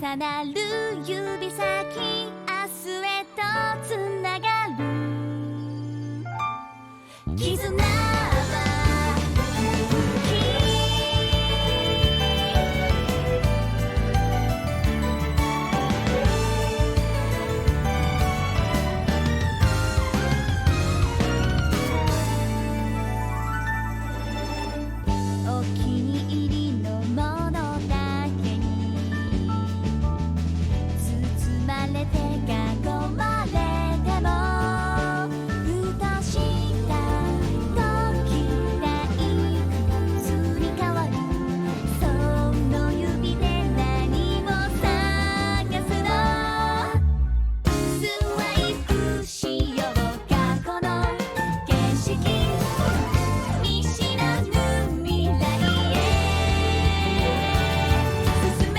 重なる指先明日へとつながる絆は勇気お気に入りのものだけに包まれて囲まれてもふとした時がいくつに変わるその指で何を探すのスワイプしよう過去の景色見知らぬ未来へ進め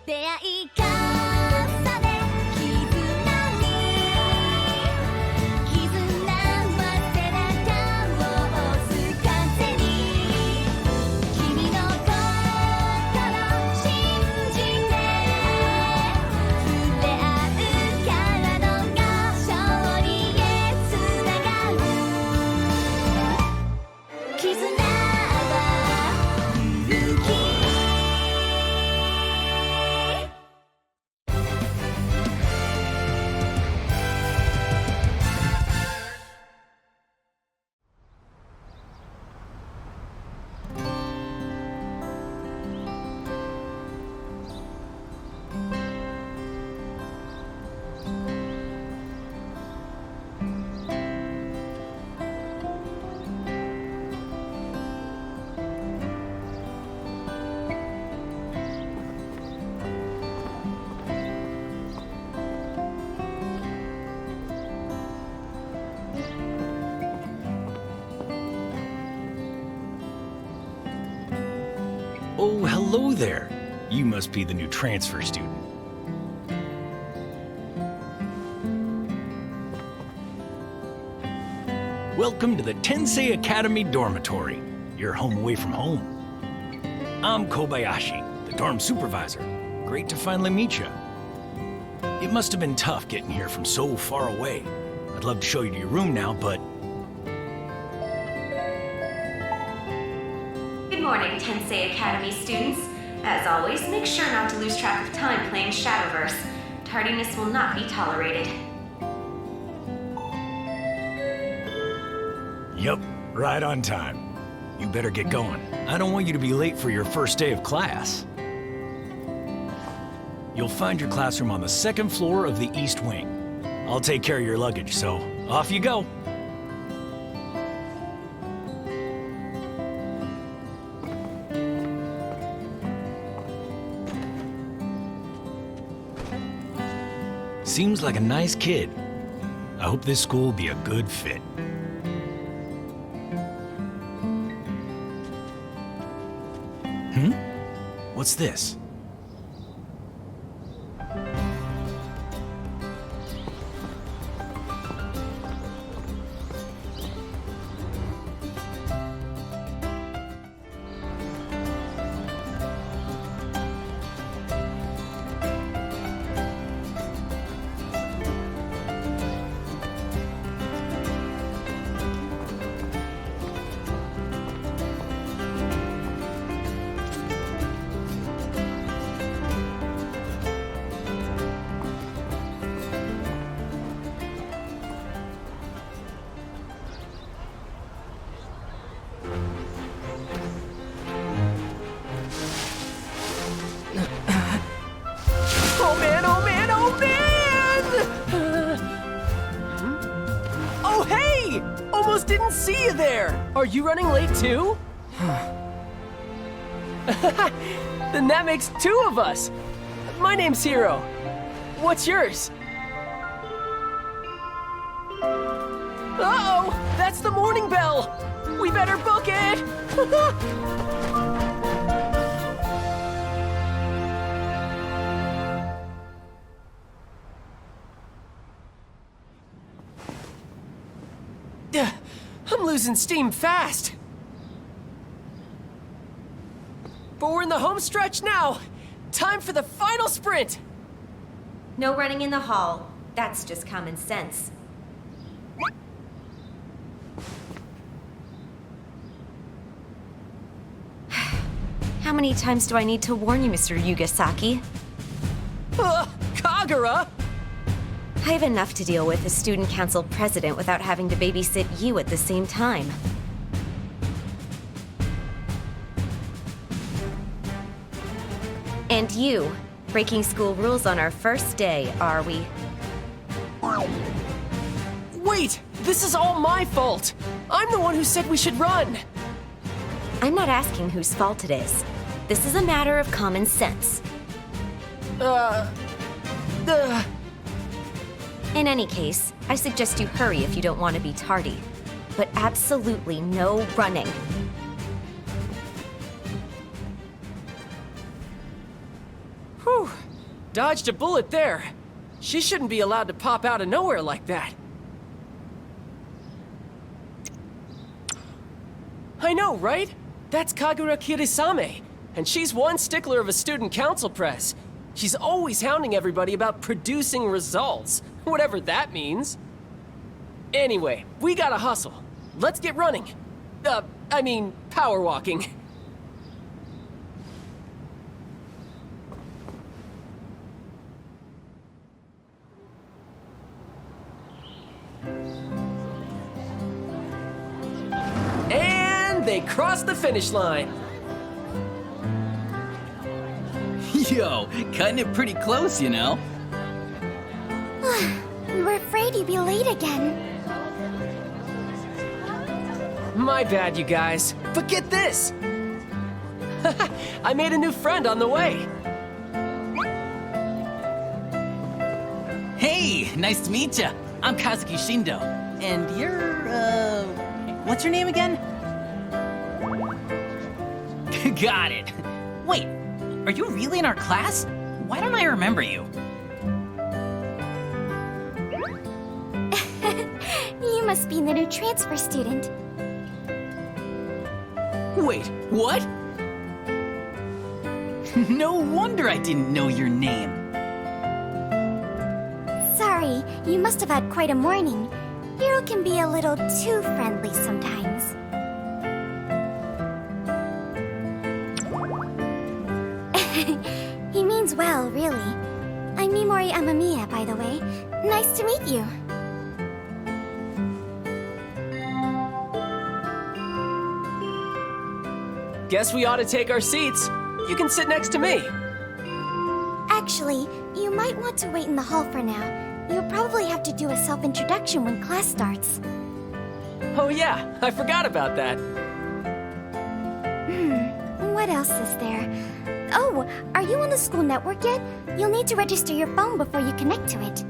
出会い重ね絆に絆は背中を押す風に君の心信じて触れ合うからのが勝利へつながる絆は勇気Oh, hello there. You must be the new transfer student. Welcome to the Tensei Academy dormitory, your home away from home. I'm Kobayashi, the dorm supervisor. Great to finally meet you. It must have been tough getting here from so far away. I'd love to show you to your room now, but Good morning, Tensei Academy students. As always, make sure not to lose track of time playing Shadowverse. Tardiness will not be tolerated. Yup, right on time. You better get going. I don't want you to be late for your first day of class. You'll find your classroom on the second floor of the East Wing. I'll take care of your luggage, so off you go. Seems like a nice kid. I hope this school will be a good fit. What's this? Didn't see you there! Are you running late too? Then that makes two of us! My name's Hiro. What's yours? Uh-oh! That's the morning bell! We better book it! I'm losing steam fast. But we're in the home stretch now. Time for the final sprint! No running in the hall. That's just common sense. How many times do I need to warn you, Mr. Yugasaki? Kagura! I have enough to deal with as student council president without having to babysit you at the same time. And you, breaking school rules on our first day, are we? Wait! This is all my fault! I'm the one who said we should run! I'm not asking whose fault it is. This is a matter of common sense. In any case, I suggest you hurry if you don't want to be tardy. But absolutely no running. Whew! Dodged a bullet there. She shouldn't be allowed to pop out of nowhere like that. I know, right? That's Kagura Kirisame, and she's one stickler of a student council press. She's always hounding everybody about producing results, whatever that means. Anyway, we gotta hustle. Let's get running. Power walking. And they crossed the finish line. Yo, cutting it pretty close, you know? We were afraid you'd be late again. My bad, you guys. But get this! I made a new friend on the way. Hey, nice to meet ya. I'm Kazuki Shindo. And you're, what's your name again? Got it. Wait, are you really in our class? Why don't I remember you? You must be the new transfer student. Wait, what? No wonder I didn't know your name. Sorry, you must have had quite a morning. Hiro can be a little too friendly sometimes. He means well, really. I'm Mimori Amamiya, by the way. Nice to meet you. Guess we ought to take our seats. You can sit next to me. Actually, you might want to wait in the hall for now. You'll probably have to do a self-introduction when class starts. Oh yeah, I forgot about that. What else is there? Oh, are you on the school network yet? You'll need to register your phone before you connect to it.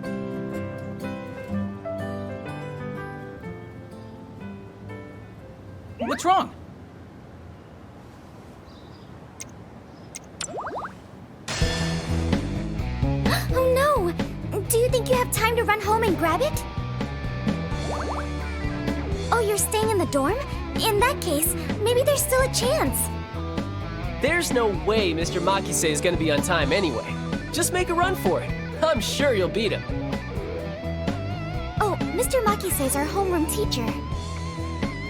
What's wrong? Oh no! Do you think you have time to run home and grab it? Oh, you're staying in the dorm? In that case, maybe there's still a chance. There's no way Mr. Makise is gonna be on time anyway. Just make a run for it. I'm sure you'll beat him. Oh, Mr. Makise is our homeroom teacher.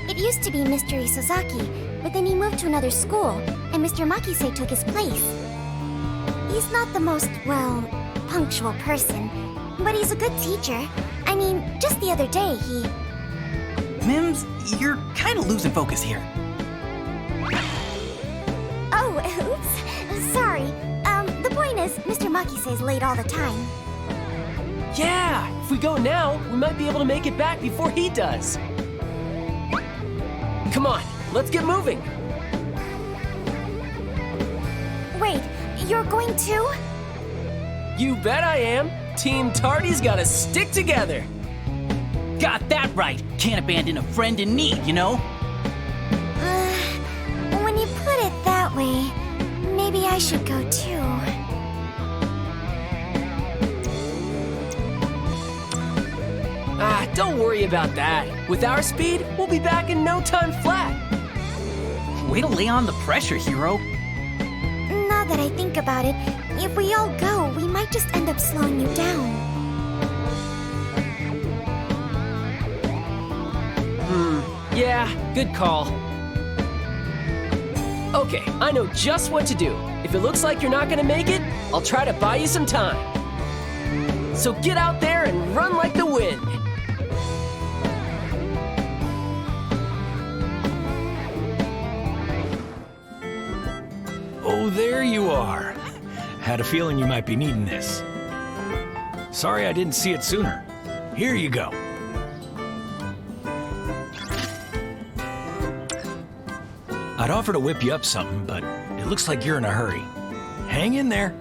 It used to be Mr. Isozaki, but then he moved to another school, and Mr. Makise took his place. He's not the most, well, punctual person, but he's a good teacher. I mean, just the other day, he... Mims, you're kind of losing focus here. Oh, oops. Sorry. The point is, Mr. Makise is late all the time. Yeah, if we go now, we might be able to make it back before he does. Come on, let's get moving. Wait, you're going too? You bet I am. Team Tardy's gotta stick together. Got that right. Can't abandon a friend in need, you know? When you put it that way, maybe I should go too. Don't worry about that. With our speed, we'll be back in no time flat. Way to lay on the pressure, hero. Not that I think about it, if we all go, we might just end up slowing you down. Yeah, good call. Okay, I know just what to do. If it looks like you're not gonna make it, I'll try to buy you some time. So get out there and run like the wind. Oh, there you are. Had a feeling you might be needing this. Sorry I didn't see it sooner. Here you go. I'd offer to whip you up something, but it looks like you're in a hurry. Hang in there.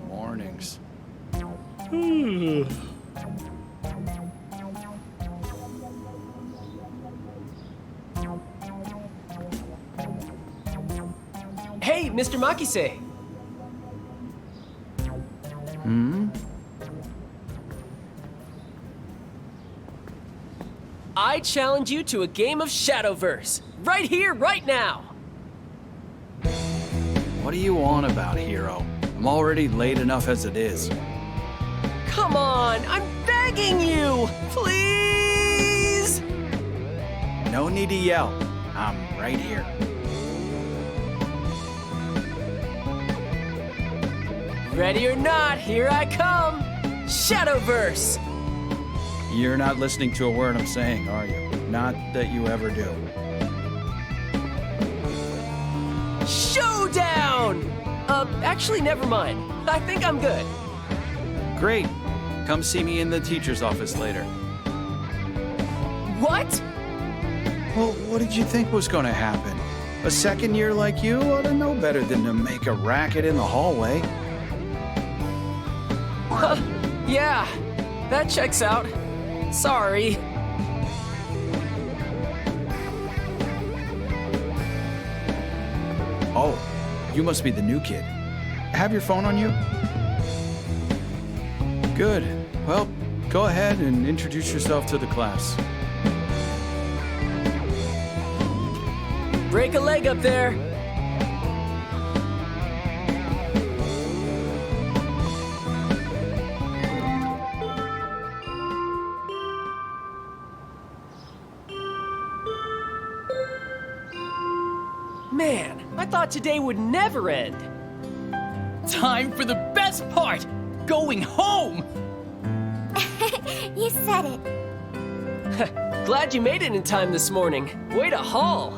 Mornings. Hey, Mr. Makise. I challenge you to a game of Shadowverse. Right here, right now. What are you on about, hero? I'm already late enough as it is. Come on, I'm begging you. Please. No need to yell. I'm right here. Ready or not, here I come. Shadowverse. You're not listening to a word I'm saying, are you? Not that you ever do. Showdown! Actually, never mind. I think I'm good. Great. Come see me in the teacher's office later. What? Well, what did you think was going to happen? A second year like you ought to know better than to make a racket in the hallway. Yeah, that checks out. Sorry. Oh, you must be the new kid. Have your phone on you? Good. Well, go ahead and introduce yourself to the class. Break a leg up there. Man, I thought today would never end. Time for the best part! Going home! You said it. Glad you made it in time this morning. Way to haul.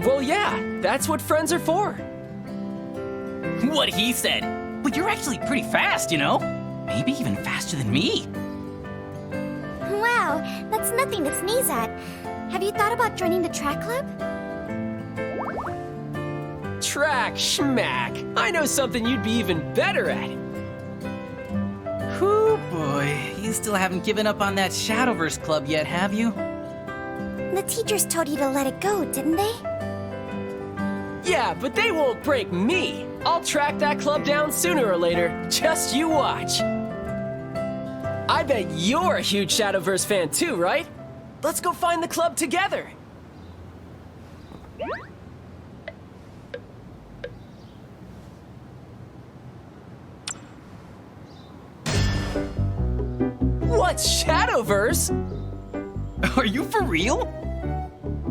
Well, yeah, that's what friends are for. What he said. But you're actually pretty fast, you know? Maybe even faster than me. Wow, that's nothing to sneeze at. Have you thought about joining the track club? Track schmack. I know something you'd be even better at. Whew, boy. You still haven't given up on that Shadowverse Club yet, have you? The teachers told you to let it go, didn't they? Yeah, but they won't break me. I'll track that club down sooner or later. Just you watch. I bet you're a huge Shadowverse fan too, right? Let's go find the club together. What's Shadowverse? Are you for real?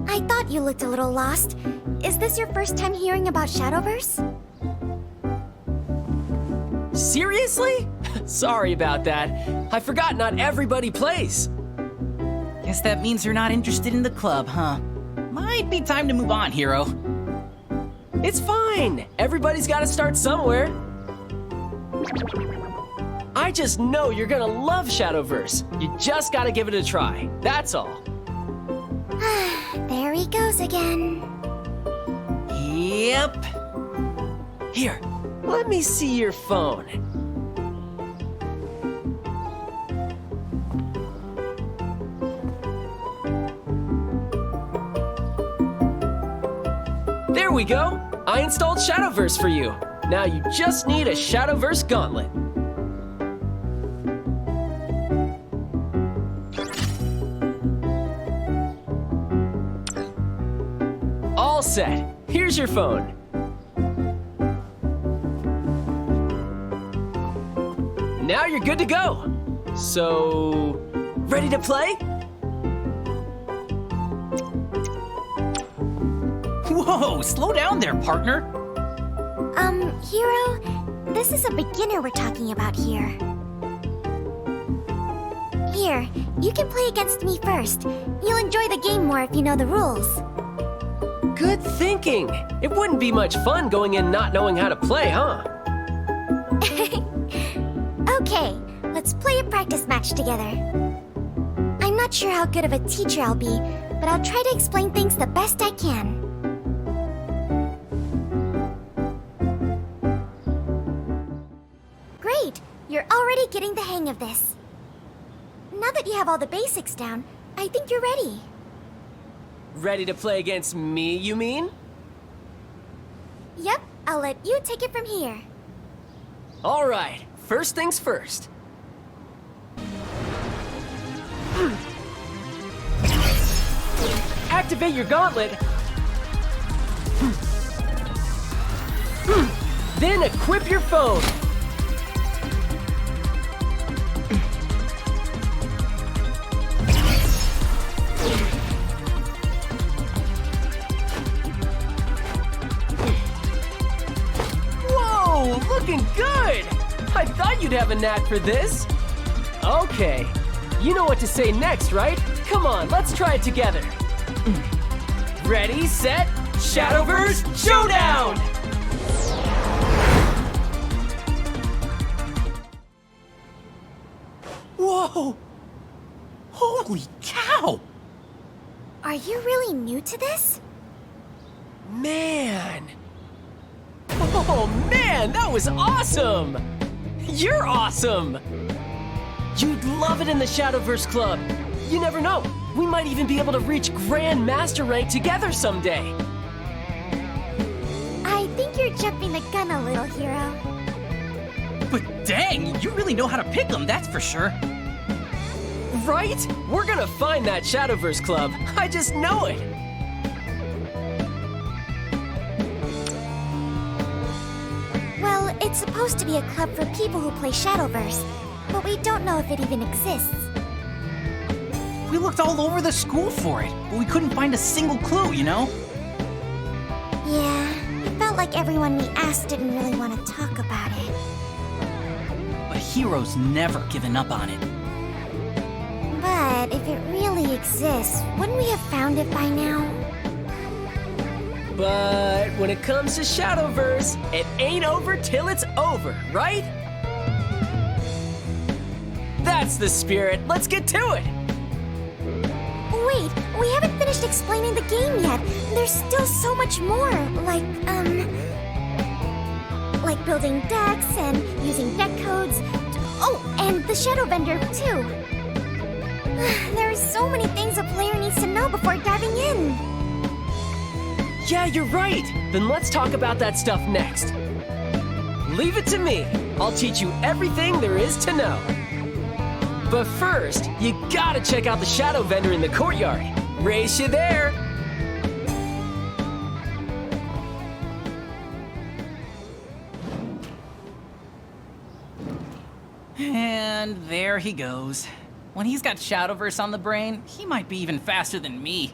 I thought you looked a little lost. Is this your first time hearing about Shadowverse? Seriously? Sorry about that. I forgot not everybody plays. Guess that means you're not interested in the club, huh? Might be time to move on, hero. It's fine. Everybody's got to start somewhere. I just know you're gonna love Shadowverse. You just gotta give it a try. That's all. There he goes again. Yep. Here, let me see your phone. There we go! I installed Shadowverse for you. Now you just need a Shadowverse gauntlet. All set. Here's your phone. Now you're good to go. So, ready to play? Whoa, slow down there, partner. Hero, this is a beginner we're talking about here. Here, you can play against me first. You'll enjoy the game more if you know the rules. Good thinking. It wouldn't be much fun going in not knowing how to play, huh? Okay, let's play a practice match together. I'm not sure how good of a teacher I'll be, but I'll try to explain things the best I can. Great! You're already getting the hang of this. Now that you have all the basics down, I think you're ready. Ready to play against me, you mean? Yep, I'll let you take it from here. All right, first things first. Activate your gauntlet. Then equip your phone. Whoa, looking good! I thought you'd have a knack for this. Okay, you know what to say next, right? Come on, let's try it together. Ready, set, Shadowverse Showdown! Whoa! Holy cow! Are you really new to this? Man! Oh man, that was awesome! You're awesome! You'd love it in the Shadowverse Club. You never know, we might even be able to reach Grand Master rank together someday. I think you're jumping the gun a little, Hero. But dang, you really know how to pick them, that's for sure. Right? We're gonna find that Shadowverse Club. I just know it. Well, it's supposed to be a club for people who play Shadowverse, but we don't know if it even exists. We looked all over the school for it, but we couldn't find a single clue, you know? Yeah, it felt like everyone we asked didn't really want to talk about it. But Hero's never given up on it. But if it really exists, wouldn't we have found it by now? But when it comes to Shadowverse, it ain't over till it's over, right? That's the spirit. Let's get to it. Wait, we haven't finished explaining the game yet. There's still so much more, like building decks and using deck codes. Oh, and the Shadow Vendor, too. There are so many things a player needs to know before diving in. Yeah, you're right. Then let's talk about that stuff next. Leave it to me. I'll teach you everything there is to know. But first, you gotta check out the Shadow Vendor in the courtyard. Race you there. And there he goes. When he's got Shadowverse on the brain, he might be even faster than me.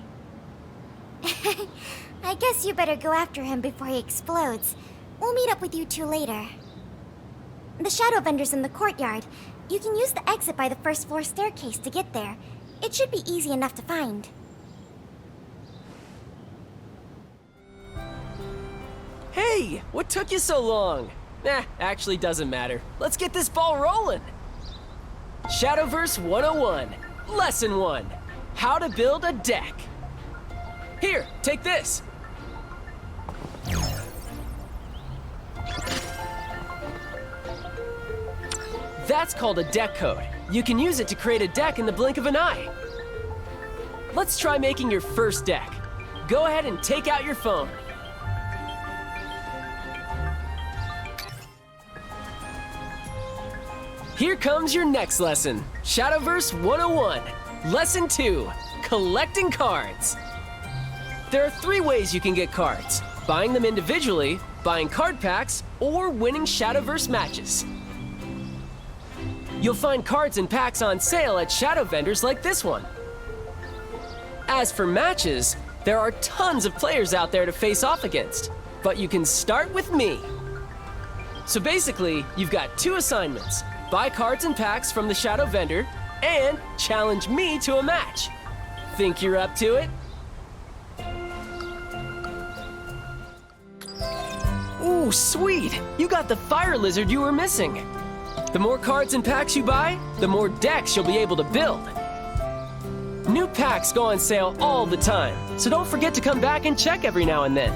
I guess you better go after him before he explodes. We'll meet up with you two later. The Shadow Vendor's in the courtyard. You can use the exit by the first floor staircase to get there. It should be easy enough to find. Hey, what took you so long? Nah, actually doesn't matter. Let's get this ball rolling. Shadowverse 101, Lesson 1, How to Build a Deck. Here, take this. That's called a deck code. You can use it to create a deck in the blink of an eye. Let's try making your first deck. Go ahead and take out your phone. Here comes your next lesson, Shadowverse 101. Lesson 2, collecting cards. There are 3 ways you can get cards: buying them individually, buying card packs, or winning Shadowverse matches. You'll find cards and packs on sale at shadow vendors like this one. As for matches, there are tons of players out there to face off against, but you can start with me. So basically, you've got 2 assignments: buy cards and packs from the shadow vendor, and challenge me to a match. Think you're up to it? Ooh, sweet! You got the fire lizard you were missing. The more cards and packs you buy, the more decks you'll be able to build. New packs go on sale all the time, so don't forget to come back and check every now and then.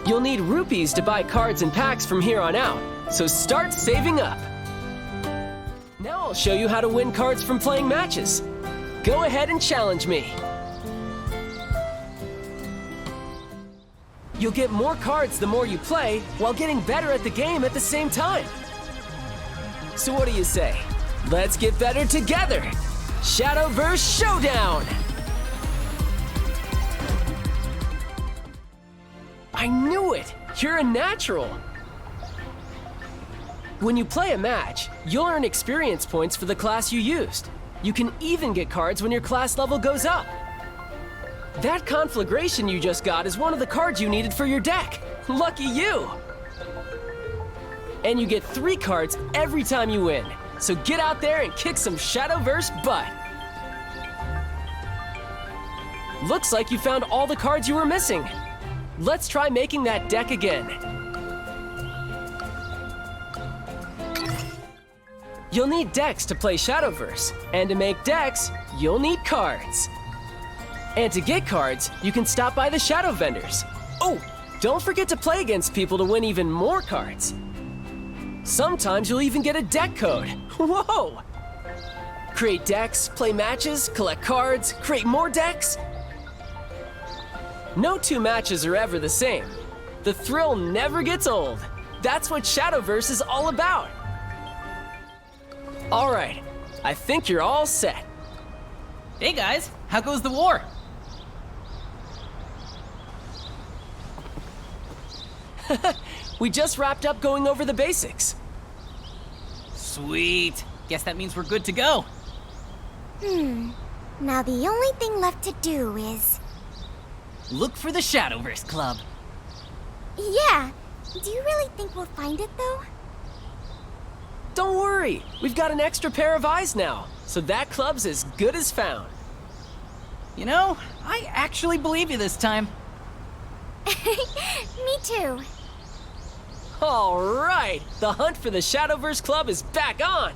You'll need rupees to buy cards and packs from here on out, so start saving up. Now I'll show you how to win cards from playing matches. Go ahead and challenge me. You'll get more cards the more you play, while getting better at the game at the same time. So what do you say? Let's get better together! Shadowverse Showdown! I knew it! You're a natural! When you play a match, you'll earn experience points for the class you used. You can even get cards when your class level goes up. That conflagration you just got is one of the cards you needed for your deck. Lucky you! And you get 3 cards every time you win. So get out there and kick some Shadowverse butt. Looks like you found all the cards you were missing. Let's try making that deck again. You'll need decks to play Shadowverse, and to make decks, you'll need cards. And to get cards, you can stop by the shadow vendors. Oh, don't forget to play against people to win even more cards. Sometimes you'll even get a deck code. Whoa! Create decks, play matches, collect cards, create more decks. No 2 matches are ever the same. The thrill never gets old. That's what Shadowverse is all about. All right, I think you're all set. Hey guys, how goes the war? We just wrapped up going over the basics. Sweet. Guess that means we're good to go. Now the only thing left to do is... Look for the Shadowverse Club. Yeah. Do you really think we'll find it, though? Don't worry, we've got an extra pair of eyes now, so that club's as good as found. You know, I actually believe you this time. Me too. All right, the hunt for the Shadowverse Club is back on.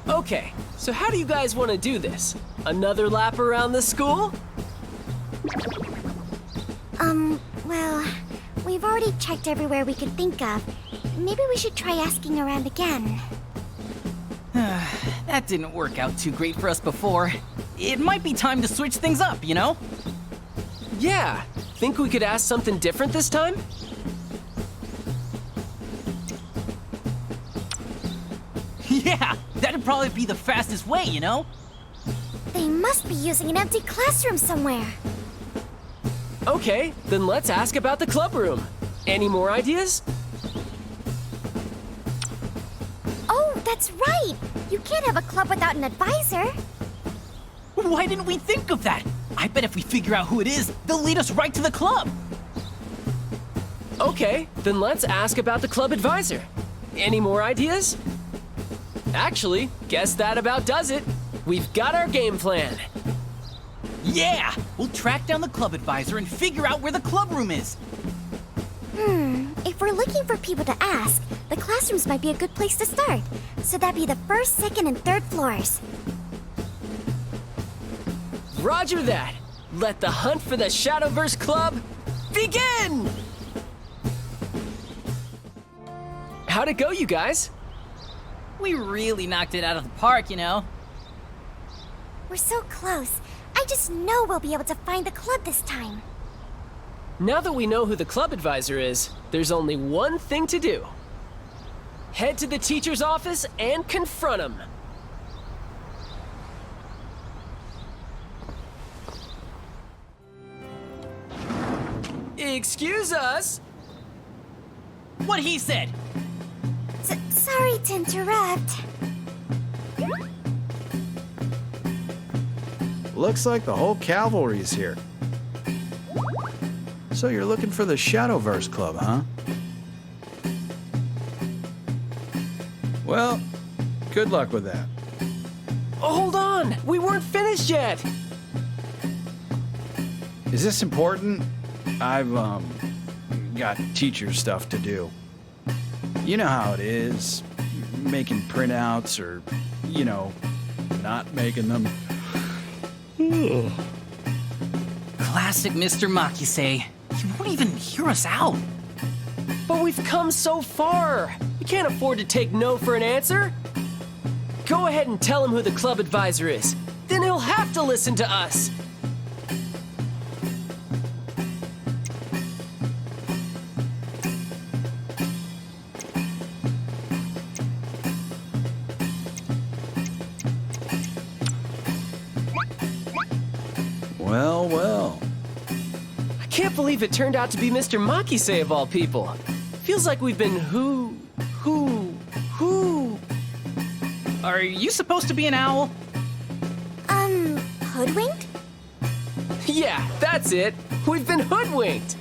Okay, so how do you guys want to do this? Another lap around the school? Well, we've already checked everywhere we could think of. Maybe we should try asking around again. That didn't work out too great for us before. It might be time to switch things up, you know? Yeah, think we could ask something different this time? Yeah, that'd probably be the fastest way, you know? They must be using an empty classroom somewhere. Okay, then let's ask about the club room. Any more ideas? Oh, that's right! You can't have a club without an advisor. Why didn't we think of that? I bet if we figure out who it is, they'll lead us right to the club. Okay, then let's ask about the club advisor. Any more ideas? Actually, guess that about does it. We've got our game plan. Yeah! We'll track down the club advisor and figure out where the club room is. If we're looking for people to ask, the classrooms might be a good place to start. So that'd be the 1st, 2nd, and 3rd floors. Roger that. Let the hunt for the Shadowverse Club begin! How'd it go, you guys? We really knocked it out of the park, you know? We're so close. I just know we'll be able to find the club this time. Now that we know who the club advisor is, there's only one thing to do. Head to the teacher's office and confront him. Excuse us. What he said. Sorry to interrupt. Looks like the whole cavalry's here. So you're looking for the Shadowverse Club, huh? Well, good luck with that. Oh, hold on, we weren't finished yet. Is this important? I've, got teacher stuff to do. You know how it is. Making printouts or, not making them. Classic Mr. Makise. He won't even hear us out. But we've come so far. We can't afford to take no for an answer. Go ahead and tell him who the club advisor is. Then he'll have to listen to us. Well. I can't believe it turned out to be Mr. Makise of all people. Feels like we've been who? Are you supposed to be an owl? Hoodwinked? Yeah, that's it. We've been hoodwinked.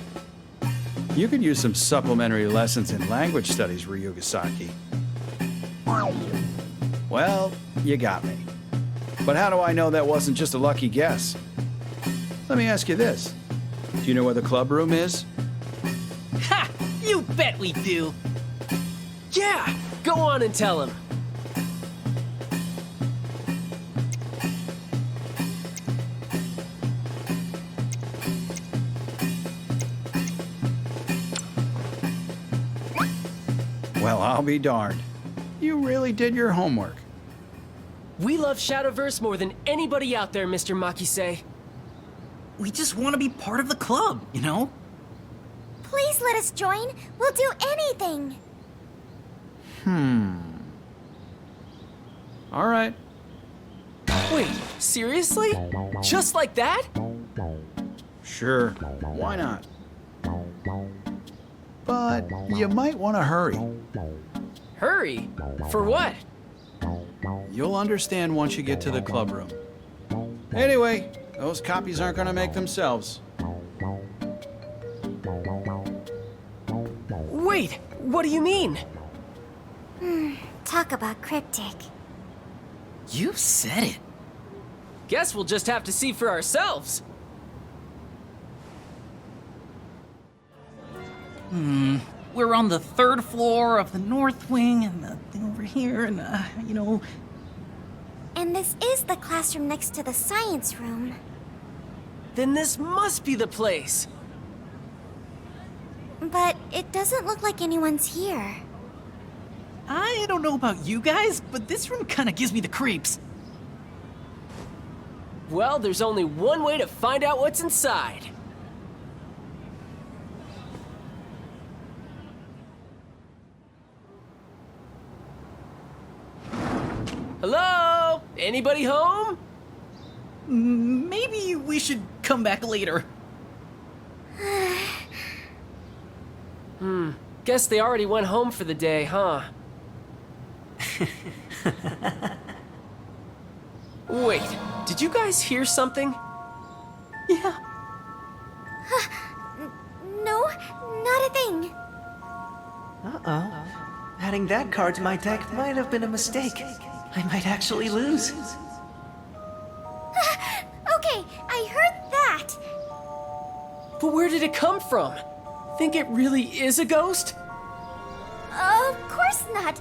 You could use some supplementary lessons in language studies, Ryugasaki. Well, you got me. But how do I know that wasn't just a lucky guess? Let me ask you this. Do you know where the club room is? Ha! You bet we do. Yeah, go on and tell him. Well, I'll be darned. You really did your homework. We love Shadowverse more than anybody out there, Mr. Makise. We just want to be part of the club, you know? Please let us join. We'll do anything. All right. Wait, seriously? Just like that? Sure. Why not? But you might want to hurry. Hurry? For what? You'll understand once you get to the club room. Anyway, those copies aren't going to make themselves. Wait, what do you mean? Talk about cryptic. You said it. Guess we'll just have to see for ourselves. We're on the 3rd floor of the north wing, and the thing over here, and, And this is the classroom next to the science room. Then this must be the place. But it doesn't look like anyone's here. I don't know about you guys, but this room kind of gives me the creeps. Well, there's only one way to find out what's inside. Hello? Anybody home? Maybe we should come back later. Guess they already went home for the day, huh? Wait, did you guys hear something? Yeah. No, not a thing. Uh-oh. Adding that card to my deck might have been a mistake. I might actually lose. Okay, I heard that. But where did it come from? Think it really is a ghost? Of course not.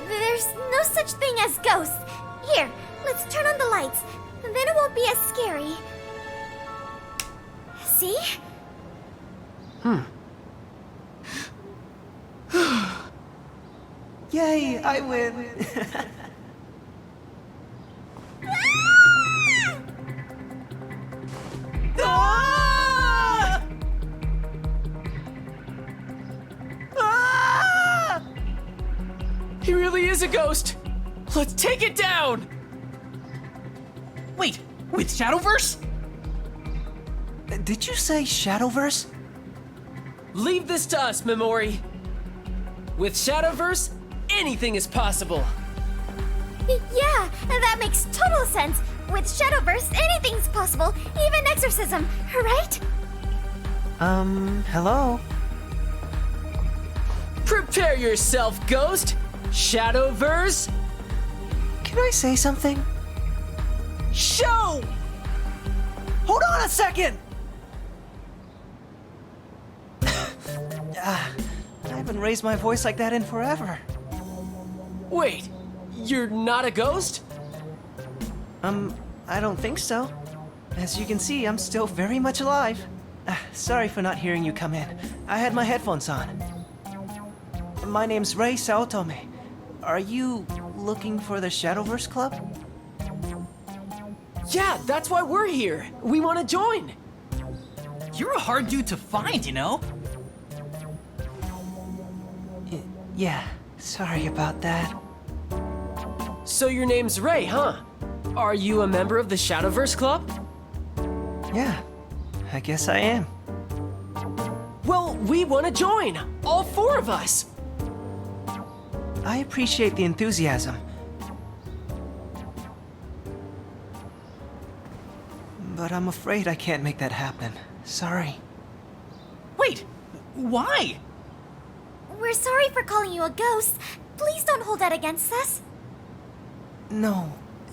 There's no such thing as ghosts. Here, let's turn on the lights. Then it won't be as scary. See? Yay, I win! Ah! Ah! He really is a ghost! Let's take it down! Wait, with Shadowverse? Did you say Shadowverse? Leave this to us, Memori. With Shadowverse, anything is possible. Yeah, that makes total sense. With Shadowverse, anything's possible, even exorcism, right? Hello? Prepare yourself, Ghost! Shadowverse, Can I say something? show! Hold on a second! I haven't raised my voice like that in forever. Wait, you're not a ghost? I don't think so. As you can see, I'm still very much alive. Sorry for not hearing you come in. I had my headphones on. My name's Rei Saotome. Are you looking for the Shadowverse Club? Yeah, that's why we're here. We want to join. You're a hard dude to find, you know? Yeah, sorry about that. So your name's Ray, huh? Are you a member of the Shadowverse Club? Yeah, I guess I am. Well, we want to join. All four of us. I appreciate the enthusiasm. But I'm afraid I can't make that happen. Sorry. Wait, why? We're sorry for calling you a ghost. Please don't hold that against us. No,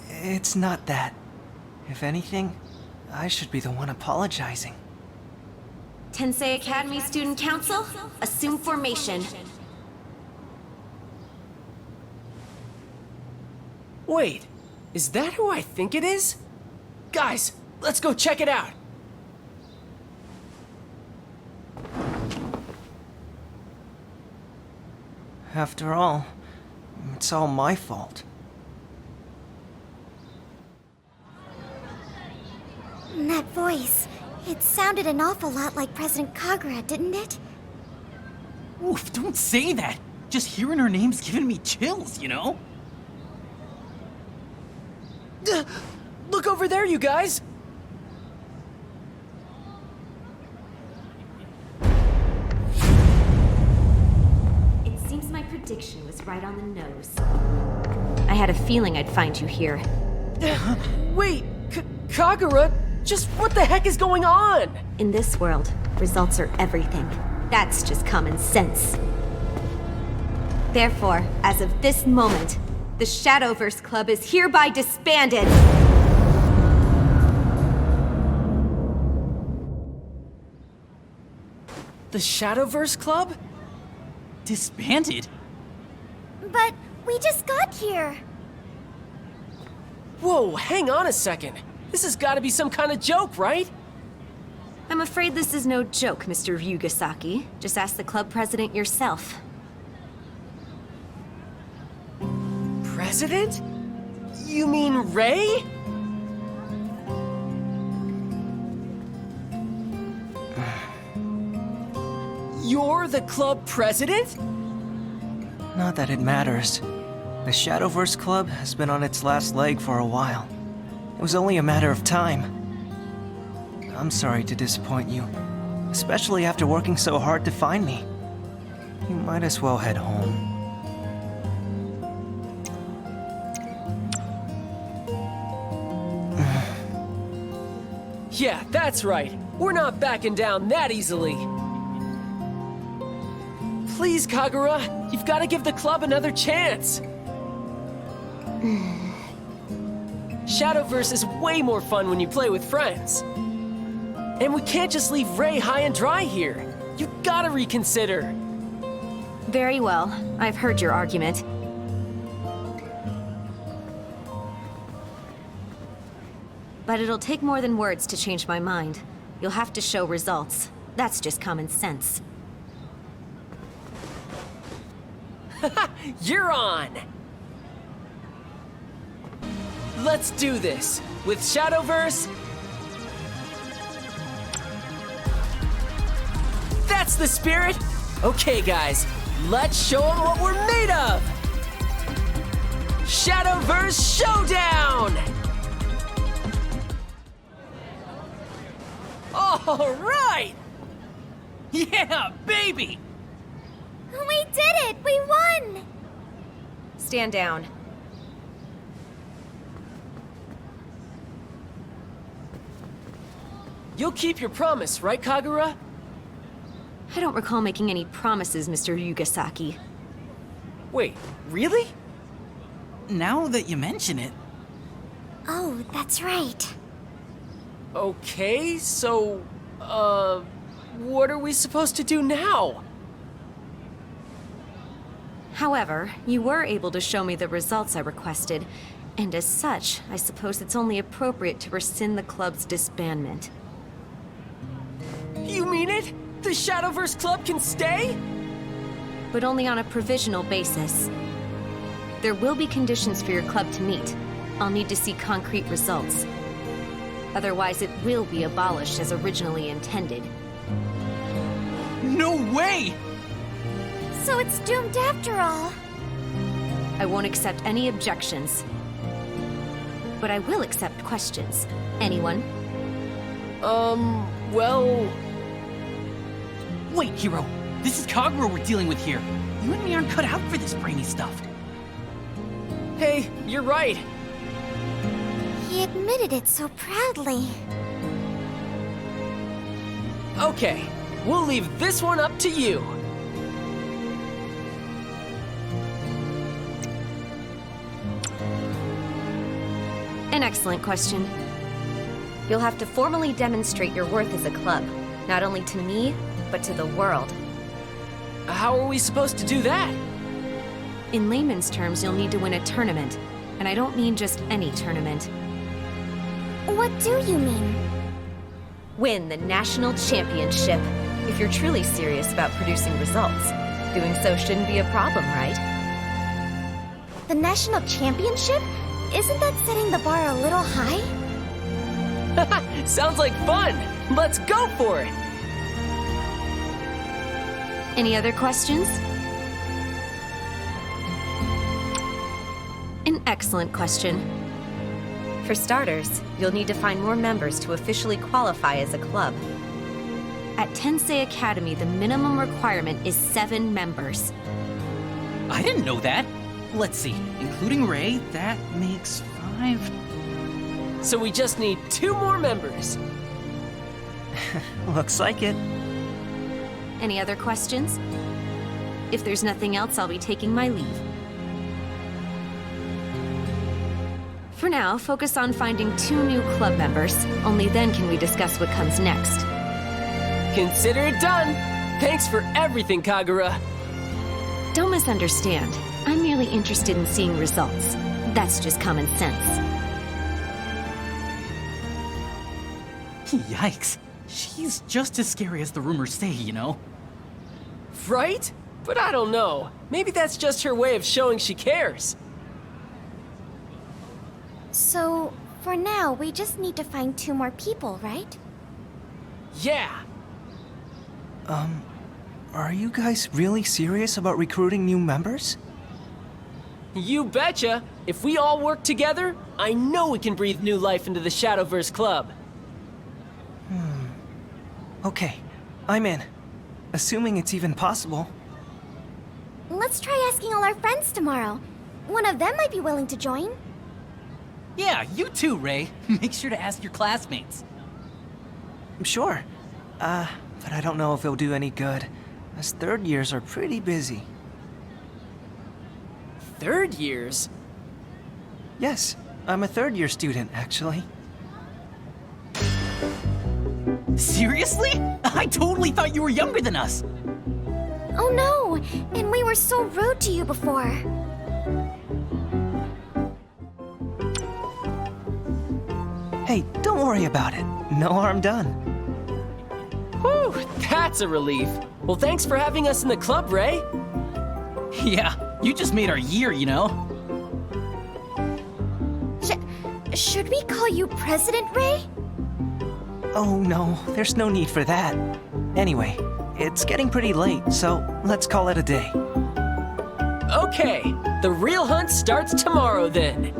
it's not that. If anything, I should be the one apologizing. Tensei Academy Student Council, assume formation. Wait, is that who I think it is? Guys, let's go check it out. After all, it's all my fault. That voice, it sounded an awful lot like President Kagura, didn't it? Oof, don't say that. Just hearing her name's giving me chills, you know? Look over there, you guys. It seems my prediction was right on the nose. I had a feeling I'd find you here. Wait, Kagura, just what the heck is going on? In this world, results are everything. That's just common sense. Therefore, as of this moment, the Shadowverse Club is hereby disbanded! The Shadowverse Club? Disbanded? But we just got here. Whoa, hang on a second. This has got to be some kind of joke, right? I'm afraid this is no joke, Mr. Ryugasaki. Just ask the club president yourself. President? You mean Ray? You're the club president? Not that it matters. The Shadowverse Club has been on its last leg for a while. It was only a matter of time. I'm sorry to disappoint you, especially after working so hard to find me. You might as well head home. Yeah, that's right. We're not backing down that easily. Please, Kagura, you've got to give the club another chance. Shadowverse is way more fun when you play with friends. And we can't just leave Ray high and dry here. You gotta reconsider. Very well. I've heard your argument. But it'll take more than words to change my mind. You'll have to show results. That's just common sense. You're on! Let's do this with Shadowverse. That's the spirit! Okay, guys, let's show them what we're made of! Shadowverse Showdown! All right! Yeah, baby! We did it! We won! Stand down. You'll keep your promise, right, Kagura? I don't recall making any promises, Mr. Yugasaki. Wait, really? Now that you mention it, Oh, that's right. Okay, so, what are we supposed to do now? However, you were able to show me the results I requested, and as such, I suppose it's only appropriate to rescind the club's disbandment. You mean it? The Shadowverse Club can stay? But only on a provisional basis. There will be conditions for your club to meet. I'll need to see concrete results. Otherwise, it will be abolished as originally intended. no way! So it's doomed after all. I won't accept any objections. But I will accept questions. Anyone? Well... Wait, Hiro. This is Kagura we're dealing with here. You and me aren't cut out for this brainy stuff. Hey, you're right. He admitted it so proudly. Okay, we'll leave this one up to you. An excellent question. You'll have to formally demonstrate your worth as a club, not only to me, but to the world. How are we supposed to do that? In layman's terms, you'll need to win a tournament. And I don't mean just any tournament. What do you mean? Win the national championship. If you're truly serious about producing results, doing so shouldn't be a problem, right? The national championship? Isn't that setting the bar a little high? Sounds like fun! Let's go for it! Any other questions? An excellent question. For starters, you'll need to find more members to officially qualify as a club. At Tensei Academy, the minimum requirement is 7 members. I didn't know that. Let's see, including Ray, that makes 5. So we just need 2 more members. Looks like it. Any other questions? If there's nothing else, I'll be taking my leave. For now, focus on finding 2 new club members. Only then can we discuss what comes next. Consider it done. Thanks for everything, Kagura. Don't misunderstand. I'm merely interested in seeing results. That's just common sense. Yikes. She's just as scary as the rumors say, you know? Right? But I don't know. Maybe that's just her way of showing she cares. So, for now, we just need to find 2 more people, right? Yeah. Are you guys really serious about recruiting new members? You betcha. If we all work together, I know we can breathe new life into the Shadowverse Club. Okay, I'm in. Assuming it's even possible. Let's try asking all our friends tomorrow. One of them might be willing to join. Yeah, you too, Ray. Make sure to ask your classmates. Sure. But I don't know if it'll do any good, as third years are pretty busy. Third years? Yes, I'm a third-year student, actually. Seriously? I totally thought you were younger than us. Oh no! And we were so rude to you before. Hey, don't worry about it. No harm done. Whew, that's a relief. Well, thanks for having us in the club, Ray. Yeah, You just made our year, you know? Should we call you President Ray? Oh no, there's no need for that. Anyway, it's getting pretty late, so let's call it a day. Okay, the real hunt starts tomorrow then.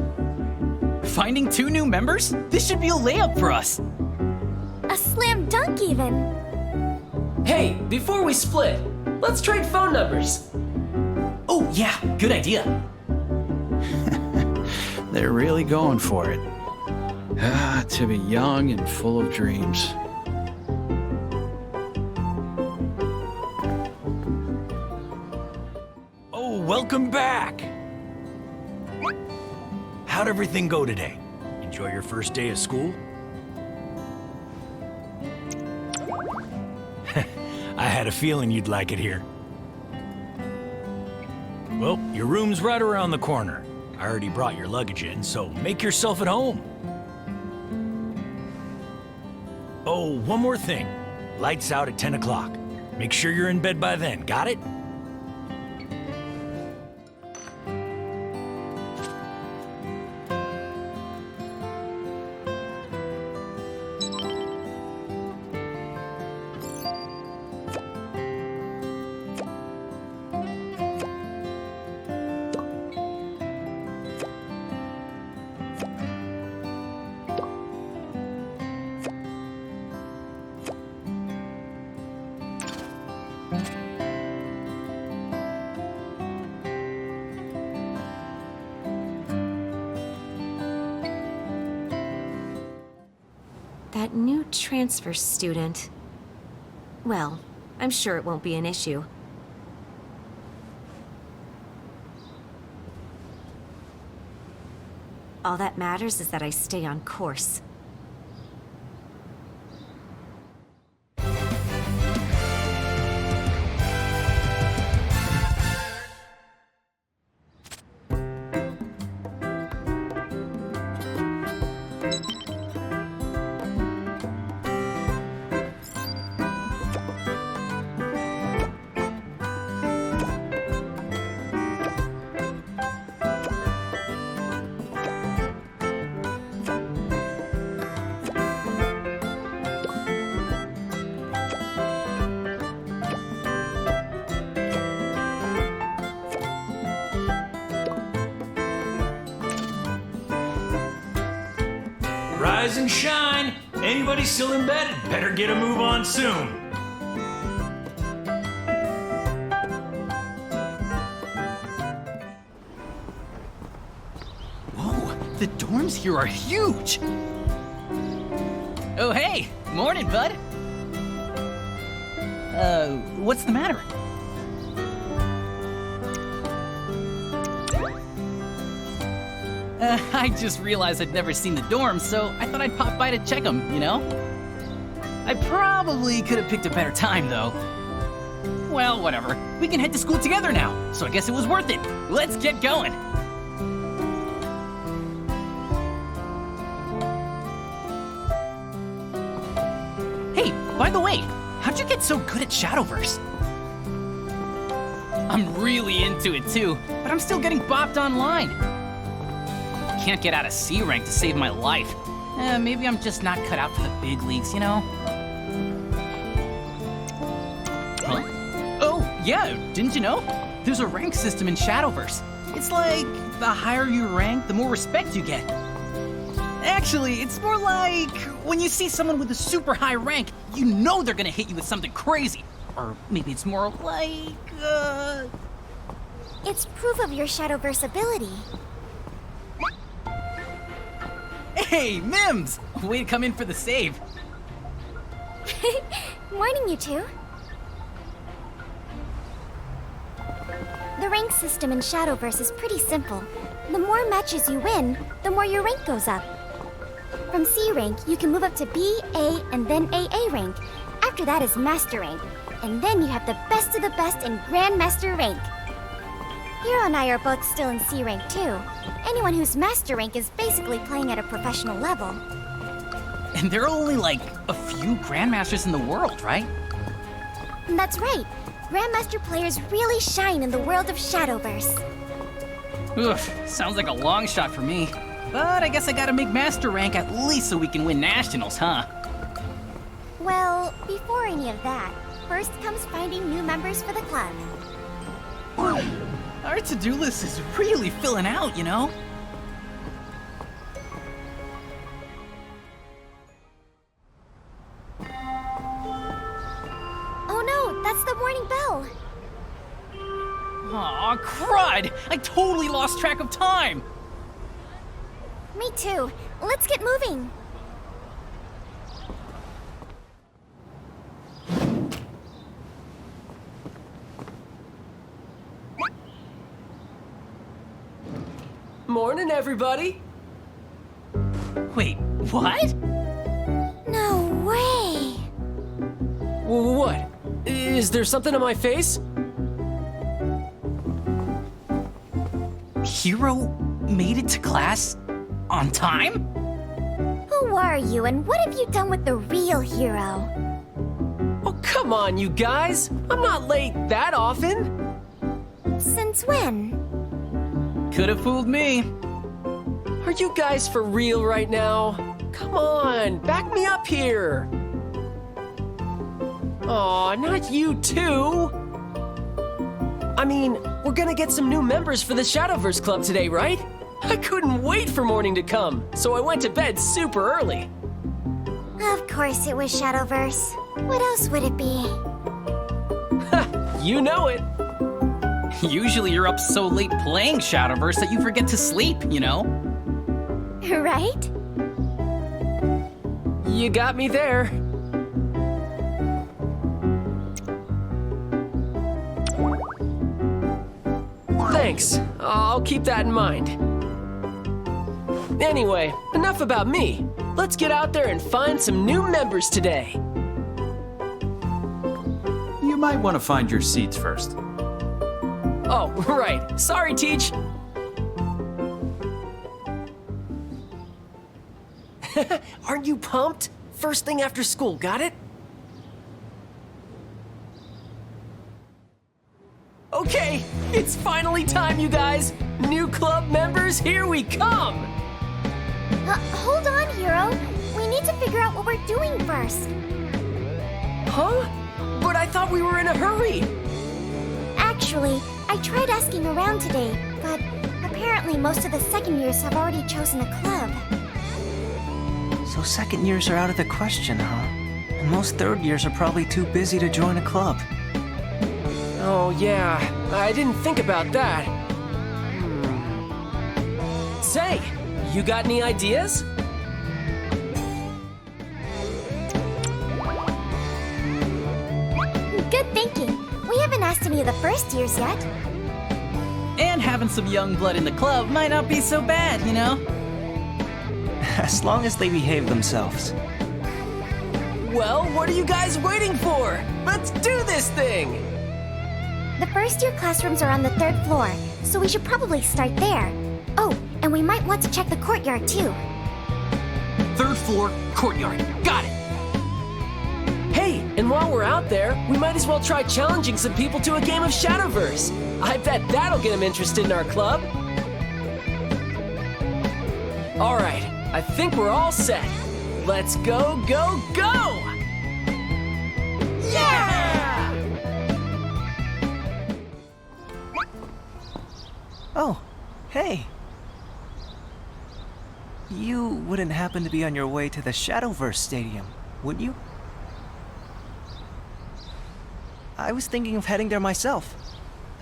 Finding 2 new members? This should be a layup for us. A slam dunk even. Hey, before we split, let's trade phone numbers. Oh, yeah, good idea. They're really going for it. To be young and full of dreams. Oh, welcome back! How'd everything go today? Enjoy your first day of school? I had a feeling you'd like it here. Well, your room's right around the corner. I already brought your luggage in, so make yourself at home. Oh, one more thing. Lights out at 10 o'clock. Make sure you're in bed by then, got it? That new transfer student. Well, I'm sure it won't be an issue. All that matters is that I stay on course. Rise and shine! Anybody still in bed? Better get a move on soon. Whoa, the dorms here are huge! Oh, hey! Morning, bud! What's the matter? I just realized I'd never seen the dorms, so I thought I'd pop by to check them, you know? I probably could have picked a better time, though. Well, whatever. We can head to school together now, so I guess it was worth it. Let's get going! Hey, by the way, how'd you get so good at Shadowverse? I'm really into it, too, but I'm still getting bopped online. Can't get out of C rank to save my life. Maybe I'm just not cut out for the big leagues, you know? Huh? Oh, yeah, didn't you know? There's a rank system in Shadowverse. It's like, the higher you rank, the more respect you get. Actually, it's more like, when you see someone with a super high rank, you know they're gonna hit you with something crazy. Or maybe it's more like, It's proof of your Shadowverse ability. Hey, Mims! Way to come in for the save. Morning, you two. The rank system in Shadowverse is pretty simple. The more matches you win, the more your rank goes up. From C rank, you can move up to B, A, and then AA rank. After that is Master rank. And then you have the best of the best in Grandmaster rank. Hero and I are both still in C rank too. Anyone who's Master rank is basically playing at a professional level. And there are only like a few Grandmasters in the world, right? And that's right. Grandmaster players really shine in the world of Shadowverse. Oof, sounds like a long shot for me. But I guess I gotta make Master rank at least so we can win Nationals, huh? Well, before any of that, first comes finding new members for the club. Our to-do list is really filling out, you know? Oh no, that's the morning bell. Aw, crud! I totally lost track of time! Me too. Let's get moving. Morning, everybody. Wait, what? No way. What? Is there something on my face? Hero made it to class on time? Who are you and what have you done with the real hero? Oh, come on, you guys. I'm not late that often. Since when? Could have fooled me. Are you guys for real right now? Come on, back me up here. Aw, not you too. I mean, we're gonna get some new members for the Shadowverse Club today, right? I couldn't wait for morning to come, so I went to bed super early. Of course it was Shadowverse. What else would it be? You know it. Usually you're up so late playing Shadowverse that you forget to sleep, you know? Right? You got me there. Thanks. I'll keep that in mind. Anyway, enough about me. Let's get out there and find some new members today. You might want to find your seats first. Oh, right. Sorry, Teach. Aren't you pumped? First thing after school, got it? Okay, it's finally time, you guys. New club members, here we come. Hold on, Hero. We need to figure out what we're doing first. Huh? But I thought we were in a hurry. Actually, I tried asking around today, but apparently most of the second years have already chosen a club. So second years are out of the question, huh? And most third years are probably too busy to join a club. Oh, yeah. I didn't think about that. Say, you got any ideas? Good thinking. We haven't asked any of the first years yet. And having some young blood in the club might not be so bad, you know? As long as they behave themselves. Well, what are you guys waiting for? Let's do this thing! The first year classrooms are on the 3rd floor, so we should probably start there. Oh, and we might want to check the courtyard too. 3rd floor, courtyard. Got it! Hey, and while we're out there, we might as well try challenging some people to a game of Shadowverse. I bet that'll get them interested in our club. All right, I think we're all set. Let's go, go, go! Yeah! Oh, hey. You wouldn't happen to be on your way to the Shadowverse Stadium, would you? I was thinking of heading there myself.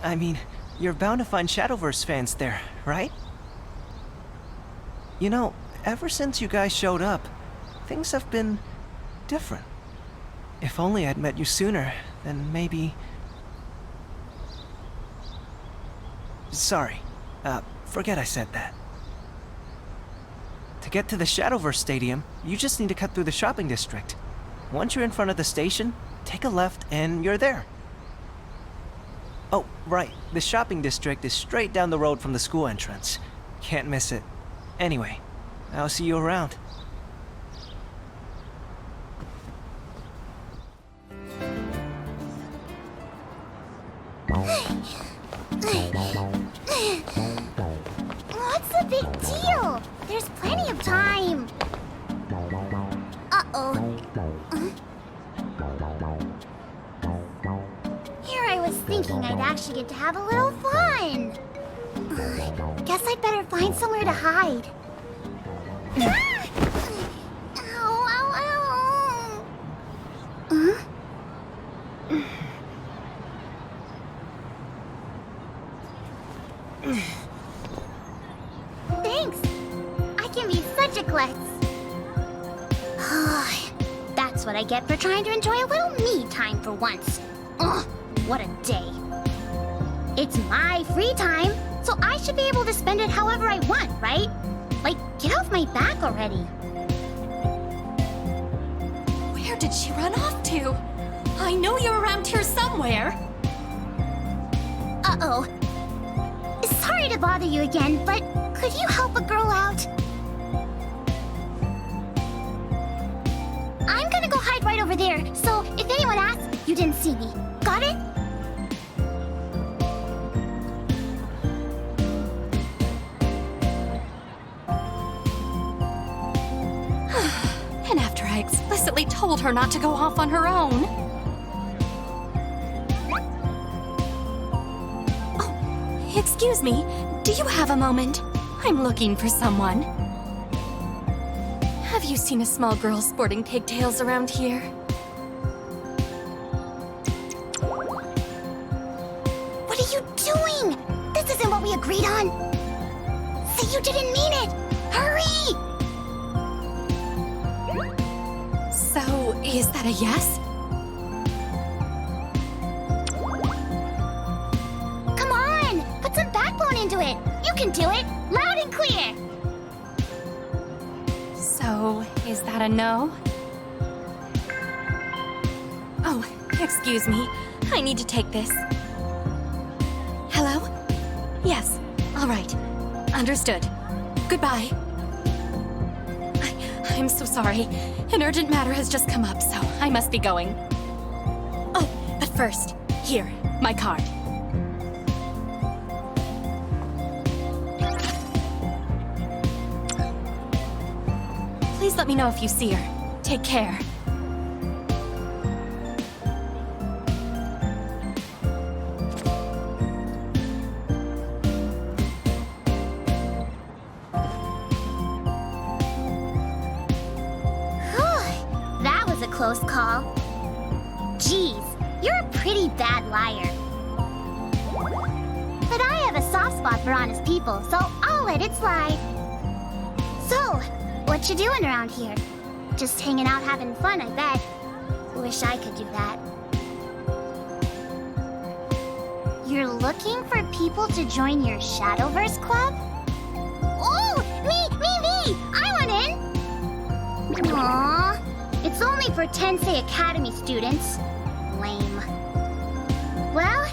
I mean, you're bound to find Shadowverse fans there, right? You know, ever since you guys showed up, things have been different. If only I'd met you sooner, then maybe... Sorry. Forget I said that. To get to the Shadowverse Stadium, you just need to cut through the shopping district. Once you're in front of the station, take a left and you're there. Oh, right. The shopping district is straight down the road from the school entrance. Can't miss it. Anyway, I'll see you around. What's the big deal? There's plenty of time. Uh-oh. Here I was thinking I'd actually get to have a little fun. Guess I'd better find somewhere to hide. Ah! Ow, ow, ow. Huh? Thanks. I can be such a klutz. That's what I get for trying to enjoy a little me time for once. Ugh, what a day. It's my free time, so I should be able to spend it however I want, right? Like, get off my back already. Where did she run off to? I know you're around here somewhere. Uh-oh. Sorry to bother you again, but could you help a girl out? I'm gonna go hide right over there, so if anyone asks, you didn't see me. Got it? And after I explicitly told her not to go off on her own. Oh, excuse me. Do you have a moment? I'm looking for someone. Have you seen a small girl sporting pigtails around here? What are you doing? This isn't what we agreed on. Say you didn't mean it. Hurry! So, is that a yes? Come on! Put some backbone into it. You can do it. Loud and clear. So, is that a no? Oh, excuse me. I need to take this. Hello? Yes. All right. Understood. Goodbye. I'm so sorry. An urgent matter has just come up, so I must be going. Oh, but first, here, my card. Please let me know if you see her. Take care. That was a close call. Geez, you're a pretty bad liar. But I have a soft spot for honest people, so I'll let it slide. So, what you doing around here? Just hanging out having fun, I bet. Wish I could do that. You're looking for people to join your Shadowverse Club? Oh, me! I want in! Aww, it's only for Tensei Academy students. Lame. Well,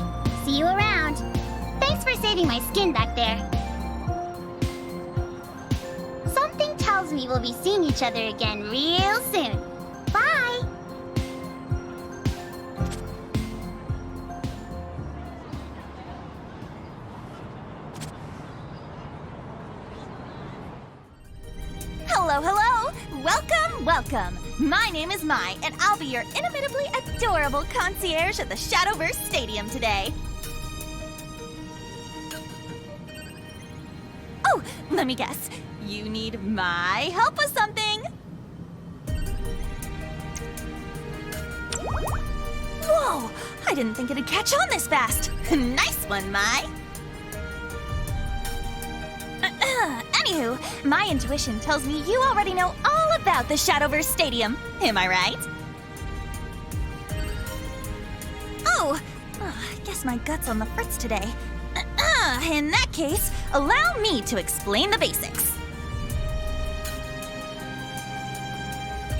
see you around. Thanks for saving my skin back there. Something tells me we'll be seeing each other again real soon. Bye! Hello! Welcome! My name is Mai, and I'll be your inimitably adorable concierge at the Shadowverse Stadium today. Oh, let me guess. You need my help with something. Whoa! I didn't think it'd catch on this fast. Nice one, Mai. Anywho, my intuition tells me you already know all about the Shadowverse Stadium. Am I right? Oh, guess my gut's on the fritz today. In that case, allow me to explain the basics.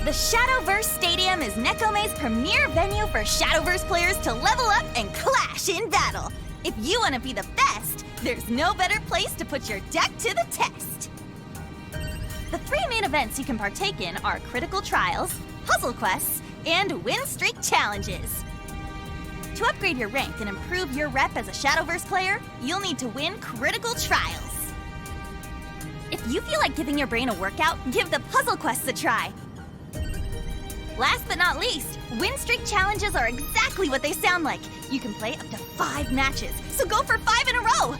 The Shadowverse Stadium is Nekome's premier venue for Shadowverse players to level up and clash in battle. If you want to be the best, there's no better place to put your deck to the test. The 3 main events you can partake in are Critical Trials, Puzzle Quests, and Win Streak Challenges. To upgrade your rank and improve your rep as a Shadowverse player, you'll need to win critical trials. If you feel like giving your brain a workout, give the puzzle quests a try. Last but not least, win streak challenges are exactly what they sound like. You can play up to 5 matches, so go for 5 in a row!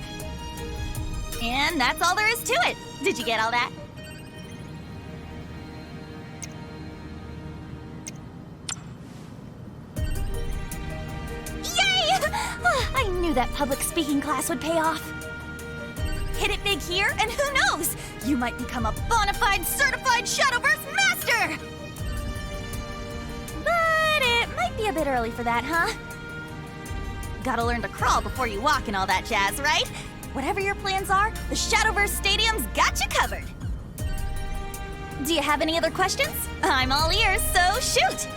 And that's all there is to it. Did you get all that? Yay! I knew that public speaking class would pay off. Hit it big here, and who knows? You might become a bona fide certified Shadowverse Master! But it might be a bit early for that, huh? Gotta learn to crawl before you walk and all that jazz, right? Whatever your plans are, the Shadowverse Stadium's got you covered. Do you have any other questions? I'm all ears, so shoot!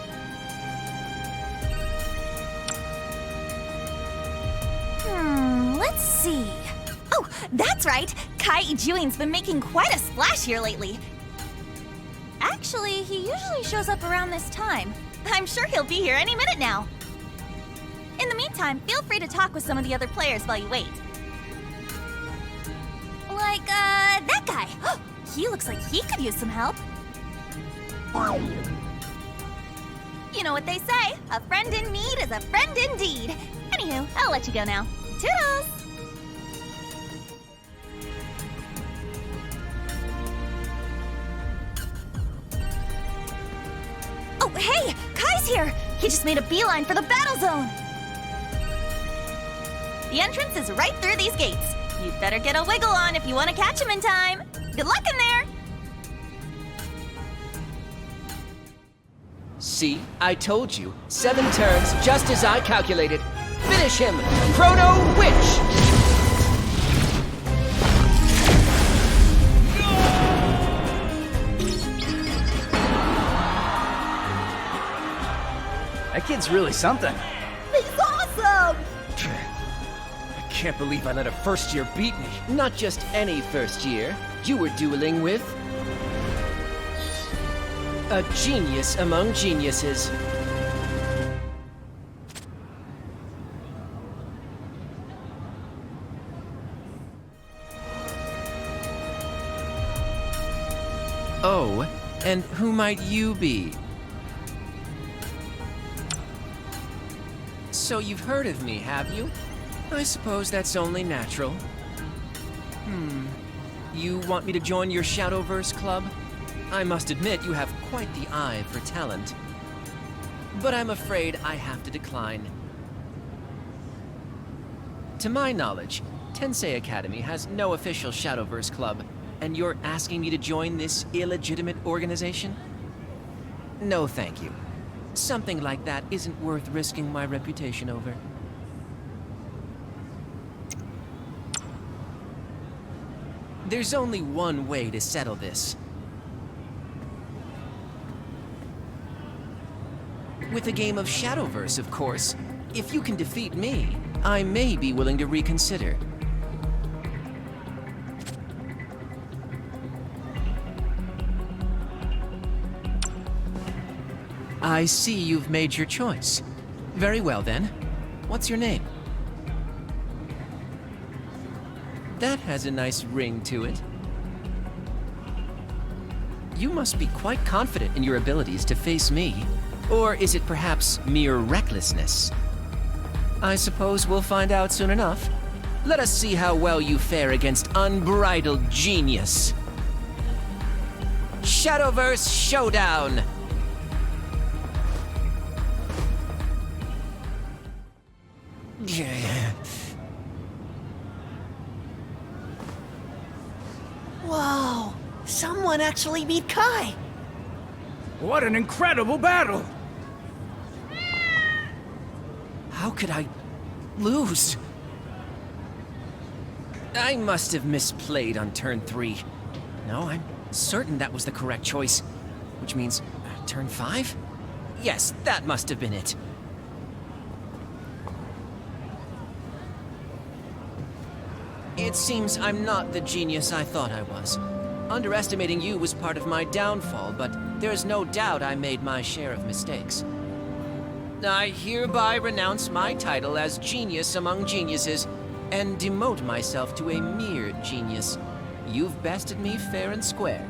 Let's see. Oh, that's right! Kai Ijuin's been making quite a splash here lately. Actually, he usually shows up around this time. I'm sure he'll be here any minute now. In the meantime, feel free to talk with some of the other players while you wait. Like, that guy. He looks like he could use some help. You know what they say, a friend in need is a friend indeed. Anywho, I'll let you go now. Toodles! Oh, hey! Kai's here! He just made a beeline for the battle zone! The entrance is right through these gates. You'd better get a wiggle on if you want to catch him in time. Good luck in there! See, I told you. 7 turns, just as I calculated. Finish him, Chrono Witch! That kid's really something. He's awesome! I can't believe I let a first year beat me. Not just any first year. You were dueling with a genius among geniuses. Oh, and who might you be? So you've heard of me, have you? I suppose that's only natural. You want me to join your Shadowverse Club? I must admit you have quite the eye for talent. But I'm afraid I have to decline. To my knowledge, Tensei Academy has no official Shadowverse Club, and you're asking me to join this illegitimate organization? No, thank you. Something like that isn't worth risking my reputation over. There's only one way to settle this. With a game of Shadowverse, of course. If you can defeat me, I may be willing to reconsider. I see you've made your choice. Very well then. What's your name? That has a nice ring to it. You must be quite confident in your abilities to face me. Or is it perhaps mere recklessness? I suppose we'll find out soon enough. Let us see how well you fare against unbridled genius. Shadowverse Showdown! Whoa! Someone actually beat Kai! What an incredible battle! How could I lose? I must have misplayed on turn 3. No, I'm certain that was the correct choice. Which means, turn 5? Yes, that must have been it. It seems I'm not the genius I thought I was. Underestimating you was part of my downfall, but there's no doubt I made my share of mistakes. I hereby renounce my title as genius among geniuses and demote myself to a mere genius. You've bested me fair and square.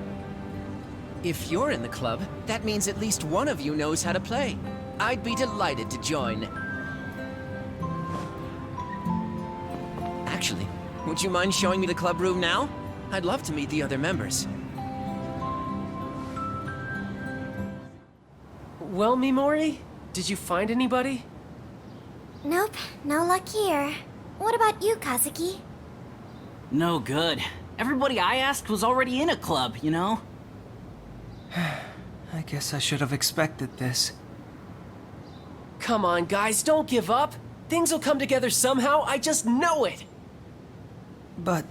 If you're in the club, that means at least one of you knows how to play. I'd be delighted to join. Actually, would you mind showing me the club room now? I'd love to meet the other members. Well, Mimori, did you find anybody? Nope, no luck here. What about you, Kazuki? No good. Everybody I asked was already in a club, you know? I guess I should have expected this. Come on, guys, don't give up. Things will come together somehow, I just know it. But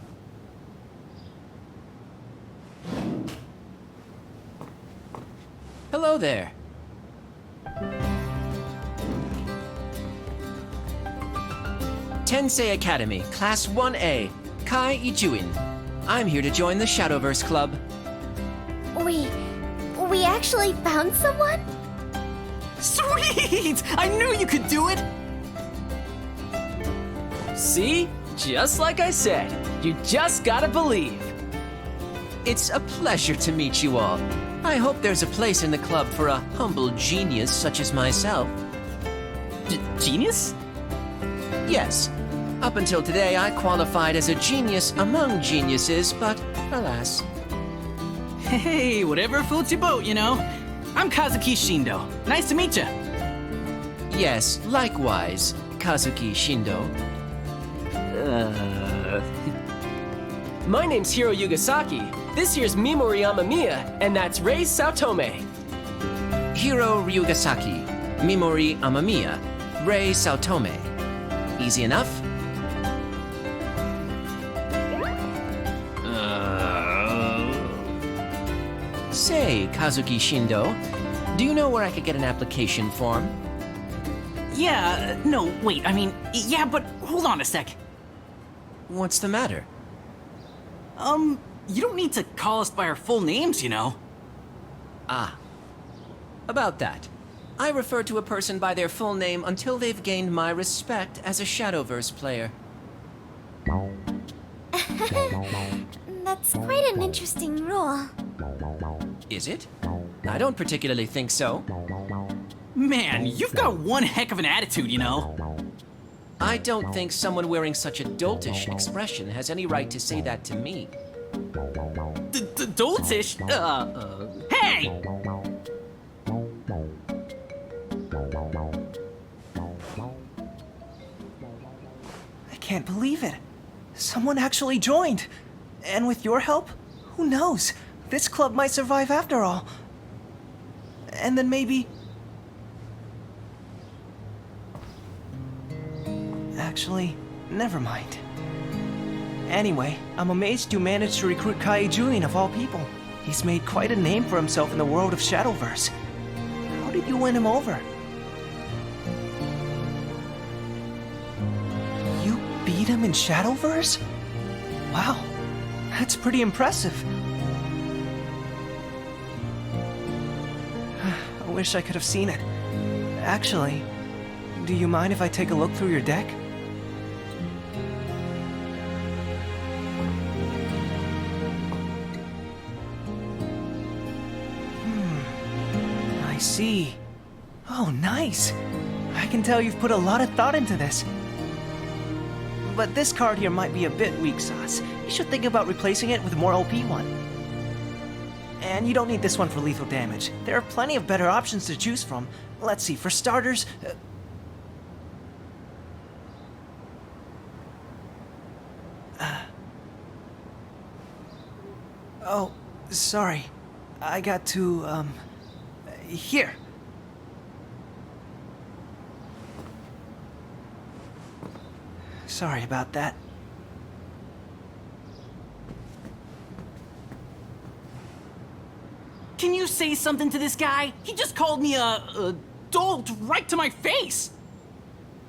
Hello there. Tensei Academy, Class 1A, Kai Ijuin. I'm here to join the Shadowverse Club. We actually found someone? Sweet! I knew you could do it! See? Just like I said, you just gotta believe. It's a pleasure to meet you all. I hope there's a place in the club for a humble genius such as myself. Genius? Yes. Up until today, I qualified as a genius among geniuses, but alas. Hey, whatever floats your boat, you know? I'm Kazuki Shindo. Nice to meet you. Yes, likewise, Kazuki Shindo. My name's Hiro Yugasaki. This here's Mimori Amamiya, and that's Rei Saotome. Hiro Ryugasaki, Mimori Amamiya, Rei Saotome. Easy enough? Say, Kazuki Shindo, do you know where I could get an application form? Yeah, no, wait, I mean, yeah, but hold on a sec. What's the matter? You don't need to call us by our full names, you know. Ah. About that. I refer to a person by their full name until they've gained my respect as a Shadowverse player. That's quite an interesting rule. Is it? I don't particularly think so. Man, you've got one heck of an attitude, you know. I don't think someone wearing such a doltish expression has any right to say that to me. Doltish? Hey! I can't believe it. Someone actually joined. And with your help, who knows? This club might survive after all. And then maybe... Actually, never mind. Anyway, I'm amazed you managed to recruit Kai Julian of all people. He's made quite a name for himself in the world of Shadowverse. How did you win him over? You beat him in Shadowverse? Wow, that's pretty impressive. I wish I could have seen it. Actually, do you mind if I take a look through your deck? I see. Oh, nice. I can tell you've put a lot of thought into this. But this card here might be a bit weak sauce. You should think about replacing it with a more OP one. And you don't need this one for lethal damage. There are plenty of better options to choose from. Let's see, for starters... Oh, sorry. I got to, here. Sorry about that. Can you say something to this guy? He just called me a dolt right to my face.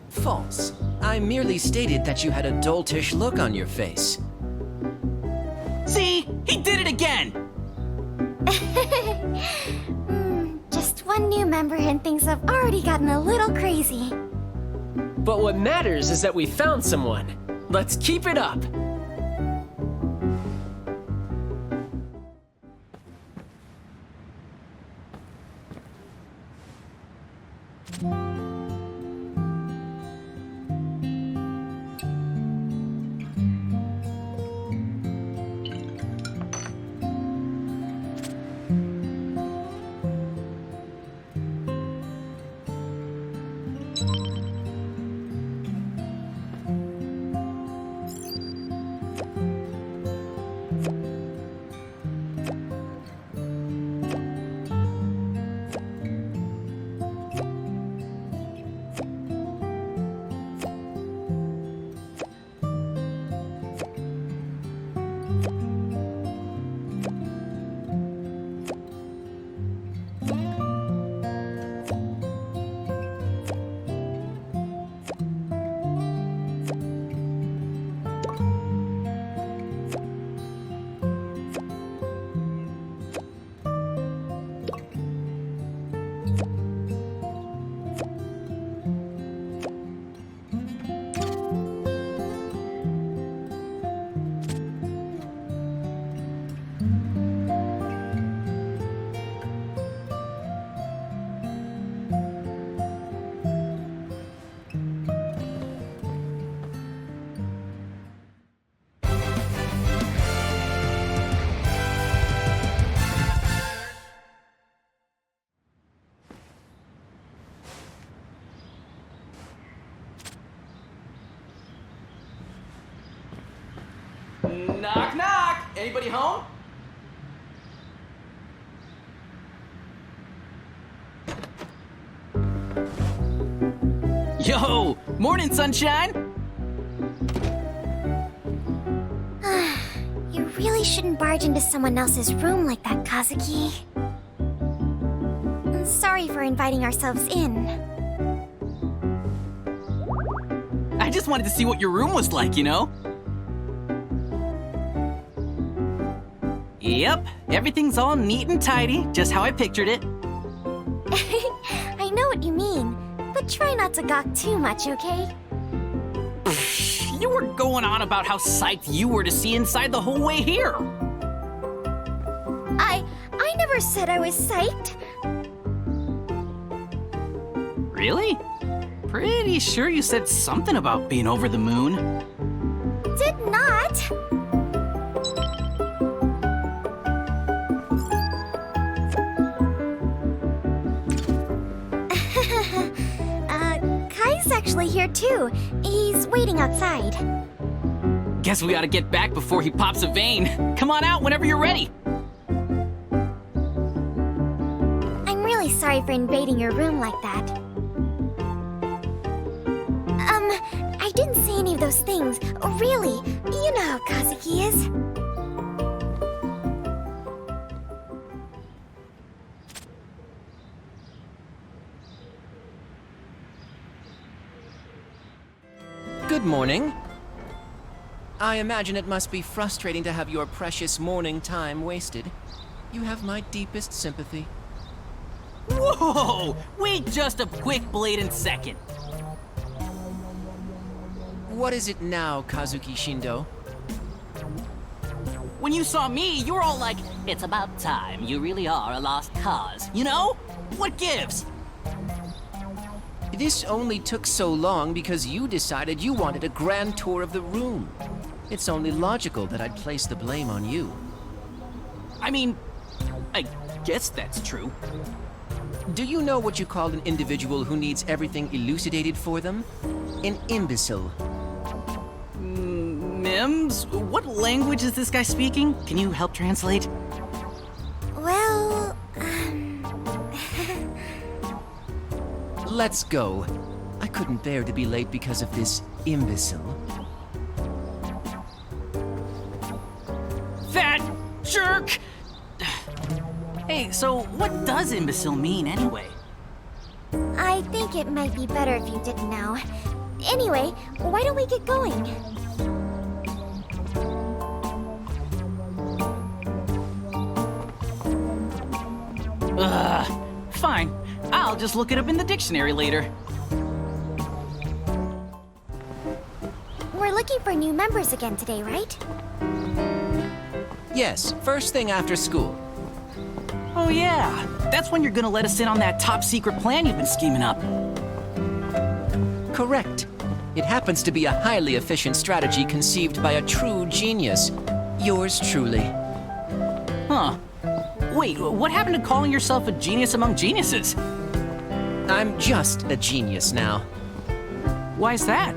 False. I merely stated that you had a doltish look on your face. See? He did it again! Just one new member and things have already gotten a little crazy. But what matters is that we found someone. Let's keep it up. Knock, knock! Anybody home? Yo! Morning, sunshine! You really shouldn't barge into someone else's room like that, Kazuki. Sorry for inviting ourselves in. I just wanted to see what your room was like, you know? Yep, everything's all neat and tidy, just how I pictured it. I know what you mean, but try not to gawk too much, okay? You were going on about how psyched you were to see inside the whole way here. I never said I was psyched. Really? Pretty sure you said something about being over the moon. Did not. Kai's actually here too. He's waiting outside. Guess we gotta get back before he pops a vein. Come on out whenever you're ready. I'm really sorry for invading your room like that. I didn't say any of those things. Really, you know how Kazuki is. Good morning. I imagine it must be frustrating to have your precious morning time wasted. You have my deepest sympathy. Whoa! Wait just a quick blatant second. What is it now, Kazuki Shindo? When you saw me, you were all like, "It's about time. You really are a lost cause." You know? What gives? This only took so long because you decided you wanted a grand tour of the room. It's only logical that I'd place the blame on you. I mean, I guess that's true. Do you know what you call an individual who needs everything elucidated for them? An imbecile. Mims, what language is this guy speaking? Can you help translate? Well, Let's go. I couldn't bear to be late because of this imbecile. That jerk! Hey, so what does imbecile mean anyway? I think it might be better if you didn't know. Anyway, why don't we get going? Fine. I'll just look it up in the dictionary later. We're looking for new members again today, right? Yes, first thing after school. Oh yeah, that's when you're gonna let us in on that top secret plan you've been scheming up. Correct. It happens to be a highly efficient strategy conceived by a true genius. Yours truly. Huh. Wait, what happened to calling yourself a genius among geniuses? I'm just a genius now. Why's that?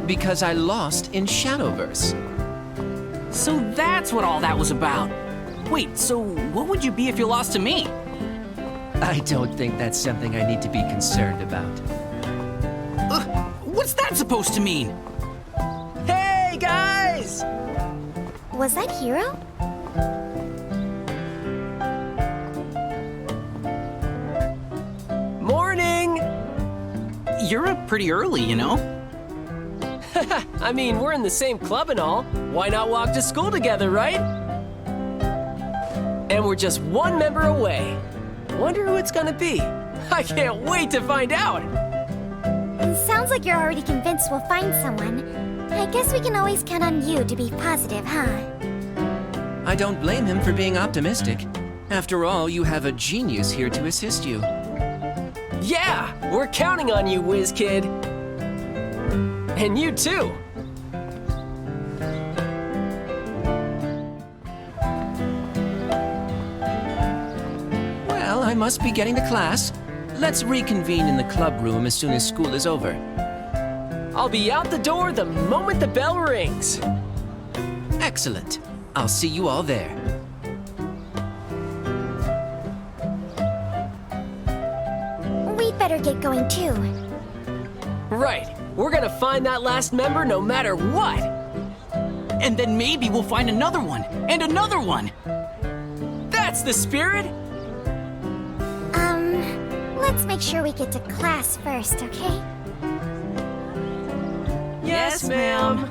Because I lost in Shadowverse. So that's what all that was about. Wait, so what would you be if you lost to me? I don't think that's something I need to be concerned about. What's that supposed to mean? Hey, guys! Was that Hero? Morning! You're up pretty early, you know? I mean, we're in the same club and all. Why not walk to school together, right? And we're just one member away. Wonder who it's gonna be. I can't wait to find out! It sounds like you're already convinced we'll find someone. I guess we can always count on you to be positive, huh? I don't blame him for being optimistic. After all, you have a genius here to assist you. Yeah! We're counting on you, whiz kid! And you too! Well, I must be getting to class. Let's reconvene in the club room as soon as school is over. I'll be out the door the moment the bell rings. Excellent. I'll see you all there. We'd better get going too. Right. We're gonna find that last member no matter what. And then maybe we'll find another one, and another one. That's the spirit! Let's make sure we get to class first, okay? Yes, ma'am.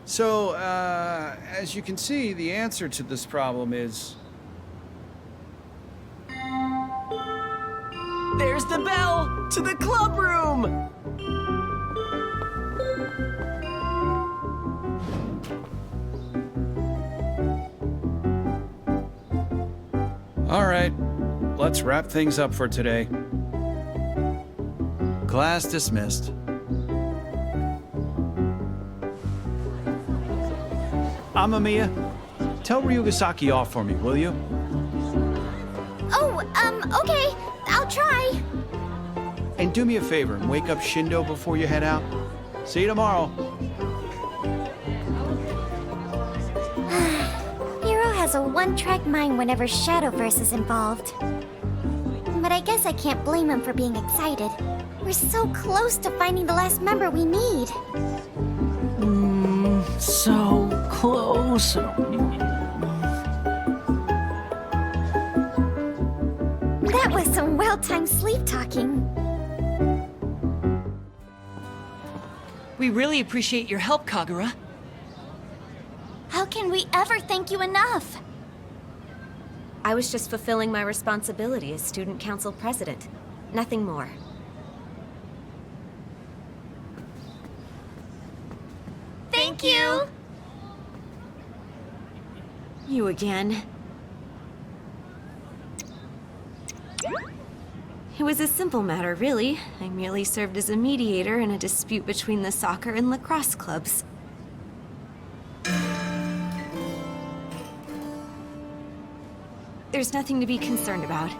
So, as you can see, the answer to this problem is... There's the bell to the club room! All right, let's wrap things up for today. Class dismissed. Amamiya, tell Ryugasaki off for me, will you? Oh, okay. I'll try. And do me a favor and wake up Shindo before you head out. See you tomorrow. Hero has a one-track mind whenever Shadowverse is involved. But I guess I can't blame him for being excited. We're so close to finding the last member we need. So close. That was some well-timed sleep talking. We really appreciate your help, Kagura. How can we ever thank you enough? I was just fulfilling my responsibility as student council president. Nothing more. Thank you! You again. It was a simple matter, really. I merely served as a mediator in a dispute between the soccer and lacrosse clubs. There's nothing to be concerned about.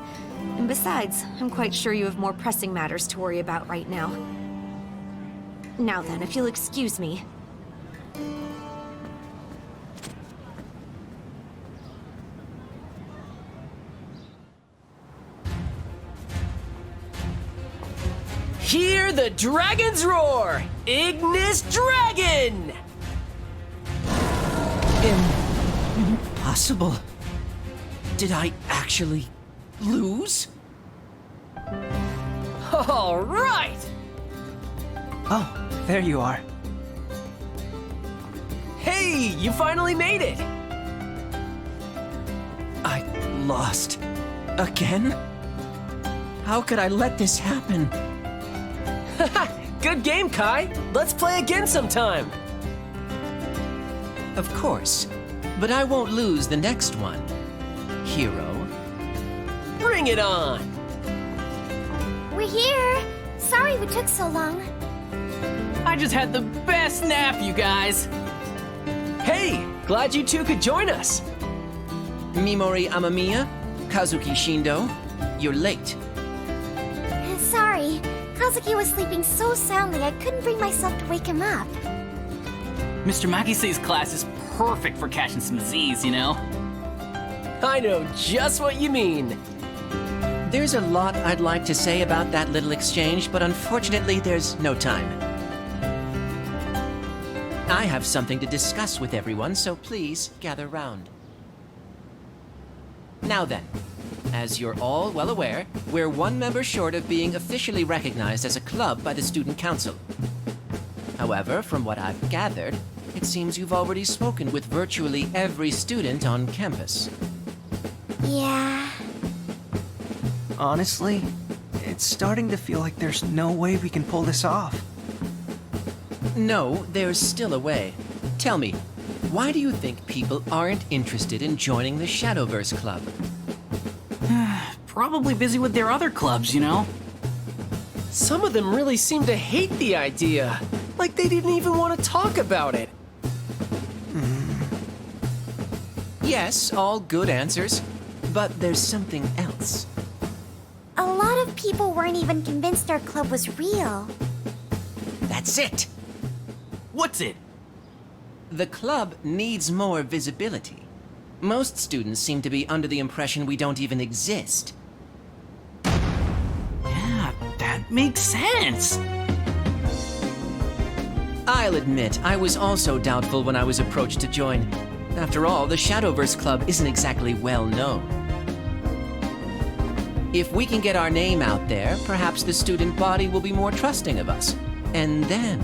And besides, I'm quite sure you have more pressing matters to worry about right now. Now then, if you'll excuse me. Hear the dragons roar! Ignis Dragon! Impossible. Did I actually lose? All right! Oh, there you are. Hey, you finally made it! I lost. Again? How could I let this happen? Good game, Kai! Let's play again sometime! Of course. But I won't lose the next one. Hero. Bring it on! We're here. Sorry we took so long. I just had the best nap, you guys. Hey, glad you two could join us. Mimori Amamiya, Kazuki Shindo, you're late. Sorry. Kazuki was sleeping so soundly I couldn't bring myself to wake him up. Mr. Makise's class is perfect for catching some Z's, you know? I know just what you mean. There's a lot I'd like to say about that little exchange, but unfortunately there's no time. I have something to discuss with everyone, so please gather round. Now then, as you're all well aware, we're one member short of being officially recognized as a club by the Student Council. However, from what I've gathered, it seems you've already spoken with virtually every student on campus. Yeah. Honestly, it's starting to feel like there's no way we can pull this off. No, there's still a way. Tell me, why do you think people aren't interested in joining the Shadowverse Club? Probably busy with their other clubs, you know? Some of them really seem to hate the idea. Like they didn't even want to talk about it. Yes, all good answers. But there's something else. A lot of people weren't even convinced our club was real. That's it! What's it? The club needs more visibility. Most students seem to be under the impression we don't even exist. Yeah, that makes sense. I'll admit, I was also doubtful when I was approached to join. After all, the Shadowverse Club isn't exactly well known. If we can get our name out there, perhaps the student body will be more trusting of us. And then...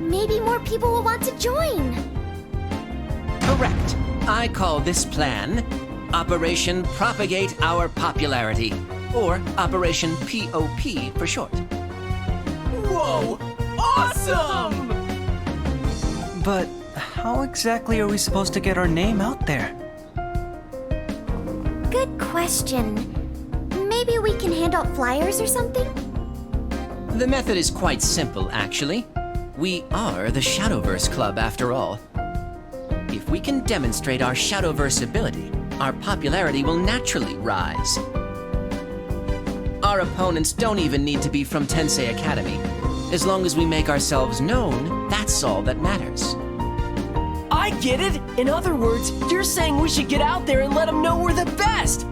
Maybe more people will want to join. Correct. I call this plan Operation Propagate Our Popularity, or Operation POP for short. Whoa! Awesome! But how exactly are we supposed to get our name out there? Good question. Maybe we can hand out flyers or something? The method is quite simple, actually. We are the Shadowverse Club, after all. If we can demonstrate our Shadowverse ability, our popularity will naturally rise. Our opponents don't even need to be from Tensei Academy. As long as we make ourselves known, that's all that matters. I get it! In other words, you're saying we should get out there and let them know we're the best!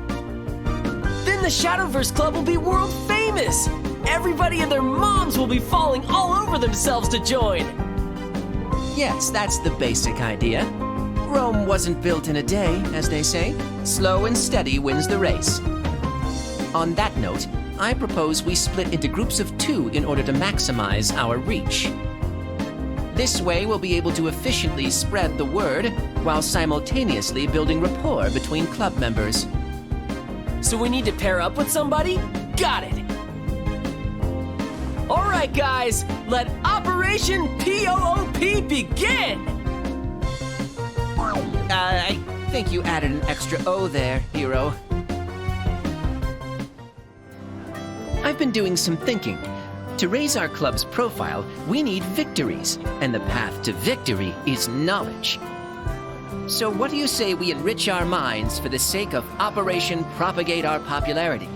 Then the Shadowverse Club will be world famous! Everybody and their moms will be falling all over themselves to join! Yes, that's the basic idea. Rome wasn't built in a day, as they say. Slow and steady wins the race. On that note, I propose we split into groups of 2 in order to maximize our reach. This way, we'll be able to efficiently spread the word while simultaneously building rapport between club members. So we need to pair up with somebody? Got it! Alright guys, let Operation POOP begin! I think you added an extra O there, hero. I've been doing some thinking. To raise our club's profile, we need victories, and the path to victory is knowledge. So what do you say we enrich our minds for the sake of Operation Propagate Our Popularity?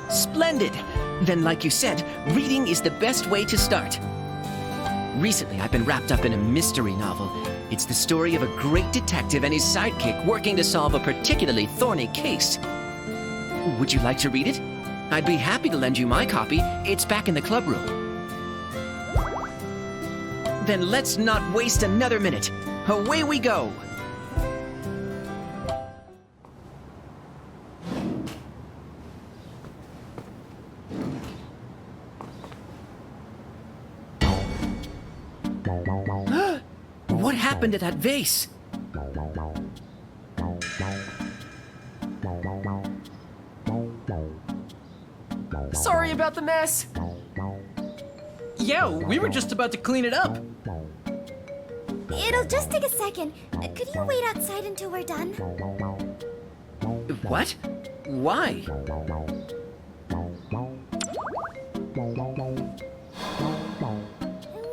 Splendid! Then, like you said, reading is the best way to start. Recently, I've been wrapped up in a mystery novel. It's the story of a great detective and his sidekick working to solve a particularly thorny case. Would you like to read it? I'd be happy to lend you my copy. It's back in the club room. Then let's not waste another minute. Away we go! happened to that vase? Sorry about the mess. Yeah, we were just about to clean it up. It'll just take a second. Could you wait outside until we're done? What? Why?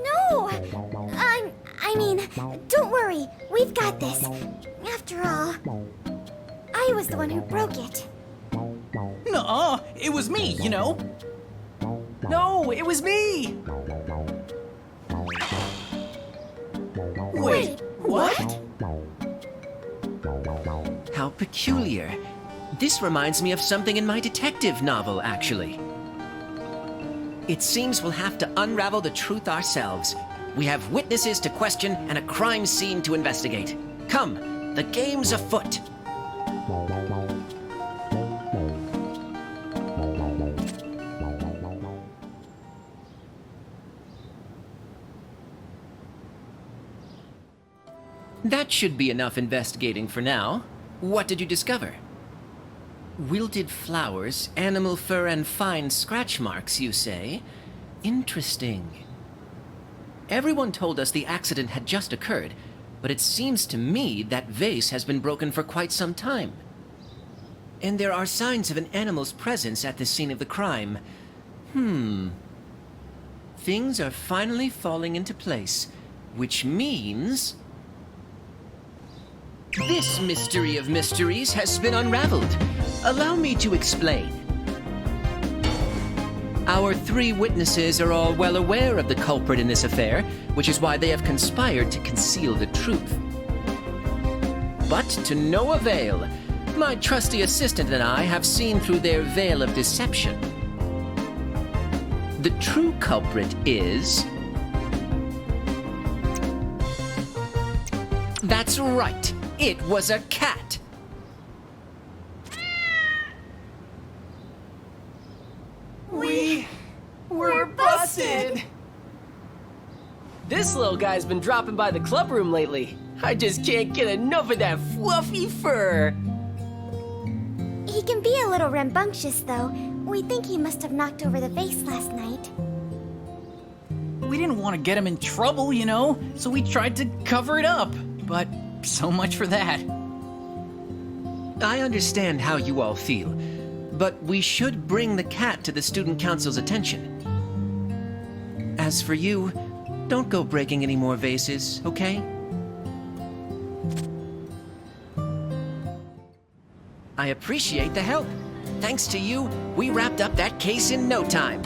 No! I mean, don't worry. We've got this. After all, I was the one who broke it. Nuh-uh, it was me, you know. No, it was me! Wait, what? How peculiar. This reminds me of something in my detective novel, actually. It seems we'll have to unravel the truth ourselves. We have witnesses to question and a crime scene to investigate. Come, the game's afoot. That should be enough investigating for now. What did you discover? Wilted flowers, animal fur, and fine scratch marks, you say? Interesting. Everyone told us the accident had just occurred, but it seems to me that vase has been broken for quite some time. And there are signs of an animal's presence at the scene of the crime. Things are finally falling into place, which means this mystery of mysteries has been unraveled. Allow me to explain. Our three witnesses are all well aware of the culprit in this affair, which is why they have conspired to conceal the truth. But to no avail. My trusty assistant and I have seen through their veil of deception. The true culprit is... That's right. It was a cat. We're busted! This little guy's been dropping by the club room lately. I just can't get enough of that fluffy fur. He can be a little rambunctious, though. We think he must have knocked over the vase last night. We didn't want to get him in trouble, you know, so we tried to cover it up. But so much for that. I understand how you all feel, but we should bring the cat to the student council's attention. As for you, don't go breaking any more vases, okay? I appreciate the help. Thanks to you, we wrapped up that case in no time.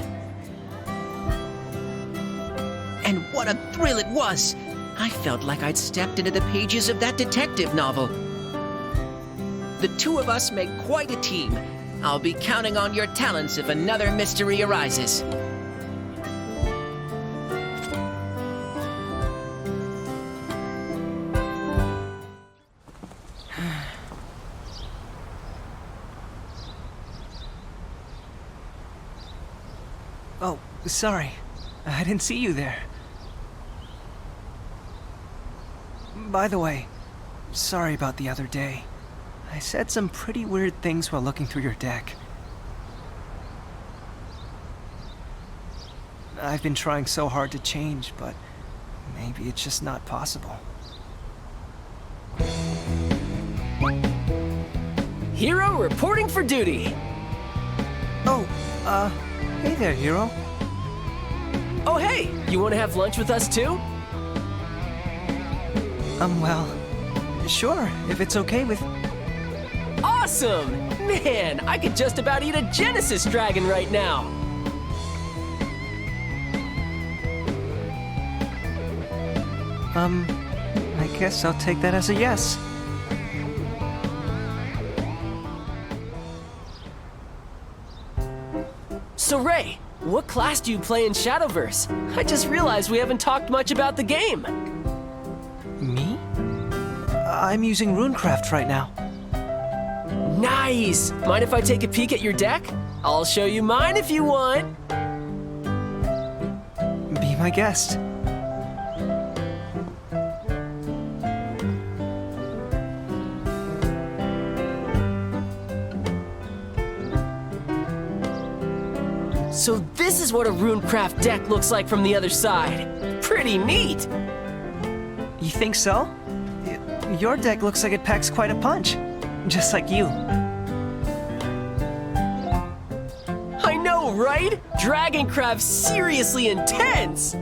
And what a thrill it was! I felt like I'd stepped into the pages of that detective novel. The two of us make quite a team. I'll be counting on your talents if another mystery arises. Oh, sorry. I didn't see you there. By the way, sorry about the other day. I said some pretty weird things while looking through your deck. I've been trying so hard to change, but maybe it's just not possible. Hero reporting for duty. Oh, hey there, Hero. Oh, hey, you want to have lunch with us too? Well, sure, if it's okay with... Awesome! Man, I could just about eat a Genesis dragon right now. I guess I'll take that as a yes. So Ray, what class do you play in Shadowverse? I just realized we haven't talked much about the game. Me? I'm using Runecraft right now. Nice! Mind if I take a peek at your deck? I'll show you mine if you want. Be my guest. So this is what a runecraft deck looks like from the other side. Pretty neat! You think so? Your deck looks like it packs quite a punch. Just like you. I know, right? Dragoncraft's seriously intense!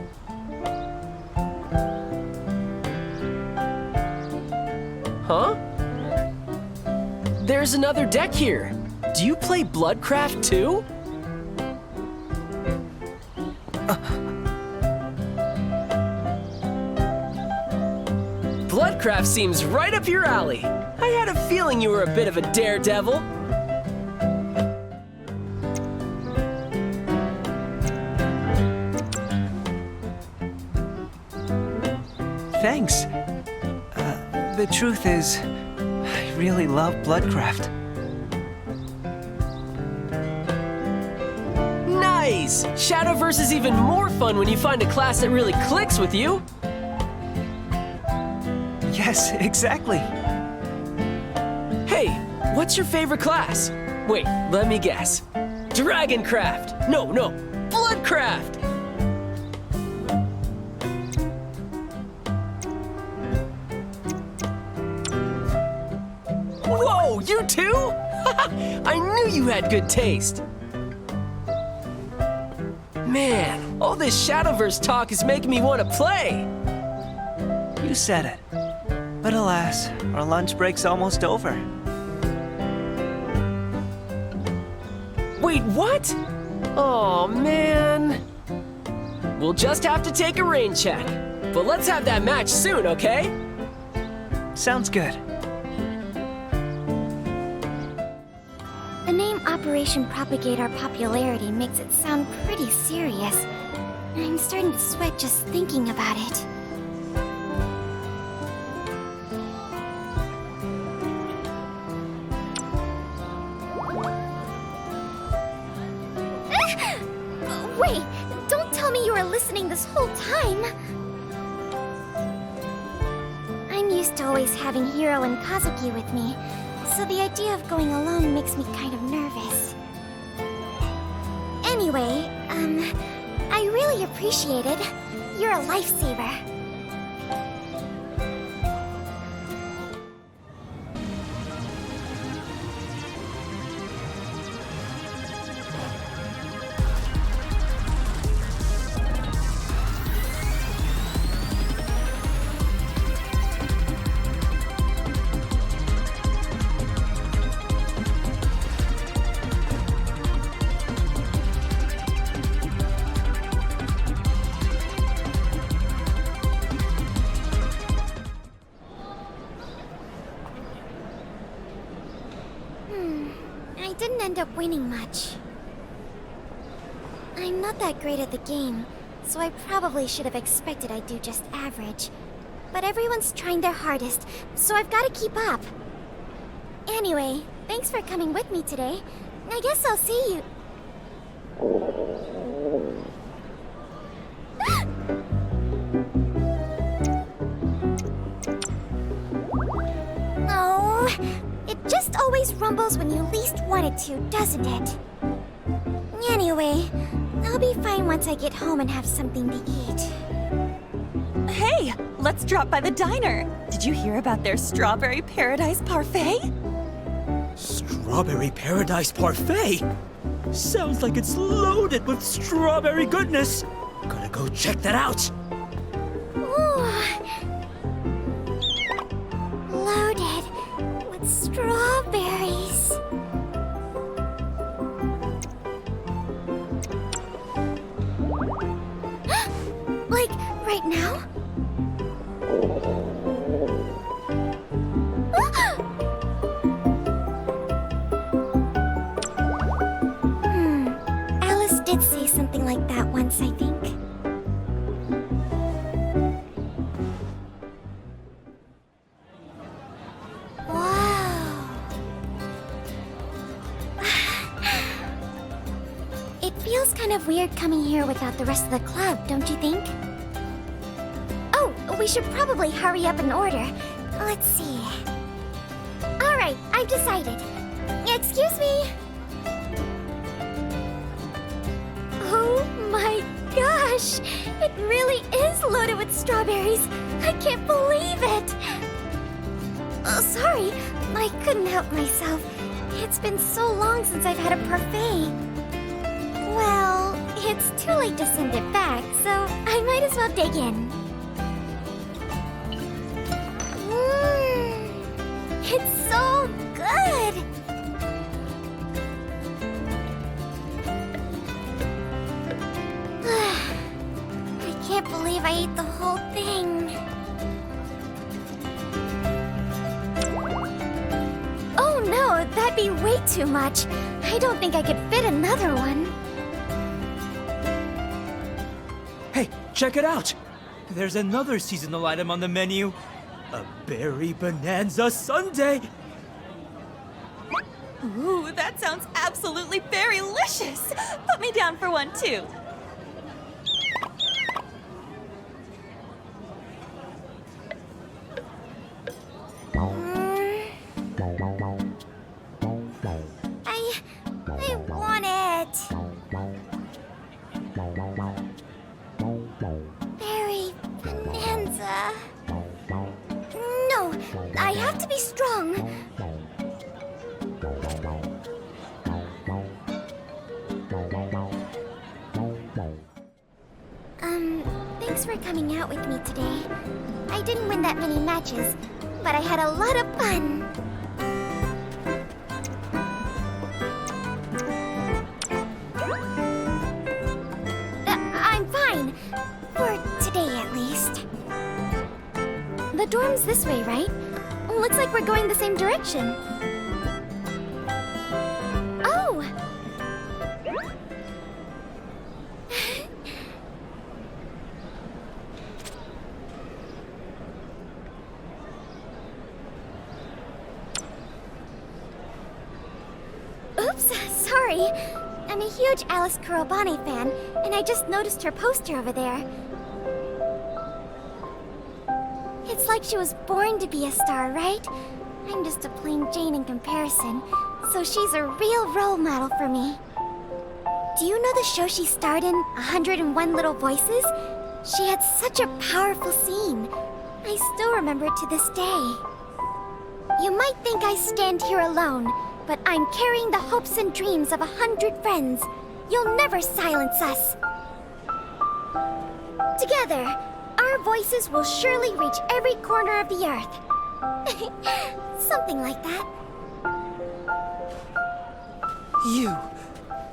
Huh? There's another deck here. Do you play Bloodcraft too? Bloodcraft seems right up your alley. I had a feeling you were a bit of a daredevil. Thanks. The truth is, I really love Bloodcraft. Nice! Shadowverse is even more fun when you find a class that really clicks with you. Yes, exactly. Hey, what's your favorite class? Wait, let me guess. Dragoncraft! No, Bloodcraft! Whoa, you too? I knew you had good taste. Man, all this Shadowverse talk is making me want to play. You said it. But alas, our lunch break's almost over. Wait, what? Aw, man. We'll just have to take a rain check. But let's have that match soon, okay? Sounds good. The name Operation Propagate Our Popularity makes it sound pretty serious. I'm starting to sweat just thinking about it. Wait, don't tell me you were listening this whole time. I'm used to always having Hiro and Kazuki with me, so the idea of going alone makes me kind of nervous. Anyway, I really appreciate it. You're a lifesaver. I didn't end up winning much. I'm not that great at the game, so I probably should have expected I'd do just average. But everyone's trying their hardest, so I've got to keep up. Anyway, thanks for coming with me today. I guess I'll see you... Oh, it just always rumbles when you least want it to, doesn't it? Anyway, I'll be fine once I get home and have something to eat. Hey, let's drop by the diner. Did you hear about their Strawberry Paradise Parfait? Strawberry Paradise Parfait? Sounds like it's loaded with strawberry goodness. Gotta go check that out. Ooh. Loaded with strawberries. Like, right now? Alice did say something like that once, I think. Wow. It feels kind of weird coming here without the rest of the club, don't you think? Oh, we should probably hurry up and order. Let's see. All right, I've decided. Excuse me. Oh my gosh! It really is loaded with strawberries! I can't believe it! Oh, sorry, I couldn't help myself. It's been so long since I've had a parfait. Well, it's too late to send it back, so I might as well dig in. It's so good! I can't believe I ate the whole thing. Oh no, that'd be way too much. I don't think I could fit another one. Hey, check it out! There's another seasonal item on the menu. A berry bonanza sundae! Ooh, that sounds absolutely berry-licious! Put me down for one, too. I want it. Berry bonanza. No, I have to be strong. Thanks for coming out with me today. I didn't win that many matches, but I had a lot of fun. I'm fine. For today, at least. The dorm's this way, right? Looks like we're going the same direction. Oh! Oops, sorry. I'm a huge Alice Kurobane fan, and I just noticed her poster over there. It's like she was born to be a star, right? I'm just a plain Jane in comparison, so she's a real role model for me. Do you know the show she starred in, 101 Little Voices? She had such a powerful scene. I still remember it to this day. You might think I stand here alone, but I'm carrying the hopes and dreams of 100 friends. You'll never silence us. Together, our voices will surely reach every corner of the earth. Something like that.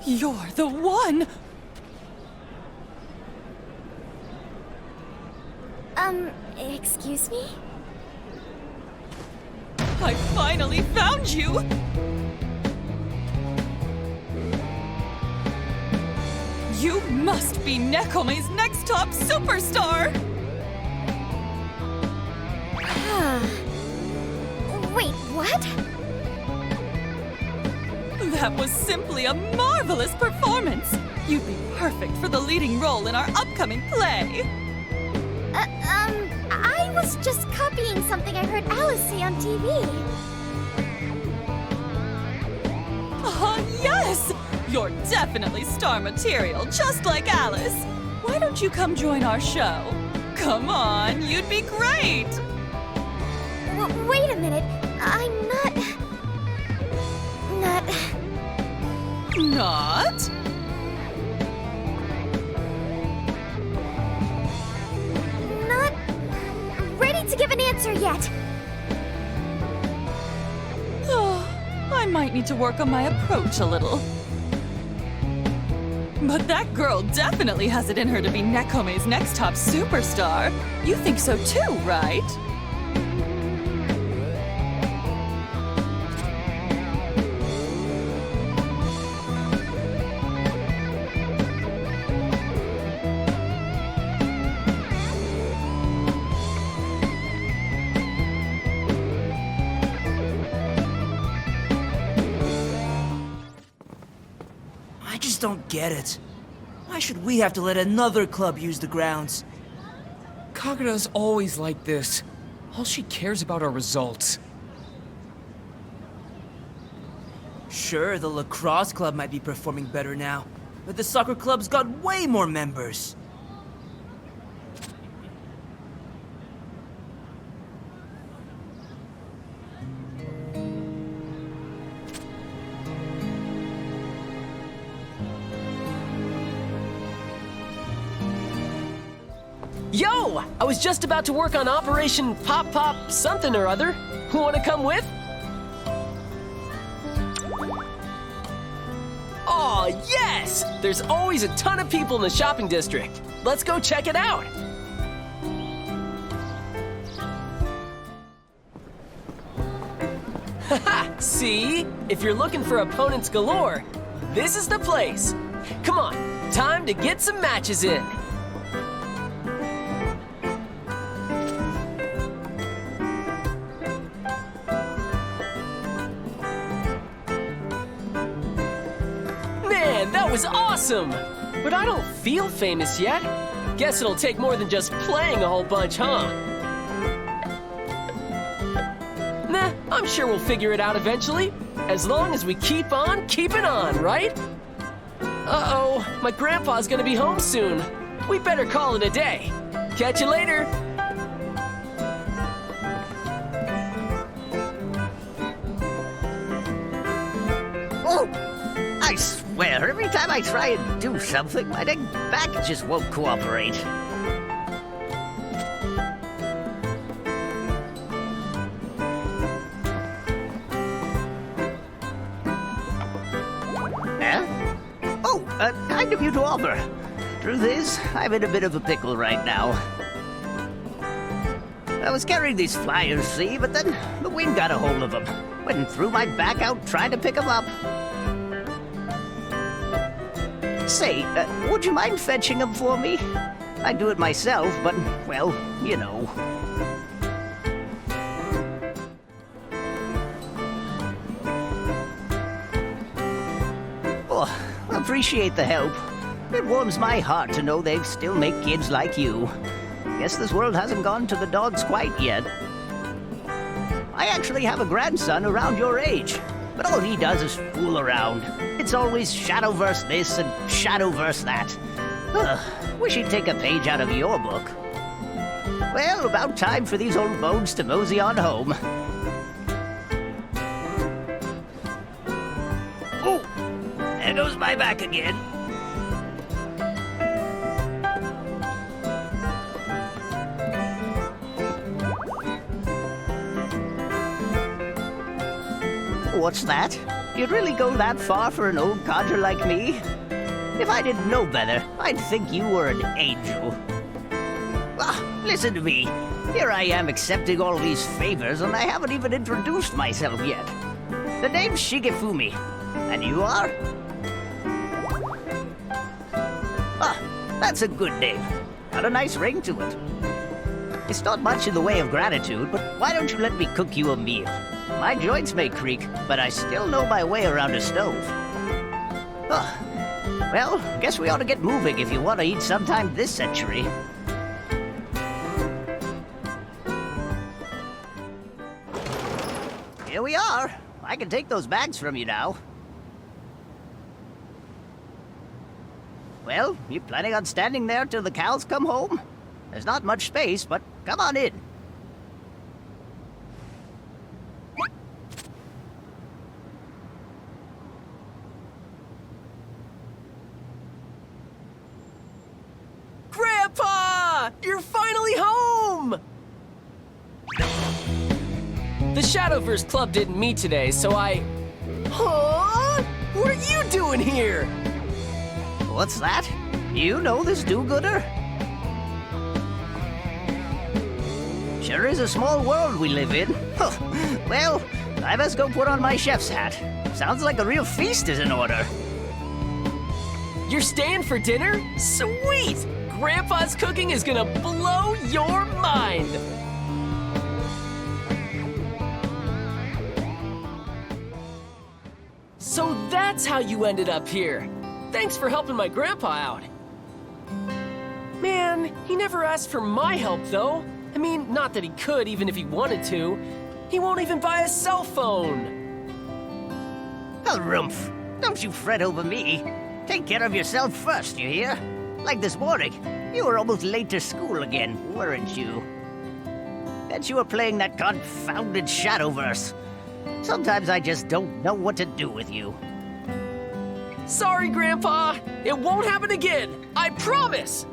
You're the one! Excuse me? I finally found you! You must be Nekome's next top superstar! Wait, what? That was simply a marvelous performance! You'd be perfect for the leading role in our upcoming play! I was just copying something I heard Alice say on TV. Oh, yes! You're definitely star material, just like Alice. Why don't you come join our show? Come on, you'd be great! Wait a minute. I'm not... Not? Not ready to give an answer yet. Oh, I might need to work on my approach a little. But that girl definitely has it in her to be Nekome's next top superstar. You think so too, right? I just don't get it. Why should we have to let another club use the grounds? Kagura's always like this. All she cares about are results. Sure, the lacrosse club might be performing better now, but the soccer club's got way more members. Yo! I was just about to work on Operation Pop Pop something or other. Wanna come with? Aw, yes! There's always a ton of people in the shopping district. Let's go check it out. Haha, see? If you're looking for opponents galore, this is the place. Come on, time to get some matches in. Man, that was awesome! But I don't feel famous yet. Guess it'll take more than just playing a whole bunch, huh? Nah, I'm sure we'll figure it out eventually. As long as we keep on keeping on, right? Uh-oh, my grandpa's gonna be home soon. We better call it a day. Catch you later. Oh! I swear, every time I try and do something, my neck back just won't cooperate. Kind of you to offer. Truth is, I'm in a bit of a pickle right now. I was carrying these flyers, see, but then the wind got a hold of them. Went and threw my back out trying to pick them up. Say, would you mind fetching them for me? I'd do it myself, but, well, you know. Appreciate the help. It warms my heart to know they still make kids like you. Guess this world hasn't gone to the dogs quite yet. I actually have a grandson around your age, but all he does is fool around. It's always Shadowverse this and Shadowverse that. Ugh, wish he'd take a page out of your book. Well, about time for these old bones to mosey on home. There goes my back again. What's that? You'd really go that far for an old codger like me? If I didn't know better, I'd think you were an angel. Ah, listen to me. Here I am accepting all these favors, and I haven't even introduced myself yet. The name's Shigefumi. And you are? Ah, that's a good name. Got a nice ring to it. It's not much in the way of gratitude, but why don't you let me cook you a meal? My joints may creak, but I still know my way around a stove. Well, guess we ought to get moving if you want to eat sometime this century. Here we are. I can take those bags from you now. Well, you planning on standing there till the cows come home? There's not much space, but come on in. Grandpa! You're finally home! The Shadowverse Club didn't meet today, so I... Huh? What are you doing here? What's that? You know this do-gooder? Sure is a small world we live in. Well, I best go put on my chef's hat. Sounds like a real feast is in order. You're staying for dinner? Sweet! Grandpa's cooking is gonna blow your mind! So that's how you ended up here. Thanks for helping my grandpa out. Man, he never asked for my help, though. I mean, not that he could, even if he wanted to. He won't even buy a cell phone. Harumph! Don't you fret over me. Take care of yourself first, you hear? Like this morning, you were almost late to school again, weren't you? Bet you were playing that confounded Shadowverse. Sometimes I just don't know what to do with you. Sorry, Grandpa. It won't happen again. I promise.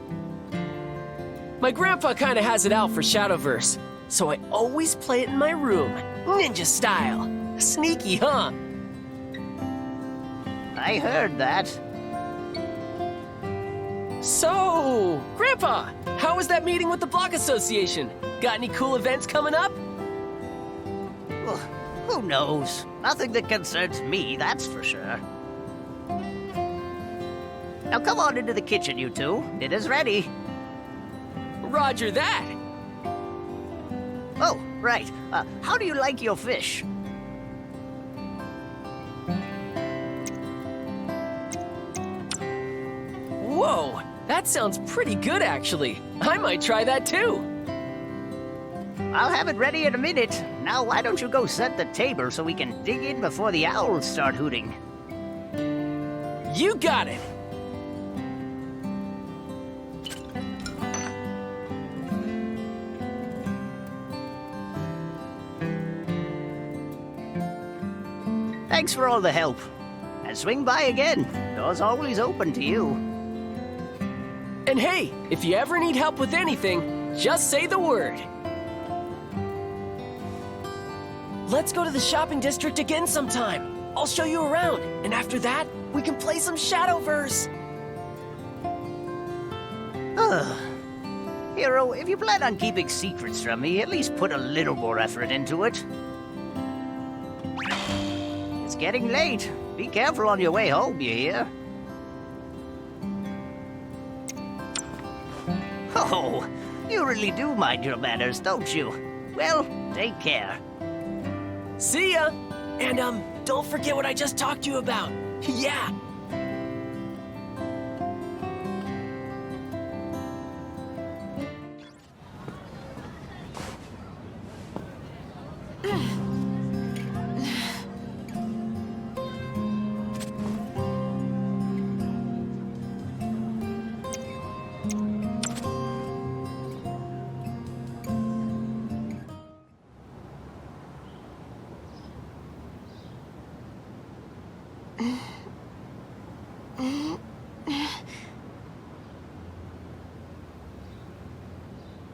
My grandpa kinda has it out for Shadowverse, so I always play it in my room, ninja style. Sneaky, huh? I heard that. So, Grandpa, how was that meeting with the Block Association? Got any cool events coming up? Well, who knows? Nothing that concerns me, that's for sure. Now come on into the kitchen, you two. Dinner's ready. Roger that. Oh, right. How do you like your fish? Whoa, that sounds pretty good, actually. I might try that too. I'll have it ready in a minute. Now why don't you go set the table so we can dig in before the owls start hooting? You got it. Thanks for all the help. And swing by again. Door's always open to you. And hey, if you ever need help with anything, just say the word. Let's go to the shopping district again sometime. I'll show you around, and after that, we can play some Shadowverse. Hero, if you plan on keeping secrets from me, at least put a little more effort into it. It's getting late. Be careful on your way home, you hear? Oh, you really do mind your manners, don't you? Well, take care. See ya! And, don't forget what I just talked to you about. Yeah!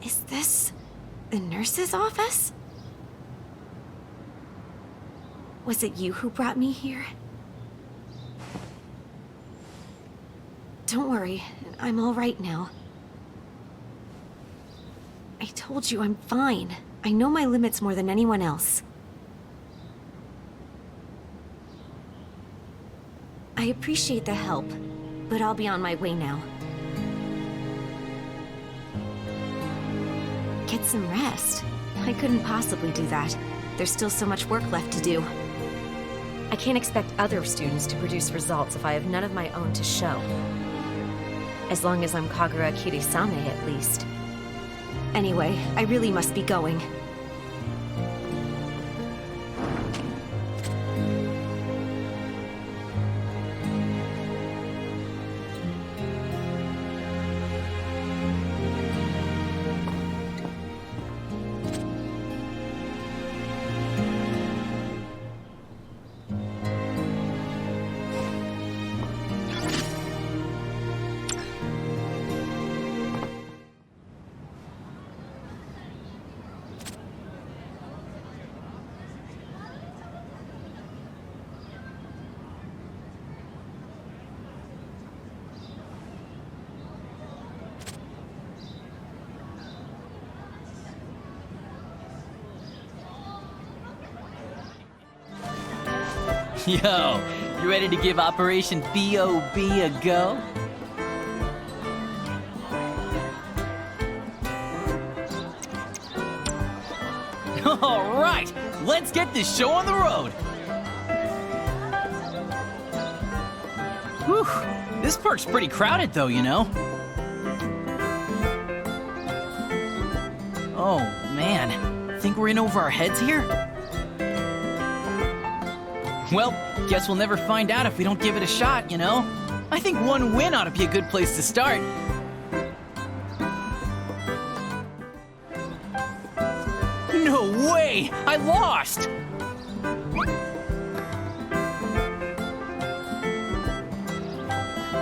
Is this the nurse's office? Was it you who brought me here? Don't worry, I'm all right now. I told you I'm fine. I know my limits more than anyone else. I appreciate the help, but I'll be on my way now. Get some rest. I couldn't possibly do that. There's still so much work left to do. I can't expect other students to produce results if I have none of my own to show. As long as I'm Kagura Kirisame, at least. Anyway, I really must be going. Yo, you ready to give Operation B.O.B. a go? All right, let's get this show on the road. Whew, this park's pretty crowded though, you know. Oh man, think we're in over our heads here? Well, guess we'll never find out if we don't give it a shot, you know? I think one win ought to be a good place to start. No way! I lost!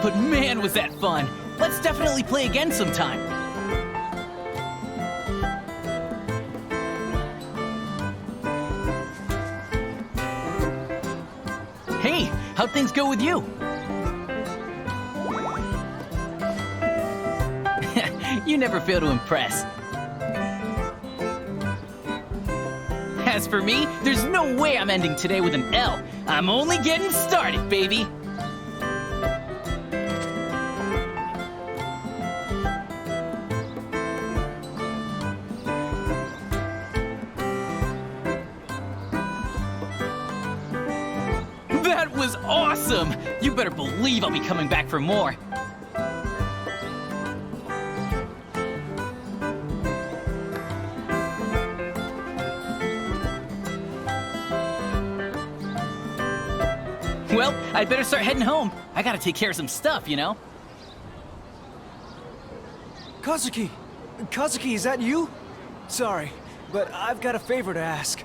But man, was that fun! Let's definitely play again sometime. Hey, how'd things go with you? You never fail to impress. As for me, there's no way I'm ending today with an L. I'm only getting started, baby. That was awesome! You better believe I'll be coming back for more. Well, I'd better start heading home. I gotta take care of some stuff, you know? Kazuki! Kazuki, is that you? Sorry, but I've got a favor to ask.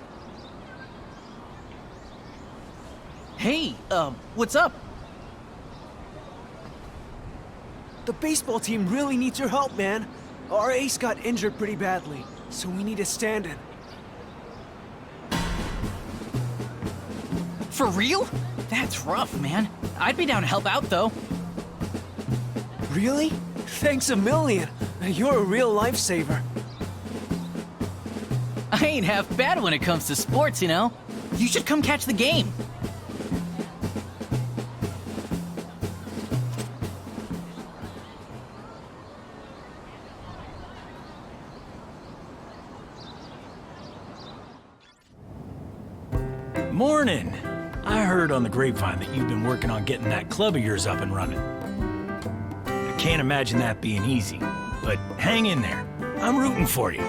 Hey, what's up? The baseball team really needs your help, man. Our ace got injured pretty badly, so we need a stand-in. For real? That's rough, man. I'd be down to help out, though. Really? Thanks a million. You're a real lifesaver. I ain't half bad when it comes to sports, you know? You should come catch the game. Morning! I heard on the grapevine that you've been working on getting that club of yours up and running. I can't imagine that being easy, but hang in there. I'm rooting for you.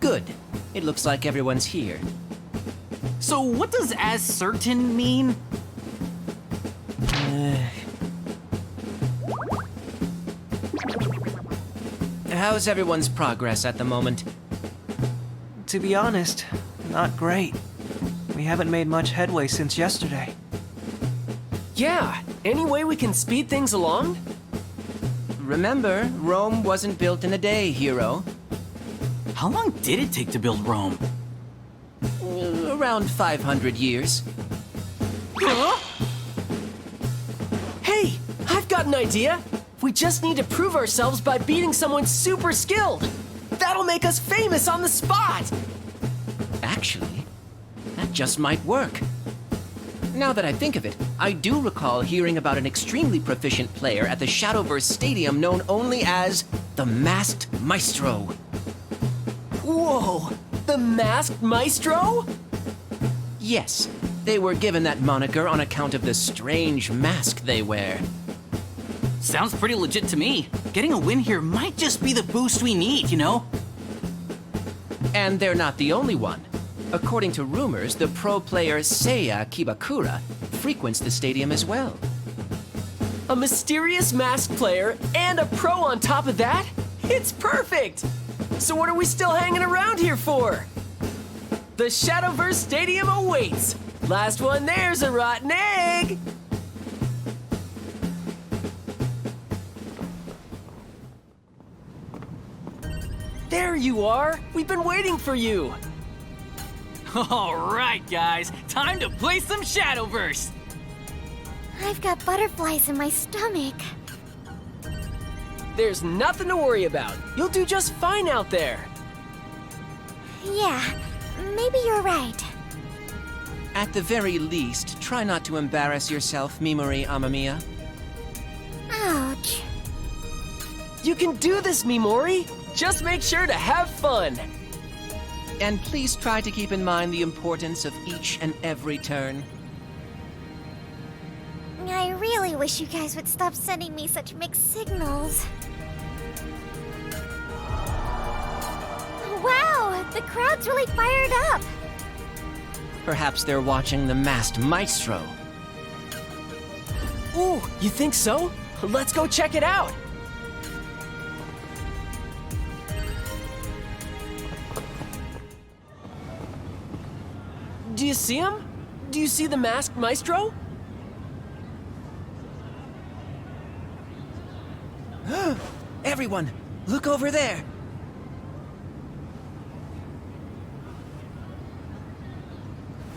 Good. It looks like everyone's here. So what does as certain mean? How's everyone's progress at the moment? To be honest, not great. We haven't made much headway since yesterday. Yeah, any way we can speed things along? Remember, Rome wasn't built in a day, hero. How long did it take to build Rome? Around 500 years. Huh? Hey, I've got an idea. We just need to prove ourselves by beating someone super skilled. That'll make us famous on the spot. Actually, that just might work. Now that I think of it, I do recall hearing about an extremely proficient player at the Shadowverse Stadium known only as the Masked Maestro. Whoa, the Masked Maestro? Yes, they were given that moniker on account of the strange mask they wear. Sounds pretty legit to me. Getting a win here might just be the boost we need, you know? And they're not the only one. According to rumors, the pro player Seiya Kibakura frequents the stadium as well. A mysterious masked player and a pro on top of that? It's perfect! So what are we still hanging around here for? The Shadowverse Stadium awaits! Last one there's a rotten egg! There you are! We've been waiting for you! All right, guys, time to play some Shadowverse! I've got butterflies in my stomach. There's nothing to worry about. You'll do just fine out there. Yeah, maybe you're right. At the very least, try not to embarrass yourself, Mimori Amamiya. Ouch. You can do this, Mimori! Just make sure to have fun. And please try to keep in mind the importance of each and every turn. I really wish you guys would stop sending me such mixed signals. Wow, the crowd's really fired up. Perhaps they're watching the Masked Maestro. Ooh, you think so? Let's go check it out. Do you see him? Do you see the Masked Maestro? Everyone, look over there.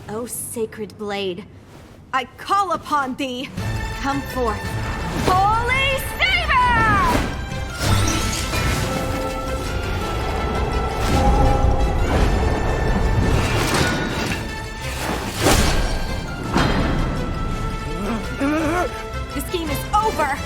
O sacred blade, I call upon thee! Come forth, Holy Saber! This game is over!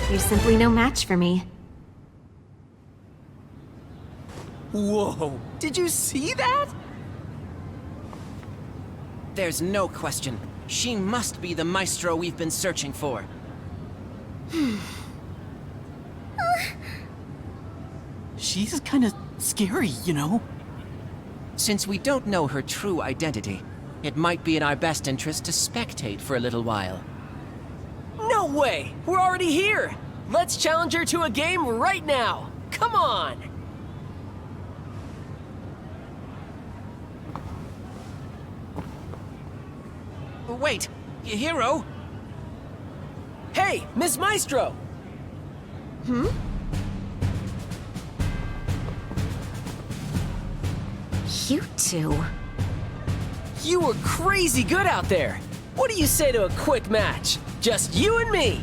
You're simply no match for me. Whoa, did you see that? There's no question. She must be the Maestro we've been searching for. She's kinda scary, you know? Since we don't know her true identity, it might be in our best interest to spectate for a little while. No way! We're already here! Let's challenge her to a game right now! Come on! Wait! Hero! Hey, Miss Maestro! You two. You were crazy good out there! What do you say to a quick match? Just you and me!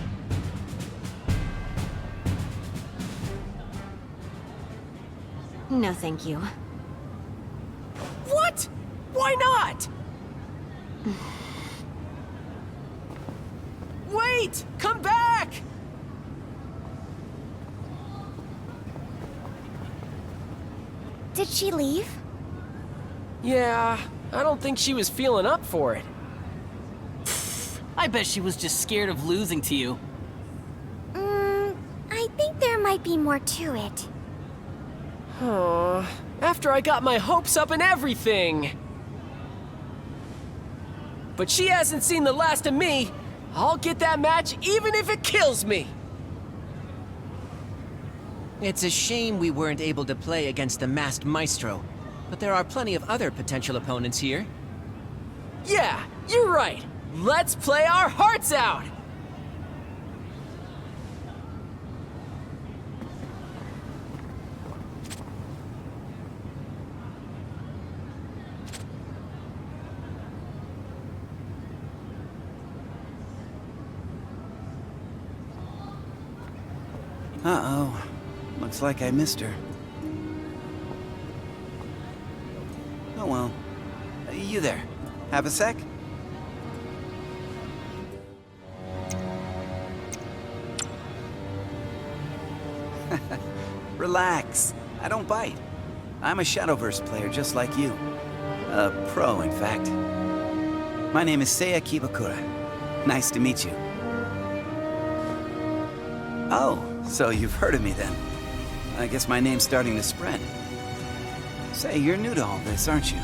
No, thank you. What? Why not? Wait! Come back! Did she leave? Yeah, I don't think she was feeling up for it. I bet she was just scared of losing to you. I think there might be more to it. After I got my hopes up and everything. But she hasn't seen the last of me. I'll get that match even if it kills me. It's a shame we weren't able to play against the Masked Maestro, but there are plenty of other potential opponents here. Yeah, you're right. Let's play our hearts out! Uh-oh. Looks like I missed her. Oh well. You there. Have a sec? Relax. I don't bite. I'm a Shadowverse player just like you. A pro, in fact. My name is Seiya Kibakura. Nice to meet you. Oh, so you've heard of me then. I guess my name's starting to spread. Say, you're new to all this, aren't you?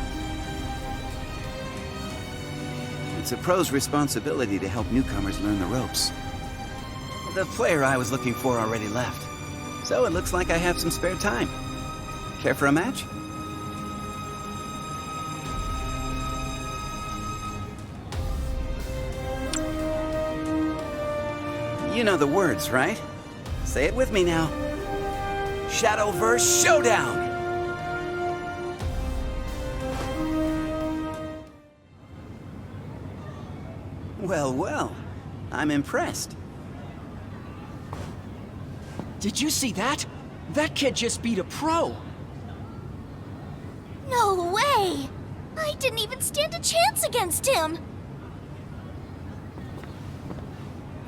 It's a pro's responsibility to help newcomers learn the ropes. The player I was looking for already left. So it looks like I have some spare time. Care for a match? You know the words, right? Say it with me now. Shadowverse Showdown! Well, well. I'm impressed. Did you see that? That kid just beat a pro. No way! I didn't even stand a chance against him!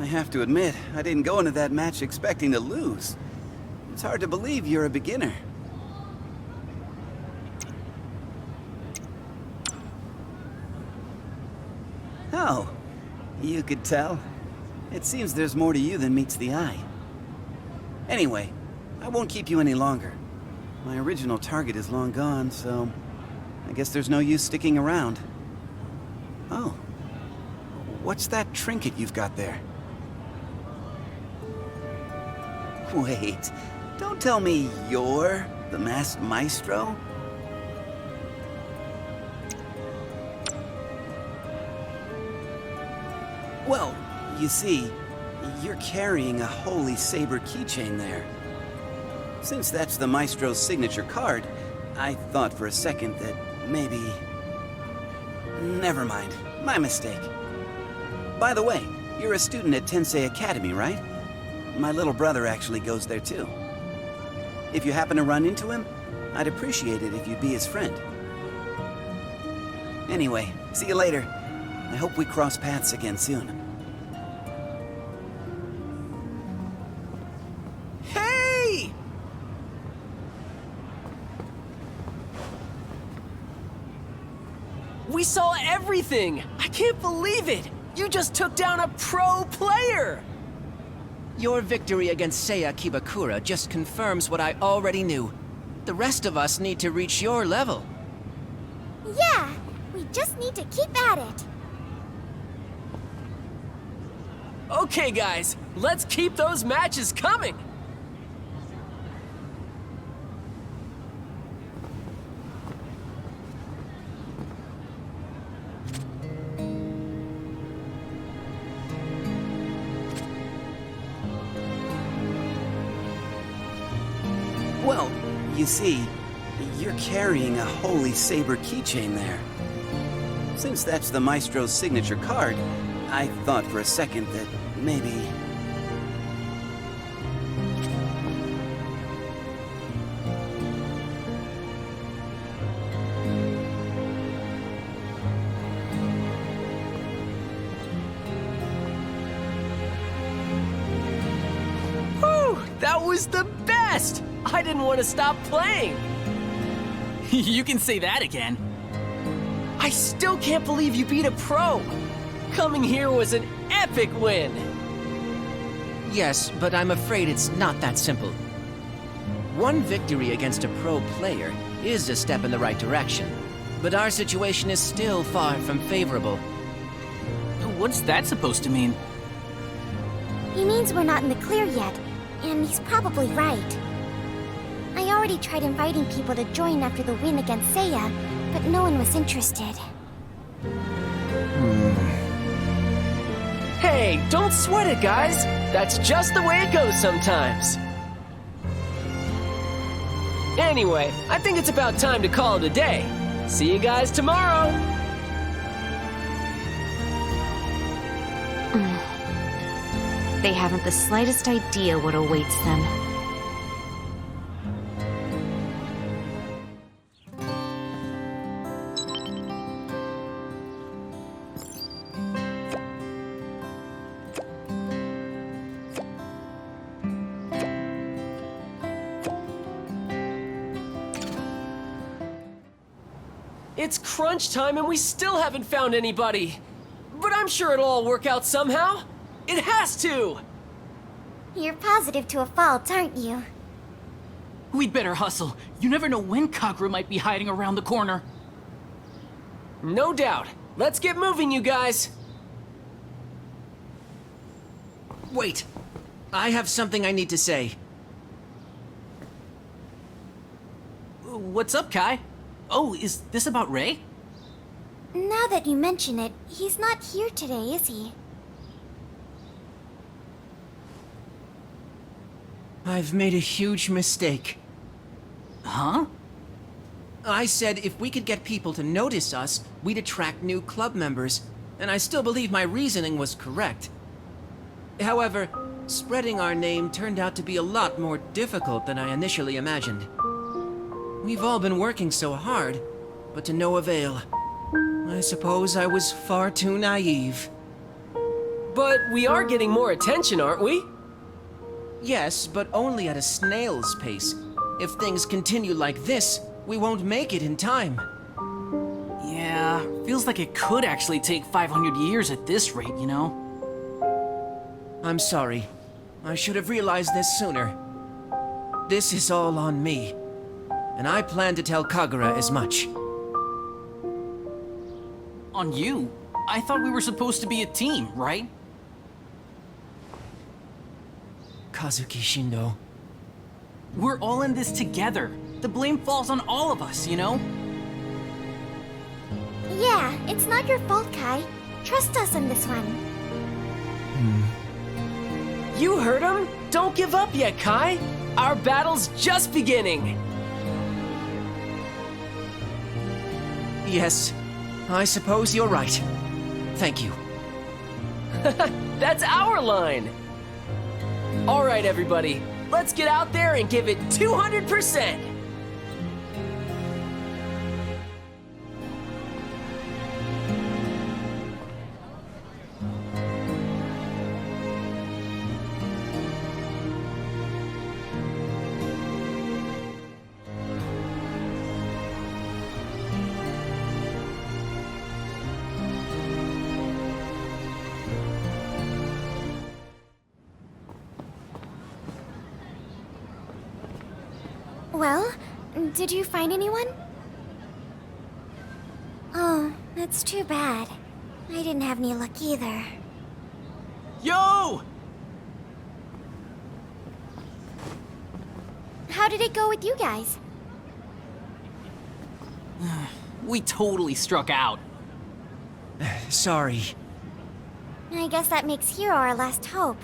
I have to admit, I didn't go into that match expecting to lose. It's hard to believe you're a beginner. Oh, you could tell. It seems there's more to you than meets the eye. Anyway, I won't keep you any longer. My original target is long gone, so I guess there's no use sticking around. Oh, what's that trinket you've got there? Wait, don't tell me you're the Masked Maestro? Well, you see, you're carrying a Holy Saber keychain there. Since that's the Maestro's signature card, I thought for a second that maybe... Never mind, my mistake. By the way, you're a student at Tensei Academy, right? My little brother actually goes there too. If you happen to run into him, I'd appreciate it if you'd be his friend. Anyway, see you later. I hope we cross paths again soon. Hey! We saw everything! I can't believe it! You just took down a pro player! Your victory against Seiya Kibakura just confirms what I already knew. The rest of us need to reach your level. Yeah, we just need to keep at it. Okay, guys, let's keep those matches coming! Well, you see, you're carrying a Holy Saber keychain there. Since that's the Maestro's signature card, I thought for a second that maybe... Whew! That was the best! I didn't want to stop playing! You can say that again. I still can't believe you beat a pro! Coming here was an epic win! Yes, but I'm afraid it's not that simple. One victory against a pro player is a step in the right direction, but our situation is still far from favorable. What's that supposed to mean? He means we're not in the clear yet, and he's probably right. I already tried inviting people to join after the win against Seiya, but no one was interested. Hey, don't sweat it, guys! That's just the way it goes sometimes. Anyway, I think it's about time to call it a day. See you guys tomorrow! They haven't the slightest idea what awaits them. It's crunch time and we still haven't found anybody. But I'm sure it'll all work out somehow. It has to! You're positive to a fault, aren't you? We'd better hustle. You never know when Kagura might be hiding around the corner. No doubt. Let's get moving, you guys. Wait! I have something I need to say. What's up, Kai? Oh, is this about Ray? Now that you mention it, he's not here today, is he? I've made a huge mistake. Huh? I said if we could get people to notice us, we'd attract new club members. and I still believe my reasoning was correct. However, spreading our name turned out to be a lot more difficult than I initially imagined. We've all been working so hard, but to no avail. I suppose I was far too naive. But we are getting more attention, aren't we? Yes, but only at a snail's pace. If things continue like this, we won't make it in time. Yeah, feels like it could actually take 500 years at this rate, you know? I'm sorry. I should have realized this sooner. This is all on me. And I plan to tell Kagura as much. On you? I thought we were supposed to be a team, right? Kazuki Shindo. We're all in this together. The blame falls on all of us, you know? Yeah, it's not your fault, Kai. Trust us on this one. You heard him? Don't give up yet, Kai. Our battle's just beginning. Yes, I suppose you're right. Thank you. That's our line. All right, everybody. Let's get out there and give it 200%. Well, did you find anyone? Oh, that's too bad. I didn't have any luck either. Yo! How did it go with you guys? We totally struck out. Sorry. I guess that makes Hero our last hope.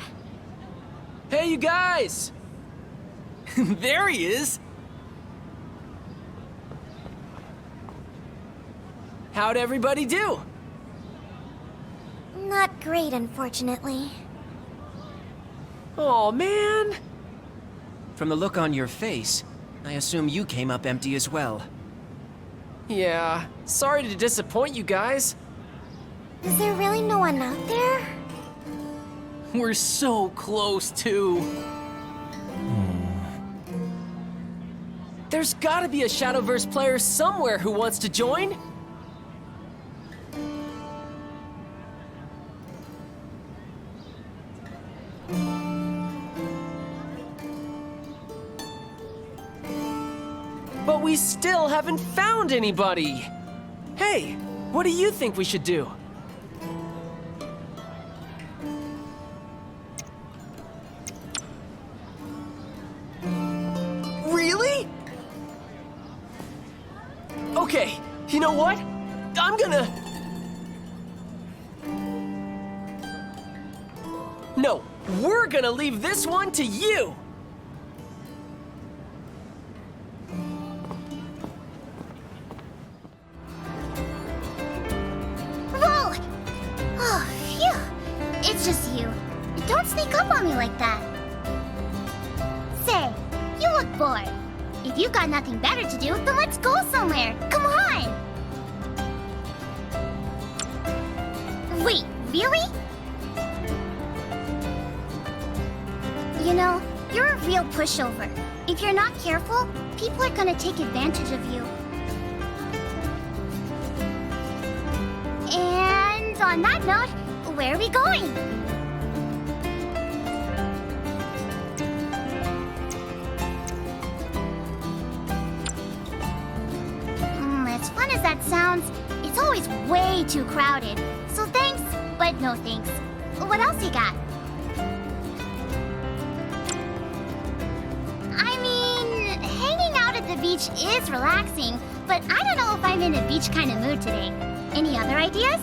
Hey, you guys! There he is! How'd everybody do? Not great, unfortunately. Oh man! From the look on your face, I assume you came up empty as well. Yeah, sorry to disappoint you guys. Is there really no one out there? We're so close, too. There's gotta be a Shadowverse player somewhere who wants to join. But we still haven't found anybody. Hey, what do you think we should do? Really? Okay, you know what? No, we're gonna leave this one to you! Whoa! Oh, phew! It's just you. Don't sneak up on me like that. Say, you look bored. If you've got nothing better to do, then let's go somewhere. Come on! Wait, really? You know, you're a real pushover. If you're not careful, people are gonna take advantage of you. And on that note, where are we going? As fun as that sounds, it's always way too crowded. So thanks, but no thanks. What else you got? I mean, hanging out at the beach is relaxing, but I don't know if I'm in a beach kind of mood today. Any other ideas?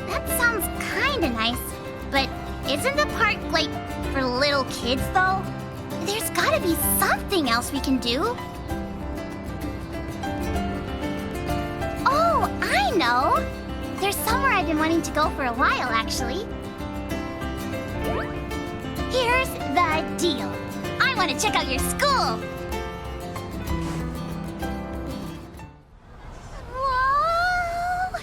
That sounds kinda nice, but isn't the park, like, for little kids, though? There's gotta be something else we can do. I know! There's somewhere I've been wanting to go for a while, actually. Here's the deal. I want to check out your school! Whoa!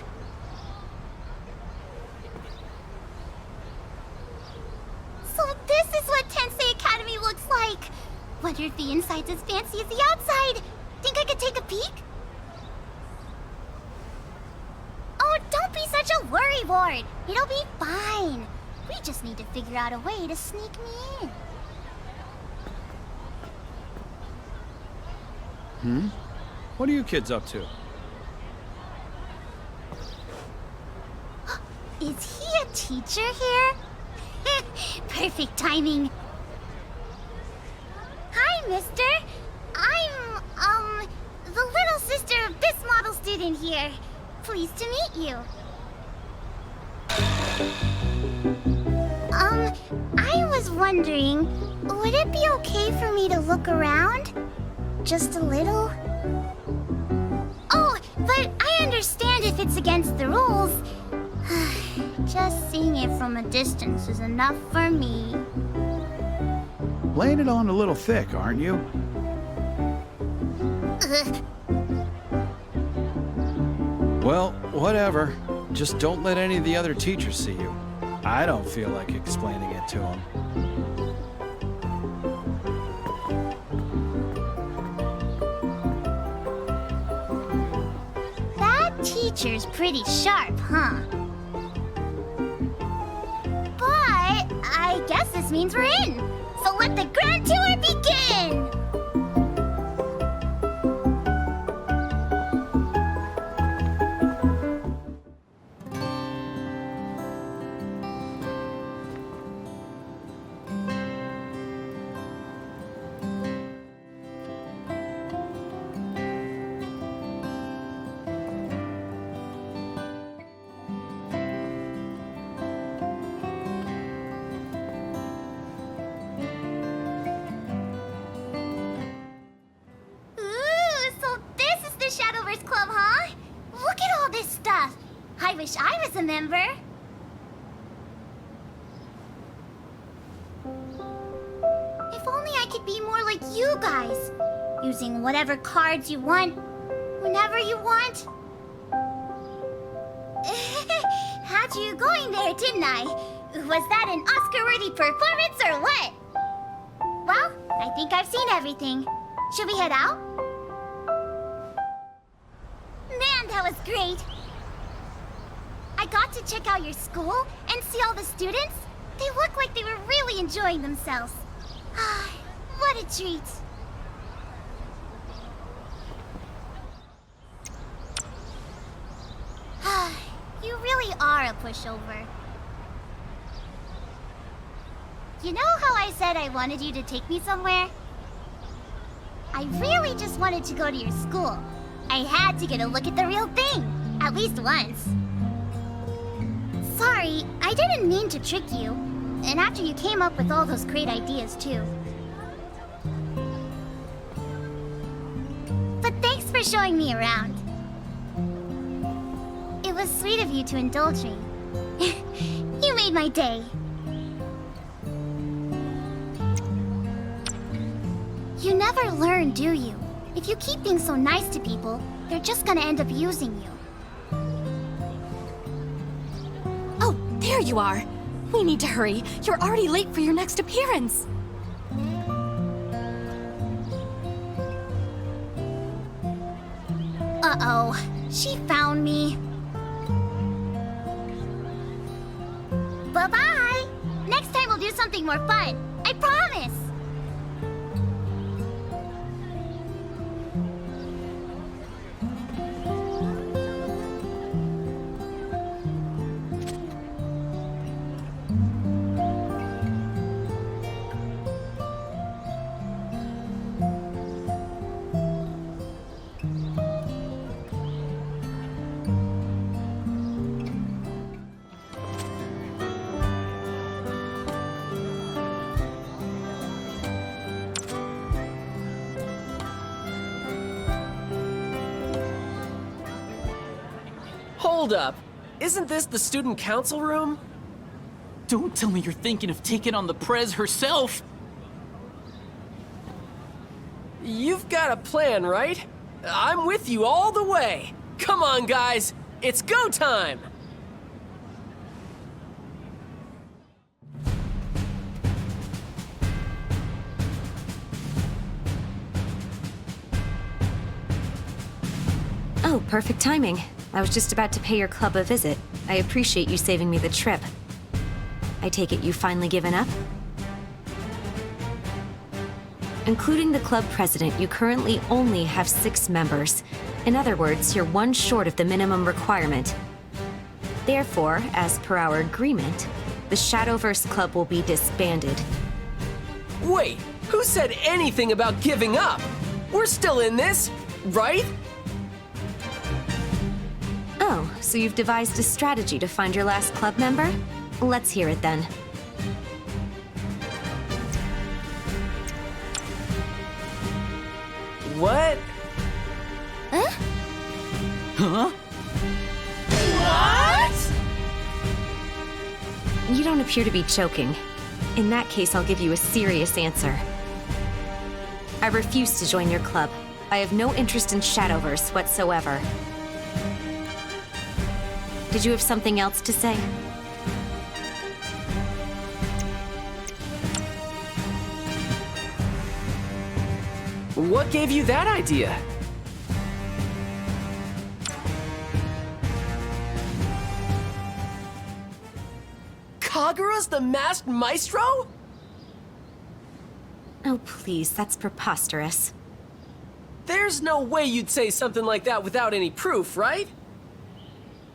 So this is what Tensei Academy looks like. Wonder if the inside's as fancy as the outside. Think I could take a peek? Oh, don't be such a worrywart. It'll be fine. We just need to figure out a way to sneak me in. What are you kids up to? Is he a teacher here? Perfect timing. Hi, mister. I'm, the little sister of this model student here. Pleased to meet you. I was wondering, would it be okay for me to look around? Just a little? Oh, but I understand if it's against the rules. Just seeing it from a distance is enough for me. Laying it on a little thick, aren't you? Well, whatever. Just don't let any of the other teachers see you. I don't feel like explaining it to them. That teacher's pretty sharp, huh? But I guess this means we're in. So let the grand tour begin! Shadowverse Club, huh? Look at all this stuff. I wish I was a member. If only I could be more like you guys. Using whatever cards you want, whenever you want. Had you going there, didn't I? Was that an Oscar-worthy performance or what? Well, I think I've seen everything. Should we head out? Man, that was great! I got to check out your school and see all the students. They look like they were really enjoying themselves. What a treat! You really are a pushover. You know how I said I wanted you to take me somewhere? I really just wanted to go to your school. I had to get a look at the real thing, at least once. Sorry, I didn't mean to trick you. And after you came up with all those great ideas, too. But thanks for showing me around. It was sweet of you to indulge me. You made my day. You never learn, do you? If you keep being so nice to people, they're just gonna end up using you. Oh, there you are. We need to hurry. You're already late for your next appearance. Uh-oh. She found me. Bye-bye! Next time we'll do something more fun. I promise! Hold up. Isn't this the student council room? Don't tell me you're thinking of taking on the Prez herself. You've got a plan, right? I'm with you all the way. Come on, guys. It's go time! Oh, perfect timing. I was just about to pay your club a visit. I appreciate you saving me the trip. I take it you've finally given up? Including the club president, you currently only have 6 members. In other words, you're 1 short of the minimum requirement. Therefore, as per our agreement, the Shadowverse Club will be disbanded. Wait, who said anything about giving up? We're still in this, right? Oh, so you've devised a strategy to find your last club member? Let's hear it then. What? Huh? Huh? What? You don't appear to be joking. In that case, I'll give you a serious answer. I refuse to join your club. I have no interest in Shadowverse whatsoever. Did you have something else to say? What gave you that idea? Kagura's the Masked Maestro? Oh, please, that's preposterous. There's no way you'd say something like that without any proof, right?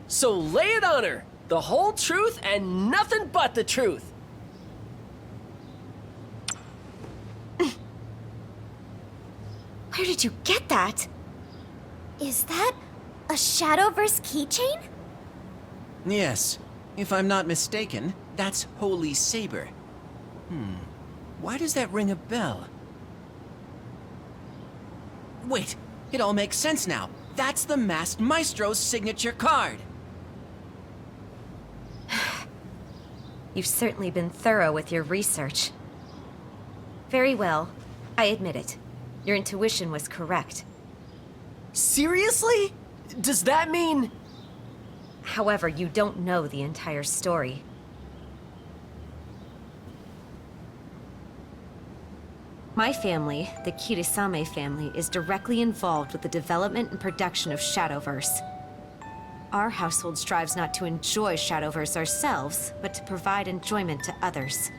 So lay it on her. The whole truth and nothing but the truth. Where did you get that? Is that a Shadowverse keychain? Yes. If I'm not mistaken, that's Holy Saber. Why does that ring a bell? Wait, it all makes sense now. That's the Masked Maestro's signature card. You've certainly been thorough with your research. Very well. I admit it. Your intuition was correct. Seriously? Does that mean... However, you don't know the entire story. My family, the Kirisame family, is directly involved with the development and production of Shadowverse. Our household strives not to enjoy Shadowverse ourselves, but to provide enjoyment to others.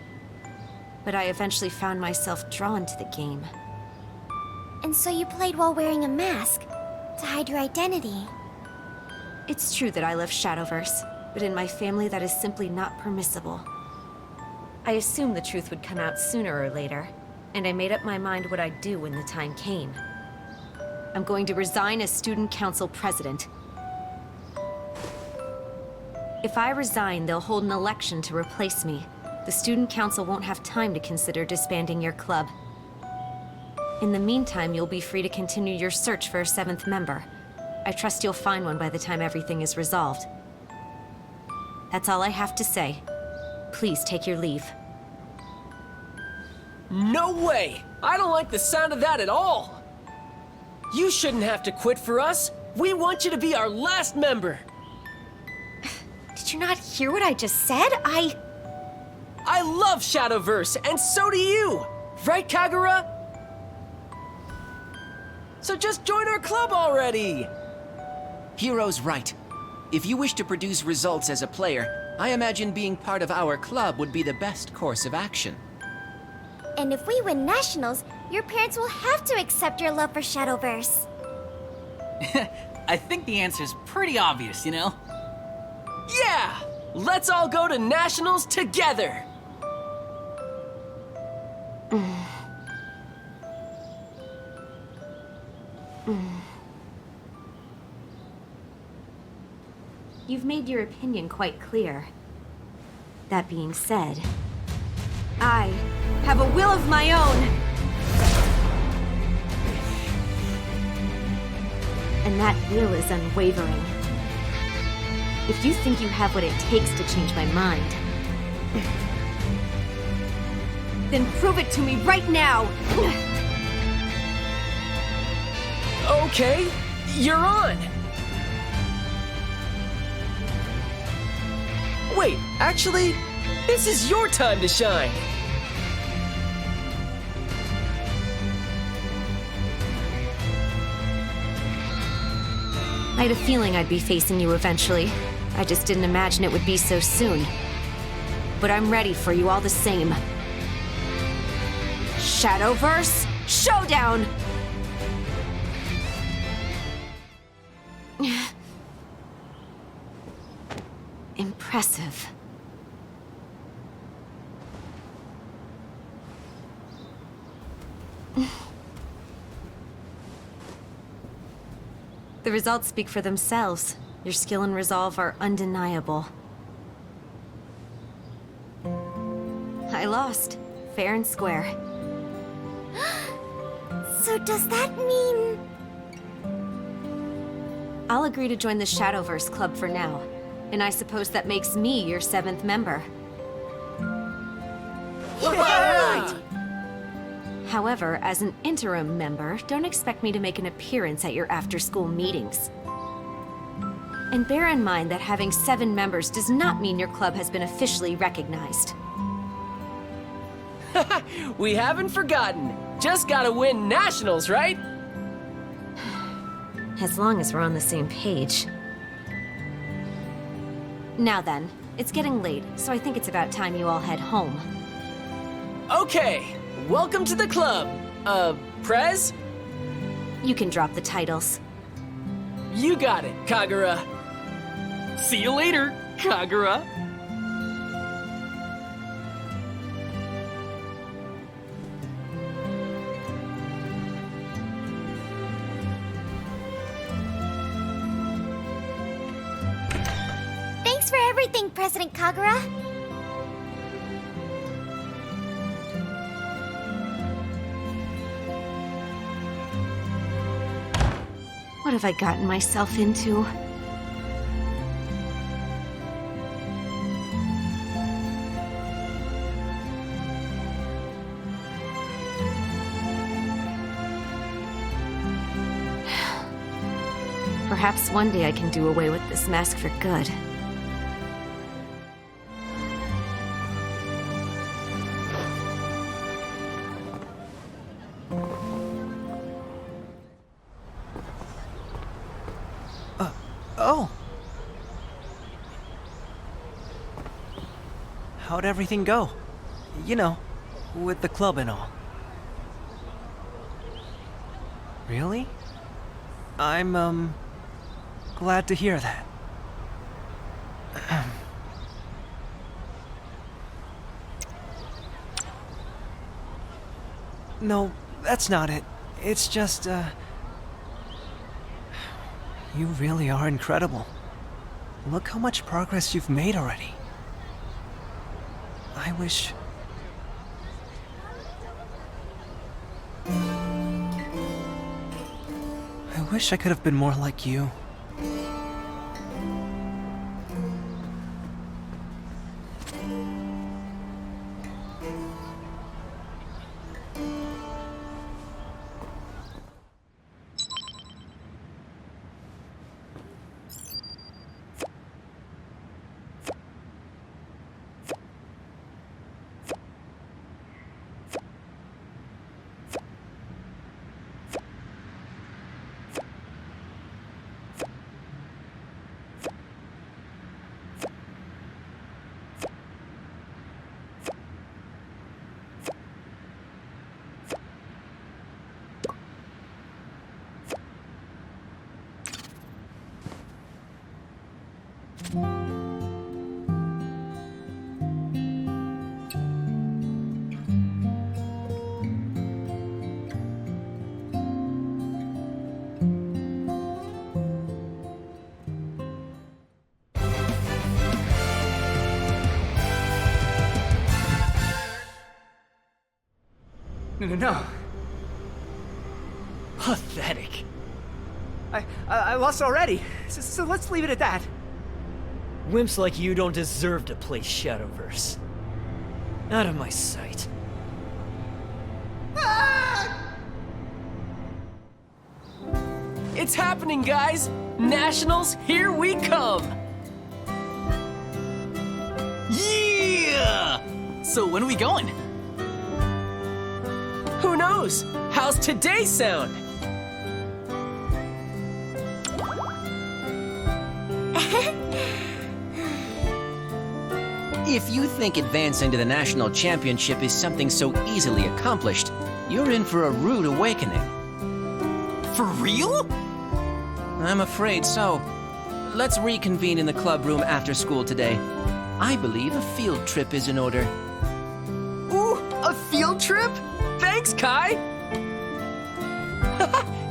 But I eventually found myself drawn to the game. And so you played while wearing a mask, to hide your identity. It's true that I love Shadowverse, but in my family that is simply not permissible. I assumed the truth would come out sooner or later, and I made up my mind what I'd do when the time came. I'm going to resign as student council president. If I resign, they'll hold an election to replace me. The student council won't have time to consider disbanding your club. In the meantime, you'll be free to continue your search for a 7th member. I trust you'll find one by the time everything is resolved. That's all I have to say. Please take your leave. No way! I don't like the sound of that at all! You shouldn't have to quit for us. We want you to be our last member. Did you not hear what I just said? I love Shadowverse, and so do you! Right, Kagura? So just join our club already! Hiro's right. If you wish to produce results as a player, I imagine being part of our club would be the best course of action. And if we win nationals, your parents will have to accept your love for Shadowverse. I think the answer's pretty obvious, you know? Yeah! Let's all go to nationals together! You've made your opinion quite clear. That being said, I have a will of my own! And that will is unwavering. If you think you have what it takes to change my mind, then prove it to me right now! Okay, you're on! Wait, actually, this is your time to shine! I had a feeling I'd be facing you eventually. I just didn't imagine it would be so soon. But I'm ready for you all the same. Shadowverse Showdown! Impressive. The results speak for themselves. Your skill and resolve are undeniable. I lost, fair and square. So does that mean... I'll agree to join the Shadowverse Club for now, and I suppose that makes me your 7th member. Right! However, as an interim member, don't expect me to make an appearance at your after-school meetings. And bear in mind that having 7 members does not mean your club has been officially recognized. We haven't forgotten. Just gotta win nationals, right? As long as we're on the same page. Now then, it's getting late, so I think it's about time you all head home. Okay, welcome to the club. Prez? You can drop the titles. You got it, Kagura. See you later, Kagura. Thanks for everything, President Kagura. What have I gotten myself into? Perhaps one day I can do away with this mask for good. Oh! How'd everything go? You know, with the club and all. Really? I'm, glad to hear that. No, that's not it. It's just, you really are incredible. Look how much progress you've made already. I wish... I wish I could have been more like you. No. Pathetic. I lost already, so let's leave it at that. Wimps like you don't deserve to play Shadowverse. Out of my sight. It's happening, guys! Nationals, here we come! Yeah! So when are we going? Who knows? How's today sound? If you think advancing to the national championship is something so easily accomplished, you're in for a rude awakening. For real? I'm afraid so. Let's reconvene in the club room after school today. I believe a field trip is in order. Ooh, a field trip? Thanks, Kai!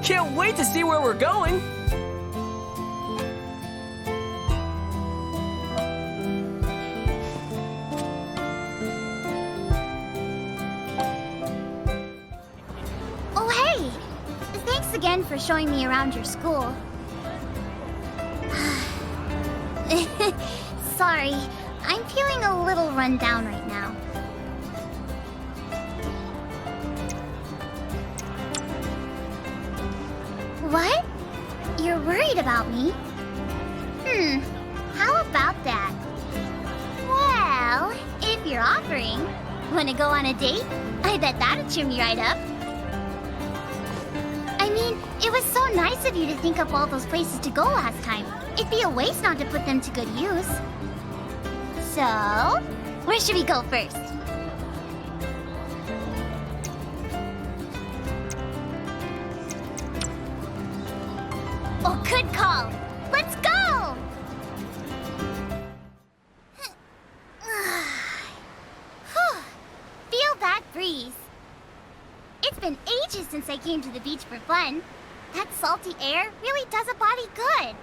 Can't wait to see where we're going! Oh, hey! Thanks again for showing me around your school. Sorry, I'm feeling a little run down right now. What? You're worried about me? How about that? Well, if you're offering, wanna go on a date? I bet that'd cheer me right up. I mean, it was so nice of you to think up all those places to go last time. It'd be a waste not to put them to good use. So, where should we go first? Oh, good call! Let's go! Feel that breeze. It's been ages since I came to the beach for fun. That salty air really does a body good.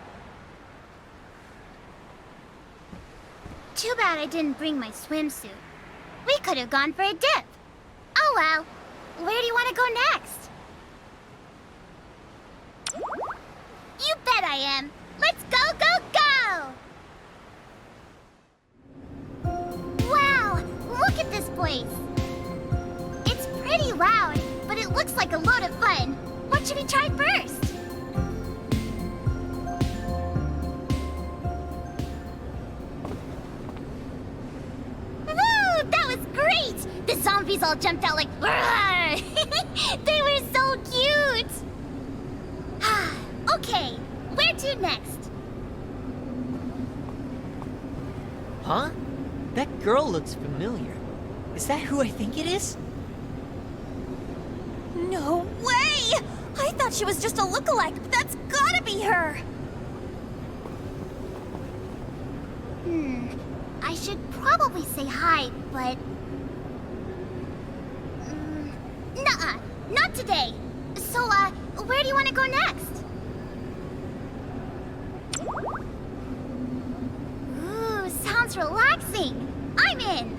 Too bad I didn't bring my swimsuit. We could have gone for a dip. Oh well. Where do you want to go next? You bet I am. Let's go, go, go! Wow, look at this place. It's pretty loud, but it looks like a load of fun. What should we try first? Woo, that was great! The zombies all jumped out like, they were so cute! Okay, where to next? Huh? That girl looks familiar. Is that who I think it is? No way! I thought she was just a lookalike, but that's gotta be her! I should probably say hi, but... nuh-uh, not today. So, where do you want to go next? Ooh, sounds relaxing. I'm in.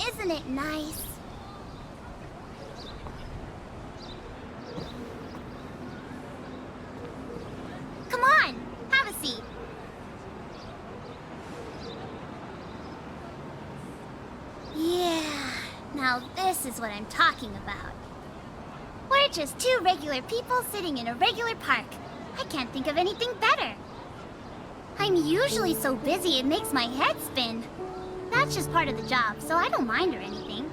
Isn't it nice? Come on, have a seat. Yeah, now this is what I'm talking about. We're just two regular people sitting in a regular park. I can't think of anything better. I'm usually so busy it makes my head spin. That's just part of the job, so I don't mind or anything.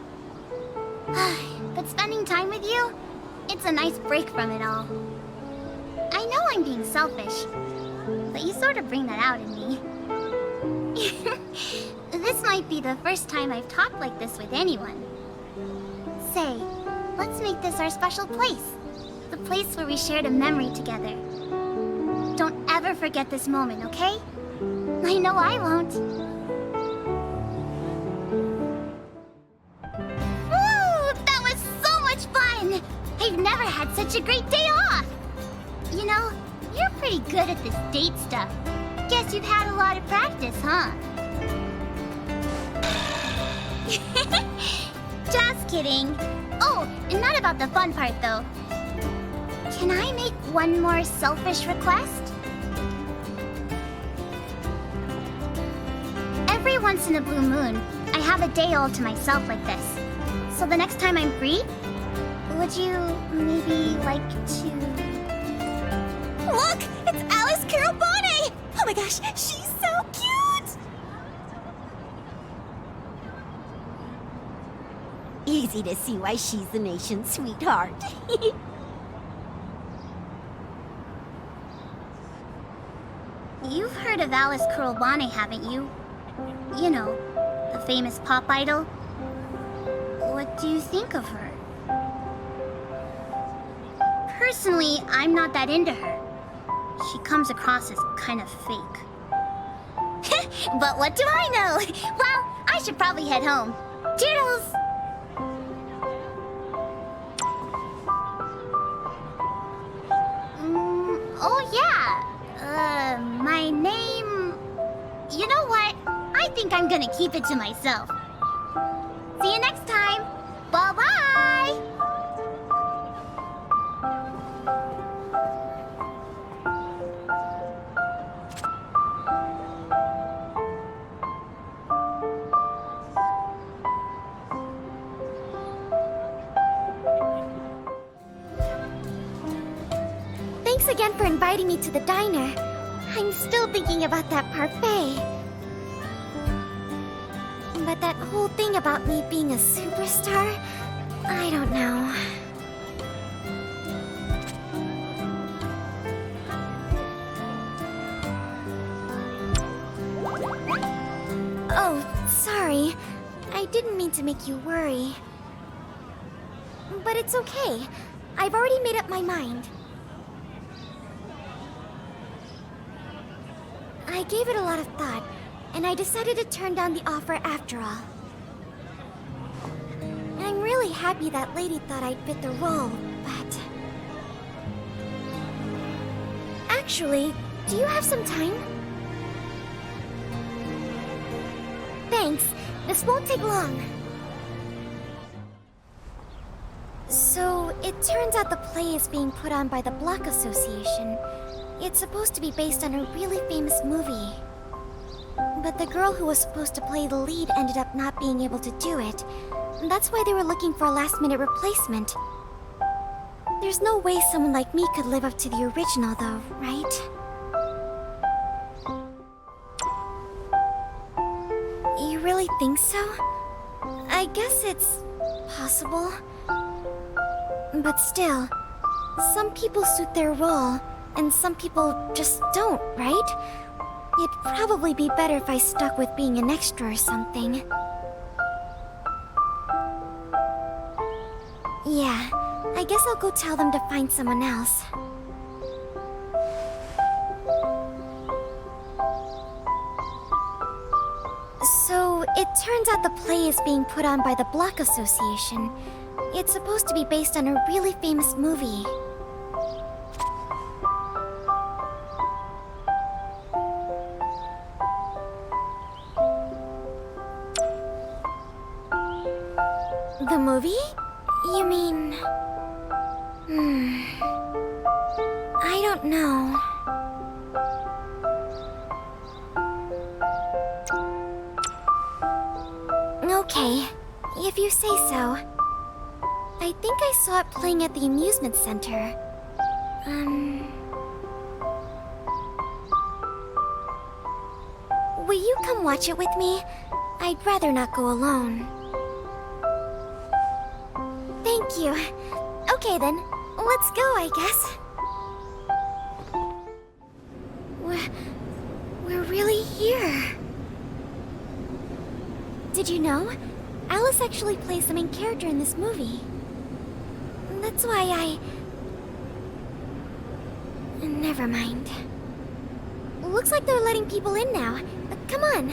But spending time with you, it's a nice break from it all. I know I'm being selfish, but you sort of bring that out in me. This might be the first time I've talked like this with anyone. Say, let's make this our special place. The place where we shared a memory together. Don't ever forget this moment, okay? I know I won't. Woo! That was so much fun! I've never had such a great day off! You know, you're pretty good at this date stuff. Guess you've had a lot of practice, huh? Just kidding. Oh, and not about the fun part, though. Can I make one more selfish request? Every once in a blue moon, I have a day all to myself like this. So the next time I'm free, would you maybe like to... Look! It's Alice Carol Bonnet! Oh my gosh, she's so cute! Easy to see why she's the nation's sweetheart. You've heard of Alice Kurlbane, haven't you? You know, the famous pop idol. What do you think of her? Personally, I'm not that into her. She comes across as kind of fake. But what do I know? Well, I should probably head home. Toodles! Oh yeah. My name... You know what? I think I'm gonna keep it to myself. See you next time. Bye-bye! Thanks again for inviting me to the diner. I'm still thinking about that parfait. But that whole thing about me being a superstar, I don't know. Oh, sorry. I didn't mean to make you worry. But it's okay. I've already made up my mind. I gave it a lot of thought, and I decided to turn down the offer after all. I'm really happy that lady thought I'd fit the role, but... Actually, do you have some time? Thanks. This won't take long. So, it turns out the play is being put on by the Block Association. It's supposed to be based on a really famous movie. But the girl who was supposed to play the lead ended up not being able to do it. That's why they were looking for a last-minute replacement. There's no way someone like me could live up to the original, though, right? You really think so? I guess it's possible. But still, some people suit their role, and some people just don't, right? It'd probably be better if I stuck with being an extra or something. Yeah, I guess I'll go tell them to find someone else. So, it turns out the play is being put on by the Block Association. It's supposed to be based on a really famous movie. The movie? You mean... I don't know. Okay, if you say so. I think I saw it playing at the amusement center. Will you come watch it with me? I'd rather not go alone. Thank you. Okay then, let's go, I guess. We're really here. Did you know? Alice actually plays the main character in this movie. That's why Never mind. Looks like they're letting people in now. Come on.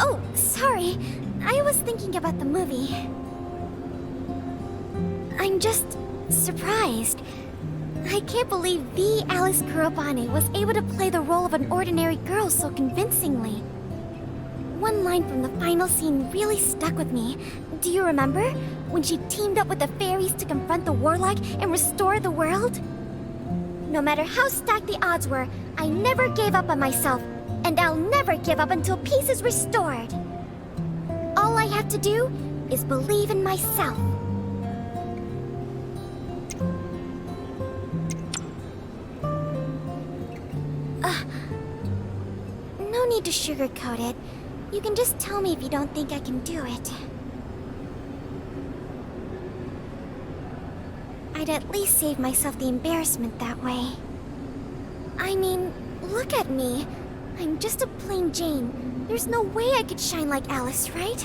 Oh, sorry. I was thinking about the movie. I'm just surprised. I can't believe the Alice Kurobane was able to play the role of an ordinary girl so convincingly. One line from the final scene really stuck with me. Do you remember? When she teamed up with the fairies to confront the warlock and restore the world? No matter how stacked the odds were, I never gave up on myself, and I'll never give up until peace is restored. All I have to do is believe in myself. No need to sugarcoat it. You can just tell me if you don't think I can do it. I'd at least save myself the embarrassment that way. I mean, look at me. I'm just a plain Jane. There's no way I could shine like Alice, right?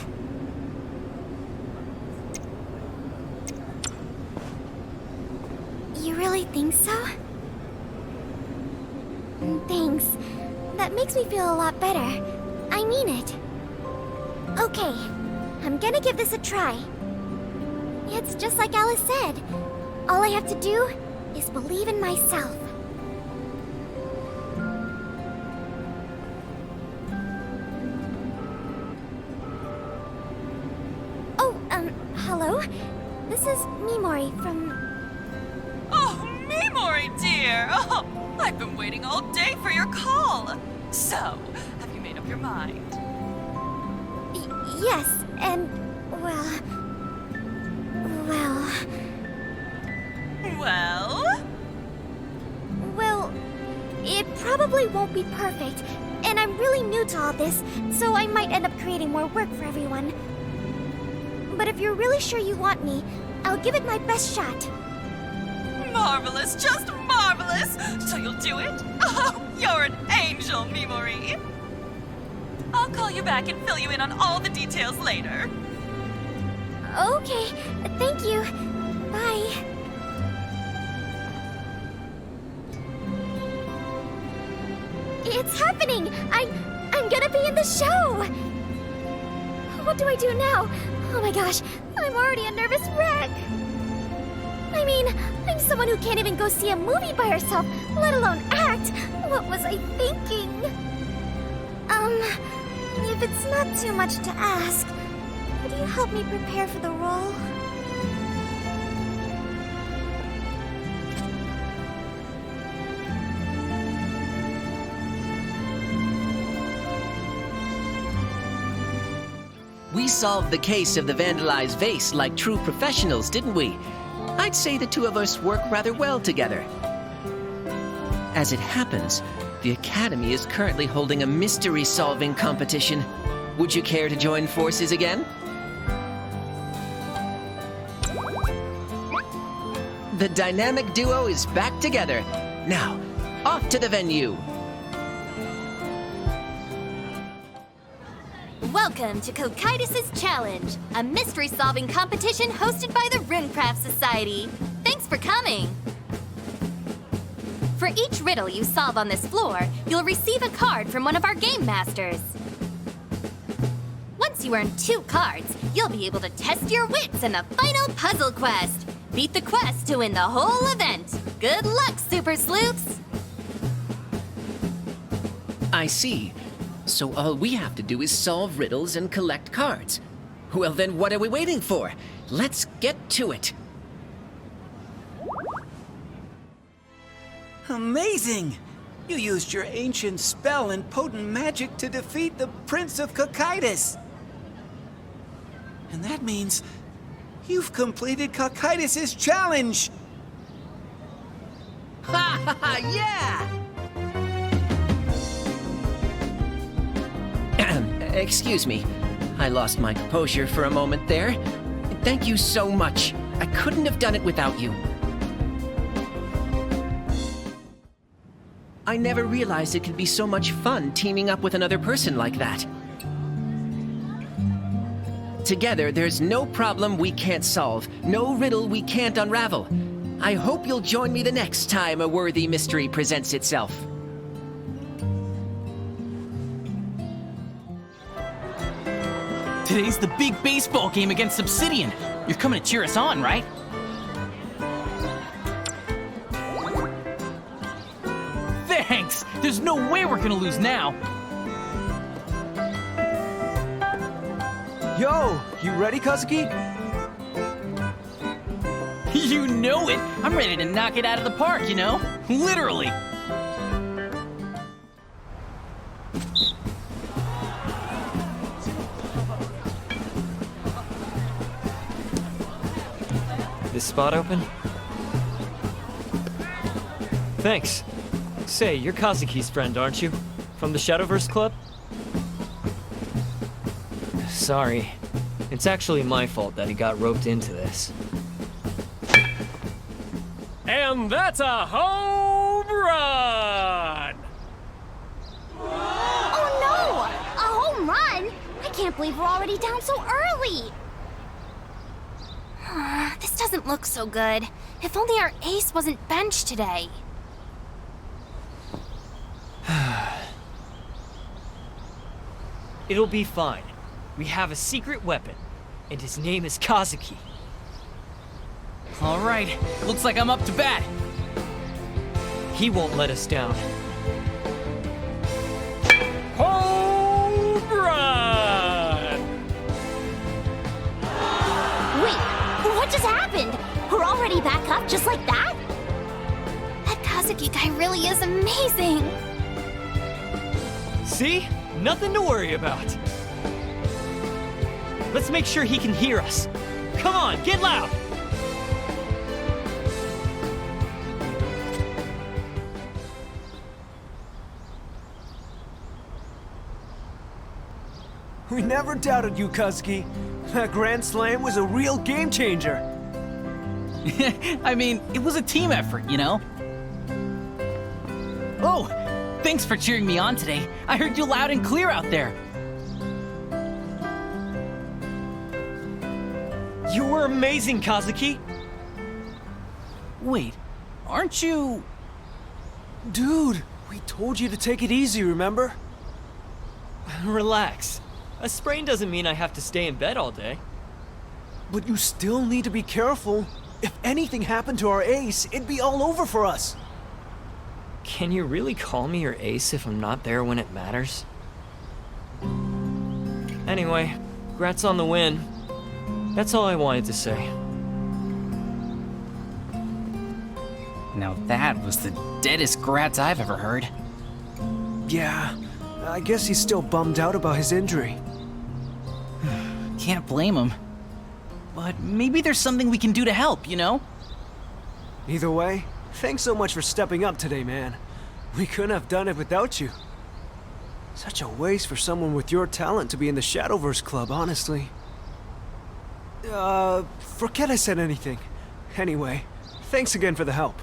You really think so? Thanks. That makes me feel a lot better. I mean it. Okay, I'm gonna give this a try. It's just like Alice said. All I have to do is believe in myself. Oh, hello? This is Mimori from... Oh, Mimori, dear! Oh, I've been waiting all day for your call. So, have you made up your mind? Yes, and... well... Well, it probably won't be perfect, and I'm really new to all this, so I might end up creating more work for everyone. But if you're really sure you want me, I'll give it my best shot. Marvelous, just marvelous! So you'll do it? Oh, you're an angel, Mimori! I'll call you back and fill you in on all the details later. Okay, thank you. Bye. It's happening! I'm gonna be in the show! What do I do now? Oh my gosh, I'm already a nervous wreck! I mean, I'm someone who can't even go see a movie by herself, let alone act! What was I thinking? If it's not too much to ask, could you help me prepare for the role? We solved the case of the vandalized vase like true professionals, didn't we? I'd say the two of us work rather well together. As it happens, the Academy is currently holding a mystery-solving competition. Would you care to join forces again? The dynamic duo is back together. Now, off to the venue. Welcome to Cochitis' Challenge, a mystery-solving competition hosted by the Runecraft Society. Thanks for coming! For each riddle you solve on this floor, you'll receive a card from one of our game masters. Once you earn 2 cards, you'll be able to test your wits in the final puzzle quest. Beat the quest to win the whole event. Good luck, Super Sleuths! I see. So all we have to do is solve riddles and collect cards. Well then, what are we waiting for? Let's get to it. Amazing! You used your ancient spell and potent magic to defeat the Prince of Cochitis. And that means you've completed Cochitis' challenge! Ha ha ha, yeah! Excuse me. I lost my composure for a moment there. Thank you so much. I couldn't have done it without you. I never realized it could be so much fun teaming up with another person like that. Together, there's no problem we can't solve, no riddle we can't unravel. I hope you'll join me the next time a worthy mystery presents itself. Today's the big baseball game against Obsidian. You're coming to cheer us on, right? Thanks! There's no way we're gonna lose now. Yo, you ready, Kazuki? You know it! I'm ready to knock it out of the park, you know? Literally! This spot open? Thanks. Say, you're Kazuki's friend, aren't you? From the Shadowverse Club? Sorry. It's actually my fault that he got roped into this. And that's a home run! Oh no! A home run? I can't believe we're already down so early! This doesn't look so good. If only our ace wasn't benched today. It'll be fine. We have a secret weapon, and his name is Kazuki. All right, looks like I'm up to bat. He won't let us down. Home run! Wait, what just happened? We're already back up just like that? That Kazuki guy really is amazing. See? Nothing to worry about. Let's make sure he can hear us. Come on, get loud! We never doubted you, Kazuki. That Grand Slam was a real game changer. I mean, it was a team effort, you know? Oh, thanks for cheering me on today. I heard you loud and clear out there. You were amazing, Kazuki! Wait, aren't you... Dude, we told you to take it easy, remember? Relax. A sprain doesn't mean I have to stay in bed all day. But you still need to be careful. If anything happened to our ace, it'd be all over for us. Can you really call me your ace if I'm not there when it matters? Anyway, congrats on the win. That's all I wanted to say. Now that was the deadest grats I've ever heard. Yeah, I guess he's still bummed out about his injury. Can't blame him. But maybe there's something we can do to help, you know? Either way, thanks so much for stepping up today, man. We couldn't have done it without you. Such a waste for someone with your talent to be in the Shadowverse Club, honestly. Forget I said anything. Anyway, thanks again for the help.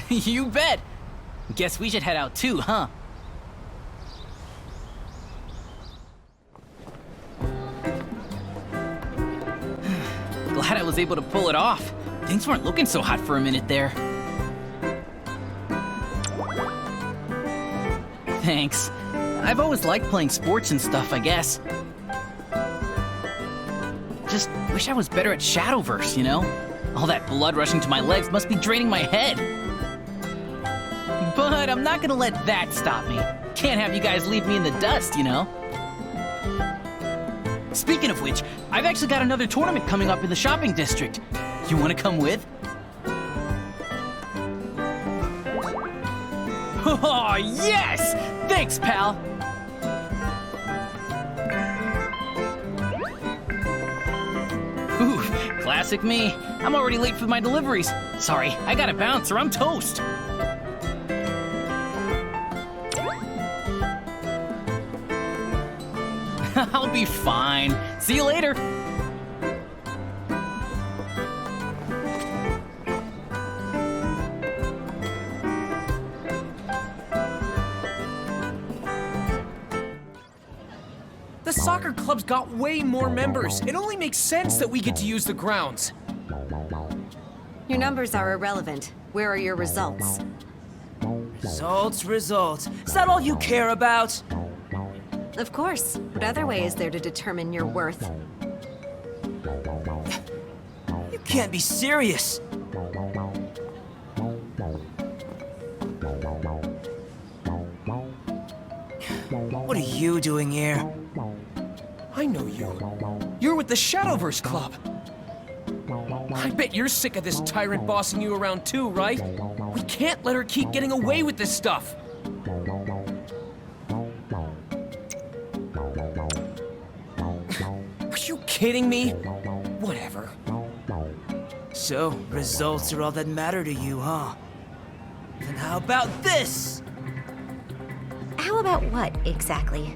You bet! Guess we should head out too, huh? Glad I was able to pull it off. Things weren't looking so hot for a minute there. Thanks. I've always liked playing sports and stuff, I guess. Just wish I was better at Shadowverse, you know? All that blood rushing to my legs must be draining my head. But I'm not gonna let that stop me. Can't have you guys leave me in the dust, you know? Speaking of which, I've actually got another tournament coming up in the shopping district. You wanna come with? Oh, yes! Thanks, pal! Ooh, classic me. I'm already late for my deliveries. Sorry, I gotta bounce or I'm toast. I'll be fine. See you later. The soccer club's got way more members. It only makes sense that we get to use the grounds. Your numbers are irrelevant. Where are your results? Results. Is that all you care about? Of course. What other way is there to determine your worth? You can't be serious! What are you doing here? I know you. You're with the Shadowverse Club. I bet you're sick of this tyrant bossing you around too, right? We can't let her keep getting away with this stuff. Are you kidding me? Whatever. So, results are all that matter to you, huh? Then how about this? How about what, exactly?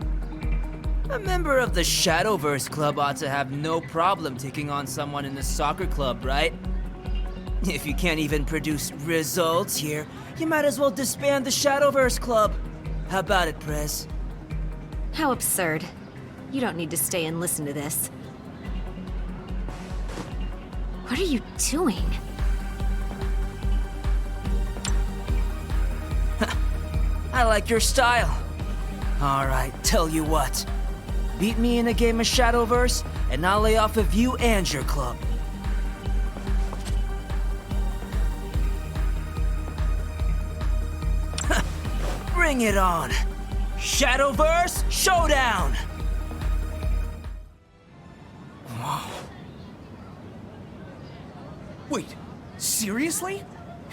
A member of the Shadowverse Club ought to have no problem taking on someone in the soccer club, right? If you can't even produce results here, you might as well disband the Shadowverse Club. How about it, Prez? How absurd. You don't need to stay and listen to this. What are you doing? I like your style. Alright, tell you what. Beat me in a game of Shadowverse, and I'll lay off of you and your club. Bring it on! Shadowverse Showdown! Wow. Wait, seriously?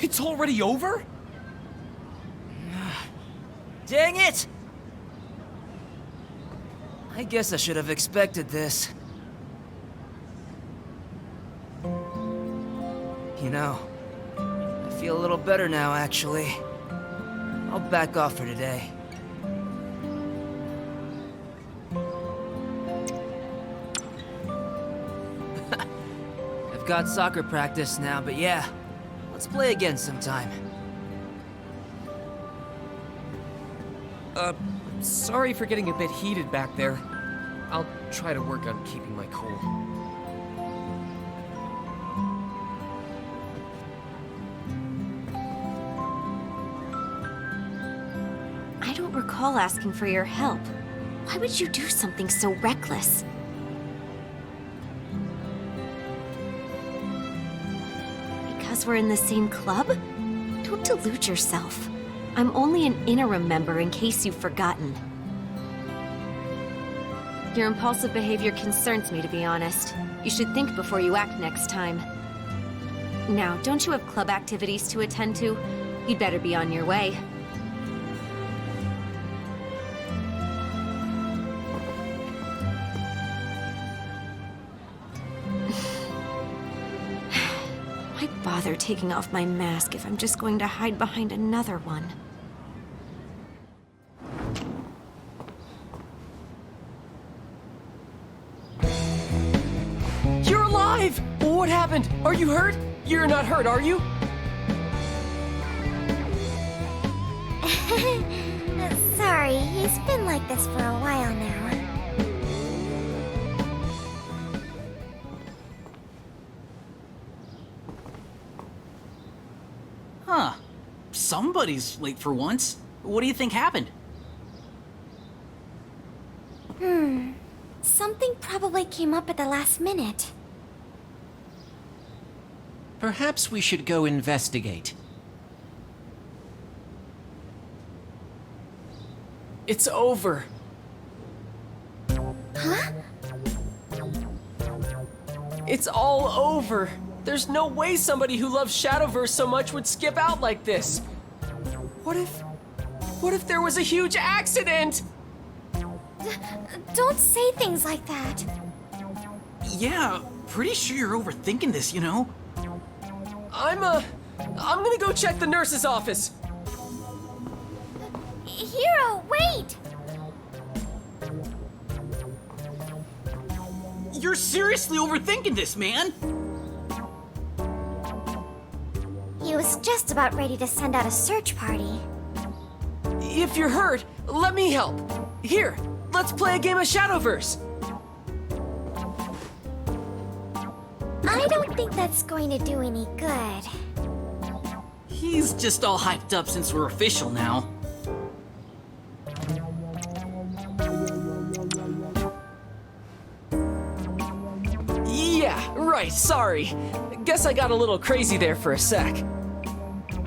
It's already over? Dang it! I guess I should have expected this. You know, I feel a little better now, actually. I'll back off for today. I've got soccer practice now, but yeah, let's play again sometime. Sorry for getting a bit heated back there. I'll try to work on keeping my cool. I don't recall asking for your help. Why would you do something so reckless? Because we're in the same club? Don't delude yourself. I'm only an interim member in case you've forgotten. Your impulsive behavior concerns me, to be honest. You should think before you act next time. Now, don't you have club activities to attend to? You'd better be on your way. Why bother taking off my mask if I'm just going to hide behind another one? You're alive! What happened? Are you hurt? You're not hurt, are you? Sorry, he's been like this for a while now. Huh. Somebody's late for once. What do you think happened? Something probably came up at the last minute. Perhaps we should go investigate. It's over. Huh? It's all over. There's no way somebody who loves Shadowverse so much would skip out like this. What if there was a huge accident? Don't say things like that. Yeah, pretty sure you're overthinking this, you know? I'm gonna go check the nurse's office. Hero, wait! You're seriously overthinking this, man! He was just about ready to send out a search party. If you're hurt, let me help. Here, let's play a game of Shadowverse. I don't think that's going to do any good. He's just all hyped up since we're official now. right, sorry. Guess I got a little crazy there for a sec.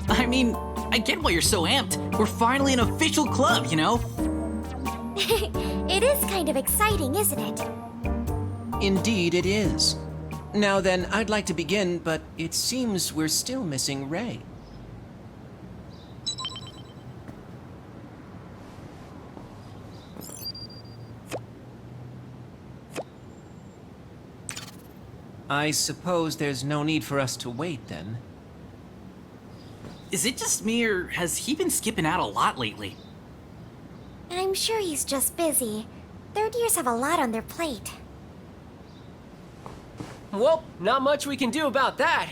I mean, I get why you're so amped. We're finally an official club, you know? It is kind of exciting, isn't it? Indeed it is. Now then, I'd like to begin, but it seems we're still missing Ray. I suppose there's no need for us to wait, then. Is it just me, or has he been skipping out a lot lately? I'm sure he's just busy. Third years have a lot on their plate. Well, not much we can do about that.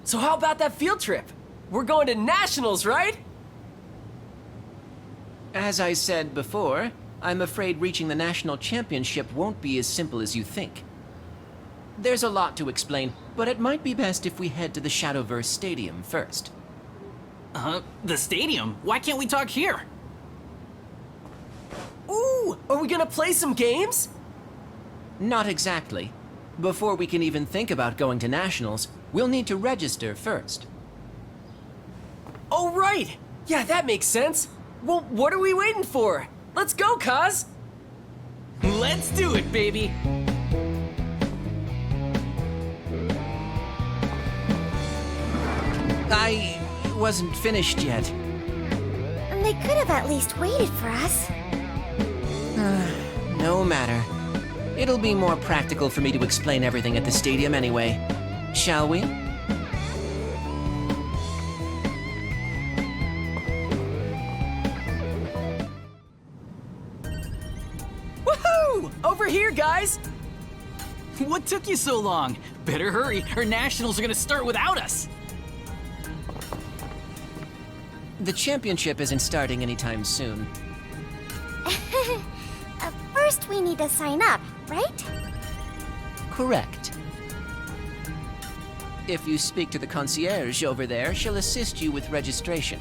So how about that field trip? We're going to Nationals, right? As I said before, I'm afraid reaching the national championship won't be as simple as you think. There's a lot to explain, but it might be best if we head to the Shadowverse Stadium first. The stadium? Why can't we talk here? Ooh, are we gonna play some games? Not exactly. Before we can even think about going to Nationals, we'll need to register first. Oh, right! Yeah, that makes sense. Well, what are we waiting for? Let's go, Kaz! Let's do it, baby! I wasn't finished yet. They could have at least waited for us. No matter. It'll be more practical for me to explain everything at the stadium anyway. Shall we? Woohoo! Over here, guys! What took you so long? Better hurry, or Nationals are gonna start without us! The championship isn't starting anytime soon. First, we need to sign up, right? Correct. If you speak to the concierge over there, she'll assist you with registration.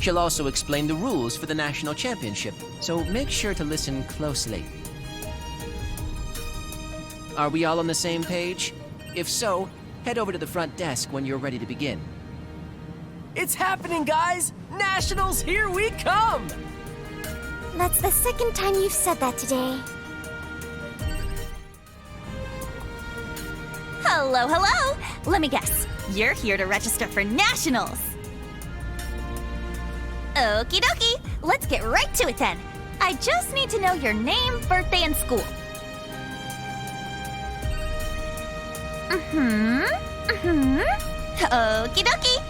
She'll also explain the rules for the national championship, so make sure to listen closely. Are we all on the same page? If so, head over to the front desk when you're ready to begin. It's happening, guys! Nationals, here we come! That's the second time you've said that today. Hello, hello! Let me guess. You're here to register for Nationals. Okie dokie. Let's get right to it then. I just need to know your name, birthday, and school. Okie dokie.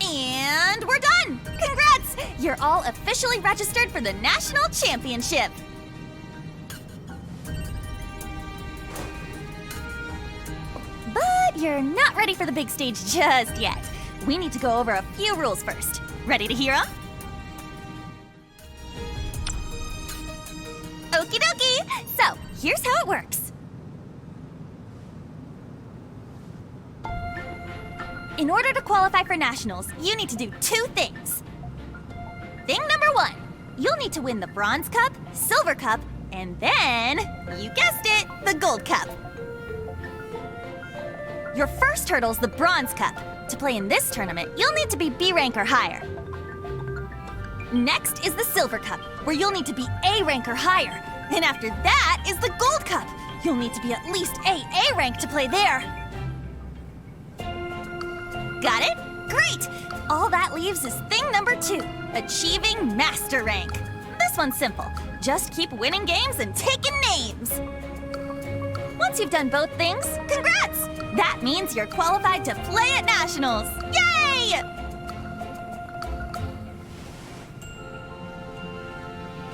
And we're done! Congrats! You're all officially registered for the National Championship! But you're not ready for the big stage just yet. We need to go over a few rules first. Ready to hear them? Okie dokie! So, here's how it works. In order to qualify for Nationals, you need to do two things. Thing number one, you'll need to win the Bronze Cup, Silver Cup, and then, you guessed it, the Gold Cup. Your first hurdle's the Bronze Cup. To play in this tournament, you'll need to be B rank or higher. Next is the Silver Cup, where you'll need to be A rank or higher. And after that is the Gold Cup. You'll need to be at least AA rank to play there. Got it? Great! All that leaves is thing number two, achieving Master Rank. This one's simple. Just keep winning games and taking names. Once you've done both things, congrats! That means you're qualified to play at Nationals. Yay!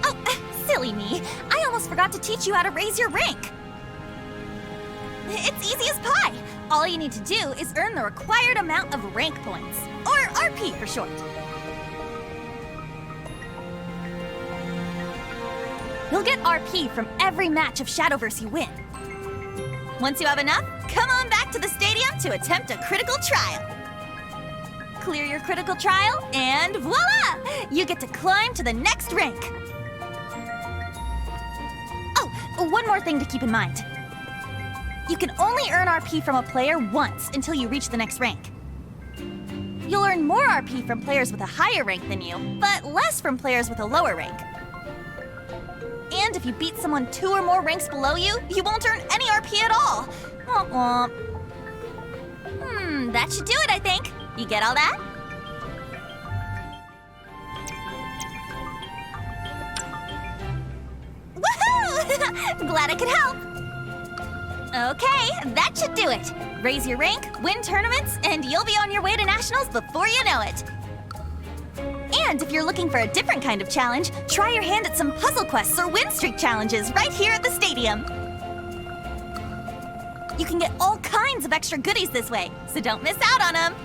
Oh, silly me. I almost forgot to teach you how to raise your rank. It's easy as pie. All you need to do is earn the required amount of rank points, or RP for short. You'll get RP from every match of Shadowverse you win. Once you have enough, come on back to the stadium to attempt a critical trial. Clear your critical trial, and voila! You get to climb to the next rank. one more thing to keep in mind. You can only earn RP from a player once until you reach the next rank. You'll earn more RP from players with a higher rank than you, but less from players with a lower rank. And if you beat someone 2 or more ranks below you, you won't earn any RP at all. Womp womp. That should do it, I think. You get all that? Woohoo! Glad I could help. Okay, that should do it. Raise your rank, win tournaments, and you'll be on your way to nationals before you know it. And if you're looking for a different kind of challenge, try your hand at some puzzle quests or win streak challenges right here at the stadium. You can get all kinds of extra goodies this way, so don't miss out on them.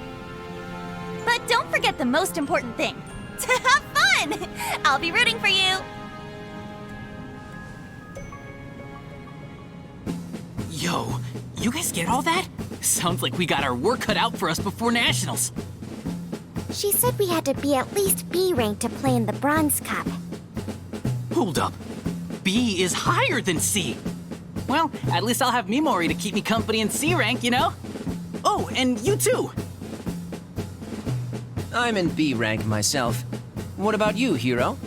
But don't forget the most important thing, to have fun! I'll be rooting for you. Yo, you guys get all that? Sounds like we got our work cut out for us before nationals. She said we had to be at least B rank to play in the Bronze Cup. Hold up. B is higher than C. Well, at least I'll have Mimori to keep me company in C rank, you know? Oh, and you too. I'm in B rank myself. What about you, Hero?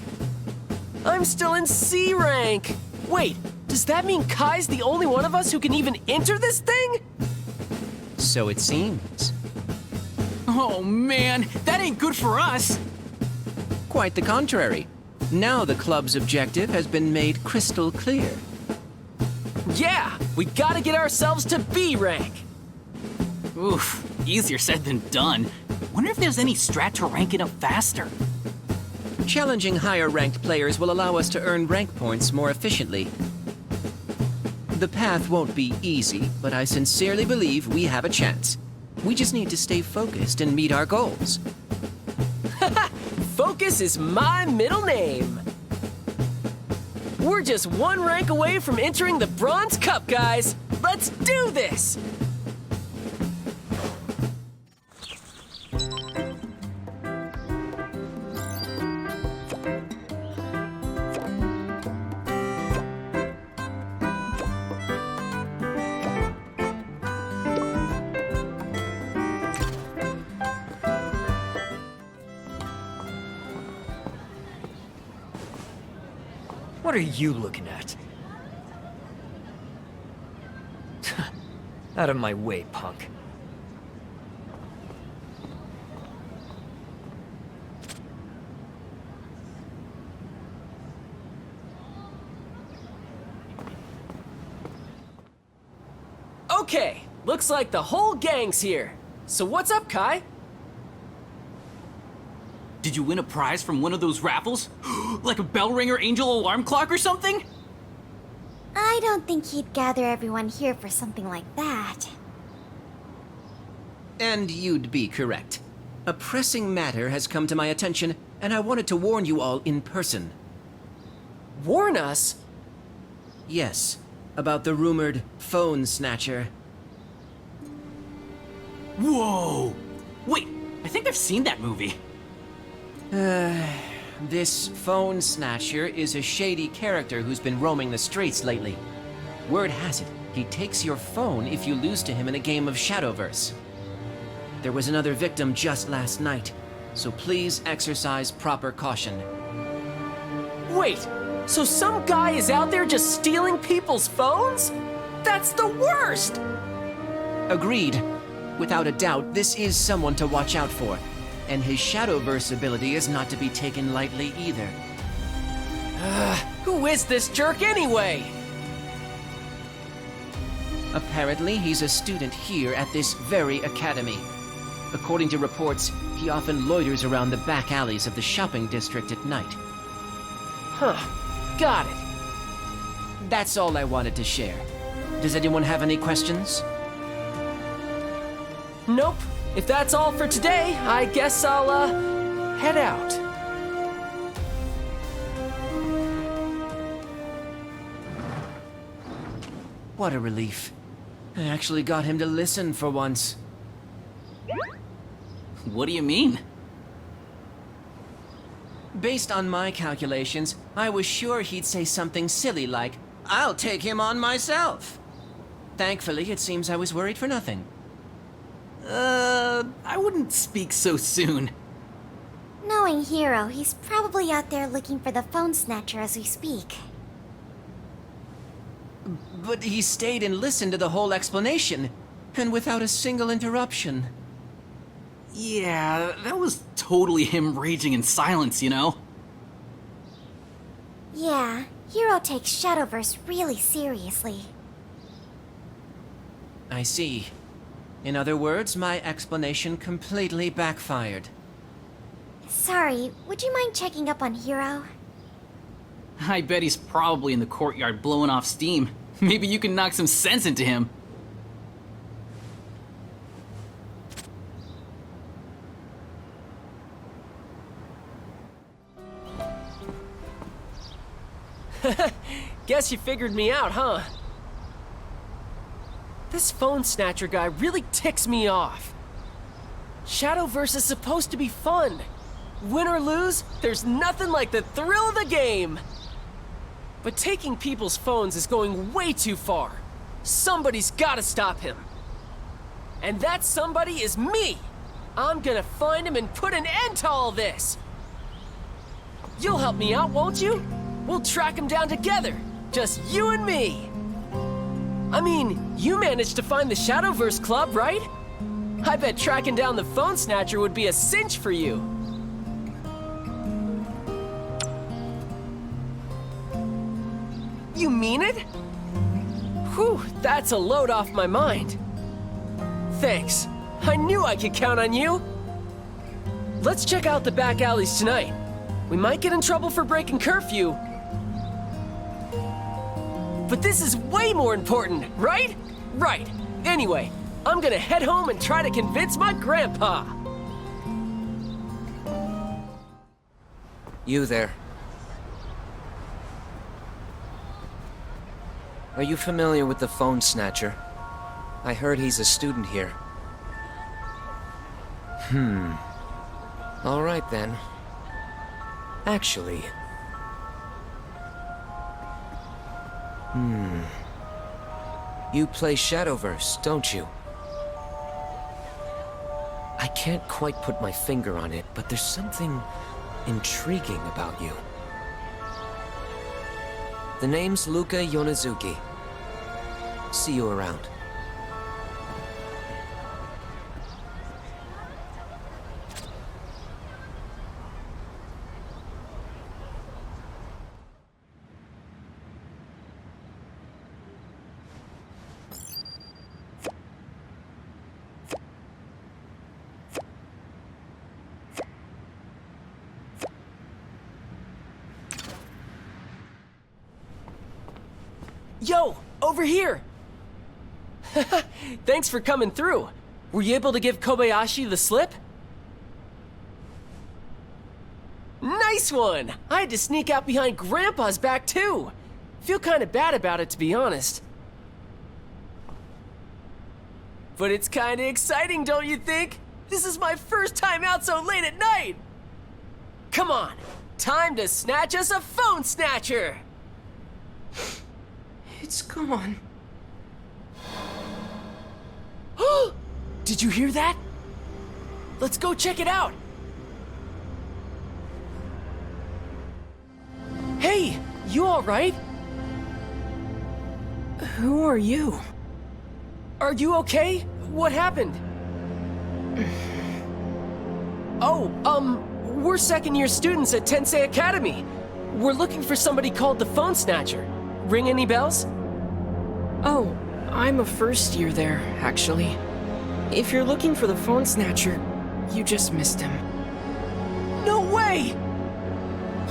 I'm still in C rank. Wait, does that mean Kai's the only one of us who can even enter this thing? So it seems. Oh man, that ain't good for us. Quite the contrary. Now the club's objective has been made crystal clear. Yeah, we gotta get ourselves to B rank. Oof, easier said than done. Wonder if there's any strat to rank it up faster. Challenging higher ranked players will allow us to earn rank points more efficiently. The path won't be easy, but I sincerely believe we have a chance. We just need to stay focused and meet our goals. Focus is my middle name. We're just 1 rank away from entering the Bronze Cup, guys. Let's do this! What are you looking at? Out of my way, punk. Okay, looks like the whole gang's here. So what's up, Kai? Did you win a prize from one of those raffles? Like a bell ringer angel alarm clock or something? I don't think he'd gather everyone here for something like that. And you'd be correct. A pressing matter has come to my attention, and I wanted to warn you all in person. Warn us? Yes, about the rumored phone snatcher. Whoa! Wait, I think I've seen that movie. This phone snatcher is a shady character who's been roaming the streets lately. Word has it, he takes your phone if you lose to him in a game of Shadowverse. There was another victim just last night, so please exercise proper caution. Wait, so some guy is out there just stealing people's phones? That's the worst! Agreed. Without a doubt, this is someone to watch out for. And his Shadowverse ability is not to be taken lightly either. Who is this jerk anyway? Apparently, he's a student here at this very academy. According to reports, he often loiters around the back alleys of the shopping district at night. Huh, got it. That's all I wanted to share. Does anyone have any questions? Nope. If that's all for today, I guess I'll, head out. What a relief. I actually got him to listen for once. What do you mean? Based on my calculations, I was sure he'd say something silly like, I'll take him on myself. Thankfully, it seems I was worried for nothing. I wouldn't speak so soon. Knowing Hero, he's probably out there looking for the phone snatcher as we speak. But he stayed and listened to the whole explanation, and without a single interruption. Yeah, that was totally him raging in silence, you know? Yeah, Hero takes Shadowverse really seriously. I see. In other words, my explanation completely backfired. Sorry, would you mind checking up on Hero? I bet he's probably in the courtyard blowing off steam. Maybe you can knock some sense into him. Guess you figured me out, huh? This phone snatcher guy really ticks me off. Shadowverse is supposed to be fun. Win or lose, there's nothing like the thrill of the game. But taking people's phones is going way too far. Somebody's gotta stop him. And that somebody is me. I'm gonna find him and put an end to all this. You'll help me out, won't you? We'll track him down together. Just you and me. I mean, you managed to find the Shadowverse Club, right? I bet tracking down the phone snatcher would be a cinch for you. You mean it? Whew, that's a load off my mind. Thanks. I knew I could count on you. Let's check out the back alleys tonight. We might get in trouble for breaking curfew. But this is way more important, right? Right. Anyway, I'm gonna head home and try to convince my grandpa. You there. Are you familiar with the phone snatcher? I heard he's a student here. All right then. Actually... You play Shadowverse, don't you? I can't quite put my finger on it, but there's something intriguing about you. The name's Luka Yonezuki. See you around. Yo, over here! Thanks for coming through. Were you able to give Kobayashi the slip? Nice one! I had to sneak out behind Grandpa's back too. Feel kinda bad about it, to be honest. But it's kinda exciting, don't you think? This is my first time out so late at night! Come on, time to snatch us a phone snatcher! It's gone. Did you hear that? Let's go check it out. Hey, you all right? Who are you? Are you okay? What happened? We're second-year students at Tensei Academy. We're looking for somebody called the Phone Snatcher. Ring any bells? Oh, I'm a first year there, actually. If you're looking for the phone snatcher, you just missed him. No way!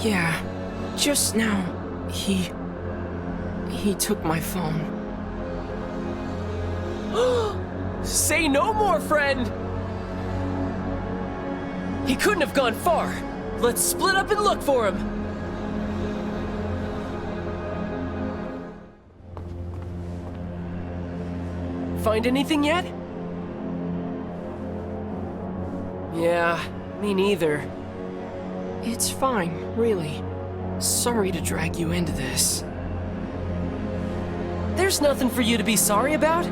Yeah, just now, he took my phone. Say no more, friend! He couldn't have gone far. Let's split up and look for him. Find anything yet? Yeah, me neither. It's fine, really. Sorry to drag you into this. There's nothing for you to be sorry about.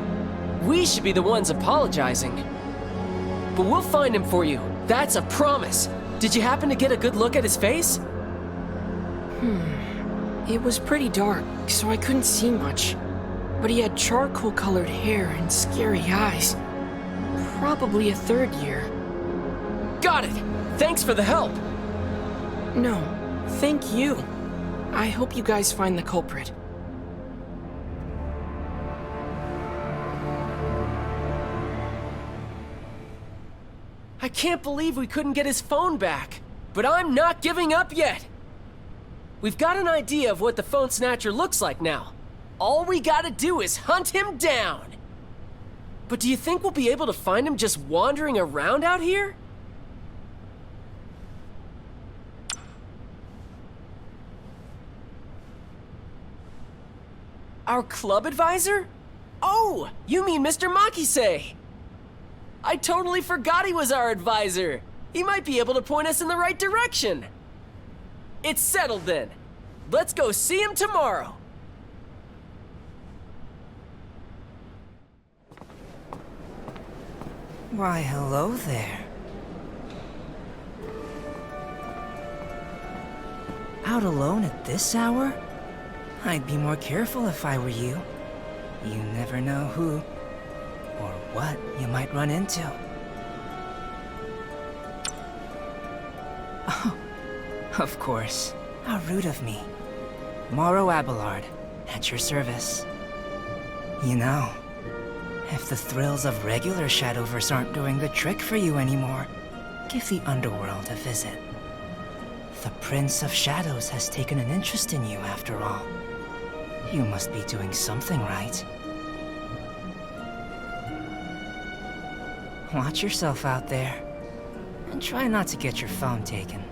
We should be the ones apologizing. But we'll find him for you. That's a promise. Did you happen to get a good look at his face? It was pretty dark, so I couldn't see much. But he had charcoal-colored hair and scary eyes. Probably a third year. Got it! Thanks for the help! No, thank you. I hope you guys find the culprit. I can't believe we couldn't get his phone back. But I'm not giving up yet. We've got an idea of what the phone snatcher looks like now. All we gotta do is hunt him down. But do you think we'll be able to find him just wandering around out here? Our club advisor? Oh, you mean Mr. Makise! I totally forgot he was our advisor. He might be able to point us in the right direction. It's settled then. Let's go see him tomorrow. Why, hello there. Out alone at this hour? I'd be more careful if I were you. You never know who or what you might run into. Oh, of course. How rude of me. Morrow Abelard, at your service. You know, if the thrills of regular Shadowverse aren't doing the trick for you anymore, give the underworld a visit. The Prince of Shadows has taken an interest in you after all. You must be doing something right. Watch yourself out there, and try not to get your phone taken.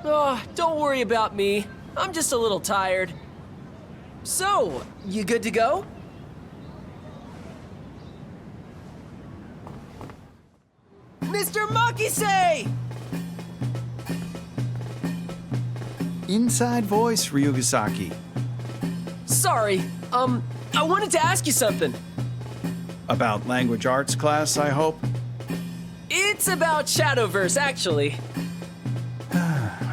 Oh, don't worry about me. I'm just a little tired. So, you good to go? Mr. Makise! Inside voice, Ryugasaki. Sorry, I wanted to ask you something. About language arts class, I hope? It's about Shadowverse, actually.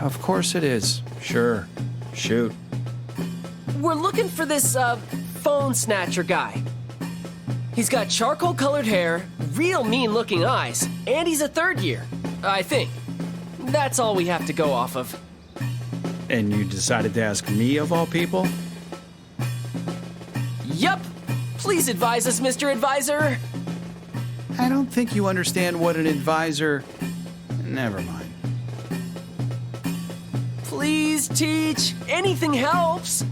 Of course it is. Sure. Shoot. We're looking for this, phone snatcher guy. He's got charcoal-colored hair, real mean-looking eyes, and he's a third year, I think. That's all we have to go off of. And you decided to ask me of all people? Yup! Please advise us, Mr. Advisor! I don't think you understand what an advisor... Never mind. Please teach. Anything helps.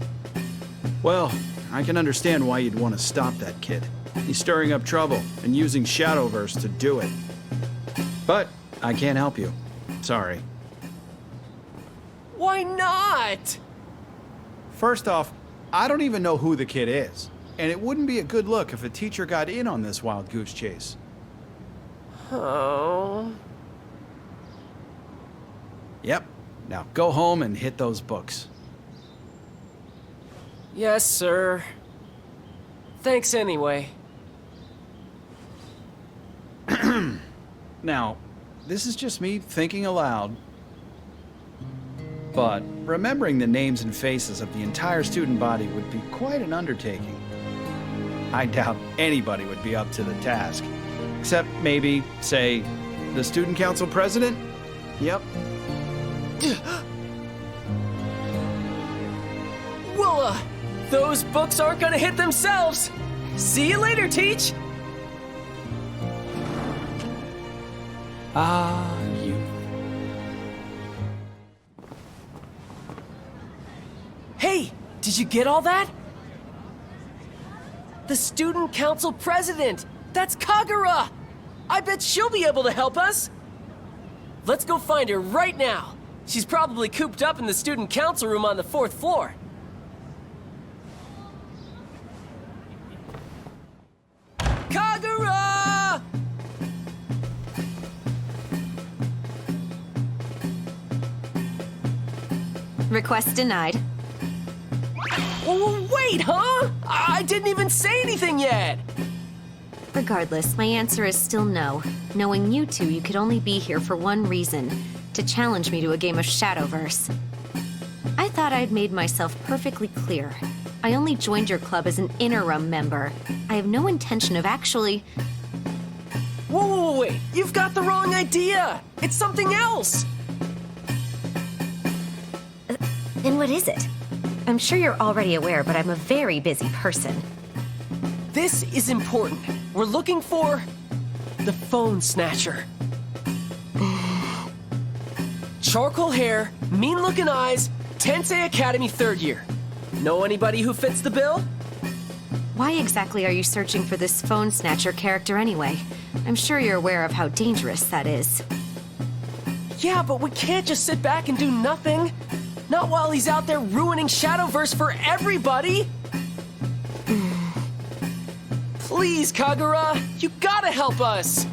Well, I can understand why you'd want to stop that kid. He's stirring up trouble and using Shadowverse to do it. But I can't help you. Sorry. Why not? First off, I don't even know who the kid is. And it wouldn't be a good look if a teacher got in on this wild goose chase. Oh. Yep. Now go home and hit those books. Yes, sir. Thanks anyway. Now, this is just me thinking aloud. But remembering the names and faces of the entire student body would be quite an undertaking. I doubt anybody would be up to the task. Except maybe, say, the student council president? Yep. Well, those books aren't gonna hit themselves. See you later, Teach. Ah, you. Hey, did you get all that? The student council president! That's Kagura! I bet she'll be able to help us! Let's go find her right now. She's probably cooped up in the student council room on the 4th floor. Kagura! Request denied. Oh, wait, huh? I didn't even say anything yet! Regardless, my answer is still no. Knowing you two, you could only be here for one reason, to challenge me to a game of Shadowverse. I thought I'd made myself perfectly clear. I only joined your club as an interim member. I have no intention of actually... Whoa, wait! You've got the wrong idea! It's something else! Then what is it? I'm sure you're already aware, but I'm a very busy person. This is important. We're looking for... the phone snatcher. Charcoal hair, mean-looking eyes, Tensei Academy 3rd year. Know anybody who fits the bill? Why exactly are you searching for this phone snatcher character anyway? I'm sure you're aware of how dangerous that is. Yeah, but we can't just sit back and do nothing. Not while he's out there ruining Shadowverse for everybody! Please, Kagura! You gotta help us!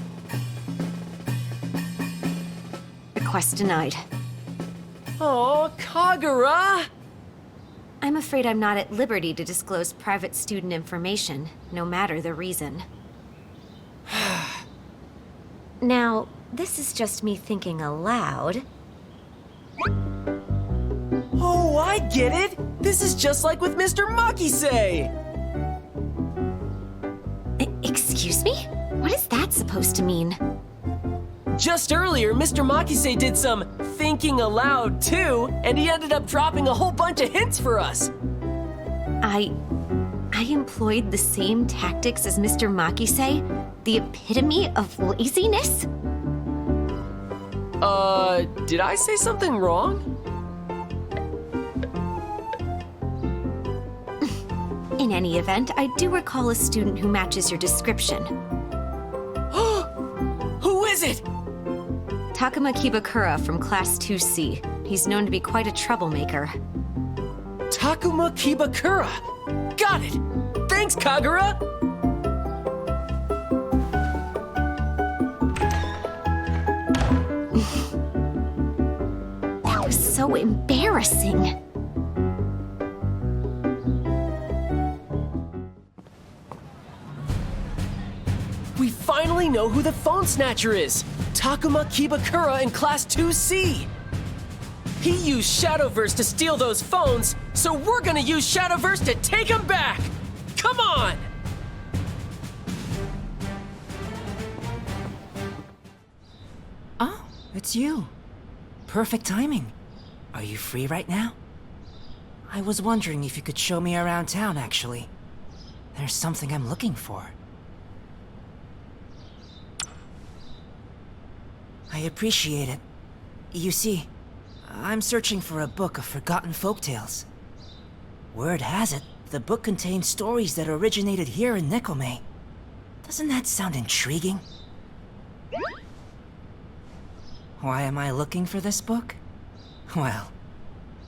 Request denied. Oh, Kagura! I'm afraid I'm not at liberty to disclose private student information, no matter the reason. Now, this is just me thinking aloud. Oh, I get it! This is just like with Mr. Makise! Excuse me? What is that supposed to mean? Just earlier, Mr. Makise did some thinking aloud too, and he ended up dropping a whole bunch of hints for us. I employed the same tactics as Mr. Makise? The epitome of laziness? Did I say something wrong? In any event, I do recall a student who matches your description. Who is it? Takuma Kibakura from Class 2C. He's known to be quite a troublemaker. Takuma Kibakura! Got it! Thanks, Kagura! That was so embarrassing. We finally know who the phone snatcher is! Takuma Kibakura in Class 2C! He used Shadowverse to steal those phones, so we're gonna use Shadowverse to take them back! Come on! Oh, it's you. Perfect timing. Are you free right now? I was wondering if you could show me around town, actually. There's something I'm looking for. I appreciate it. You see, I'm searching for a book of forgotten folktales. Word has it, the book contains stories that originated here in Nekome. Doesn't that sound intriguing? Why am I looking for this book? Well,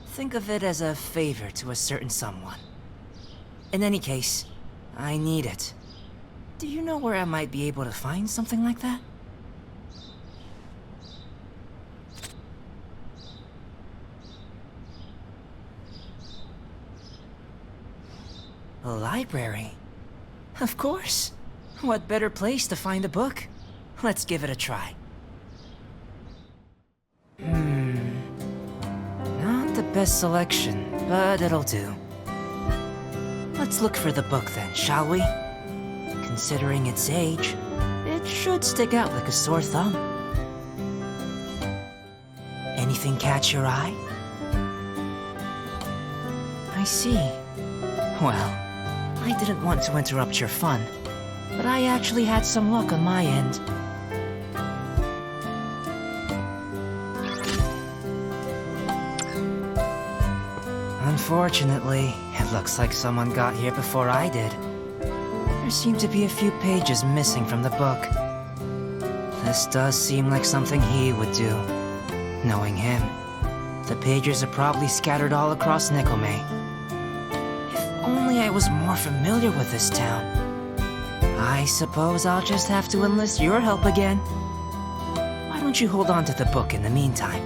think of it as a favor to a certain someone. In any case, I need it. Do you know where I might be able to find something like that? A library? Of course. What better place to find a book? Let's give it a try. Not the best selection, but it'll do. Let's look for the book then, shall we? Considering its age, it should stick out like a sore thumb. Anything catch your eye? I see. Well, I didn't want to interrupt your fun, but I actually had some luck on my end. Unfortunately, it looks like someone got here before I did. There seem to be a few pages missing from the book. This does seem like something he would do. Knowing him, the pages are probably scattered all across Nekome. If only I was more familiar with this town. I I suppose I'll just have to enlist your help again. Why don't you hold on to the book in the meantime?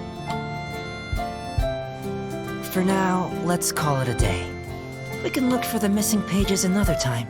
For now, let's call it a day. We can look for the missing pages another time.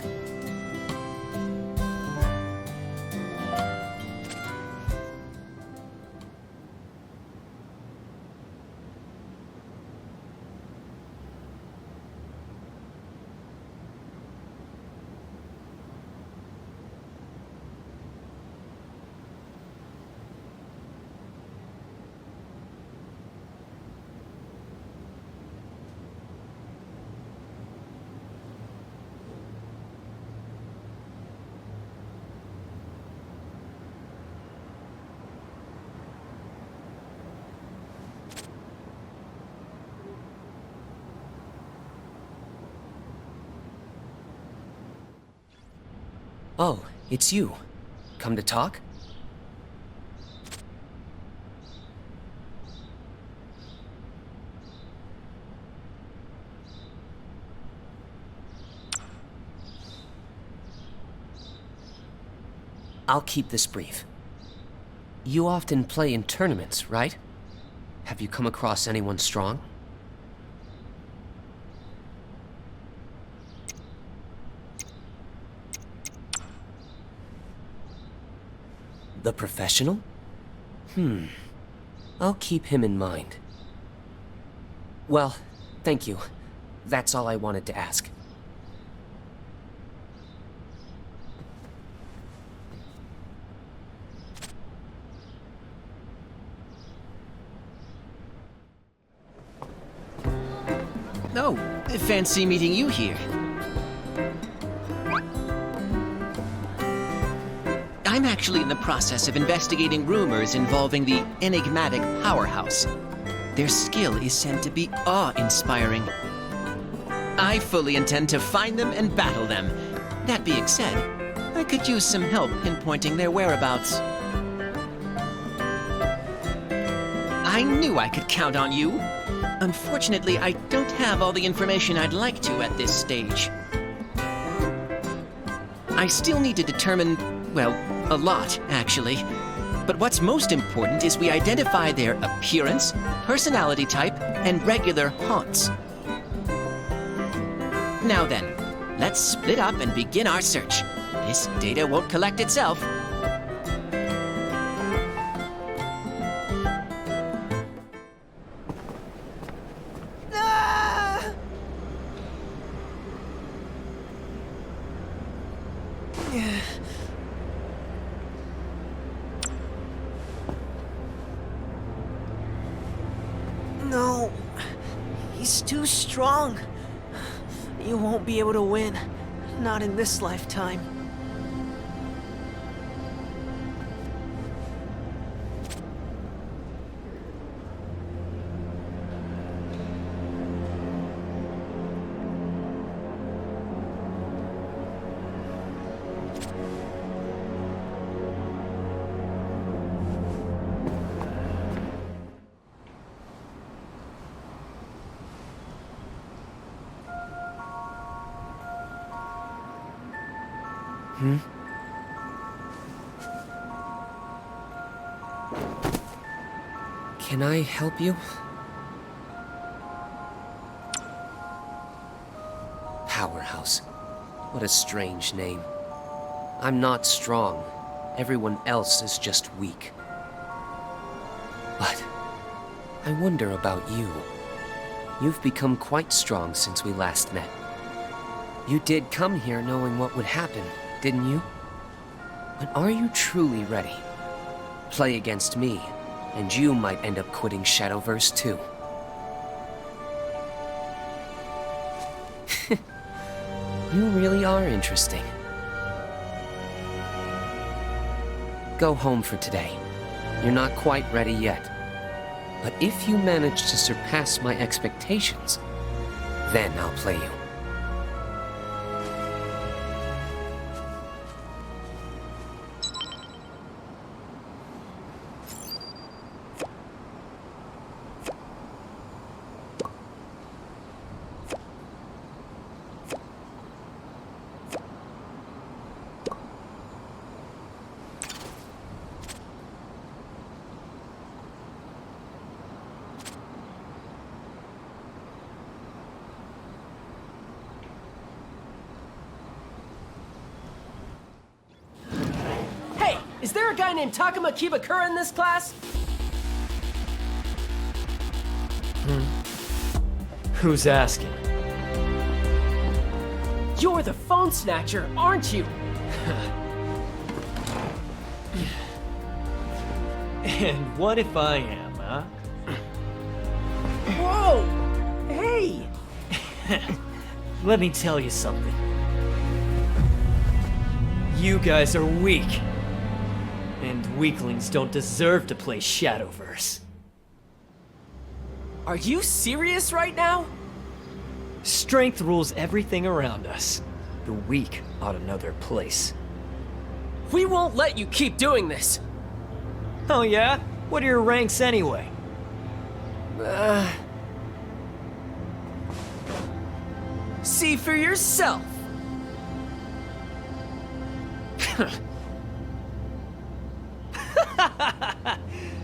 Oh, it's you. Come to talk? I'll keep this brief. You often play in tournaments, right? Have you come across anyone strong? The professional? I'll keep him in mind. Well, thank you. That's all I wanted to ask. Oh, fancy meeting you here. I'm actually in the process of investigating rumors involving the enigmatic powerhouse. Their skill is said to be awe-inspiring. I fully intend to find them and battle them. That being said, I could use some help pinpointing their whereabouts. I knew I could count on you. Unfortunately, I don't have all the information I'd like to at this stage. I still need to determine, well, a lot, actually. But what's most important is we identify their appearance, personality type, and regular haunts. Now then, let's split up and begin our search. This data won't collect itself. No, he's too strong. You won't be able to win. Not in this lifetime. Can I help you? Powerhouse. What a strange name. I'm not strong. Everyone else is just weak. But I wonder about you. You've become quite strong since we last met. You did come here knowing what would happen, didn't you? But are you truly ready? Play against me, and you might end up quitting Shadowverse too. You really are interesting. Go home for today. You're not quite ready yet. But if you manage to surpass my expectations, then I'll play you. Is there a guy named Takuma Kibakura in this class? Who's asking? You're the phone snatcher, aren't you? And what if I am, huh? Whoa! Hey! Let me tell you something. You guys are weak. And weaklings don't deserve to play Shadowverse. Are you serious right now? Strength rules everything around us. The weak ought to know their place. We won't let you keep doing this! Oh yeah? What are your ranks anyway? See for yourself!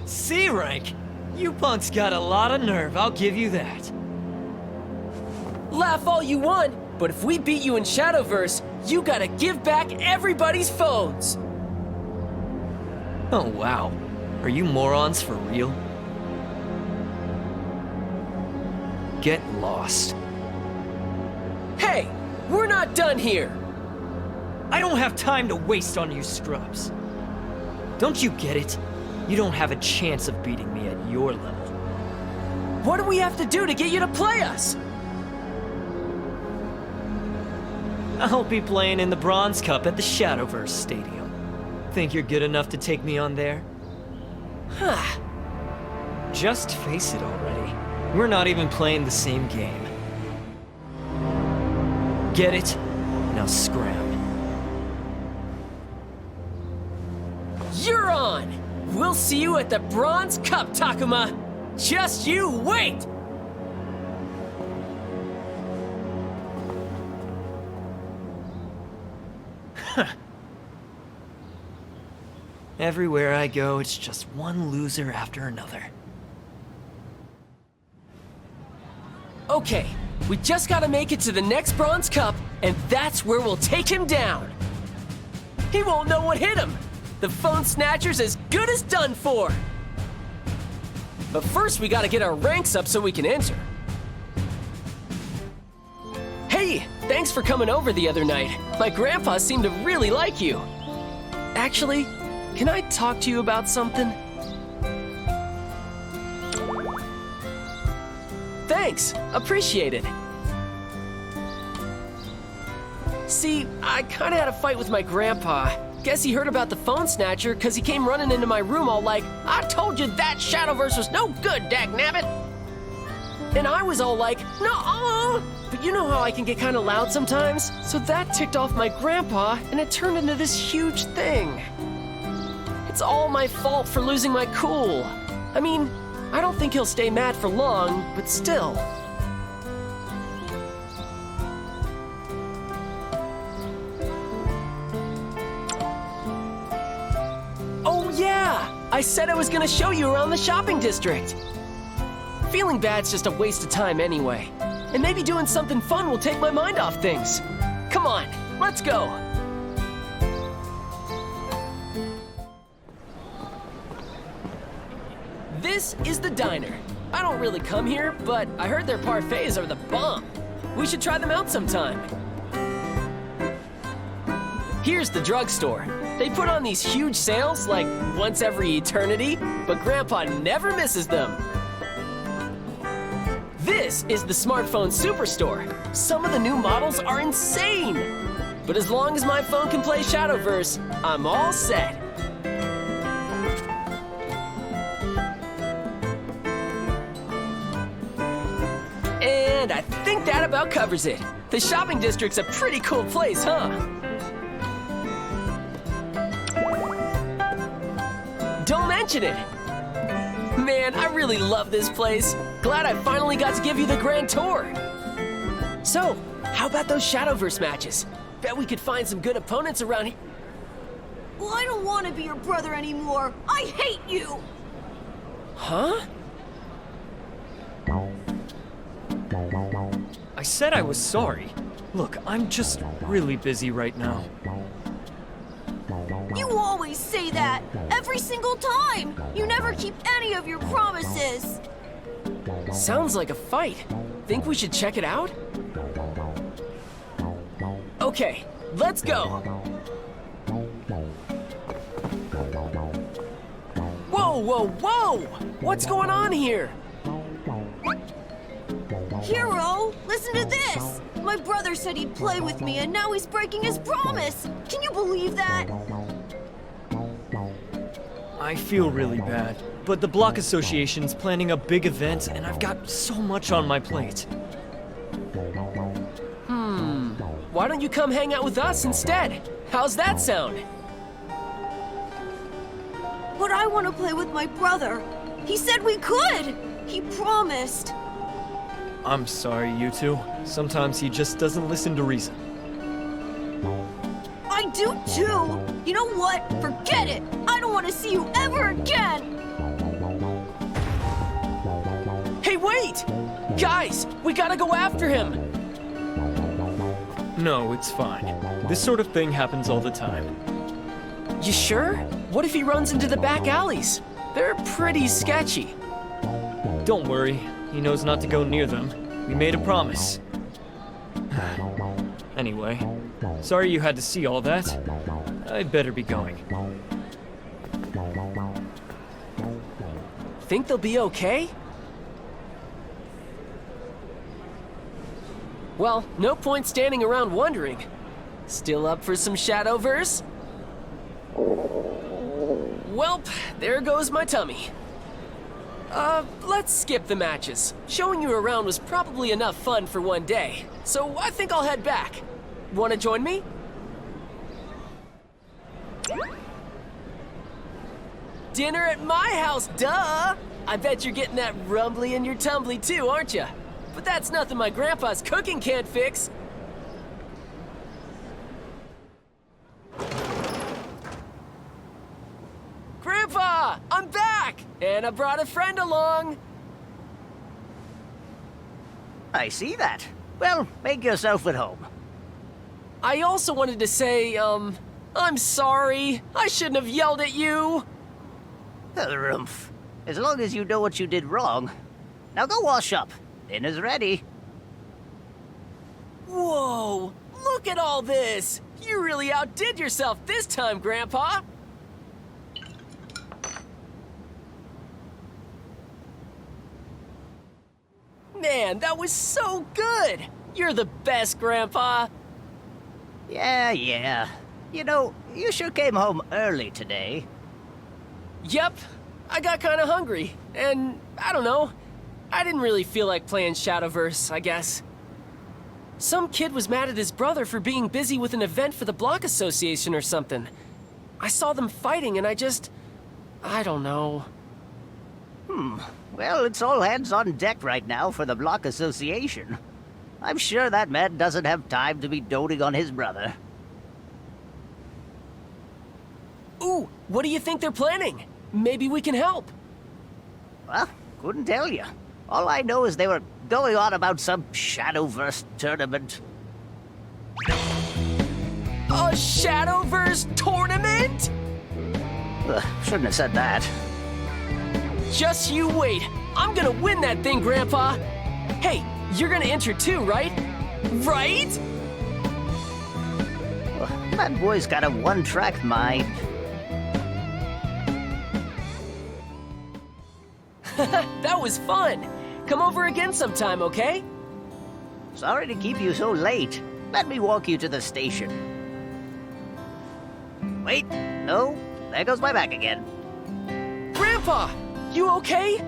C rank? You punks got a lot of nerve, I'll give you that. Laugh all you want, but if we beat you in Shadowverse, you gotta give back everybody's phones! Oh wow. Are you morons for real? Get lost. Hey! We're not done here! I don't have time to waste on you scrubs. Don't you get it? You don't have a chance of beating me at your level. What do we have to do to get you to play us? I'll be playing in the Bronze Cup at the Shadowverse Stadium. Think you're good enough to take me on there? Huh. Just face it already. We're not even playing the same game. Get it? Now scram. You're on! We'll see you at the Bronze Cup, Takuma! Just you wait! Everywhere I go, it's just one loser after another. Okay, we just gotta make it to the next Bronze Cup, and that's where we'll take him down. He won't know what hit him. The phone snatcher's as good as done for. But first, we gotta get our ranks up so we can enter. Hey, thanks for coming over the other night. My grandpa seemed to really like you. Actually, can I talk to you about something? Thanks, appreciate it. See, I kinda had a fight with my grandpa. Guess he heard about the phone snatcher because he came running into my room all like, I told you that Shadowverse was no good, dagnabbit! And I was all like, nuh-uh! But you know how I can get kinda loud sometimes? So that ticked off my grandpa and it turned into this huge thing. It's all my fault for losing my cool. I mean, I don't think he'll stay mad for long, but still. Oh yeah! I said I was gonna show you around the shopping district. Feeling bad's just a waste of time anyway. And maybe doing something fun will take my mind off things. Come on, let's go. This is the diner. I don't really come here, but I heard their parfaits are the bomb. We should try them out sometime. Here's the drugstore. They put on these huge sales like once every eternity, but Grandpa never misses them. This is the smartphone superstore. Some of the new models are insane. But as long as my phone can play Shadowverse, I'm all set. And I think that about covers it. The shopping district's a pretty cool place, huh? Don't mention it! Man, I really love this place. Glad I finally got to give you the grand tour. So, how about those Shadowverse matches? Bet we could find some good opponents around here. Well, I don't want to be your brother anymore. I hate you! Huh? I said I was sorry. Look, I'm just really busy right now. You always say that! Every single time! You never keep any of your promises! Sounds like a fight. Think we should check it out? Okay, let's go! Whoa, whoa, whoa! What's going on here? Hero, listen to this! My brother said he'd play with me, and now he's breaking his promise! Can you believe that? I feel really bad, but the Block Association's planning a big event, and I've got so much on my plate. Why don't you come hang out with us instead? How's that sound? But I want to play with my brother. He said we could! He promised. I'm sorry, you two. Sometimes he just doesn't listen to reason. I do too! You know what? Forget it! I don't want to see you ever again! Hey, wait! Guys, we gotta go after him! No, it's fine. This sort of thing happens all the time. You sure? What if he runs into the back alleys? They're pretty sketchy. Don't worry. He knows not to go near them. We made a promise. Anyway, sorry you had to see all that. I'd better be going. Think they'll be okay? Well, no point standing around wondering. Still up for some Shadowverse? Welp, there goes my tummy. Let's skip the matches. Showing you around was probably enough fun for one day, so I think I'll head back. Wanna join me? Dinner at my house, duh! I bet you're getting that rumbly in your tumbly too, aren't you? But that's nothing my grandpa's cooking can't fix. Grandpa, I'm back! And I brought a friend along. I see that. Well, make yourself at home. I also wanted to say, I'm sorry. I shouldn't have yelled at you. Rumph. As long as you know what you did wrong. Now go wash up. Dinner's ready. Whoa, look at all this. You really outdid yourself this time, Grandpa. Man, that was so good! You're the best, Grandpa! Yeah. You know, you sure came home early today. Yep, I got kinda hungry, and I don't know. I didn't really feel like playing Shadowverse, I guess. Some kid was mad at his brother for being busy with an event for the Block Association or something. I saw them fighting and I don't know. Well, it's all hands on deck right now for the Block Association. I'm sure that man doesn't have time to be doting on his brother. Ooh, what do you think they're planning? Maybe we can help. Well, couldn't tell you. All I know is they were going on about some Shadowverse tournament. A Shadowverse tournament? Shouldn't have said that. Just you wait. I'm gonna win that thing, Grandpa. Hey, you're gonna enter too, right? Right? That boy's got a one-track mind. That was fun. Come over again sometime, okay? Sorry to keep you so late. Let me walk you to the station. Wait, no, there goes my back again. Grandpa, you okay?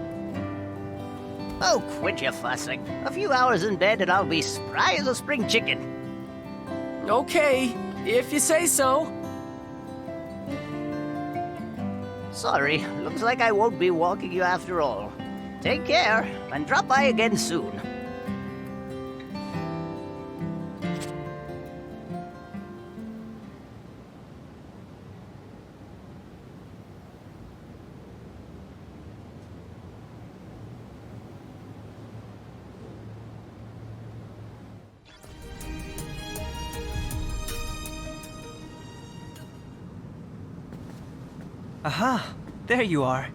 Oh, quit your fussing. A few hours in bed and I'll be spry as a spring chicken. Okay, if you say so. Sorry, looks like I won't be walking you after all. Take care, and drop by again soon. Aha, there you are.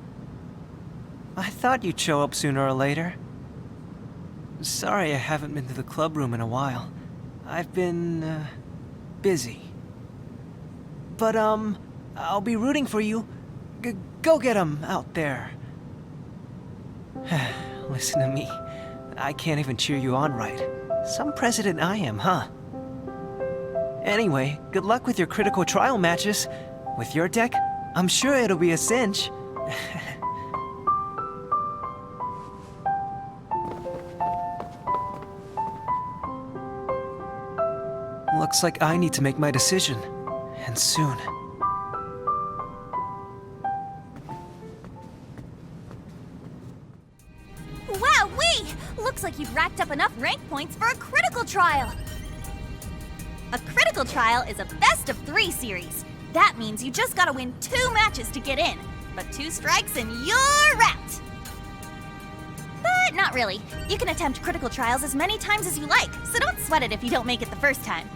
I thought you'd show up sooner or later. Sorry I haven't been to the club room in a while. I've been, busy. But, I'll be rooting for you. Go get 'em out there. Listen to me. I can't even cheer you on right. Some president I am, huh? Anyway, good luck with your critical trial matches. With your deck, I'm sure it'll be a cinch. Looks like I need to make my decision. And soon. Wowee! Looks like you've racked up enough rank points for a critical trial. A critical trial is a best-of-3 series. That means you just gotta win 2 matches to get in. But 2 strikes and you're out! But not really. You can attempt critical trials as many times as you like, so don't sweat it if you don't make it the first time.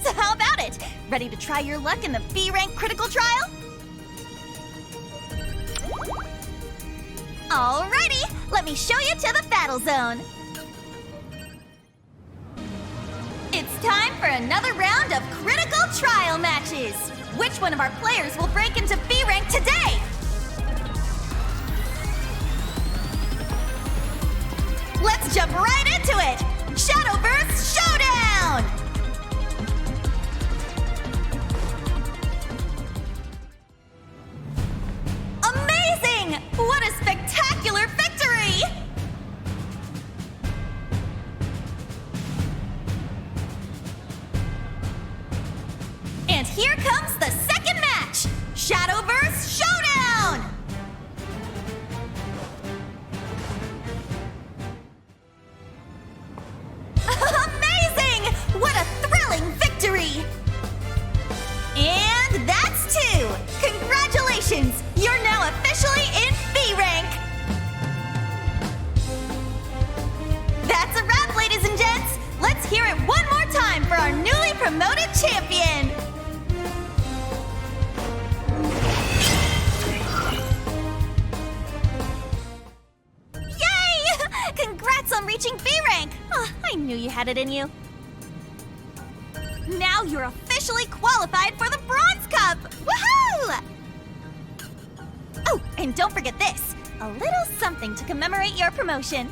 So how about it? Ready to try your luck in the B-rank critical trial? Alrighty, let me show you to the battle zone. It's time for another round of critical trial matches. Which one of our players will break into B rank today? Let's jump right into it! Shadowverse Showdown! Amazing! What a spectacular victory! And here comes the second match! Shadowverse Showdown! Amazing! What a thrilling victory! And that's 2! Congratulations! You're now officially in B rank! That's a wrap, ladies and gents! Let's hear it one more time for our newly promoted champion! Yay! Congrats on reaching B rank! Oh, I knew you had it in you. Now you're officially qualified for the Bronze Cup! Woohoo! Oh, and don't forget this. A little something to commemorate your promotion.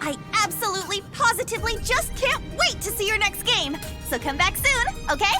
I absolutely, positively just can't wait to see your next game. So come back soon, okay?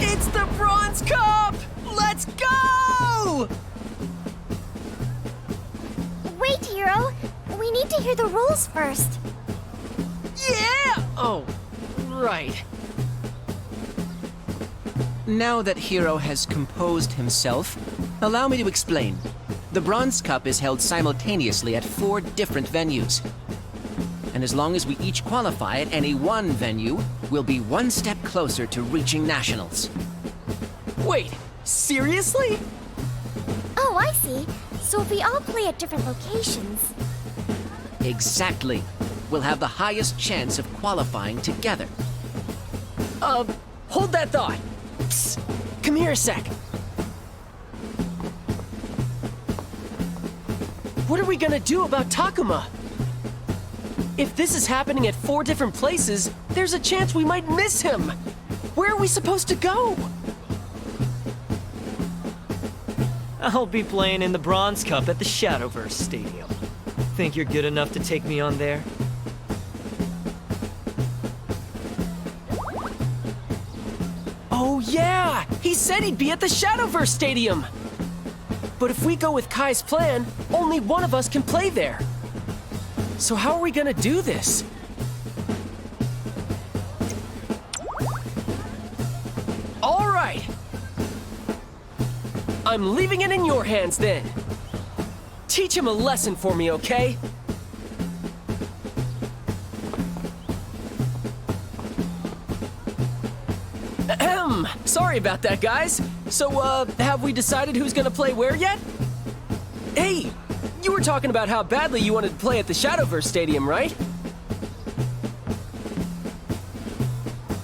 It's the Bronze Cup! Let's go! Wait, Hero. We need to hear the rules first. Yeah! Oh, right. Now that Hero has composed himself, allow me to explain. The Bronze Cup is held simultaneously at 4 different venues. And as long as we each qualify at any one venue, we'll be one step closer to reaching nationals. Wait, seriously? Oh, I see. So if we all play at different locations. Exactly. will have the highest chance of qualifying together. Hold that thought. Psst, come here a sec. What are we gonna do about Takuma? If this is happening at 4 different places, there's a chance we might miss him. Where are we supposed to go? I'll be playing in the Bronze Cup at the Shadowverse Stadium. Think you're good enough to take me on there? Oh yeah! He said he'd be at the Shadowverse Stadium! But if we go with Kai's plan, only one of us can play there. So how are we gonna do this? All right! I'm leaving it in your hands then. Teach him a lesson for me, okay? Ahem. Sorry about that, guys. So, have we decided who's gonna play where yet? Hey, you were talking about how badly you wanted to play at the Shadowverse Stadium, right?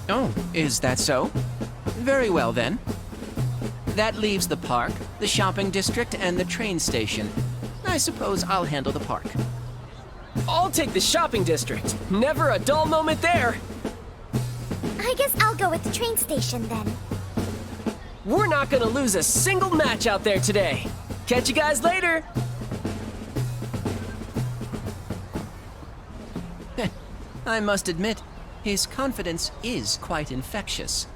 Oh, is that so? Very well then. That leaves the park, the shopping district, and the train station. I suppose I'll handle the park. I'll take the shopping district. Never a dull moment there. I guess I'll go with the train station then. We're not gonna lose a single match out there today. Catch you guys later. I must admit, his confidence is quite infectious.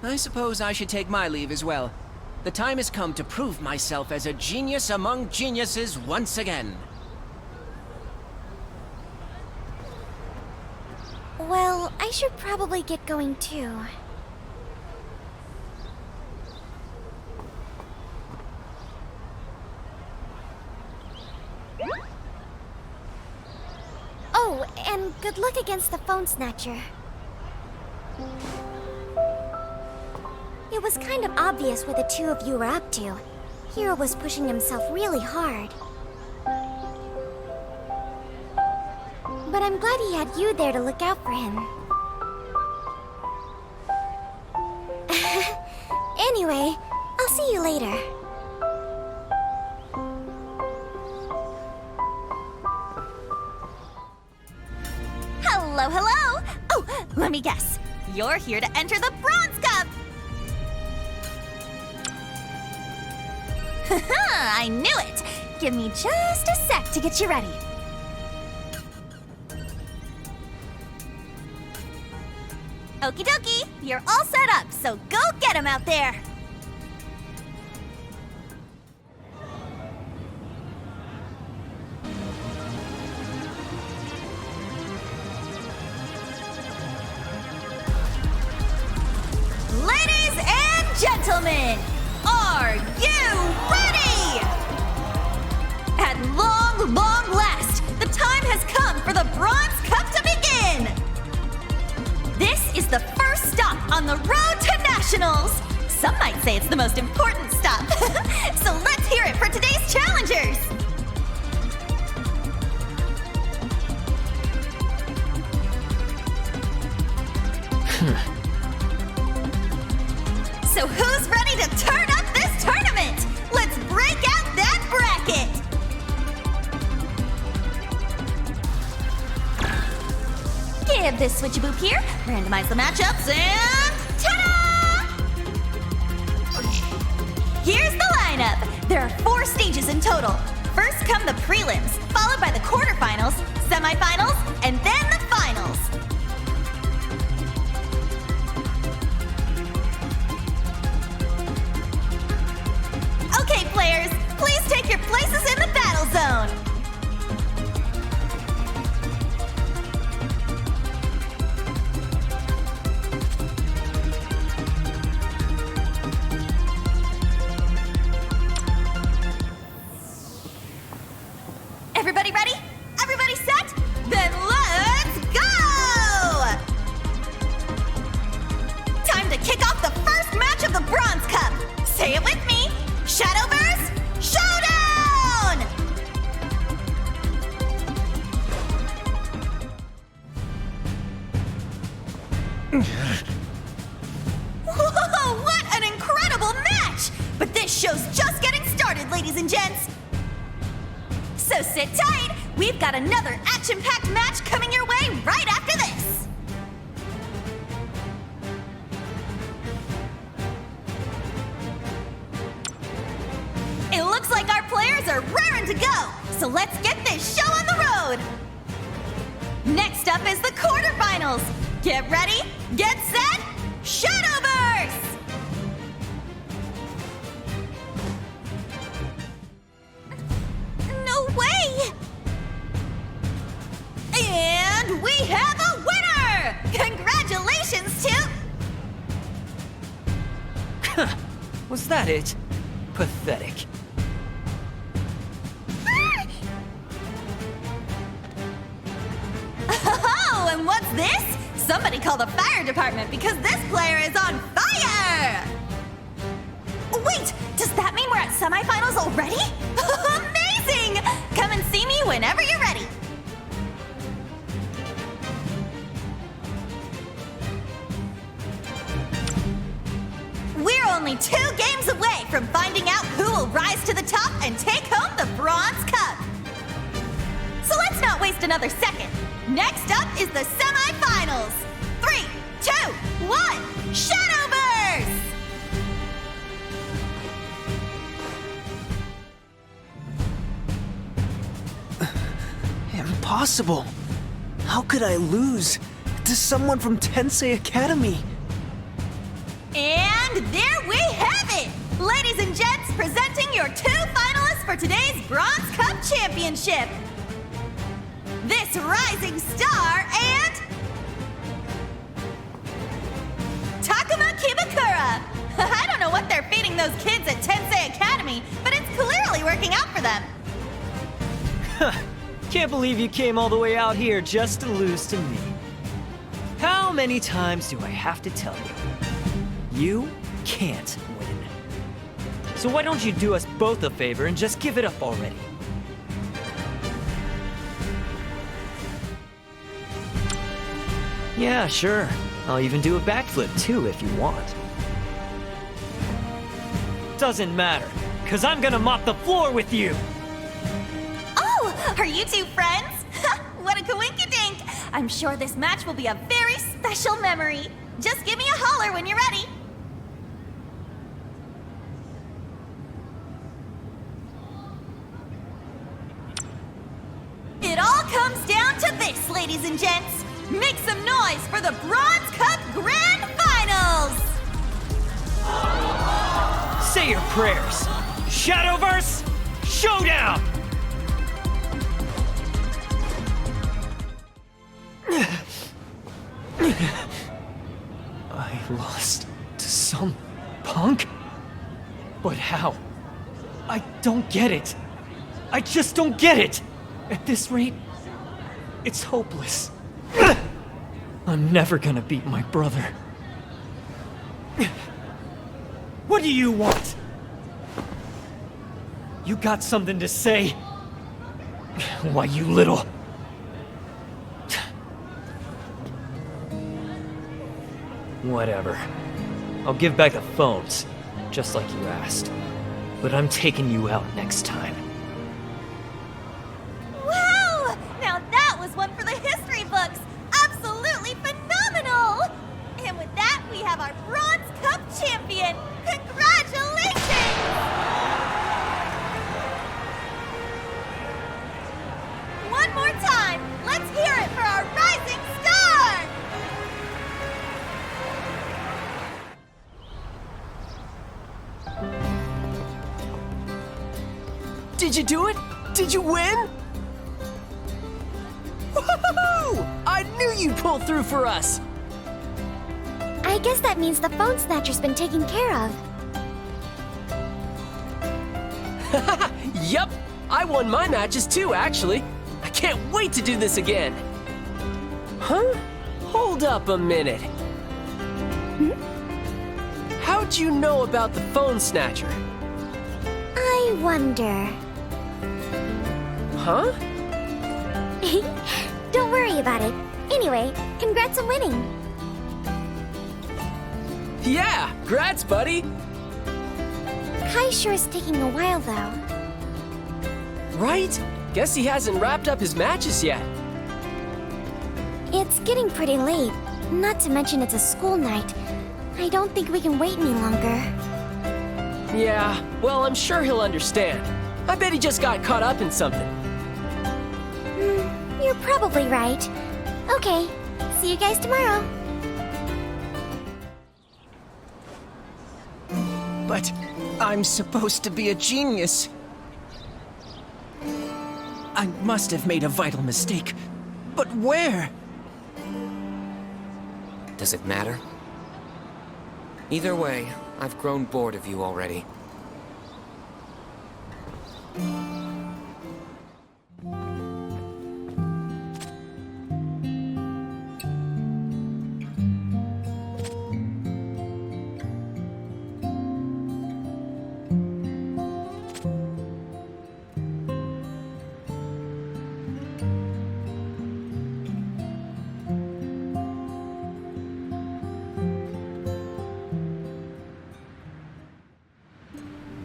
I suppose I should take my leave as well. The time has come to prove myself as a genius among geniuses once again. Well, I should probably get going too. Oh, and good luck against the phone snatcher. It was kind of obvious what the two of you were up to. Hiro was pushing himself really hard. But I'm glad he had you there to look out for him. Anyway, I'll see you later. Hello, hello! Oh, let me guess. You're here to enter the Bronze Cup! Haha, I knew it! Give me just a sec to get you ready. Okie dokie, you're all set up, so go get him out there! Ladies and gentlemen, are you ready? At long, long last, the time has come for the Bronze Cup to begin! This is the first stop on the road to Nationals! Some might say it's the most important stop. So let's hear it for today's challengers! So who's ready to turn up this tournament? Let's break out that bracket! Give this switchy boop here, randomize the matchups, and ta-da! Here's the lineup. There are 4 stages in total. First come the prelims, followed by the quarterfinals, semifinals, and then the finals. Okay, players, please take your places in the battle zone. Everybody ready? Everybody set? Then Whoa, what an incredible match! But this show's just getting started, ladies and gents. So sit tight, we've got another action-packed match coming your way right after this. It looks like our players are raring to go, so let's get this show on the road. Next up is the quarterfinals. Get ready, get set, Shadowverse! No way! And we have a winner! Congratulations to... Was that it? Pathetic. Oh, and what's this? Somebody call the fire department because this player is on fire! Wait, does that mean we're at semifinals already? Amazing! Come and see me whenever you're ready. We're only 2 games away from finding out who will rise to the top and take home the Bronze Cup. So let's not waste another second. Next up is the semifinals. 3, 2, 1, Shadowverse! Impossible. How could I lose to someone from Tensei Academy? And there we have it! Ladies and gents, presenting your 2 finalists for today's Bronze Cup Championship. This rising star and... Takuma Kibakura! I don't know what they're feeding those kids at Tensei Academy, but it's clearly working out for them. Can't believe you came all the way out here just to lose to me. How many times do I have to tell you? You can't win. So why don't you do us both a favor and just give it up already? Yeah, sure. I'll even do a backflip too if you want. Doesn't matter, cause I'm gonna mop the floor with you! Oh, are you 2 friends? What a coinkydink! I'm sure this match will be a very special memory. Just give me a holler when you're ready. It all comes down to this, ladies and gents. Make some noise for the Bronze Cup Grand Finals! Say your prayers! Shadowverse Showdown! I lost to some punk? But how? I don't get it. I just don't get it! At this rate, it's hopeless. I'm never gonna beat my brother. What do you want? You got something to say? Why, you little... Whatever. I'll give back the phones, just like you asked. But I'm taking you out next time. Wow! Now that was one for the history books! Absolutely phenomenal! And with that, we have our Bronze Cup champion! Congratulations! One more time, let's hear it for our rising star! Did you do it? Did you win? Woohoo! I knew you'd pull through for us! I guess that means the phone snatcher's been taken care of. Yup! I won my matches too, actually. I can't wait to do this again. Huh? Hold up a minute. How'd you know about the phone snatcher? I wonder. Huh? Don't worry about it. Anyway, congrats on winning. Yeah, grats, buddy! Kai sure is taking a while, though. Right? Guess he hasn't wrapped up his matches yet. It's getting pretty late. Not to mention it's a school night. I don't think we can wait any longer. Yeah, well, I'm sure he'll understand. I bet he just got caught up in something. You're probably right. Okay, see you guys tomorrow. But I'm supposed to be a genius. I must have made a vital mistake. But where? Does it matter? Either way, I've grown bored of you already.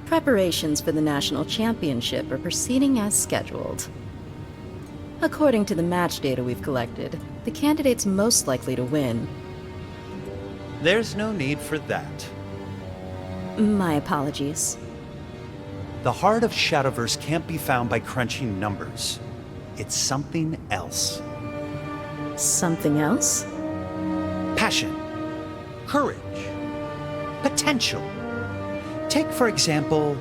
Preparations for the National Championship are proceeding as scheduled. According to the match data we've collected, the candidates most likely to win. There's no need for that. My apologies. The heart of Shadowverse can't be found by crunching numbers. It's something else. Something else? Passion, courage, potential. Take, for example,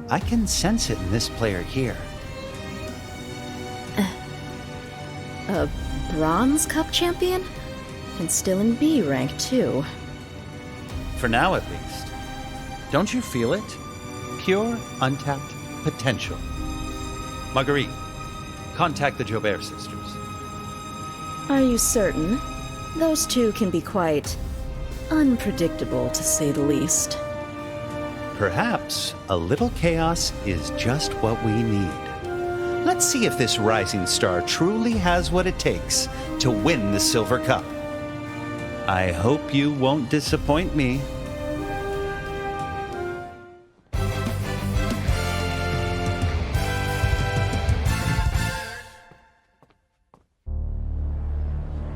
I can sense it in this player here. A Bronze Cup champion? And still in B rank, too. For now, at least. Don't you feel it? Pure, untapped potential. Marguerite, contact the Jobert sisters. Are you certain? Those two can be quite unpredictable, to say the least. Perhaps a little chaos is just what we need. Let's see if this rising star truly has what it takes to win the Silver Cup. I hope you won't disappoint me.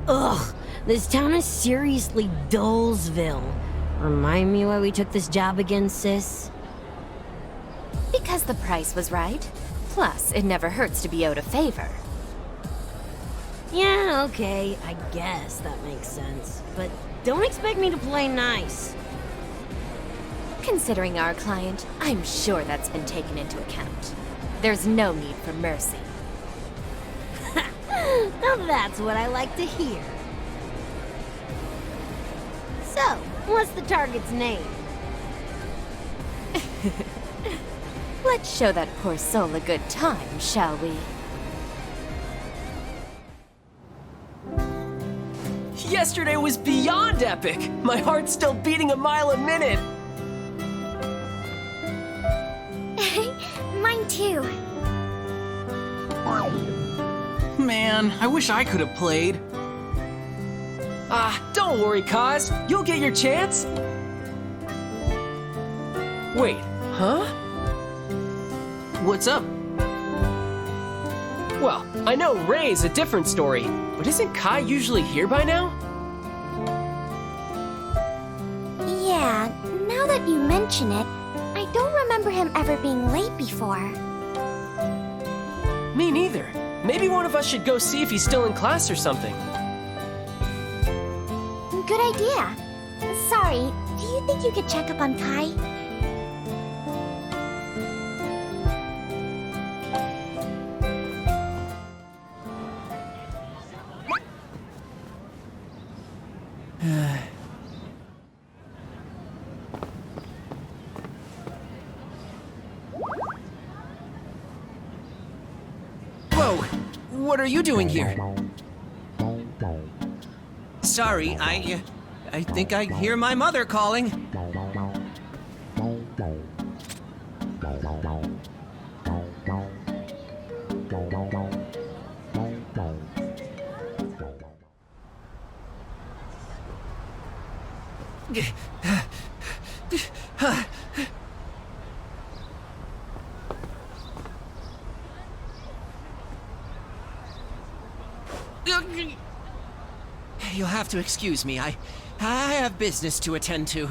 Ugh, this town is seriously Dullsville. Remind me why we took this job again, sis? Because the price was right. Plus, it never hurts to be out of favor. Yeah, okay, I guess that makes sense. But don't expect me to play nice. Considering our client, I'm sure that's been taken into account. There's no need for mercy. Now that's what I like to hear. So, what's the target's name? Let's show that poor soul a good time, shall we? Yesterday was beyond epic! My heart's still beating a mile a minute! Mine too. Man, I wish I could have played. Ah, don't worry, Kaz. You'll get your chance. Wait, huh? What's up? Well, I know Ray's a different story, but isn't Kai usually here by now? Yeah, now that you mention it, I don't remember him ever being late before. Me neither. Maybe one of us should go see if he's still in class or something. Good idea. Sorry, do you think you could check up on Kai? Whoa! What are you doing here? Sorry, I think I hear my mother calling. You'll have to excuse me. I have business to attend to.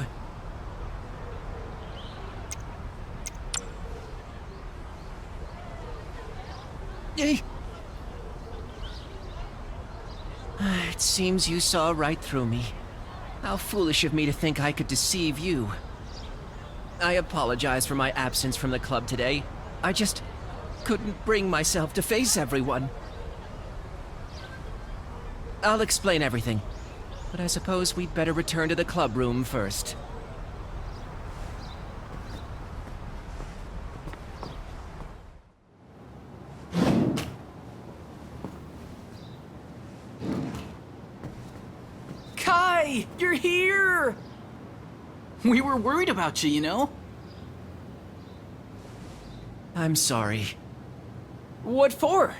It seems you saw right through me. How foolish of me to think I could deceive you. I apologize for my absence from the club today. I just couldn't bring myself to face everyone. I'll explain everything, but I suppose we'd better return to the club room first. Kai, you're here! We were worried about you, you know? I'm sorry. What for?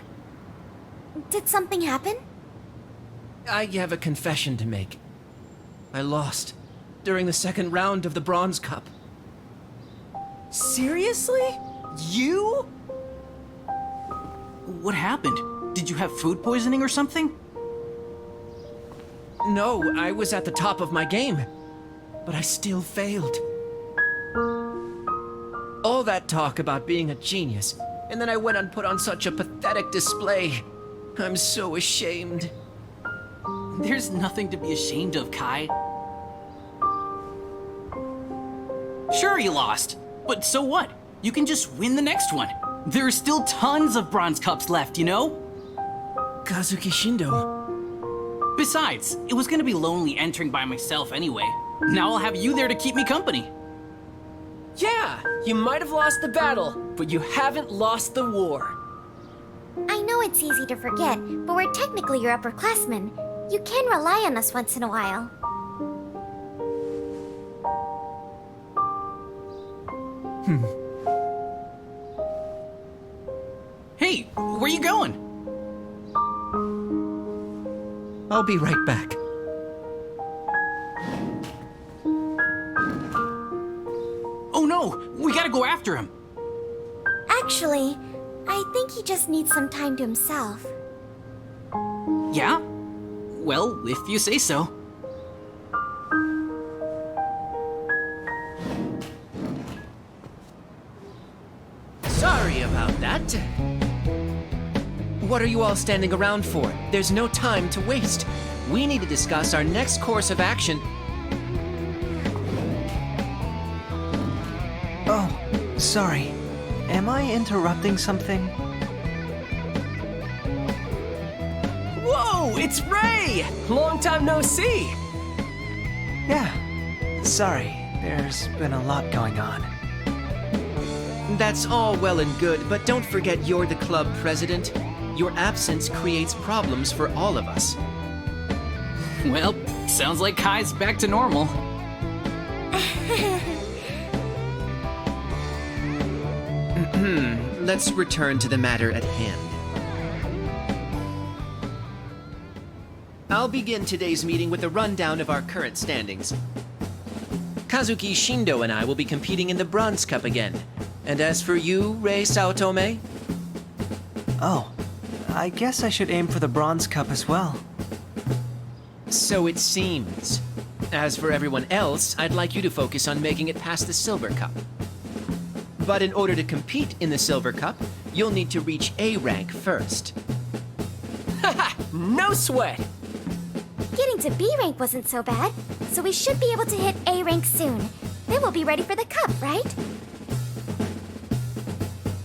Did something happen? I have a confession to make. I lost during the second round of the Bronze Cup. Seriously? You? What happened? Did you have food poisoning or something? No, I was at the top of my game, but I still failed. All that talk about being a genius, and then I went and put on such a pathetic display. I'm so ashamed. There's nothing to be ashamed of, Kai. Sure, you lost, but so what? You can just win the next one. There are still tons of Bronze Cups left, you know? Kazuki Shindo. Besides, it was gonna be lonely entering by myself anyway. Now I'll have you there to keep me company. Yeah, you might have lost the battle, but you haven't lost the war. I know it's easy to forget, but we're technically your upperclassmen. You can rely on us once in a while. Hey, where you going? I'll be right back. Oh no, we gotta go after him. Actually, I think he just needs some time to himself. Yeah? Well, if you say so. Sorry about that. What are you all standing around for? There's no time to waste. We need to discuss our next course of action. Oh, sorry. Am I interrupting something? Whoa, it's Ray! Long time no see! Yeah. Sorry, there's been a lot going on. That's all well and good, but don't forget you're the club president. Your absence creates problems for all of us. Well, sounds like Kai's back to normal. Let's return to the matter at hand. I'll begin today's meeting with a rundown of our current standings. Kazuki Shindo and I will be competing in the Bronze Cup again. And as for you, Rei Saotome? Oh, I guess I should aim for the Bronze Cup as well. So it seems. As for everyone else, I'd like you to focus on making it past the Silver Cup. But in order to compete in the Silver Cup, you'll need to reach A rank first. Haha, no sweat! Getting to B rank wasn't so bad, so we should be able to hit A rank soon. Then we'll be ready for the cup, right?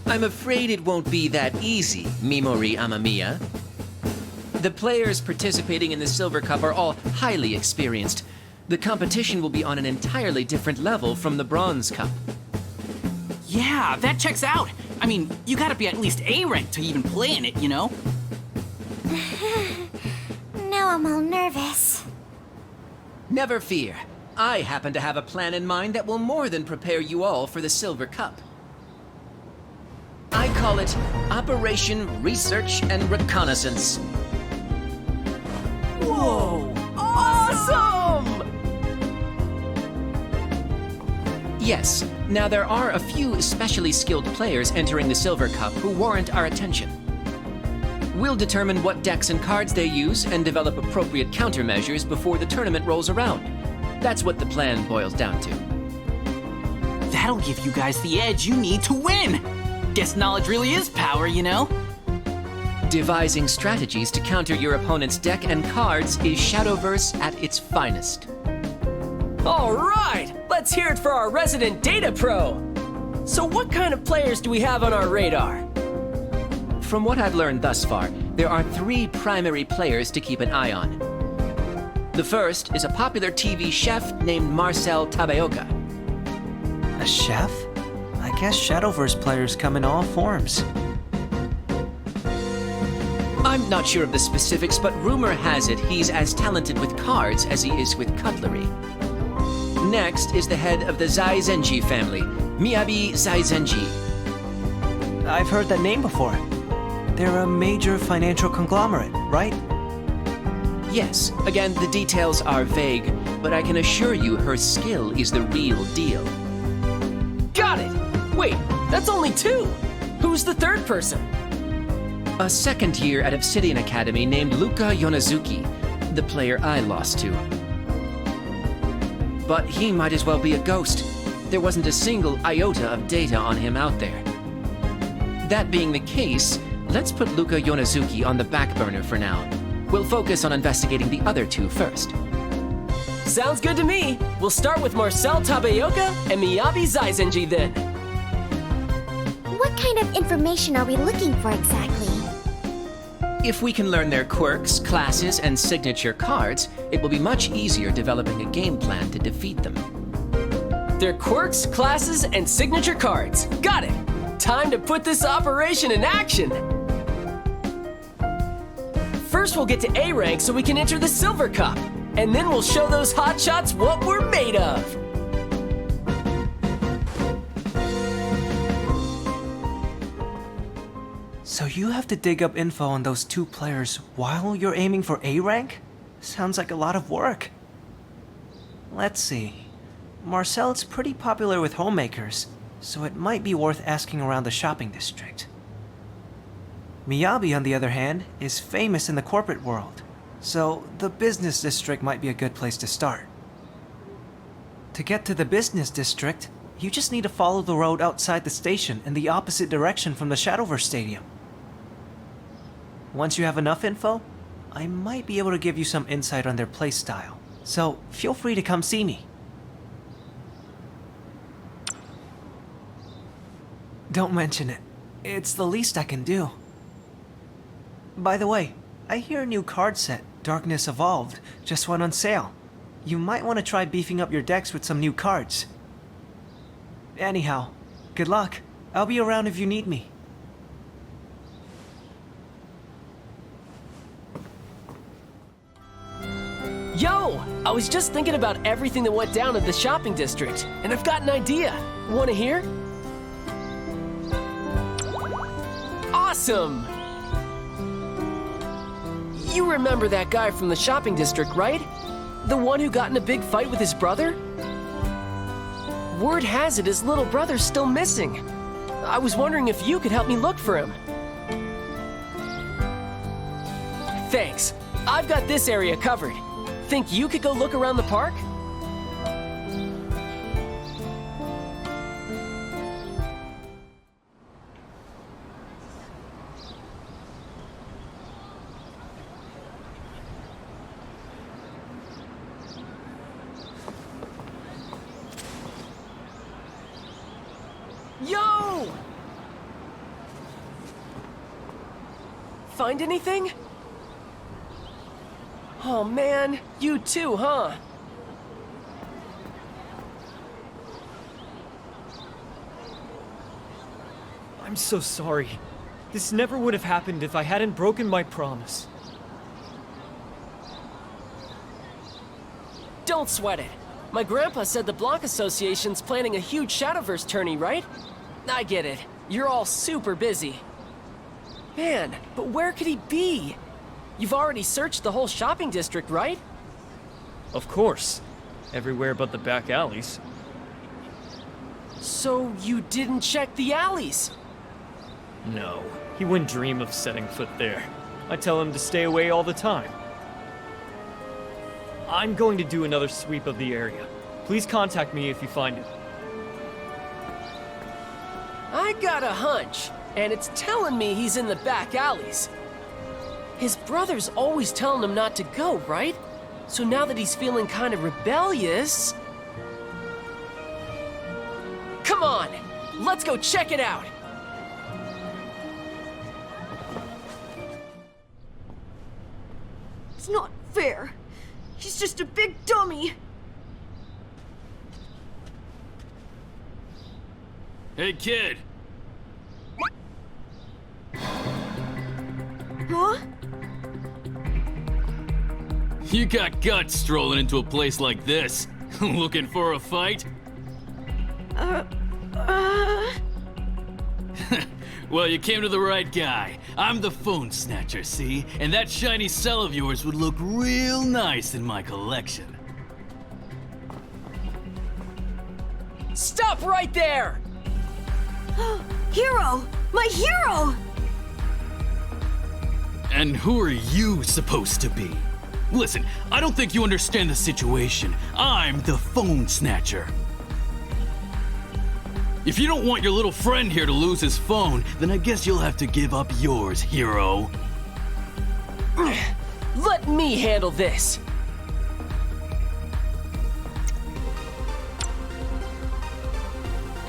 I'm afraid it won't be that easy, Mimori Amamiya. The players participating in the Silver Cup are all highly experienced. The competition will be on an entirely different level from the Bronze Cup. Yeah, that checks out. I mean, you gotta be at least A rank to even play in it, you know? Now I'm all nervous. Never fear. I happen to have a plan in mind that will more than prepare you all for the Silver Cup. I call it Operation Research and Reconnaissance. Whoa! Awesome! Yes. Now, there are a few especially skilled players entering the Silver Cup who warrant our attention. We'll determine what decks and cards they use and develop appropriate countermeasures before the tournament rolls around. That's what the plan boils down to. That'll give you guys the edge you need to win! Guess knowledge really is power, you know? Devising strategies to counter your opponent's deck and cards is Shadowverse at its finest. All right, let's hear it for our resident data pro. So what kind of players do we have on our radar? From what I've learned thus far, there are 3 primary players to keep an eye on. The first is a popular TV chef named Marcel Tabeoka. A chef? I guess Shadowverse players come in all forms. I'm not sure of the specifics, but rumor has it he's as talented with cards as he is with cutlery. Next is the head of the Zaizenji family, Miyabi Zaizenji. I've heard that name before. They're a major financial conglomerate, right? Yes. Again, the details are vague, but I can assure you her skill is the real deal. Got it! Wait, that's only 2! Who's the third person? A second year at Obsidian Academy named Luka Yonezuki, the player I lost to. But he might as well be a ghost. There wasn't a single iota of data on him out there. That being the case, let's put Luka Yonezuki on the back burner for now. We'll focus on investigating the other 2 first. Sounds good to me. We'll start with Marcel Tabeoka and Miyabi Zaizenji then. What kind of information are we looking for exactly? If we can learn their quirks, classes, and signature cards, it will be much easier developing a game plan to defeat them. Their quirks, classes, and signature cards. Got it! Time to put this operation in action! First we'll get to A rank so we can enter the Silver Cup. And then we'll show those hotshots what we're made of! So you have to dig up info on those 2 players while you're aiming for A rank? Sounds like a lot of work. Let's see. Marcel's pretty popular with homemakers, so it might be worth asking around the shopping district. Miyabi, on the other hand, is famous in the corporate world, so the business district might be a good place to start. To get to the business district, you just need to follow the road outside the station in the opposite direction from the Shadowverse Stadium. Once you have enough info, I might be able to give you some insight on their playstyle, so feel free to come see me. Don't mention it. It's the least I can do. By the way, I hear a new card set, Darkness Evolved, just went on sale. You might want to try beefing up your decks with some new cards. Anyhow, good luck. I'll be around if you need me. Yo! I was just thinking about everything that went down at the shopping district, and I've got an idea. Wanna hear? Awesome! You remember that guy from the shopping district, right? The one who got in a big fight with his brother? Word has it his little brother's still missing. I was wondering if you could help me look for him. Thanks. I've got this area covered. Think you could go look around the park? Yo! Find anything? Oh man, you too, huh? I'm so sorry. This never would have happened if I hadn't broken my promise. Don't sweat it. My grandpa said the Block Association's planning a huge Shadowverse tourney, right? I get it. You're all super busy. Man, but where could he be? You've already searched the whole shopping district, right? Of course. Everywhere but the back alleys. So you didn't check the alleys? No, he wouldn't dream of setting foot there. I tell him to stay away all the time. I'm going to do another sweep of the area. Please contact me if you find it. I got a hunch, and it's telling me he's in the back alleys. His brother's always telling him not to go, right? So now that he's feeling kind of rebellious... Come on! Let's go check it out! It's not fair. He's just a big dummy. Hey, kid! Huh? You got guts strolling into a place like this. Looking for a fight? Well, you came to the right guy. I'm the phone snatcher, see? And that shiny cell of yours would look real nice in my collection. Stop right there! Hero! My hero! And who are you supposed to be? Listen, I don't think you understand the situation. I'm the phone snatcher. If you don't want your little friend here to lose his phone, then I guess you'll have to give up yours, hero. Let me handle this!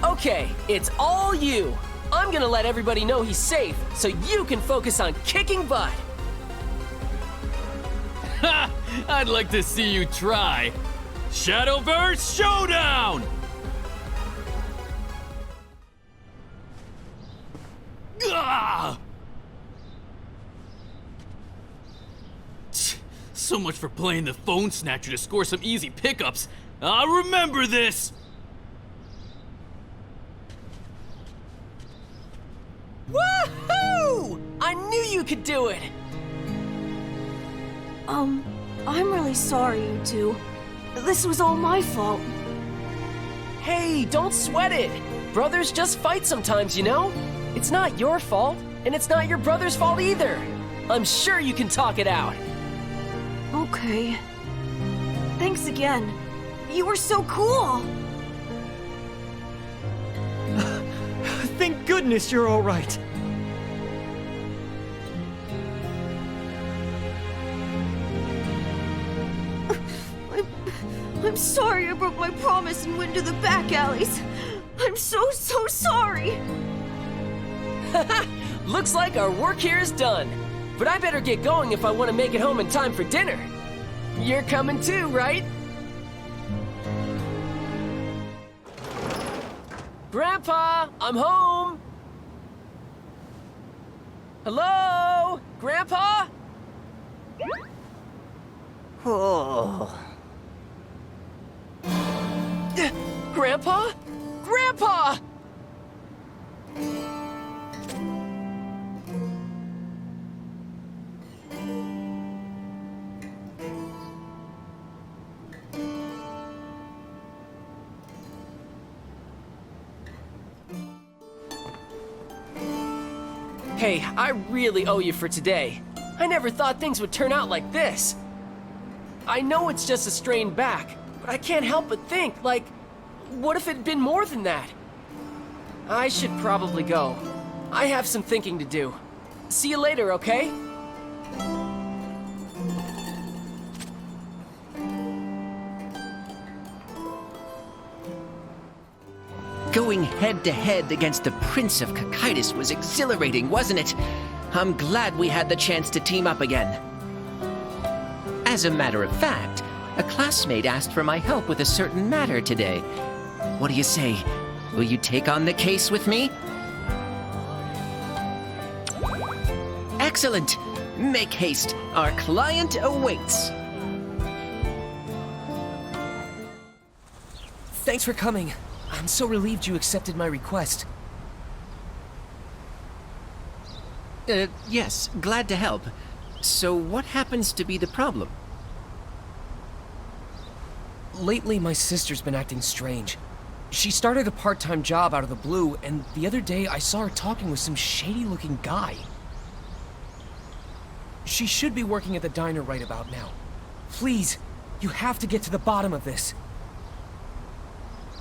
Okay, it's all you! I'm gonna let everybody know he's safe, so you can focus on kicking butt! Ha! I'd like to see you try. Shadowverse Showdown! Ah! So much for playing the phone snatcher to score some easy pickups. I'll remember this! Woohoo! I knew you could do it! I'm really sorry, you two. This was all my fault. Hey, don't sweat it! Brothers just fight sometimes, you know? It's not your fault, and it's not your brother's fault either. I'm sure you can talk it out. Okay. Thanks again. You were so cool! Thank goodness you're all right. I'm sorry I broke my promise and went to the back alleys. I'm so sorry. Looks like our work here is done. But I better get going if I want to make it home in time for dinner. You're coming too, right? Grandpa, I'm home! Hello? Grandpa? Oh. Grandpa? Grandpa! Hey, I really owe you for today. I never thought things would turn out like this. I know it's just a strained back, but I can't help but think, like, what if it'd been more than that? I should probably go. I have some thinking to do. See you later, okay? Going head-to-head against the Prince of Cochitis was exhilarating, wasn't it? I'm glad we had the chance to team up again. As a matter of fact, a classmate asked for my help with a certain matter today. What do you say? Will you take on the case with me? Excellent! Make haste. Our client awaits. Thanks for coming. I'm so relieved you accepted my request. Yes, glad to help. So what happens to be the problem? Lately, my sister's been acting strange. She started a part-time job out of the blue, and the other day I saw her talking with some shady-looking guy. She should be working at the diner right about now. Please, you have to get to the bottom of this.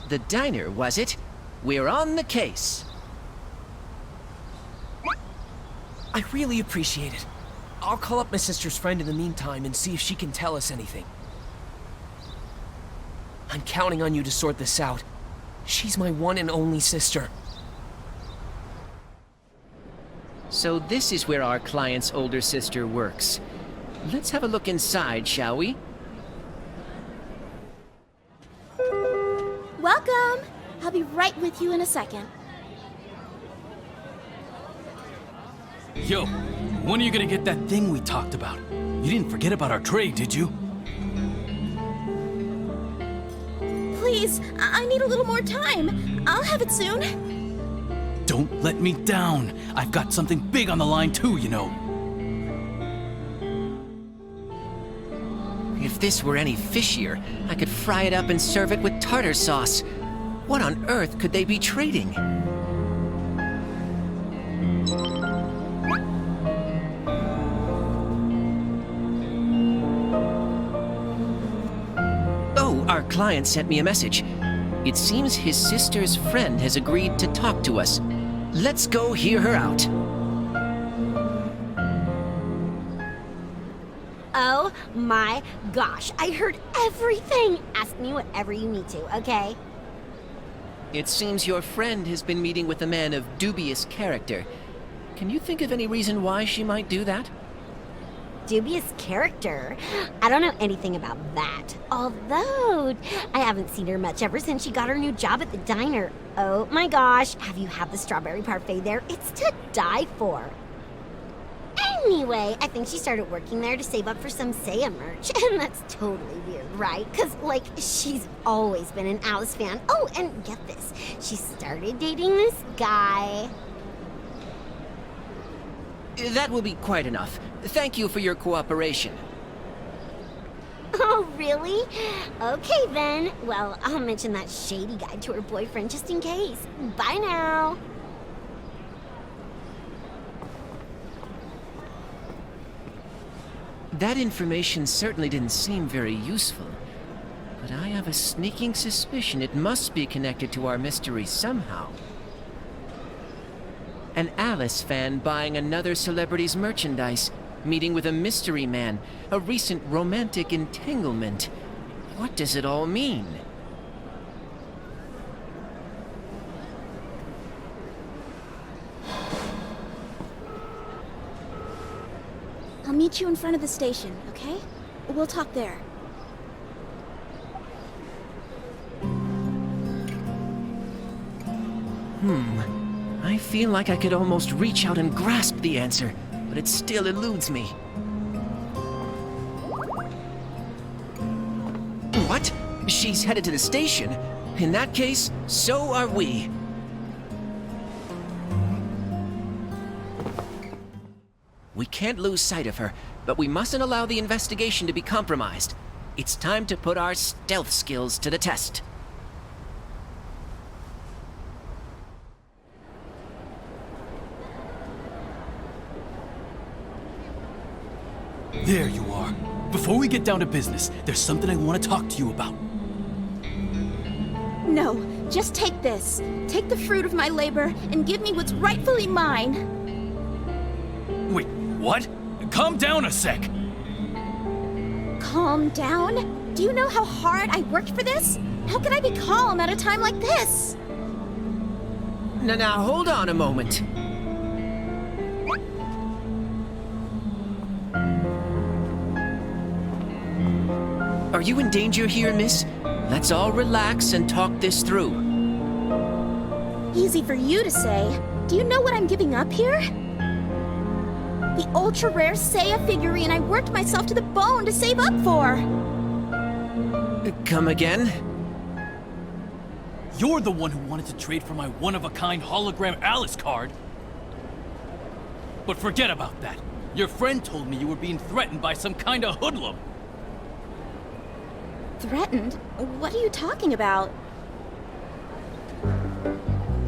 The diner, was it? We're on the case. I really appreciate it. I'll call up my sister's friend in the meantime and see if she can tell us anything. I'm counting on you to sort this out. She's my one and only sister. So this is where our client's older sister works. Let's have a look inside, shall we? Welcome! I'll be right with you in a second. Yo, when are you gonna get that thing we talked about? You didn't forget about our trade, did you? Please, I need a little more time. I'll have it soon. Don't let me down. I've got something big on the line too, you know. If this were any fishier, I could fry it up and serve it with tartar sauce. What on earth could they be trading? Oh, our client sent me a message. It seems his sister's friend has agreed to talk to us. Let's go hear her out. Oh my gosh, I heard everything! Ask me whatever you need to, okay? It seems your friend has been meeting with a man of dubious character. Can you think of any reason why she might do that? Dubious character? I don't know anything about that. Although, I haven't seen her much ever since she got her new job at the diner. Oh my gosh, have you had the strawberry parfait there? It's to die for. Anyway, I think she started working there to save up for some Seiya merch. And that's totally weird, right? Because, like, she's always been an Alice fan. Oh, and get this. She started dating this guy. That will be quite enough. Thank you for your cooperation. Oh, really? Okay, then. Well, I'll mention that shady guy to her boyfriend just in case. Bye now. That information certainly didn't seem very useful, but I have a sneaking suspicion it must be connected to our mystery somehow. An Alice fan buying another celebrity's merchandise, meeting with a mystery man, a recent romantic entanglement. What does it all mean? I'll meet you in front of the station, okay? We'll talk there. I feel like I could almost reach out and grasp the answer, but it still eludes me. What? She's headed to the station? In that case, so are we. We can't lose sight of her, but we mustn't allow the investigation to be compromised. It's time to put our stealth skills to the test. There you are. Before we get down to business, there's something I want to talk to you about. No, just take this. Take the fruit of my labor and give me what's rightfully mine. Wait, what? Calm down a sec. Calm down? Do you know how hard I worked for this? How can I be calm at a time like this? Now, hold on a moment. Are you in danger here, miss? Let's all relax and talk this through. Easy for you to say. Do you know what I'm giving up here? The ultra-rare Seiya figurine I worked myself to the bone to save up for. Come again? You're the one who wanted to trade for my one-of-a-kind hologram Alice card. But forget about that. Your friend told me you were being threatened by some kind of hoodlum. Threatened? What are you talking about?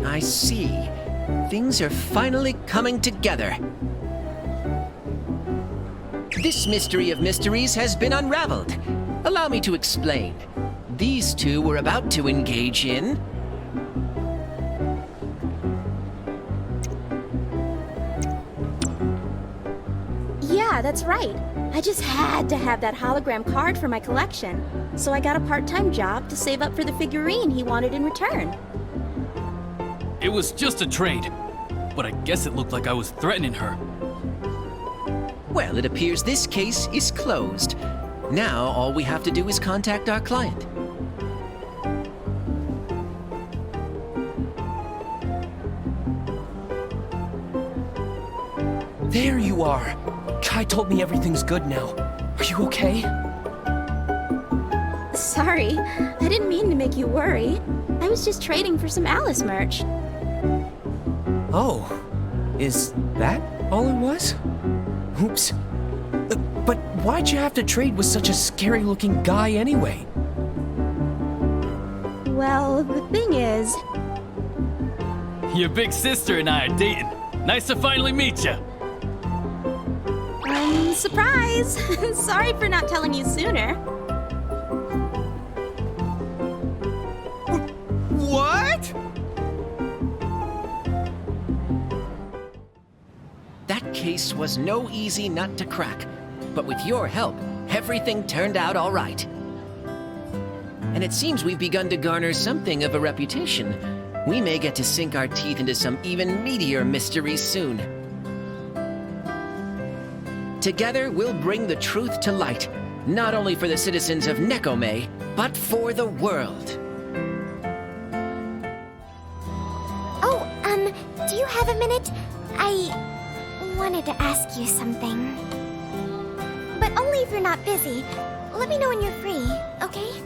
I see. Things are finally coming together. This mystery of mysteries has been unraveled. Allow me to explain. These two were about to engage in... Yeah, that's right. I just had to have that hologram card for my collection. So I got a part-time job to save up for the figurine he wanted in return. It was just a trade, but I guess it looked like I was threatening her. Well, it appears this case is closed. Now all we have to do is contact our client. There you are. Kai told me everything's good now. Are you okay? Sorry, I didn't mean to make you worry. I was just trading for some Alice merch. Oh, is that all it was? Oops. But why'd you have to trade with such a scary-looking guy anyway? Well, the thing is... Your big sister and I are dating. Nice to finally meet you. Surprise! Sorry for not telling you sooner. What? That case was no easy nut to crack, but with your help, everything turned out all right. And it seems we've begun to garner something of a reputation. We may get to sink our teeth into some even meatier mysteries soon. Together, we'll bring the truth to light, not only for the citizens of Nekome, but for the world. Oh, do you have a minute? I wanted to ask you something. But only if you're not busy. Let me know when you're free, okay?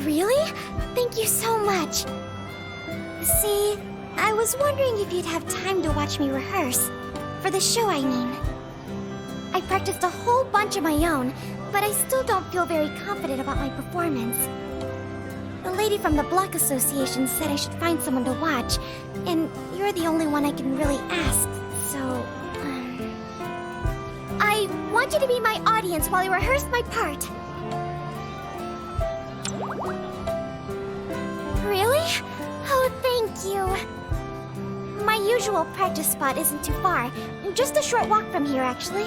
Really? Thank you so much. See, I was wondering if you'd have time to watch me rehearse. For the show, I mean. I practiced a whole bunch of my own, but I still don't feel very confident about my performance. The lady from the Block Association said I should find someone to watch, and you're the only one I can really ask, so... I want you to be my audience while I rehearse my part. Really? Oh, thank you. My usual practice spot isn't too far. Just a short walk from here, actually.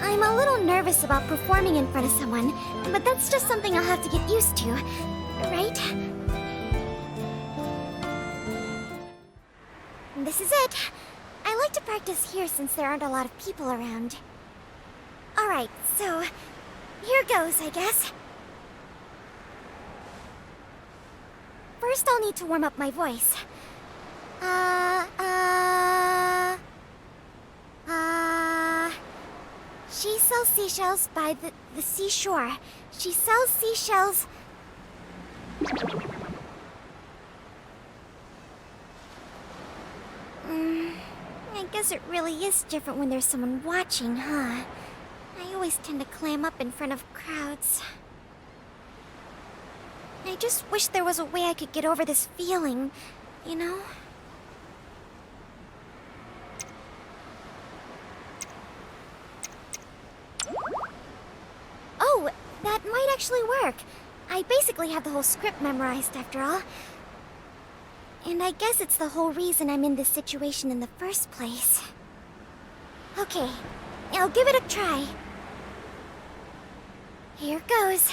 I'm a little nervous about performing in front of someone, but that's just something I'll have to get used to, right? This is it. I like to practice here since there aren't a lot of people around. Alright, so here goes, I guess. First, I'll need to warm up my voice. She sells seashells by the seashore. She sells seashells... I guess it really is different when there's someone watching, huh? I always tend to clam up in front of crowds. I just wish there was a way I could get over this feeling, you know? Oh, that might actually work. I basically have the whole script memorized after all. And I guess it's the whole reason I'm in this situation in the first place. Okay, I'll give it a try. Here goes.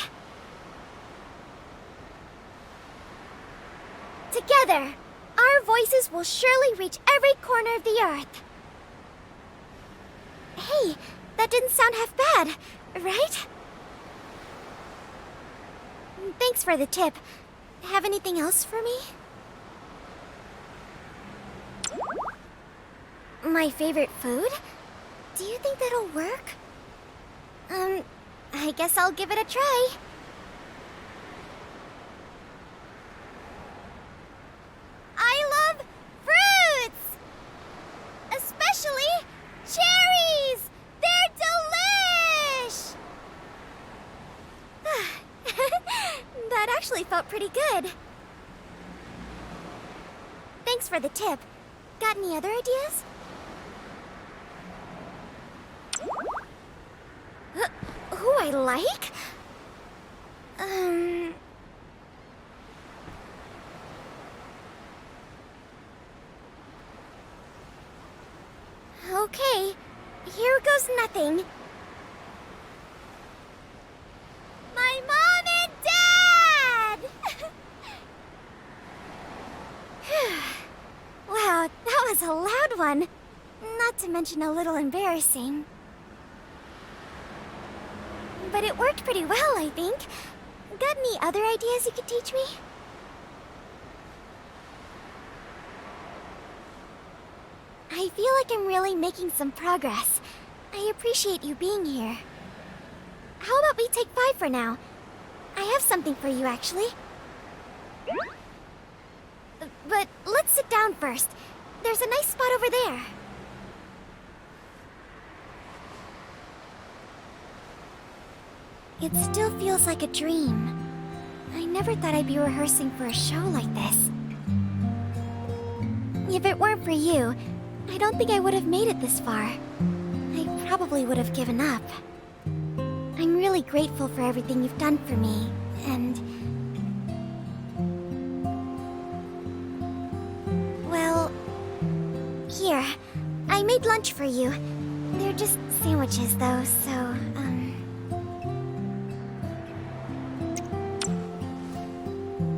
Together, our voices will surely reach every corner of the earth. Hey, that didn't sound half bad, right? Thanks for the tip. Have anything else for me? My favorite food? Do you think that'll work? I guess I'll give it a try. I love fruits! Especially cherries! They're delicious! pretty good. Thanks for the tip. Got any other ideas? Who I like? Okay, here goes nothing. My mom and dad! Wow, that was a loud one. Not to mention a little embarrassing. But it worked pretty well, I think. Got any other ideas you could teach me? I feel like I'm really making some progress. I appreciate you being here. How about we take 5 for now? I have something for you, actually. But let's sit down first. There's a nice spot over there. It still feels like a dream. I never thought I'd be rehearsing for a show like this. If it weren't for you, I don't think I would have made it this far. I probably would have given up. I'm really grateful for everything you've done for me, and... Well... Here, I made lunch for you. They're just sandwiches, though, so,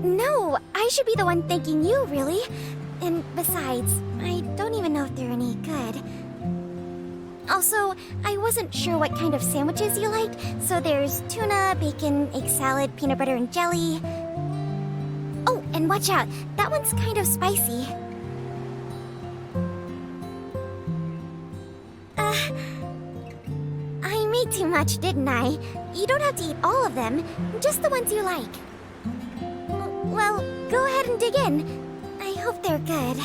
No, I should be the one thanking you, really. And besides, I don't even know if they're any good. Also, I wasn't sure what kind of sandwiches you liked, so there's tuna, bacon, egg salad, peanut butter and jelly. Oh, and watch out, that one's kind of spicy. I made too much, didn't I? You don't have to eat all of them, just the ones you like. Well, go ahead and dig in. I hope they're good.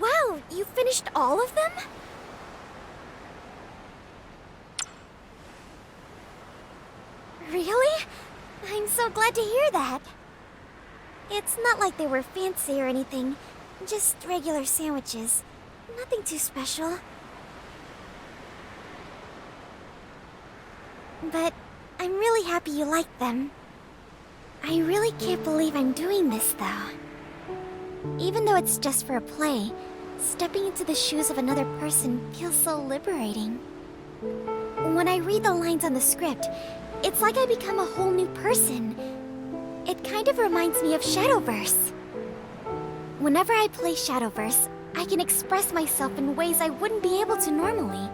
Wow, you finished all of them? Really? I'm so glad to hear that. It's not like they were fancy or anything. Just regular sandwiches. Nothing too special. But I'm really happy you liked them. I really can't believe I'm doing this, though. Even though it's just for a play, stepping into the shoes of another person feels so liberating. When I read the lines on the script, it's like I become a whole new person. It kind of reminds me of Shadowverse. Whenever I play Shadowverse, I can express myself in ways I wouldn't be able to normally.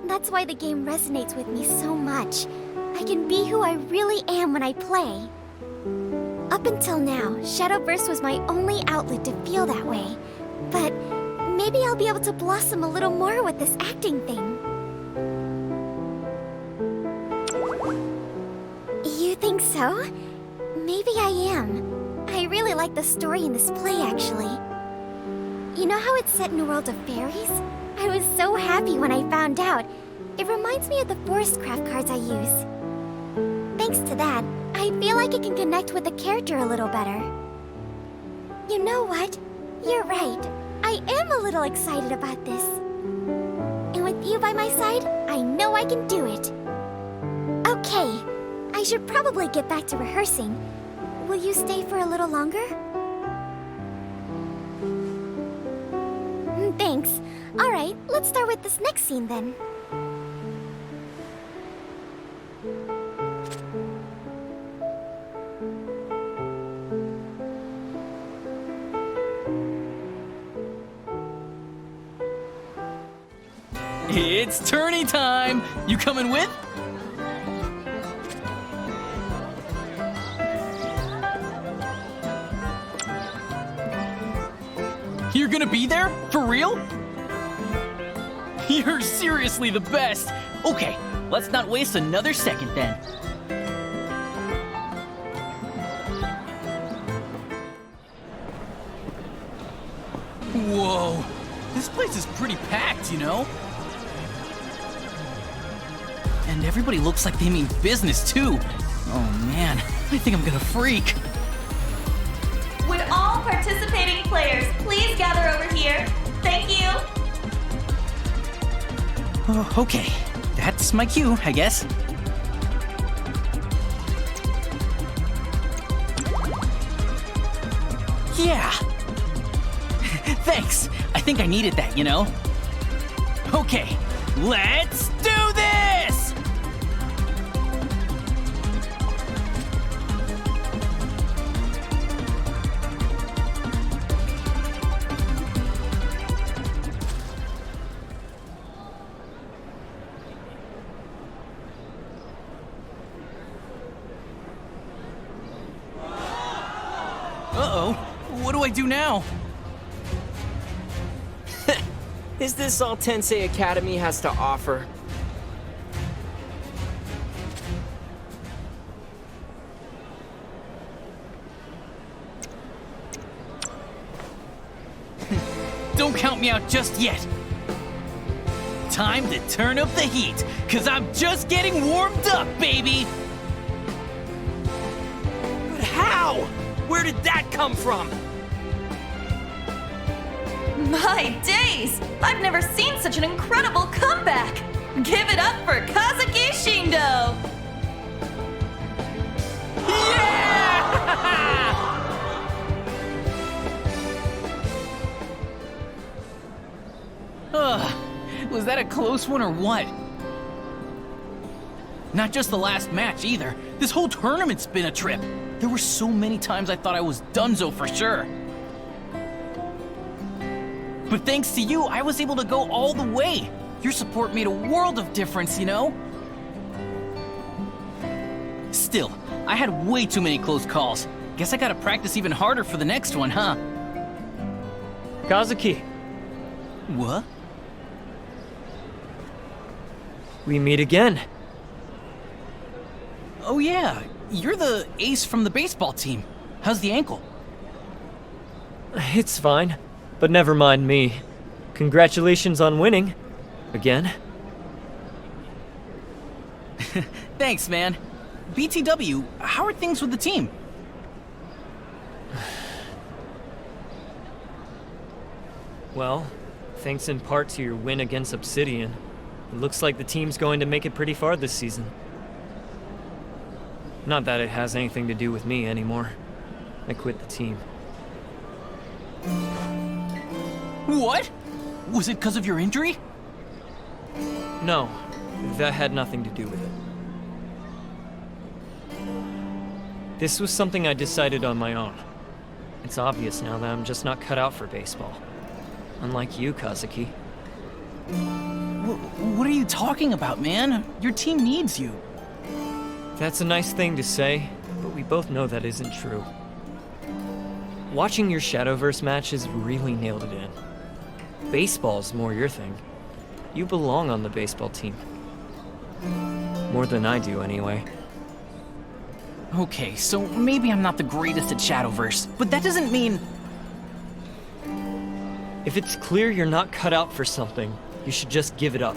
That's why the game resonates with me so much. I can be who I really am when I play. Up until now, Shadowverse was my only outlet to feel that way. But maybe I'll be able to blossom a little more with this acting thing. You think so? Maybe I am. I really like the story in this play, actually. You know how it's set in a world of fairies? I was so happy when I found out. It reminds me of the forest craft cards I use. Thanks to that, I feel like I can connect with the character a little better. You know what? You're right. I am a little excited about this. And with you by my side, I know I can do it. Okay, I should probably get back to rehearsing. Will you stay for a little longer? Thanks. All right, let's start with this next scene then. It's tourney time! You coming with? You're gonna be there? For real? You're seriously the best! Okay, let's not waste another second then. Whoa! This place is pretty packed, you know? And everybody looks like they mean business, too. Oh man, I think I'm gonna freak. Would all participating players please gather over here? Thank you. Oh, okay, that's my cue, I guess. Yeah. Thanks. I think I needed that, you know? Okay, let's do this! Uh-oh. What do I do now? Is this all Tensei Academy has to offer? Don't count me out just yet. Time to turn up the heat, 'cause I'm just getting warmed up, baby! But how? Where did that come from? My days! I've never seen such an incredible comeback! Give it up for Kazuki Shindo! Was that a close one or what? Not just the last match either. This whole tournament's been a trip. There were so many times I thought I was donezo for sure. But thanks to you, I was able to go all the way. Your support made a world of difference, you know? Still, I had way too many close calls. Guess I gotta practice even harder for the next one, huh? Kazuki. What? We meet again. Oh yeah, you're the ace from the baseball team. How's the ankle? It's fine, but never mind me. Congratulations on winning. Again. Thanks, man. BTW, how are things with the team? Well, thanks in part to your win against Obsidian, it looks like the team's going to make it pretty far this season. Not that it has anything to do with me anymore. I quit the team. What? Was it because of your injury? No, that had nothing to do with it. This was something I decided on my own. It's obvious now that I'm just not cut out for baseball. Unlike you, Kazuki. What are you talking about, man? Your team needs you. That's a nice thing to say, but we both know that isn't true. Watching your Shadowverse matches really nailed it in. Baseball's more your thing. You belong on the baseball team. More than I do, anyway. Okay, so maybe I'm not the greatest at Shadowverse, but that doesn't mean... If it's clear you're not cut out for something, you should just give it up.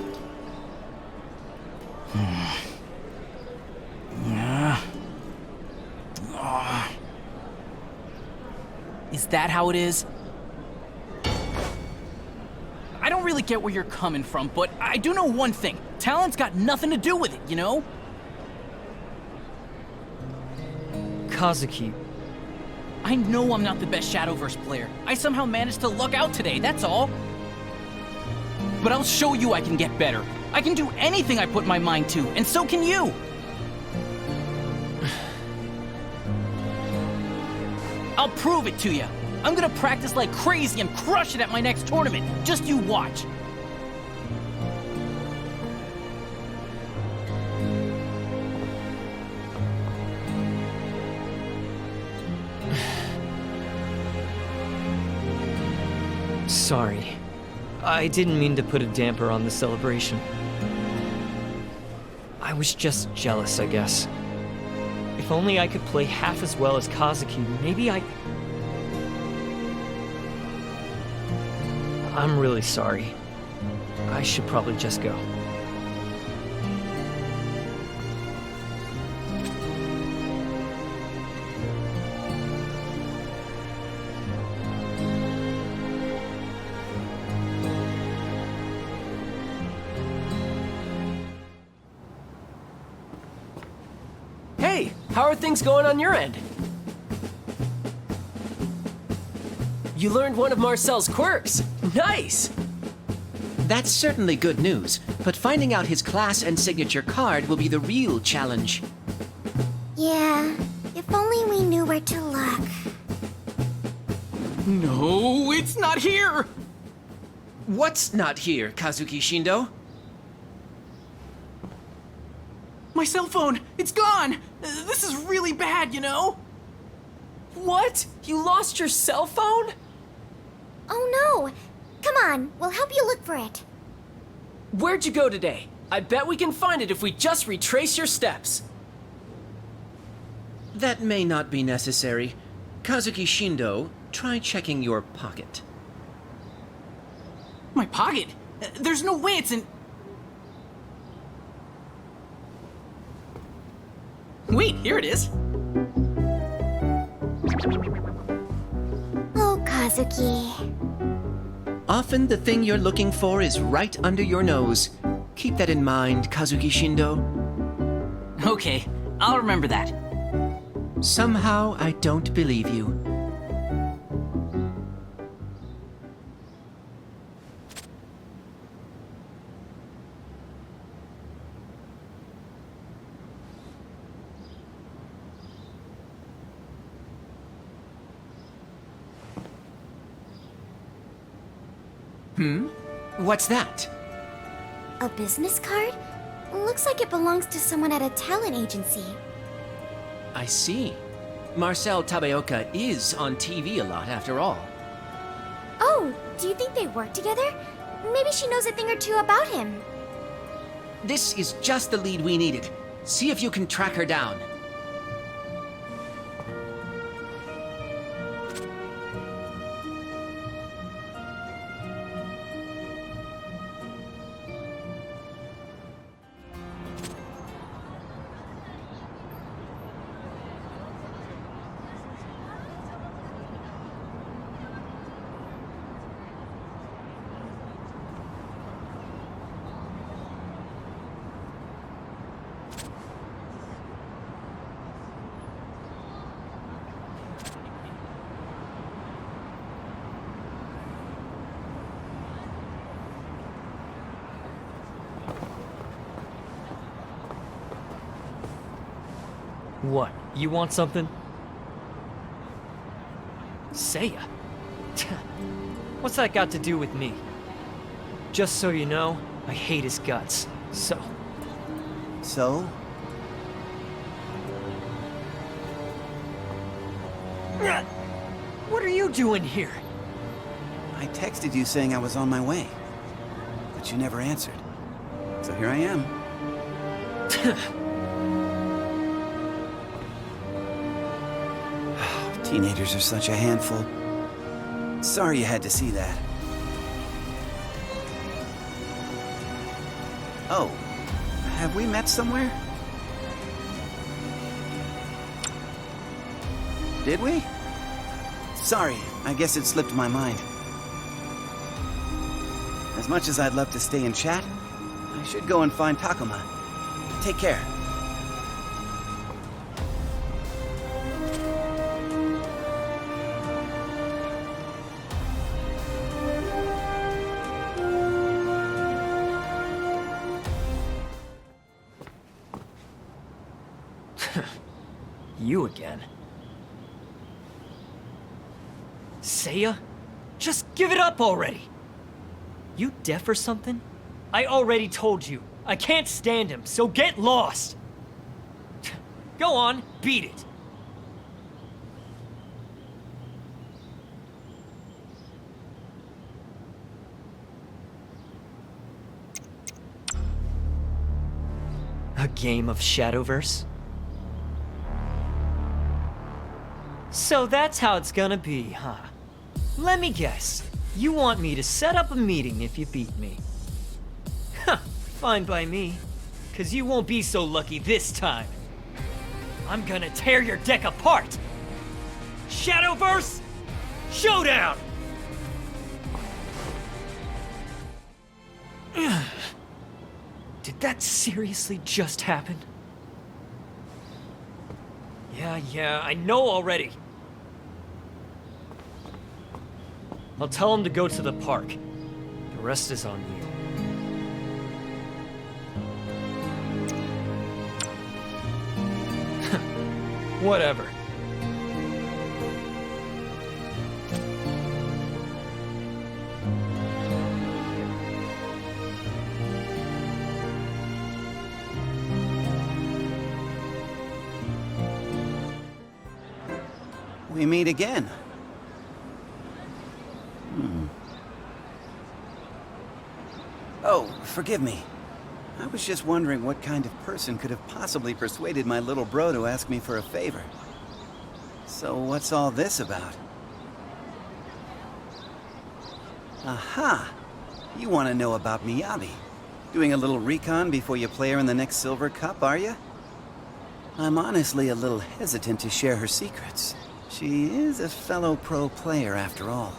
Is that how it is? I don't really get where you're coming from, but I do know one thing. Talent's got nothing to do with it, you know? Kazuki. I know I'm not the best Shadowverse player. I somehow managed to luck out today, that's all. But I'll show you I can get better. I can do anything I put my mind to, and so can you. I'll prove it to you. I'm gonna practice like crazy and crush it at my next tournament. Just you watch. Sorry. I didn't mean to put a damper on the celebration. I was just jealous, I guess. If only I could play half as well as I'm really sorry. I should probably just go. Hey, how are things going on your end? You learned one of Marcel's quirks. Nice! That's certainly good news, but finding out his class and signature card will be the real challenge. Yeah, if only we knew where to look. No, it's not here! What's not here, Kazuki Shindo? My cell phone! It's gone! This is really bad, you know? What? You lost your cell phone? Oh no! Come on, we'll help you look for it. Where'd you go today? I bet we can find it if we just retrace your steps. That may not be necessary. Kazuki Shindo, try checking your pocket. My pocket? There's no way it's in... Wait, here it is. Oh, Kazuki. Often the thing you're looking for is right under your nose. Keep that in mind, Kazuki Shindo. Okay, I'll remember that. Somehow I don't believe you. What's that? A business card? Looks like it belongs to someone at a talent agency. I see. Marcel Tabeoka is on TV a lot, after all. Oh, do you think they work together? Maybe she knows a thing or two about him. This is just the lead we needed. See if you can track her down. What? You want something? Seiya? What's that got to do with me? Just so you know, I hate his guts. So? What are you doing here? I texted you saying I was on my way, but you never answered. So here I am. Teenagers are such a handful. Sorry you had to see that. Oh, have we met somewhere? Did we? Sorry, I guess it slipped my mind. As much as I'd love to stay and chat, I should go and find Takuma. Take care. You again. Seiya? Just give it up already! You deaf or something? I already told you. I can't stand him, so get lost! Go on, beat it! A game of Shadowverse? So that's how it's gonna be, huh? Let me guess. You want me to set up a meeting if you beat me. Huh, fine by me. 'Cause you won't be so lucky this time. I'm gonna tear your deck apart! Shadowverse Showdown! Did that seriously just happen? Yeah, I know already. I'll tell him to go to the park. The rest is on you. Whatever. We meet again. Oh, forgive me. I was just wondering what kind of person could have possibly persuaded my little bro to ask me for a favor. So what's all this about? Aha! You want to know about Miyabi. Doing a little recon before you play her in the next Silver Cup, are you? I'm honestly a little hesitant to share her secrets. She is a fellow pro player after all.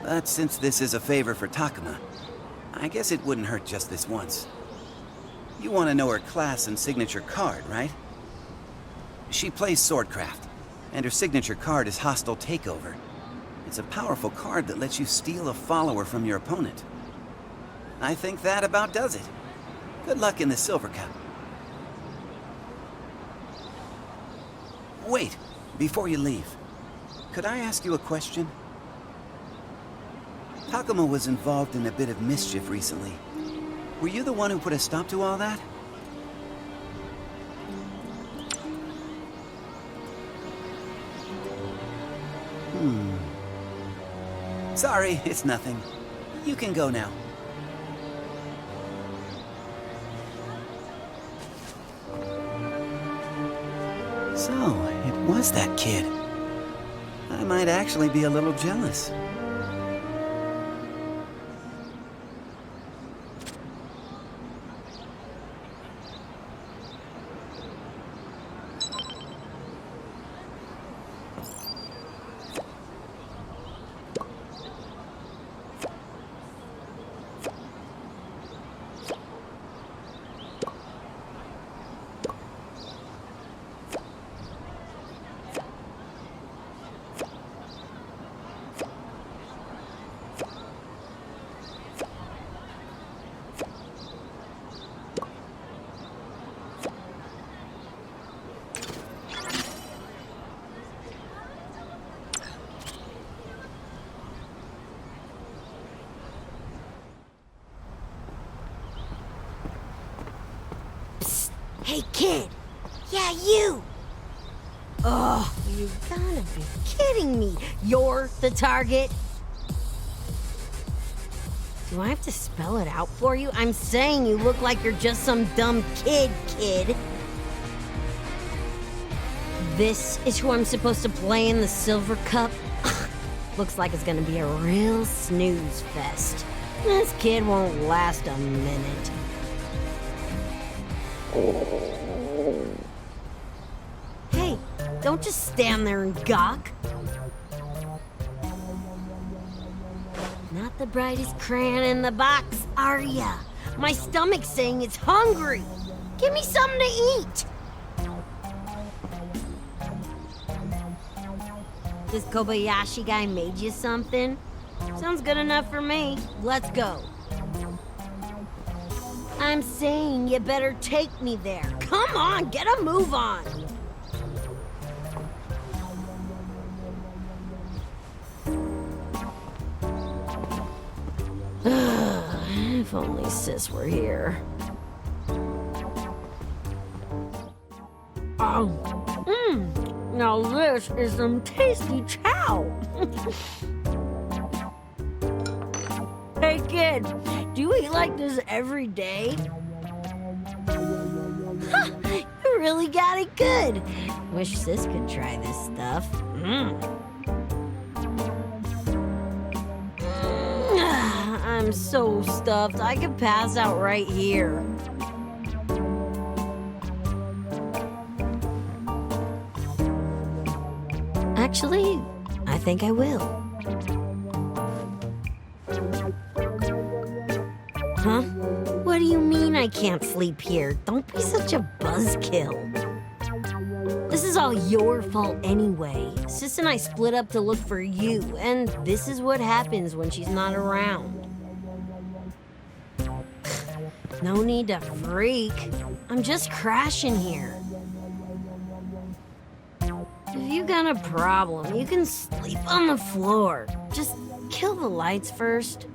But since this is a favor for Takuma, I guess it wouldn't hurt just this once. You want to know her class and signature card, right? She plays Swordcraft, and her signature card is Hostile Takeover. It's a powerful card that lets you steal a follower from your opponent. I think that about does it. Good luck in the Silver Cup. Wait, before you leave, could I ask you a question? Takuma was involved in a bit of mischief recently. Were you the one who put a stop to all that? Sorry, it's nothing. You can go now. So, it was that kid. I might actually be a little jealous. Hey, kid! Yeah, you! Oh, you gotta be kidding me! You're the target? Do I have to spell it out for you? I'm saying you look like you're just some dumb kid. This is who I'm supposed to play in the Silver Cup? Looks like it's gonna be a real snooze fest. This kid won't last a minute. Hey, don't just stand there and gawk. Not the brightest crayon in the box, are ya? My stomach's saying it's hungry. Give me something to eat. This Kobayashi guy made you something? Sounds good enough for me. Let's go. I'm saying you better take me there. Come on, get a move on. If only Sis were here. Now this is some tasty chow. Hey kid, do you eat like this every day? You really got it good. Wish Sis could try this stuff. I'm so stuffed, I could pass out right here. Actually, I think I will. Huh? What do you mean I can't sleep here? Don't be such a buzzkill. This is all your fault anyway. Sis and I split up to look for you, and this is what happens when she's not around. No need to freak. I'm just crashing here. If you got a problem, you can sleep on the floor. Just kill the lights first.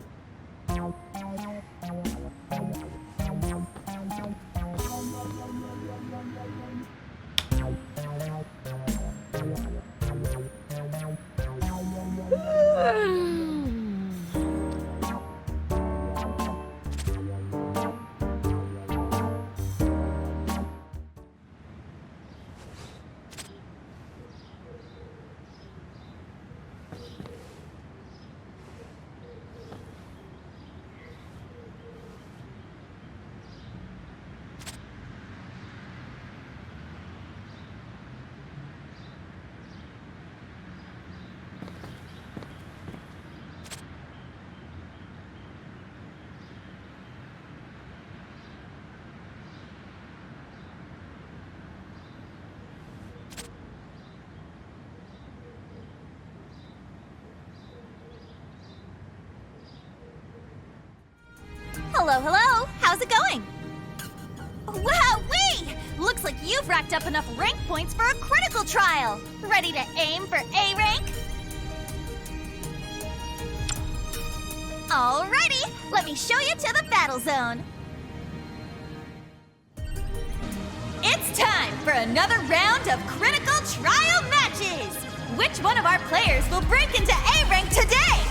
Hello, hello! How's it going? Wow-wee! Looks like you've racked up enough rank points for a critical trial! Ready to aim for A rank? Alrighty! Let me show you to the battle zone! It's time for another round of critical trial matches! Which one of our players will break into A rank today?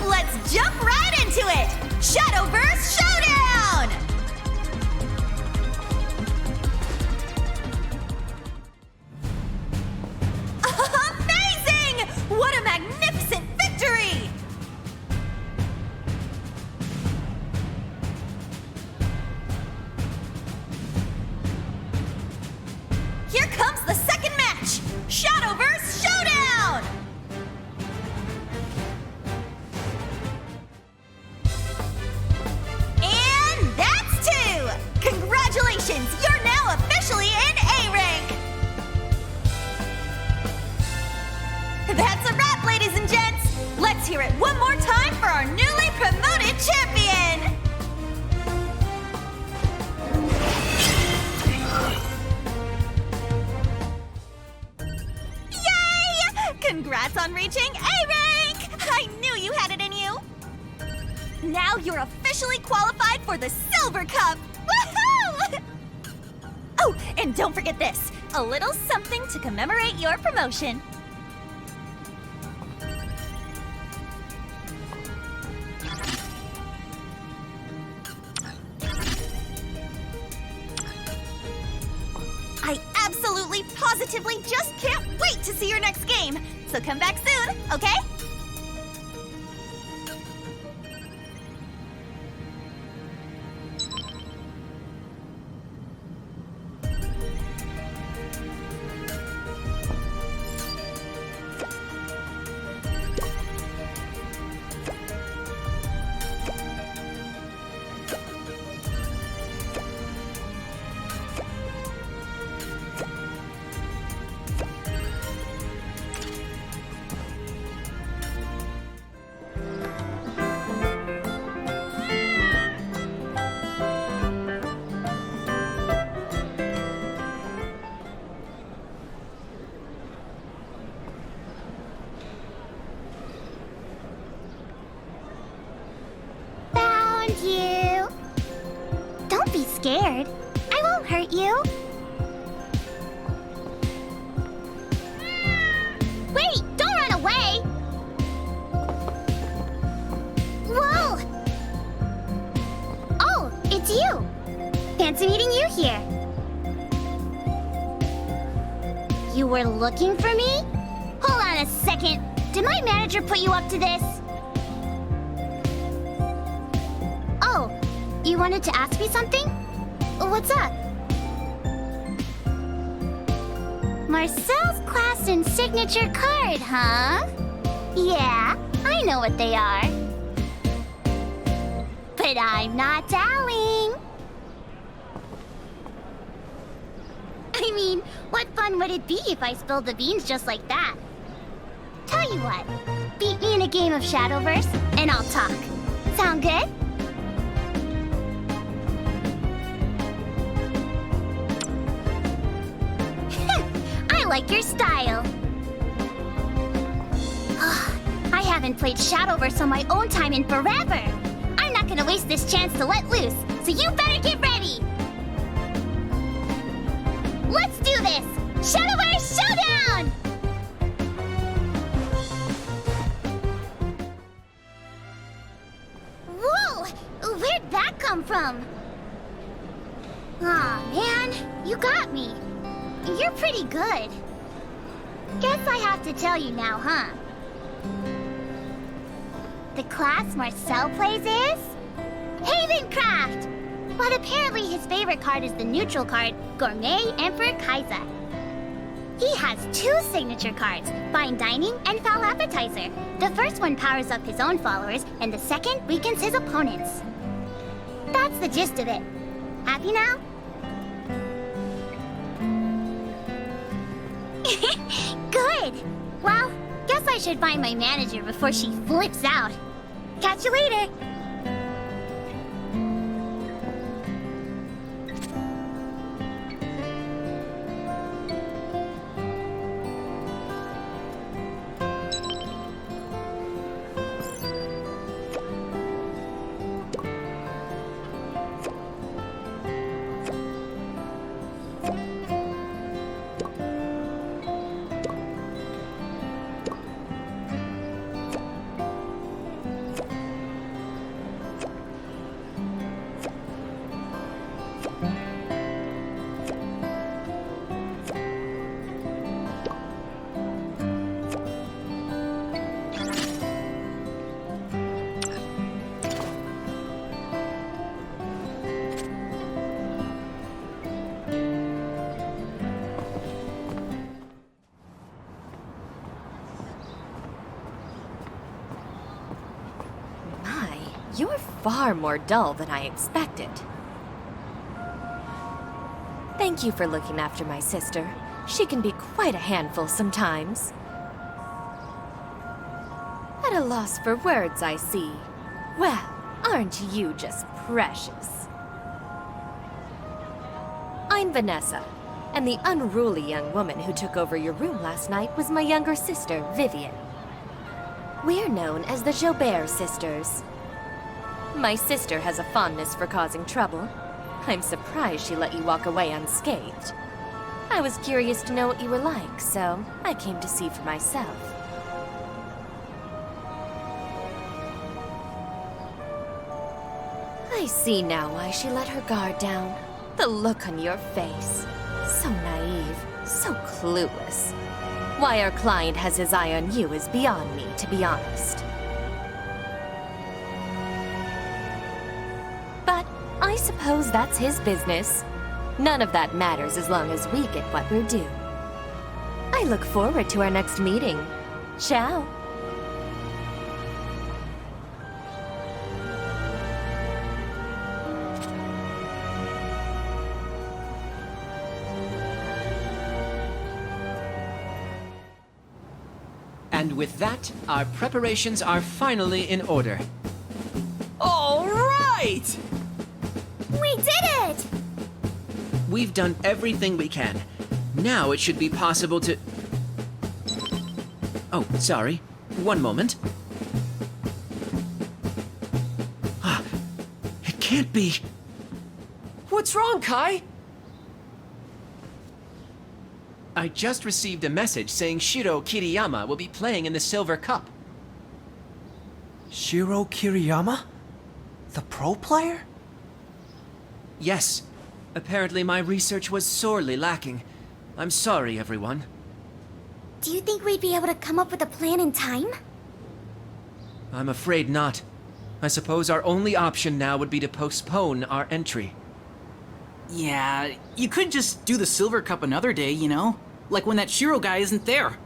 Let's jump right into it! Shadowverse Showdown! Amazing! What a magnificent victory! Here comes the second match! Shadowverse Showdown! Congratulations! You're now officially in A rank! That's a wrap, ladies and gents! Let's hear it one more time for our newly promoted champion! Yay! Congrats on reaching A rank! I knew you had it in you! Now you're officially qualified for the Silver Cup! Woohoo! Oh, and don't forget this. A little something to commemorate your promotion. I absolutely, positively just can't wait to see your next game. So come back soon, okay? You. Don't be scared. I won't hurt you. Wait, don't run away. Whoa! Oh, it's you. Fancy meeting you here. You were looking for me? Hold on a second. Did my manager put you up to this? You wanted to ask me something? What's up? Marcel's class and signature card, huh? Yeah, I know what they are. But I'm not telling. I mean, what fun would it be if I spilled the beans just like that? Tell you what, beat me in a game of Shadowverse, and I'll talk. Sound good? I like your style. I haven't played Shadowverse on my own time in forever. I'm not gonna waste this chance to let loose, so you better get ready. Let's do this! Shadowverse Showdown! Whoa! Where'd that come from? Aw, man, you got me. You're pretty good. Guess I have to tell you now, huh? The class Marcel plays is... Havencraft! But apparently his favorite card is the neutral card, Gourmet Emperor Kaiser. He has 2 signature cards, Fine Dining and Foul Appetizer. The first one powers up his own followers, and the second weakens his opponents. That's the gist of it. Happy now? Good! Well, guess I should find my manager before she flips out. Catch you later! You're far more dull than I expected. Thank you for looking after my sister. She can be quite a handful sometimes. At a loss for words, I see. Well, aren't you just precious? I'm Vanessa, and the unruly young woman who took over your room last night was my younger sister, Vivian. We're known as the Jobert sisters. My sister has a fondness for causing trouble. I'm surprised she let you walk away unscathed. I was curious to know what you were like, so I came to see for myself. I see now why she let her guard down. The look on your face. So naive, so clueless. Why our client has his eye on you is beyond me, to be honest. But I suppose that's his business. None of that matters as long as we get what we're due. I look forward to our next meeting. Ciao. And with that, our preparations are finally in order. All right! We did it! We've done everything we can. Now it should be possible to... Oh, sorry. One moment. It can't be... What's wrong, Kai? I just received a message saying Shiro Kiriyama will be playing in the Silver Cup. Shiro Kiriyama? The pro player? Yes. Apparently my research was sorely lacking. I'm sorry, everyone. Do you think we'd be able to come up with a plan in time? I'm afraid not. I suppose our only option now would be to postpone our entry. Yeah, you could just do the Silver Cup another day, you know? Like when that Shiro guy isn't there.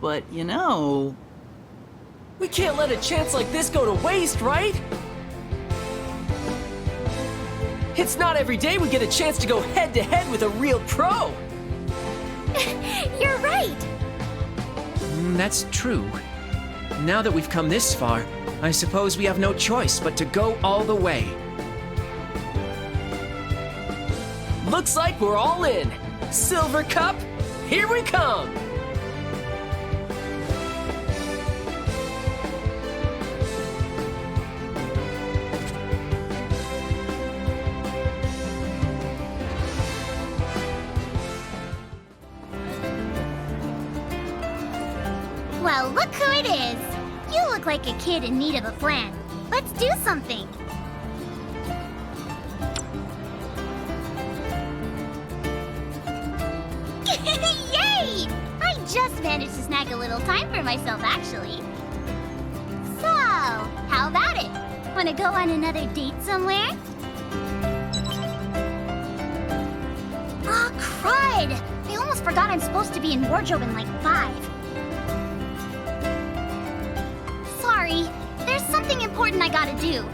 But, you know... We can't let a chance like this go to waste, right? It's not every day we get a chance to go head-to-head with a real pro! You're right! That's true. Now that we've come this far, I suppose we have no choice but to go all the way. Looks like we're all in. Silver Cup, here we come! Well, look who it is! You look like a kid in need of a plan. Let's do something! Yay! I just managed to snag a little time for myself, actually. So, how about it? Wanna go on another date somewhere? Aw, crud! I almost forgot I'm supposed to be in wardrobe in like 5. Sorry, there's something important I gotta do.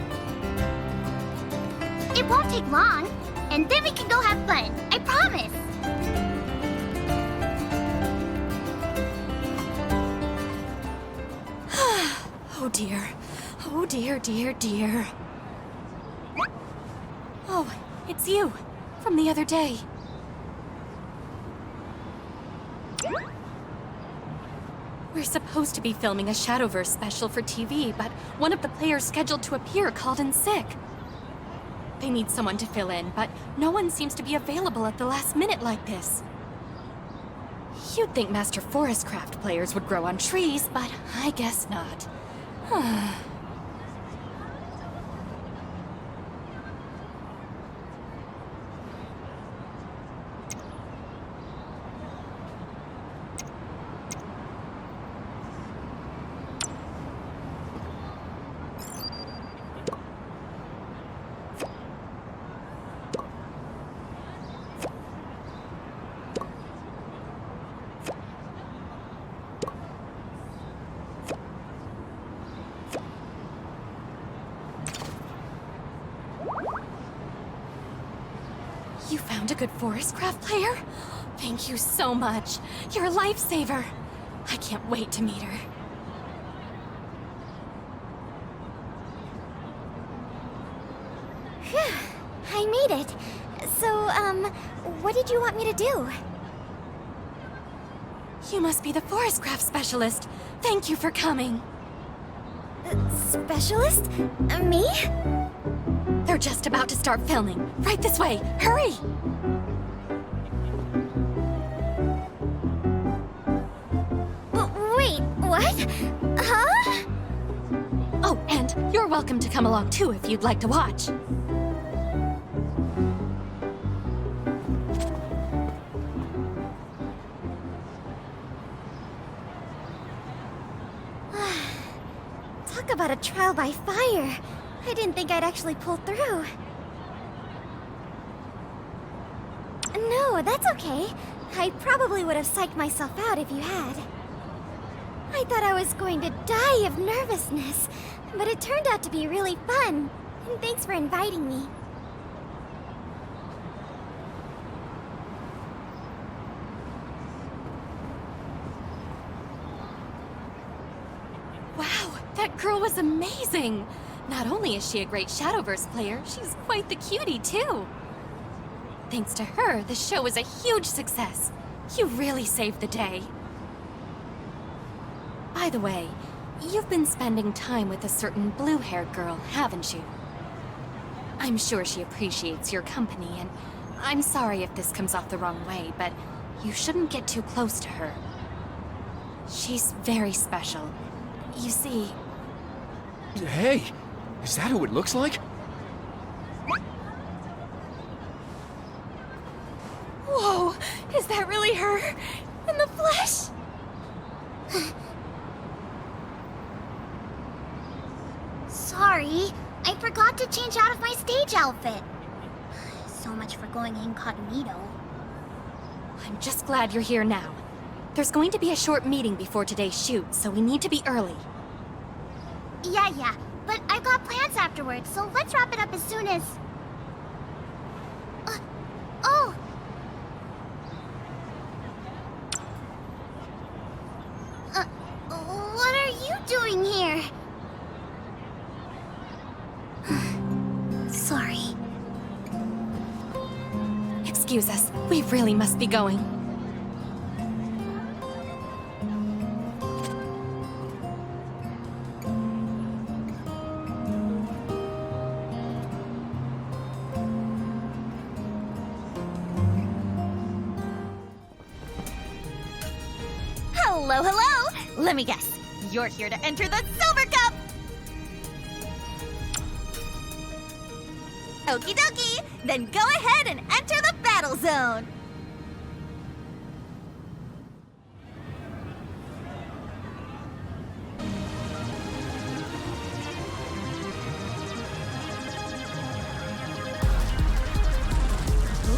It won't take long, and then we can go have fun. I promise. Oh dear. Oh dear, dear, dear. Oh, it's you. From the other day. We're supposed to be filming a Shadowverse special for TV, but one of the players scheduled to appear called in sick. They need someone to fill in, but no one seems to be available at the last minute like this. You'd think Master Forestcraft players would grow on trees, but I guess not. You found a good Forestcraft player? Thank you so much. You're a lifesaver. I can't wait to meet her. Phew, I made it. So, what did you want me to do? You must be the Forestcraft specialist. Thank you for coming. Specialist? Me? They're just about to start filming. Right this way. Hurry! Wait, what? Huh? Oh, and you're welcome to come along too if you'd like to watch. Talk about a trial by fire. I didn't think I'd actually pull through. No, that's okay. I probably would have psyched myself out if you had. I thought I was going to die of nervousness, but it turned out to be really fun. And thanks for inviting me. Wow, that girl was amazing! Not only is she a great Shadowverse player, she's quite the cutie too. Thanks to her, the show was a huge success. You really saved the day. By the way, you've been spending time with a certain blue-haired girl, haven't you? I'm sure she appreciates your company, and I'm sorry if this comes off the wrong way, but you shouldn't get too close to her. She's very special. You see... Hey! Is that who it looks like? Whoa! Is that really her? In the flesh? forgot to change out of my stage outfit. So much for going incognito. I'm just glad you're here now. There's going to be a short meeting before today's shoot, so we need to be early. Yeah, but I've got plans afterwards, so let's wrap it up as soon as... oh! What are you doing here? Sorry. Excuse us, we really must be going. Hello! Let me guess. You're here to enter the Silver Cup! Okie dokie! Then go ahead and enter the battle zone!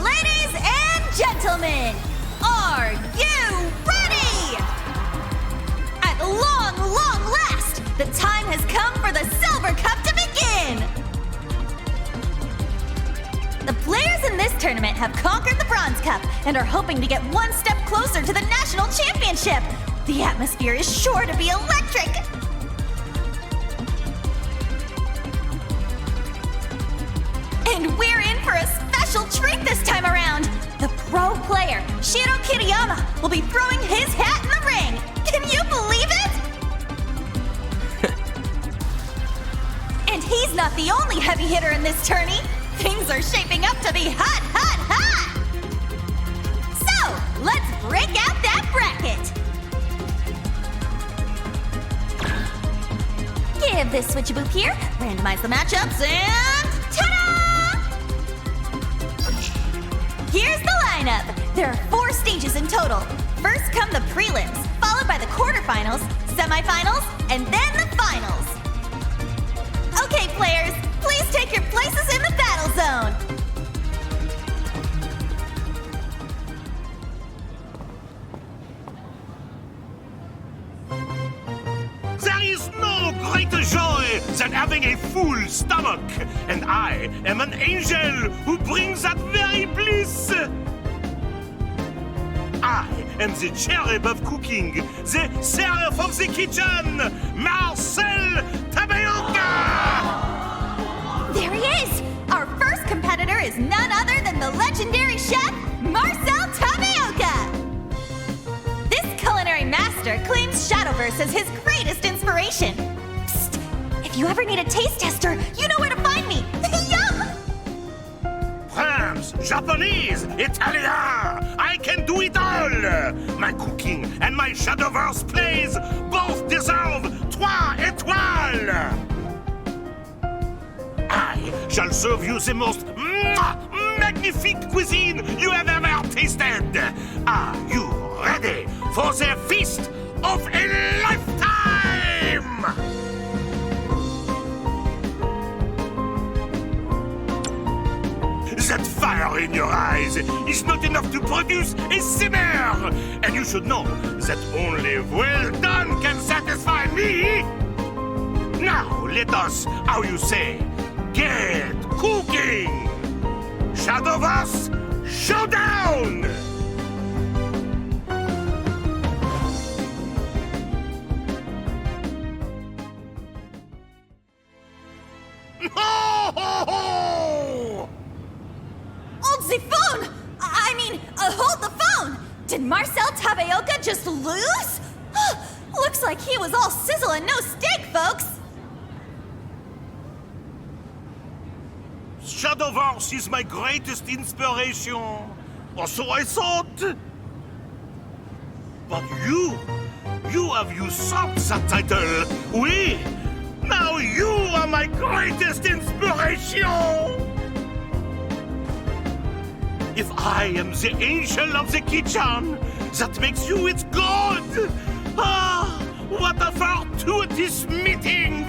Ladies and gentlemen, are you ready? At long last, the time has come for the Silver Cup to begin! The players in this tournament have conquered the Bronze Cup and are hoping to get one step closer to the National Championship. The atmosphere is sure to be electric. And we're in for a special treat this time around. The pro player, Shiro Kiriyama, will be throwing his hat in the ring. Can you believe it? And he's not the only heavy hitter in this tourney. Things are shaping up to be hot! So, let's break out that bracket! Give this switch a boop here, randomize the matchups, and ta-da! Here's the lineup! There are 4 stages in total. First come the prelims, followed by the quarterfinals, semifinals, and then the finals. Okay, players, please take your places in the battle zone. There is no greater joy than having a full stomach, and I am an angel who brings that very bliss. I am the cherub of cooking, the seraph of the kitchen, Marcel Tabeoka! There he is! Our first competitor is none other than the legendary chef, Marcel Tabeoka! This culinary master claims Shadowverse as his greatest inspiration. Psst! If you ever need a taste tester, you know where to find me! Yum! French, Japanese, Italian, I can do it all! My cooking and my Shadowverse plays both deserve 3 étoiles! I shall serve you the most magnifique cuisine you have ever tasted! Are you ready for the feast of a lifetime? That fire in your eyes is not enough to produce a simmer! And you should know that only well done can satisfy me! Now let us, how you say, get cooking! Shadowverse Showdown! Hold the phone! Hold the phone! Did Marcel Tabeoka just lose? Looks like he was all sizzle and no steak, folks! Shadowverse is my greatest inspiration. Or so I thought. But you have usurped that title. Oui! Now you are my greatest inspiration! If I am the angel of the kitchen, that makes you its god! Ah, what a fortuitous meeting!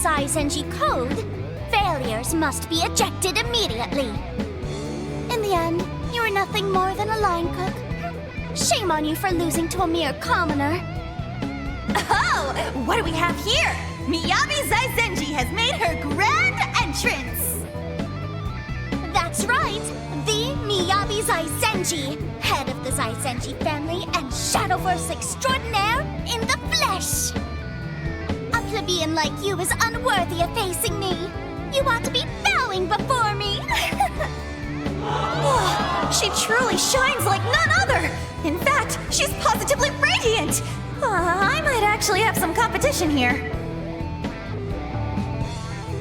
Zai-Zenji code, failures must be ejected immediately. In the end, you are nothing more than a line cook. Shame on you for losing to a mere commoner. Oh, what do we have here? Miyabi Zai-Zenji has made her grand entrance. That's right, the Miyabi Zai-Zenji, head of the Zai-Zenji family and Shadowverse extraordinaire in the flesh. A plebeian like you is unworthy of facing me. You ought to be bowing before me. Oh, she truly shines like none other. In fact, she's positively radiant. I might actually have some competition here.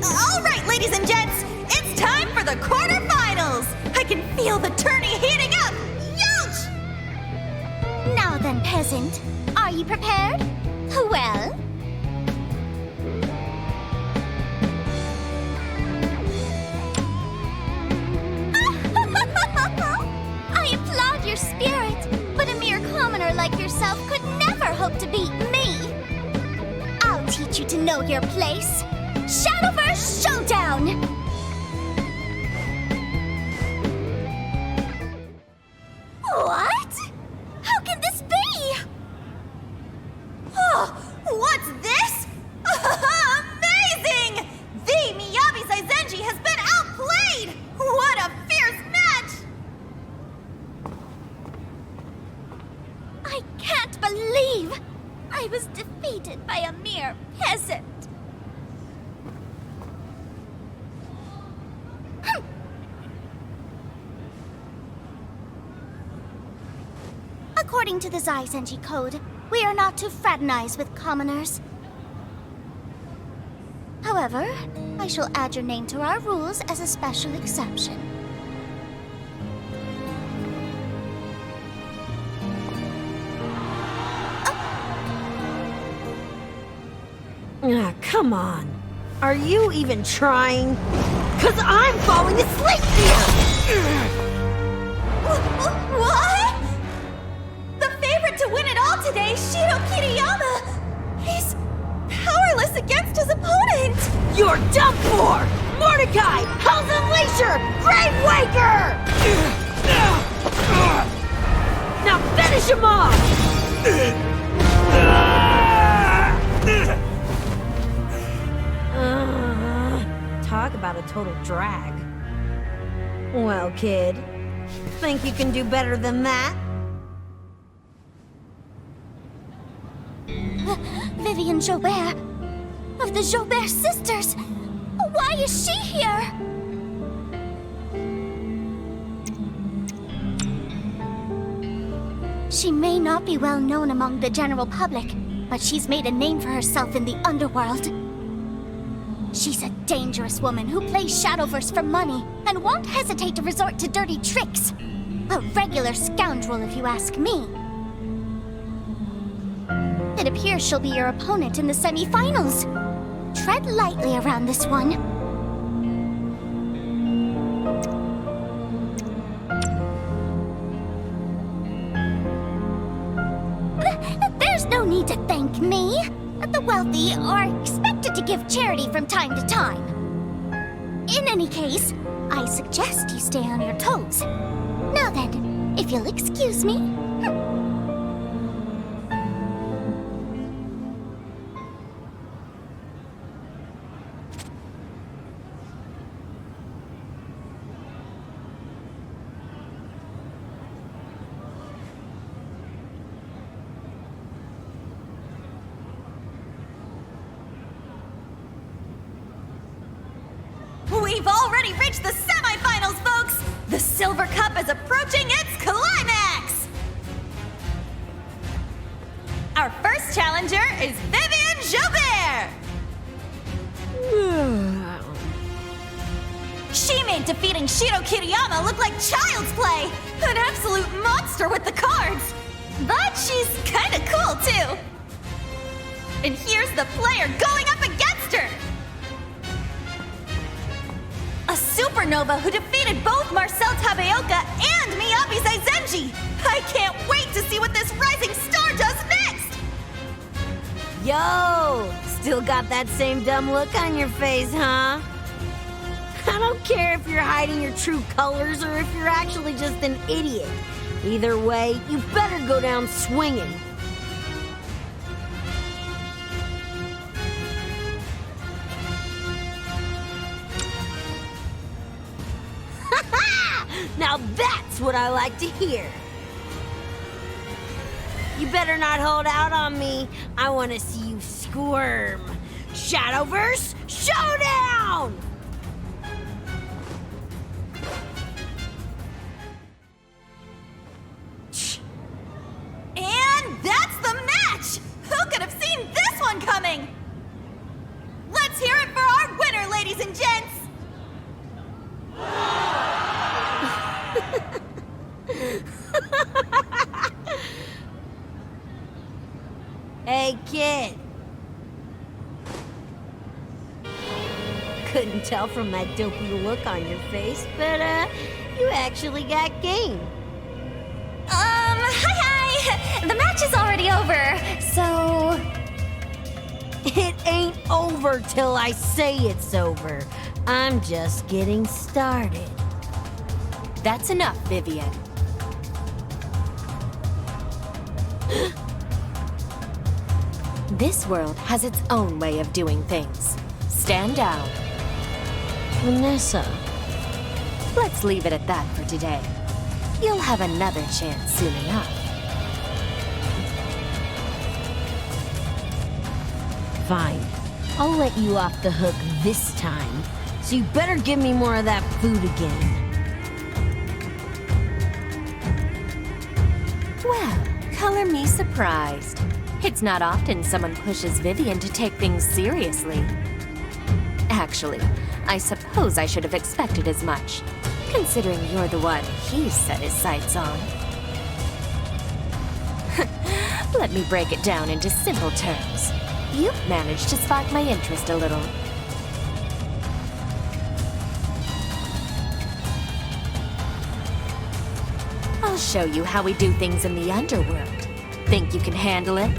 All right, ladies and gents, it's time for the quarterfinals. I can feel the tourney heating up. Youch! Now then, peasant, are you prepared? Well... I applaud your spirit, but a mere commoner like yourself could never hope to beat me. I'll teach you to know your place. Shadowverse Showdown! What? How can this be? Oh, what's this? Amazing! The Miyabi Zai-Zenji has been outplayed! What a fierce match! I can't believe I was defeated by a mere peasant. According to the Zai-Zenji code, we are not to fraternize with commoners. However, I shall add your name to our rules as a special exception. Come on. Are you even trying? 'Cause I'm falling asleep here! What? The favorite to win it all today, Shiro Kiriyama! He's powerless against his opponent! You're done for! Mordecai! Hell's Unleasher! Gravewaker! Now finish him off! Talk about a total drag. Well, kid, think you can do better than that? Vivienne Joubert, of the Joubert sisters. Why is she here? She may not be well known among the general public, but she's made a name for herself in the underworld. She's a dangerous woman who plays Shadowverse for money and won't hesitate to resort to dirty tricks. A regular scoundrel, if you ask me. It appears she'll be your opponent in the semi-finals. Tread lightly around this one. There's no need to thank me. The wealthy are expected to give charity from time to time. In any case, I suggest you stay on your toes. Now then, if you'll excuse me. We've already reached the semifinals, folks! The Silver Cup is approaching its climax! Our first challenger is Vivienne Joubert! She made defeating Shiro Kiriyama look like child's play! An absolute monster with the cards! But she's kinda cool, too! And here's the player going up against her! A supernova who defeated both Marcel Tabeoka and Miyabi Zai-Zenji! I can't wait to see what this rising star does next! Yo! Still got that same dumb look on your face, huh? I don't care if you're hiding your true colors or if you're actually just an idiot. Either way, you better go down swinging. Now that's what I like to hear. You better not hold out on me. I want to see you squirm. Shadowverse Showdown! And that's the match! Who could have seen this one coming? Let's hear it for our winner, ladies and gents! Hey, kid. Couldn't tell from that dopey look on your face, but, you actually got game. Hi! The match is already over, so... It ain't over till I say it's over. I'm just getting started. That's enough, Vivian. This world has its own way of doing things. Stand down. Vanessa. Let's leave it at that for today. You'll have another chance soon enough. Fine. I'll let you off the hook this time. So you better give me more of that food again. Well, color me surprised. It's not often someone pushes Vivian to take things seriously. Actually, I suppose I should have expected as much, considering you're the one he's set his sights on. Let me break it down into simple terms. You've managed to spark my interest a little. I'll show you how we do things in the underworld. Think you can handle it?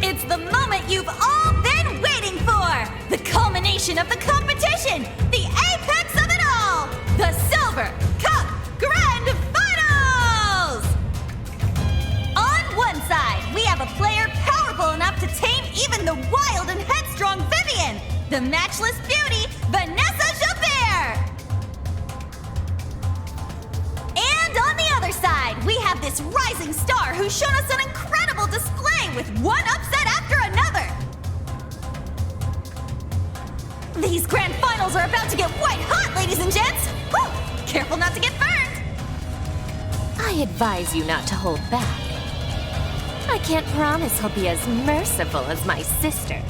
It's the moment you've all been waiting for! The culmination of the competition! The apex of it all! The Silver Cup Grand Finals! On one side, we have a player powerful enough to tame even the wild and headstrong Vivian, the matchless beauty, Vanessa Javert! And on the other side, we have this rising star who's shown us an incredible display with one upset after another! These grand finals are about to get white hot, ladies and gents! Whew! Careful not to get burned! I advise you not to hold back. I can't promise he'll be as merciful as my sister.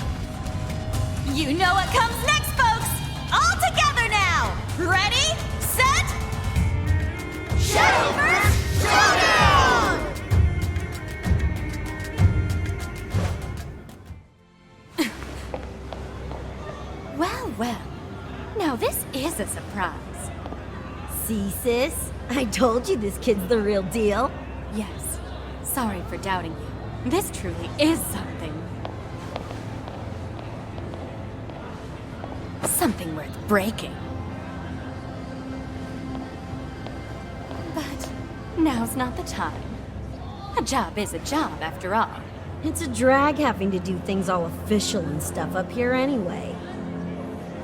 You know what comes next, folks! All together now! Ready, set, Shadowverse Showdown! Well, well. Now this is a surprise. See, sis? I told you this kid's the real deal. Yes. Sorry for doubting you. This truly is something. Something worth breaking. But now's not the time. A job is a job, after all. It's a drag having to do things all official and stuff up here anyway.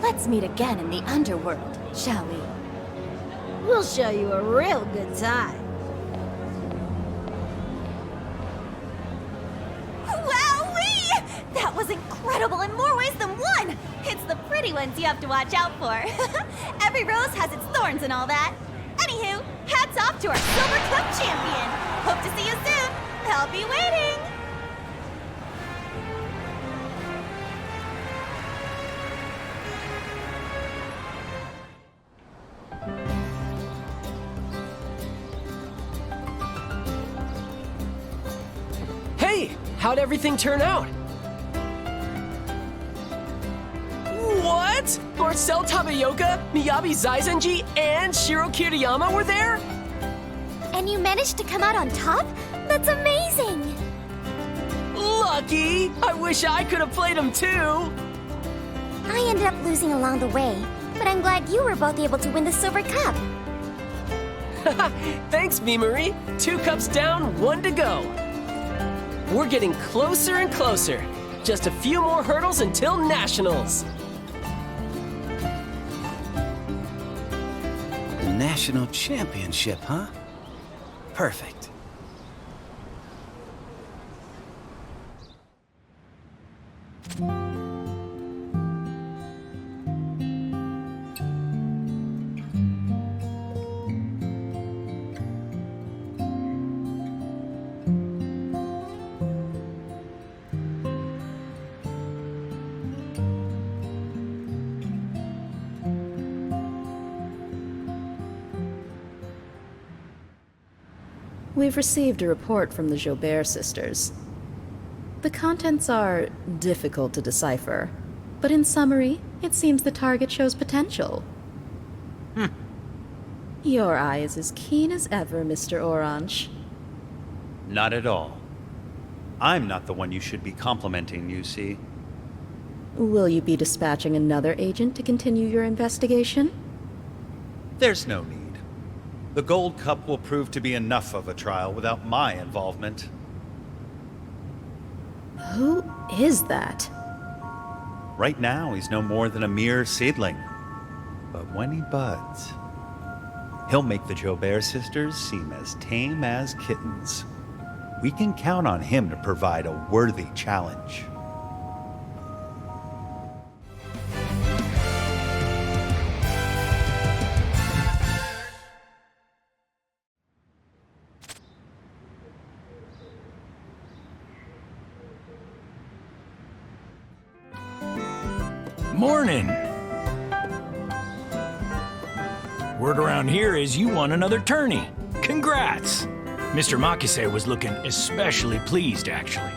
Let's meet again in the underworld, shall we? We'll show you a real good time. Wowee! That was incredible in more ways than one! It's the pretty ones you have to watch out for. Every rose has its thorns and all that. Anywho, hats off to our Silver Cup champion. Hope to see you soon. I'll be waiting. Hey, how'd everything turn out? What? Marcel Tabayoka, Miyabi Zaizenji, and Shiro Kiriyama were there? And you managed to come out on top? That's amazing! Lucky! I wish I could have played him too! I ended up losing along the way, but I'm glad you were both able to win the Silver Cup. Thanks, Memory. 2 cups down, 1 to go. We're getting closer and closer. Just a few more hurdles until Nationals. The National Championship, huh? Perfect. We've received a report from the Jobert sisters. The contents are difficult to decipher, but in summary, it seems the target shows potential. Your eye is as keen as ever, Mr. Orange. Not at all. I'm not the one you should be complimenting, you see. Will you be dispatching another agent to continue your investigation? There's no need. The Gold Cup will prove to be enough of a trial without my involvement. Who is that? Right now, he's no more than a mere seedling. But when he buds, he'll make the Jobert sisters seem as tame as kittens. We can count on him to provide a worthy challenge. Morning! Word around here is you won another tourney. Congrats! Mr. Makise was looking especially pleased, actually.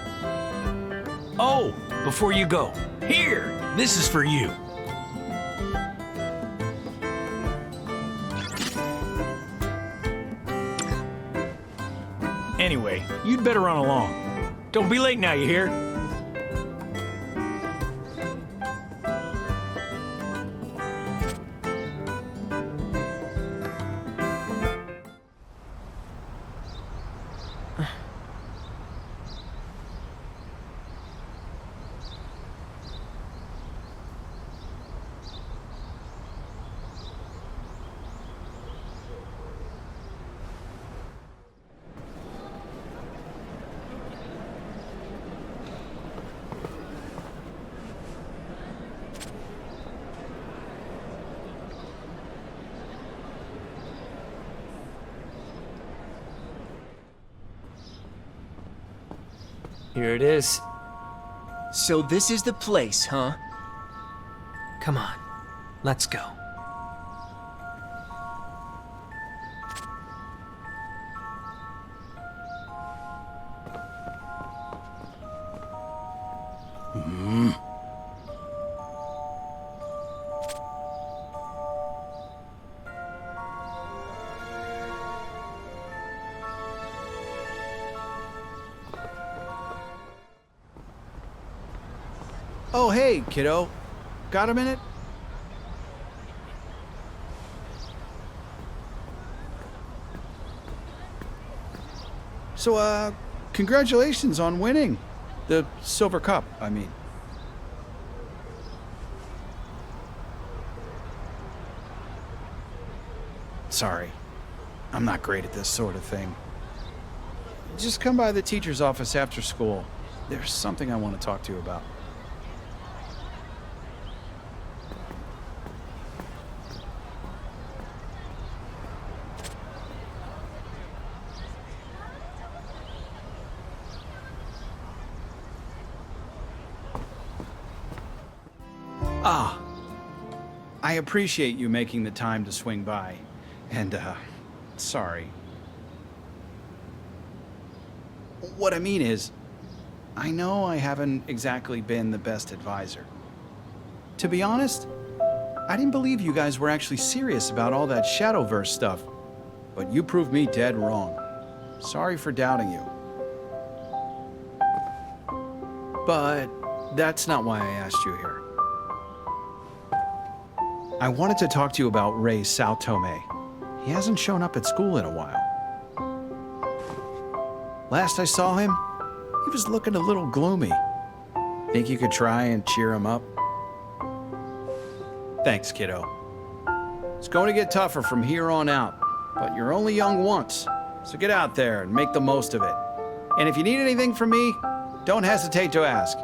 Oh, before you go, here! This is for you. Anyway, you'd better run along. Don't be late now, you hear? Here it is. So this is the place, huh? Come on, let's go. Oh, hey, kiddo. Got a minute? So, congratulations on winning. The Silver Cup, I mean. Sorry. I'm not great at this sort of thing. Just come by the teacher's office after school. There's something I want to talk to you about. I appreciate you making the time to swing by. And, sorry. What I mean is, I know I haven't exactly been the best advisor. To be honest, I didn't believe you guys were actually serious about all that Shadowverse stuff. But you proved me dead wrong. Sorry for doubting you. But that's not why I asked you here. I wanted to talk to you about Ray Sao Tome. He hasn't shown up at school in a while. Last I saw him, he was looking a little gloomy. Think you could try and cheer him up? Thanks, kiddo. It's going to get tougher from here on out, but you're only young once, so get out there and make the most of it. And if you need anything from me, don't hesitate to ask.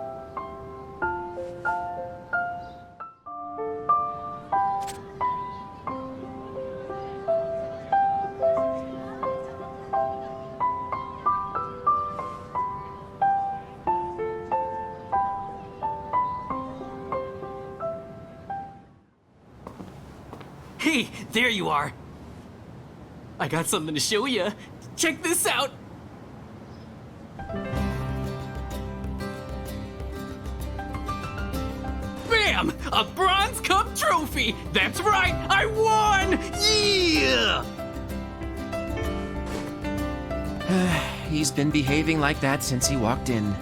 Hey, there you are. I got something to show you. Check this out. Bam! A Bronze Cup trophy! That's right, I won! Yeah! He's been behaving like that since he walked in.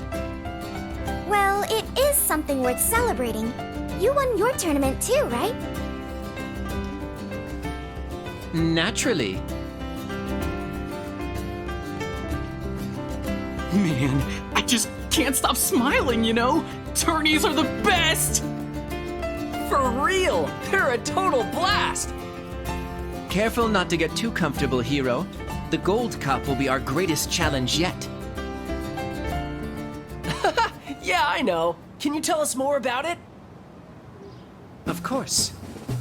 Well, it is something worth celebrating. You won your tournament too, right? Naturally. Man, I just can't stop smiling, you know? Tourneys are the best! For real! They're a total blast! Careful not to get too comfortable, hero. The Gold Cup will be our greatest challenge yet. Yeah, I know. Can you tell us more about it? Of course.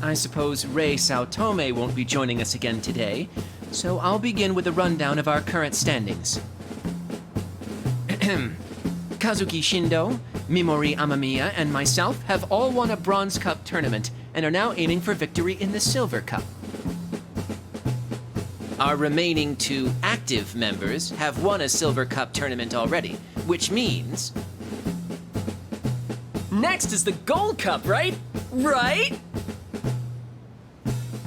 I suppose Ray Sao Tome won't be joining us again today, so I'll begin with a rundown of our current standings. Kazuki Shindo, Mimori Amamiya, and myself have all won a Bronze Cup tournament and are now aiming for victory in the Silver Cup. Our remaining 2 active members have won a Silver Cup tournament already, which means... Next is the Gold Cup, right? Right?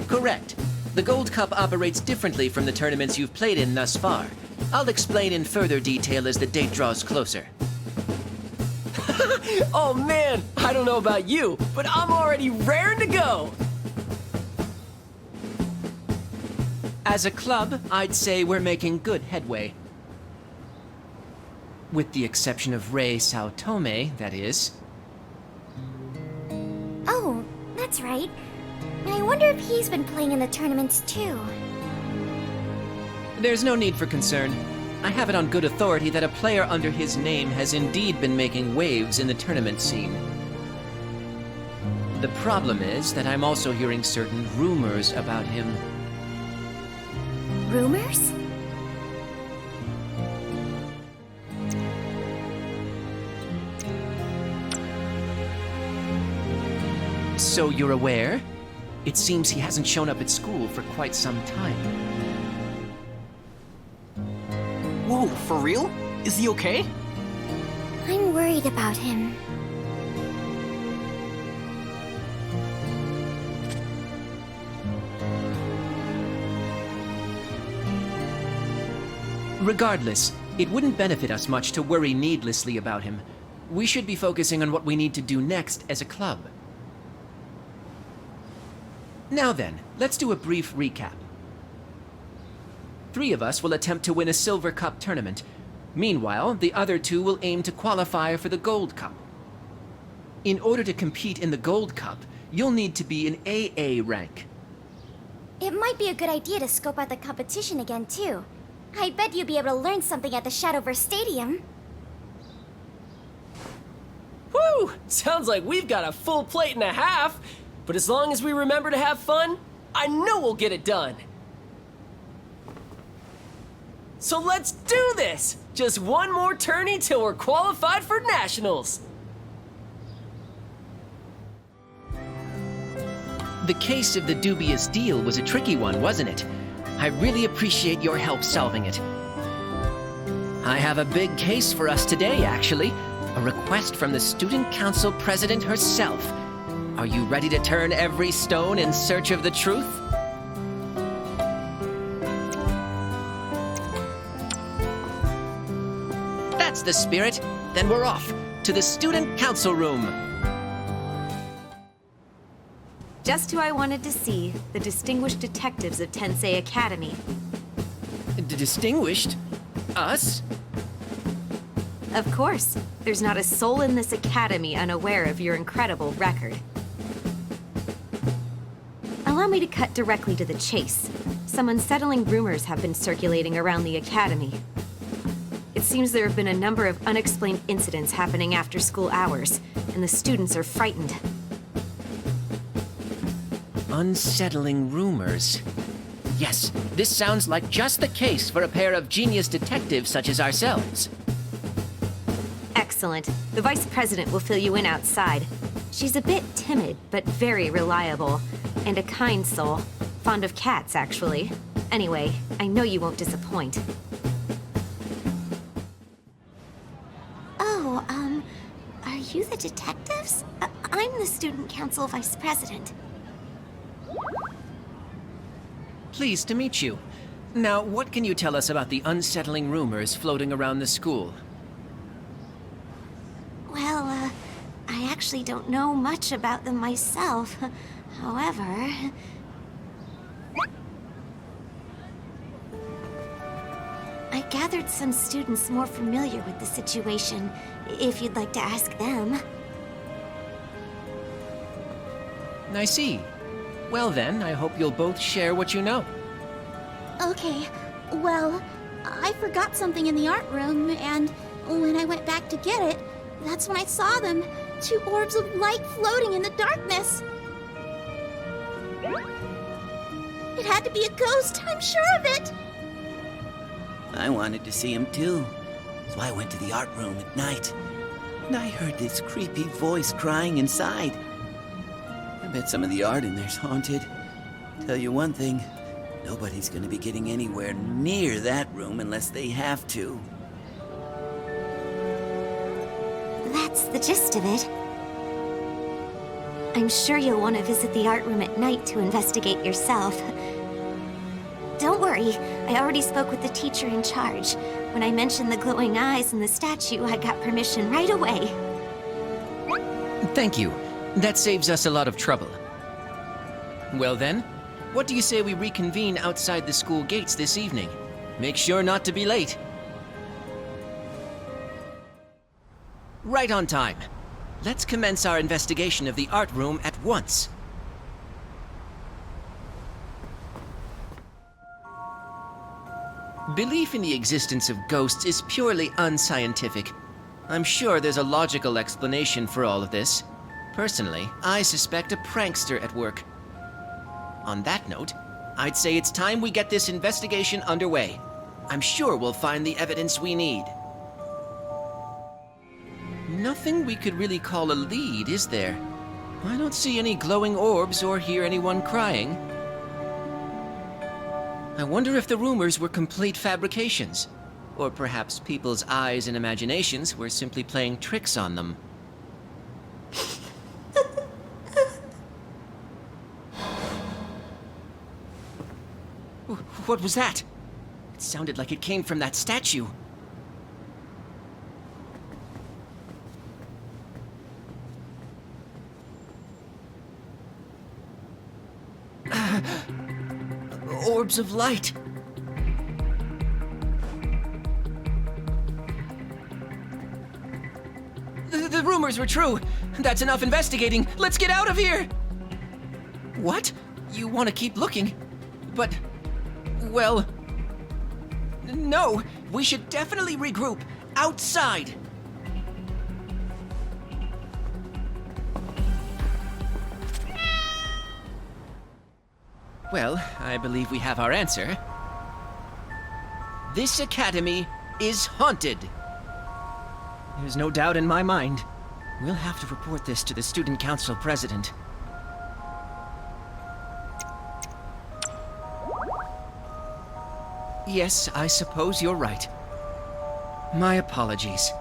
Correct. The Gold Cup operates differently from the tournaments you've played in thus far. I'll explain in further detail as the date draws closer. Oh man, I don't know about you, but I'm already raring to go! As a club, I'd say we're making good headway. With the exception of Ray Sao Tome, that is. Oh, that's right. I wonder if he's been playing in the tournaments too. There's no need for concern. I have it on good authority that a player under his name has indeed been making waves in the tournament scene. The problem is that I'm also hearing certain rumors about him. Rumors? So you're aware? It seems he hasn't shown up at school for quite some time. Whoa, for real? Is he okay? I'm worried about him. Regardless, it wouldn't benefit us much to worry needlessly about him. We should be focusing on what we need to do next as a club. Now then, let's do a brief recap. 3 of us will attempt to win a Silver Cup tournament. Meanwhile, the other 2 will aim to qualify for the Gold Cup. In order to compete in the Gold Cup, you'll need to be an AA rank. It might be a good idea to scope out the competition again, too. I bet you'll be able to learn something at the Shadowverse Stadium. Woo! Sounds like we've got a full plate and a half. But as long as we remember to have fun, I know we'll get it done. So let's do this! Just one more tourney till we're qualified for Nationals. The case of the dubious deal was a tricky one, wasn't it? I really appreciate your help solving it. I have a big case for us today, actually. A request from the Student Council President herself. Are you ready to turn every stone in search of the truth? That's the spirit. Then we're off. to the student council room. Just who I wanted to see, the distinguished detectives of Tensei Academy. Distinguished? Us? Of course, there's not a soul in this academy unaware of your incredible record. Allow me to cut directly to the chase. Some unsettling rumors have been circulating around the academy. It seems there have been a number of unexplained incidents happening after school hours, and the students are frightened. Unsettling rumors. Yes, this sounds like just the case for a pair of genius detectives such as ourselves. Excellent. The vice president will fill you in outside. She's a bit timid, but very reliable, and a kind soul. Fond of cats, actually. Anyway, I know you won't disappoint. Oh, are you the detectives? I'm the student council vice president. Pleased to meet you. Now, what can you tell us about the unsettling rumors floating around the school? Well, I actually don't know much about them myself. However... I gathered some students more familiar with the situation, if you'd like to ask them. I see. Well then, I hope you'll both share what you know. Okay, well, I forgot something in the art room, and when I went back to get it, that's when I saw them. 2 orbs of light floating in the darkness. It had to be a ghost, I'm sure of it. I wanted to see him too, so I went to the art room at night. And I heard this creepy voice crying inside. I bet some of the art in there's haunted. Tell you one thing, nobody's gonna be getting anywhere near that room unless they have to. That's the gist of it. I'm sure you'll want to visit the art room at night to investigate yourself. Don't worry, I already spoke with the teacher in charge. When I mentioned the glowing eyes and the statue, I got permission right away. Thank you. That saves us a lot of trouble. Well then, what do you say we reconvene outside the school gates this evening? Make sure not to be late. Right on time. Let's commence our investigation of the art room at once. Belief in the existence of ghosts is purely unscientific. I'm sure there's a logical explanation for all of this. Personally, I suspect a prankster at work. On that note, I'd say it's time we get this investigation underway. I'm sure we'll find the evidence we need. Nothing we could really call a lead, is there? I don't see any glowing orbs or hear anyone crying. I wonder if the rumors were complete fabrications, or perhaps people's eyes and imaginations were simply playing tricks on them. What was that? It sounded like it came from that statue. Orbs of light. The rumors were true. That's enough investigating. Let's get out of here! What? You want to keep looking? But... well... no, we should definitely regroup outside. Well, I believe we have our answer. This academy is haunted. There's no doubt in my mind. We'll have to report this to the student council president. Yes, I suppose you're right. My apologies.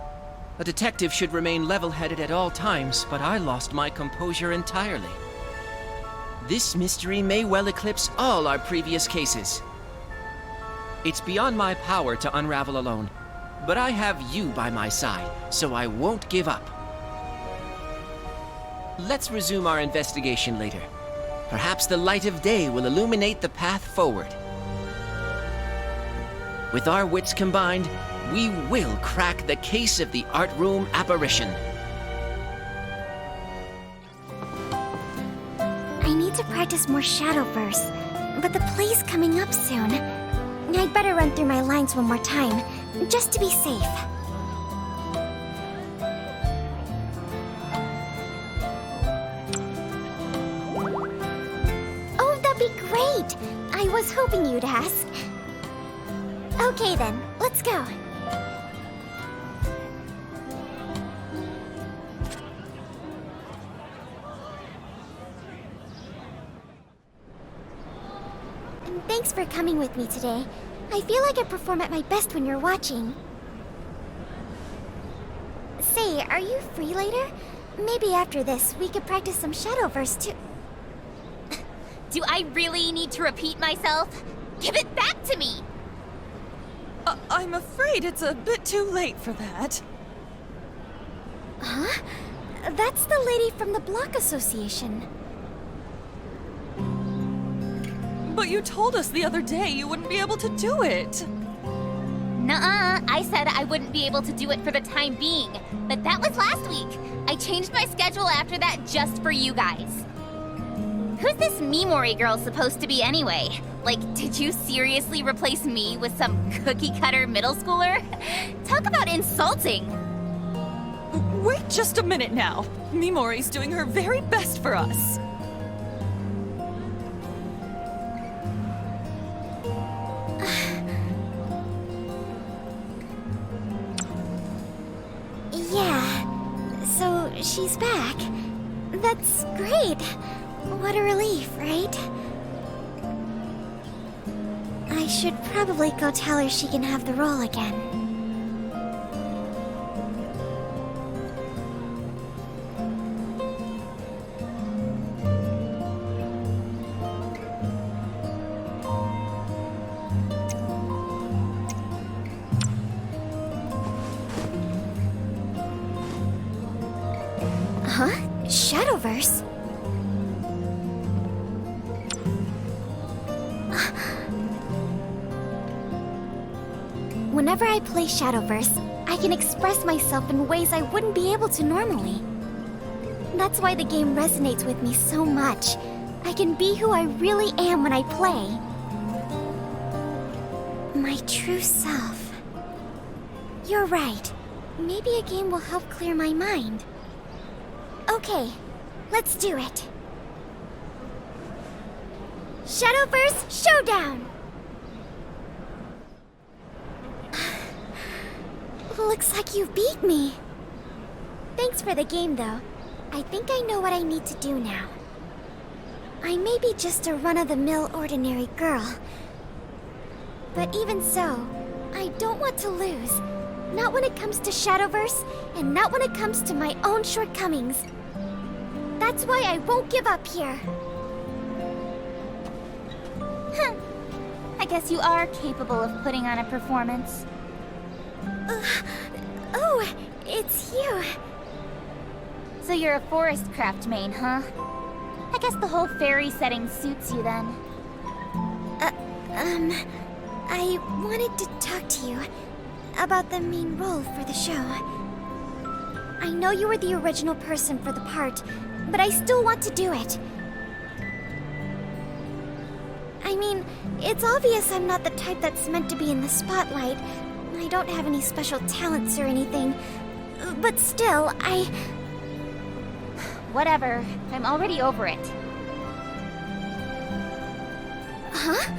A detective should remain level-headed at all times, but I lost my composure entirely. This mystery may well eclipse all our previous cases. It's beyond my power to unravel alone, but I have you by my side, so I won't give up. let's resume our investigation later. Perhaps the light of day will illuminate the path forward. With our wits combined, we will crack the case of the art room apparition. I need to practice more Shadowverse, but the play's coming up soon. I'd better run through my lines one more time, just to be safe. Oh, that'd be great! I was hoping you'd ask. Okay then, let's go. Thanks for coming with me today. I feel like I perform at my best when you're watching. Say, are you free later? Maybe after this, we could practice some Shadowverse too. Do I really need to repeat myself? Give it back to me! I'm afraid it's a bit too late for that. Huh? That's the lady from the Block Association. But you told us the other day you wouldn't be able to do it. Nuh-uh, I said I wouldn't be able to do it for the time being. But that was last week. I changed my schedule after that just for you guys. Who's this Mimori girl supposed to be anyway? Like, did you seriously replace me with some cookie-cutter middle schooler? Talk about insulting! Wait just a minute now. Mimori's doing her very best for us. Yeah, so she's back. That's great. What a relief, right? I should probably go tell her she can have the role again. Huh? Shadowverse? Whenever I play Shadowverse, I can express myself in ways I wouldn't be able to normally. That's why the game resonates with me so much. I can be who I really am when I play. My true self. You're right. Maybe a game will help clear my mind. Okay, let's do it. Shadowverse Showdown! Looks like you beat me. Thanks for the game, though. I think I know what I need to do now. I may be just a run-of-the-mill ordinary girl. But even so, I don't want to lose. Not when it comes to Shadowverse, and not when it comes to my own shortcomings. That's why I won't give up here. Huh. I guess you are capable of putting on a performance. Oh, it's you. So you're a forest craft main, huh? I guess the whole fairy setting suits you then. I wanted to talk to you about the main role for the show. I know you were the original person for the part, but I still want to do it. I mean, it's obvious I'm not the type that's meant to be in the spotlight. I don't have any special talents or anything. But still, Whatever. I'm already over it. Huh?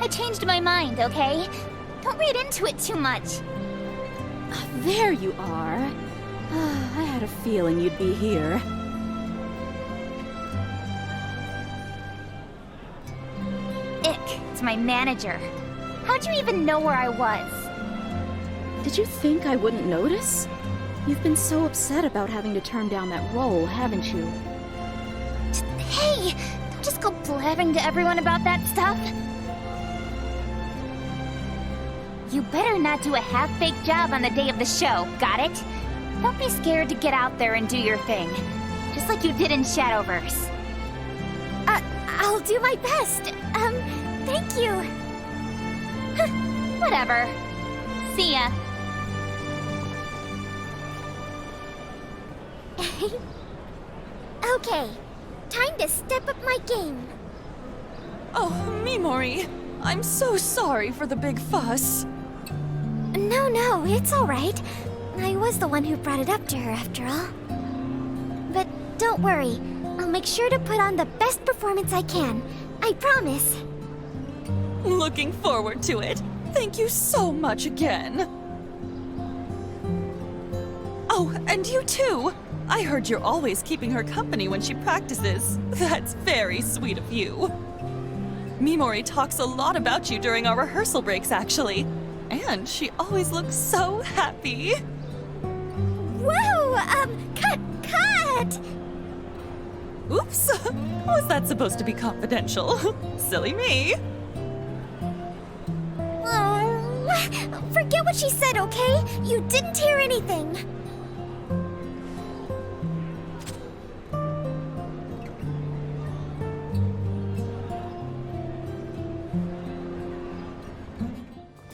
I changed my mind, okay? Don't read into it too much. There you are. I had a feeling you'd be here. Ick, it's my manager. How'd you even know where I was? Did you think I wouldn't notice? You've been so upset about having to turn down that role, haven't you? Hey! Don't just go blabbing to everyone about that stuff. You better not do a half-baked job on the day of the show, got it? Don't be scared to get out there and do your thing. Just like you did in Shadowverse. I'll do my best. Thank you. Whatever. See ya. Okay, time to step up my game. Oh, Mimori, I'm so sorry for the big fuss. No, it's all right. I was the one who brought it up to her after all. But don't worry, I'll make sure to put on the best performance I can. I promise. Looking forward to it. Thank you so much again. Oh, and you too. I heard you're always keeping her company when she practices. That's very sweet of you. Mimori talks a lot about you during our rehearsal breaks, actually. And she always looks so happy. Whoa! Cut! Oops! Was that supposed to be confidential? Silly me. Oh, forget what she said, okay? You didn't hear anything.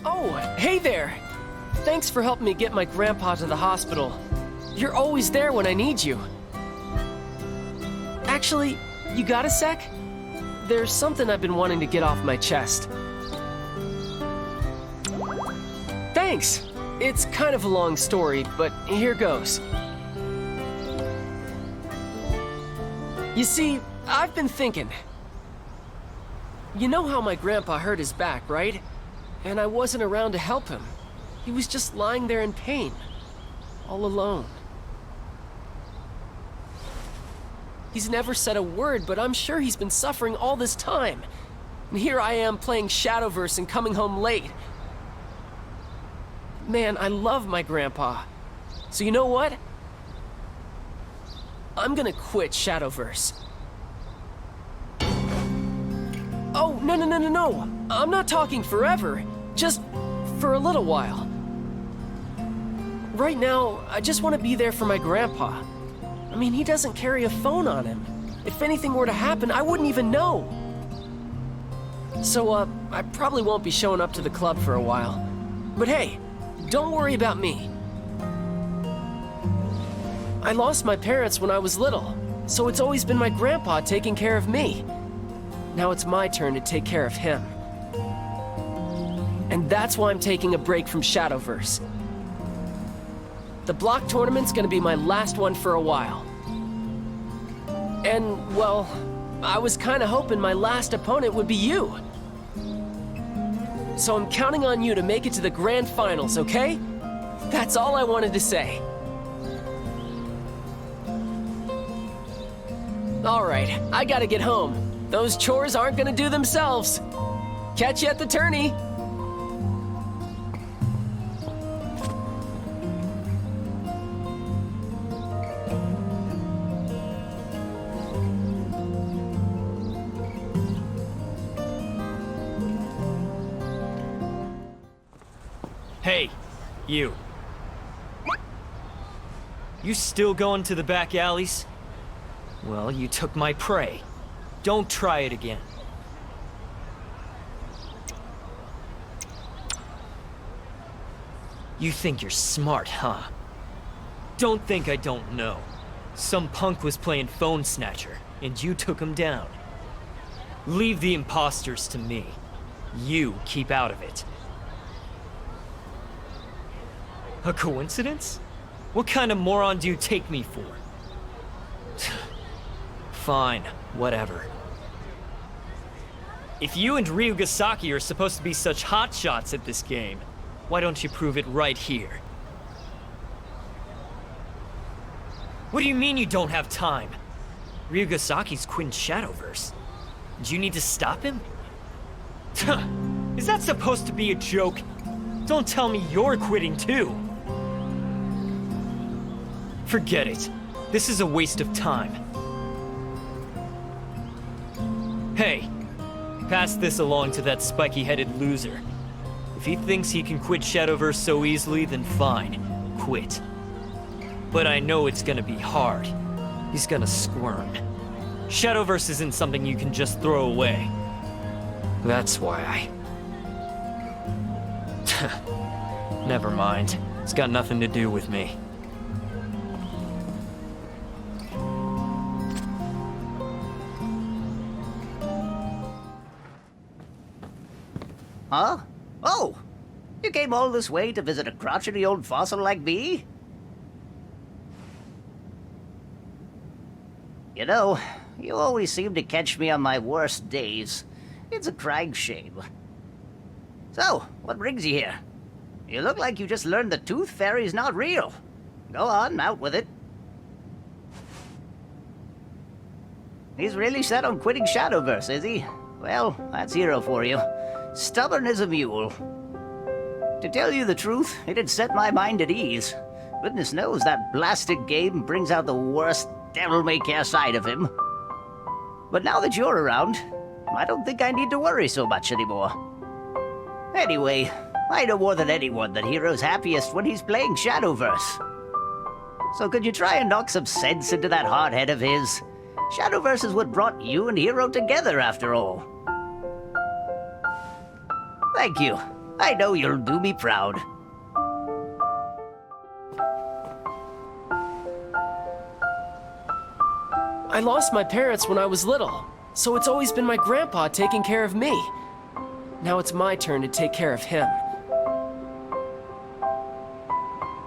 Oh, hey there! Thanks for helping me get my grandpa to the hospital. You're always there when I need you. Actually, you got a sec? There's something I've been wanting to get off my chest. Thanks! It's kind of a long story, but here goes. You see, I've been thinking. You know how my grandpa hurt his back, right? And I wasn't around to help him. He was just lying there in pain, all alone. He's never said a word, but I'm sure he's been suffering all this time. And here I am playing Shadowverse and coming home late. Man, I love my grandpa. So you know what? I'm gonna quit Shadowverse. Oh, no. I'm not talking forever. Just for a little while. Right now, I just want to be there for my grandpa. I mean, he doesn't carry a phone on him. If anything were to happen, I wouldn't even know. So, I probably won't be showing up to the club for a while. But hey, don't worry about me. I lost my parents when I was little, so it's always been my grandpa taking care of me. Now it's my turn to take care of him. And that's why I'm taking a break from Shadowverse. The block tournament's gonna be my last one for a while. And, well, I was kinda hoping my last opponent would be you. So I'm counting on you to make it to the grand finals, okay? That's all I wanted to say. All right, I gotta get home. Those chores aren't gonna do themselves. Catch you at the tourney. Hey, you. You still going to the back alleys? Well, you took my prey. Don't try it again. You think you're smart, huh? Don't think I don't know. Some punk was playing phone snatcher, and you took him down. Leave the imposters to me. You keep out of it. A coincidence? What kind of moron do you take me for? Fine, whatever. If you and Ryugasaki are supposed to be such hotshots at this game, why don't you prove it right here? What do you mean you don't have time? Ryugasaki's quitting Shadowverse. Do you need to stop him? Is that supposed to be a joke? Don't tell me you're quitting too. Forget it. This is a waste of time. Hey, pass this along to that spiky-headed loser. If he thinks he can quit Shadowverse so easily, then fine. Quit. But I know it's gonna be hard. He's gonna squirm. Shadowverse isn't something you can just throw away. That's why I... Never mind. It's got nothing to do with me. Huh? Oh! You came all this way to visit a crotchety old fossil like me? You know, you always seem to catch me on my worst days. It's a crying shame. So, what brings you here? You look like you just learned the Tooth Fairy's not real. Go on, out with it. He's really set on quitting Shadowverse, is he? Well, that's hero for you. Stubborn as a mule. To tell you the truth, it had set my mind at ease. Goodness knows that blasted game brings out the worst devil-may-care side of him. But now that you're around, I don't think I need to worry so much anymore. Anyway, I know more than anyone that Hero's happiest when he's playing Shadowverse. So could you try and knock some sense into that hard head of his? Shadowverse is what brought you and Hero together, after all. Thank you. I know you'll do me proud. I lost my parents when I was little, so it's always been my grandpa taking care of me. Now it's my turn to take care of him.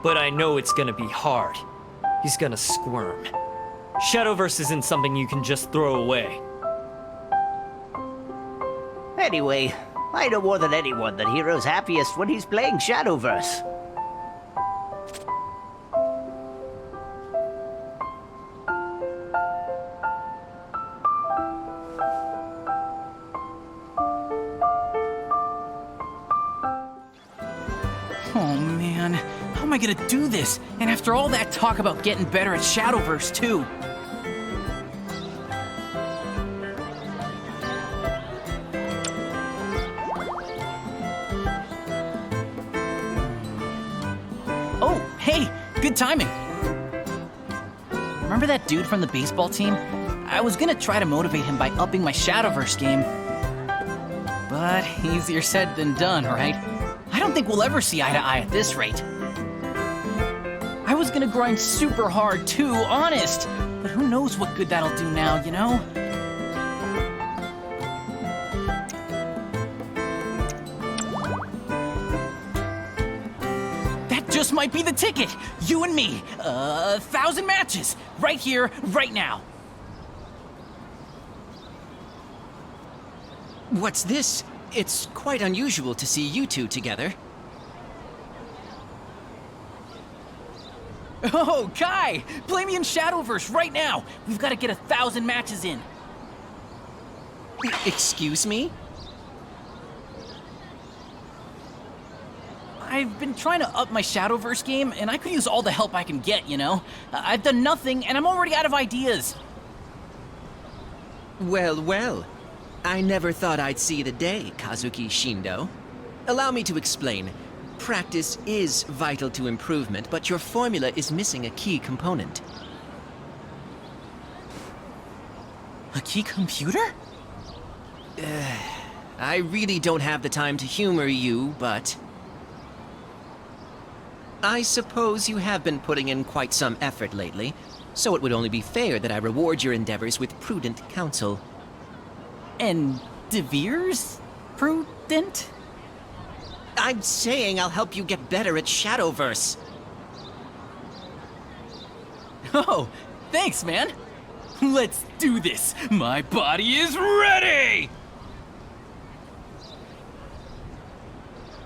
But I know it's gonna be hard. He's gonna squirm. Shadowverse isn't something you can just throw away. Anyway, I know more than anyone that Hero's happiest when he's playing Shadowverse. Oh man, how am I gonna do this? And after all that talk about getting better at Shadowverse too. Oh, hey, good timing. Remember that dude from the baseball team? I was gonna try to motivate him by upping my Shadowverse game. But easier said than done, right? I don't think we'll ever see eye to eye at this rate. I was gonna grind super hard too, honest. But who knows what good that'll do now, you know? That just might be the ticket. You and me, 1,000 matches, right here, right now. What's this? It's quite unusual to see you two together. Oh, Kai! Play me in Shadowverse right now! We've got to get 1,000 matches in. Excuse me? I've been trying to up my Shadowverse game, and I could use all the help I can get, you know? I've done nothing, and I'm already out of ideas. Well, well. I never thought I'd see the day, Kazuki Shindo. Allow me to explain. Practice is vital to improvement, but your formula is missing a key component. A key computer? I really don't have the time to humor you, but... I suppose you have been putting in quite some effort lately, so it would only be fair that I reward your endeavors with prudent counsel. And De Vere's prudent? I'm saying I'll help you get better at Shadowverse. Oh, thanks, man. Let's do this. My body is ready!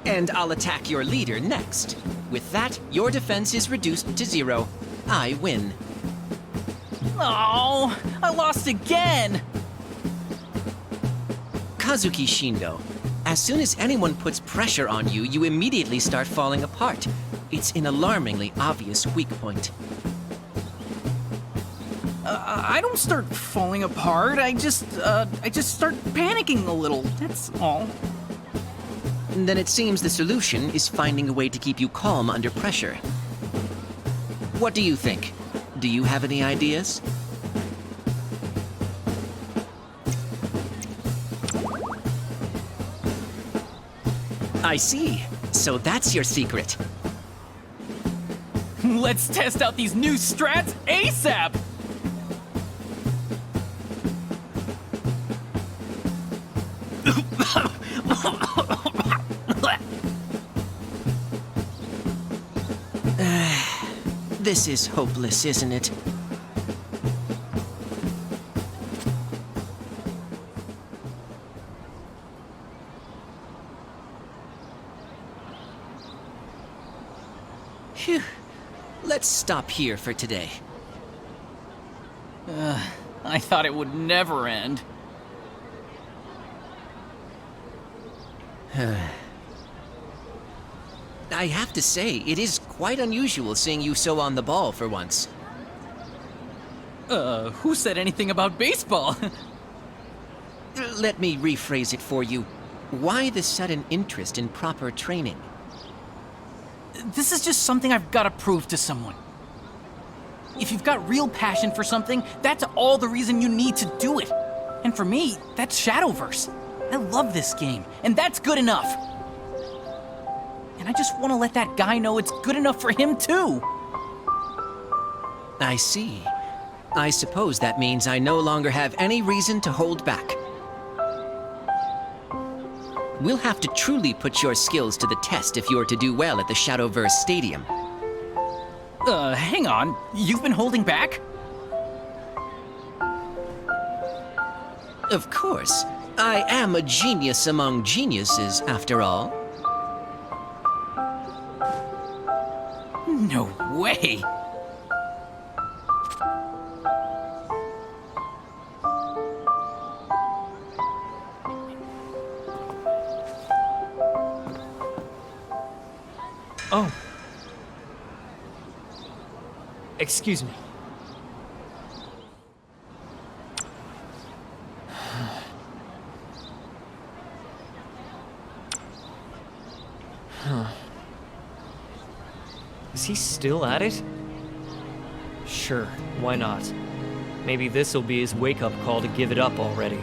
And I'll attack your leader next. With that, your defense is reduced to 0. I win. Oh, I lost again! Kazuki Shindo, as soon as anyone puts pressure on you, you immediately start falling apart. It's an alarmingly obvious weak point. I don't start falling apart. I just start panicking a little. That's all. Then it seems the solution is finding a way to keep you calm under pressure. What do you think? Do you have any ideas? I see. So that's your secret. Let's test out these new strats ASAP! This is hopeless, isn't it? Phew. Let's stop here for today. I thought it would never end. I have to say, it is quite unusual seeing you so on the ball for once. Who said anything about baseball? Let me rephrase it for you. Why the sudden interest in proper training? This is just something I've got to prove to someone. If you've got real passion for something, that's all the reason you need to do it. And for me, that's Shadowverse. I love this game, and that's good enough. And I just want to let that guy know it's good enough for him too. I see. I suppose that means I no longer have any reason to hold back. We'll have to truly put your skills to the test if you're to do well at the Shadowverse Stadium. Hang on. You've been holding back? Of course. I am a genius among geniuses, after all. No way! Oh. Excuse me. Huh. Is he still at it? Sure, why not? Maybe this'll be his wake-up call to give it up already.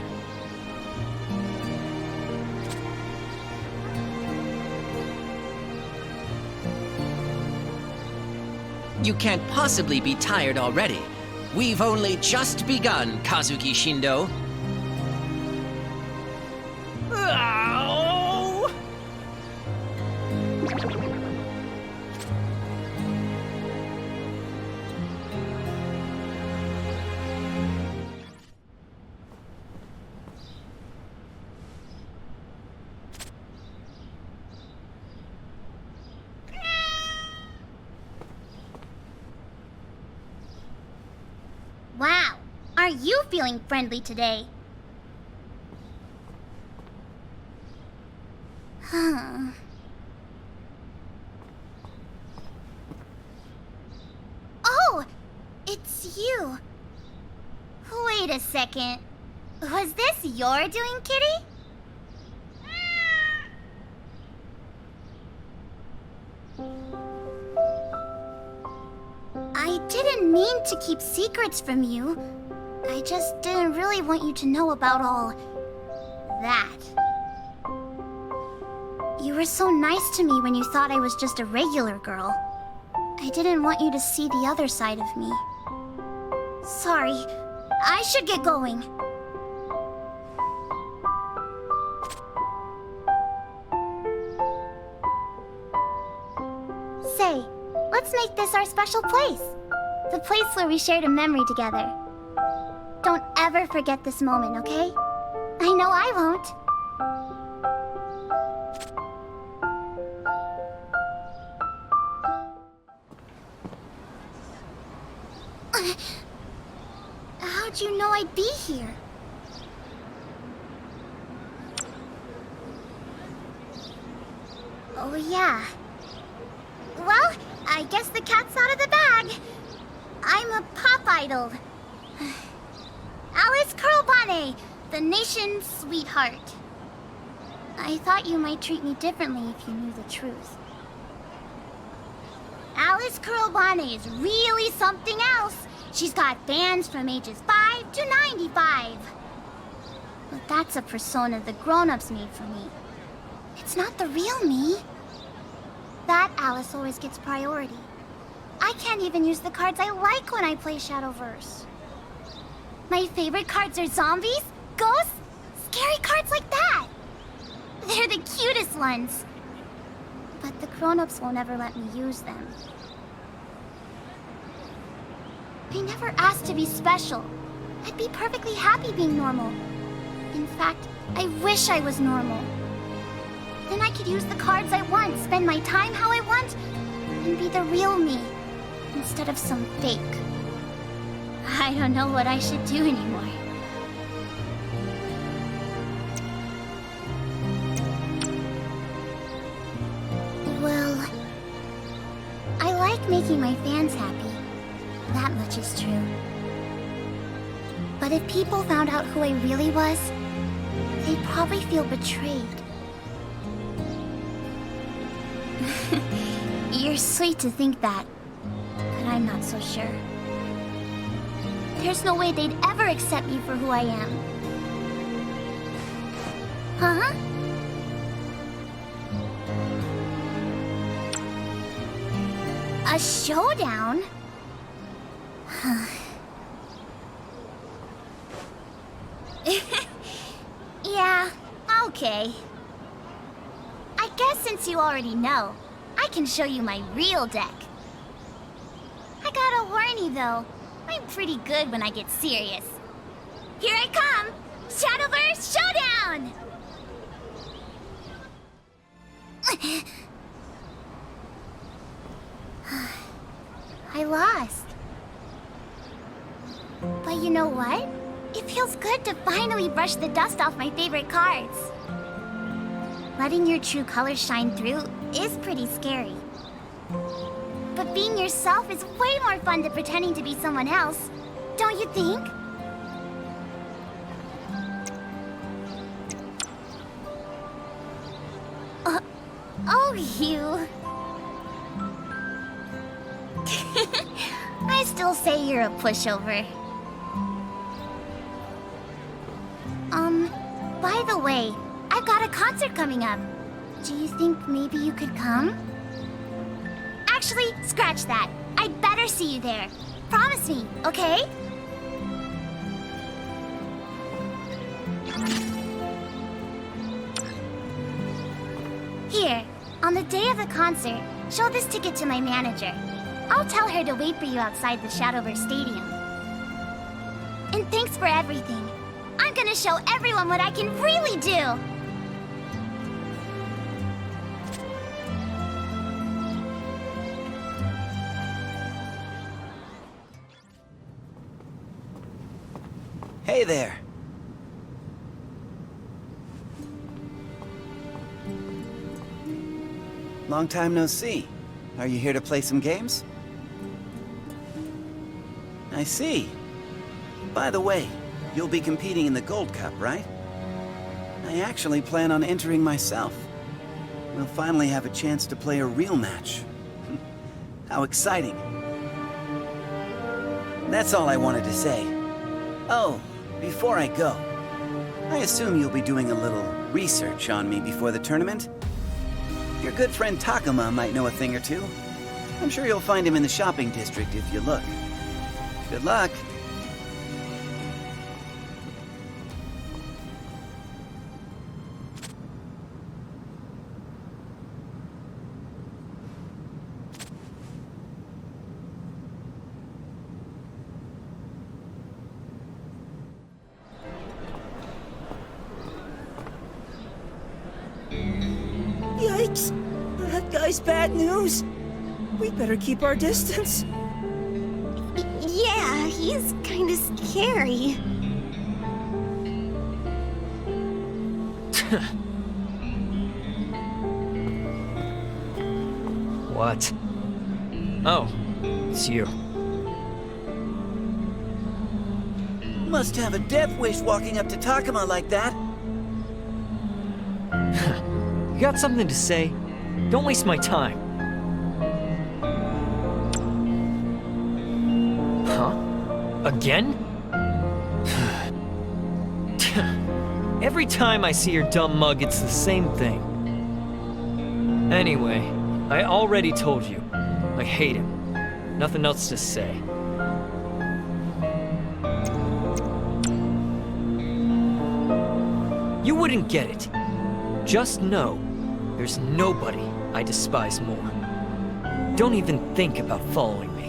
You can't possibly be tired already. We've only just begun, Kazuki Shindo. Ow! Wow, are you feeling friendly today? Huh. Oh, it's you. Wait a second. Was this your doing, Kitty? I didn't mean to keep secrets from you. I just didn't really want you to know about all that. You were so nice to me when you thought I was just a regular girl. I didn't want you to see the other side of me. Sorry, I should get going. Say, let's make this our special place. The place where we shared a memory together. Don't ever forget this moment, okay? I know I won't. How'd you know I'd be here? Oh, yeah. Well, I guess the cat's out of the bag. I'm a pop idol. Alice Curlbonnet, the nation's sweetheart. I thought you might treat me differently if you knew the truth. Alice Kurobane is really something else. She's got fans from ages 5 to 95. But that's a persona the grown-ups made for me. It's not the real me. That Alice always gets priority. I can't even use the cards I like when I play Shadowverse. My favorite cards are zombies, ghosts, scary cards like that. They're the cutest ones. But the grown-ups won't ever let me use them. I never asked to be special. I'd be perfectly happy being normal. In fact, I wish I was normal. Then I could use the cards I want, spend my time how I want, and be the real me, instead of some fake. I don't know what I should do anymore. Well, I like making my fans happy. That much is true. But if people found out who I really was, they'd probably feel betrayed. You're sweet to think that, but I'm not so sure. There's no way they'd ever accept me for who I am. Huh? A showdown? Yeah, okay. I guess since you already know, I can show you my real deck. I gotta warn you though, I'm pretty good when I get serious. Here I come! Shadowverse Showdown! I lost. But you know what? It feels good to finally brush the dust off my favorite cards. Letting your true colors shine through is pretty scary. But being yourself is way more fun than pretending to be someone else, don't you think? Oh, you. I still say you're a pushover. By the way, I've got a concert coming up. Do you think maybe you could come? Actually, scratch that. I'd better see you there. Promise me, okay? Here, on the day of the concert, show this ticket to my manager. I'll tell her to wait for you outside the Shadowverse Stadium. And thanks for everything. I'm gonna show everyone what I can really do! Hey there. Long time no see. Are you here to play some games? I see. By the way, you'll be competing in the Gold Cup, right? I actually plan on entering myself. We'll finally have a chance to play a real match. How exciting. That's all I wanted to say. Oh, before I go, I assume you'll be doing a little research on me before the tournament? Your good friend Takuma might know a thing or two. I'm sure you'll find him in the shopping district if you look. Good luck. Yikes! That guy's bad news. We better keep our distance. Yeah, he's kinda scary. What? Oh, it's you. Must have a death wish walking up to Takuma like that. You got something to say? Don't waste my time. Again? Every time I see your dumb mug, it's the same thing. Anyway, I already told you. I hate him. Nothing else to say. You wouldn't get it. Just know, there's nobody I despise more. Don't even think about following me.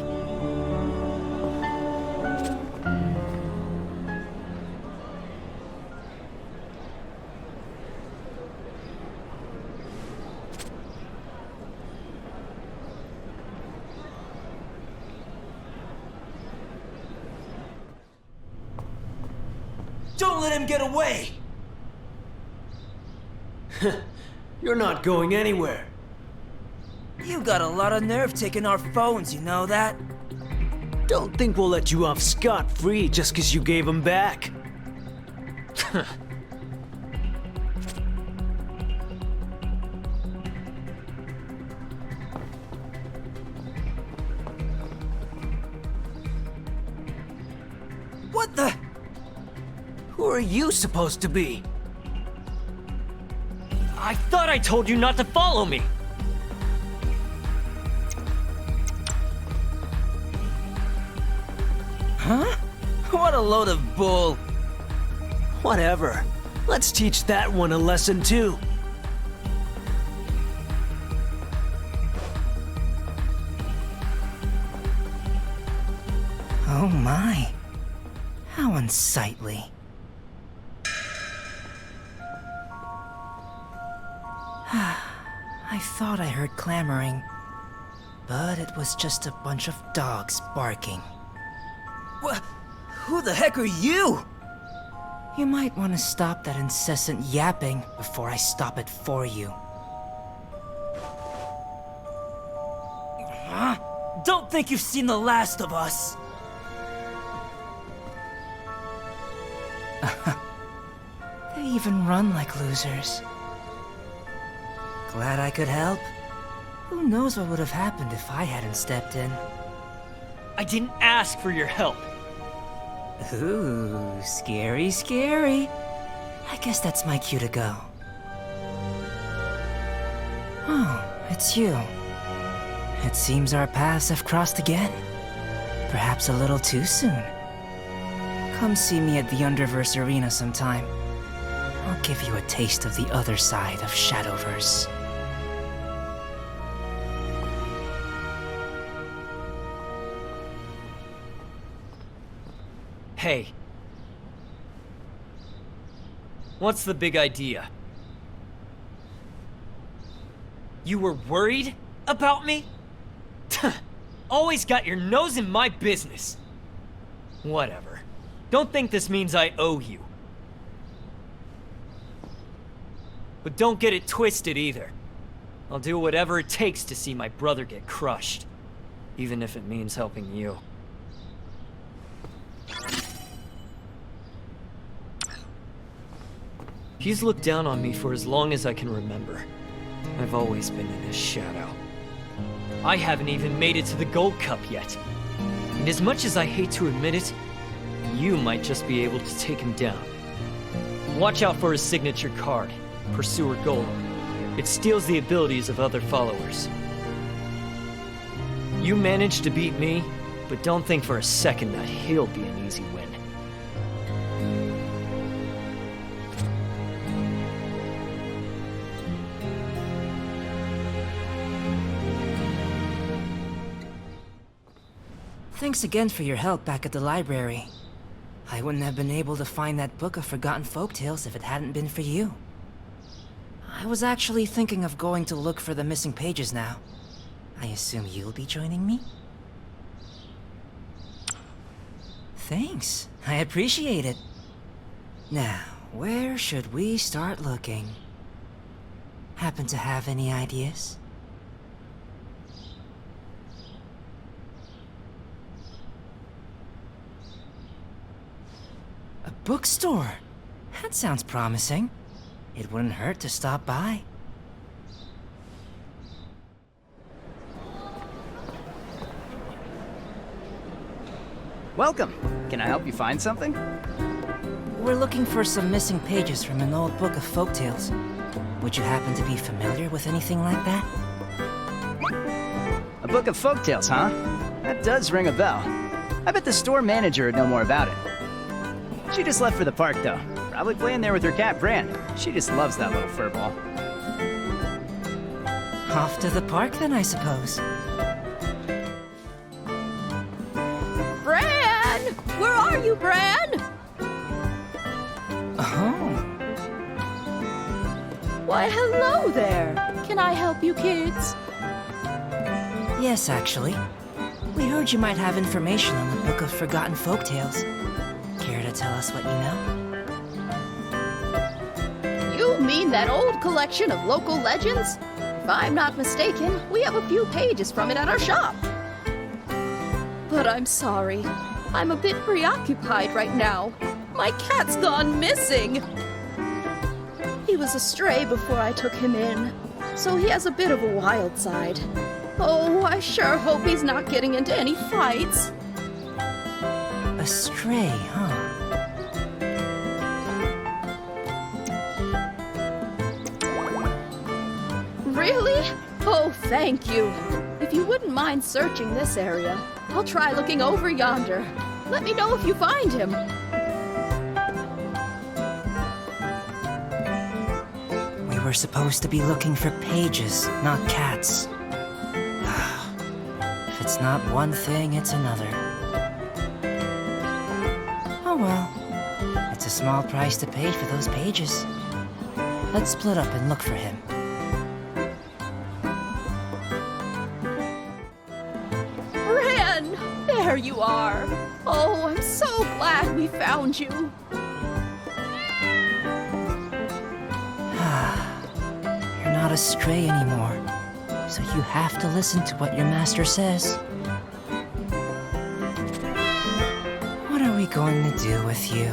Don't let him get away! You're not going anywhere. You got a lot of nerve taking our phones, you know that? Don't think we'll let you off scot-free just 'cause you gave them back. What the? Who are you supposed to be? I thought I told you not to follow me! Huh? What a load of bull. Whatever. Let's teach that one a lesson too. Oh my. How unsightly. I thought I heard clamoring, but it was just a bunch of dogs barking. What? Who the heck are you? You might want to stop that incessant yapping before I stop it for you. Huh? Don't think you've seen the last of us. They even run like losers. Glad I could help. Who knows what would have happened if I hadn't stepped in. I didn't ask for your help. Ooh, scary, scary. I guess that's my cue to go. Oh, it's you. It seems our paths have crossed again. Perhaps a little too soon. Come see me at the Underverse Arena sometime. I'll give you a taste of the other side of Shadowverse. Hey. What's the big idea? You were worried about me? Always got your nose in my business. Whatever. Don't think this means I owe you. But don't get it twisted either. I'll do whatever it takes to see my brother get crushed. Even if it means helping you. He's looked down on me for as long as I can remember. I've always been in his shadow. I haven't even made it to the Gold Cup yet. And as much as I hate to admit it, you might just be able to take him down. Watch out for his signature card, Pursuer Golem. It steals the abilities of other followers. You managed to beat me, but don't think for a second that he'll be an easy win. Thanks again for your help back at the library. I wouldn't have been able to find that book of forgotten folktales if it hadn't been for you. I was actually thinking of going to look for the missing pages now. I assume you'll be joining me? Thanks. I appreciate it. Now, where should we start looking? Happen to have any ideas? A bookstore? That sounds promising. It wouldn't hurt to stop by. Welcome. Can I help you find something? We're looking for some missing pages from an old book of folktales. Would you happen to be familiar with anything like that? A book of folktales, huh? That does ring a bell. I bet the store manager would know more about it. She just left for the park, though. Probably playing there with her cat, Bran. She just loves that little furball. Off to the park then, I suppose. Bran! Where are you, Bran? Oh. Why, hello there. Can I help you kids? Yes, actually. We heard you might have information on the Book of Forgotten Folktales. Care to tell us what you know? You mean that old collection of local legends? If I'm not mistaken, we have a few pages from it at our shop. But I'm sorry. I'm a bit preoccupied right now. My cat's gone missing. He was a stray before I took him in, so he has a bit of a wild side. Oh, I sure hope he's not getting into any fights. A stray, huh? Really? Oh, thank you. If you wouldn't mind searching this area, I'll try looking over yonder. Let me know if you find him. We were supposed to be looking for pages, not cats. If it's not one thing, it's another. Oh well. It's a small price to pay for those pages. Let's split up and look for him. Bran! There you are! Oh, I'm so glad we found you. You're not a stray anymore, so you have to listen to what your master says. What are we going to do with you?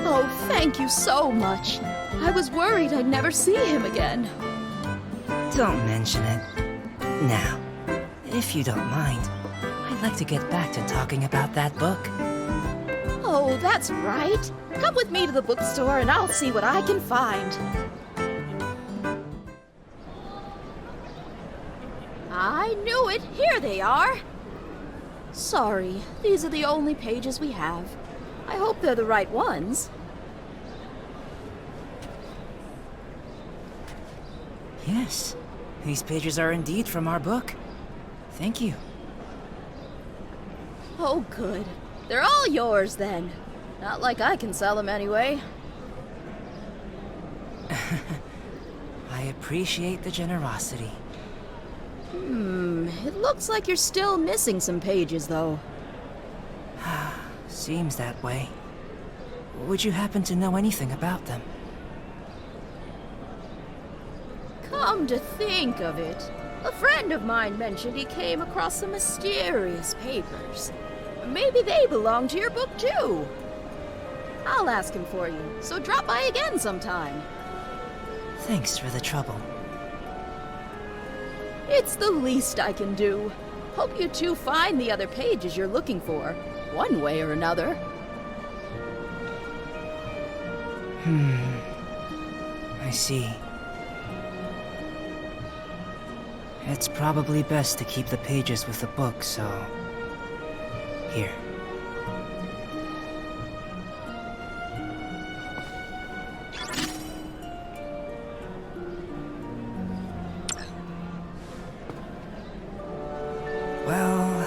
Oh, thank you so much. I was worried I'd never see him again. Don't mention it. Now, if you don't mind, I'd like to get back to talking about that book. Oh, that's right. Come with me to the bookstore and I'll see what I can find. I knew it. Here they are. Sorry, these are the only pages we have. I hope they're the right ones. Yes, these pages are indeed from our book. Thank you. Oh, good. They're all yours then. Not like I can sell them anyway. I appreciate the generosity. It looks like you're still missing some pages, though. Seems that way. Would you happen to know anything about them? Come to think of it, a friend of mine mentioned he came across some mysterious papers. Maybe they belong to your book, too. I'll ask him for you, so drop by again sometime. Thanks for the trouble. It's the least I can do. Hope you two find the other pages you're looking for, one way or another. I see. It's probably best to keep the pages with the book, so... Here. Well...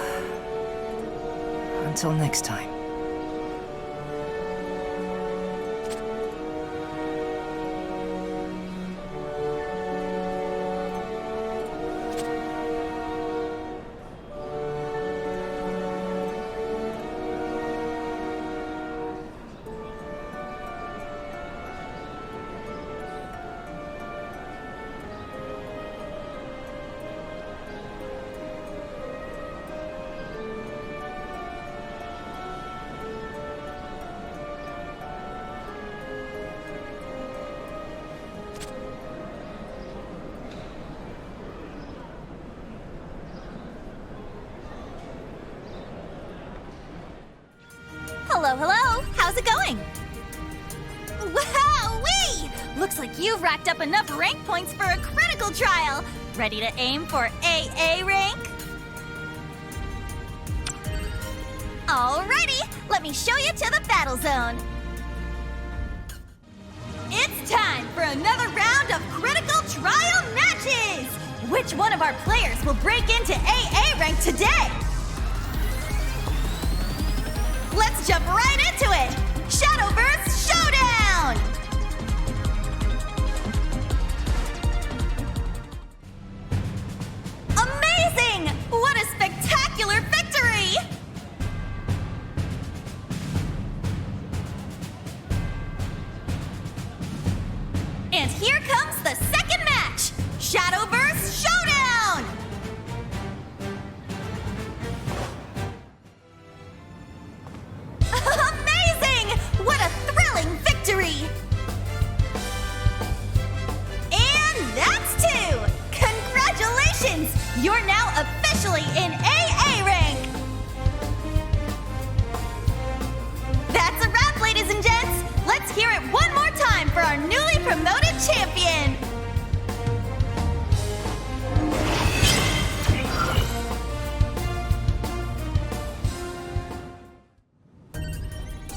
Until next time. Hello, hello! How's it going? Wowee! Looks like you've racked up enough rank points for a critical trial! Ready to aim for AA rank? Alrighty, let me show you to the battle zone. It's time for another round of critical trial matches! Which one of our players will break into AA rank today? Let's jump right into it! Shadowverse Showdown! Amazing! What a spectacular victory! And here comes the second match! Shadowverse Showdown! Amazing! What a thrilling victory! And that's two! Congratulations! You're now officially in AA rank! That's a wrap, ladies and gents! Let's hear it one more time for our newly promoted champion!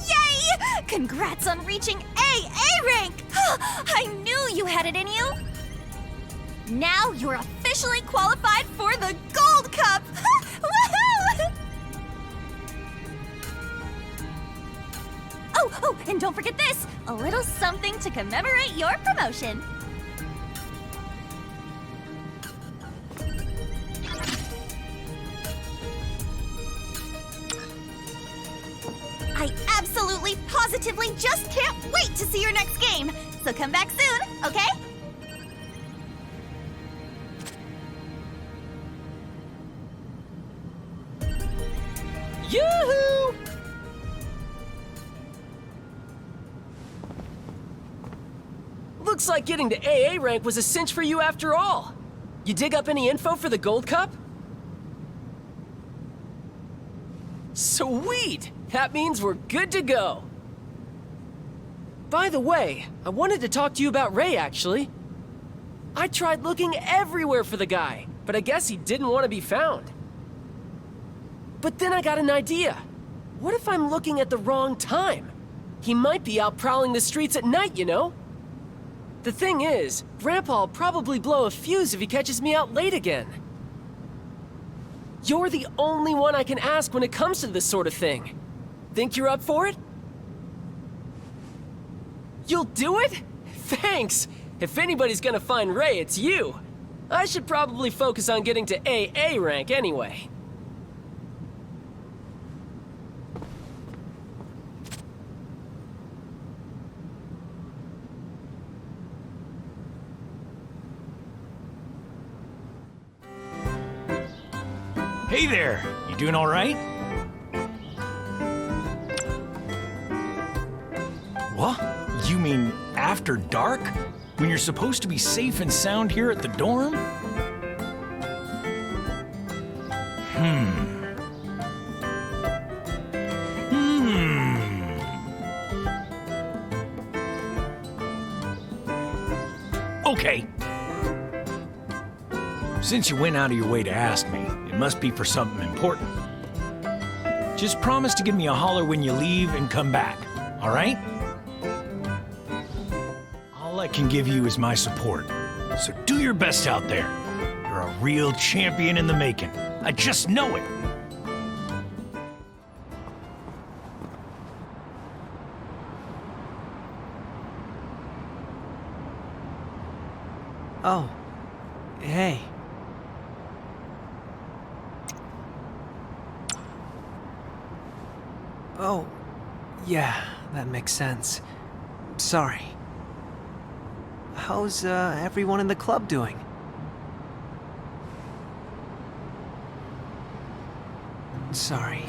Yay! Congrats on reaching AA rank! I knew you had it in you! Now you're officially qualified for the Gold Cup! Woohoo! Oh, and don't forget this! A little something to commemorate your promotion. I absolutely, positively just can't wait to see your next game! So come back soon, okay? Yoo-hoo! Looks like getting to AA rank was a cinch for you after all. You dig up any info for the Gold Cup? Sweet! That means we're good to go. By the way, I wanted to talk to you about Ray, actually. I tried looking everywhere for the guy, but I guess he didn't want to be found. But then I got an idea. What if I'm looking at the wrong time? He might be out prowling the streets at night, you know? The thing is, Grandpa'll probably blow a fuse if he catches me out late again. You're the only one I can ask when it comes to this sort of thing. Think you're up for it? You'll do it? Thanks! If anybody's gonna find Ray, it's you. I should probably focus on getting to AA rank anyway. Hey there! You doing all right? What? You mean after dark? When you're supposed to be safe and sound here at the dorm? Okay. Since you went out of your way to ask me, it must be for something important. Just promise to give me a holler when you leave and come back, all right? All I can give you is my support, so do your best out there. You're a real champion in the making. I just know it. Oh, hey. Oh, yeah, that makes sense. Sorry. How's everyone in the club doing? Sorry.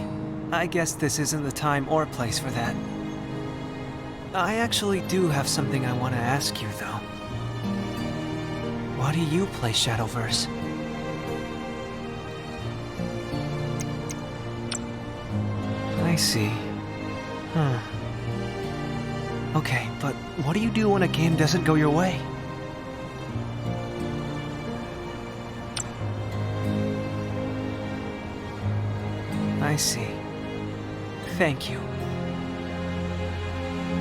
I guess this isn't the time or place for that. I actually do have something I want to ask you, though. Why do you play Shadowverse? I see. Okay, but what do you do when a game doesn't go your way? I see. Thank you.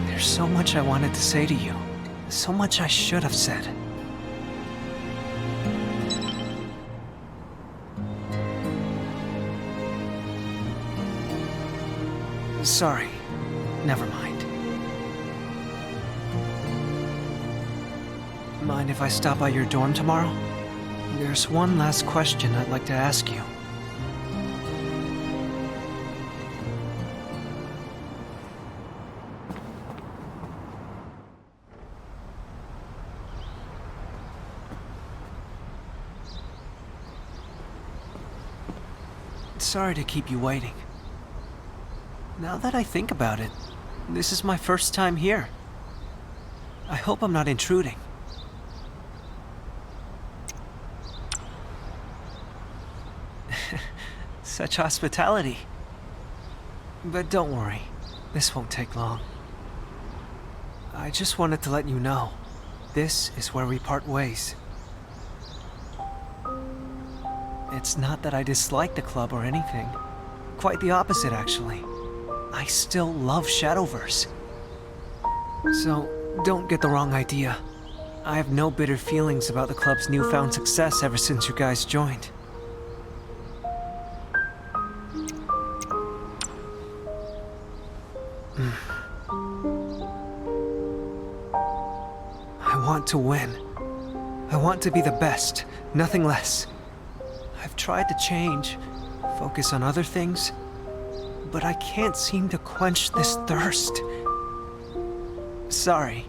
There's so much I wanted to say to you. So much I should have said. Sorry. Never mind. Mind if I stop by your dorm tomorrow? There's one last question I'd like to ask you. Sorry to keep you waiting. Now that I think about it, this is my first time here. I hope I'm not intruding. Such hospitality. But don't worry, this won't take long. I just wanted to let you know, this is where we part ways. It's not that I dislike the club or anything. Quite the opposite, actually. I still love Shadowverse. So, don't get the wrong idea. I have no bitter feelings about the club's newfound success ever since you guys joined. I want to win. I want to be the best, nothing less. I've tried to change, focus on other things, but I can't seem to quench this thirst. Sorry,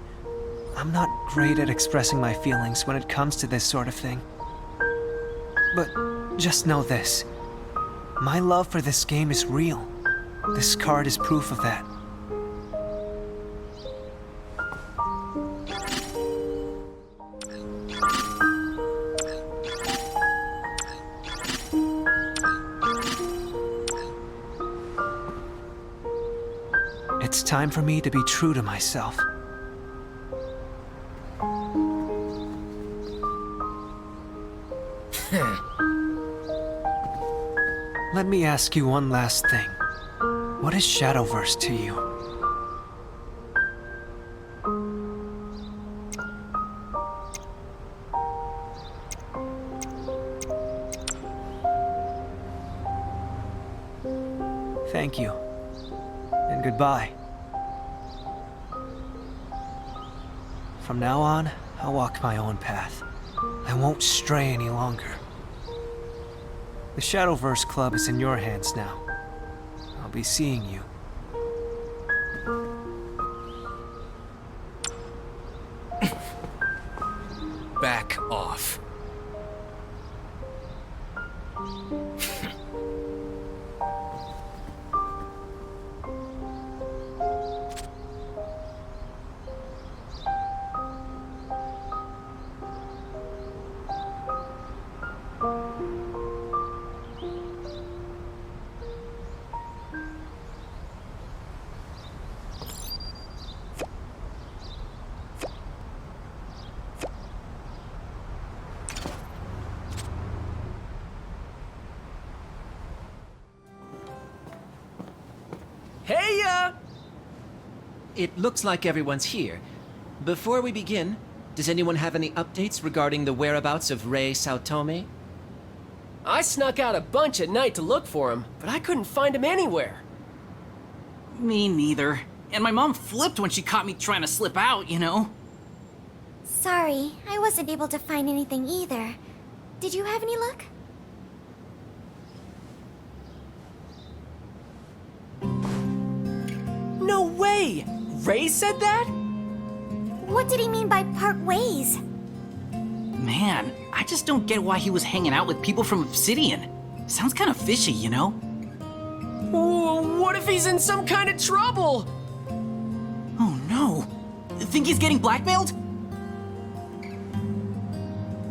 I'm not great at expressing my feelings when it comes to this sort of thing. But just know this. My love for this game is real. This card is proof of that. It's time for me to be true to myself. Let me ask you one last thing. What is Shadowverse to you? Thank you. And goodbye. From now on, I'll walk my own path. I won't stray any longer. The Shadowverse Club is in your hands now. I'll be seeing you. Back off. Hey-ya! It looks like everyone's here. Before we begin, does anyone have any updates regarding the whereabouts of Rei Saotome? I snuck out a bunch at night to look for him, but I couldn't find him anywhere. Me neither. And my mom flipped when she caught me trying to slip out, you know? Sorry, I wasn't able to find anything either. Did you have any luck? No way! Ray said that? What did he mean by part ways? Man, I just don't get why he was hanging out with people from Obsidian. Sounds kind of fishy, you know? Ooh, what if he's in some kind of trouble? Oh no. Think he's getting blackmailed?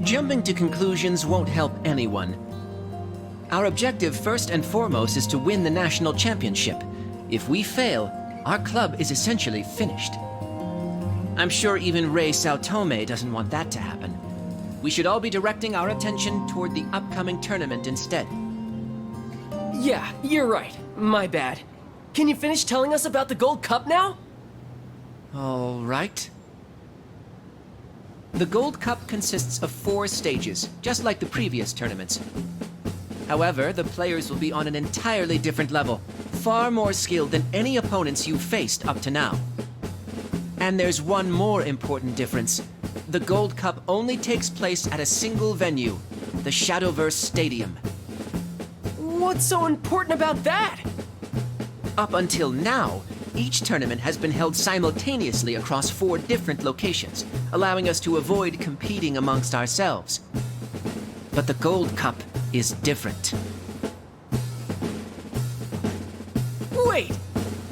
Jumping to conclusions won't help anyone. Our objective, first and foremost, is to win the national championship. If we fail, our club is essentially finished. I'm sure even Rei Saotome doesn't want that to happen. We should all be directing our attention toward the upcoming tournament instead. Yeah, you're right. My bad. Can you finish telling us about the Gold Cup now? All right. The Gold Cup consists of 4 stages, just like the previous tournaments. However, the players will be on an entirely different level, far more skilled than any opponents you've faced up to now. And there's one more important difference. The Gold Cup only takes place at a single venue, the Shadowverse Stadium. What's so important about that? Up until now, each tournament has been held simultaneously across 4 different locations, allowing us to avoid competing amongst ourselves. But the Gold Cup is different. Wait!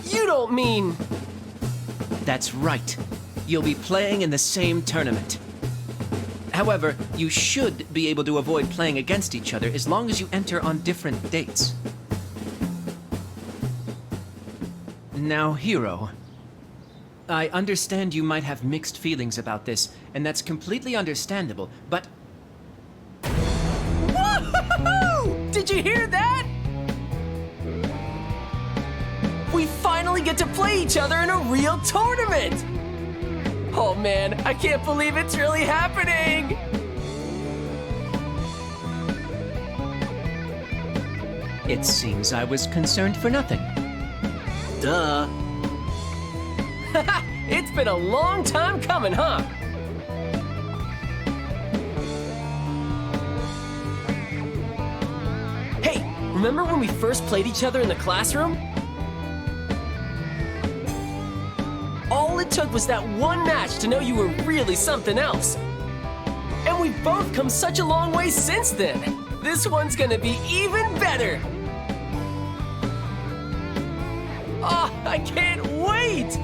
You don't mean... That's right. You'll be playing in the same tournament. However, you should be able to avoid playing against each other as long as you enter on different dates. Now, Hiro, I understand you might have mixed feelings about this, and that's completely understandable, but... Woo-hoo-hoo! Did you hear that? We finally get to play each other in a real tournament! Oh man, I can't believe it's really happening! It seems I was concerned for nothing. Duh. It's been a long time coming, huh? Hey, remember when we first played each other in the classroom? All it took was that one match to know you were really something else. And we've both come such a long way since then. This one's gonna be even better. Oh, I can't wait!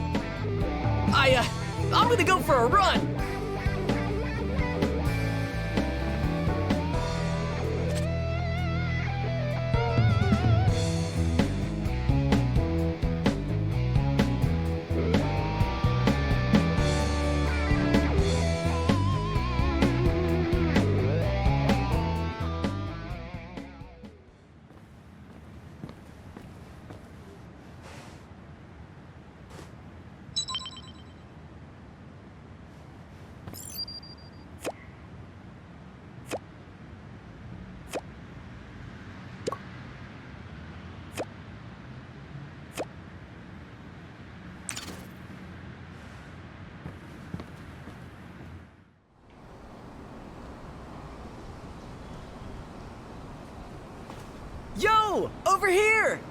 I'm gonna go for a run. Yo, over here!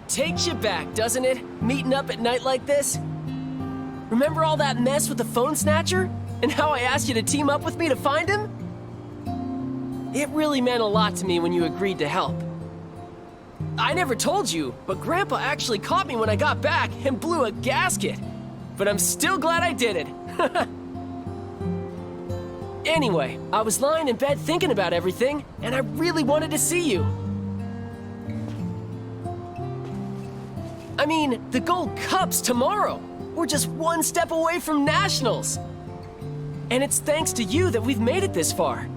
Takes you back, doesn't it? Meeting up at night like this? Remember all that mess with the phone snatcher? And how I asked you to team up with me to find him? It really meant a lot to me when you agreed to help. I never told you, but Grandpa actually caught me when I got back and blew a gasket. But I'm still glad I did it. Anyway, I was lying in bed thinking about everything, and I really wanted to see you. I mean, the Gold Cup's tomorrow. We're just one step away from Nationals. And it's thanks to you that we've made it this far.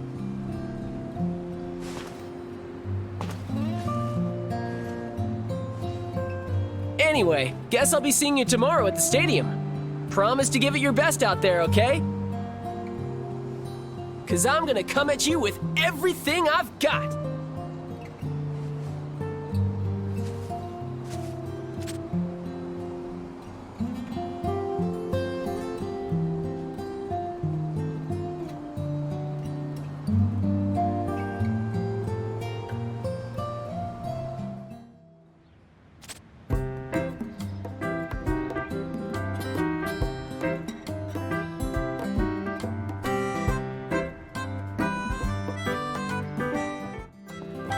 Anyway, guess I'll be seeing you tomorrow at the stadium. Promise to give it your best out there, okay? 'Cause I'm gonna come at you with everything I've got.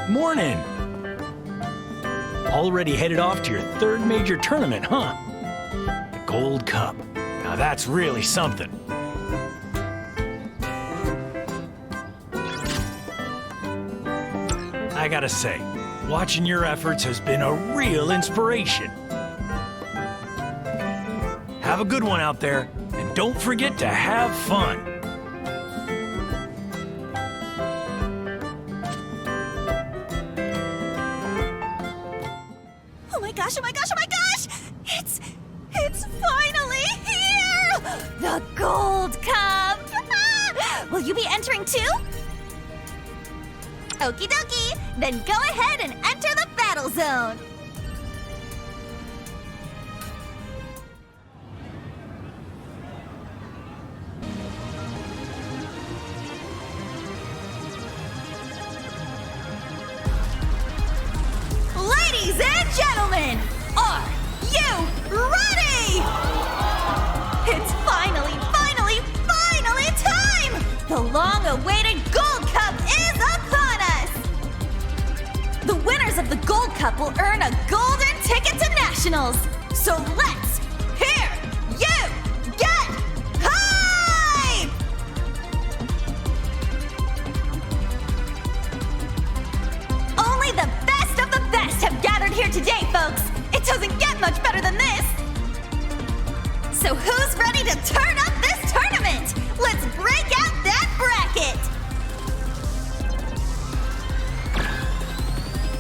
Morning! Already headed off to your 3rd major tournament, huh? The Gold Cup. Now that's really something. I gotta say, watching your efforts has been a real inspiration. Have a good one out there, and don't forget to have fun. Oh my gosh, oh my gosh, oh my gosh! It's finally here! The Gold Cup! Ah! Will you be entering too? Okie dokie, then go ahead and enter the battle zone! Ladies and gentlemen, are you ready? It's finally time! The long-awaited Gold Cup is upon us! The winners of the Gold Cup will earn a golden ticket to Nationals! So let's hear you get hype! Only the best of the best have gathered here today, folks! It doesn't get much better than this! So who's ready to turn up this tournament? Let's break out that bracket!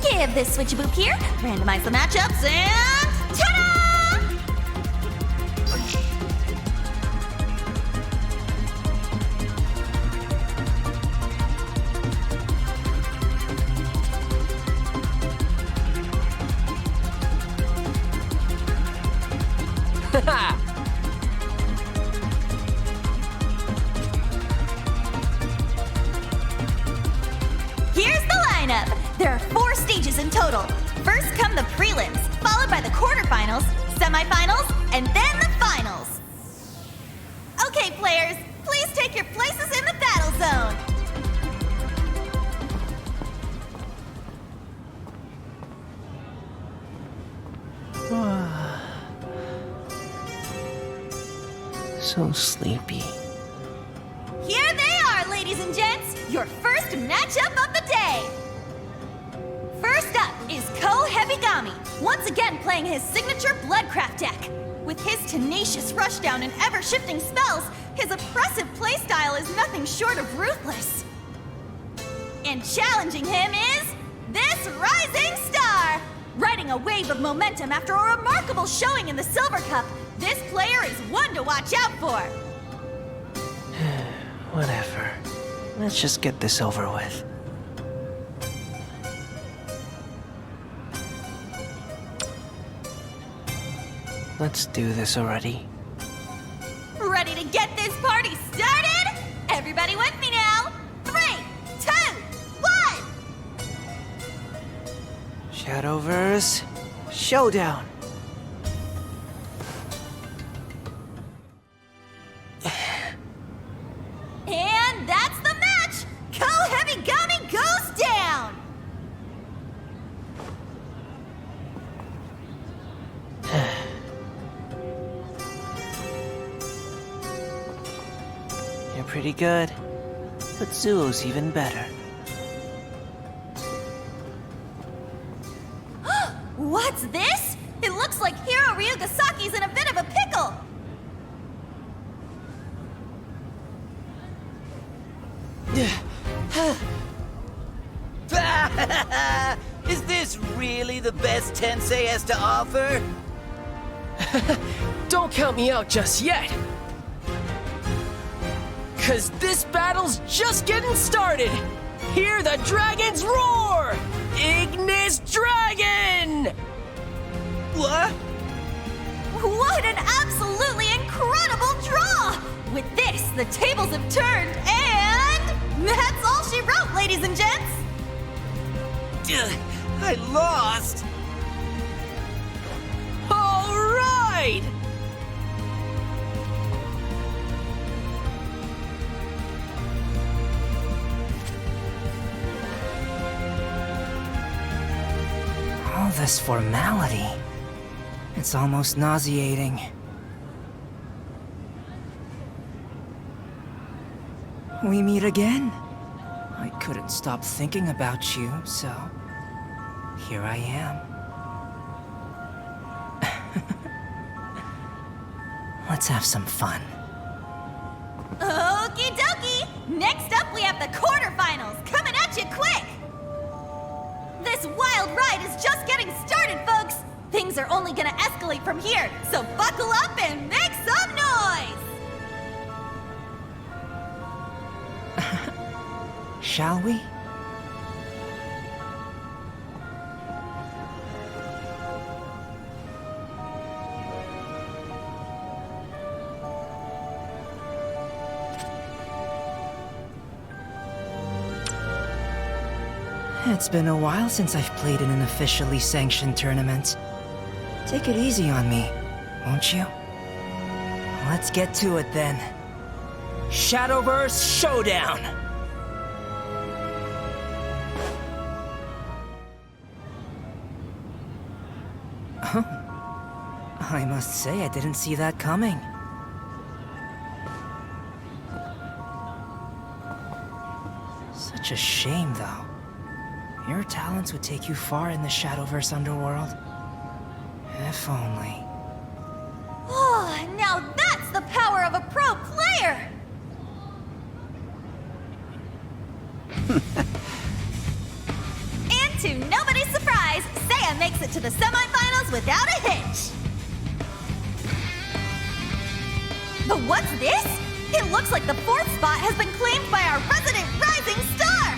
Give this switch a boop here, randomize the matchups, and ta-da! Here's the lineup. There are 4 stages in total. First come the prelims, followed by the quarterfinals, semifinals, and then the finals. Okay, players, please take your places in the battle zone. So sleepy. Here they are, ladies and gents, your first matchup of the day. First up is Kohebigami, once again playing his signature Bloodcraft deck. With his tenacious rushdown and ever-shifting spells, his oppressive playstyle is nothing short of ruthless. And challenging him is this rising star! Riding a wave of momentum after a remarkable showing in the Silver Cup, this player is one to watch out for. Whatever. Let's just get this over with. Let's do this already. Ready to get this party started? Everybody with me now. 3, 2, 1! Shadowverse Showdown. And that's the match! Kohebigami goes down! You're pretty good, but Zuo's even better. What's this? It looks like Hiro Ryugasaki's in a bit of a pickle! Is this really the best Tensei has to offer? Don't count me out just yet! 'Cause this battle's just getting started! Hear the dragons roar! Ignis Dragon! What? What an absolutely incredible draw! With this, the tables have turned, and that's all she wrote, ladies and gents! I lost! All right! All this formality. It's almost nauseating. We meet again? I couldn't stop thinking about you, so here I am. Let's have some fun. Okie dokie! Next up, we have the quarterfinals coming at you quick! This wild ride is just getting started, folks! Things are only gonna escalate from here, so buckle up and make some noise! Shall we? It's been a while since I've played in an officially sanctioned tournament. Take it easy on me, won't you? Let's get to it then. Shadowverse Showdown! Huh? I must say I didn't see that coming. Such a shame, though. Your talents would take you far in the Shadowverse underworld. If only. Oh, now that's the power of a pro player! And to nobody's surprise, Seiya makes it to the semifinals without a hitch! But what's this? It looks like the 4th spot has been claimed by our resident rising star!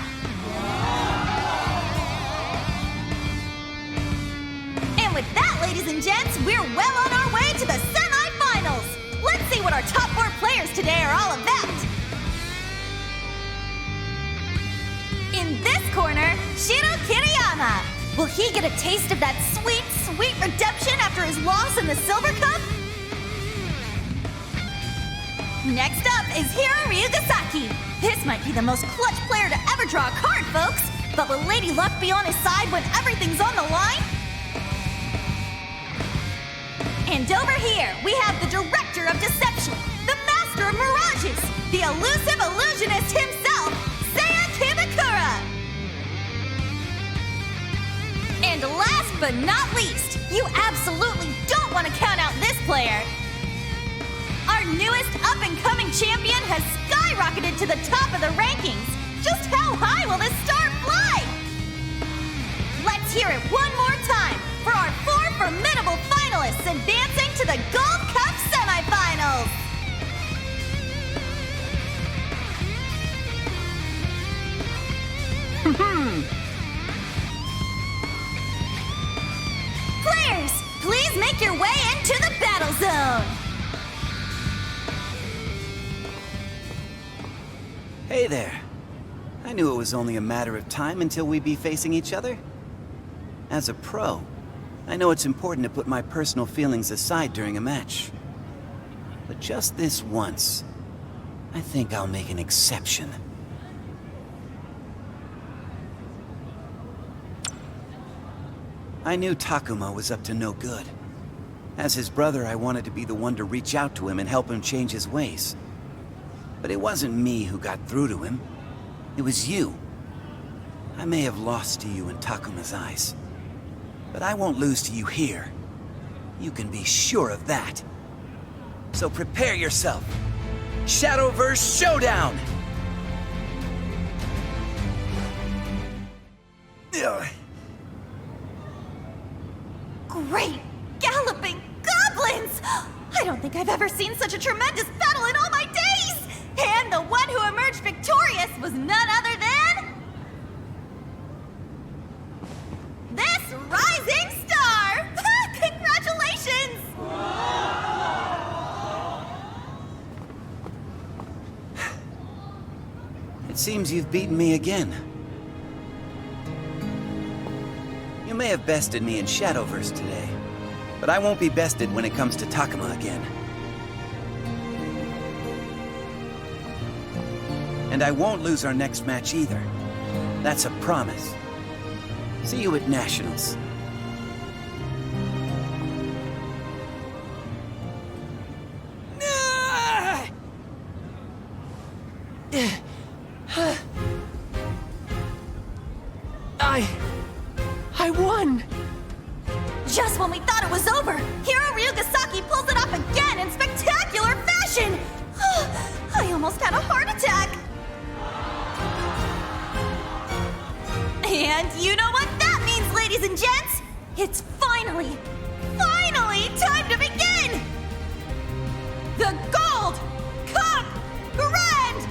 And with that, ladies and gents, we're well on our way to the semi-finals! Let's see what our top 4 players today are all about! In this corner, Shiro Kiriyama! Will he get a taste of that sweet, sweet redemption after his loss in the Silver Cup? Next up is Hiro Ryugasaki! This might be the most clutch player to ever draw a card, folks! But will Lady Luck be on his side when everything's on the line? And over here, we have the Director of Deception, the Master of Mirages, the elusive illusionist himself, Seiya Kibakura! And last but not least, you absolutely don't want to count out this player! Our newest up-and-coming champion has skyrocketed to the top of the rankings! Just how high will this star fly? Let's hear it one more time for our 4 formidable finalists advancing to the Gold Cup semifinals! Players, please make your way into the battle zone! Hey there. I knew it was only a matter of time until we'd be facing each other. As a pro, I know it's important to put my personal feelings aside during a match. But just this once, I think I'll make an exception. I knew Takuma was up to no good. As his brother, I wanted to be the one to reach out to him and help him change his ways. But it wasn't me who got through to him. It was you. I may have lost to you in Takuma's eyes, but I won't lose to you here. You can be sure of that. So prepare yourself. Shadowverse Showdown! Great galloping goblins! I don't think I've ever seen such a tremendous battle in all my days! And the one who emerged victorious was none other than... this rising star! Congratulations! It seems you've beaten me again. You may have bested me in Shadowverse today, but I won't be bested when it comes to Takuma again. And I won't lose our next match either. That's a promise. See you at Nationals. I won! Just when we thought it was over, Hiro Ryugasaki pulls it off again in spectacular fashion! I almost had a heart attack! And you know what that means, ladies and gents? It's finally time to begin! The Gold Cup Grand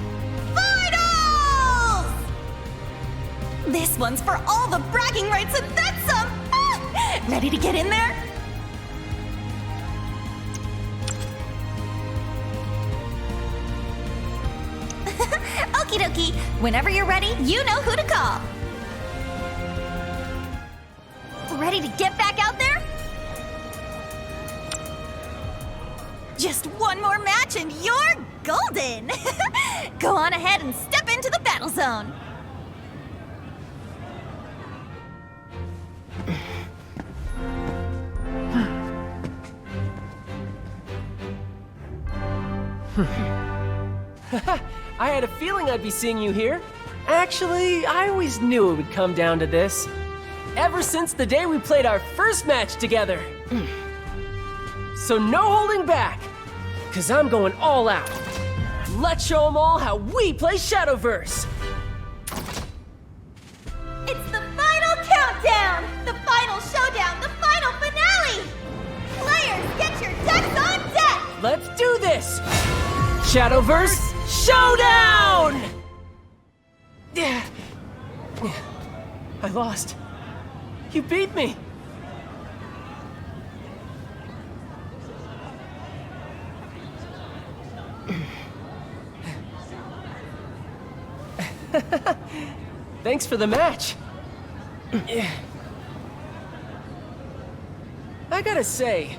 Finals! This one's for all the bragging rights and then some! Ready to get in there? Okie dokie. Whenever you're ready, you know who to call. Ready to get back out there? Just one more match and you're golden! Go on ahead and step into the battle zone. I had a feeling I'd be seeing you here. Actually, I always knew it would come down to this. Ever since the day we played our first match together. So no holding back, cause I'm going all out. Let's show them all how we play Shadowverse. It's the final countdown! The final showdown! The final finale! Players, get your decks on deck! Let's do this! Shadowverse Showdown! Yeah. I lost. You beat me. Thanks for the match. I gotta say,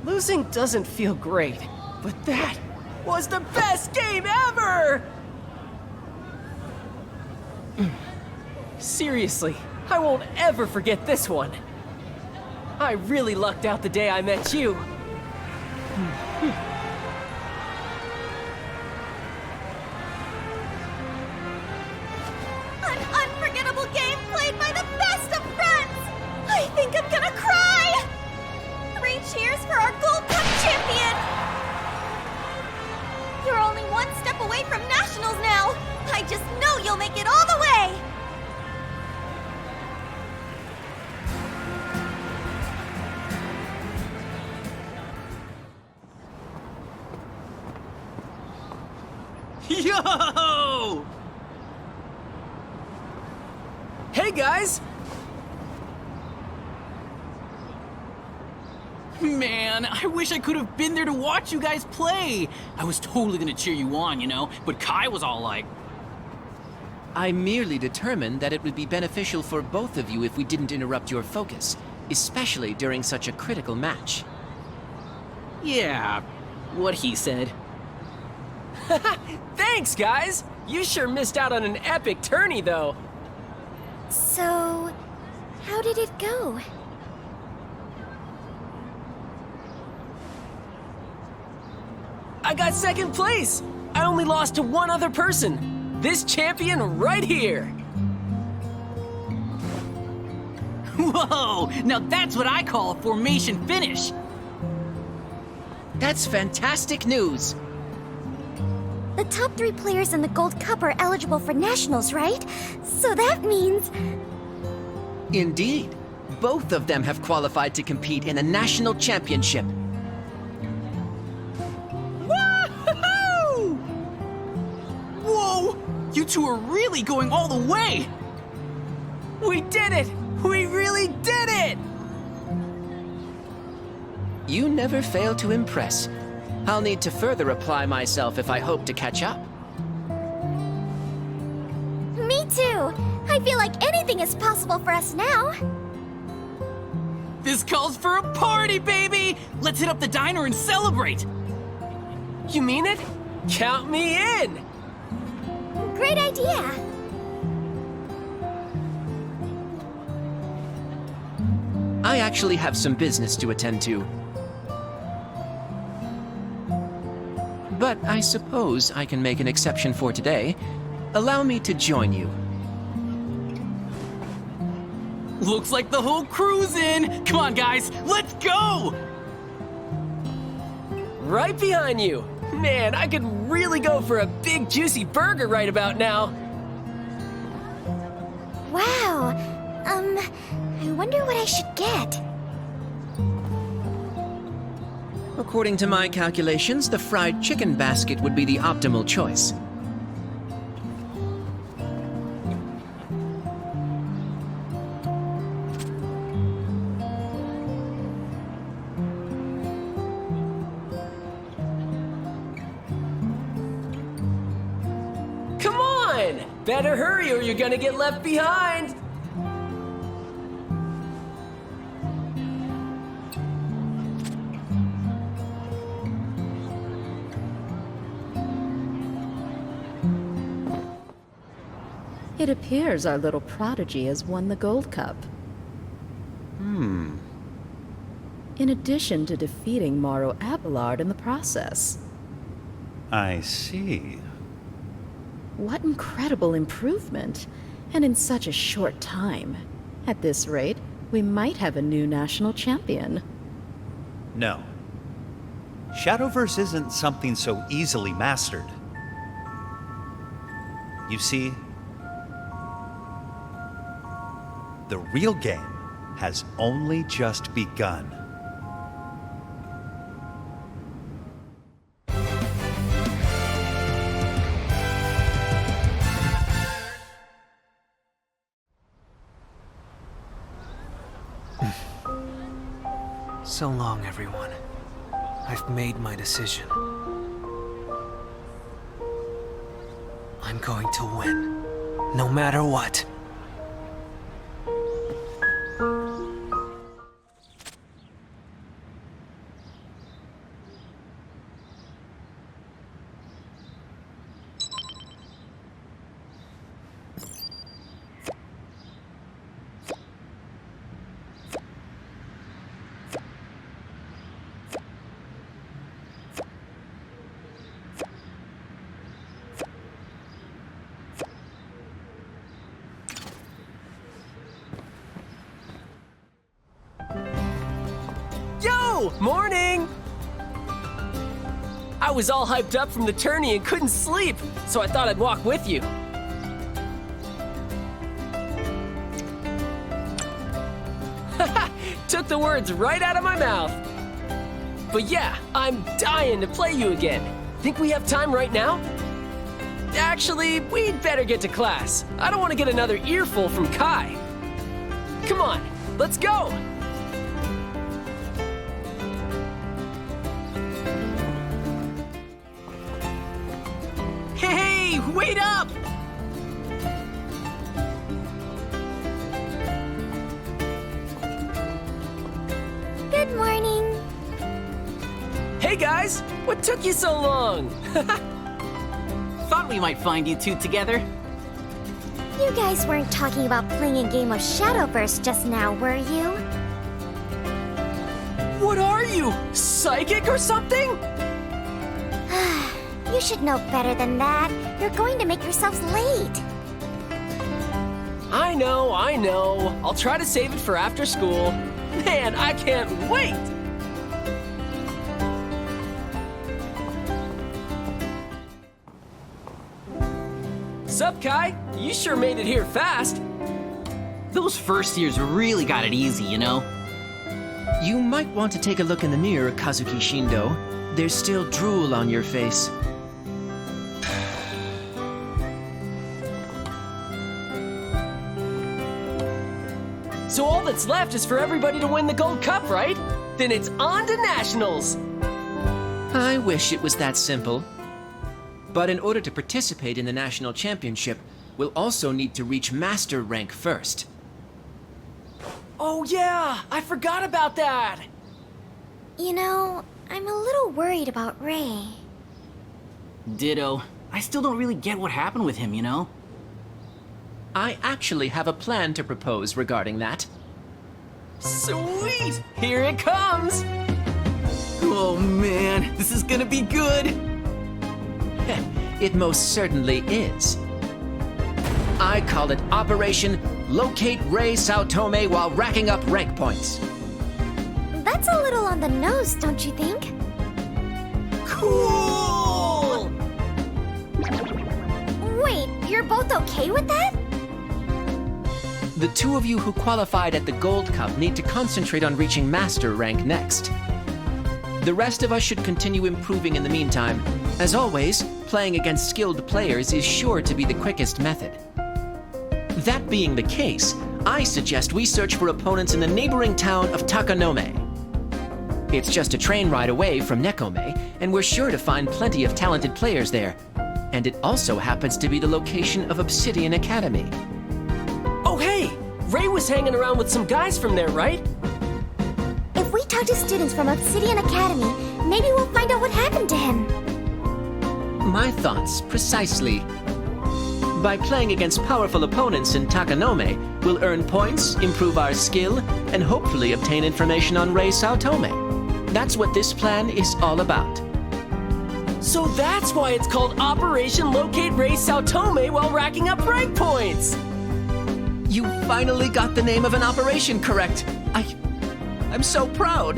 losing doesn't feel great, but that was the best game ever! Seriously, I won't ever forget this one. I really lucked out the day I met you. An unforgettable game played by the best of friends! I think I'm gonna cry! 3 cheers for our Gold Cup champion! You're only one step away from Nationals now! I just know you'll make it all the way! Yo! Hey guys! Man, I wish I could have been there to watch you guys play. I was totally gonna cheer you on, you know, but Kai was all like... I merely determined that it would be beneficial for both of you if we didn't interrupt your focus, especially during such a critical match. Yeah, what he said. Thanks, guys! You sure missed out on an epic tourney, though. So, how did it go? I got second place! I only lost to one other person. This champion right here. Whoa! Now that's what I call a formation finish! That's fantastic news! The top 3 players in the Gold Cup are eligible for Nationals, right? So that means... Indeed. Both of them have qualified to compete in a national championship. Woo-hoo-hoo! Whoa! You two are really going all the way! We did it! We really did it! You never fail to impress. I'll need to further apply myself if I hope to catch up. Me too! I feel like anything is possible for us now. This calls for a party, baby! Let's hit up the diner and celebrate! You mean it? Count me in! Great idea! I actually have some business to attend to. But I suppose I can make an exception for today. Allow me to join you. Looks like the whole crew's in! Come on, guys, let's go! Right behind you! Man, I could really go for a big juicy burger right about now. Wow. I wonder what I should get. According to my calculations, the fried chicken basket would be the optimal choice. Come on! Better hurry or you're gonna get left behind! It appears our little prodigy has won the Gold Cup. In addition to defeating Mauro Abelard in the process. I see. What incredible improvement, and in such a short time. At this rate, we might have a new national champion. No. Shadowverse isn't something so easily mastered. You see, the real game has only just begun. So long, everyone. I've made my decision. I'm going to win, no matter what. Yo! Morning! I was all hyped up from the tourney and couldn't sleep, so I thought I'd walk with you. Took the words right out of my mouth. But yeah, I'm dying to play you again. Think we have time right now? Actually, we'd better get to class. I don't want to get another earful from Kai. Come on, let's go! Hey, wait up! Good morning. Hey guys, what took you so long? Thought we might find you two together. You guys weren't talking about playing a game of Shadowverse just now, were you? What are you? Psychic or something? You should know better than that. You're going to make yourselves late. I know. I'll try to save it for after school. Man, I can't wait! Sup, Kai? You sure made it here fast. Those first years really got it easy, you know? You might want to take a look in the mirror, Kazuki Shindo. There's still drool on your face. So all that's left is for everybody to win the Gold Cup, right? Then it's on to Nationals! I wish it was that simple. But in order to participate in the National Championship, we'll also need to reach Master rank first. Oh yeah, I forgot about that! You know, I'm a little worried about Ray. Ditto. I still don't really get what happened with him, you know? I actually have a plan to propose regarding that. Sweet! Here it comes! Oh man, this is gonna be good! It most certainly is. I call it Operation Locate Rei Saotome while racking up rank points. That's a little on the nose, don't you think? Cool! Wait, you're both okay with that? The two of you who qualified at the Gold Cup need to concentrate on reaching Master rank next. The rest of us should continue improving in the meantime. As always, playing against skilled players is sure to be the quickest method. That being the case, I suggest we search for opponents in the neighboring town of Takanome. It's just a train ride away from Nekome, and we're sure to find plenty of talented players there. And it also happens to be the location of Obsidian Academy. Oh hey! Ray was hanging around with some guys from there, right? If we talk to students from Obsidian Academy, maybe we'll find out what happened to him. My thoughts, precisely. By playing against powerful opponents in Takanome, we'll earn points, improve our skill, and hopefully obtain information on Rei Saotome. That's what this plan is all about. So that's why it's called Operation Locate Rei Saotome while racking up rank points! You finally got the name of an operation correct. I'm so proud.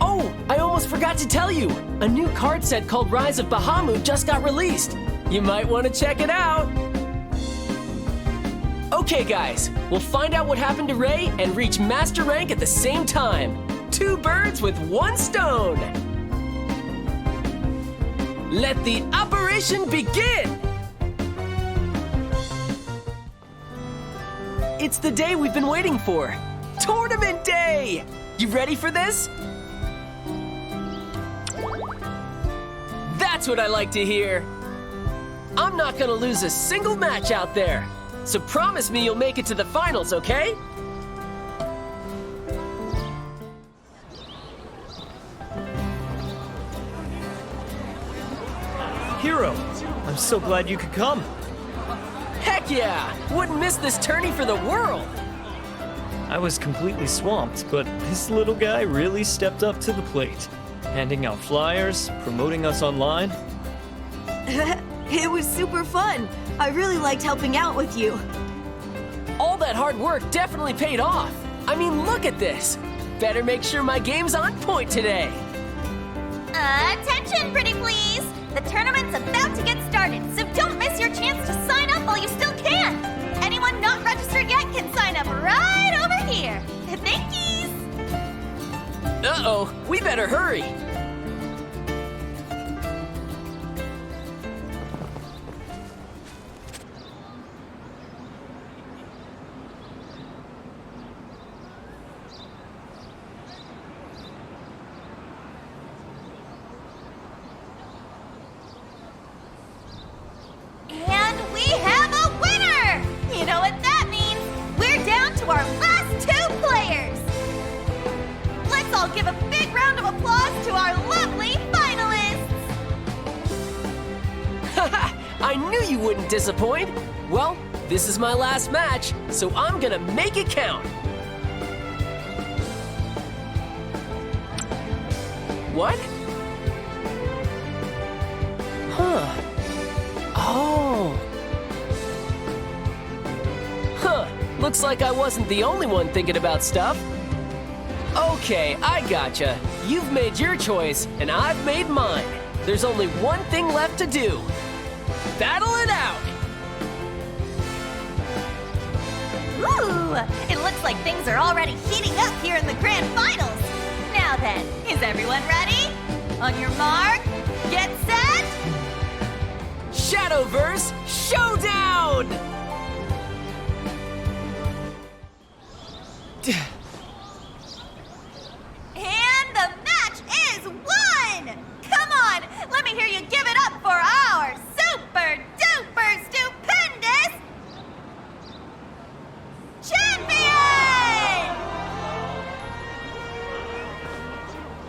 Oh, I almost forgot to tell you. A new card set called Rise of Bahamut just got released. You might want to check it out. Okay, guys, we'll find out what happened to Ray and reach Master Rank at the same time. 2 birds with 1 stone. Let the operation begin! It's the day we've been waiting for. Tournament Day! You ready for this? That's what I like to hear. I'm not gonna lose a single match out there. So promise me you'll make it to the finals, okay? Hero, I'm so glad you could come. Heck yeah! Wouldn't miss this tourney for the world! I was completely swamped, but this little guy really stepped up to the plate. Handing out flyers, promoting us online. It was super fun. I really liked helping out with you. All that hard work definitely paid off. I mean, look at this. Better make sure my game's on point today. Attention, pretty please! The tournament's about to get started, so don't miss your chance to sign up while you still can! Anyone not registered yet can sign up right over here! Thankies! Uh-oh, we better hurry. And we have a winner! You know what that means? We're down to our last 2 players! Let's all give a big round of applause to our lovely finalists! Haha, I knew you wouldn't disappoint. Well, this is my last match, so I'm gonna make it count. What? Huh. Oh. Huh. Looks like I wasn't the only one thinking about stuff. Okay, I gotcha. You've made your choice, and I've made mine. There's only one thing left to do. Battle it out! Ooh! It looks like things are already heating up here in the grand finals! Now then, is everyone ready? On your mark, get set! Shadowverse Showdown! And the match is won! Come on, let me hear you give it up for our super duper stupendous champion!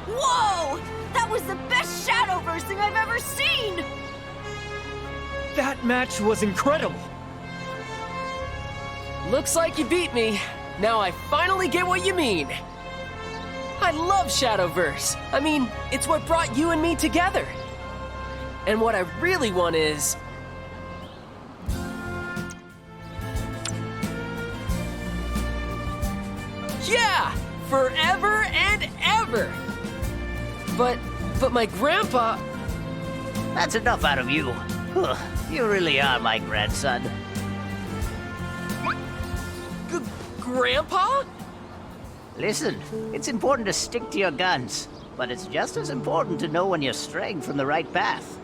Whoa! That was the best Shadowverse thing I've ever seen! That match was incredible. Looks like you beat me. Now I finally get what you mean. I love Shadowverse. I mean, it's what brought you and me together. And what I really want is... Yeah! Forever and ever! But my grandpa... That's enough out of you. You really are my grandson. Grandpa? Listen, it's important to stick to your guns, but it's just as important to know when you're straying from the right path.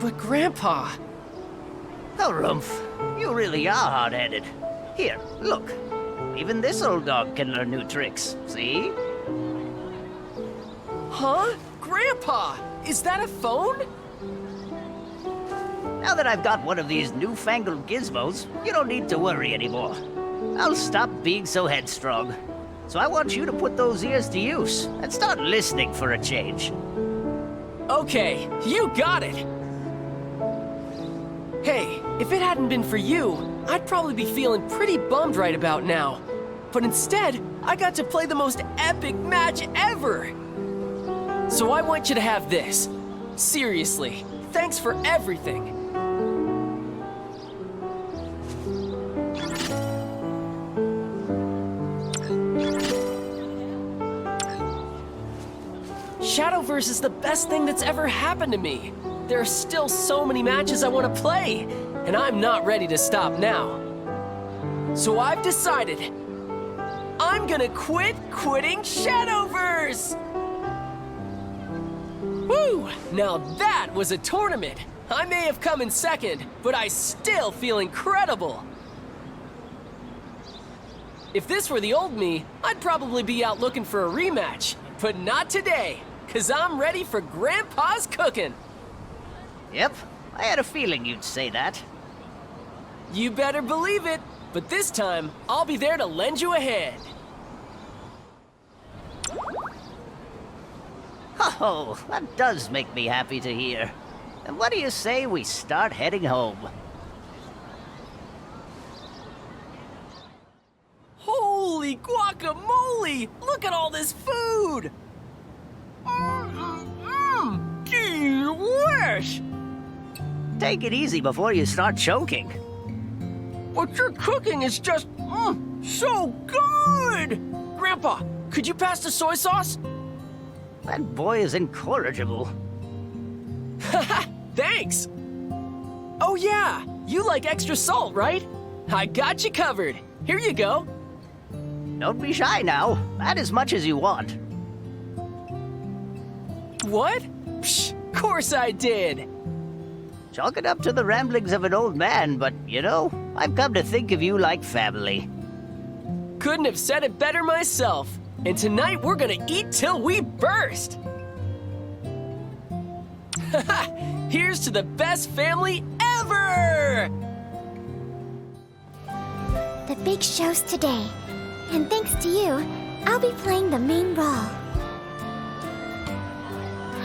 But Grandpa... Oh, Rumpf, you really are hard-headed. Here, look. Even this old dog can learn new tricks, see? Huh? Grandpa, is that a phone? Now that I've got one of these newfangled gizmos, you don't need to worry anymore. I'll stop being so headstrong. So I want you to put those ears to use and start listening for a change. Okay, you got it! Hey, if it hadn't been for you, I'd probably be feeling pretty bummed right about now. But instead, I got to play the most epic match ever! So I want you to have this. Seriously, thanks for everything. Shadowverse is the best thing that's ever happened to me. There are still so many matches I want to play, and I'm not ready to stop now. So I've decided, I'm gonna quit quitting Shadowverse! Woo! Now that was a tournament! I may have come in second, but I still feel incredible! If this were the old me, I'd probably be out looking for a rematch, but not today, 'cause I'm ready for Grandpa's cooking! Yep, I had a feeling you'd say that. You better believe it, but this time, I'll be there to lend you a hand. Oh, that does make me happy to hear. And what do you say we start heading home? Holy guacamole! Look at all this food! Delish! Take it easy before you start choking. What you're cooking is just, so good! Grandpa, could you pass the soy sauce? That boy is incorrigible. Haha, thanks! Oh yeah, you like extra salt, right? I got you covered. Here you go. Don't be shy now. Add as much as you want. What? Psh, course I did. Chalk it up to the ramblings of an old man, but, you know, I've come to think of you like family. Couldn't have said it better myself. And tonight we're gonna eat till we burst! Here's to the best family ever! The big show's today, and thanks to you, I'll be playing the main role.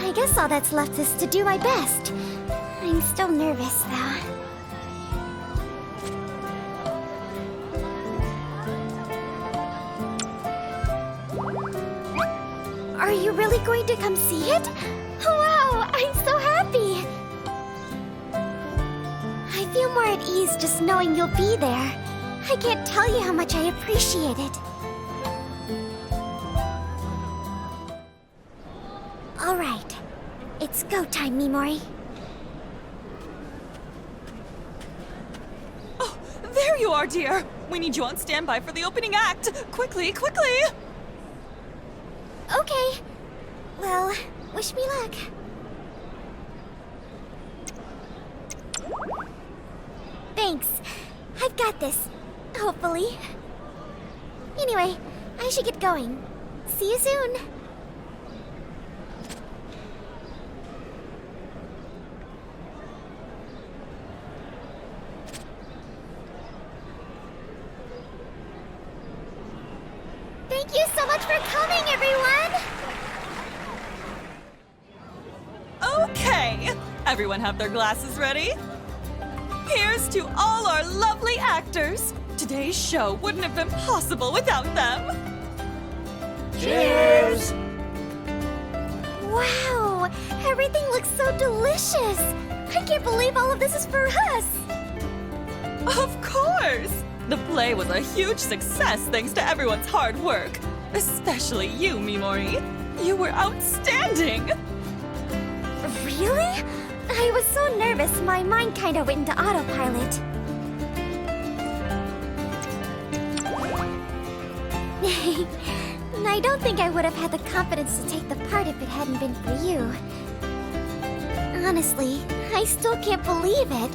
I guess all that's left is to do my best. I'm still nervous, though. Are you really going to come see it? Wow, I'm so happy! I feel more at ease just knowing you'll be there. I can't tell you how much I appreciate it. All right, it's go time, Mimori. Oh, there you are, dear. We need you on standby for the opening act. Quickly, quickly! Okay. Well, wish me luck. Thanks. I've got this. Hopefully. Anyway, I should get going. See you soon. Thank you so much for coming, everyone! Okay, everyone have their glasses ready? Here's to all our lovely actors. Today's show wouldn't have been possible without them. Cheers! Wow, everything looks so delicious. I can't believe all of this is for us. Of course. The play was a huge success thanks to everyone's hard work. Especially you, Mimori. You were outstanding! Really? I was so nervous, my mind kinda went into autopilot. I don't think I would have had the confidence to take the part if it hadn't been for you. Honestly, I still can't believe it.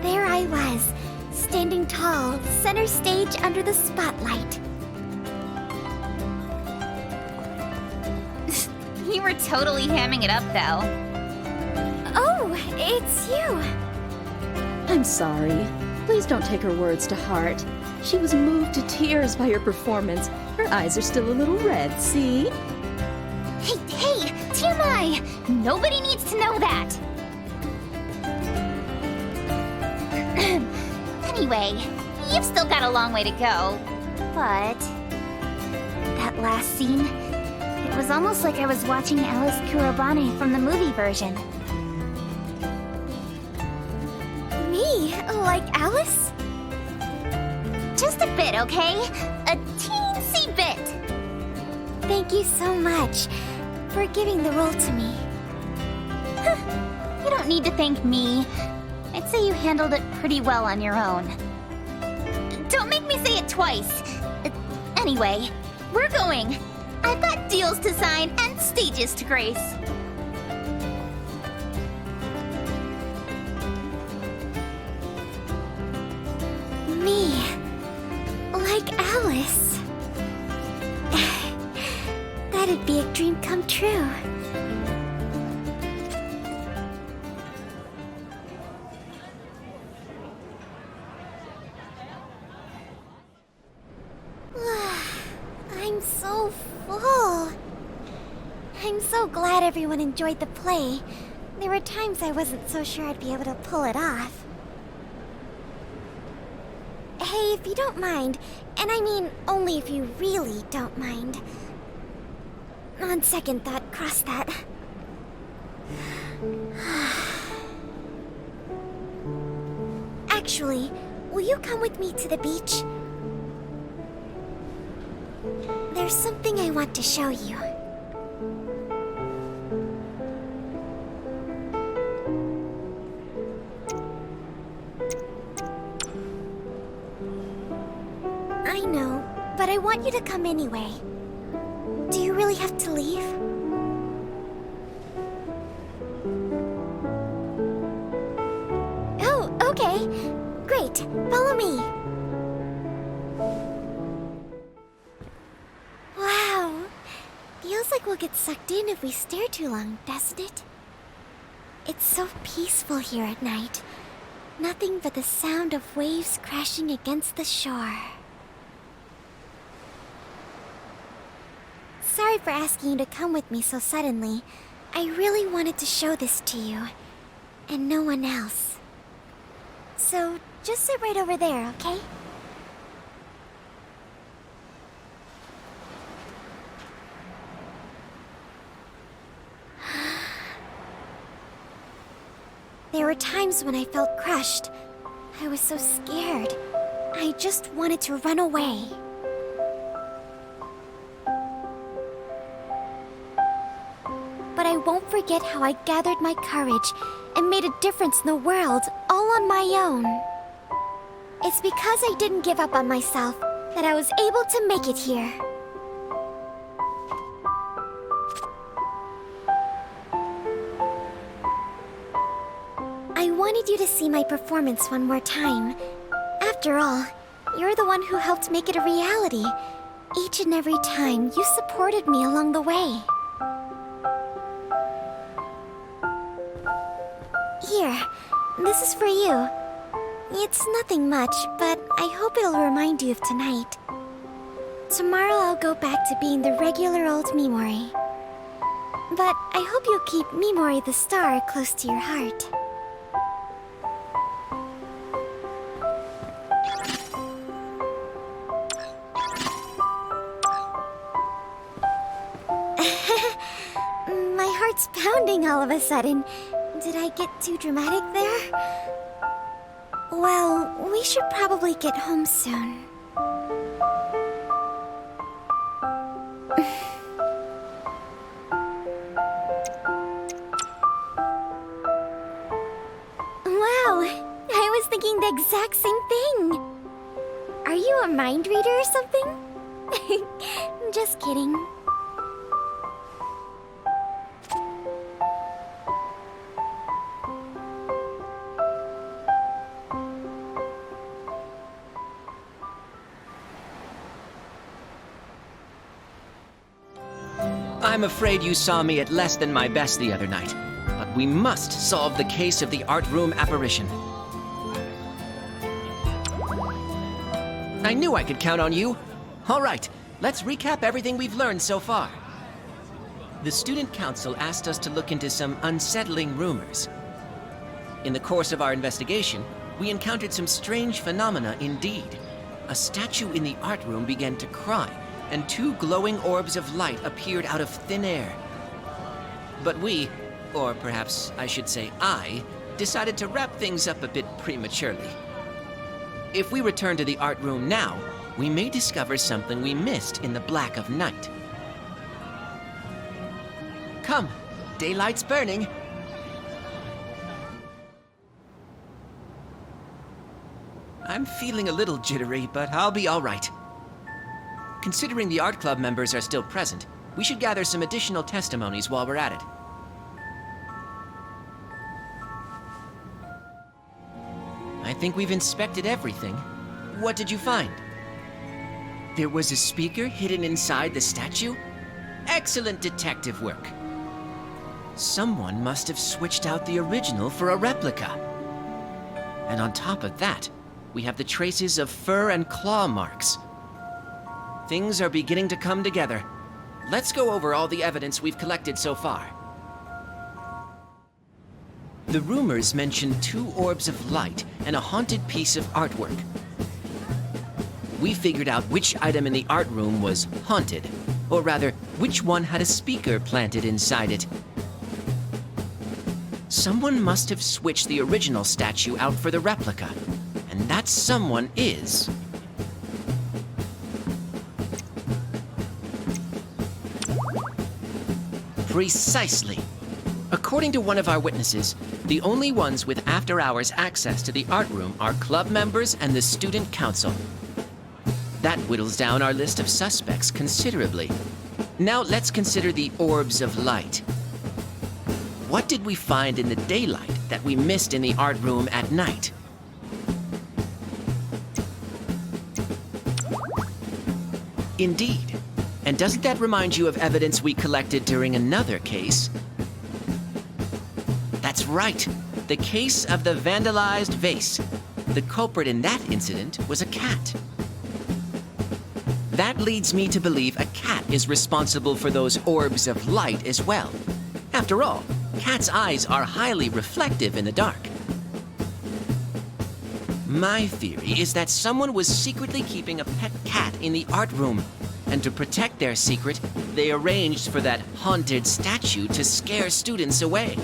There I was, standing tall, center stage under the spotlight. You were totally hamming it up, though. Oh, it's you. I'm sorry. Please don't take her words to heart. She was moved to tears by your performance. Her eyes are still a little red, see? Hey, TMI! Nobody needs to know that! Anyway, you've still got a long way to go. But that last scene, it was almost like I was watching Alice Kurobane from the movie version. Me? Like Alice? Just a bit, okay? A teensy bit. Thank you so much for giving the role to me. You don't need to thank me. I'd say you handled it pretty well on your own. Don't make me say it twice. Anyway, we're going. I've got deals to sign and stages to grace. Me. Like Alice. That'd be a dream come true. I'm so full. I'm so glad everyone enjoyed the play. There were times I wasn't so sure I'd be able to pull it off. Hey, if you don't mind, and I mean only if you really don't mind. On second thought, cross that. Actually, will you come with me to the beach? There's something I want to show you. I know, but I want you to come anyway. Do you really have to leave? Oh, okay. Great. Follow me. Wow. Feels like we'll get sucked in if we stare too long, doesn't it? It's so peaceful here at night. Nothing but the sound of waves crashing against the shore. Sorry for asking you to come with me so suddenly. I really wanted to show this to you, and no one else. So, just sit right over there, okay? There were times when I felt crushed. I was so scared. I just wanted to run away. But I won't forget how I gathered my courage and made a difference in the world all on my own. It's because I didn't give up on myself that I was able to make it here. I wanted you to see my performance one more time. After all, you're the one who helped make it a reality. Each and every time, you supported me along the way. Here, this is for you. It's nothing much, but I hope it'll remind you of tonight. Tomorrow I'll go back to being the regular old Mimori. But I hope you'll keep Mimori the star close to your heart. My heart's pounding all of a sudden. Did I get too dramatic there? Well, we should probably get home soon. Wow, I was thinking the exact same thing. Are you a mind reader or something? Just kidding. I'm afraid you saw me at less than my best the other night, but we must solve the case of the art room apparition. I knew I could count on you. All right, let's recap everything we've learned so far. The Student Council asked us to look into some unsettling rumors. In the course of our investigation, we encountered some strange phenomena indeed. A statue in the art room began to cry, and 2 glowing orbs of light appeared out of thin air. But we, or perhaps I should say I, decided to wrap things up a bit prematurely. If we return to the art room now, we may discover something we missed in the black of night. Come, daylight's burning. I'm feeling a little jittery, but I'll be all right. Considering the art club members are still present, we should gather some additional testimonies while we're at it. I think we've inspected everything. What did you find? There was a speaker hidden inside the statue? Excellent detective work. Someone must have switched out the original for a replica. And on top of that, we have the traces of fur and claw marks. Things are beginning to come together. Let's go over all the evidence we've collected so far. The rumors mention 2 orbs of light and a haunted piece of artwork. We figured out which item in the art room was haunted, or rather, which one had a speaker planted inside it. Someone must have switched the original statue out for the replica, and that someone is... Precisely. According to one of our witnesses, the only ones with after-hours access to the art room are club members and the student council. That whittles down our list of suspects considerably. Now let's consider the orbs of light. What did we find in the daylight that we missed in the art room at night? Indeed. And doesn't that remind you of evidence we collected during another case? That's right, the case of the vandalized vase. The culprit in that incident was a cat. That leads me to believe a cat is responsible for those orbs of light as well. After all, cats' eyes are highly reflective in the dark. My theory is that someone was secretly keeping a pet cat in the art room. And to protect their secret, they arranged for that haunted statue to scare students away.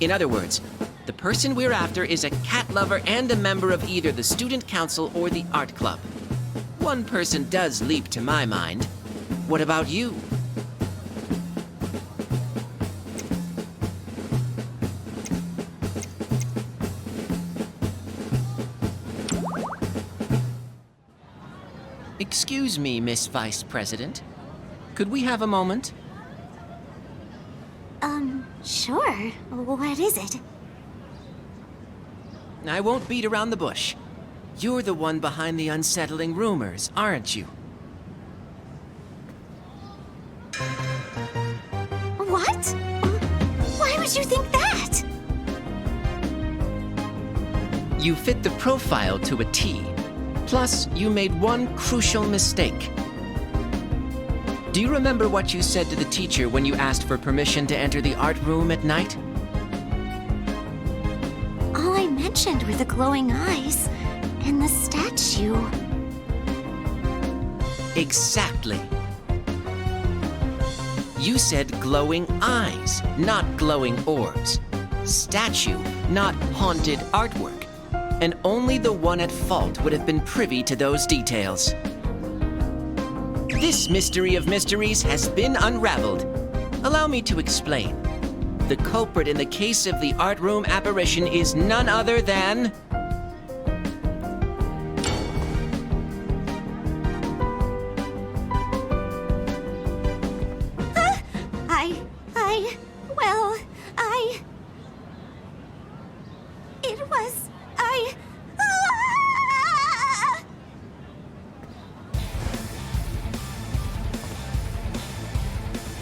In other words, the person we're after is a cat lover and a member of either the student council or the art club. One person does leap to my mind. What about you? Excuse me, Miss Vice President. Could we have a moment? Sure. What is it? I won't beat around the bush. You're the one behind the unsettling rumors, aren't you? What? Why would you think that? You fit the profile to a T. Plus, you made one crucial mistake. Do you remember what you said to the teacher when you asked for permission to enter the art room at night? All I mentioned were the glowing eyes and the statue. Exactly. You said glowing eyes, not glowing orbs. Statue not haunted artwork. And only the one at fault would have been privy to those details. This mystery of mysteries has been unraveled. Allow me to explain. The culprit in the case of the art room apparition is none other than...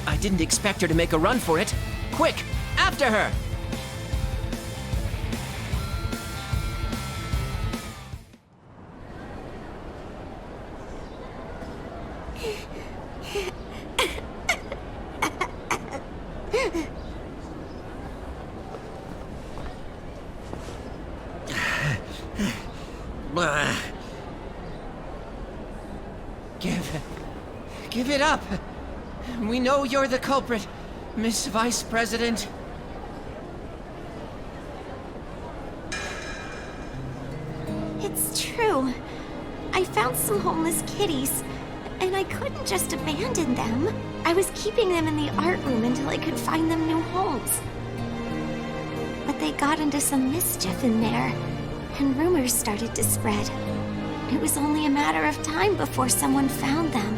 I didn't expect her to make a run for it. Quick, after her! Give it up! We know you're the culprit, Miss Vice President. It's true. I found some homeless kitties, and I couldn't just abandon them. I was keeping them in the art room until I could find them new homes. But they got into some mischief in there, and rumors started to spread. It was only a matter of time before someone found them.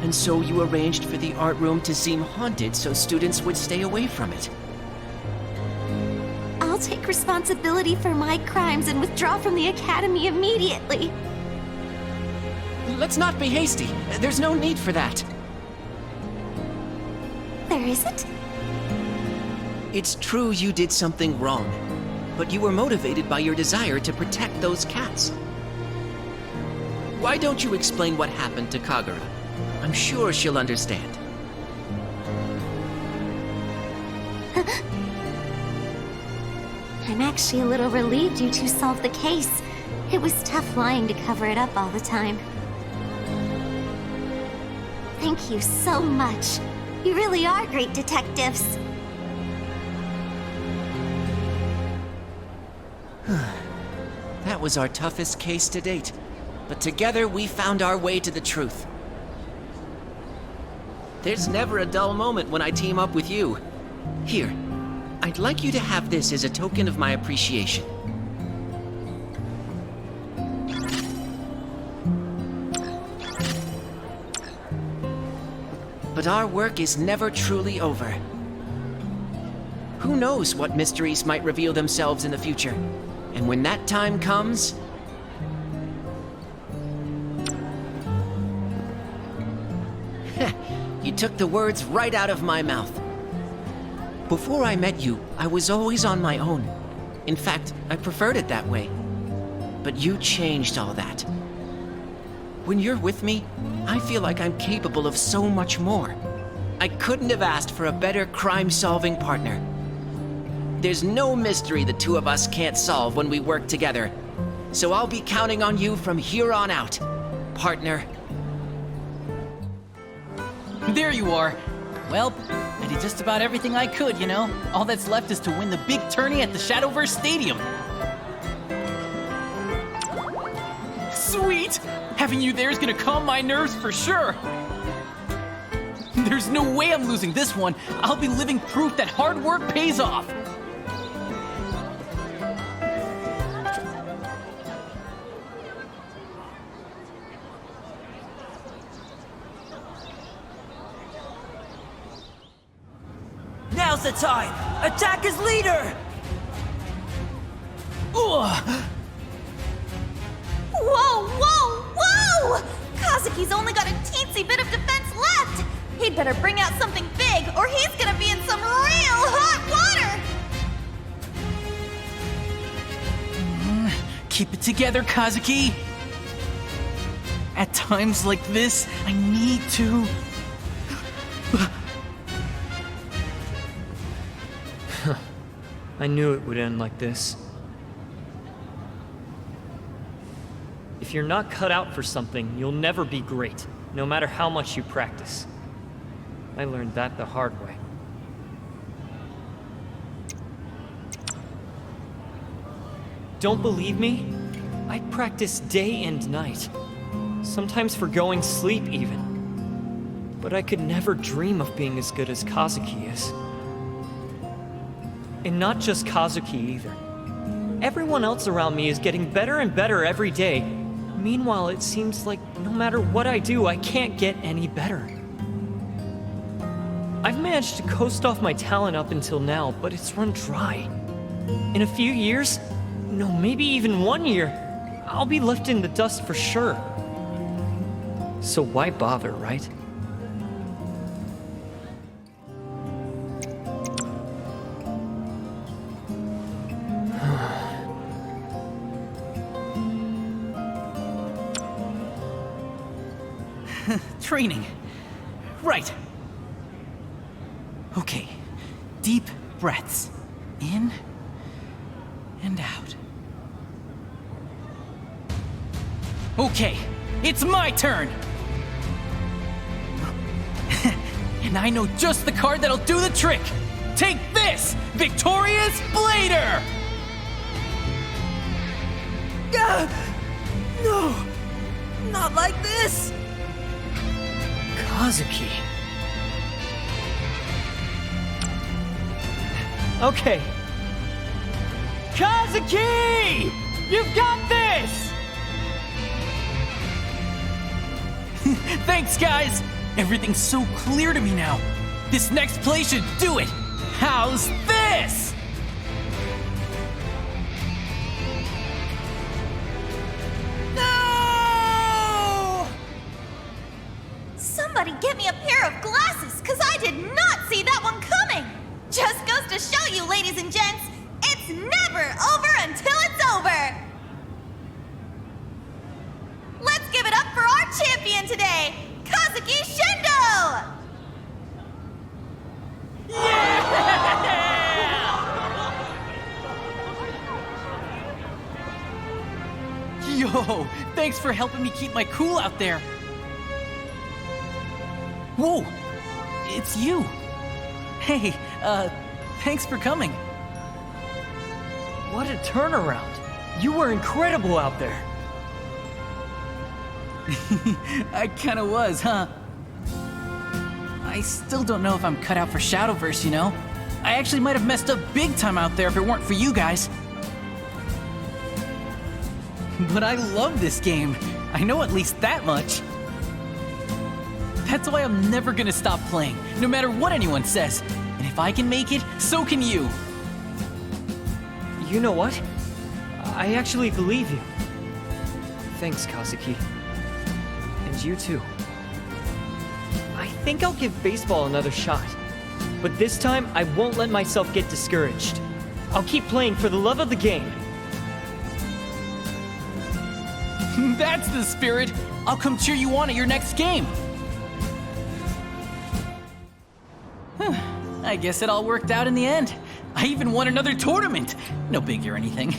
And so you arranged for the art room to seem haunted so students would stay away from it. I'll take responsibility for my crimes and withdraw from the Academy immediately. Let's not be hasty. There's no need for that. There isn't? It's true you did something wrong, but you were motivated by your desire to protect those cats. Why don't you explain what happened to Kagura? I'm sure she'll understand. I'm actually a little relieved you two solved the case. It was tough lying to cover it up all the time. Thank you so much. You really are great detectives. That was our toughest case to date, but together we found our way to the truth. There's never a dull moment when I team up with you. Here, I'd like you to have this as a token of my appreciation. But our work is never truly over. Who knows what mysteries might reveal themselves in the future? And when that time comes... You took the words right out of my mouth. Before I met you, I was always on my own. In fact, I preferred it that way. But you changed all that. When you're with me, I feel like I'm capable of so much more. I couldn't have asked for a better crime-solving partner. There's no mystery the two of us can't solve when we work together. So I'll be counting on you from here on out, partner. There you are. Well, I did just about everything I could, you know? All that's left is to win the big tourney at the Shadowverse Stadium. Sweet! Having you there is gonna calm my nerves for sure. There's no way I'm losing this one. I'll be living proof that hard work pays off. Now's the time! Attack as leader! Whoa, whoa, whoa! Kazuki's only got a teensy bit of defense left! He'd better bring out something big, or he's gonna be in some real hot water! Keep it together, Kazuki. At times like this, I need to... I knew it would end like this. If you're not cut out for something, you'll never be great, no matter how much you practice. I learned that the hard way. Don't believe me? I practice day and night. Sometimes forgoing sleep even. But I could never dream of being as good as Kazuki is. And not just Kazuki either. Everyone else around me is getting better and better every day. Meanwhile, it seems like no matter what I do, I can't get any better. I've managed to coast off my talent up until now, but it's run dry. In a few years, no, maybe even 1 year, I'll be left in the dust for sure. So why bother, right? Training. Right. Okay. Deep breaths. In and out. Okay, it's my turn! And I know just the card that'll do the trick! Take this, Victorious Blader! No! Not like this! Kazuki. Okay. Kazuki! You've got this! Thanks, guys! Everything's so clear to me now. This next play should do it! How's this? No! Somebody get me a pair of glasses, because I did not see that one coming! Just goes to show you, ladies and gents, it's never over until it's over! Let's give it up for our champion today, Kazuki Shindo! Yo, thanks for helping me keep my cool out there. Whoa, it's you. Hey, thanks for coming. What a turnaround. You were incredible out there. I kinda was, huh? I still don't know if I'm cut out for Shadowverse, you know? I actually might have messed up big time out there if it weren't for you guys. But I love this game. I know at least that much. That's why I'm never gonna stop playing, no matter what anyone says. And if I can make it, so can you. You know what? I actually believe you. Thanks, Kazuki. And you too. I think I'll give baseball another shot. But this time, I won't let myself get discouraged. I'll keep playing for the love of the game. That's the spirit! I'll come cheer you on at your next game! I guess it all worked out in the end. I even won another tournament! No biggie or anything.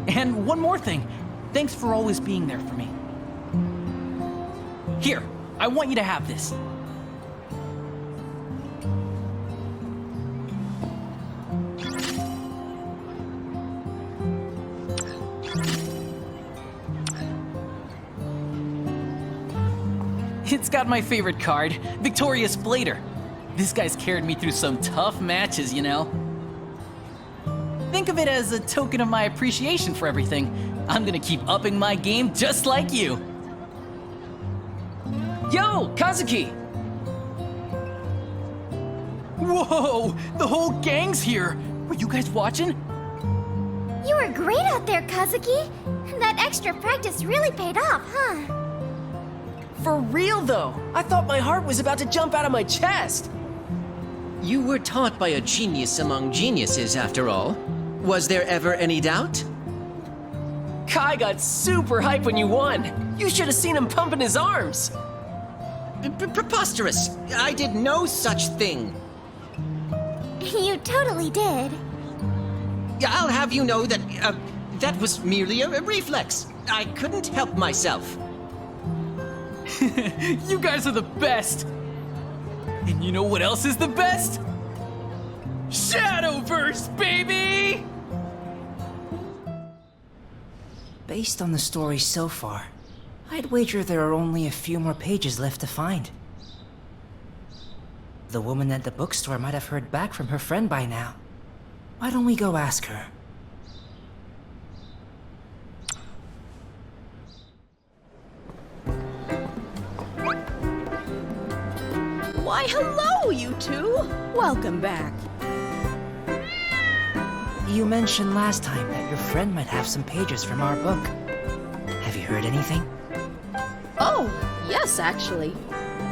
And one more thing. Thanks for always being there for me. Here, I want you to have this. It's got my favorite card, Victorious Blader. This guy's carried me through some tough matches, you know. Think of it as a token of my appreciation for everything. I'm gonna keep upping my game just like you. Yo, Kazuki! Whoa, the whole gang's here. Were you guys watching? You were great out there, Kazuki. That extra practice really paid off, huh? For real, though. I thought my heart was about to jump out of my chest. You were taught by a genius among geniuses, after all. Was there ever any doubt? Kai got super hype when you won. You should have seen him pumping his arms. Preposterous. I did no such thing. You totally did. I'll have you know that that was merely a reflex. I couldn't help myself. You guys are the best! And you know what else is the best? Shadowverse, baby! Based on the story so far, I'd wager there are only a few more pages left to find. The woman at the bookstore might have heard back from her friend by now. Why don't we go ask her? Why, hello, you two! Welcome back. You mentioned last time that your friend might have some pages from our book. Have you heard anything? Oh, yes, actually.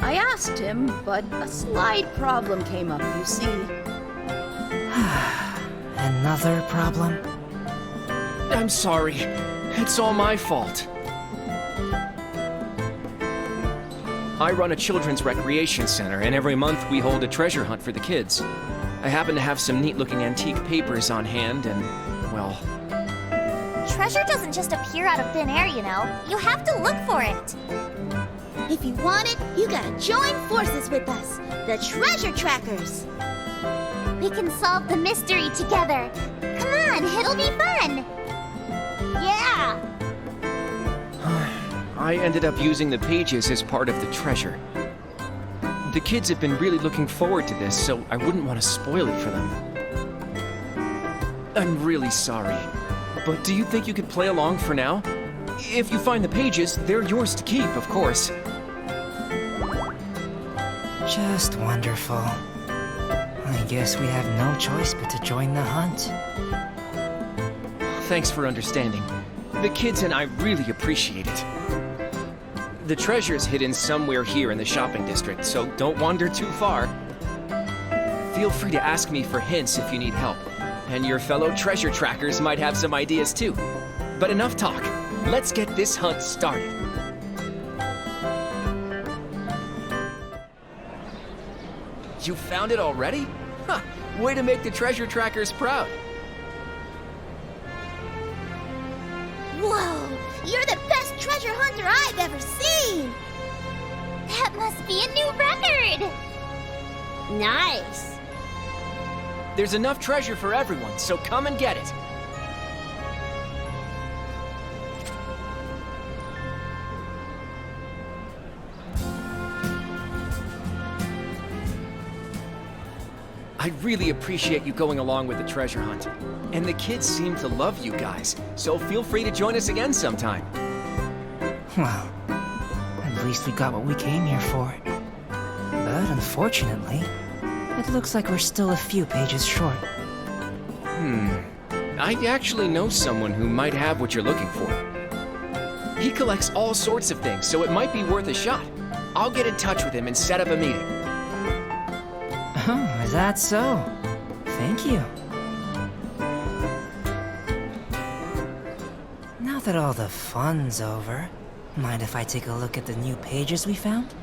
I asked him, but a slide problem came up, you see. Another problem? I'm sorry. It's all my fault. I run a children's recreation center, and every month we hold a treasure hunt for the kids. I happen to have some neat-looking antique papers on hand, and, well... Treasure doesn't just appear out of thin air, you know. You have to look for it. If you want it, you gotta join forces with us, the Treasure Trackers. We can solve the mystery together. Come on, it'll be fun. Yeah! I ended up using the pages as part of the treasure. The kids have been really looking forward to this, so I wouldn't want to spoil it for them. I'm really sorry, but do you think you could play along for now? If you find the pages, they're yours to keep, of course. Just wonderful. I guess we have no choice but to join the hunt. Thanks for understanding. The kids and I really appreciate it. The treasure's hidden somewhere here in the shopping district, so don't wander too far. Feel free to ask me for hints if you need help, and your fellow treasure trackers might have some ideas too. But enough talk. Let's get this hunt started. You found it already? Huh, way to make the treasure trackers proud. Whoa! You're the best treasure hunter I've ever seen! That must be a new record! Nice. There's enough treasure for everyone, so come and get it. I really appreciate you going along with the treasure hunt. And the kids seem to love you guys, so feel free to join us again sometime. Well, at least we got what we came here for. But unfortunately, it looks like we're still a few pages short. I actually know someone who might have what you're looking for. He collects all sorts of things, so it might be worth a shot. I'll get in touch with him and set up a meeting. Oh, is that so? Thank you. Now that all the fun's over, mind if I take a look at the new pages we found?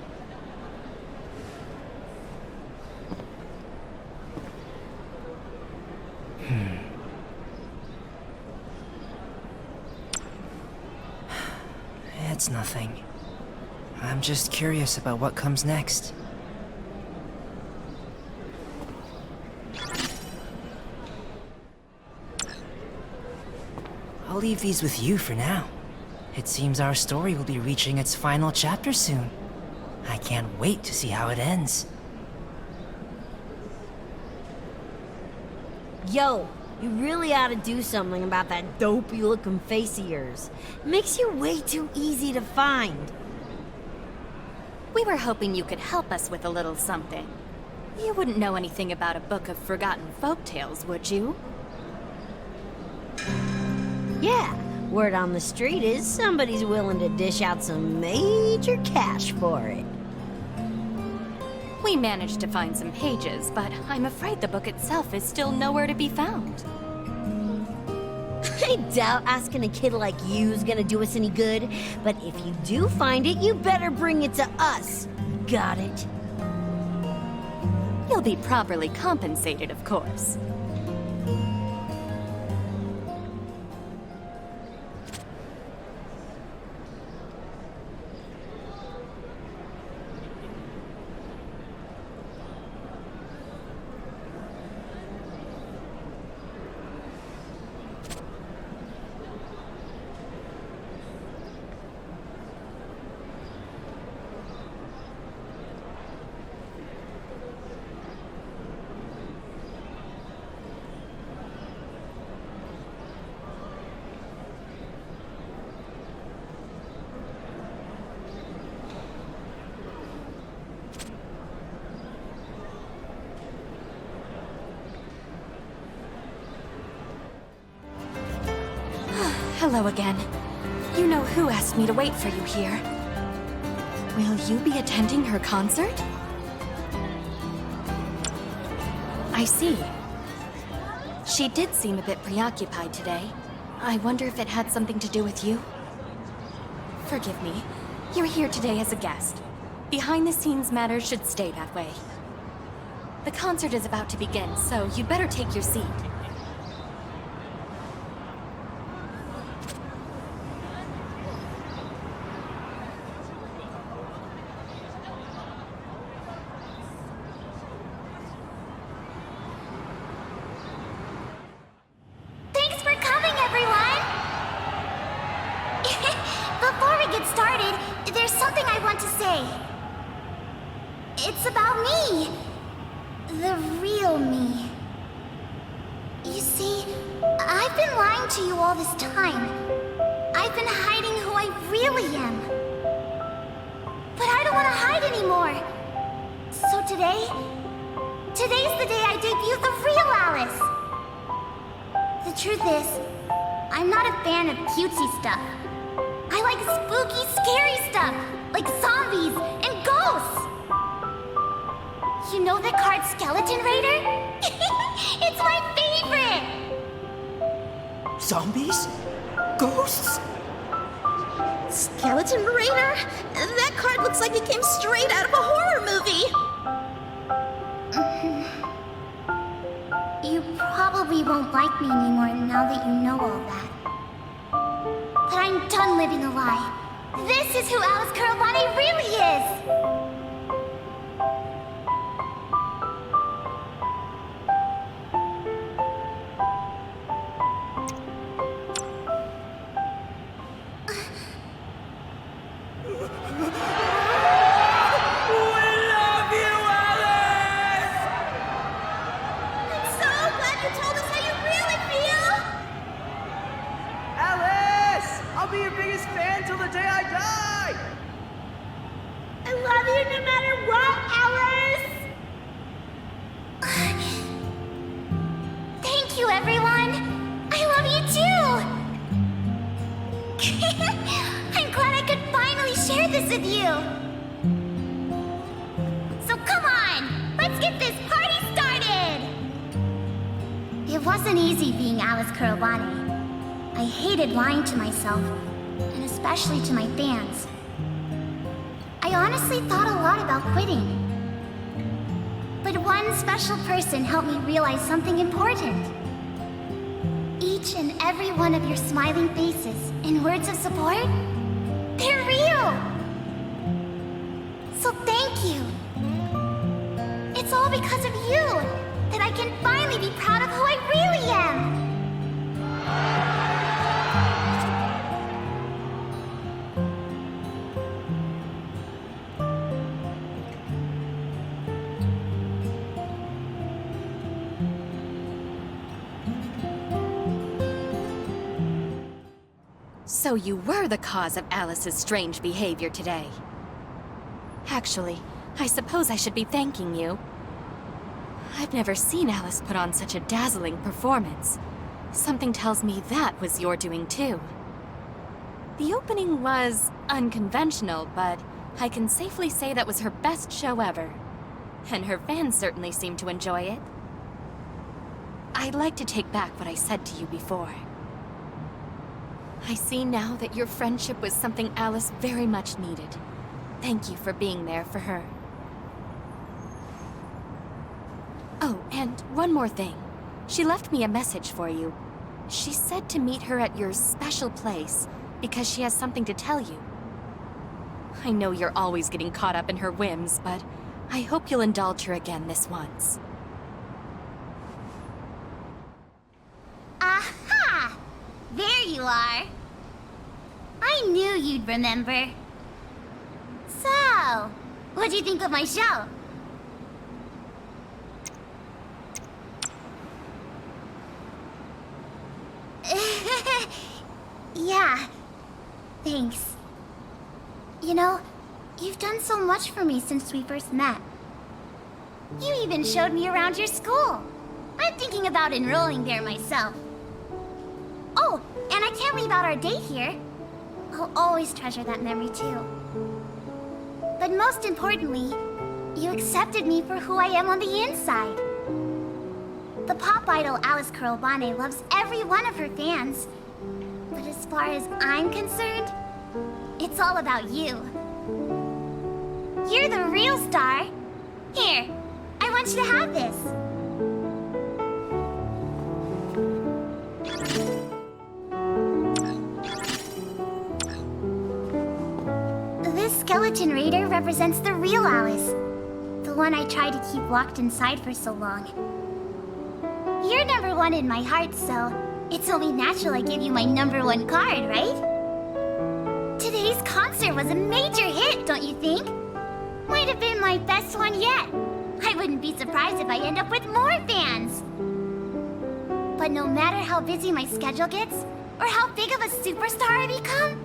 It's nothing. I'm just curious about what comes next. I'll leave these with you for now. It seems our story will be reaching its final chapter soon. I can't wait to see how it ends. Yo, you really ought to do something about that dopey-looking face of yours. It makes you way too easy to find. We were hoping you could help us with a little something. You wouldn't know anything about a book of forgotten folktales, would you? Yeah, word on the street is somebody's willing to dish out some major cash for it. We managed to find some pages, but I'm afraid the book itself is still nowhere to be found. I doubt asking a kid like you's gonna do us any good, but if you do find it, you better bring it to us. Got it? You'll be properly compensated, of course. Hello again. You know who asked me to wait for you here. Will you be attending her concert? I see. She did seem a bit preoccupied today. I wonder if it had something to do with you? Forgive me. You're here today as a guest. Behind-the-scenes matters should stay that way. The concert is about to begin, so you'd better take your seat. Thanks for coming, everyone! Before we get started, there's something I want to say. It's about me. The real me. You see, I've been lying to you all this time. I've been hiding who I really am. But I don't want to hide anymore. So today's the day I debut the real Alice. The truth is, I'm not a fan of cutesy stuff. I like spooky, scary stuff, like zombies and ghosts. You know the card Skeleton Raider? It's my favorite! Zombies? Ghosts? Skeleton Raider? That card looks like it came straight out of a horror movie! You probably won't like me anymore now that you know all that. But I'm done living a lie. This is who Alice Kurobane really is! I hated lying to myself, and especially to my fans. I honestly thought a lot about quitting. But one special person helped me realize something important. Each and every one of your smiling faces and words of support, they're real! So thank you! It's all because of you that I can finally be proud of who I really am! So you were the cause of Alice's strange behavior today. Actually, I suppose I should be thanking you. I've never seen Alice put on such a dazzling performance. Something tells me that was your doing too. The opening was unconventional, but I can safely say that was her best show ever. And her fans certainly seemed to enjoy it. I'd like to take back what I said to you before. I see now that your friendship was something Alice very much needed. Thank you for being there for her. Oh, and one more thing. She left me a message for you. She said to meet her at your special place because she has something to tell you. I know you're always getting caught up in her whims, but I hope you'll indulge her again this once. Aha! There you are. I knew you'd remember. So, what do you think of my show? Yeah, thanks. You know, you've done so much for me since we first met. You even showed me around your school. I'm thinking about enrolling there myself. Oh, And I can't leave out our date here. I'll always treasure that memory too. But most importantly, you accepted me for who I am on the inside. The pop idol Alice Kurobane loves every one of her fans. But as far as I'm concerned, it's all about you. You're the real star. Here, I want you to have this. This skeleton raider represents the real Alice. The one I tried to keep locked inside for so long. You're number one in my heart, so it's only natural I give you my number one card, right? Today's concert was a major hit, don't you think? Might have been my best one yet. I wouldn't be surprised if I end up with more fans. But no matter how busy my schedule gets, or how big of a superstar I become,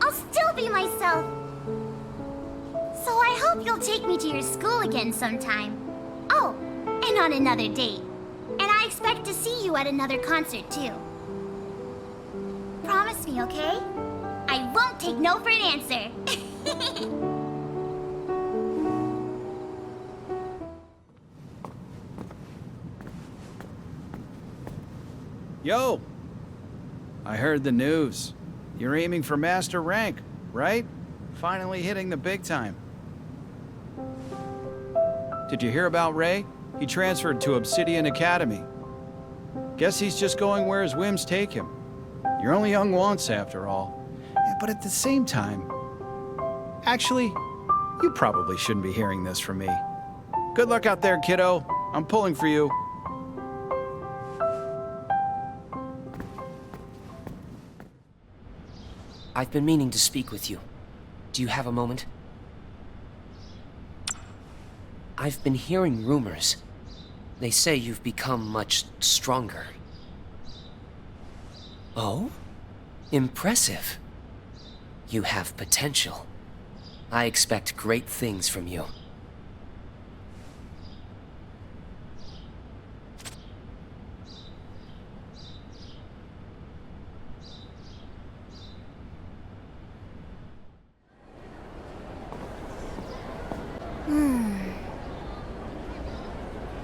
I'll still be myself. So I hope you'll take me to your school again sometime. Oh, and on another date. And I expect to see you at another concert too. Promise me, okay? I won't take no for an answer. Yo! I heard the news. You're aiming for master rank, right? Finally hitting the big time. Did you hear about Ray? He transferred to Obsidian Academy. Guess he's just going where his whims take him. You're only young once, after all. Yeah, but at the same time... Actually, you probably shouldn't be hearing this from me. Good luck out there, kiddo. I'm pulling for you. I've been meaning to speak with you. Do you have a moment? I've been hearing rumors. They say you've become much stronger. Oh? Impressive. You have potential. I expect great things from you.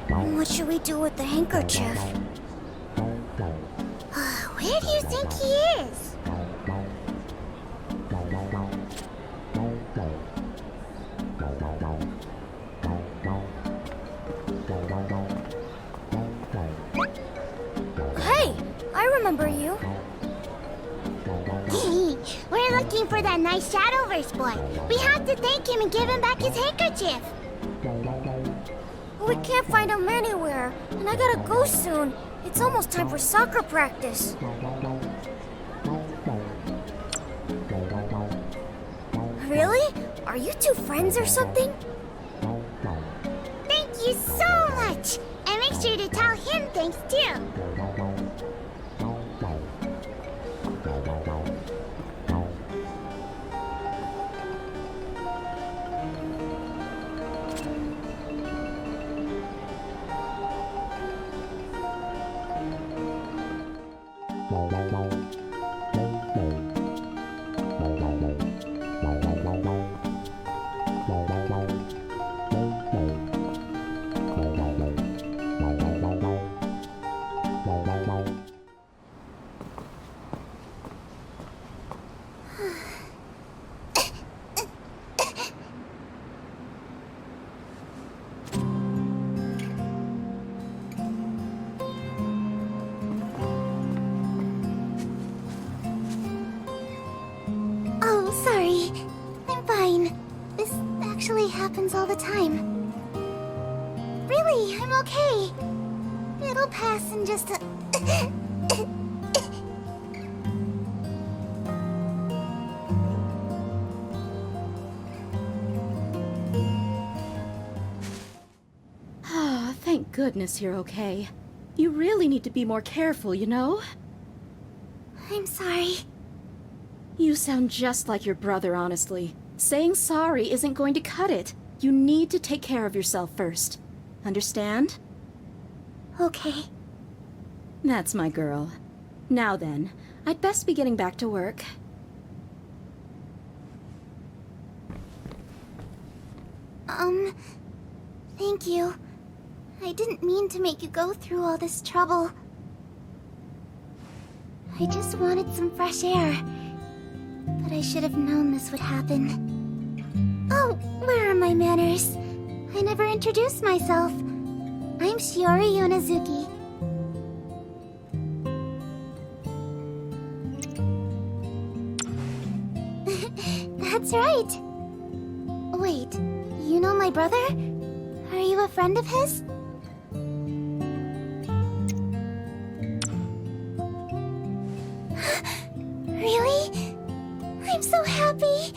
What should we do with the handkerchief? Where do you think he is? Hey, I remember you. We're looking for that nice Shadowverse boy. We have to thank him and give him back his handkerchief. We can't find him anywhere, and I gotta go soon. It's almost time for soccer practice. Really? Are you two friends or something? Thank you so much. And make sure to tell him thanks too. Happens all the time. Really, I'm okay. It'll pass in just a... Ah, thank goodness you're okay. You really need to be more careful, you know? I'm sorry. You sound just like your brother, honestly. Saying sorry isn't going to cut it. You need to take care of yourself first. Understand? Okay. That's my girl. Now then, I'd best be getting back to work. Thank you. I didn't mean to make you go through all this trouble. I just wanted some fresh air. But I should have known this would happen. Oh, where are my manners? I never introduced myself. I'm Shiori Yonezuki. That's right. Wait, you know my brother? Are you a friend of his? Really? I'm so happy.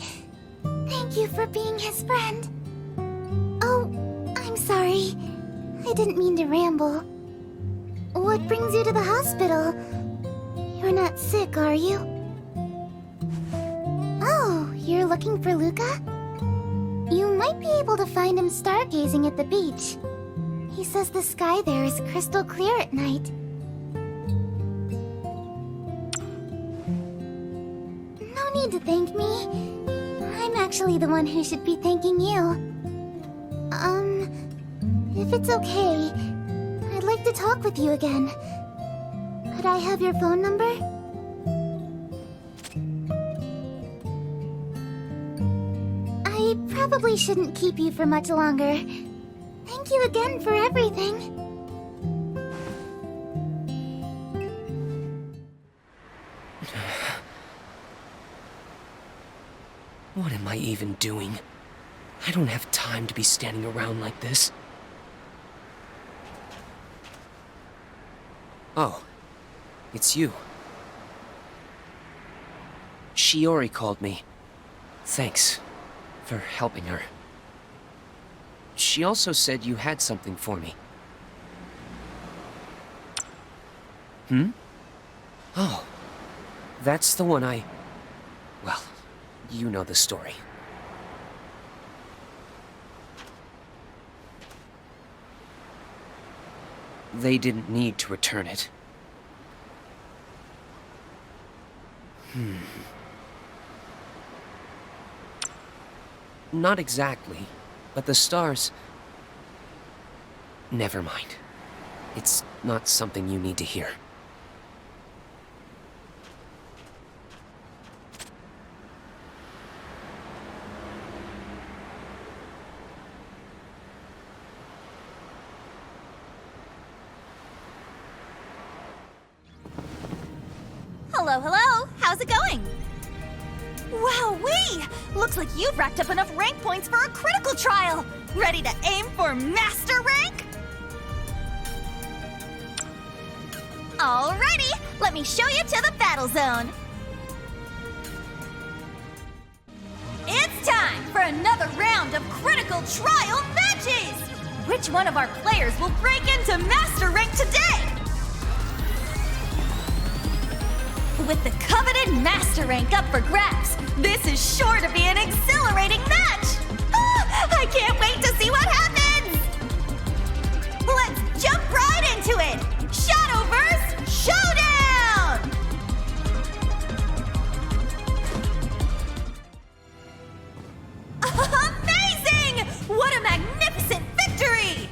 Thank you for being his friend. Oh, I'm sorry. I didn't mean to ramble. What brings you to the hospital? You're not sick, are you? Oh, you're looking for Luca? You might be able to find him stargazing at the beach. He says the sky there is crystal clear at night. No need to thank me. I'm actually the one who should be thanking you. If it's okay, I'd like to talk with you again. Could I have your phone number? I probably shouldn't keep you for much longer. Thank you again for everything. What am I even doing? I don't have time to be standing around like this. Oh, it's you. Shiori called me. Thanks for helping her. She also said you had something for me. Oh, that's the one well, you know the story. They didn't need to return it. Not exactly, but the stars... Never mind. It's not something you need to hear. Hello, hello! How's it going? Wowee! Looks like you've racked up enough rank points for a critical trial! Ready to aim for master rank? Alrighty! Let me show you to the battle zone! It's time for another round of critical trial matches! Which one of our players will break into master rank today? With the coveted master rank up for grabs, this is sure to be an exhilarating match! I can't wait to see what happens! Let's jump right into it! Shadowverse Showdown! Amazing! What a magnificent victory!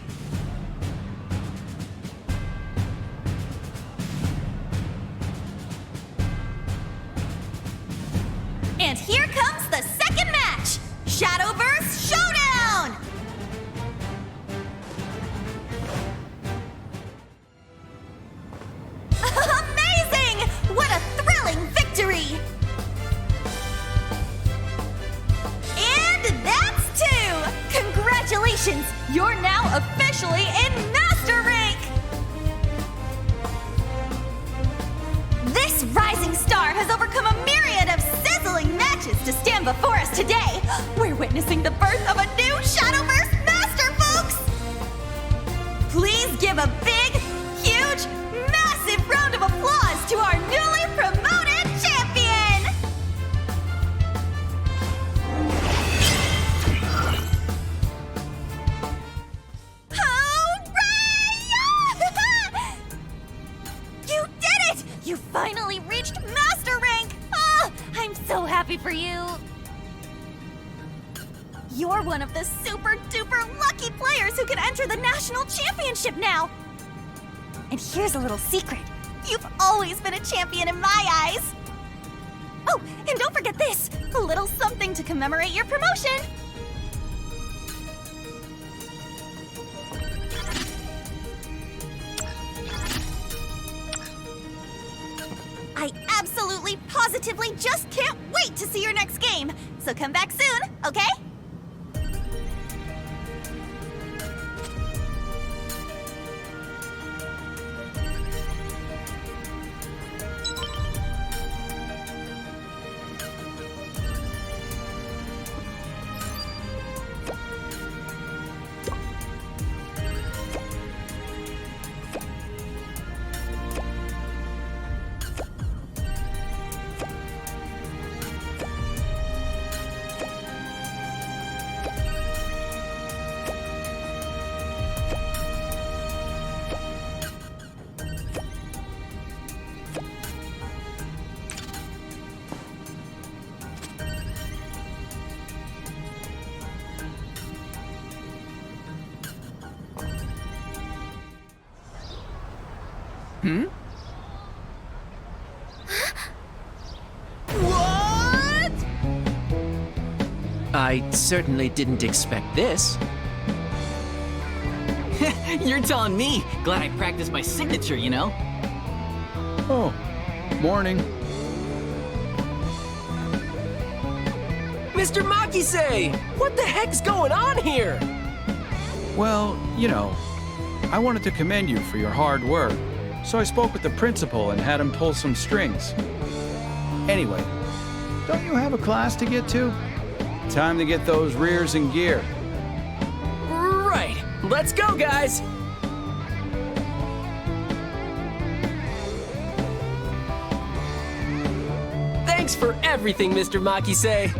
And here comes the second match! Shadowverse Showdown! Amazing! What a thrilling victory! And that's two! Congratulations! You're now officially in Master Rank! This rising star has overcome a myriad of sizzling matches to stand before us today. We're witnessing the birth of a new Shadowverse Master, folks! Please give a big, huge, massive round of applause to our newly promoted champion! Hooray! You did it! You finally You're one of the super duper lucky players who can enter the national championship now! And here's a little secret. You've always been a champion in my eyes! Oh, and don't forget this! A little something to commemorate your promotion! I absolutely, positively just can't wait to see your next game! So come back soon, okay? What? I certainly didn't expect this. You're telling me. Glad I practiced my signature, you know? Oh, morning. Mr. Makise! What the heck's going on here? Well, you know, I wanted to commend you for your hard work, so I spoke with the principal and had him pull some strings. Anyway, don't you have a class to get to? Time to get those rears in gear. Right. Let's go, guys! Thanks for everything, Mr. Makise.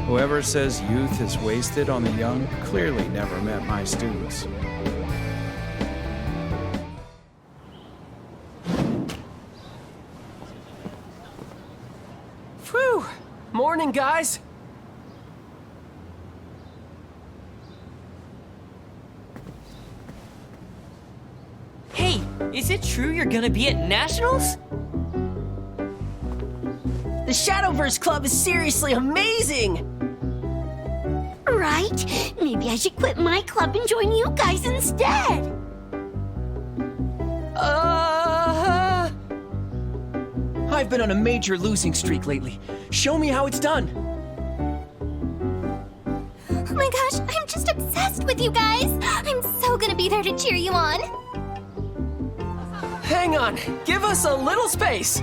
Whoever says youth is wasted on the young clearly never met my students. Phew! Morning, guys! Hey, is it true you're gonna be at Nationals? The Shadowverse Club is seriously amazing! Right? Maybe I should quit my club and join you guys instead. I've been on a major losing streak lately. Show me how it's done. Oh my gosh, I'm just obsessed with you guys. I'm so gonna be there to cheer you on. Hang on, give us a little space.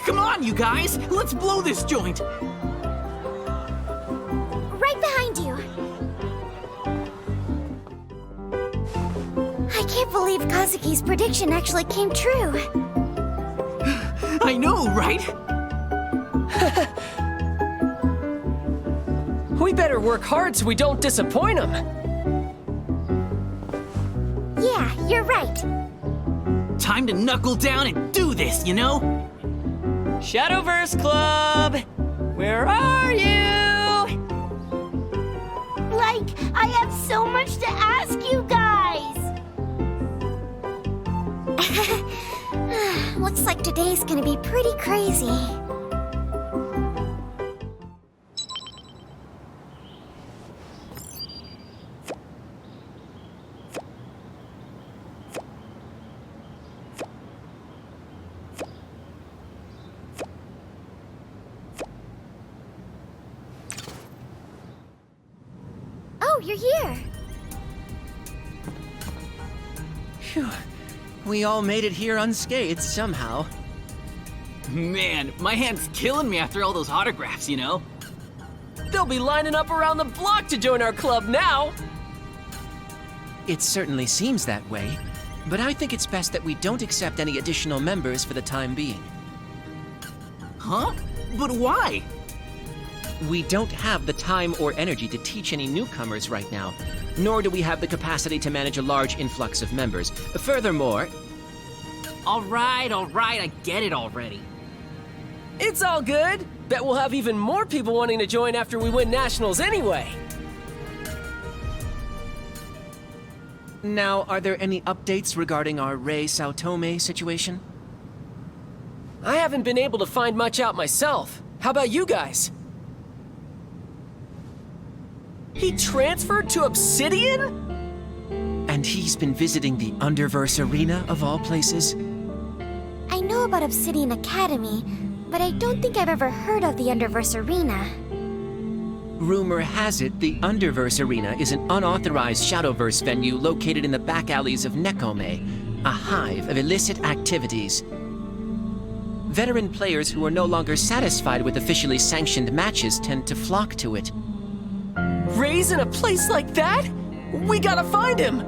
Come on, you guys! Let's blow this joint! Right behind you. I can't believe Kazuki's prediction actually came true. I know, right? We better work hard so we don't disappoint him. Yeah, you're right. Time to knuckle down and do this, you know? Shadowverse Club! Where are you? Like, I have so much to ask you guys. Looks like today's gonna be pretty crazy. Oh, you're here. Phew. We all made it here unscathed somehow. Man, my hand's killing me after all those autographs, you know? They'll be lining up around the block to join our club now. It certainly seems that way, but I think it's best that we don't accept any additional members for the time being. Huh? But why? We don't have the time or energy to teach any newcomers right now, nor do we have the capacity to manage a large influx of members. Furthermore... All right, I get it already. It's all good. Bet we'll have even more people wanting to join after we win nationals anyway. Now, are there any updates regarding our Rei Saotome situation? I haven't been able to find much out myself. How about you guys? He transferred to Obsidian? And he's been visiting the Underverse Arena of all places? I know about Obsidian Academy, but I don't think I've ever heard of the Underverse Arena. Rumor has it the Underverse Arena is an unauthorized Shadowverse venue located in the back alleys of Nekome, a hive of illicit activities. Veteran players who are no longer satisfied with officially sanctioned matches tend to flock to it. Rei's in a place like that? We gotta find him!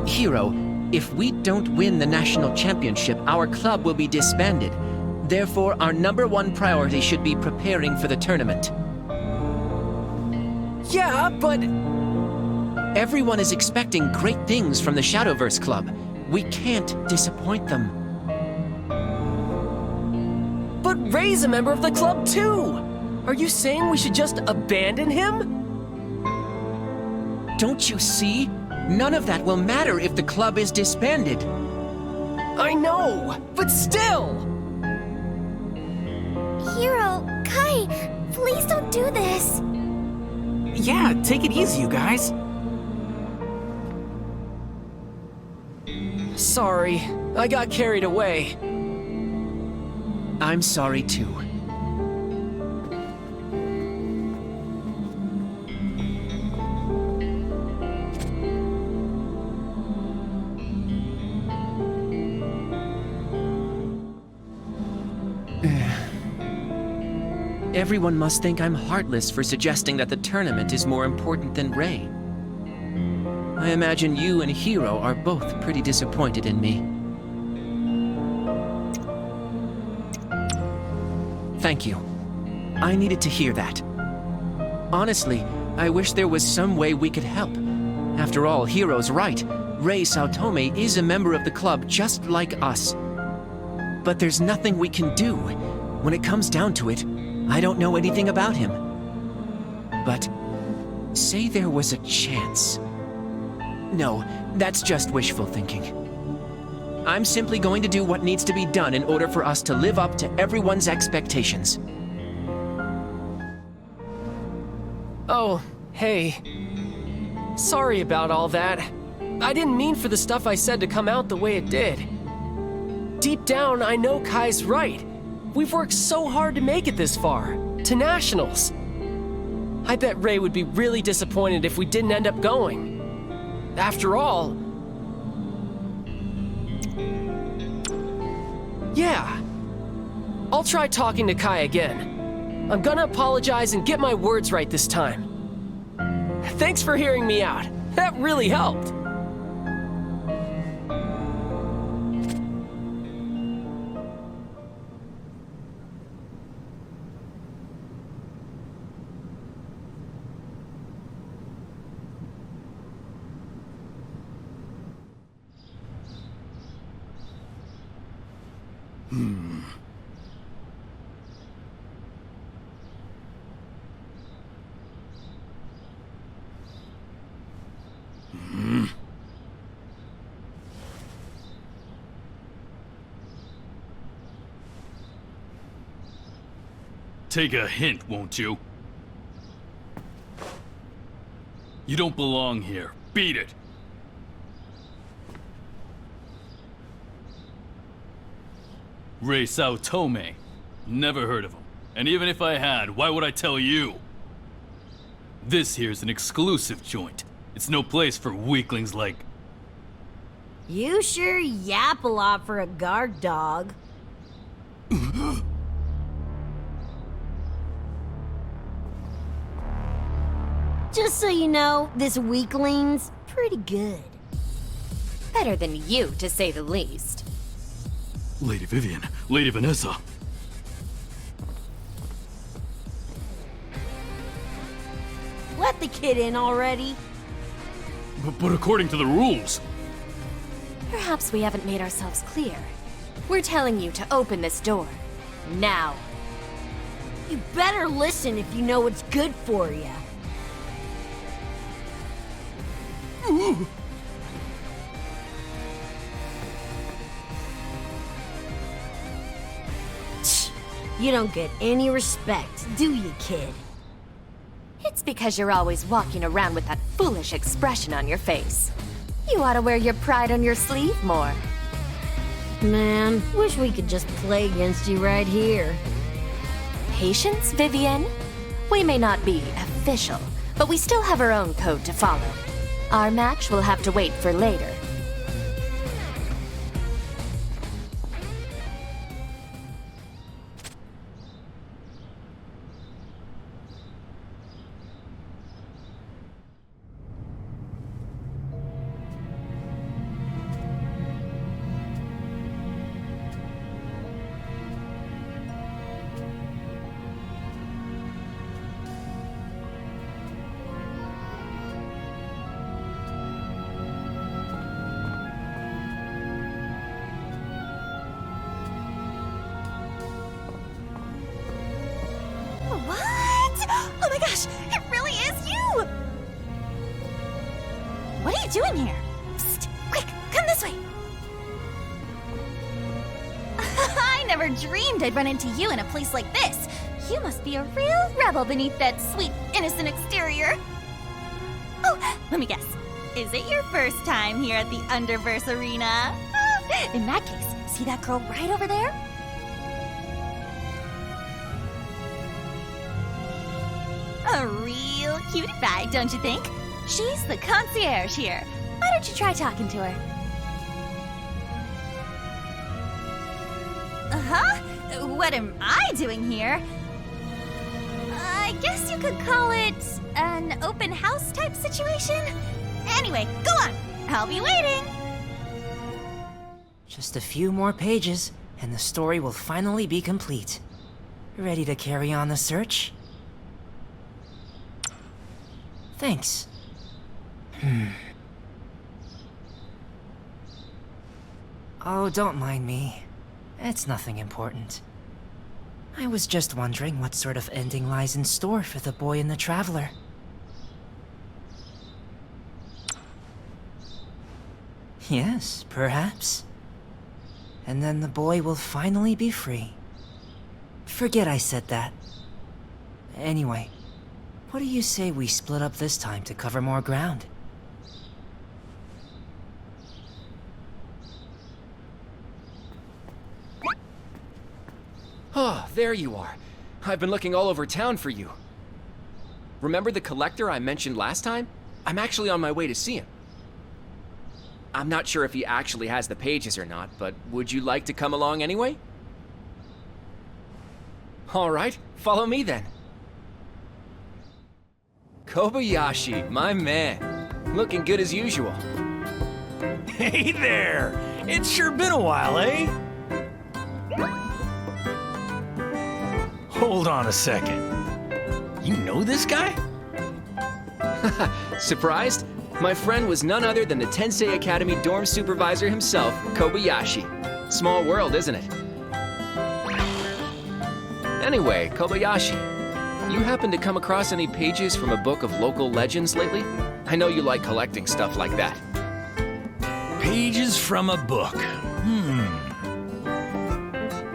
Hero, if we don't win the national championship, our club will be disbanded. Therefore, our #1 priority should be preparing for the tournament. Yeah, but... Everyone is expecting great things from the Shadowverse Club. We can't disappoint them. But Rei's a member of the club too! Are you saying we should just abandon him? Don't you see? None of that will matter if the club is disbanded. I know, but still! Hero, Kai, please don't do this. Yeah, take it easy, you guys. Sorry, I got carried away. I'm sorry too. Everyone must think I'm heartless for suggesting that the tournament is more important than Rei. I imagine you and Hero are both pretty disappointed in me. Thank you. I needed to hear that. Honestly, I wish there was some way we could help. After all, Hero's right. Rei Saotome is a member of the club just like us. But there's nothing we can do. When it comes down to it, I don't know anything about him. But say there was a chance. No, that's just wishful thinking. I'm simply going to do what needs to be done in order for us to live up to everyone's expectations. Oh, hey. Sorry about all that. I didn't mean for the stuff I said to come out the way it did. Deep down, I know Kai's right. We've worked so hard to make it this far, to nationals. I bet Rei would be really disappointed if we didn't end up going. After all... Yeah. I'll try talking to Kai again. I'm gonna apologize and get my words right this time. Thanks for hearing me out. That really helped. Take a hint, won't you? You don't belong here. Beat it! Rei Saotome. Never heard of him. And even if I had, why would I tell you? This here's an exclusive joint. It's no place for weaklings like... You sure yap a lot for a guard dog. Just so you know, this weakling's pretty good. Better than you, to say the least. Lady Vivian, Lady Vanessa. Let the kid in already. But according to the rules... Perhaps we haven't made ourselves clear. We're telling you to open this door. Now. You better listen if you know what's good for you. Ooh. You don't get any respect, do you, kid? It's because you're always walking around with that foolish expression on your face. You ought to wear your pride on your sleeve more. Man, wish we could just play against you right here. Patience, Vivian. We may not be official, but we still have our own code to follow. Our match will have to wait for later. It really is you! What are you doing here? Psst! Quick, come this way! I never dreamed I'd run into you in a place like this. You must be a real rebel beneath that sweet, innocent exterior. Oh, let me guess. Is it your first time here at the Underverse Arena? In that case, see that girl right over there? A real cutie pie, don't you think? She's the concierge here. Why don't you try talking to her? Uh-huh? What am I doing here? I guess you could call it an open house type situation? Anyway, go on. I'll be waiting. Just a few more pages, and the story will finally be complete. Ready to carry on the search? Thanks. Oh, don't mind me. It's nothing important. I was just wondering what sort of ending lies in store for the boy and the traveler. Yes, perhaps. And then the boy will finally be free. Forget I said that. Anyway, what do you say we split up this time to cover more ground? Oh, there you are. I've been looking all over town for you. Remember the collector I mentioned last time? I'm actually on my way to see him. I'm not sure if he actually has the pages or not, but would you like to come along anyway? All right, follow me then. Kobayashi, my man. Looking good as usual. Hey there! It's sure been a while, eh? Hold on a second. You know this guy? Surprised? My friend was none other than the Tensei Academy dorm supervisor himself, Kobayashi. Small world, isn't it? Anyway, Kobayashi, you happen to come across any pages from a book of local legends lately? I know you like collecting stuff like that. Pages from a book.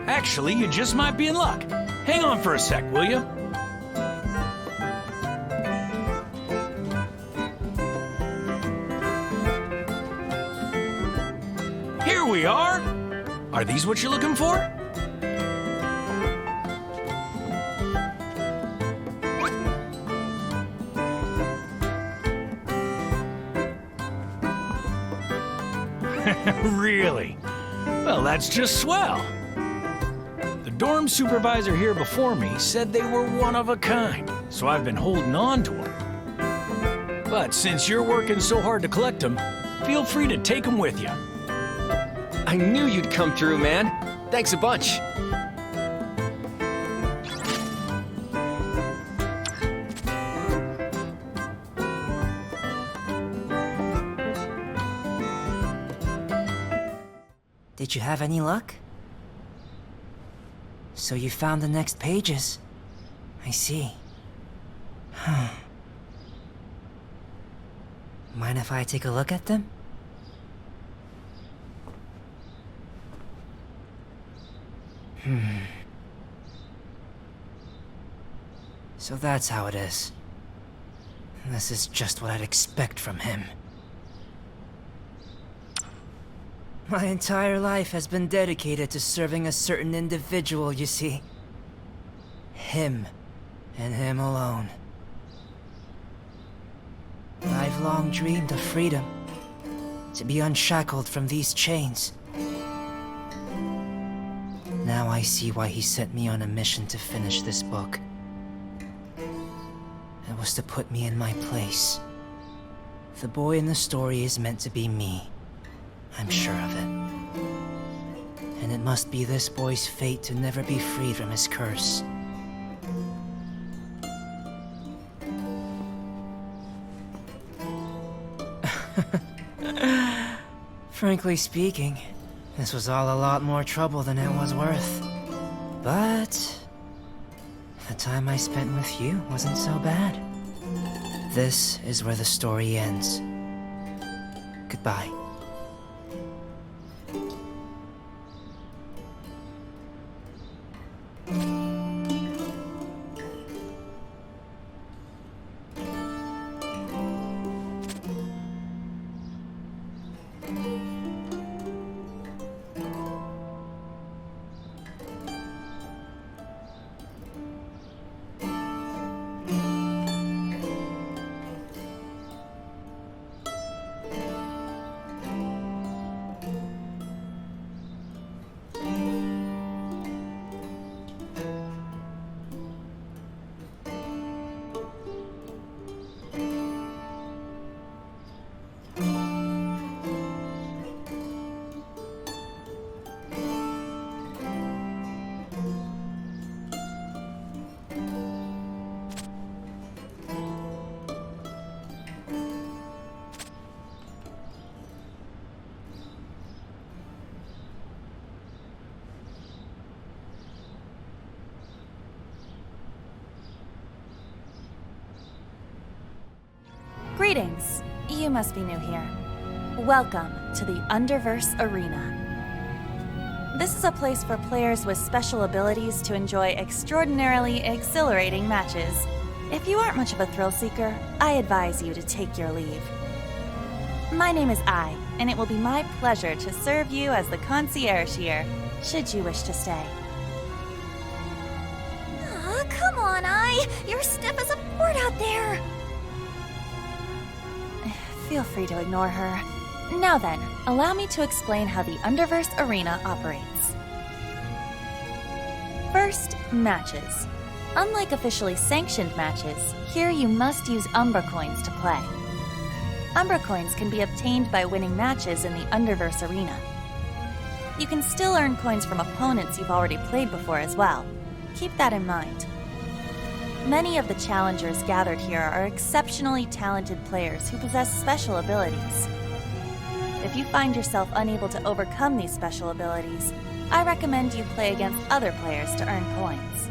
Actually, you just might be in luck. Hang on for a sec, will you? Here we are. Are these what you're looking for? Really? Well, that's just swell. The dorm supervisor here before me said they were one of a kind, so I've been holding on to them. But since you're working so hard to collect them, feel free to take them with you. I knew you'd come through, man. Thanks a bunch. Did you have any luck? So you found the next pages. I see. Mind if I take a look at them? So that's how it is. This is just what I'd expect from him. My entire life has been dedicated to serving a certain individual, you see. Him, and him alone. I've long dreamed of freedom, to be unshackled from these chains. Now I see why he sent me on a mission to finish this book. It was to put me in my place. The boy in the story is meant to be me. I'm sure of it. And it must be this boy's fate to never be freed from his curse. Frankly speaking, this was all a lot more trouble than it was worth. But the time I spent with you wasn't so bad. This is where the story ends. Goodbye. Greetings. You must be new here. Welcome to the Underverse Arena. This is a place for players with special abilities to enjoy extraordinarily exhilarating matches. If you aren't much of a thrill seeker, I advise you to take your leave. My name is Ai, and it will be my pleasure to serve you as the concierge here, should you wish to stay. Aw, come on, Ai! You're stiff as a board out there! Feel free to ignore her. Now then, allow me to explain how the Underverse Arena operates. First, matches. Unlike officially sanctioned matches, here you must use Umbra Coins to play. Umbra Coins can be obtained by winning matches in the Underverse Arena. You can still earn coins from opponents you've already played before as well. Keep that in mind. Many of the challengers gathered here are exceptionally talented players who possess special abilities. If you find yourself unable to overcome these special abilities, I recommend you play against other players to earn coins.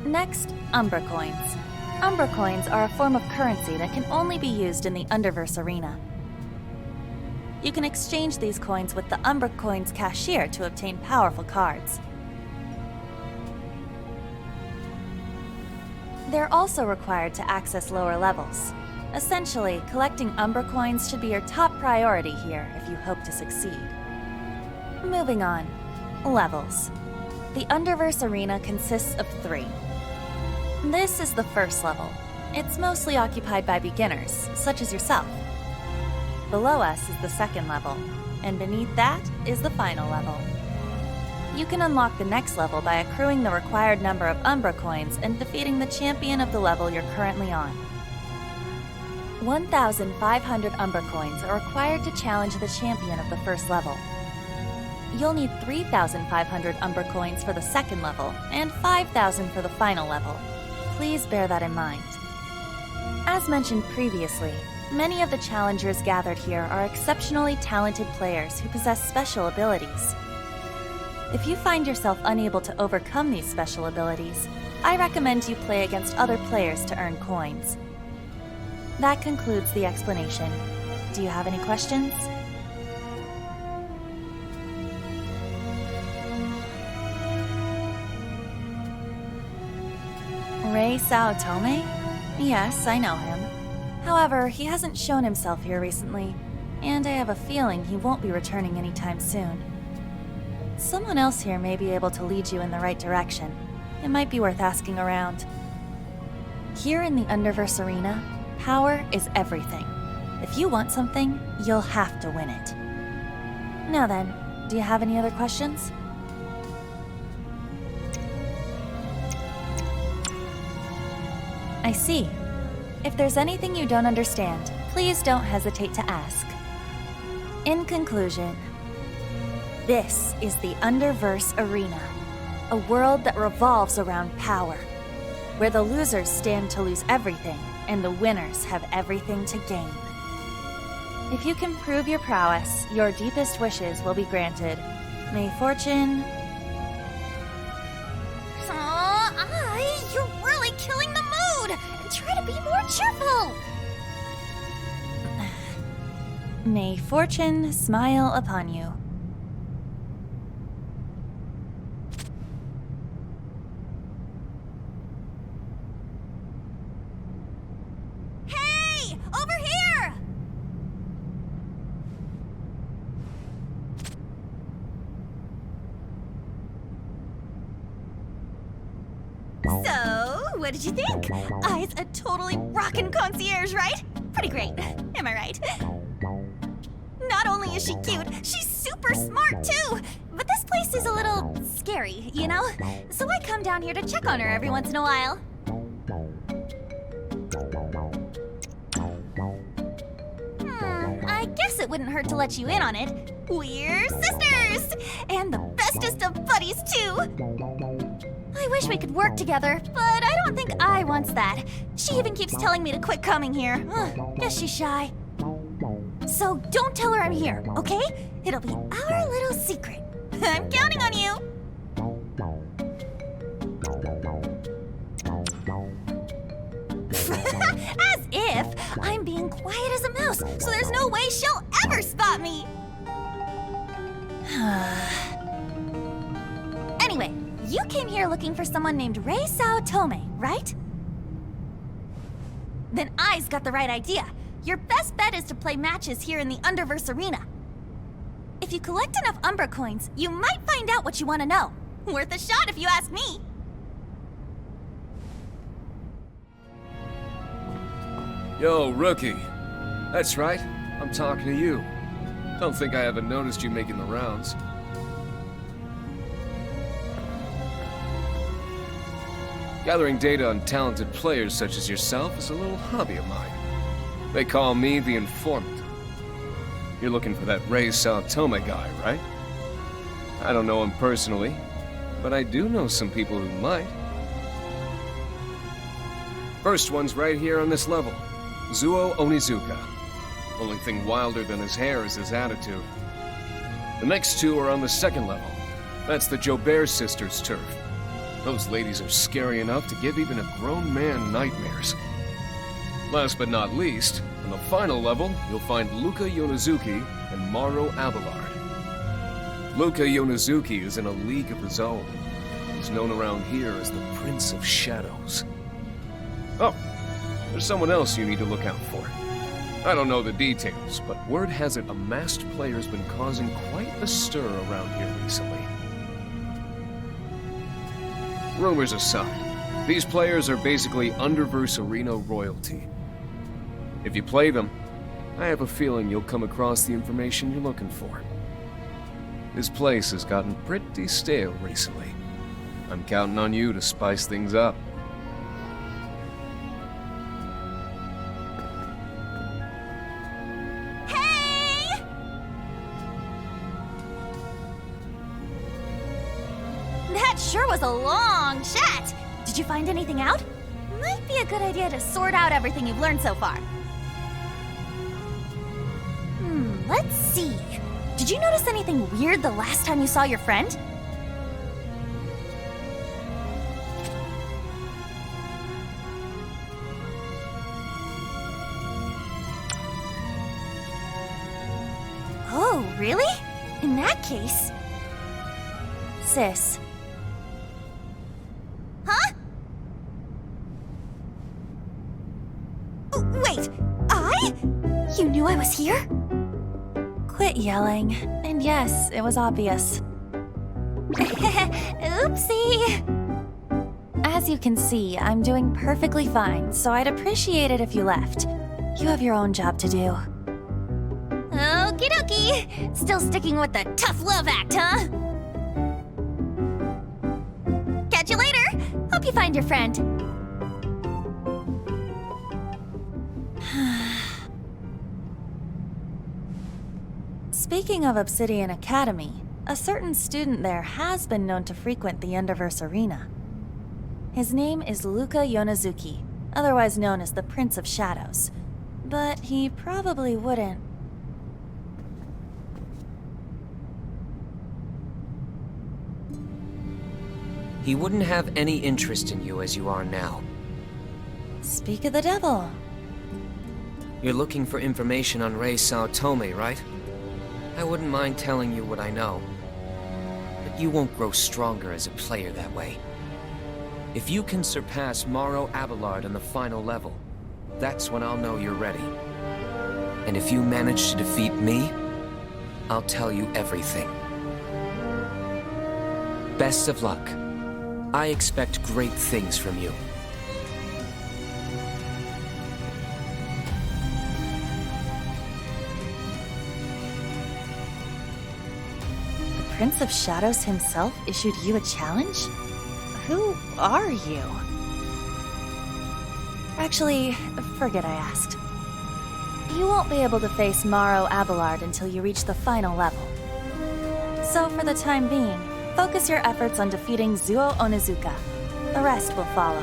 Next, Umbra Coins. Umbra Coins are a form of currency that can only be used in the Underverse Arena. You can exchange these coins with the Umbra Coins cashier to obtain powerful cards. They're also required to access lower levels. Essentially, collecting Umbra Coins should be your top priority here if you hope to succeed. Moving on. Levels. The Underverse Arena consists of 3. This is the first level. It's mostly occupied by beginners, such as yourself. Below us is the second level, and beneath that is the final level. You can unlock the next level by accruing the required number of Umbra Coins and defeating the champion of the level you're currently on. 1,500 Umbra Coins are required to challenge the champion of the first level. You'll need 3,500 Umbra Coins for the second level, and 5,000 for the final level. Please bear that in mind. As mentioned previously, Many of the challengers gathered here are exceptionally talented players who possess special abilities. If you find yourself unable to overcome these special abilities, I recommend you play against other players to earn coins. That concludes the explanation. Do you have any questions? Rei Saotome? Yes, I know him. However, he hasn't shown himself here recently, and I have a feeling he won't be returning anytime soon. Someone else here may be able to lead you in the right direction. It might be worth asking around. Here in the Underverse Arena, power is everything. If you want something, you'll have to win it. Now then, do you have any other questions? I see. If there's anything you don't understand, please don't hesitate to ask. In conclusion, this is the Underverse Arena, a world that revolves around power, where the losers stand to lose everything and the winners have everything to gain. If you can prove your prowess, your deepest wishes will be granted. May fortune... You're really killing the mood! Try to be more cheerful! May fortune smile upon you. Hey! Over here! So, what did you think? I's a totally rockin' concierge, right? Pretty great. Am I right? Not only is she cute, she's super smart too! But this place is a little scary, you know? So I come down here to check on her every once in a while. I guess it wouldn't hurt to let you in on it. We're sisters! And the bestest of buddies too! I wish we could work together, but I don't think I wants that. She even keeps telling me to quit coming here. Guess she's shy. So don't tell her I'm here, okay? It'll be our little secret. I'm counting on you! As if! I'm being quiet as a mouse, so there's no way she'll ever spot me! Anyway, you came here looking for someone named Rei Saotome, right? Then I's got the right idea. Your best bet is to play matches here in the Underverse Arena. If you collect enough Umbra coins, you might find out what you want to know. Worth a shot if you ask me. Yo, rookie. That's right, I'm talking to you. Don't think I haven't noticed you making the rounds. Gathering data on talented players such as yourself is a little hobby of mine. They call me the informant. You're looking for that Rei Saotome guy, right? I don't know him personally, but I do know some people who might. First one's right here on this level. Zuo Onizuka. Only thing wilder than his hair is his attitude. The next two are on the second level. That's the Jobert sisters' turf. Those ladies are scary enough to give even a grown man nightmares. Last but not least, on the final level, you'll find Luca Yonezuki and Maru Abelard. Luca Yonezuki is in a league of his own. He's known around here as the Prince of Shadows. Oh, there's someone else you need to look out for. I don't know the details, but word has it a masked player's been causing quite a stir around here recently. Rumors aside, these players are basically Underverse Arena royalty. If you play them, I have a feeling you'll come across the information you're looking for. This place has gotten pretty stale recently. I'm counting on you to spice things up. Hey! That sure was a long chat. Did you find anything out? Might be a good idea to sort out everything you've learned so far. Let's see. Did you notice anything weird the last time you saw your friend? Oh, really? In that case... Sis. Huh? Oh, wait, You knew I was here? Quit yelling. And yes, it was obvious. Oopsie! As you can see, I'm doing perfectly fine, so I'd appreciate it if you left. You have your own job to do. Okie dokie! Still sticking with the tough love act, huh? Catch you later! Hope you find your friend. Speaking of Obsidian Academy, a certain student there has been known to frequent the Underverse Arena. His name is Luka Yonezuki, otherwise known as the Prince of Shadows. But he probably wouldn't. He wouldn't have any interest in you as you are now. Speak of the devil. You're looking for information on Rei Saotome, right? I wouldn't mind telling you what I know. But you won't grow stronger as a player that way. If you can surpass Morrow Abelard on the final level, that's when I'll know you're ready. And if you manage to defeat me, I'll tell you everything. Best of luck. I expect great things from you. The Prince of Shadows himself issued you a challenge? Who are you? Actually, forget I asked. You won't be able to face Morrow Abelard until you reach the final level. So for the time being, focus your efforts on defeating Zuo Onizuka. The rest will follow.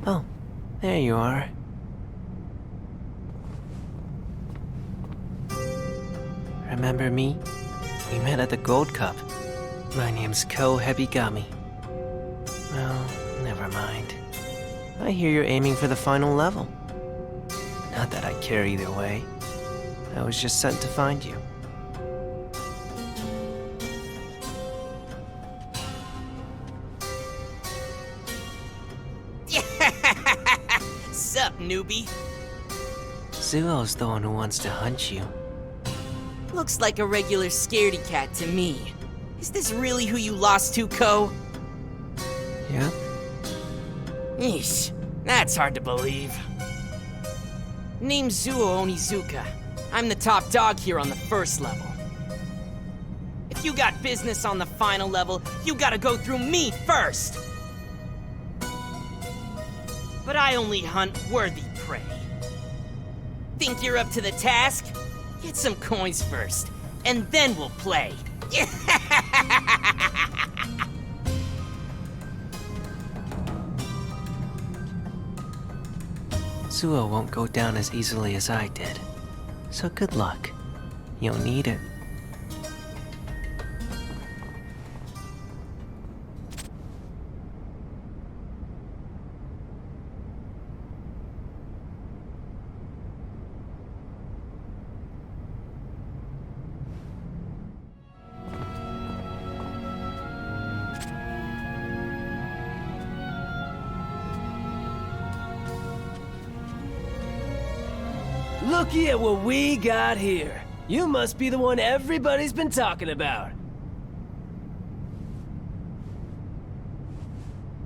Oh, there you are. Remember me? We met at the Gold Cup. My name's Ko Hebigami. Well, never mind. I hear you're aiming for the final level. Not that I care either way. I was just sent to find you. Sup, newbie? Zuo's the one who wants to hunt you. Looks like a regular scaredy cat to me. Is this really who you lost to, Ko? Yep. Eesh, that's hard to believe. Name's Zuo Onizuka. I'm the top dog here on the first level. If you got business on the final level, you gotta go through me first! But I only hunt worthy prey. Think you're up to the task? Get some coins first, and then we'll play. Zuo won't go down as easily as I did. So good luck. You'll need it. Looky at what we got here. You must be the one everybody's been talking about.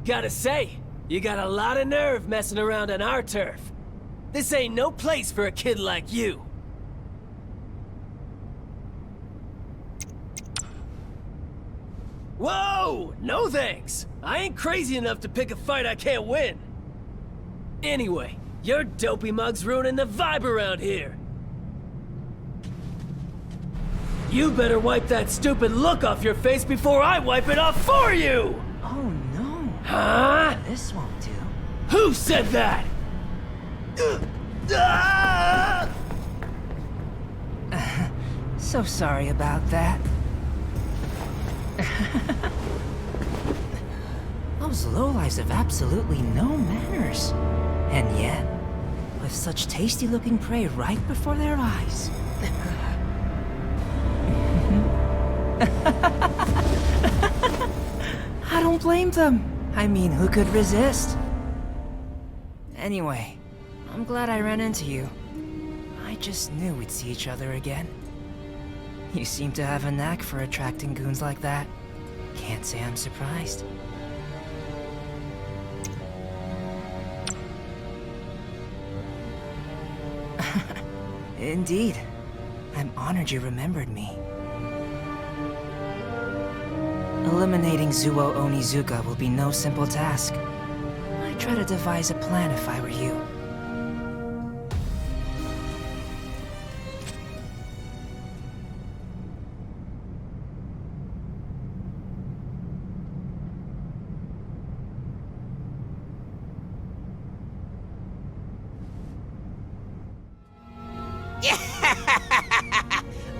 Gotta say, you got a lot of nerve messing around on our turf. This ain't no place for a kid like you. Whoa! No thanks! I ain't crazy enough to pick a fight I can't win. Anyway, Your dopey mug's ruining the vibe around here. You better wipe that stupid look off your face before I wipe it off for you! Oh no. Huh? This won't do. Who said that? So sorry about that. Those lowlifes have absolutely no manners. And yet, with such tasty-looking prey right before their eyes. I don't blame them. I mean, who could resist? Anyway, I'm glad I ran into you. I just knew we'd see each other again. You seem to have a knack for attracting goons like that. Can't say I'm surprised. Indeed. I'm honored you remembered me. Eliminating Zuo Onizuka will be no simple task. I'd try to devise a plan if I were you.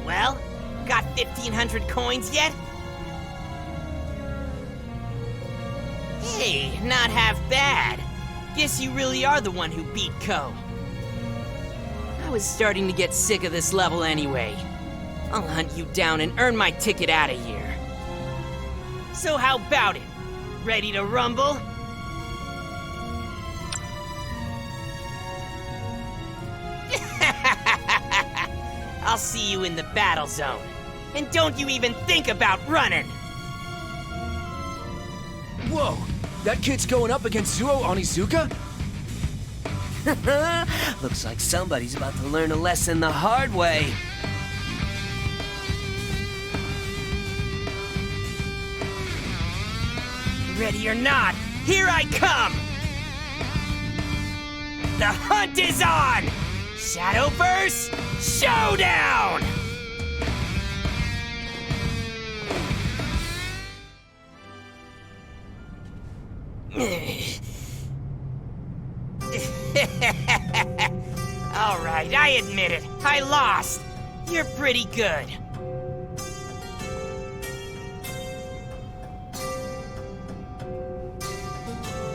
Well, got 1,500 coins yet? Hey, not half bad. Guess you really are the one who beat Ko. I was starting to get sick of this level anyway. I'll hunt you down and earn my ticket out of here. So how about it? Ready to rumble? I'll see you in the battle zone. And don't you even think about running! Whoa! That kid's going up against Zuo Onizuka? Looks like somebody's about to learn a lesson the hard way. Ready or not, here I come! The hunt is on! Shadowverse Showdown! Alright, I admit it. I lost. You're pretty good.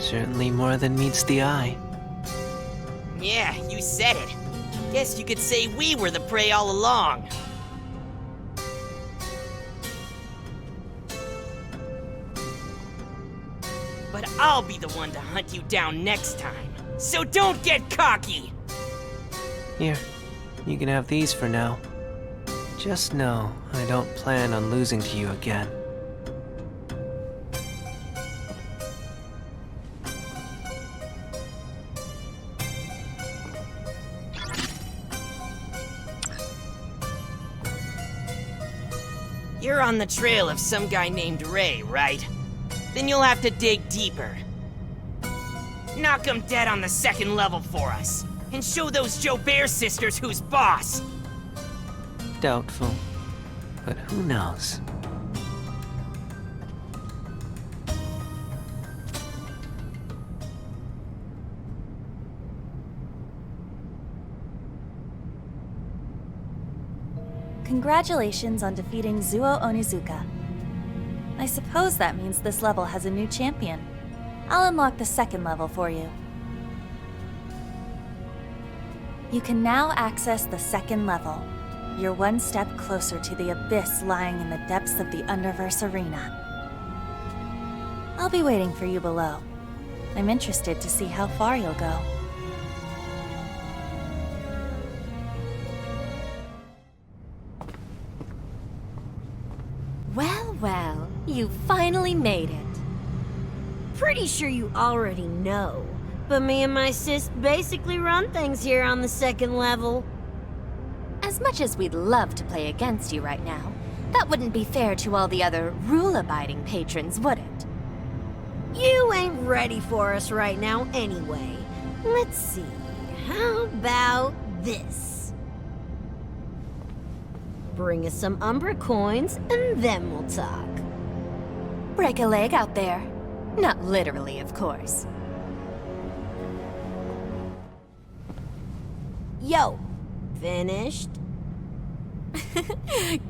Certainly more than meets the eye. Yeah, you said it. Guess you could say we were the prey all along. But I'll be the one to hunt you down next time. So don't get cocky! Here, you can have these for now. Just know, I don't plan on losing to you again. You're on the trail of some guy named Ray, right? Then you'll have to dig deeper. Knock him dead on the second level for us. And show those Joubert sisters who's boss. Doubtful. But who knows? Congratulations on defeating Zuo Onizuka. I suppose that means this level has a new champion. I'll unlock the second level for you. You can now access the second level. You're one step closer to the abyss lying in the depths of the Underverse arena. I'll be waiting for you below. I'm interested to see how far you'll go. Well, well, you finally made it. Pretty sure you already know, but me and my sis basically run things here on the second level. As much as we'd love to play against you right now, that wouldn't be fair to all the other rule-abiding patrons, would it? You ain't ready for us right now anyway. Let's see. How about this? Bring us some Umbra coins, and then we'll talk. Break a leg out there. Not literally, of course. Yo, finished?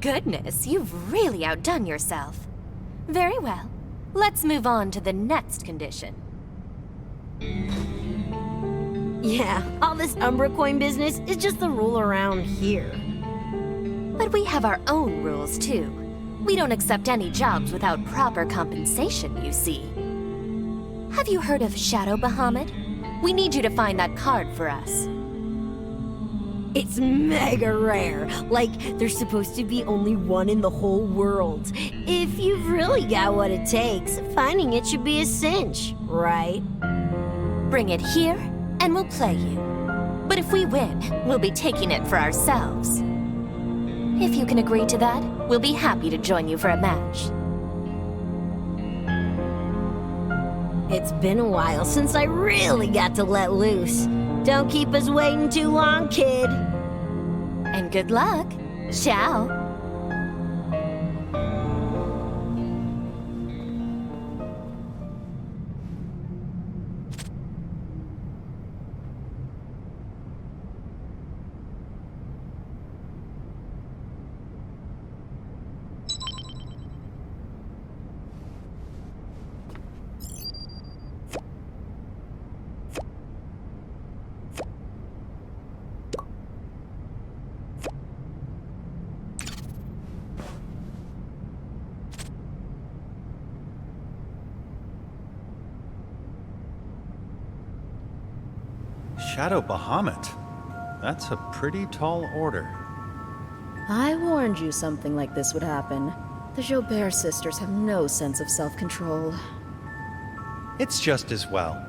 Goodness, you've really outdone yourself. Very well. Let's move on to the next condition. Yeah, all this Umbra coin business is just the rule around here. But we have our own rules, too. We don't accept any jobs without proper compensation, you see. Have you heard of Shadow Bahamut? We need you to find that card for us. It's mega rare. Like, there's supposed to be only one in the whole world. If you've really got what it takes, finding it should be a cinch, right? Bring it here, and we'll play you. But if we win, we'll be taking it for ourselves. If you can agree to that, we'll be happy to join you for a match. It's been a while since I really got to let loose. Don't keep us waiting too long, kid. And good luck. Ciao. Shadow Bahamut. That's a pretty tall order. I warned you something like this would happen. The Jobert sisters have no sense of self-control. It's just as well.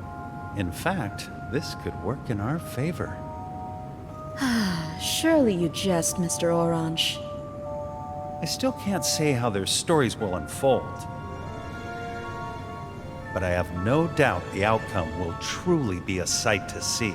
In fact, this could work in our favor. Surely you jest, Mr. Orange. I still can't say how their stories will unfold. But I have no doubt the outcome will truly be a sight to see.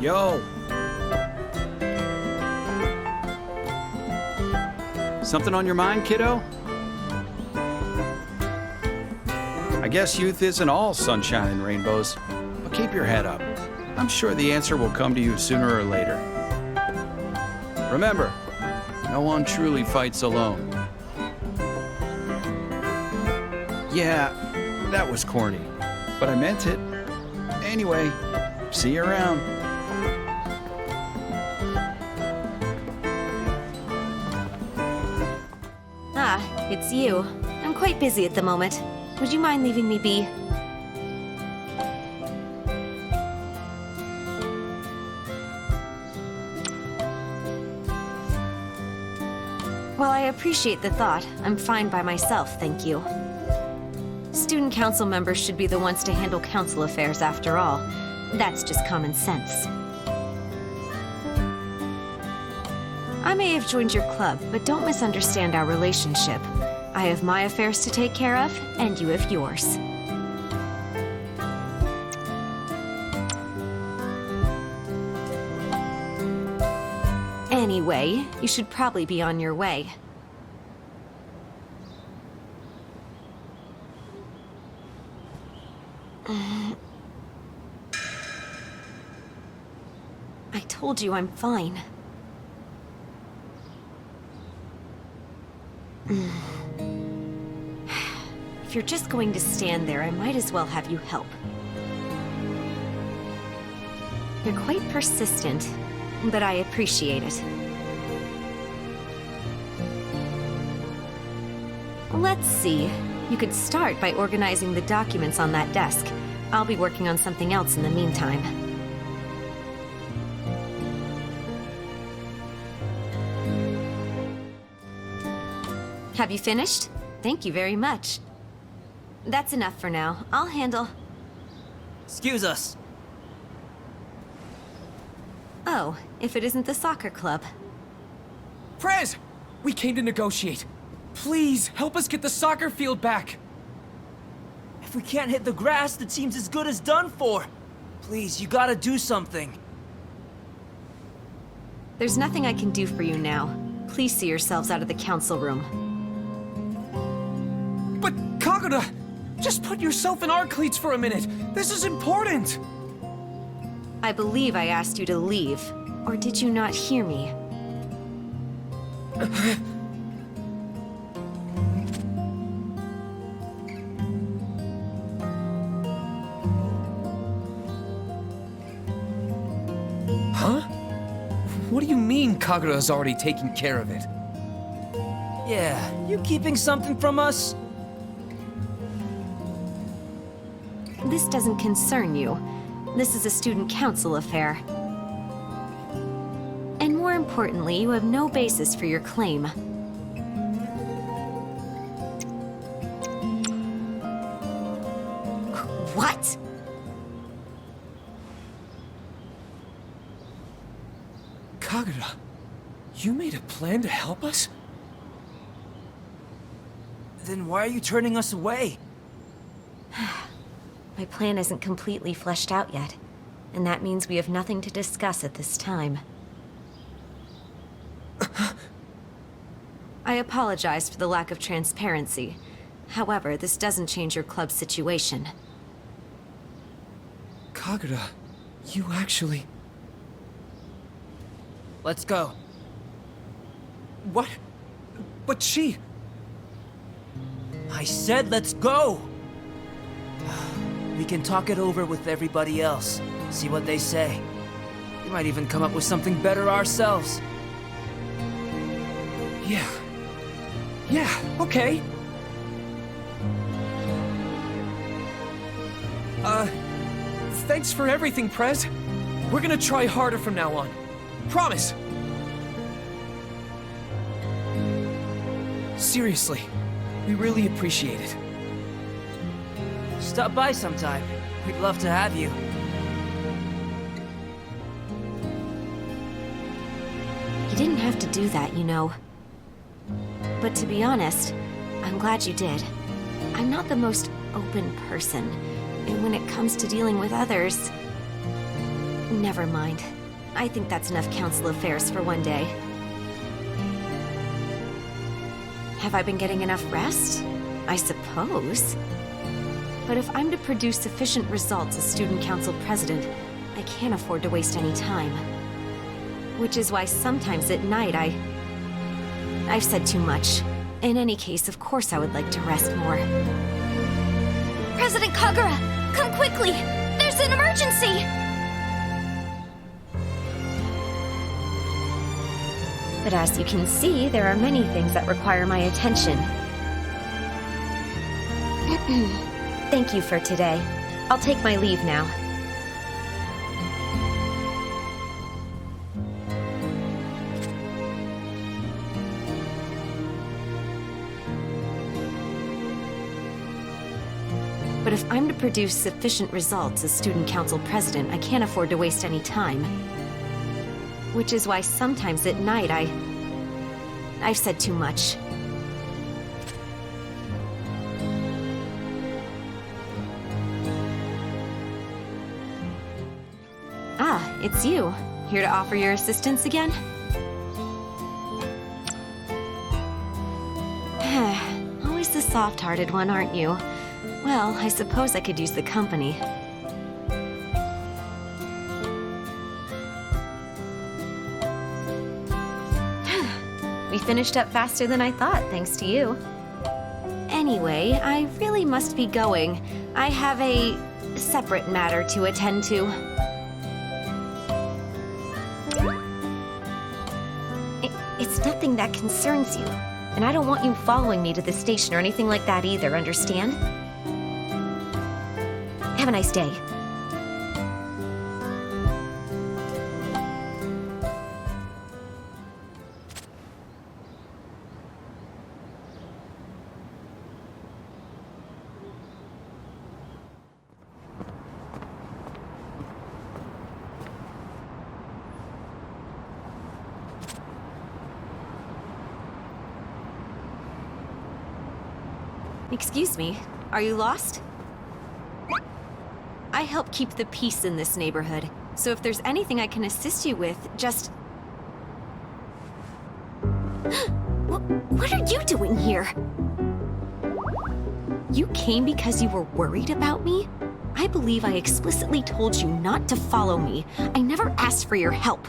Yo! Something on your mind, kiddo? I guess youth isn't all sunshine and rainbows, but keep your head up. I'm sure the answer will come to you sooner or later. Remember, no one truly fights alone. Yeah, that was corny, but I meant it. Anyway, see you around. It's you. I'm quite busy at the moment. Would you mind leaving me be? Well, I appreciate the thought. I'm fine by myself, thank you. Student council members should be the ones to handle council affairs after all. That's just common sense. I may have joined your club, but don't misunderstand our relationship. I have my affairs to take care of, and you have yours. Anyway, you should probably be on your way. I told you I'm fine. If you're just going to stand there, I might as well have you help. You're quite persistent, but I appreciate it. Let's see. You could start by organizing the documents on that desk. I'll be working on something else in the meantime. Have you finished? Thank you very much. That's enough for now. I'll handle... Excuse us. Oh, if it isn't the soccer club. Prez! We came to negotiate. Please, help us get the soccer field back. If we can't hit the grass, the team's as good as done for. Please, you gotta do something. There's nothing I can do for you now. Please see yourselves out of the council room. But, Kagura, just put yourself in our cleats for a minute. This is important. I believe I asked you to leave. Or did you not hear me? Huh? What do you mean Kagura's already taking care of it? Yeah, you keeping something from us? This doesn't concern you. This is a student council affair. And more importantly, you have no basis for your claim. What? Kagura, you made a plan to help us? Then why are you turning us away? My plan isn't completely fleshed out yet, and that means we have nothing to discuss at this time. I apologize for the lack of transparency. However, this doesn't change your club's situation. Kagura, you actually... Let's go. What? But she... I said let's go! We can talk it over with everybody else. See what they say. We might even come up with something better ourselves. Yeah. Yeah, okay. Thanks for everything, Prez. We're gonna try harder from now on. Promise! Seriously, we really appreciate it. Stop by sometime. We'd love to have you. You didn't have to do that, you know. But to be honest, I'm glad you did. I'm not the most open person, and when it comes to dealing with others... Never mind. I think that's enough council affairs for one day. Have I been getting enough rest? I suppose. But if I'm to produce sufficient results as student council president, I can't afford to waste any time. Which is why sometimes at night I've said too much. In any case, of course I would like to rest more. President Kagura, come quickly! There's an emergency! But as you can see, there are many things that require my attention. Thank you for today. I'll take my leave now. But if I'm to produce sufficient results as student council president, I can't afford to waste any time. Which is why sometimes at night I've said too much. Ah, it's you. Here to offer your assistance again? Always the soft-hearted one, aren't you? Well, I suppose I could use the company. We finished up faster than I thought, thanks to you. Anyway, I really must be going. I have a separate matter to attend to. It's nothing that concerns you, and I don't want you following me to the station or anything like that either, understand? Have a nice day. Excuse me, are you lost? I help keep the peace in this neighborhood, so if there's anything I can assist you with, just... What are you doing here? You came because you were worried about me? I believe I explicitly told you not to follow me. I never asked for your help.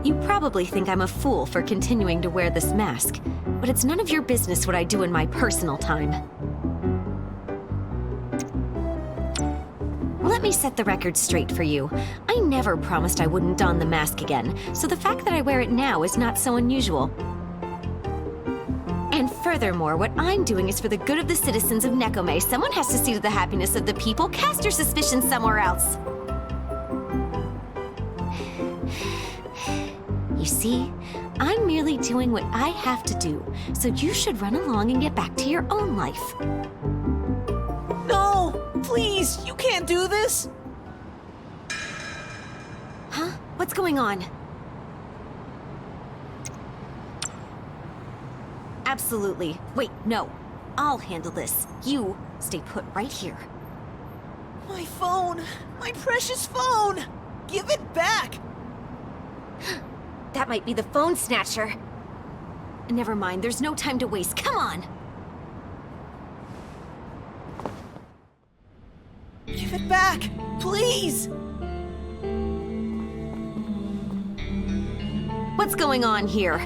You probably think I'm a fool for continuing to wear this mask, but it's none of your business what I do in my personal time. Let me set the record straight for you. I never promised I wouldn't don the mask again, so the fact that I wear it now is not so unusual. And furthermore, what I'm doing is for the good of the citizens of Nekome. Someone has to see to the happiness of the people. Cast your suspicions somewhere else. You see, I'm merely doing what I have to do, so you should run along and get back to your own life. No! Please, you can't do this! Huh? What's going on? Absolutely. Wait, no. I'll handle this. You stay put right here. My phone! My precious phone! Give it back! That might be the phone snatcher. Never mind, there's no time to waste. Come on! Give it back! Please! What's going on here?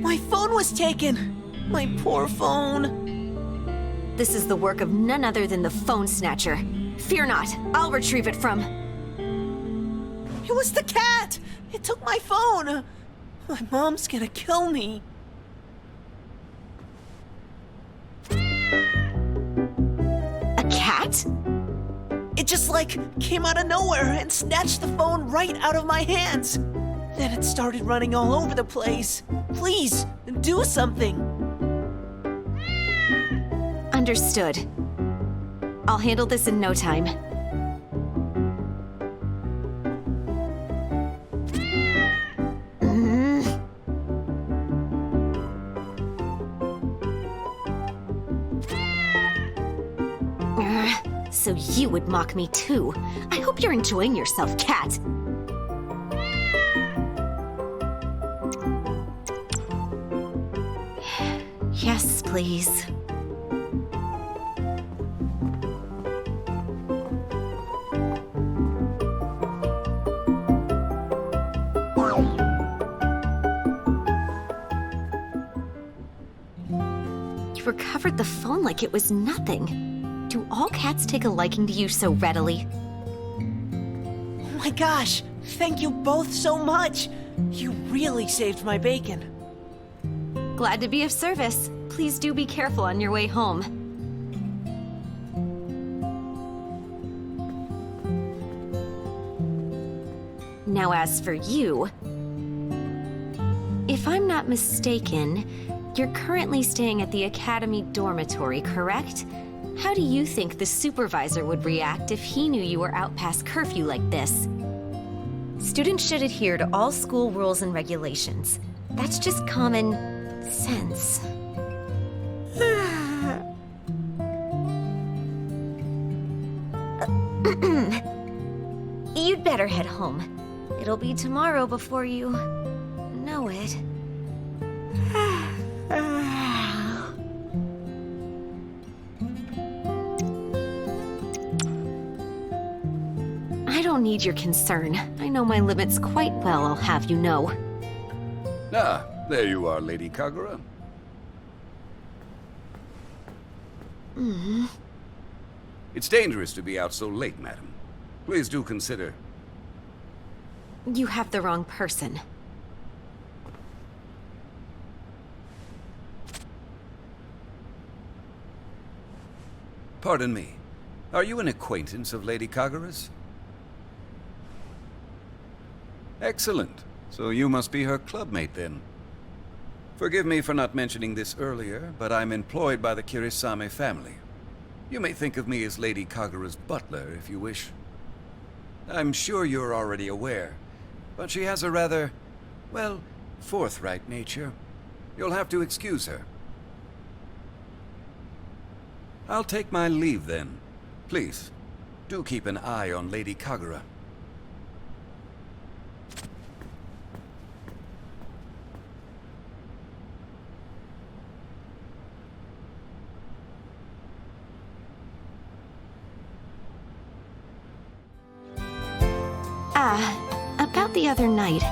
My phone was taken! My poor phone! This is the work of none other than the phone snatcher. Fear not, I'll retrieve it from... It was the cat! It took my phone! My mom's gonna kill me. A cat? It just came out of nowhere and snatched the phone right out of my hands. Then it started running all over the place. Please, do something. Understood. I'll handle this in no time. So you would mock me too. I hope you're enjoying yourself, cat. Yes, please. You recovered the phone like it was nothing. Do all cats take a liking to you so readily? Oh my gosh! Thank you both so much! You really saved my bacon. Glad to be of service. Please do be careful on your way home. Now as for you, if I'm not mistaken, you're currently staying at the Academy dormitory, correct? How do you think the supervisor would react if he knew you were out past curfew like this? Students should adhere to all school rules and regulations. That's just common sense. You'd better head home. It'll be tomorrow before you know it. I don't need your concern. I know my limits quite well, I'll have you know. Ah, there you are, Lady Kagura. It's dangerous to be out so late, madam. Please do consider... You have the wrong person. Pardon me. Are you an acquaintance of Lady Kagura's? Excellent. So you must be her clubmate then. Forgive me for not mentioning this earlier, but I'm employed by the Kirisame family. You may think of me as Lady Kagura's butler, if you wish. I'm sure you're already aware, but she has a rather, well, forthright nature. You'll have to excuse her. I'll take my leave then. Please, do keep an eye on Lady Kagura. About the other night.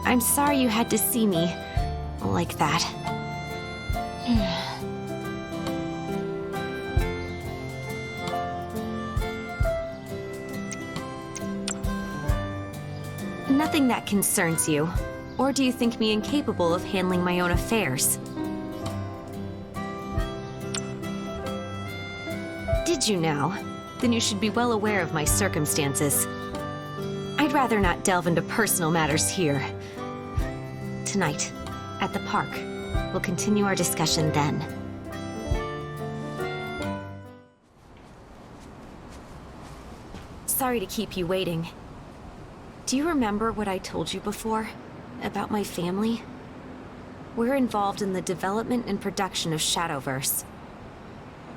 I'm sorry you had to see me like that. Nothing that concerns you. Or do you think me incapable of handling my own affairs? Did you now? Then you should be well aware of my circumstances. I'd rather not delve into personal matters here. Tonight, at the park, we'll continue our discussion then. Sorry to keep you waiting. Do you remember what I told you before about my family? We're involved in the development and production of Shadowverse.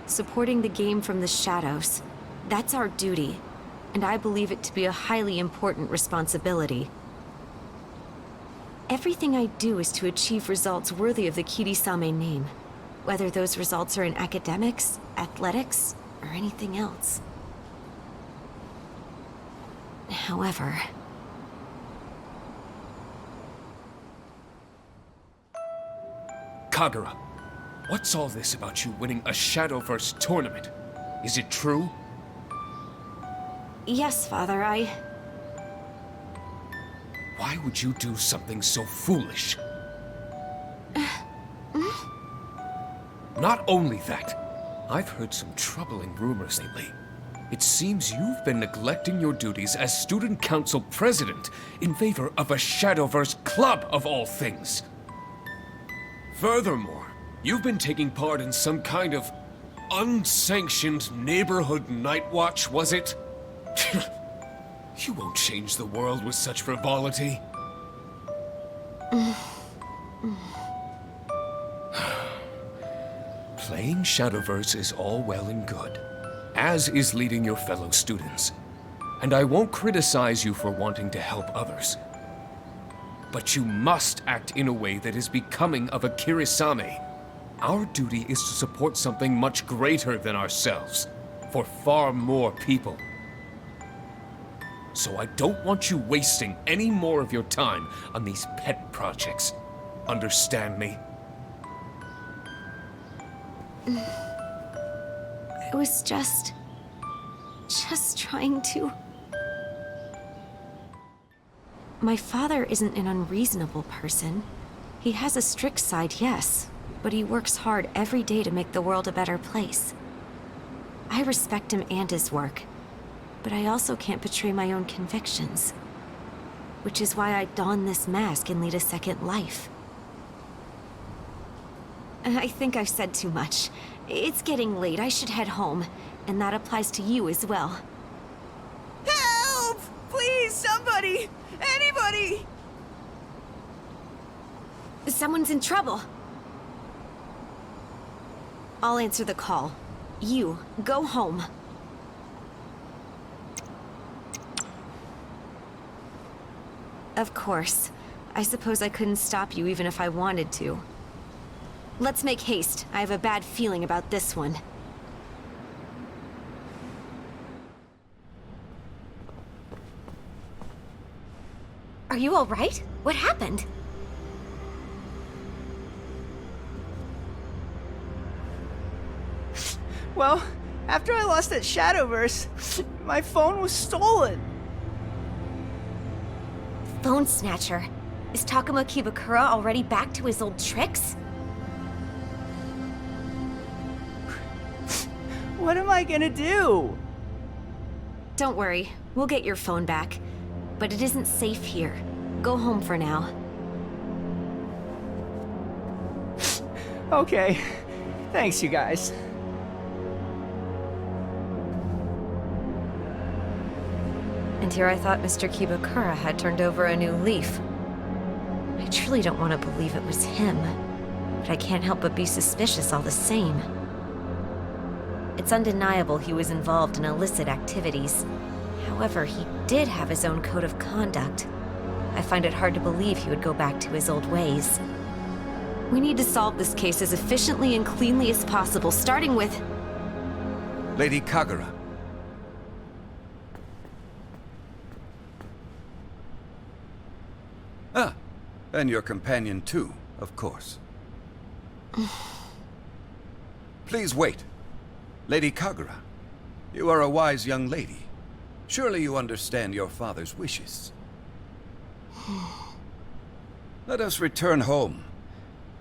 Supporting the game from the shadows, that's our duty. And I believe it to be a highly important responsibility. Everything I do is to achieve results worthy of the Kirisame name, whether those results are in academics, athletics, or anything else. However... Kagura, what's all this about you winning a Shadowverse tournament? Is it true? Yes, Father, Why would you do something so foolish? Not only that, I've heard some troubling rumors lately. It seems you've been neglecting your duties as Student Council President in favor of a Shadowverse Club, of all things. Furthermore, you've been taking part in some kind of unsanctioned neighborhood night watch, was it? You won't change the world with such frivolity. Playing Shadowverse is all well and good, as is leading your fellow students. And I won't criticize you for wanting to help others. But you must act in a way that is becoming of a Kirisame. Our duty is to support something much greater than ourselves, for far more people. So I don't want you wasting any more of your time on these pet projects. Understand me? I was just trying to... My father isn't an unreasonable person. He has a strict side, yes, but he works hard every day to make the world a better place. I respect him and his work, but I also can't betray my own convictions. Which is why I don this mask and lead a second life. I think I've said too much. It's getting late, I should head home, and that applies to you as well. Help! Please, somebody! Anybody! Someone's in trouble. I'll answer the call. You, go home. Of course. I suppose I couldn't stop you even if I wanted to. Let's make haste. I have a bad feeling about this one. Are you all right? What happened? Well, after I lost at Shadowverse, my phone was stolen. Phone snatcher. Is Takuma Kibakura already back to his old tricks? What am I gonna do? Don't worry, we'll get your phone back. But it isn't safe here. Go home for now. Okay. Thanks, you guys. And here I thought Mr. Kibakura had turned over a new leaf. I truly don't want to believe it was him, but I can't help but be suspicious all the same. It's undeniable he was involved in illicit activities. However, he did have his own code of conduct. I find it hard to believe he would go back to his old ways. We need to solve this case as efficiently and cleanly as possible, starting with... Lady Kagura. Ah, and your companion too, of course. Please wait. Lady Kagura, you are a wise young lady. Surely you understand your father's wishes. Let us return home,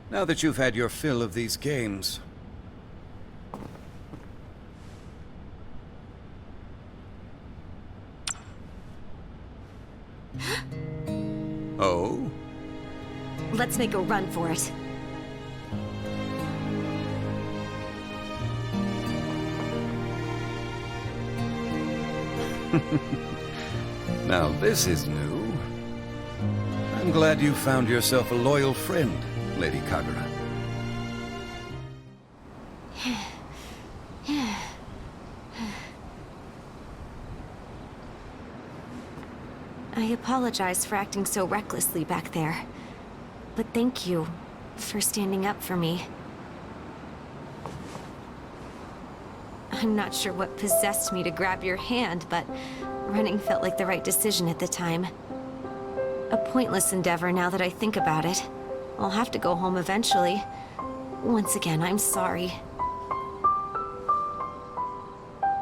now that you've had your fill of these games. Oh? Let's make a run for it. Now this is new. I'm glad you found yourself a loyal friend, Lady Kagura. I apologize for acting so recklessly back there. But thank you for standing up for me. I'm not sure what possessed me to grab your hand, but running felt like the right decision at the time. A pointless endeavor now that I think about it. I'll have to go home eventually. Once again, I'm sorry.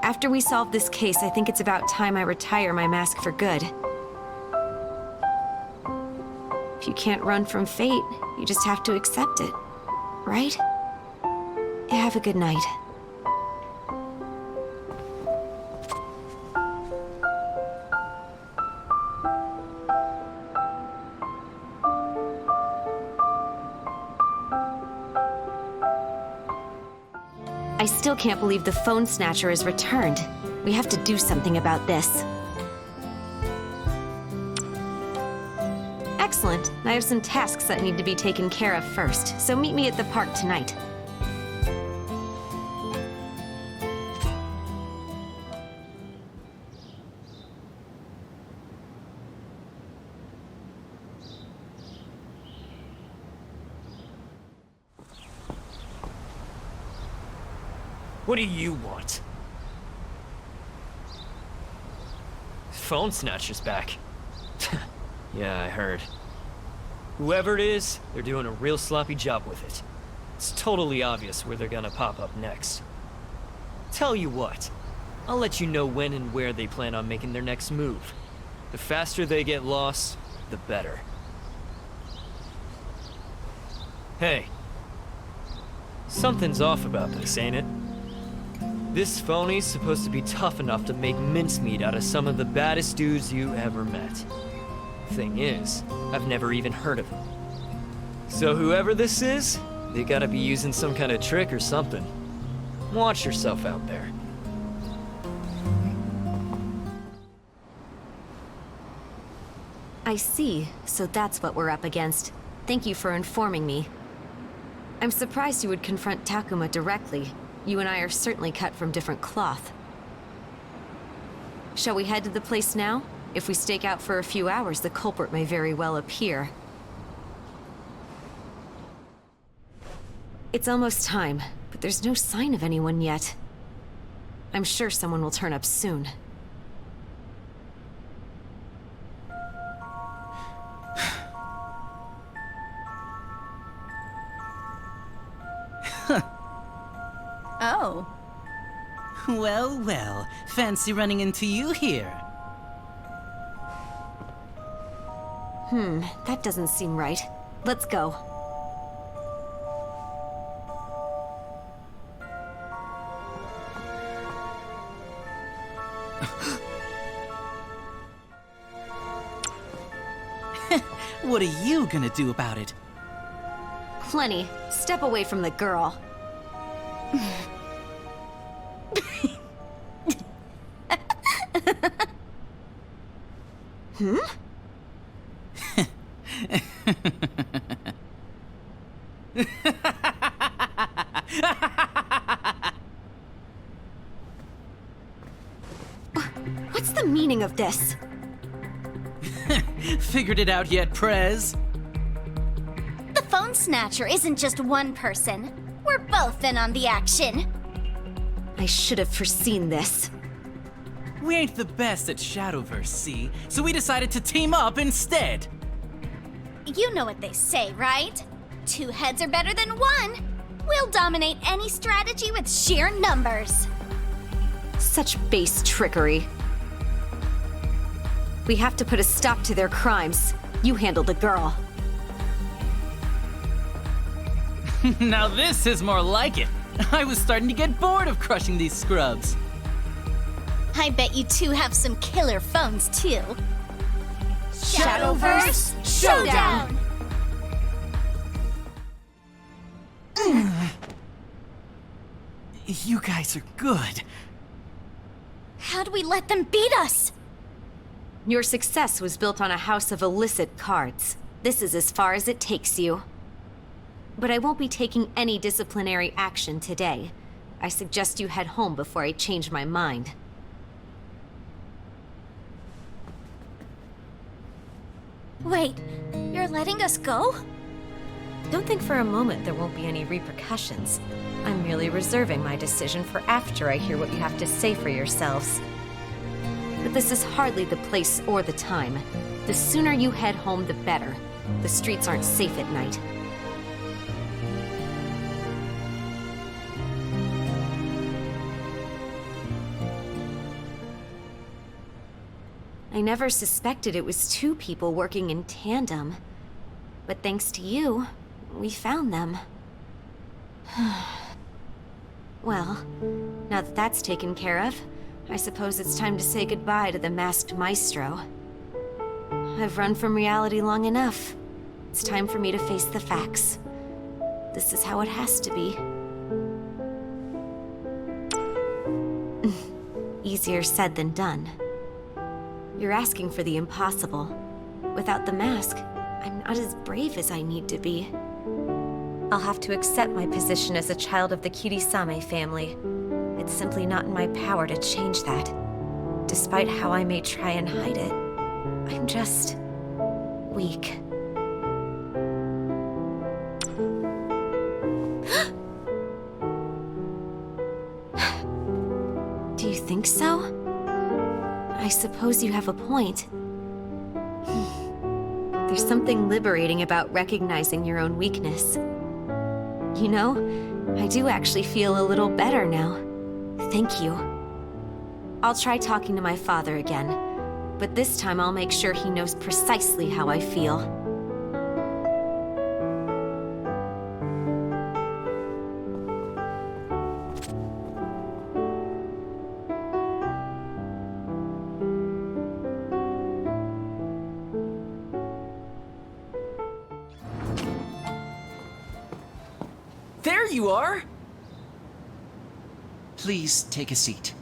After we solve this case, I think it's about time I retire my mask for good. If you can't run from fate, you just have to accept it, right? Have a good night. I still can't believe the phone snatcher is returned. We have to do something about this. Excellent. I have some tasks that need to be taken care of first, so meet me at the park tonight. What do you want? Phone snatcher's back. Yeah, I heard. Whoever it is, they're doing a real sloppy job with it. It's totally obvious where they're gonna pop up next. Tell you what, I'll let you know when and where they plan on making their next move. The faster they get lost, the better. Hey. Something's off about this, ain't it? This phony's supposed to be tough enough to make mincemeat out of some of the baddest dudes you ever met. Thing is, I've never even heard of him. So whoever this is, they gotta be using some kind of trick or something. Watch yourself out there. I see, so that's what we're up against. Thank you for informing me. I'm surprised you would confront Takuma directly. You and I are certainly cut from different cloth. Shall we head to the place now? If we stake out for a few hours, the culprit may very well appear. It's almost time, but there's no sign of anyone yet. I'm sure someone will turn up soon. Oh. Well, well. Fancy running into you here. That doesn't seem right. Let's go. What are you gonna do about it? Plenty. Step away from the girl. Hmm? What's the meaning of this? Figured it out yet, Prez? The phone snatcher isn't just one person. We're both in on the action. I should have foreseen this. We ain't the best at Shadowverse, see? So we decided to team up instead. You know what they say, right? 2 heads are better than 1. We'll dominate any strategy with sheer numbers. Such base trickery. We have to put a stop to their crimes. You handle the girl. Now this is more like it. I was starting to get bored of crushing these scrubs. I bet you 2 have some killer phones, too. Shadowverse Showdown! You guys are good. How'd we let them beat us? Your success was built on a house of illicit cards. This is as far as it takes you. But I won't be taking any disciplinary action today. I suggest you head home before I change my mind. Wait, you're letting us go? Don't think for a moment there won't be any repercussions. I'm merely reserving my decision for after I hear what you have to say for yourselves. But this is hardly the place or the time. The sooner you head home, the better. The streets aren't safe at night. I never suspected it was 2 people working in tandem. But thanks to you, we found them. Well, now that that's taken care of, I suppose it's time to say goodbye to the Masked Maestro. I've run from reality long enough. It's time for me to face the facts. This is how it has to be. Easier said than done. You're asking for the impossible. Without the mask, I'm not as brave as I need to be. I'll have to accept my position as a child of the Kirisame family. It's simply not in my power to change that. Despite how I may try and hide it, I'm just weak. Do you think so? I suppose you have a point. There's something liberating about recognizing your own weakness. You know, I do actually feel a little better now. Thank you. I'll try talking to my father again, but this time I'll make sure he knows precisely how I feel. There you are! Please take a seat.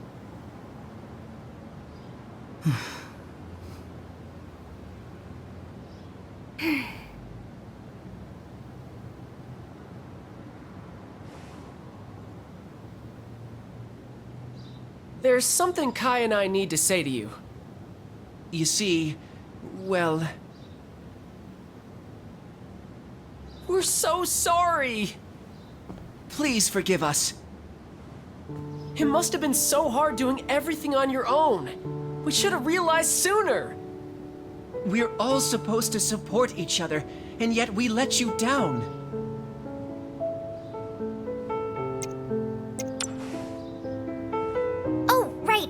There's something Kai and I need to say to you. You see, well... We're so sorry! Please forgive us. It must have been so hard doing everything on your own. We should have realized sooner. We're all supposed to support each other, and yet we let you down. Oh, right,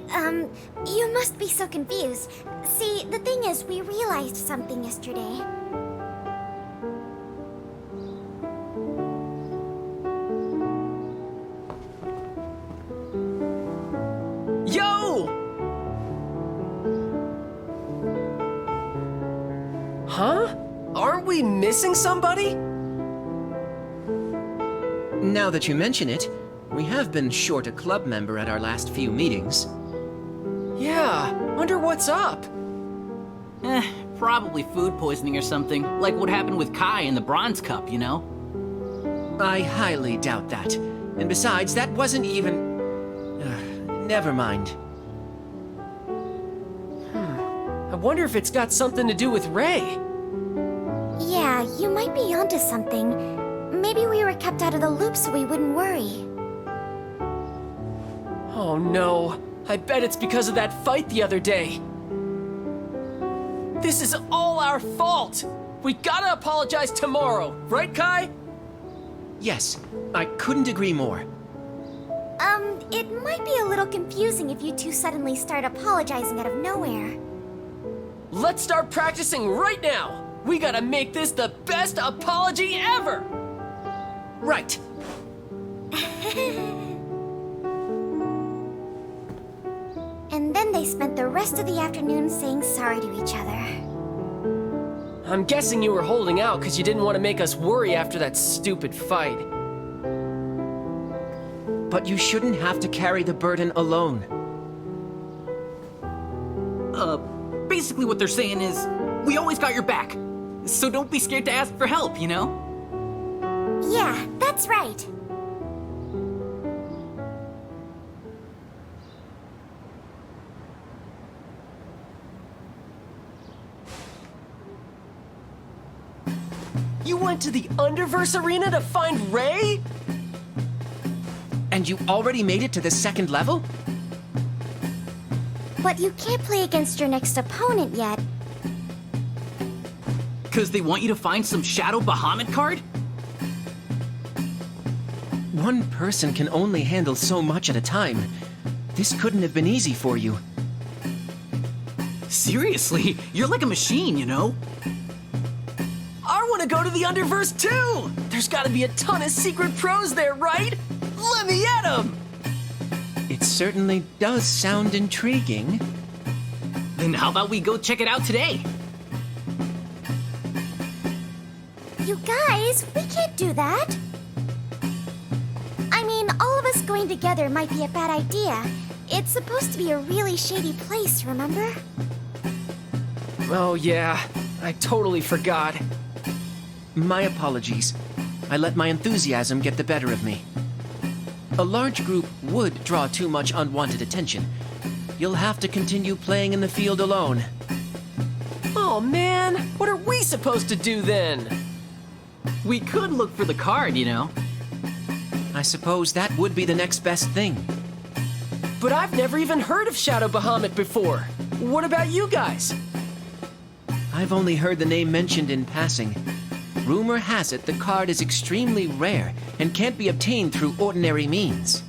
you must be so confused. See, the thing is, we realized something yesterday. Huh? Aren't we missing somebody? Now that you mention it, we have been short a club member at our last few meetings. Yeah, wonder what's up. Probably food poisoning or something, like what happened with Kai in the Bronze Cup, you know? I highly doubt that. And besides, that wasn't even... never mind. I wonder if it's got something to do with Ray. Yeah, you might be onto something. Maybe we were kept out of the loop so we wouldn't worry. Oh no, I bet it's because of that fight the other day. This is all our fault! We gotta apologize tomorrow, right, Kai? Yes, I couldn't agree more. It might be a little confusing if you two suddenly start apologizing out of nowhere. Let's start practicing right now! We gotta make this the best apology ever! Right. And then they spent the rest of the afternoon saying sorry to each other. I'm guessing you were holding out because you didn't want to make us worry after that stupid fight. But you shouldn't have to carry the burden alone. Basically what they're saying is, we always got your back. So don't be scared to ask for help, you know? Yeah, that's right. You went to the Underverse Arena to find Ray? And you already made it to the second level? But you can't play against your next opponent yet. Because they want you to find some Shadow Bahamut card? One person can only handle so much at a time. This couldn't have been easy for you. Seriously, you're like a machine, you know? I want to go to the Underverse too! There's gotta be a ton of secret pros there, right? Let me at them! It certainly does sound intriguing. Then how about we go check it out today? You guys, we can't do that. I mean, all of us going together might be a bad idea. It's supposed to be a really shady place, remember? Oh yeah, I totally forgot. My apologies. I let my enthusiasm get the better of me. A large group would draw too much unwanted attention. You'll have to continue playing in the field alone. Oh man, what are we supposed to do then? We could look for the card, you know? I suppose that would be the next best thing. But I've never even heard of Shadow Bahamut before. What about you guys? I've only heard the name mentioned in passing. Rumor has it the card is extremely rare and can't be obtained through ordinary means.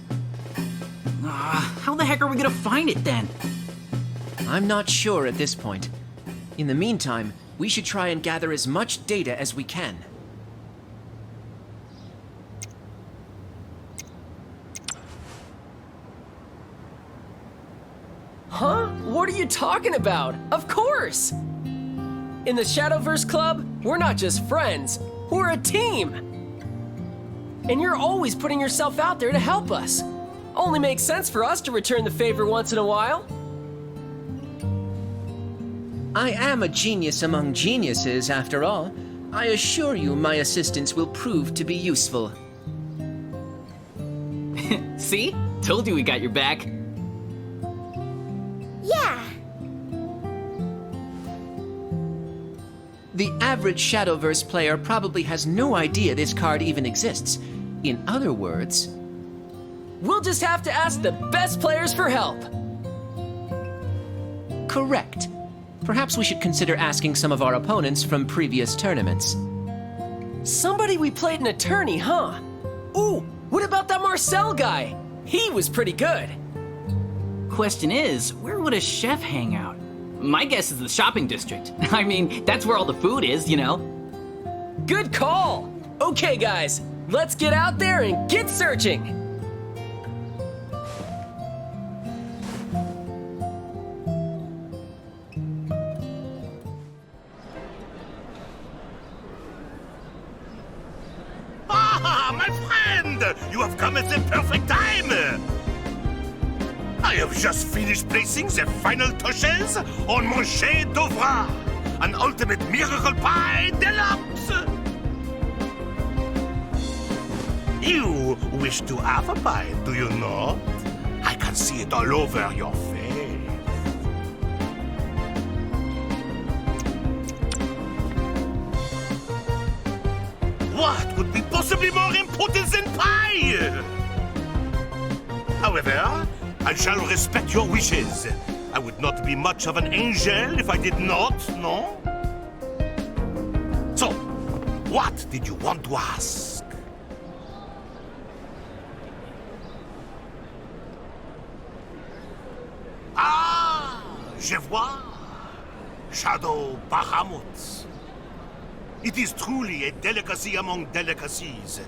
How the heck are we gonna find it then? I'm not sure at this point. In the meantime, we should try and gather as much data as we can. Huh? What are you talking about? Of course! In the Shadowverse Club, we're not just friends, we're a team! And you're always putting yourself out there to help us. Only makes sense for us to return the favor once in a while. I am a genius among geniuses, after all. I assure you my assistance will prove to be useful. See? Told you we got your back. Yeah. The average Shadowverse player probably has no idea this card even exists. In other words... We'll just have to ask the best players for help. Correct. Perhaps we should consider asking some of our opponents from previous tournaments. Somebody we played in a tourney, huh? Ooh, what about that Marcel guy? He was pretty good. Question is, where would a chef hang out? My guess is the shopping district. I mean, that's where all the food is, you know? Good call! Okay, guys, let's get out there and get searching! Ah, my friend! You have come at the perfect time! I have just finished placing the final touches on mon chef d'oeuvre, an ultimate miracle pie deluxe! You wish to have a pie, do you not? I can see it all over your face. What could be possibly more important than pie? However, I shall respect your wishes. I would not be much of an angel if I did not, no? So, what did you want to ask? Ah, je vois. Shadow Bahamut. It is truly a delicacy among delicacies.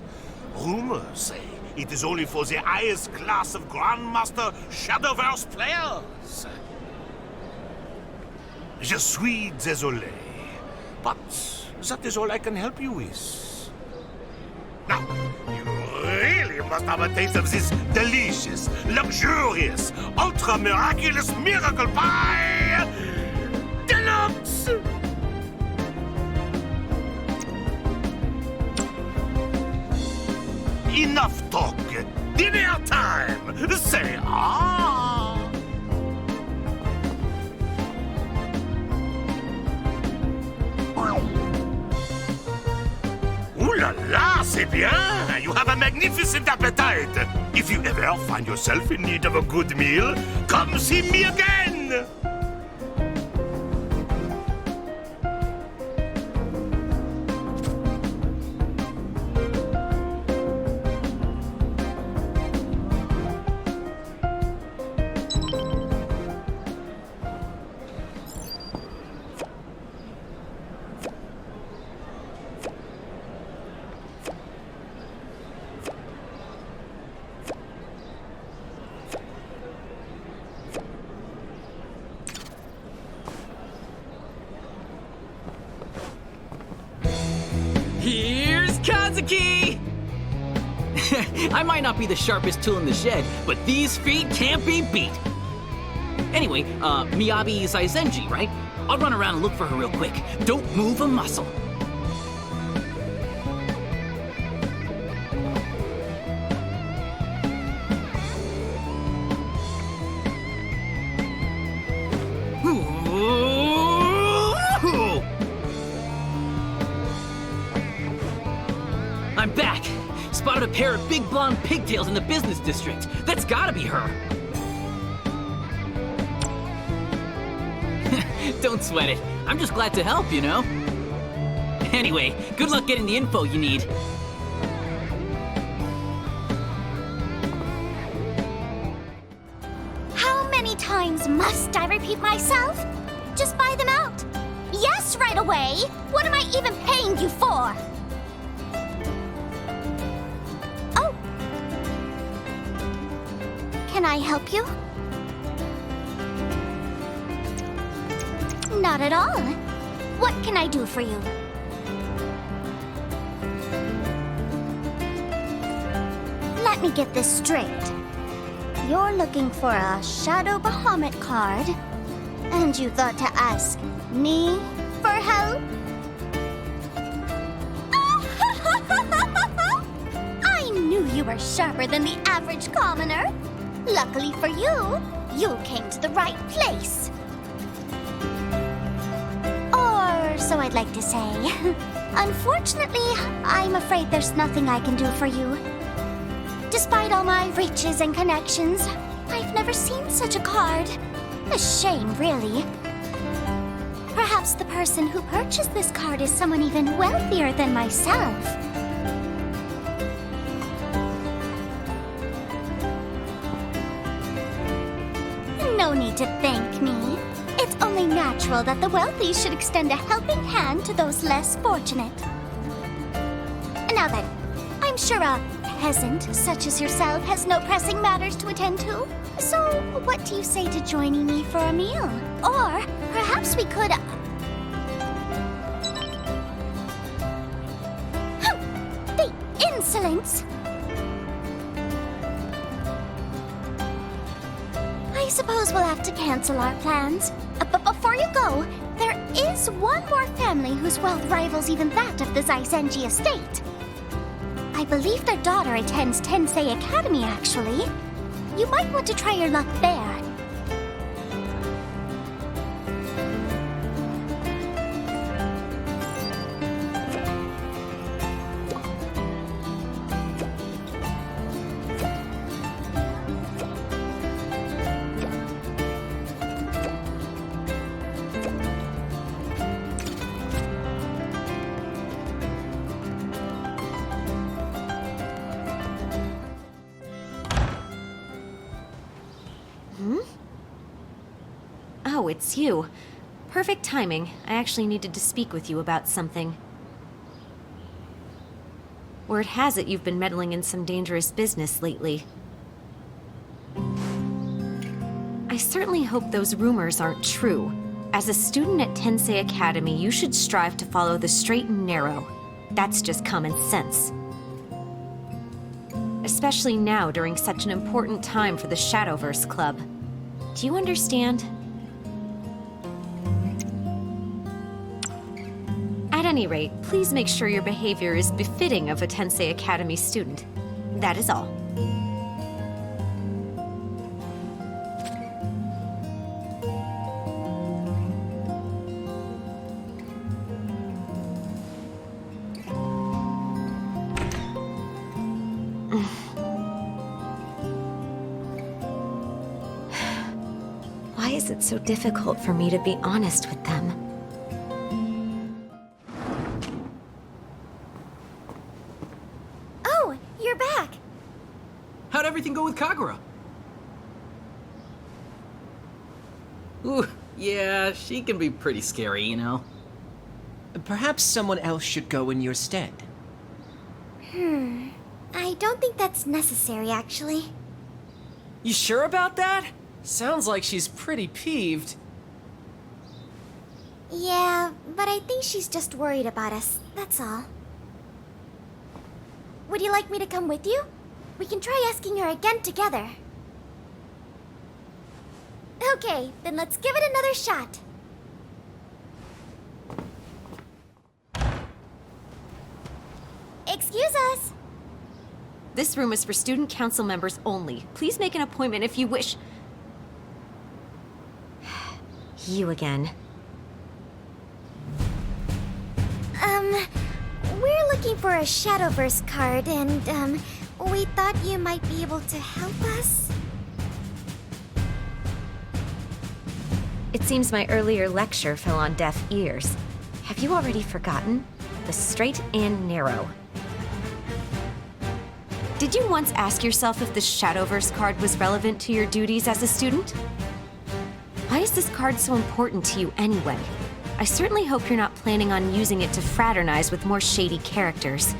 Rumors say it is only for the highest class of Grandmaster Shadowverse players. Je suis désolé, but that is all I can help you with. Now, you really must have a taste of this delicious, luxurious, ultra-miraculous miracle pie deluxe! Enough talk. Dinner time. Say ah. Ooh la la, c'est bien. You have a magnificent appetite. If you ever find yourself in need of a good meal, come see me again. Here's Kazuki! I might not be the sharpest tool in the shed, but these feet can't be beat. Anyway, Miyabi Zaizenji, right? I'll run around and look for her real quick. Don't move a muscle. I'm back! Spotted a pair of big blonde pigtails in the business district. That's gotta be her. Don't sweat it. I'm just glad to help, you know? Anyway, good luck getting the info you need. How many times must I repeat myself? Just buy them out. Yes, right away. What am I even paying you for? Oh. Can I help you? Not at all. What can I do for you? Let me get this straight. You're looking for a Shadow Bahamut card, and you thought to ask me for help? I knew you were sharper than the average commoner. Luckily for you, you came to the right place. Or so I'd like to say. Unfortunately, I'm afraid there's nothing I can do for you. Despite all my riches and connections, I've never seen such a card. A shame, really. Perhaps the person who purchased this card is someone even wealthier than myself. No need to thank me. It's only natural that the wealthy should extend a helping hand to those less fortunate. Now then, I'm sure a peasant such as yourself has no pressing matters to attend to. So, what do you say to joining me for a meal? Or perhaps we could... The insolence! I suppose we'll have to cancel our plans. But before you go, there is one more family whose wealth rivals even that of the Zaisenji estate. I believe their daughter attends Tensei Academy, actually. You might want to try your luck there. Oh, it's you. Perfect timing. I actually needed to speak with you about something. Word has it you've been meddling in some dangerous business lately. I certainly hope those rumors aren't true. As a student at Tensei Academy, you should strive to follow the straight and narrow. That's just common sense. Especially now, during such an important time for the Shadowverse Club. Do you understand? At any rate, please make sure your behavior is befitting of a Tensei Academy student. That is all. Why is it so difficult for me to be honest with them? Oh, you're back. How'd everything go with Kagura? Ooh, yeah, she can be pretty scary, you know. Perhaps someone else should go in your stead. I don't think that's necessary, actually. You sure about that? Sounds like she's pretty peeved. Yeah, but I think she's just worried about us, that's all. Would you like me to come with you? We can try asking her again together. Okay, then let's give it another shot. Excuse us. This room is for student council members only. Please make an appointment if you wish. You again. We're looking for a Shadowverse card, and, we thought you might be able to help us? It seems my earlier lecture fell on deaf ears. Have you already forgotten? The straight and narrow. Did you once ask yourself if the Shadowverse card was relevant to your duties as a student? Why is this card so important to you anyway? I certainly hope you're not planning on using it to fraternize with more shady characters.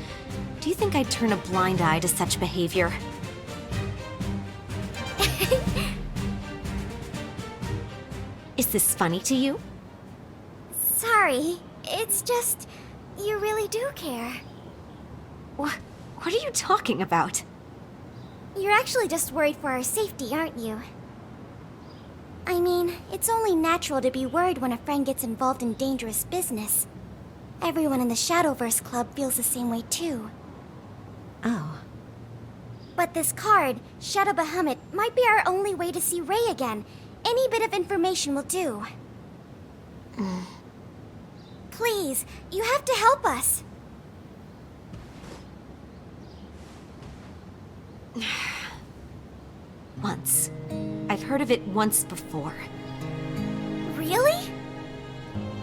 Do you think I'd turn a blind eye to such behavior? Is this funny to you? Sorry, it's just... you really do care. What are you talking about? You're actually just worried for our safety, aren't you? I mean, it's only natural to be worried when a friend gets involved in dangerous business. Everyone in the Shadowverse Club feels the same way too. Oh. But this card, Shadow Bahamut, might be our only way to see Ray again. Any bit of information will do. Please, you have to help us. Once. I've heard of it once before. Really?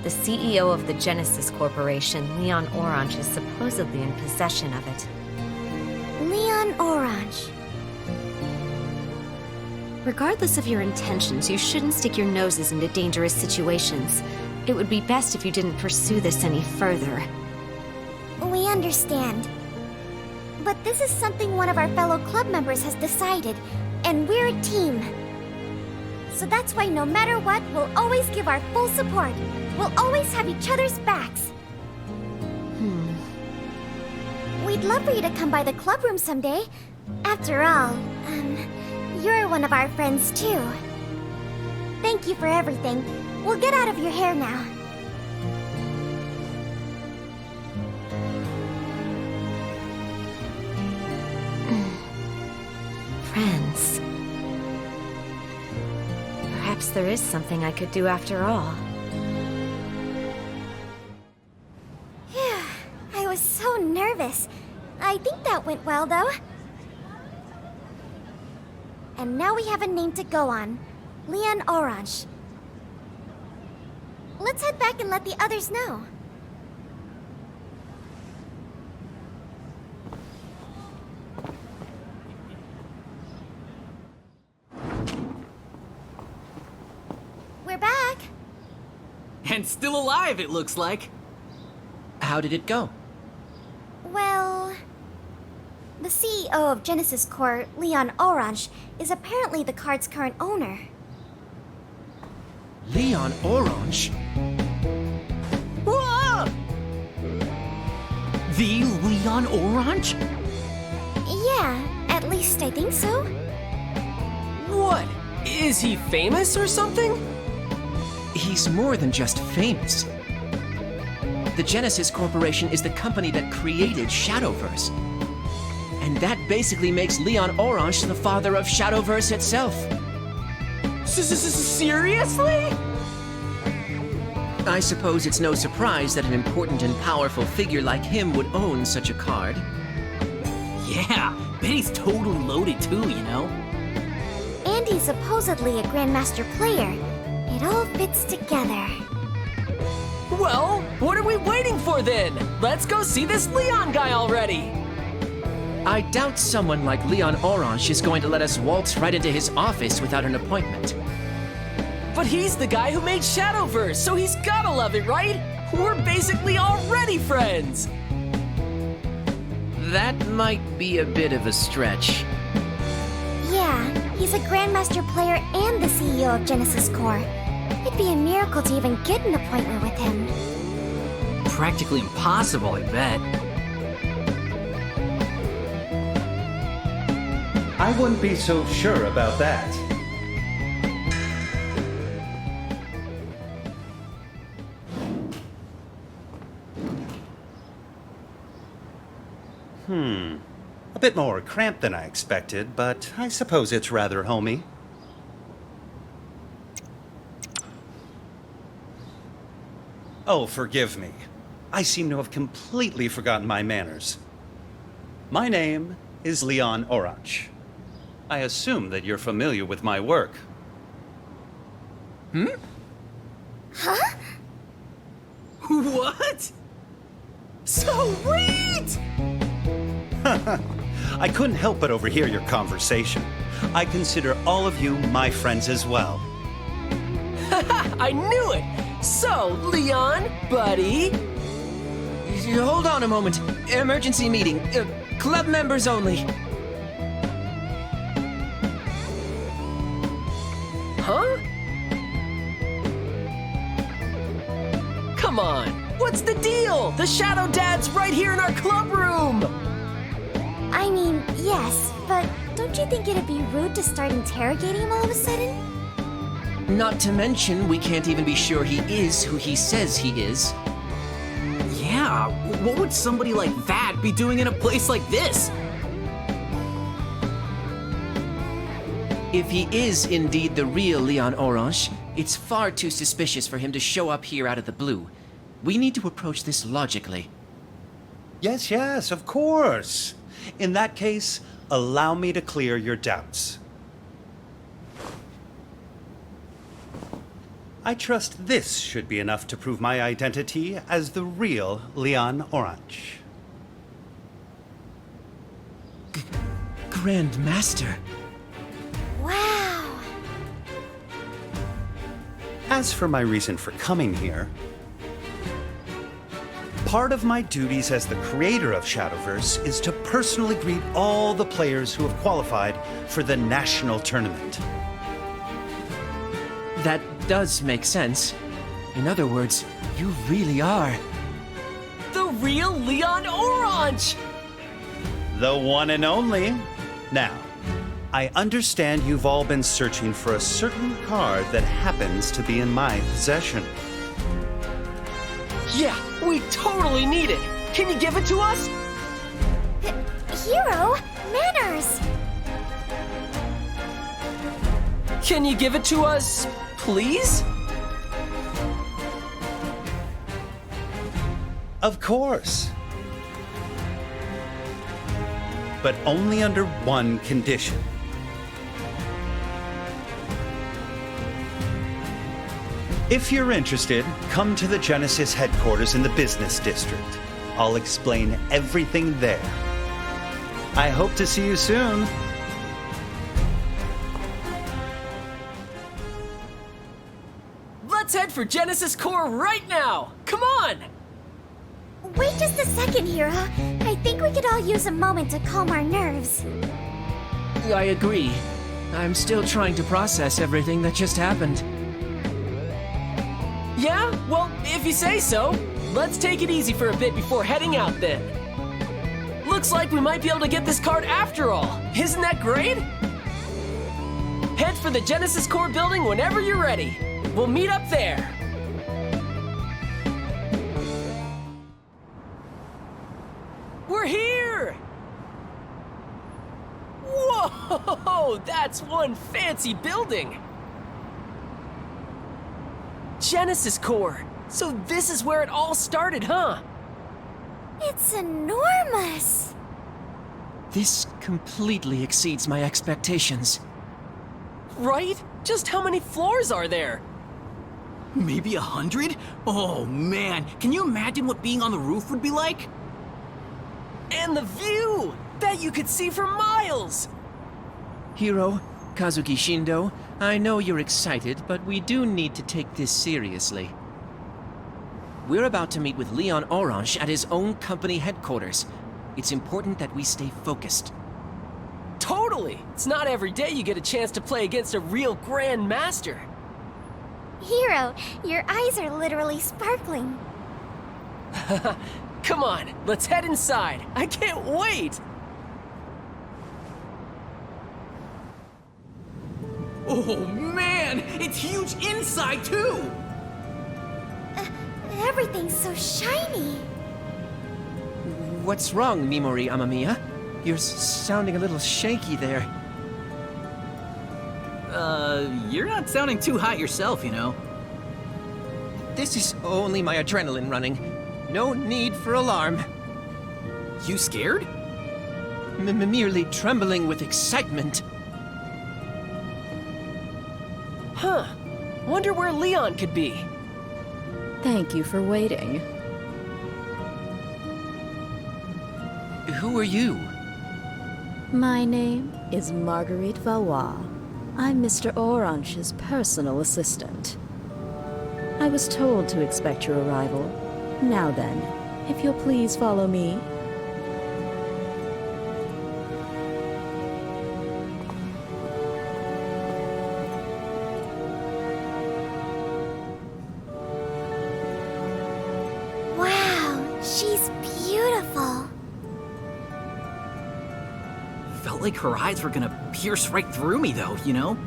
The CEO of the Genesis Corporation, Leon Orange, is supposedly in possession of it. Leon Orange. Regardless of your intentions, you shouldn't stick your noses into dangerous situations. It would be best if you didn't pursue this any further. We understand. But this is something one of our fellow club members has decided, and we're a team. So that's why no matter what, we'll always give our full support. We'll always have each other's backs. We we'd love for you to come by the club room someday. After all, you're one of our friends too. Thank you for everything. We'll get out of your hair now. Friends. Perhaps there is something I could do after all. I was so nervous. I think that went well, though. And now we have a name to go on. Leon Orange. Let's head back and let the others know. We're back. And still alive, it looks like. How did it go? Well, the CEO of Genesis Corps, Leon Orange, is apparently the card's current owner. Leon Orange? Whoa! The Leon Orange? Yeah, at least I think so. What? Is he famous or something? He's more than just famous. The Genesis Corporation is the company that created Shadowverse. And that basically makes Leon Orange the father of Shadowverse itself. Seriously? I suppose it's no surprise that an important and powerful figure like him would own such a card. Yeah, bet he's totally loaded too, you know? And he's supposedly a Grandmaster player. It all fits together. Well, what are we waiting for then? Let's go see this Leon guy already! I doubt someone like Leon Orange is going to let us waltz right into his office without an appointment. But he's the guy who made Shadowverse, so he's gotta love it, right? We're basically already friends! That might be a bit of a stretch. Yeah, he's a Grandmaster player and the CEO of Genesis Corps. It'd be a miracle to even get an appointment with him. Practically impossible, I bet. I wouldn't be so sure about that. A bit more cramped than I expected, but I suppose it's rather homey. Oh, forgive me. I seem to have completely forgotten my manners. My name is Leon Orange. I assume that you're familiar with my work. Huh? What? Sweet! I couldn't help but overhear your conversation. I consider all of you my friends as well. I knew it! So, Leon, buddy... Hold on a moment. Emergency meeting. Club members only. Huh? Come on! What's the deal? The Shadow Dad's right here in our club room! I mean, yes, but don't you think it'd be rude to start interrogating him all of a sudden? Not to mention, we can't even be sure he is who he says he is. Yeah, what would somebody like that be doing in a place like this? If he is indeed the real Leon Orange, it's far too suspicious for him to show up here out of the blue. We need to approach this logically. Yes, of course. In that case, allow me to clear your doubts. I trust this should be enough to prove my identity as the real Leon Orange. Grand Master. Wow. As for my reason for coming here, part of my duties as the creator of Shadowverse is to personally greet all the players who have qualified for the national tournament. That does make sense. In other words, you really are... the real Leon Orange! The one and only. Now, I understand you've all been searching for a certain card that happens to be in my possession. Yeah, we totally need it. Can you give it to us? Hero, manners! Can you give it to us, please? Of course. But only under one condition. If you're interested, come to the Genesis headquarters in the business district. I'll explain everything there. I hope to see you soon. Let's head for Genesis Core right now! Come on! Wait just a second, Hero. I think we could all use a moment to calm our nerves. I agree. I'm still trying to process everything that just happened. Yeah? Well, if you say so. Let's take it easy for a bit before heading out then. Looks like we might be able to get this card after all. Isn't that great? Head for the Genesis Core building whenever you're ready. We'll meet up there. We're here! Whoa! That's one fancy building! Genesis Core! So this is where it all started, huh? It's enormous! This completely exceeds my expectations. Right? Just how many floors are there? Maybe 100? Oh man, can you imagine what being on the roof would be like? And the view! That you could see for miles! Hiro, Kazuki Shindo, I know you're excited, but we do need to take this seriously. We're about to meet with Leon Orange at his own company headquarters. It's important that we stay focused. Totally! It's not every day you get a chance to play against a real Grand Master. Hero, your eyes are literally sparkling. Come on, let's head inside. I can't wait! Oh man, it's huge inside too! Everything's so shiny. What's wrong, Mimori Amamiya? You're sounding a little shaky there. You're not sounding too hot yourself, you know. This is only my adrenaline running. No need for alarm. You scared? Merely trembling with excitement. Huh. Wonder where Leon could be. Thank you for waiting. Who are you? My name is Marguerite Valois. I'm Mr. Orange's personal assistant. I was told to expect your arrival. Now then, if you'll please follow me. Wow, she's beautiful. Felt like her eyes were gonna pierce right through me though, you know?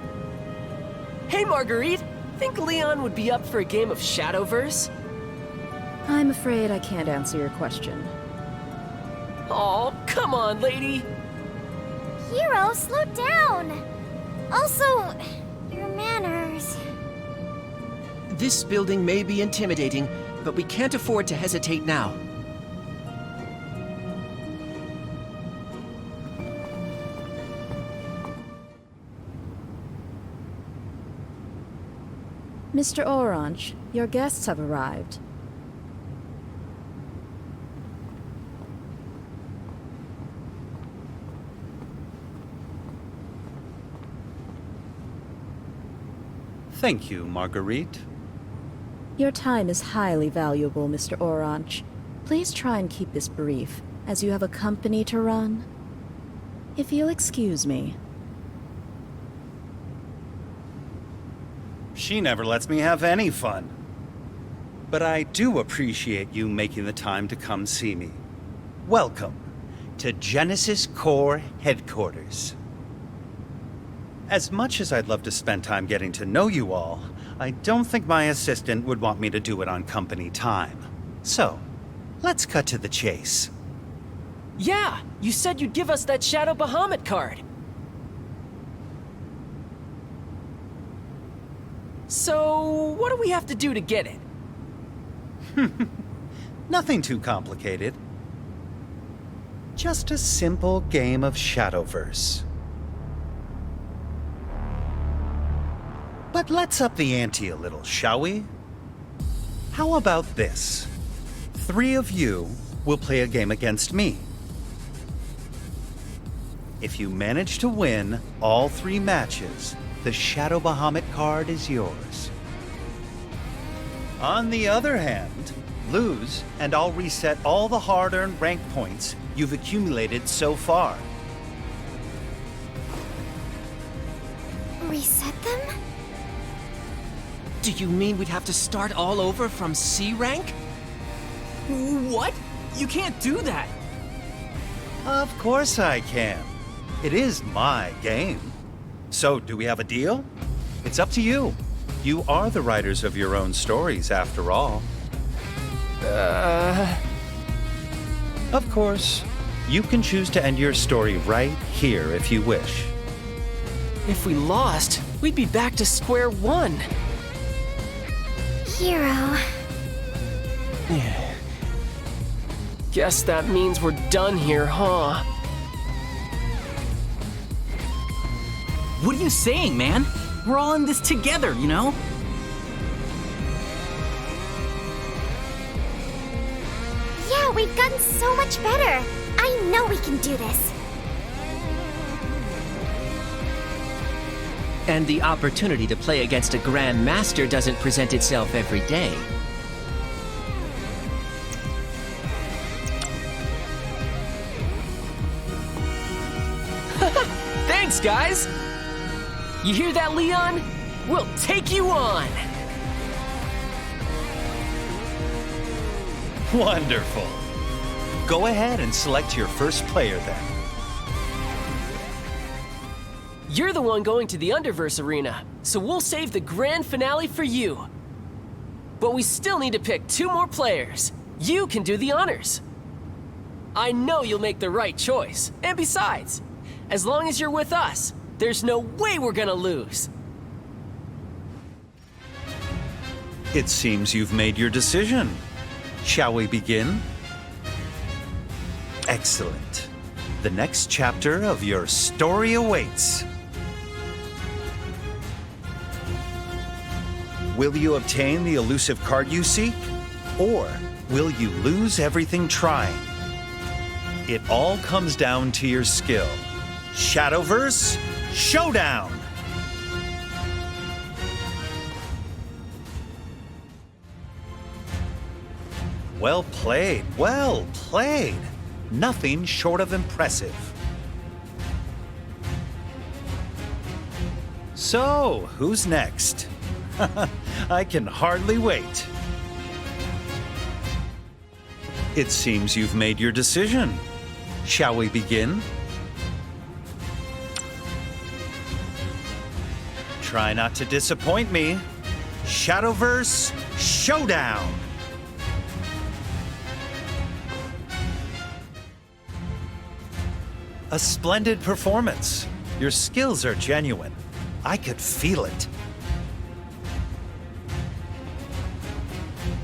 Hey Marguerite, think Leon would be up for a game of Shadowverse? I'm afraid I can't answer your question. Oh, come on, lady! Hero, slow down! Also, your manners. This building may be intimidating, but we can't afford to hesitate now. Mr. Orange, your guests have arrived. Thank you, Marguerite. Your time is highly valuable, Mr. Orange. Please try and keep this brief, as you have a company to run. If you'll excuse me. She never lets me have any fun. But I do appreciate you making the time to come see me. Welcome. to Genesis Core Headquarters. As much as I'd love to spend time getting to know you all, I don't think my assistant would want me to do it on company time. So, let's cut to the chase. Yeah, you said you'd give us that Shadow Bahamut card. So, what do we have to do to get it? Nothing too complicated. Just a simple game of Shadowverse. But let's up the ante a little, shall we? How about this? 3 of you will play a game against me. If you manage to win all 3 matches, the Shadow Bahamut card is yours. On the other hand, lose, and I'll reset all the hard-earned rank points you've accumulated so far. Reset them? Do you mean we'd have to start all over from C rank? What? You can't do that! Of course I can. It is my game. So, do we have a deal? It's up to you. You are the writers of your own stories, after all. Of course, you can choose to end your story right here if you wish. If we lost, we'd be back to square one. Hero. Guess that means we're done here, huh? What are you saying, man? We're all in this together, you know? Yeah, we've gotten so much better. I know we can do this. And the opportunity to play against a Grand Master doesn't present itself every day. Thanks, guys! You hear that, Leon? We'll take you on! Wonderful. Go ahead and select your first player then. You're the one going to the Underverse Arena, so we'll save the grand finale for you. But we still need to pick 2 more players. You can do the honors. I know you'll make the right choice. And besides, as long as you're with us, there's no way we're gonna lose. It seems you've made your decision. Shall we begin? Excellent. The next chapter of your story awaits. Will you obtain the elusive card you seek? Or will you lose everything trying? It all comes down to your skill. Shadowverse Showdown! Well played, well played. Nothing short of impressive. So, who's next? I can hardly wait. It seems you've made your decision. Shall we begin? Try not to disappoint me. Shadowverse Showdown! A splendid performance. Your skills are genuine. I could feel it.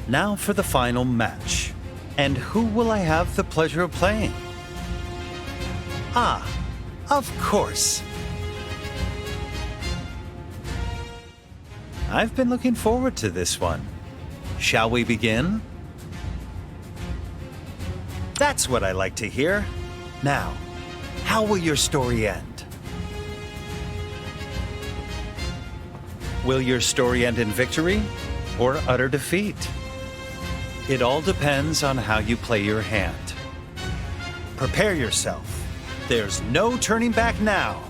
Now for the final match. And who will I have the pleasure of playing? Ah, of course. I've been looking forward to this one. Shall we begin? That's what I like to hear. Now, how will your story end? Will your story end in victory or utter defeat? It all depends on how you play your hand. Prepare yourself. There's no turning back now.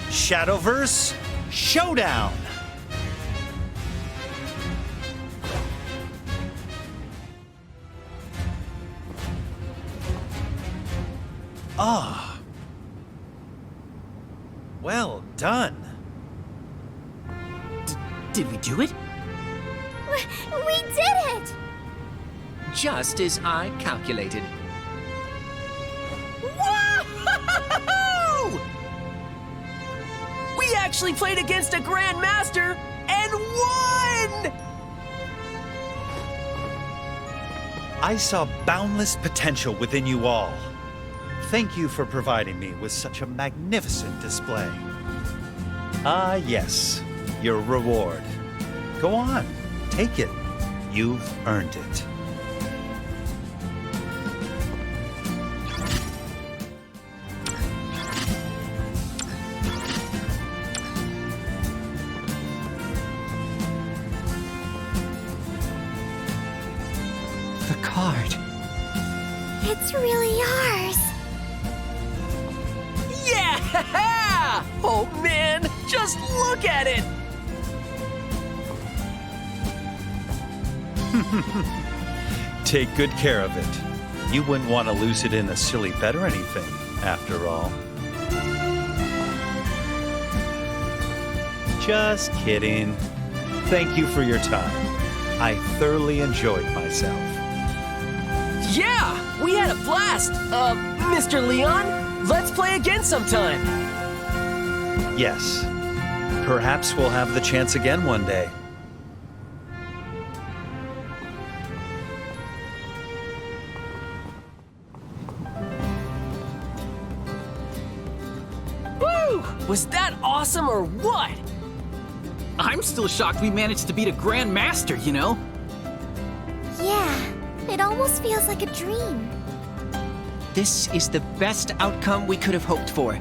Shadowverse Showdown! Ah. Well done. Did we do it? We did it! Just as I calculated. Whoa! We actually played against a Grand Master and won! I saw boundless potential within you all. Thank you for providing me with such a magnificent display. Ah, yes, your reward. Go on, take it. You've earned it. The card. It's really ours. Yeah! Oh man, just look at it! Take good care of it. You wouldn't want to lose it in a silly bet or anything, after all. Just kidding. Thank you for your time. I thoroughly enjoyed myself. Yeah! We had a blast! Mr. Leon, let's play again sometime! Yes. Perhaps we'll have the chance again one day. Woo! Was that awesome or what? I'm still shocked we managed to beat a Grand Master, you know? Yeah, it almost feels like a dream. This is the best outcome we could have hoped for.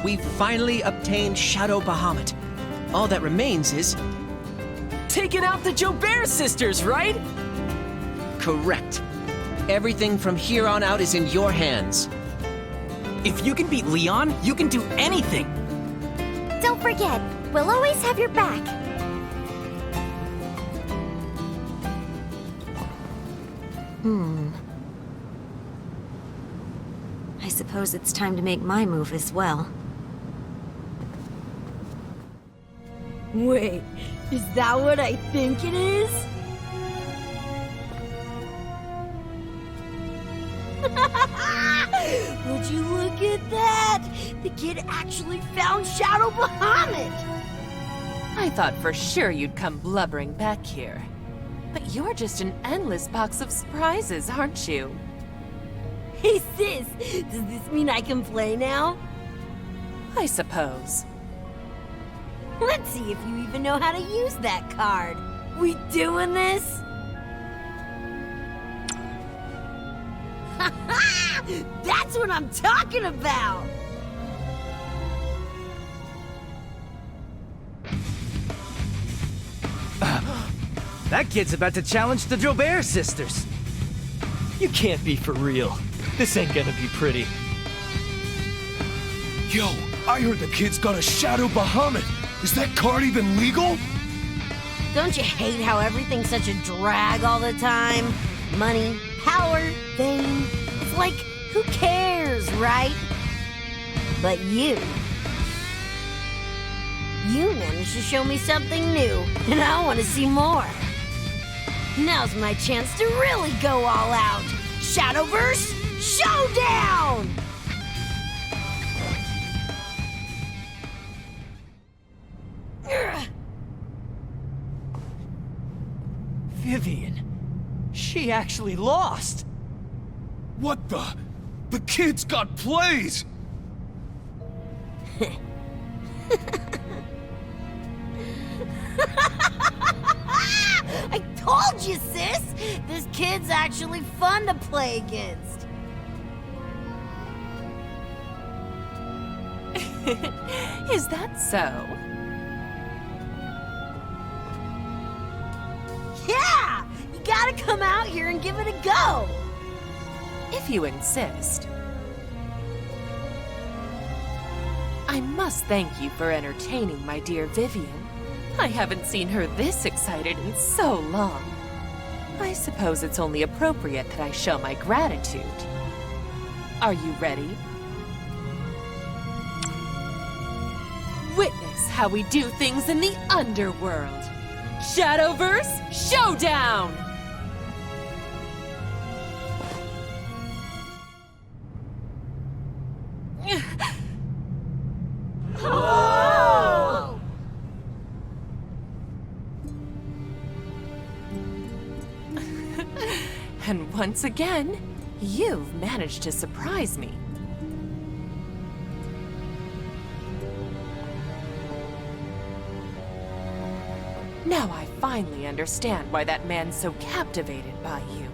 We've finally obtained Shadow Bahamut. All that remains is... taking out the Jobert sisters, right? Correct. Everything from here on out is in your hands. If you can beat Leon, you can do anything. Don't forget, we'll always have your back. I suppose it's time to make my move as well. Wait, is that what I think it is? Would you look at that? The kid actually found Shadow Bahamut! I thought for sure you'd come blubbering back here. But you're just an endless box of surprises, aren't you? Hey sis, does this mean I can play now? I suppose. Let's see if you even know how to use that card. We doing this? That's what I'm talking about! That kid's about to challenge the Jobert sisters. You can't be for real. This ain't gonna be pretty. Yo, I heard the kid's got a Shadow Bahamut. Is that card even legal? Don't you hate how everything's such a drag all the time? Money, power, fame. It's like, who cares, right? But you managed to show me something new, and I want to see more. Now's my chance to really go all out. Shadowverse Showdown! Vivian, she actually lost. What the? The kid's got plays! I told you, sis! This kid's actually fun to play against. Is that so? Yeah! You gotta come out here and give it a go! If you insist. I must thank you for entertaining my dear Vivian. I haven't seen her this excited in so long. I suppose it's only appropriate that I show my gratitude. Are you ready? Witness how we do things in the underworld. Shadowverse Showdown! Oh! And once again, you've managed to surprise me. Now I finally understand why that man's so captivated by you.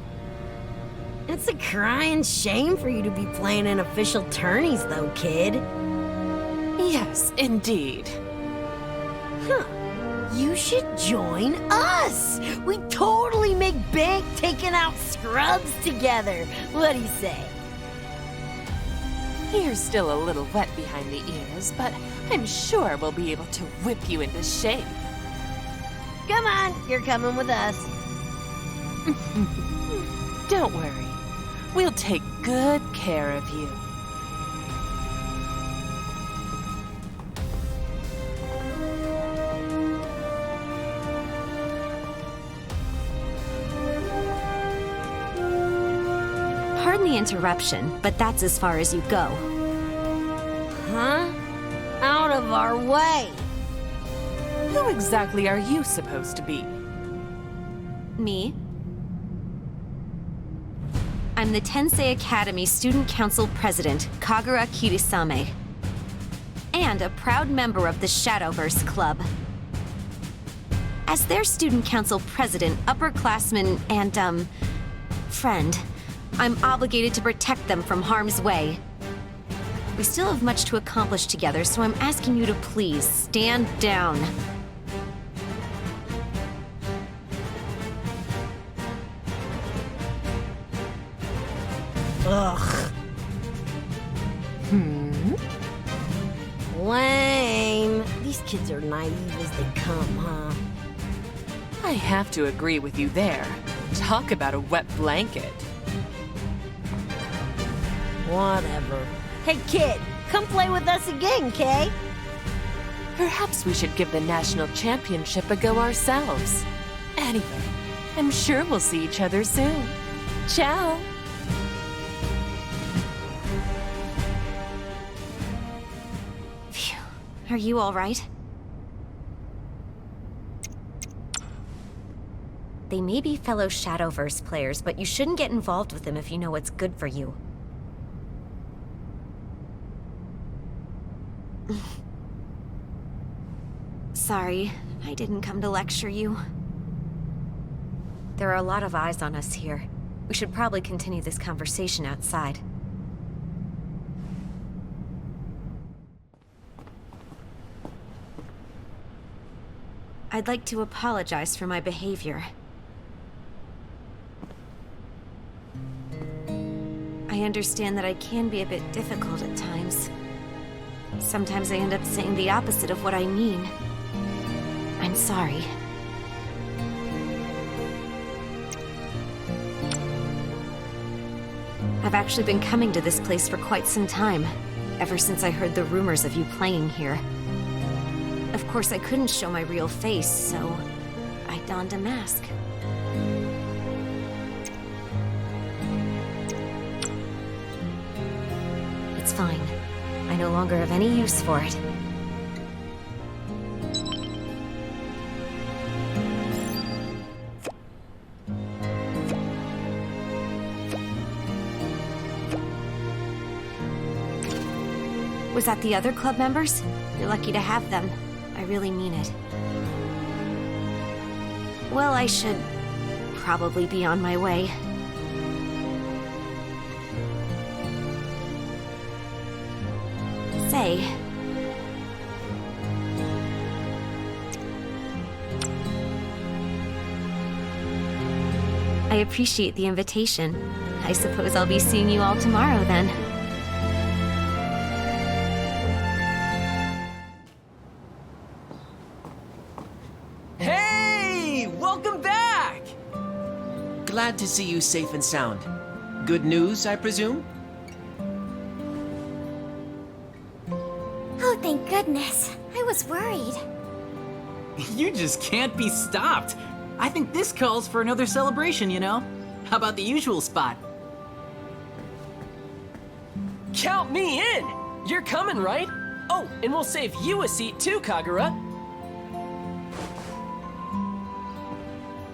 It's a crying shame for you to be playing in official tourneys, though, kid. Yes, indeed. Huh. You should join us! We totally make bank taking out scrubs together. What do you say? You're still a little wet behind the ears, but I'm sure we'll be able to whip you into shape. Come on, you're coming with us. Don't worry. We'll take good care of you. Pardon the interruption, but that's as far as you go. Huh? Out of our way! Who exactly are you supposed to be? Me? I'm the Tensei Academy Student Council President, Kagura Kirisame, and a proud member of the Shadowverse Club. As their Student Council President, upperclassman, and, friend, I'm obligated to protect them from harm's way. We still have much to accomplish together, so I'm asking you to please stand down. Ugh. Lame. These kids are naive as they come, huh? I have to agree with you there. Talk about a wet blanket. Whatever. Hey, kid, come play with us again, Kay? Perhaps we should give the national championship a go ourselves. Anyway, I'm sure we'll see each other soon. Ciao! Phew. Are you all right? They may be fellow Shadowverse players, but you shouldn't get involved with them if you know what's good for you. Sorry, I didn't come to lecture you. There are a lot of eyes on us here. We should probably continue this conversation outside. I'd like to apologize for my behavior. I understand that I can be a bit difficult at times. Sometimes I end up saying the opposite of what I mean. I'm sorry. I've actually been coming to this place for quite some time, ever since I heard the rumors of you playing here. Of course, I couldn't show my real face, so I donned a mask. It's fine. I no longer have any use for it. Was that the other club members? You're lucky to have them. I really mean it. Well, I should probably be on my way. Say, I appreciate the invitation. I suppose I'll be seeing you all tomorrow then. Hey! Welcome back! Glad to see you safe and sound. Good news, I presume? Thank goodness. I was worried. You just can't be stopped. I think this calls for another celebration, you know? How about the usual spot? Count me in! You're coming, right? Oh, and we'll save you a seat too, Kagura.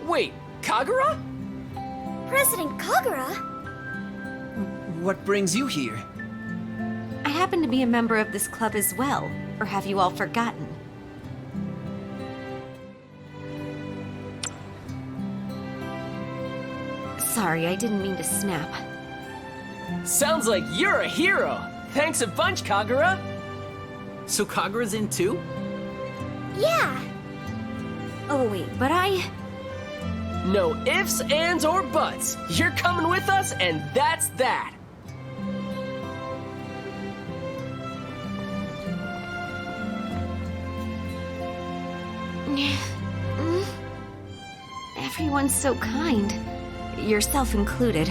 Wait, Kagura? President Kagura? What brings you here? I happen to be a member of this club as well, or have you all forgotten? Sorry, I didn't mean to snap. Sounds like you're a hero. Thanks a bunch, Kagura. So Kagura's in too? Yeah. Oh wait, but No ifs, ands, or buts. You're coming with us, and that's that. Everyone's so kind. Yourself included.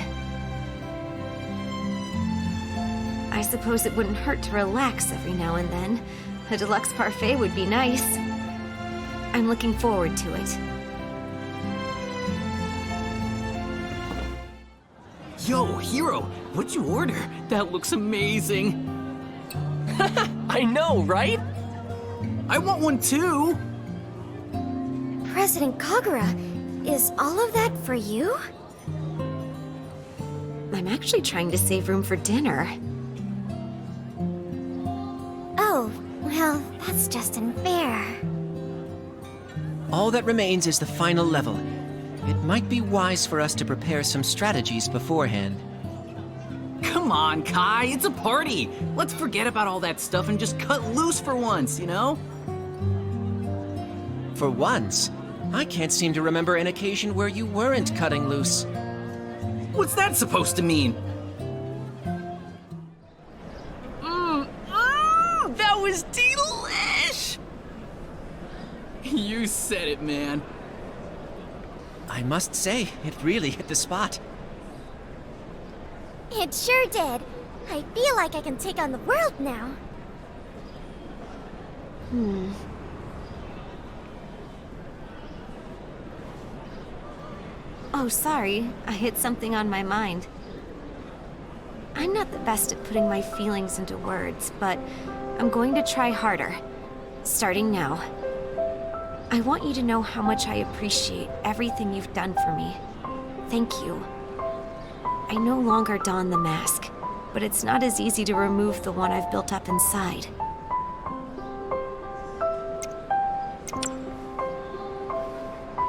I suppose it wouldn't hurt to relax every now and then. A deluxe parfait would be nice. I'm looking forward to it. Yo, Hero, what'd you order? That looks amazing. I know, right? I want one too. President Kagura, is all of that for you? I'm actually trying to save room for dinner. Oh, well, that's just unfair. All that remains is the final level. It might be wise for us to prepare some strategies beforehand. Come on, Kai, it's a party. Let's forget about all that stuff and just cut loose for once, you know? For once, I can't seem to remember an occasion where you weren't cutting loose. What's that supposed to mean? That was delish! You said it, man. I must say, it really hit the spot. It sure did. I feel like I can take on the world now. Oh, sorry. I hit something on my mind. I'm not the best at putting my feelings into words, but I'm going to try harder. Starting now. I want you to know how much I appreciate everything you've done for me. Thank you. I no longer don the mask, but it's not as easy to remove the one I've built up inside.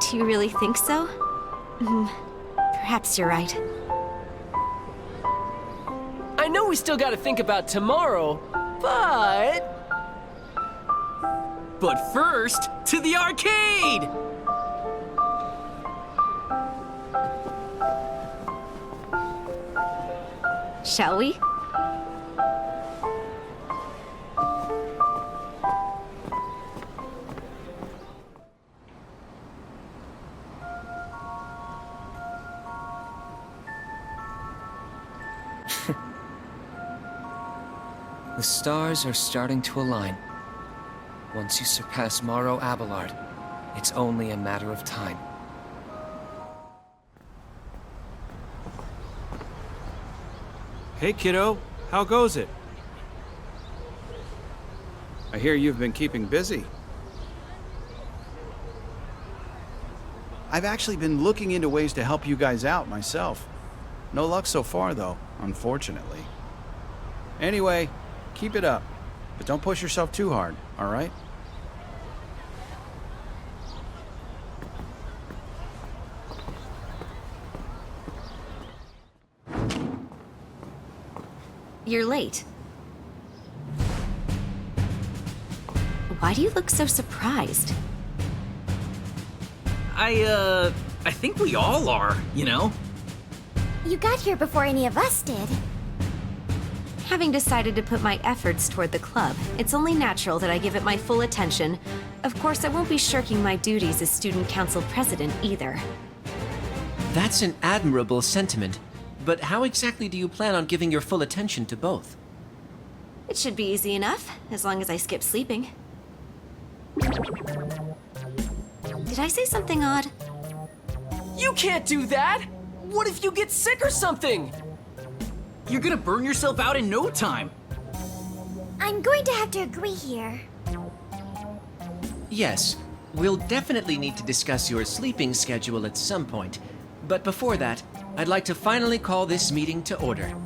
Do you really think so? Perhaps you're right. I know we still gotta think about tomorrow, but... But first, to the arcade! Shall we? The stars are starting to align. Once you surpass Morrow Abelard, it's only a matter of time. Hey, kiddo. How goes it? I hear you've been keeping busy. I've actually been looking into ways to help you guys out myself. No luck so far, though, unfortunately. Anyway, keep it up. But don't push yourself too hard, all right? You're late. Why do you look so surprised? I think we all are, you know? You got here before any of us did. Having decided to put my efforts toward the club, it's only natural that I give it my full attention. Of course, I won't be shirking my duties as student council president either. That's an admirable sentiment. But how exactly do you plan on giving your full attention to both? It should be easy enough, as long as I skip sleeping. Did I say something odd? You can't do that! What if you get sick or something? You're gonna burn yourself out in no time. I'm going to have to agree here. Yes, we'll definitely need to discuss your sleeping schedule at some point. But before that, I'd like to finally call this meeting to order.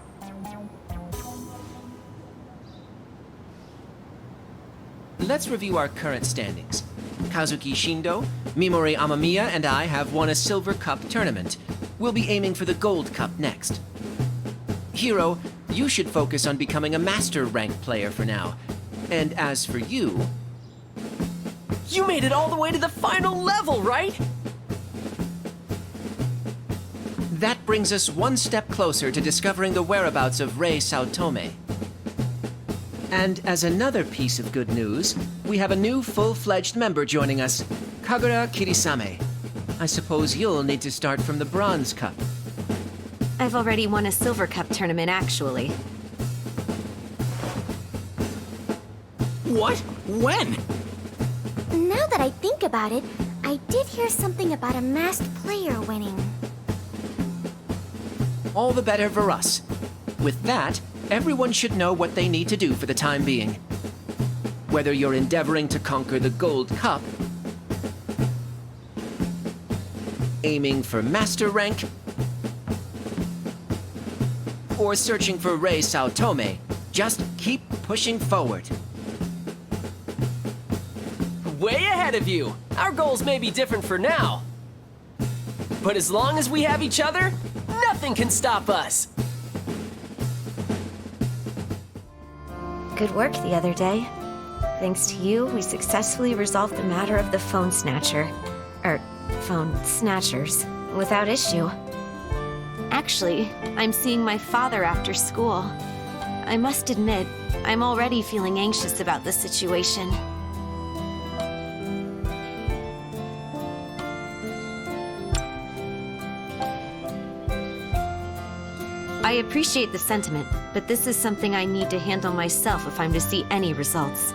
Let's review our current standings. Kazuki Shindo, Mimori Amamiya, and I have won a Silver Cup tournament. We'll be aiming for the Gold Cup next. Hiro, you should focus on becoming a Master Rank player for now. And as for you... You made it all the way to the final level, right? That brings us one step closer to discovering the whereabouts of Rei Saotome. And as another piece of good news, we have a new full-fledged member joining us, Kagura Kirisame. I suppose you'll need to start from the Bronze Cup. I've already won a Silver Cup tournament, actually. What? When? Now that I think about it, I did hear something about a masked player winning. All the better for us. With that, everyone should know what they need to do for the time being. Whether you're endeavoring to conquer the Gold Cup, aiming for Master Rank, or searching for Rei Saotome, just keep pushing forward. Way ahead of you! Our goals may be different for now. But as long as we have each other, nothing can stop us! Good work the other day. Thanks to you, we successfully resolved the matter of the phone snatcher. Phone snatchers. Without issue. Actually, I'm seeing my father after school. I must admit, I'm already feeling anxious about the situation. I appreciate the sentiment, but this is something I need to handle myself if I'm to see any results.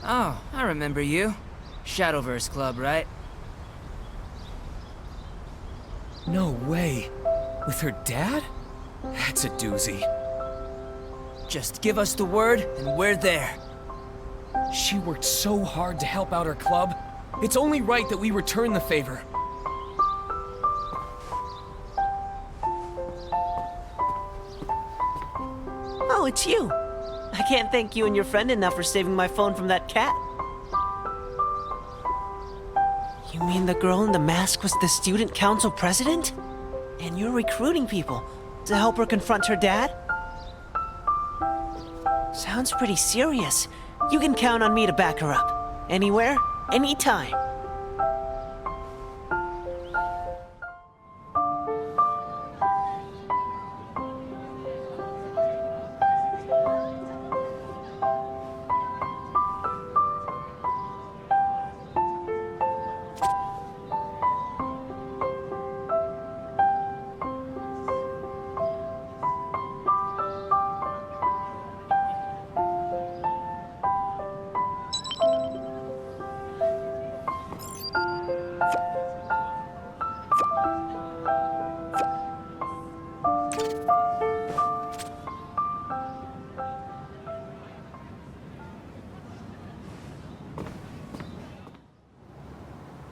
Oh, I remember you. Shadowverse Club, right? No way. With her dad? That's a doozy. Just give us the word, and we're there. She worked so hard to help out her club. It's only right that we return the favor. Oh, it's you. I can't thank you and your friend enough for saving my phone from that cat. You mean the girl in the mask was the student council president? And you're recruiting people to help her confront her dad? Sounds pretty serious. You can count on me to back her up. Anywhere, anytime.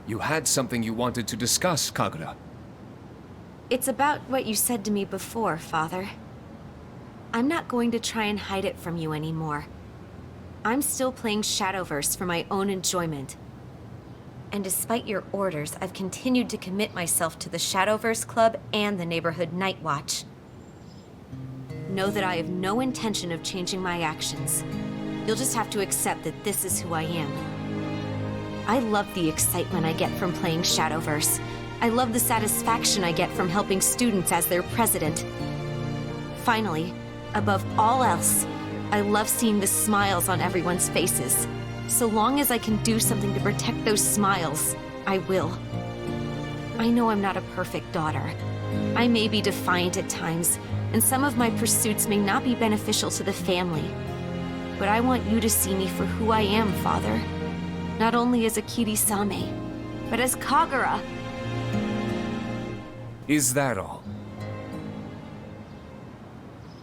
You had something you wanted to discuss, Kagura. It's about what you said to me before, Father. I'm not going to try and hide it from you anymore. I'm still playing Shadowverse for my own enjoyment. And despite your orders, I've continued to commit myself to the Shadowverse Club and the Neighborhood Night Watch. Know that I have no intention of changing my actions. You'll just have to accept that this is who I am. I love the excitement I get from playing Shadowverse, I love the satisfaction I get from helping students as their president. Finally, above all else, I love seeing the smiles on everyone's faces. So long as I can do something to protect those smiles, I will. I know I'm not a perfect daughter. I may be defiant at times, and some of my pursuits may not be beneficial to the family. But I want you to see me for who I am, Father. Not only as a Kirisame, but as Kagura. Is that all?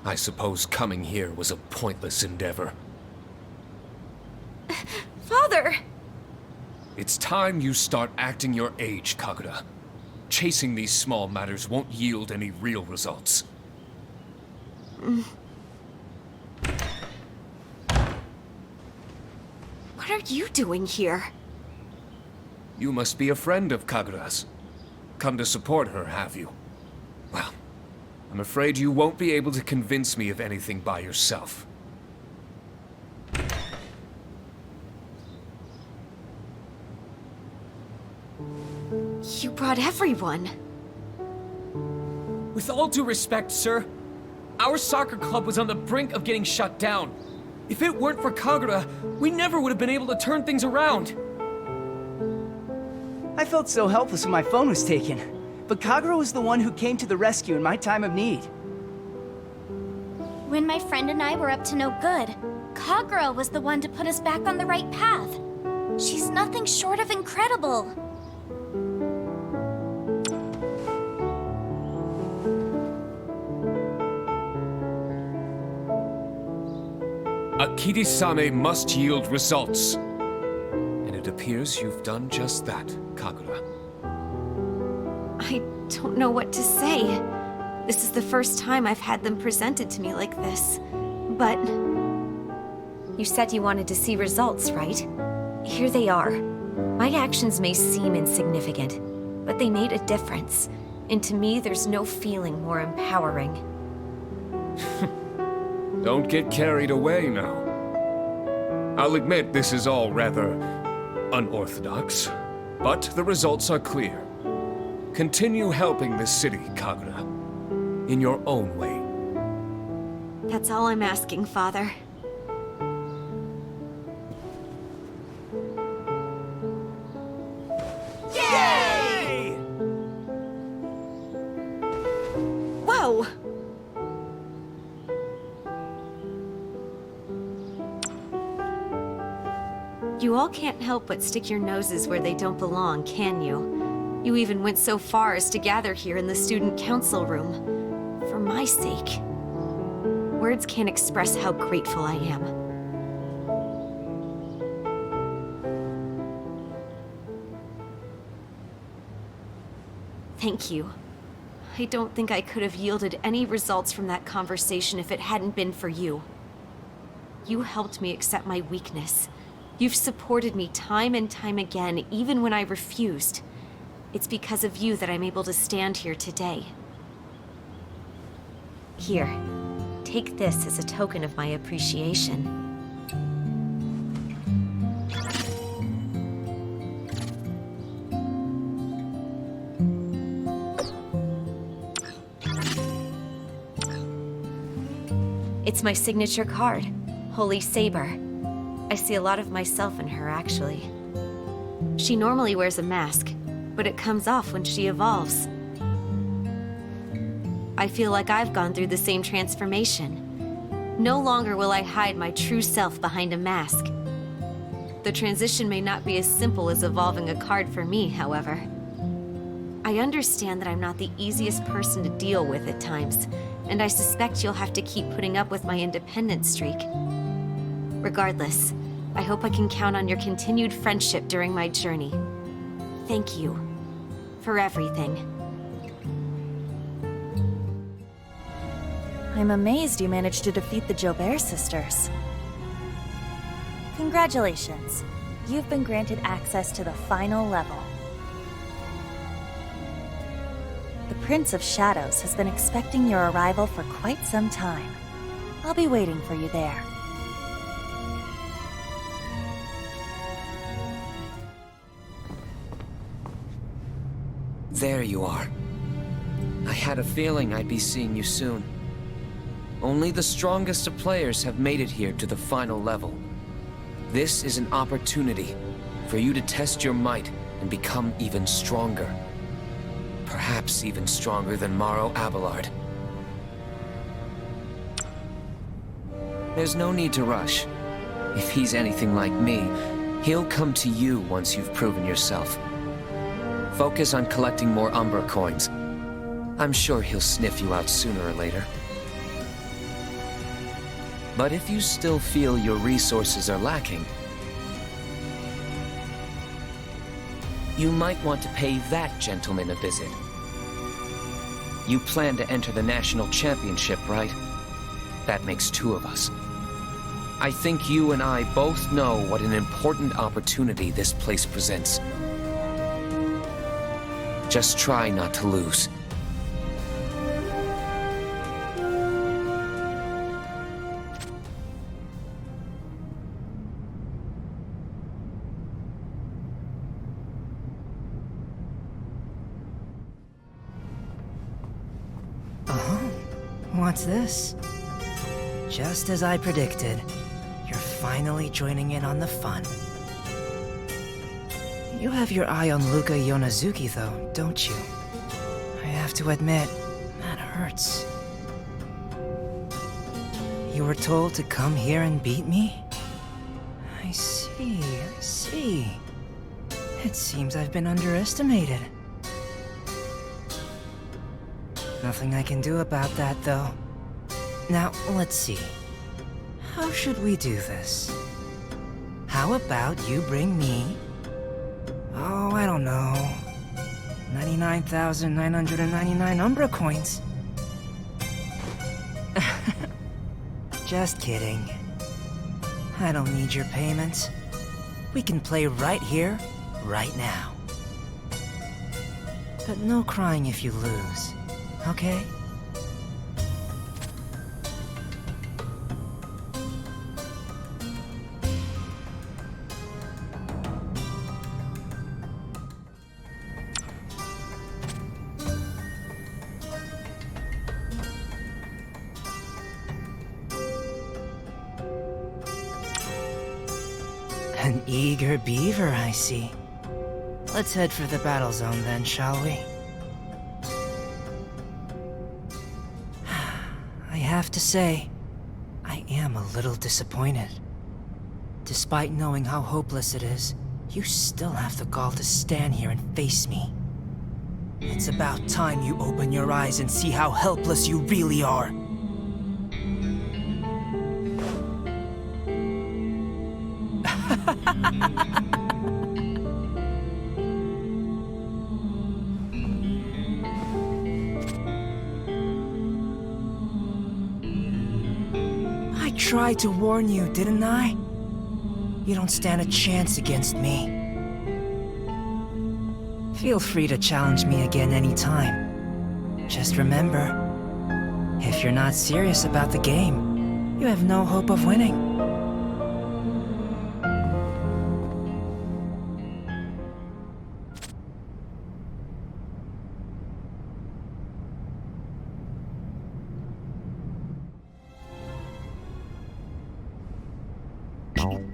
I suppose coming here was a pointless endeavor. Father! It's time you start acting your age, Kagura. Chasing these small matters won't yield any real results. What are you doing here? You must be a friend of Kagura's. Come to support her, have you? Well, I'm afraid you won't be able to convince me of anything by yourself. You brought everyone. With all due respect, sir, our soccer club was on the brink of getting shut down. If it weren't for Kagura, we never would have been able to turn things around. I felt so helpless when my phone was taken, but Kagura was the one who came to the rescue in my time of need. When my friend and I were up to no good, Kagura was the one to put us back on the right path. She's nothing short of incredible. A Kirisame must yield results. And it appears you've done just that, Kagura. I don't know what to say. This is the first time I've had them presented to me like this. But you said you wanted to see results, right? Here they are. My actions may seem insignificant, but they made a difference. And to me, there's no feeling more empowering. Don't get carried away now. I'll admit this is all rather unorthodox, but the results are clear. Continue helping the city, Kagura, in your own way. That's all I'm asking, Father. Yay! Whoa! You all can't help but stick your noses where they don't belong, can you? You even went so far as to gather here in the student council room. For my sake. Words can't express how grateful I am. Thank you. I don't think I could have yielded any results from that conversation if it hadn't been for you. You helped me accept my weakness. You've supported me time and time again, even when I refused. It's because of you that I'm able to stand here today. Here, take this as a token of my appreciation. It's my signature card, Holy Saber. I see a lot of myself in her, actually. She normally wears a mask, but it comes off when she evolves. I feel like I've gone through the same transformation. No longer will I hide my true self behind a mask. The transition may not be as simple as evolving a card for me, however. I understand that I'm not the easiest person to deal with at times, and I suspect you'll have to keep putting up with my independent streak. Regardless, I hope I can count on your continued friendship during my journey. Thank you for everything. I'm amazed you managed to defeat the Jobert sisters. Congratulations. You've been granted access to the final level. The Prince of Shadows has been expecting your arrival for quite some time. I'll be waiting for you there. There you are. I had a feeling I'd be seeing you soon. Only the strongest of players have made it here to the final level. This is an opportunity for you to test your might and become even stronger. Perhaps even stronger than Morrow Abelard. There's no need to rush. If he's anything like me, he'll come to you once you've proven yourself. Focus on collecting more Umbra coins. I'm sure he'll sniff you out sooner or later. But if you still feel your resources are lacking, you might want to pay that gentleman a visit. You plan to enter the National Championship, right? That makes two of us. I think you and I both know what an important opportunity this place presents. Just try not to lose. What's this? Just as I predicted, you're finally joining in on the fun. You have your eye on Luka Yonezuki though, don't you? I have to admit, that hurts. You were told to come here and beat me? I see. It seems I've been underestimated. Nothing I can do about that, though. Now, let's see. How should we do this? How about you bring me... Oh, I don't know... 99,999 Umbra coins. Just kidding. I don't need your payment. We can play right here, right now. But no crying if you lose. Okay? An eager beaver, I see. Let's head for the battle zone then, shall we? I have to say, I am a little disappointed. Despite knowing how hopeless it is, you still have the gall to stand here and face me. It's about time you open your eyes and see how helpless you really are. I tried to warn you, didn't I? You don't stand a chance against me. Feel free to challenge me again anytime. Just remember, if you're not serious about the game, you have no hope of winning.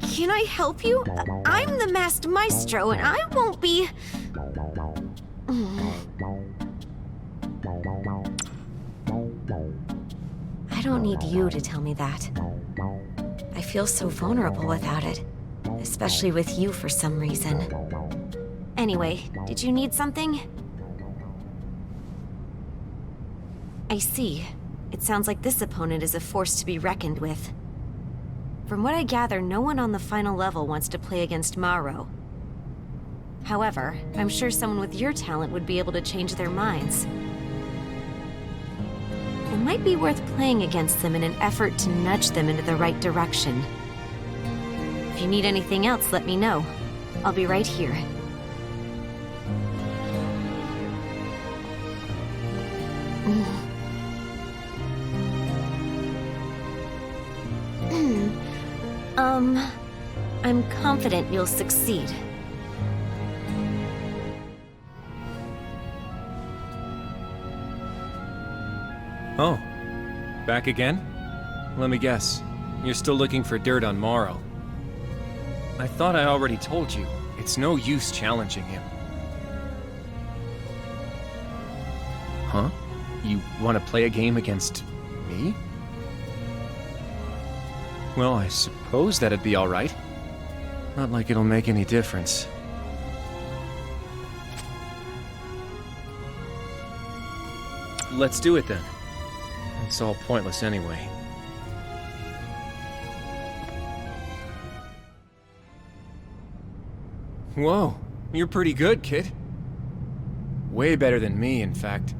Can I help you? I'm the Masked Maestro, and I won't be... I don't need you to tell me that. I feel so vulnerable without it, especially with you for some reason. Anyway, did you need something? I see. It sounds like this opponent is a force to be reckoned with. From what I gather, no one on the final level wants to play against Morrow. However, I'm sure someone with your talent would be able to change their minds. It might be worth playing against them in an effort to nudge them into the right direction. If you need anything else, let me know. I'll be right here. I'm confident you'll succeed. Oh, back again? Let me guess. You're still looking for dirt on Morrow. I thought I already told you. It's no use challenging him. Huh? You want to play a game against me? Well, I suppose that'd be alright. Not like it'll make any difference. Let's do it then. It's all pointless anyway. Whoa, you're pretty good, kid. Way better than me, in fact.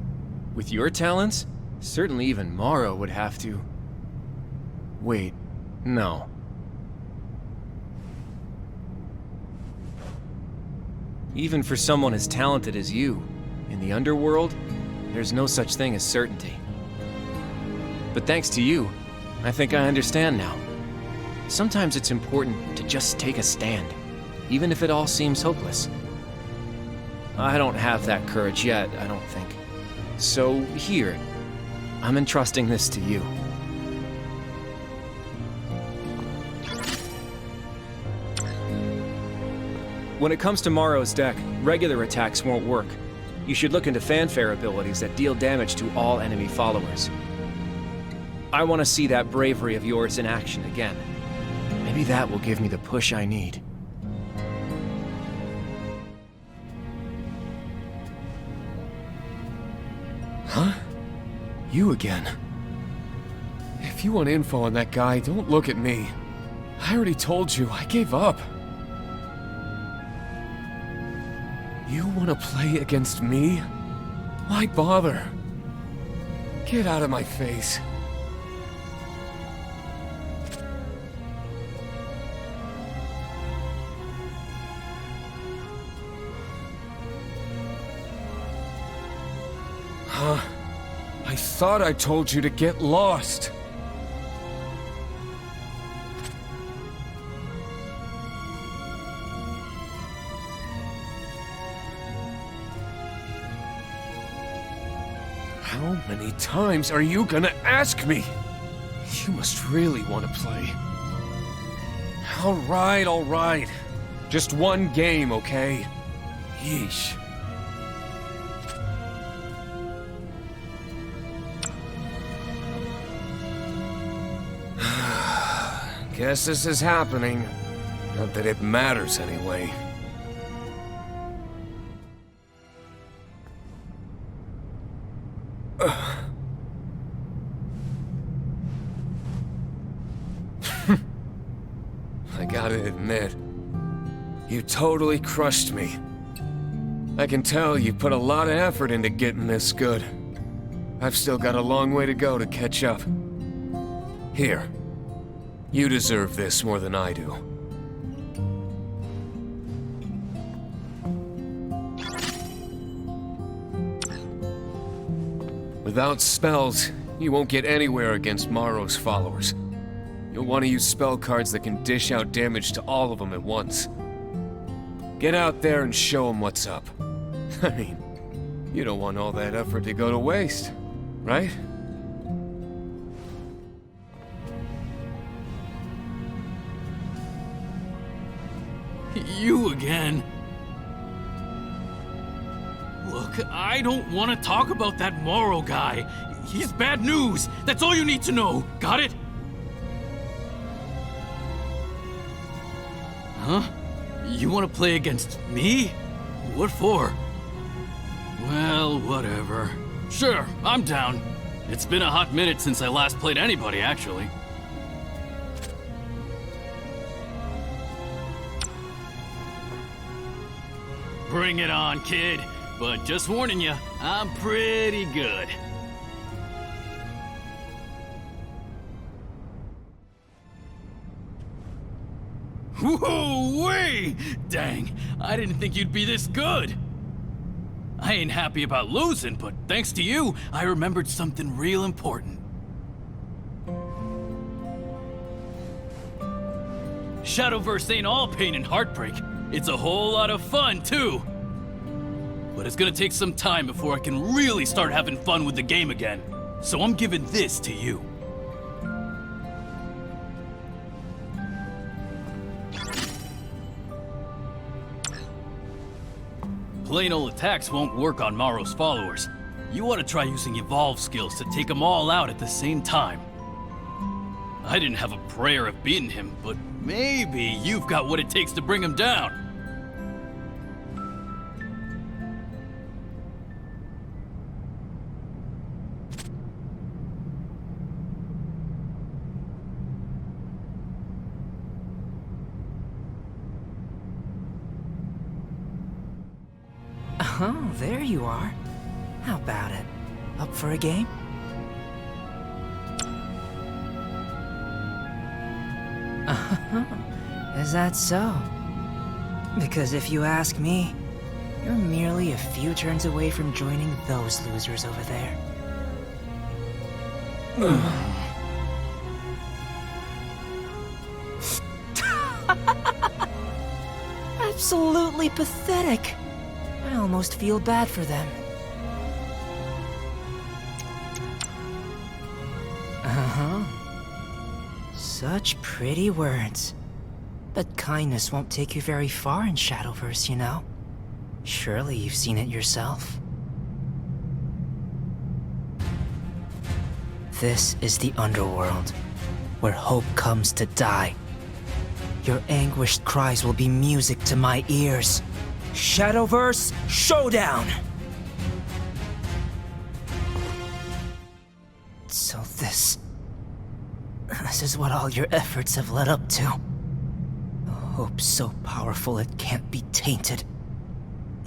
With your talents, certainly even Morrow would have to... Wait, no. Even for someone as talented as you, in the underworld, there's no such thing as certainty. But thanks to you, I think I understand now. Sometimes it's important to just take a stand, even if it all seems hopeless. I don't have that courage yet, I don't think. So here, I'm entrusting this to you. When it comes to Morrow's deck, regular attacks won't work. You should look into fanfare abilities that deal damage to all enemy followers. I want to see that bravery of yours in action again. Maybe that will give me the push I need. Huh? You again? If you want info on that guy, don't look at me. I already told you, I gave up. You want to play against me? Why bother? Get out of my face. Huh? I thought I told you to get lost. How many times are you gonna ask me? You must really want to play. All right. Just one game, okay? Yeesh. Guess this is happening. Not that it matters anyway. I gotta admit, you totally crushed me. I can tell you put a lot of effort into getting this good. I've still got a long way to go to catch up. Here, you deserve this more than I do. Without spells, you won't get anywhere against Morrow's followers. You'll want to use spell cards that can dish out damage to all of them at once. Get out there and show them what's up. I mean, you don't want all that effort to go to waste, right? You again. Look, I don't want to talk about that Morrow guy. He's bad news. That's all you need to know. Got it? Huh? You want to play against me? What for? Well, whatever. Sure, I'm down. It's been a hot minute since I last played anybody, actually. Bring it on, kid. But just warning you, I'm pretty good. Whoa-way! Dang, I didn't think you'd be this good. I ain't happy about losing, but thanks to you, I remembered something real important. Shadowverse ain't all pain and heartbreak. It's a whole lot of fun, too. But it's gonna take some time before I can really start having fun with the game again. so I'm giving this to you. Plain old attacks won't work on Maro's followers. You ought to try using evolve skills to take them all out at the same time. I didn't have a prayer of beating him, but maybe you've got what it takes to bring him down. Oh, there you are. How about it? Up for a game? Is that so? Because if you ask me, you're merely a few turns away from joining those losers over there. Absolutely pathetic. I almost feel bad for them. Uh-huh. Such pretty words. But kindness won't take you very far in Shadowverse, you know. Surely you've seen it yourself. This is the underworld, where hope comes to die. Your anguished cries will be music to my ears. Shadowverse Showdown! So this is what all your efforts have led up to. A hope so powerful it can't be tainted.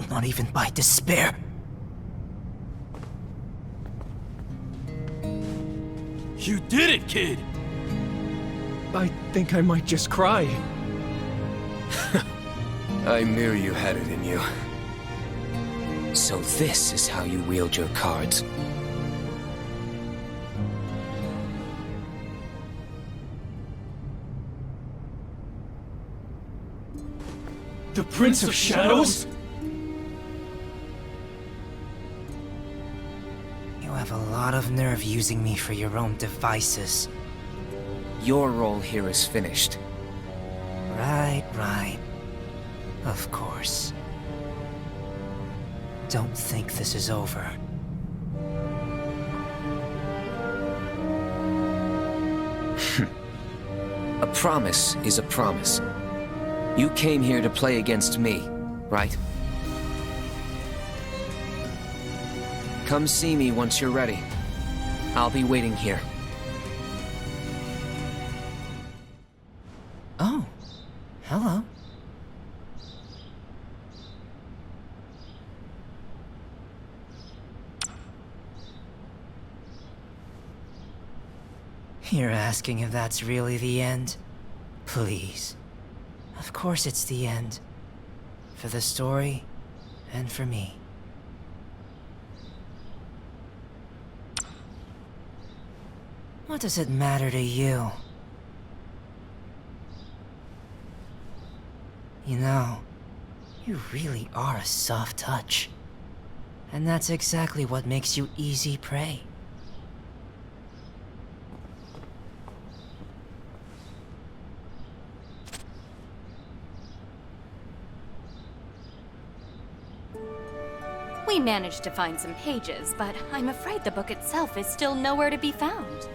Not even by despair. You did it, kid! I think I might just cry. I knew you had it in you. So this is how you wield your cards. The Prince of Shadows? You have a lot of nerve using me for your own devices. Your role here is finished. Right. Of course. Don't think this is over. A promise is a promise. You came here to play against me, right? Come see me once you're ready. I'll be waiting here. Oh, hello. You're asking if that's really the end? Please. Of course it's the end. For the story, and for me. What does it matter to you? You know, you really are a soft touch. And that's exactly what makes you easy prey. We managed to find some pages, but I'm afraid the book itself is still nowhere to be found.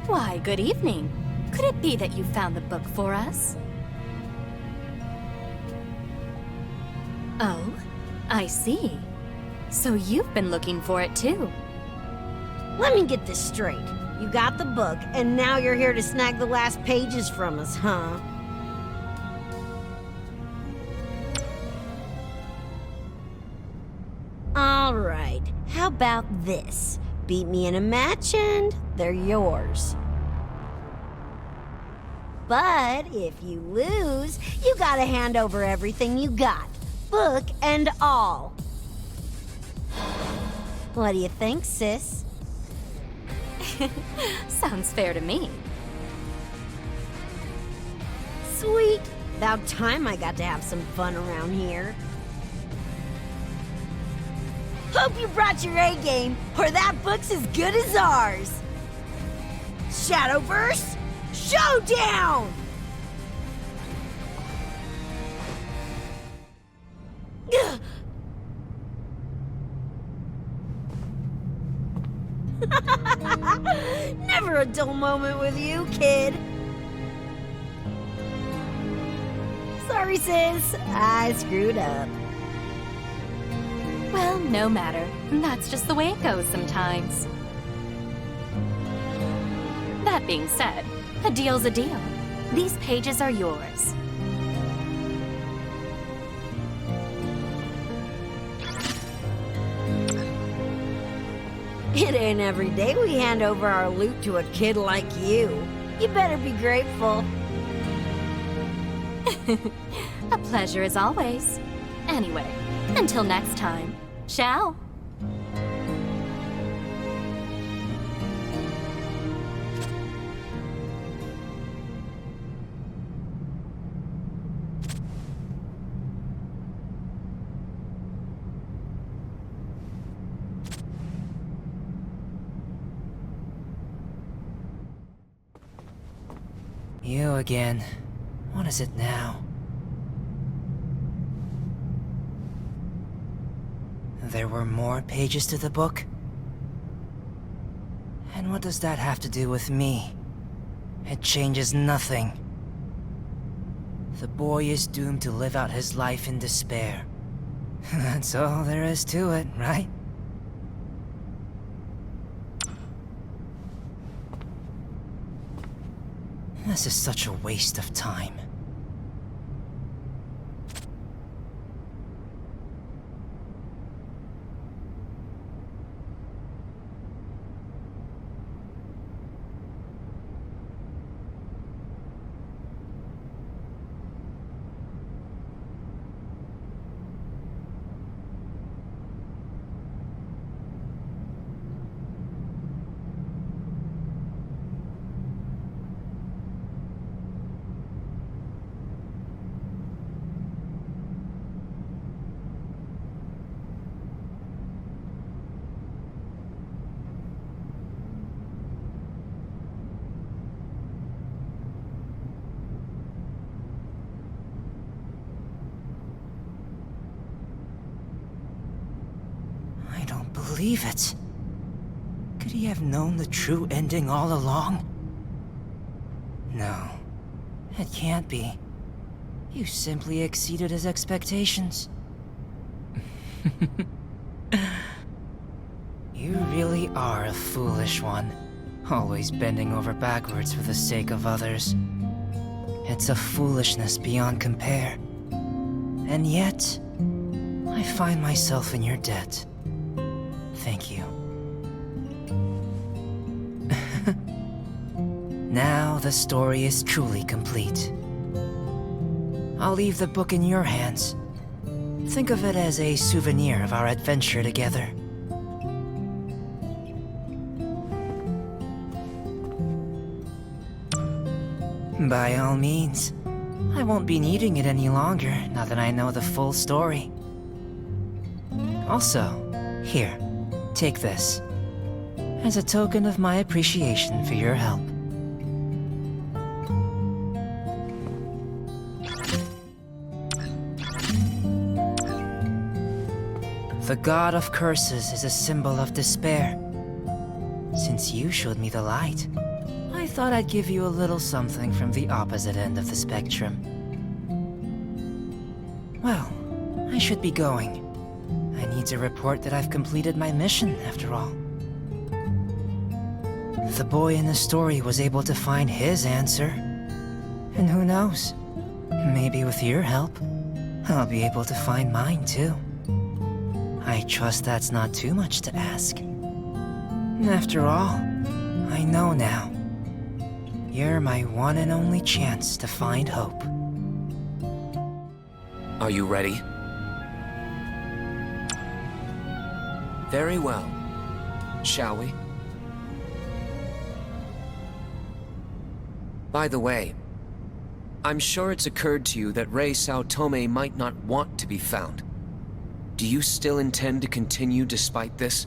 Why, good evening. Could it be that you found the book for us? Oh, I see. So you've been looking for it too. Let me get this straight. You got the book, and now you're here to snag the last pages from us, huh? Alright, how about this? Beat me in a match and they're yours. But if you lose, you gotta hand over everything you got. Book and all. What do you think, sis? Sounds fair to me. Sweet. About time I got to have some fun around here. Hope you brought your A game, or that book's as good as ours. Shadowverse Showdown! Never a dull moment with you, kid. Sorry, sis. I screwed up. Well, no matter. That's just the way it goes sometimes. That being said, a deal's a deal. These pages are yours. It ain't every day we hand over our loot to a kid like you. You better be grateful. A pleasure as always. Anyway, until next time, ciao. You again. What is it now? There were more pages to the book? And what does that have to do with me? It changes nothing. The boy is doomed to live out his life in despair. That's all there is to it, right? This is such a waste of time. Believe it. Could he have known the true ending all along? No, it can't be. You simply exceeded his expectations. You really are a foolish one, always bending over backwards for the sake of others. It's a foolishness beyond compare. And yet, I find myself in your debt. Thank you. Now the story is truly complete. I'll leave the book in your hands. Think of it as a souvenir of our adventure together. By all means. I won't be needing it any longer now that I know the full story. Also, here. Take this, as a token of my appreciation for your help. The God of Curses is a symbol of despair. Since you showed me the light, I thought I'd give you a little something from the opposite end of the spectrum. Well, I should be going. I need to report that I've completed my mission, after all. The boy in the story was able to find his answer. And who knows? Maybe with your help, I'll be able to find mine too. I trust that's not too much to ask. After all, I know now. You're my one and only chance to find hope. Are you ready? Very well. shall we? By the way, I'm sure it's occurred to you that Rei Saotome might not want to be found. Do you still intend to continue despite this?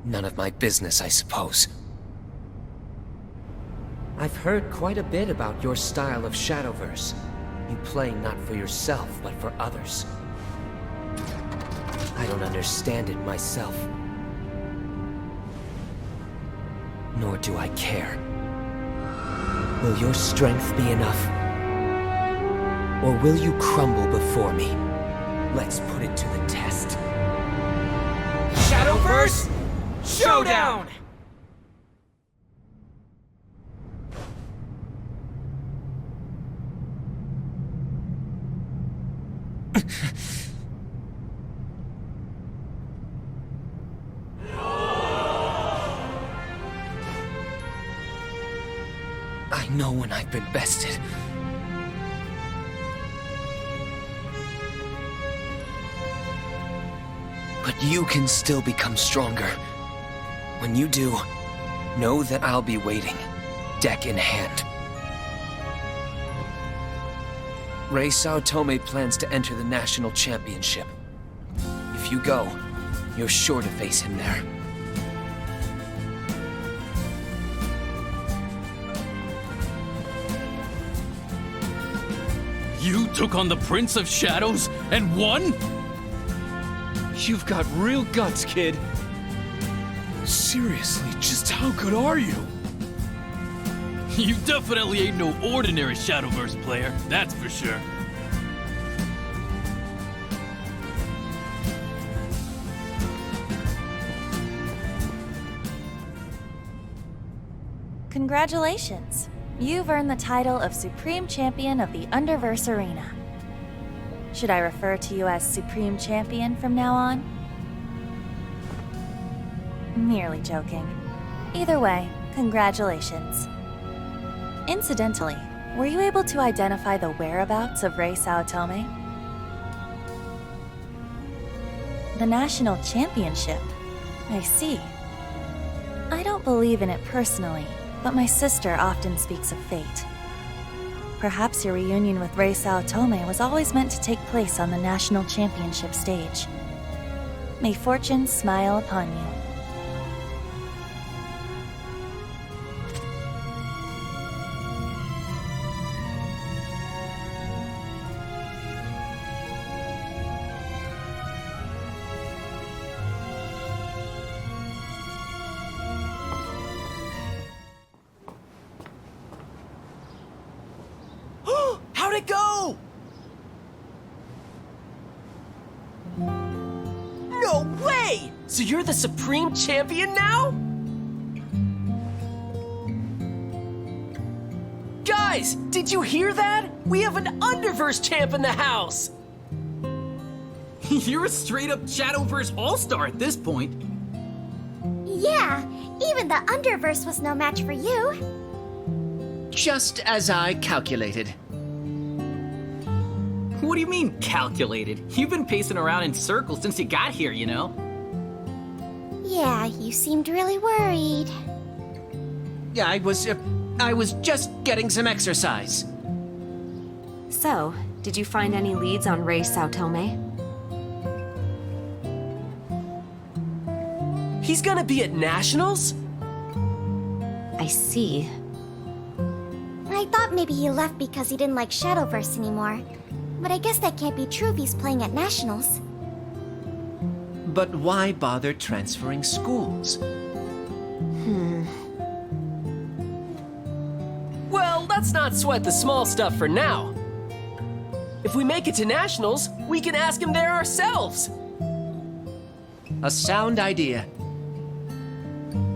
None of my business, I suppose. I've heard quite a bit about your style of Shadowverse. You play not for yourself, but for others. I don't understand it myself. Nor do I care. Will your strength be enough? Or will you crumble before me? Let's put it to the test. Shadowverse Showdown! I know when I've been bested. But you can still become stronger. When you do, know that I'll be waiting, deck in hand. Rei Saotome plans to enter the National Championship. If you go, you're sure to face him there. You took on the Prince of Shadows and won? You've got real guts, kid. Seriously, just how good are you? You definitely ain't no ordinary Shadowverse player, that's for sure. Congratulations! You've earned the title of Supreme Champion of the Underverse Arena. Should I refer to you as Supreme Champion from now on? Merely joking. Either way, congratulations. Incidentally, were you able to identify the whereabouts of Rei Saotome? The National Championship. I see. I don't believe in it personally, but my sister often speaks of fate. Perhaps your reunion with Rei Saotome was always meant to take place on the National Championship stage. May fortune smile upon you. How'd it go? No way! So you're the Supreme Champion now? Guys, did you hear that? We have an Underverse champ in the house! You're a straight-up Shadowverse all-star at this point. Yeah, even the Underverse was no match for you. Just as I calculated. What do you mean, calculated? You've been pacing around in circles since you got here, you know? Yeah, you seemed really worried. Yeah, I was just getting some exercise. So, did you find any leads on Rei Saotome? He's gonna be at Nationals? I see. I thought maybe he left because he didn't like Shadowverse anymore. But I guess that can't be true if he's playing at Nationals. But why bother transferring schools? Well, let's not sweat the small stuff for now. If we make it to Nationals, we can ask him there ourselves. A sound idea.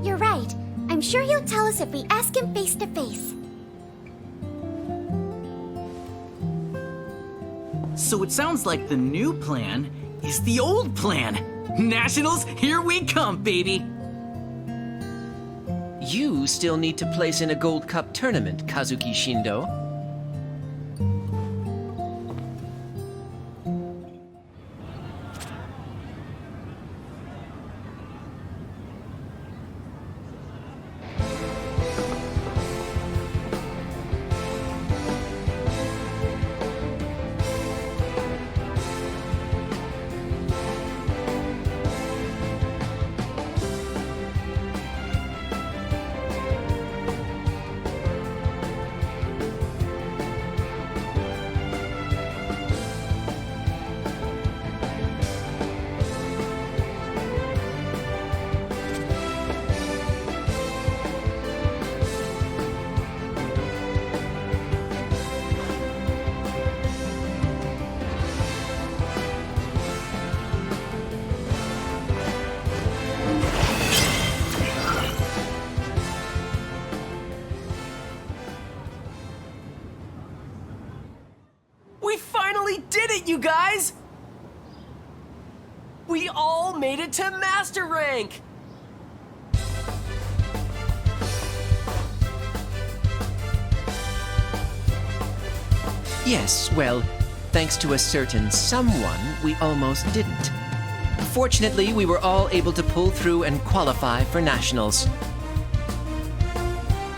You're right. I'm sure he'll tell us if we ask him face to face. So it sounds like the new plan is the old plan. Nationals, here we come, baby! You still need to place in a Gold Cup tournament, Kazuki Shindo. finally did it, you guys! We all made it to Master Rank! Yes, well, thanks to a certain someone, we almost didn't. Fortunately, we were all able to pull through and qualify for nationals.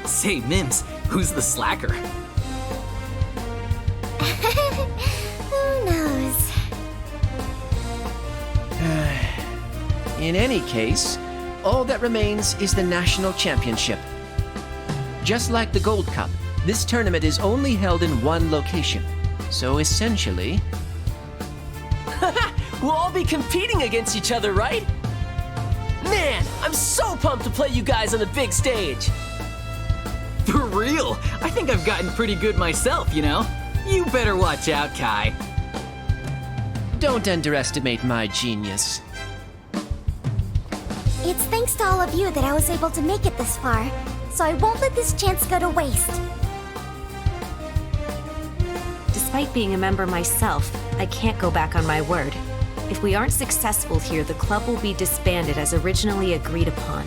Say, Mims, who's the slacker? Who knows? In any case, all that remains is the National Championship. Just like the Gold Cup, this tournament is only held in one location. So essentially... We'll all be competing against each other, right? Man, I'm so pumped to play you guys on the big stage! For real? I think I've gotten pretty good myself, you know? You better watch out, Kai. Don't underestimate my genius. It's thanks to all of you that I was able to make it this far, so I won't let this chance go to waste. Despite being a member myself, I can't go back on my word. If we aren't successful here, the club will be disbanded as originally agreed upon.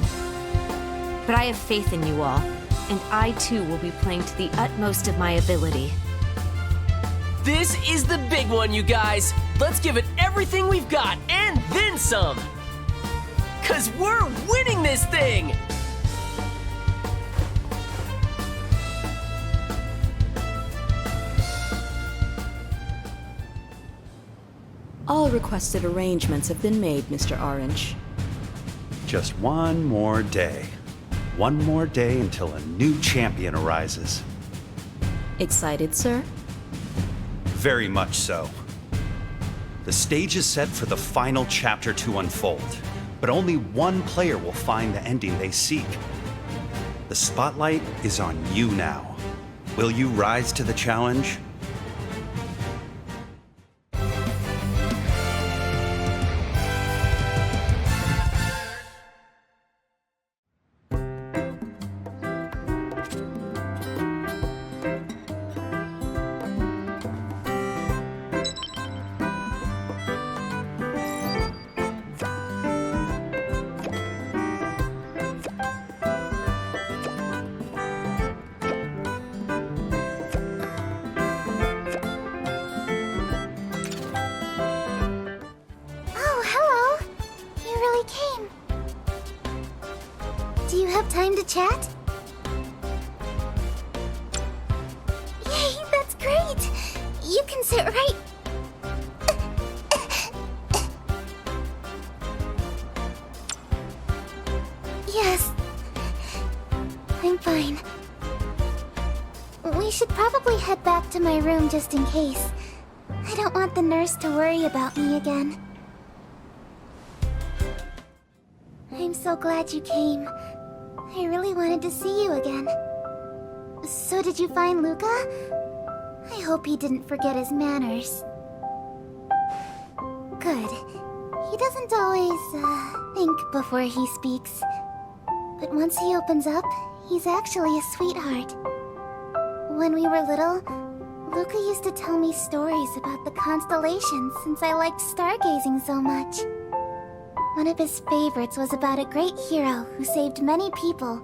But I have faith in you all, and I too will be playing to the utmost of my ability. This is the big one, you guys! Let's give it everything we've got, and then some! 'Cause we're winning this thing! All requested arrangements have been made, Mr. Orange. Just one more day. One more day until a new champion arises. Excited, sir? Very much so. The stage is set for the final chapter to unfold, but only one player will find the ending they seek. The spotlight is on you now. Will you rise to the challenge? Time to chat? Yay, that's great! You can sit right... Yes. I'm fine. We should probably head back to my room just in case. I don't want the nurse to worry about me again. I'm so glad you came. I really wanted to see you again. So did you find Luca? I hope he didn't forget his manners. Good. He doesn't always, think before he speaks. But once he opens up, he's actually a sweetheart. When we were little, Luca used to tell me stories about the constellations since I liked stargazing so much. One of his favorites was about a great hero who saved many people,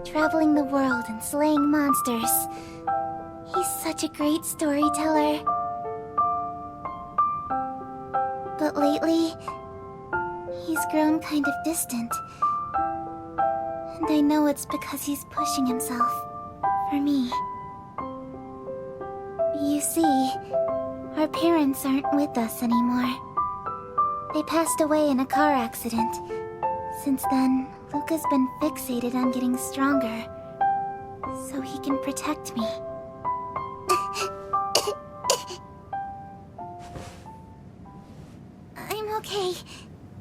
traveling the world and slaying monsters. He's such a great storyteller. But lately, he's grown kind of distant. And I know it's because he's pushing himself for me. You see, our parents aren't with us anymore. They passed away in a car accident. Since then, Luca's been fixated on getting stronger, so he can protect me. I'm okay.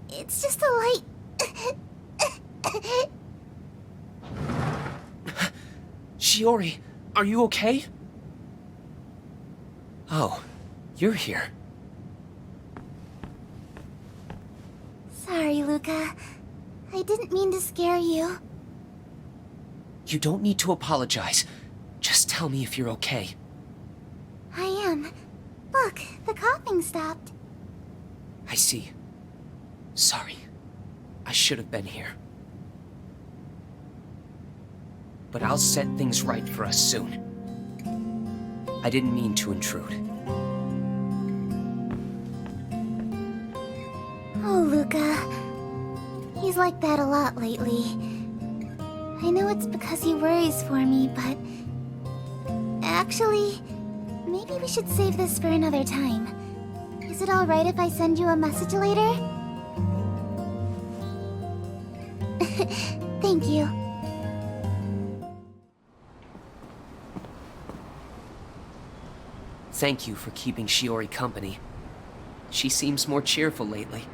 It's just a light... Shiori, are you okay? Oh, you're here. Sorry, Luca. I didn't mean to scare you. You don't need to apologize. Just tell me if you're okay. I am. Look, the coughing stopped. I see. Sorry. I should have been here. But I'll set things right for us soon. I didn't mean to intrude. Oh, Luca. He's like that a lot lately. I know it's because he worries for me, but... Actually, maybe we should save this for another time. Is it alright if I send you a message later? Thank you. Thank you for keeping Shiori company. She seems more cheerful lately.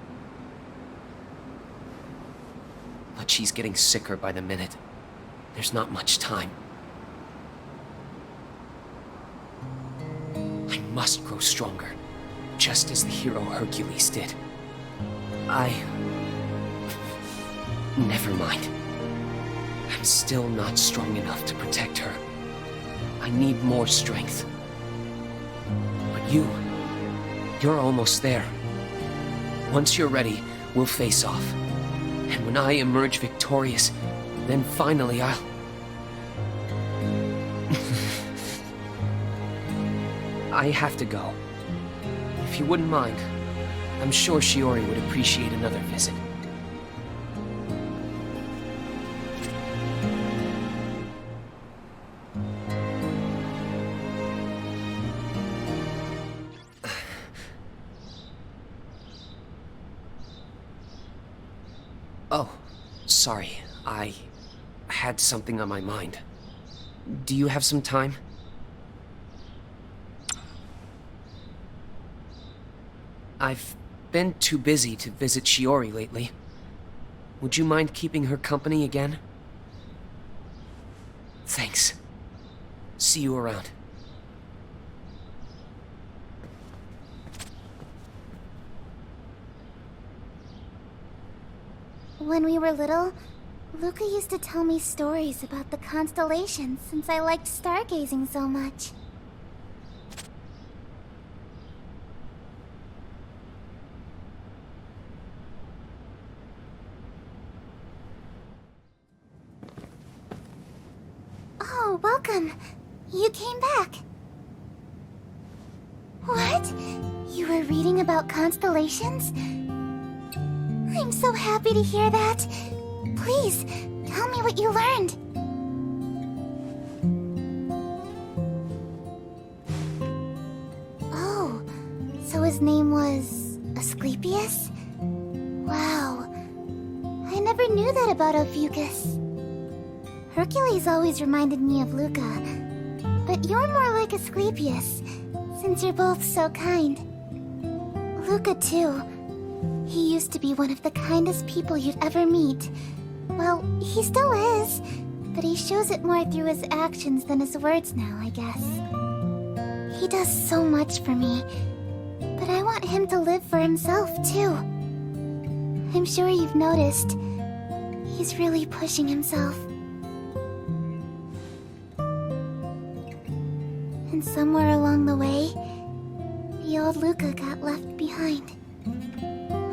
But she's getting sicker by the minute. There's not much time. I must grow stronger, just as the hero Hercules did. Never mind. I'm still not strong enough to protect her. I need more strength. But you're almost there. Once you're ready, we'll face off. And when I emerge victorious, then finally I'll... I have to go. If you wouldn't mind, I'm sure Shiori would appreciate another visit. Oh, sorry. I had something on my mind. Do you have some time? I've been too busy to visit Shiori lately. Would you mind keeping her company again? Thanks. See you around. When we were little, Luca used to tell me stories about the constellations since I liked stargazing so much. Oh, welcome. You came back. What? You were reading about constellations? I'm so happy to hear that. Please, tell me what you learned. Oh, so his name was Asclepius? Wow. I never knew that about Ophiuchus. Hercules always reminded me of Luca, but you're more like Asclepius, since you're both so kind. Luca, too. He used to be one of the kindest people you'd ever meet. Well, he still is, but he shows it more through his actions than his words now, I guess. He does so much for me, but I want him to live for himself, too. I'm sure you've noticed. He's really pushing himself. And somewhere along the way, the old Luca got left behind.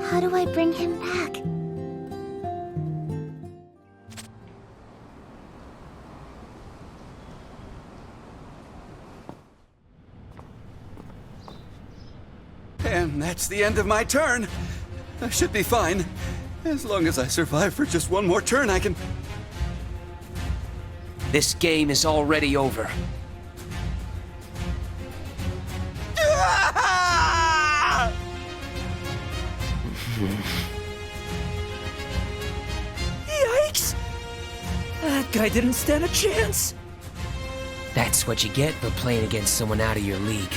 How do I bring him back? And that's the end of my turn. I should be fine. As long as I survive for just one more turn, I can... This game is already over. Yikes! That guy didn't stand a chance. That's what you get for playing against someone out of your league.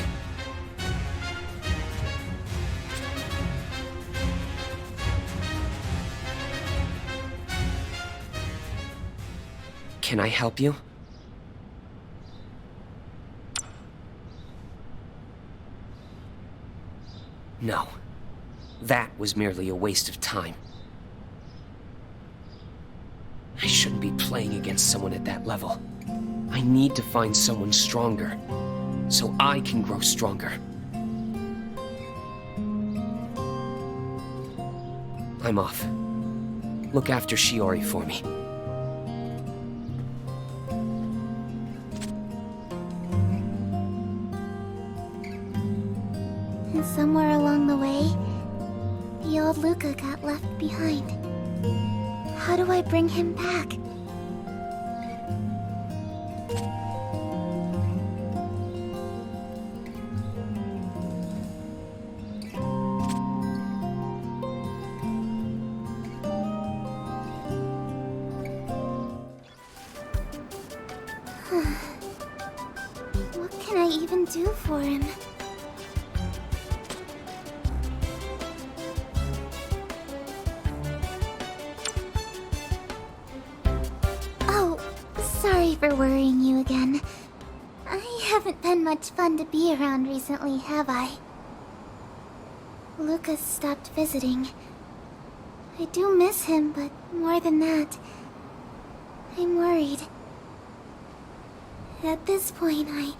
Can I help you? No. That was merely a waste of time. I shouldn't be playing against someone at that level. I need to find someone stronger, so I can grow stronger. I'm off. Look after Shiori for me. And somewhere along the way, the old Luca got left behind. How do I bring him back? What can I even do for him? Oh, sorry for worrying you again. I haven't been much fun to be around recently, have I? Lucas stopped visiting. I do miss him, but more than that, I'm worried. At this point, I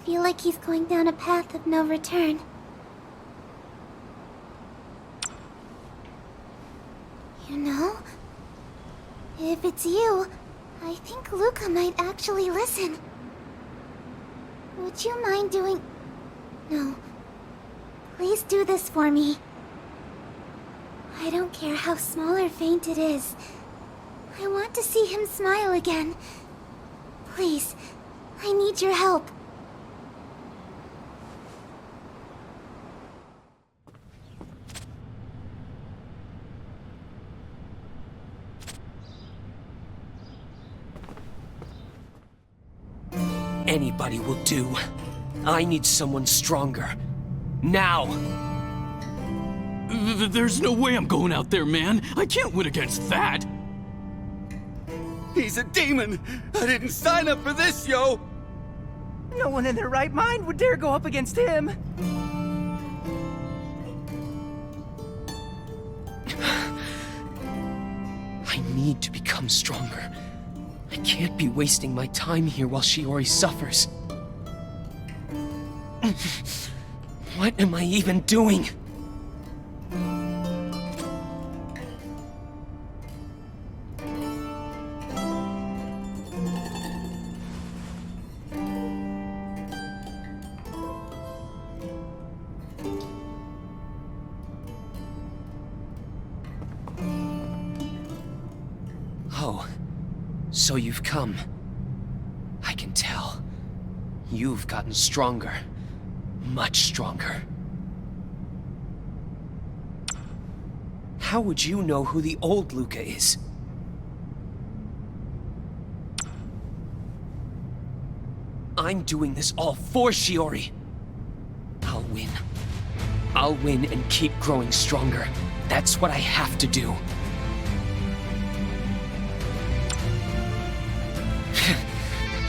feel like he's going down a path of no return. You know? If it's you, I think Luca might actually listen. Would you mind doing... No. Please do this for me. I don't care how small or faint it is. I want to see him smile again. Please, I need your help. Anybody will do. I need someone stronger. Now! There's no way I'm going out there, man. I can't win against that. He's a demon! I didn't sign up for this, yo! No one in their right mind would dare go up against him. I need to become stronger. I can't be wasting my time here while Shiori suffers. What am I even doing? Oh, so you've come. I can tell. You've gotten stronger. Much stronger. How would you know who the old Luca is? I'm doing this all for Shiori. I'll win. I'll win and keep growing stronger. That's what I have to do.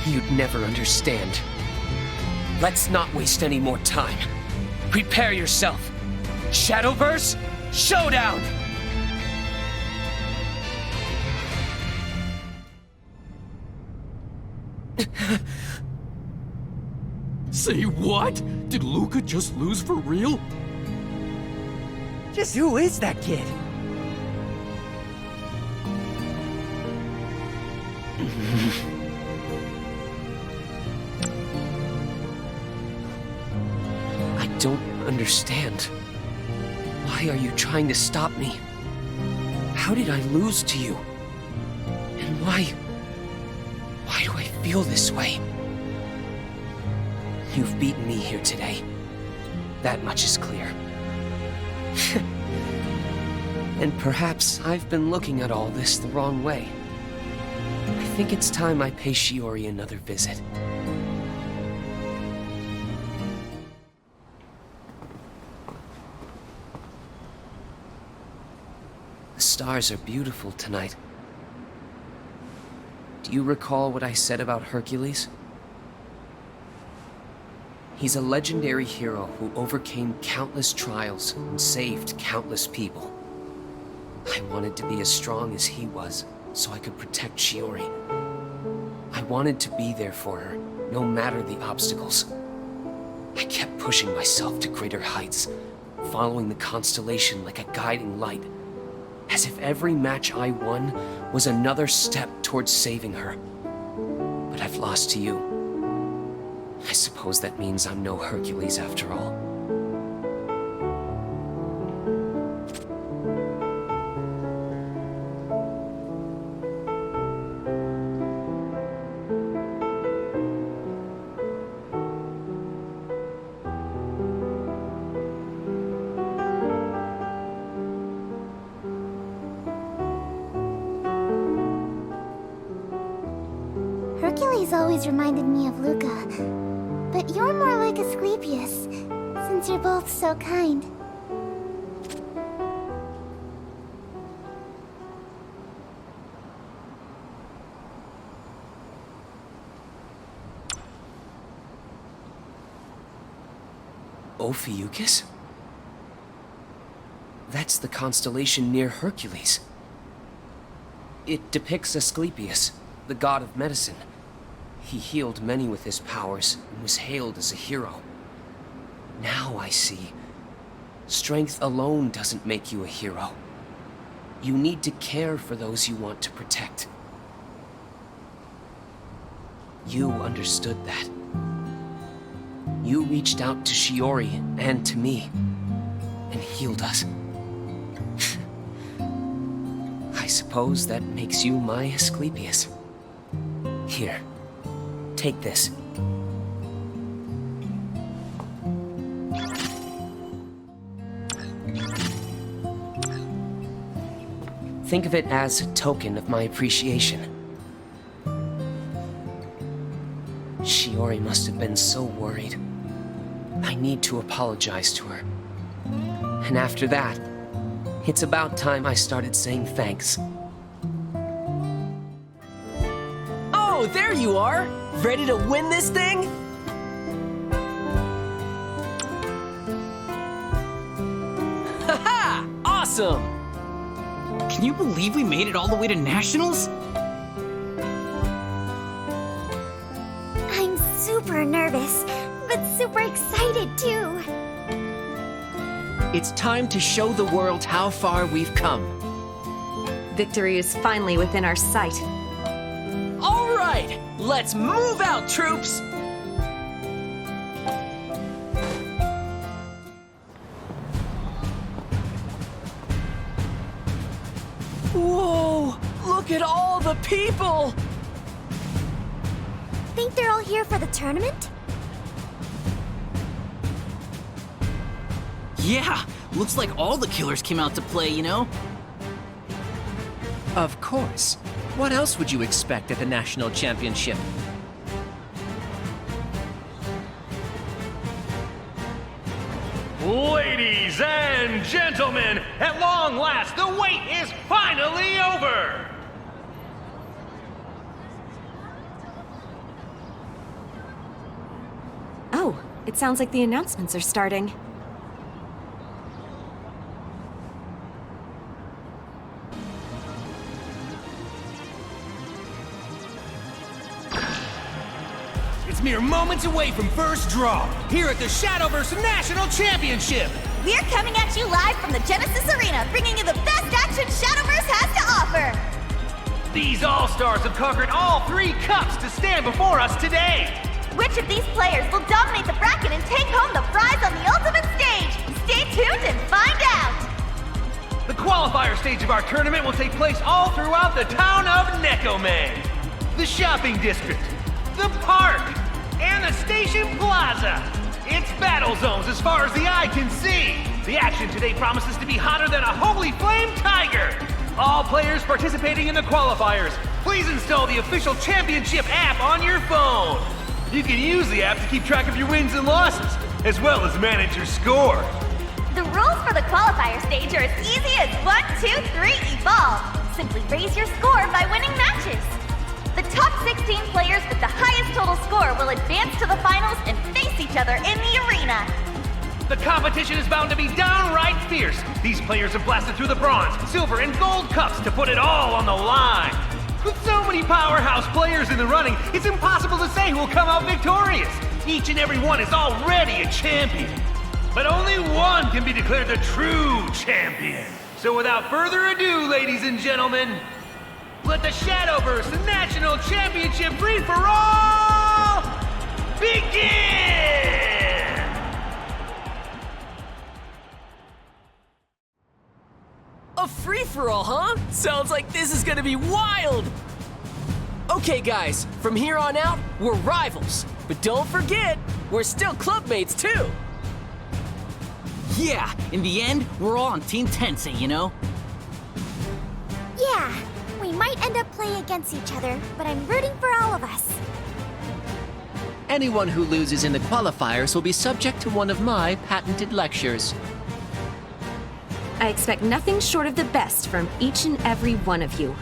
You'd never understand. Let's not waste any more time. Prepare yourself. Shadowverse Showdown! Say what? Did Luca just lose for real? Just who is that kid? I don't understand. Why are you trying to stop me? How did I lose to you? And why do I feel this way? You've beaten me here today. That much is clear. And perhaps I've been looking at all this the wrong way. I think it's time I pay Shiori another visit. The stars are beautiful tonight. Do you recall what I said about Hercules? He's a legendary hero who overcame countless trials and saved countless people. I wanted to be as strong as he was, so I could protect Shiori. I wanted to be there for her, no matter the obstacles. I kept pushing myself to greater heights, following the constellation like a guiding light. As if every match I won was another step towards saving her. But I've lost to you. I suppose that means I'm no Hercules after all. Hercules always reminded me of Luca, but you're more like Asclepius, since you're both so kind. Ophiuchus? That's the constellation near Hercules. It depicts Asclepius, the god of medicine. He healed many with his powers and was hailed as a hero. Now I see. Strength alone doesn't make you a hero. You need to care for those you want to protect. You understood that. You reached out to Shiori and to me, and healed us. I suppose that makes you my Asclepius. Here, take this. Think of it as a token of my appreciation. Shiori must have been so worried. I need to apologize to her. And after that, it's about time I started saying thanks. Oh, there you are! Ready to win this thing? Haha! Awesome! Can you believe we made it all the way to Nationals? I'm super nervous, but super excited too. It's time to show the world how far we've come. Victory is finally within our sight. All right! Let's move out, troops! Whoa! Look at all the people! Think they're all here for the tournament? Yeah, looks like all the killers came out to play, you know? Of course. What else would you expect at the National Championship? Ladies and gentlemen, at long last, the wait is finally over! Oh, it sounds like the announcements are starting. It's mere moments away from first draw, here at the Shadowverse National Championship! We're coming at you live from the Genesis Arena, bringing you the best action Shadowverse has to offer! These All-Stars have conquered all 3 cups to stand before us today! Which of these players will dominate the bracket and take home the prize on the ultimate stage? Stay tuned and find out! The qualifier stage of our tournament will take place all throughout the town of Nekome, the shopping district, the park, and the station plaza. It's battle zones as far as the eye can see. The action today promises to be hotter than a holy flame tiger. All players participating in the qualifiers, please install the official championship app on your phone. You can use the app to keep track of your wins and losses, as well as manage your score. The rules for the qualifier stage are as easy as 1, 2, 3, evolve. Simply raise your score by winning matches. The top 16 players with the highest total score will advance to the finals and face each other in the arena. The competition is bound to be downright fierce. These players have blasted through the bronze, silver, and gold cups to put it all on the line. With so many powerhouse players in the running, it's impossible to say who will come out victorious. Each and every one is already a champion. But only one can be declared the true champion. So without further ado, ladies and gentlemen, let the Shadowverse National Championship free-for-all begin! A free-for-all, huh? Sounds like this is gonna be wild! Okay, guys, from here on out, we're rivals. But don't forget, we're still clubmates, too. Yeah, in the end, we're all on Team Tensei, you know? Yeah, we might end up playing against each other, but I'm rooting for all of us. Anyone who loses in the qualifiers will be subject to one of my patented lectures. I expect nothing short of the best from each and every one of you.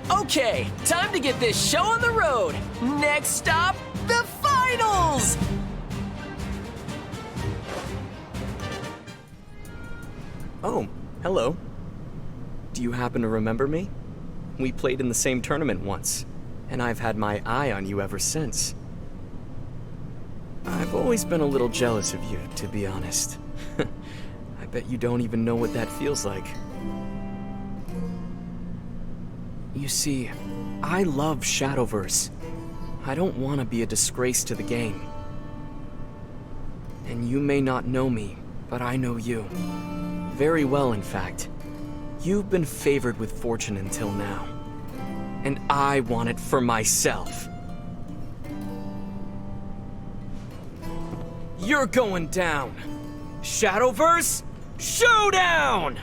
Okay, time to get this show on the road. Next stop, the finals! Oh, hello. Do you happen to remember me? We played in the same tournament once, and I've had my eye on you ever since. I've always been a little jealous of you, to be honest. I bet you don't even know what that feels like. You see, I love Shadowverse. I don't want to be a disgrace to the game. And you may not know me, but I know you. Very well, in fact. You've been favored with fortune until now. And I want it for myself. You're going down. Shadowverse Showdown!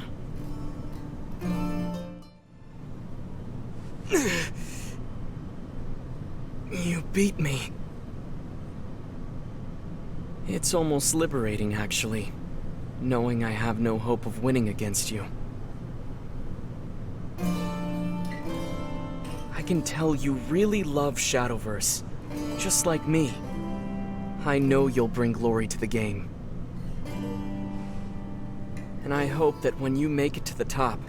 You beat me. It's almost liberating, actually, knowing I have no hope of winning against you. I can tell you really love Shadowverse, just like me. I know you'll bring glory to the game. And I hope that when you make it to the top,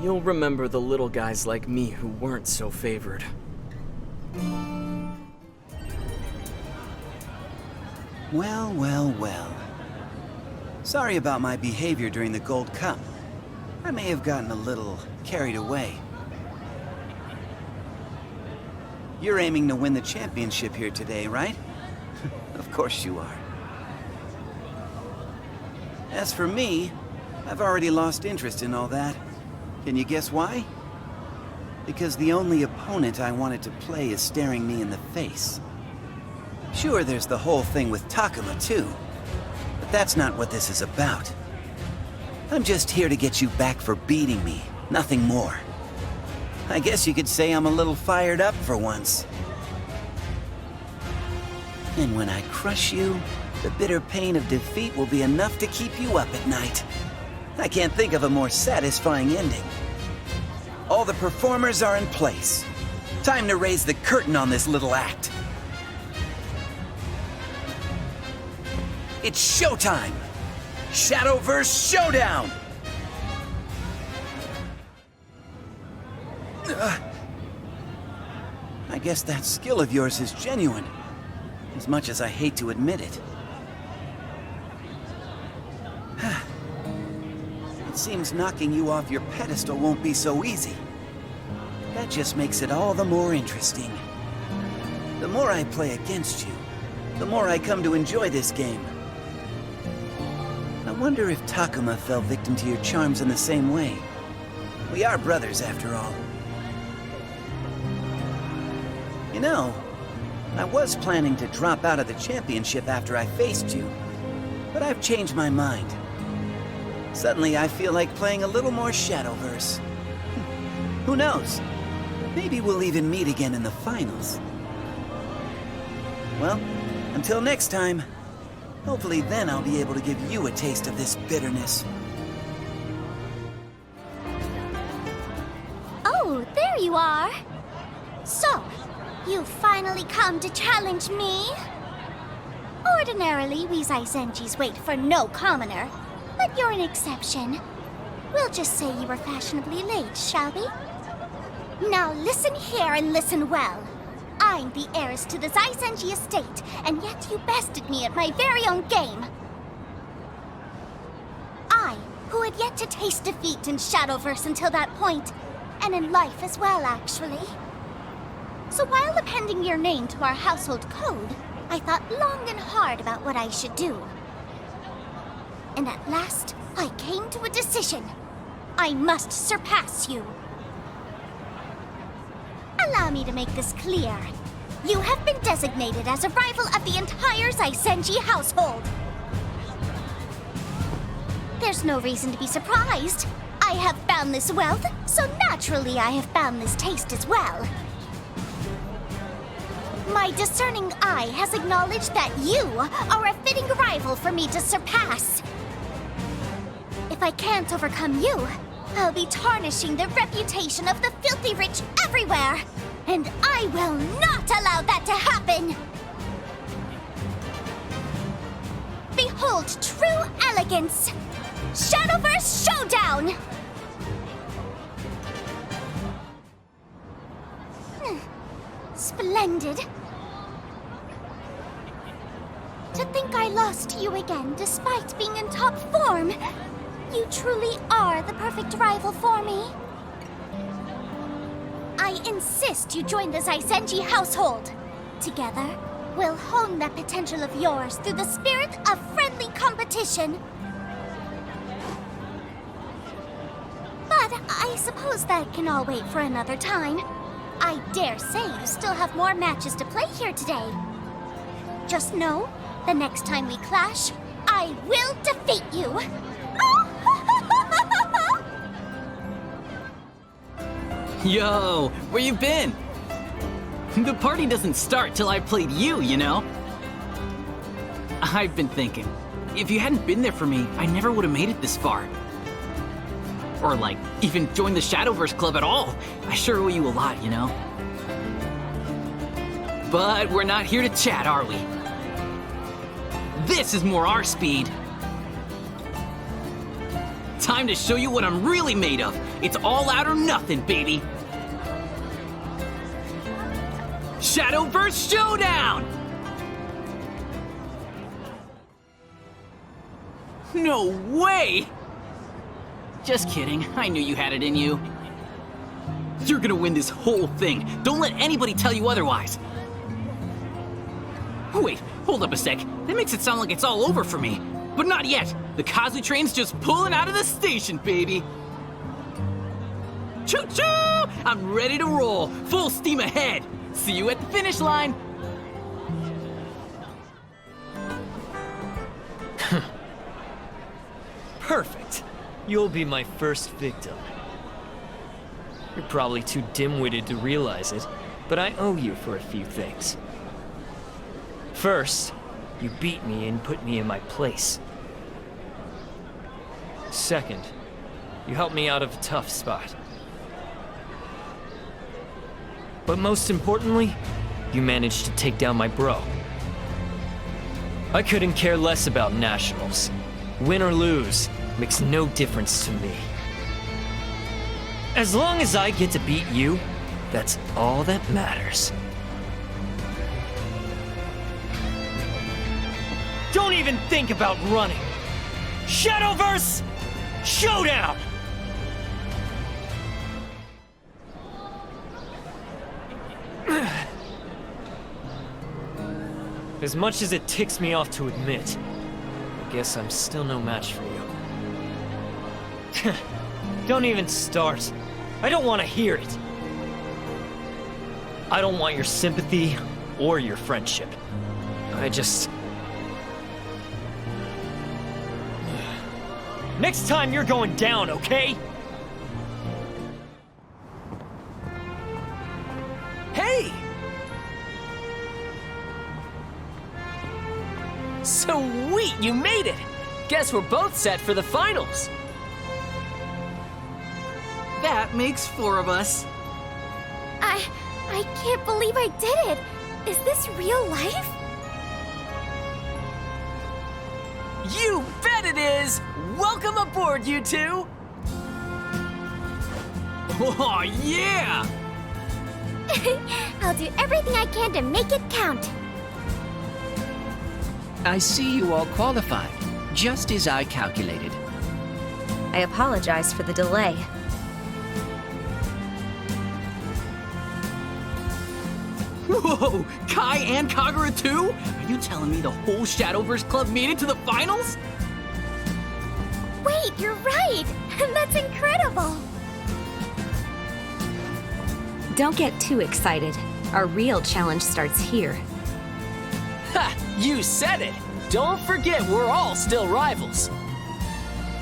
you'll remember the little guys like me who weren't so favored. Well, well, well. Sorry about my behavior during the Gold Cup. I may have gotten a little carried away. You're aiming to win the championship here today, right? Of course you are. As for me, I've already lost interest in all that. Can you guess why? Because the only opponent I wanted to play is staring me in the face. Sure, there's the whole thing with Takuma, too. But that's not what this is about. I'm just here to get you back for beating me, nothing more. I guess you could say I'm a little fired up for once. And when I crush you, the bitter pain of defeat will be enough to keep you up at night. I can't think of a more satisfying ending. All the performers are in place. Time to raise the curtain on this little act. It's showtime! Shadowverse Showdown! I guess that skill of yours is genuine, as much as I hate to admit it. It seems knocking you off your pedestal won't be so easy. That just makes it all the more interesting. The more I play against you, the more I come to enjoy this game. I wonder if Takuma fell victim to your charms in the same way. We are brothers, after all. You know, I was planning to drop out of the championship after I faced you, but I've changed my mind. Suddenly, I feel like playing a little more Shadowverse. Who knows? Maybe we'll even meet again in the finals. Well, until next time, hopefully then I'll be able to give you a taste of this bitterness. Oh, there you are. So, you've finally come to challenge me? Ordinarily, we Zaizenjis wait for no commoner, but you're an exception. We'll just say you were fashionably late, shall we? Now listen here and listen well. I'm the heiress to the Zaisenji estate, and yet you bested me at my very own game. I, who had yet to taste defeat in Shadowverse until that point, and in life as well, actually. So while appending your name to our household code, I thought long and hard about what I should do. And at last, I came to a decision. I must surpass you. Allow me to make this clear. You have been designated as a rival of the entire Zaisenji household. There's no reason to be surprised. I have found this wealth, so naturally I have found this taste as well. My discerning eye has acknowledged that you are a fitting rival for me to surpass. If I can't overcome you, I'll be tarnishing the reputation of the filthy rich everywhere, and I will not allow that to happen! Behold true elegance! Shadowverse Showdown! Splendid. To think I lost to you again despite being in top form. You truly are the perfect rival for me. I insist you join the Zaisenji household. Together, we'll hone that potential of yours through the spirit of friendly competition. But I suppose that can all wait for another time. I dare say you still have more matches to play here today. Just know, the next time we clash, I will defeat you. Yo, where you been? The party doesn't start till I've played you, you know? I've been thinking, if you hadn't been there for me, I never would have made it this far. Or like, even joined the Shadowverse Club at all. I sure owe you a lot, you know? But we're not here to chat, are we? This is more our speed. Time to show you what I'm really made of. It's all out or nothing, baby. Shadowverse Showdown! No way! Just kidding, I knew you had it in you. You're gonna win this whole thing. Don't let anybody tell you otherwise. Wait, hold up a sec. That makes it sound like it's all over for me. But not yet. The Kazu train's just pulling out of the station, baby. Choo-choo! I'm ready to roll. Full steam ahead. See you at the finish line. Perfect. You'll be my first victim. You're probably too dim-witted to realize it, but I owe you for a few things. First, you beat me and put me in my place. Second, you helped me out of a tough spot. But most importantly, you managed to take down my bro. I couldn't care less about nationals. Win or lose makes no difference to me. As long as I get to beat you, that's all that matters. Don't even think about running! Shadowverse Showdown! As much as it ticks me off to admit, I guess I'm still no match for you. Don't even start. I don't want to hear it. I don't want your sympathy or your friendship. Next time you're going down, okay? Hey! Sweet, you made it! Guess we're both set for the finals. That makes 4 of us. I can't believe I did it! Is this real life? You bet it is! Welcome aboard, you two! Oh, yeah! I'll do everything I can to make it count. I see you all qualified, just as I calculated. I apologize for the delay. Whoa! Kai and Kagura too? Are you telling me the whole Shadowverse Club made it to the finals? Wait, you're right! That's incredible! Don't get too excited. Our real challenge starts here. Ha! You said it! Don't forget we're all still rivals.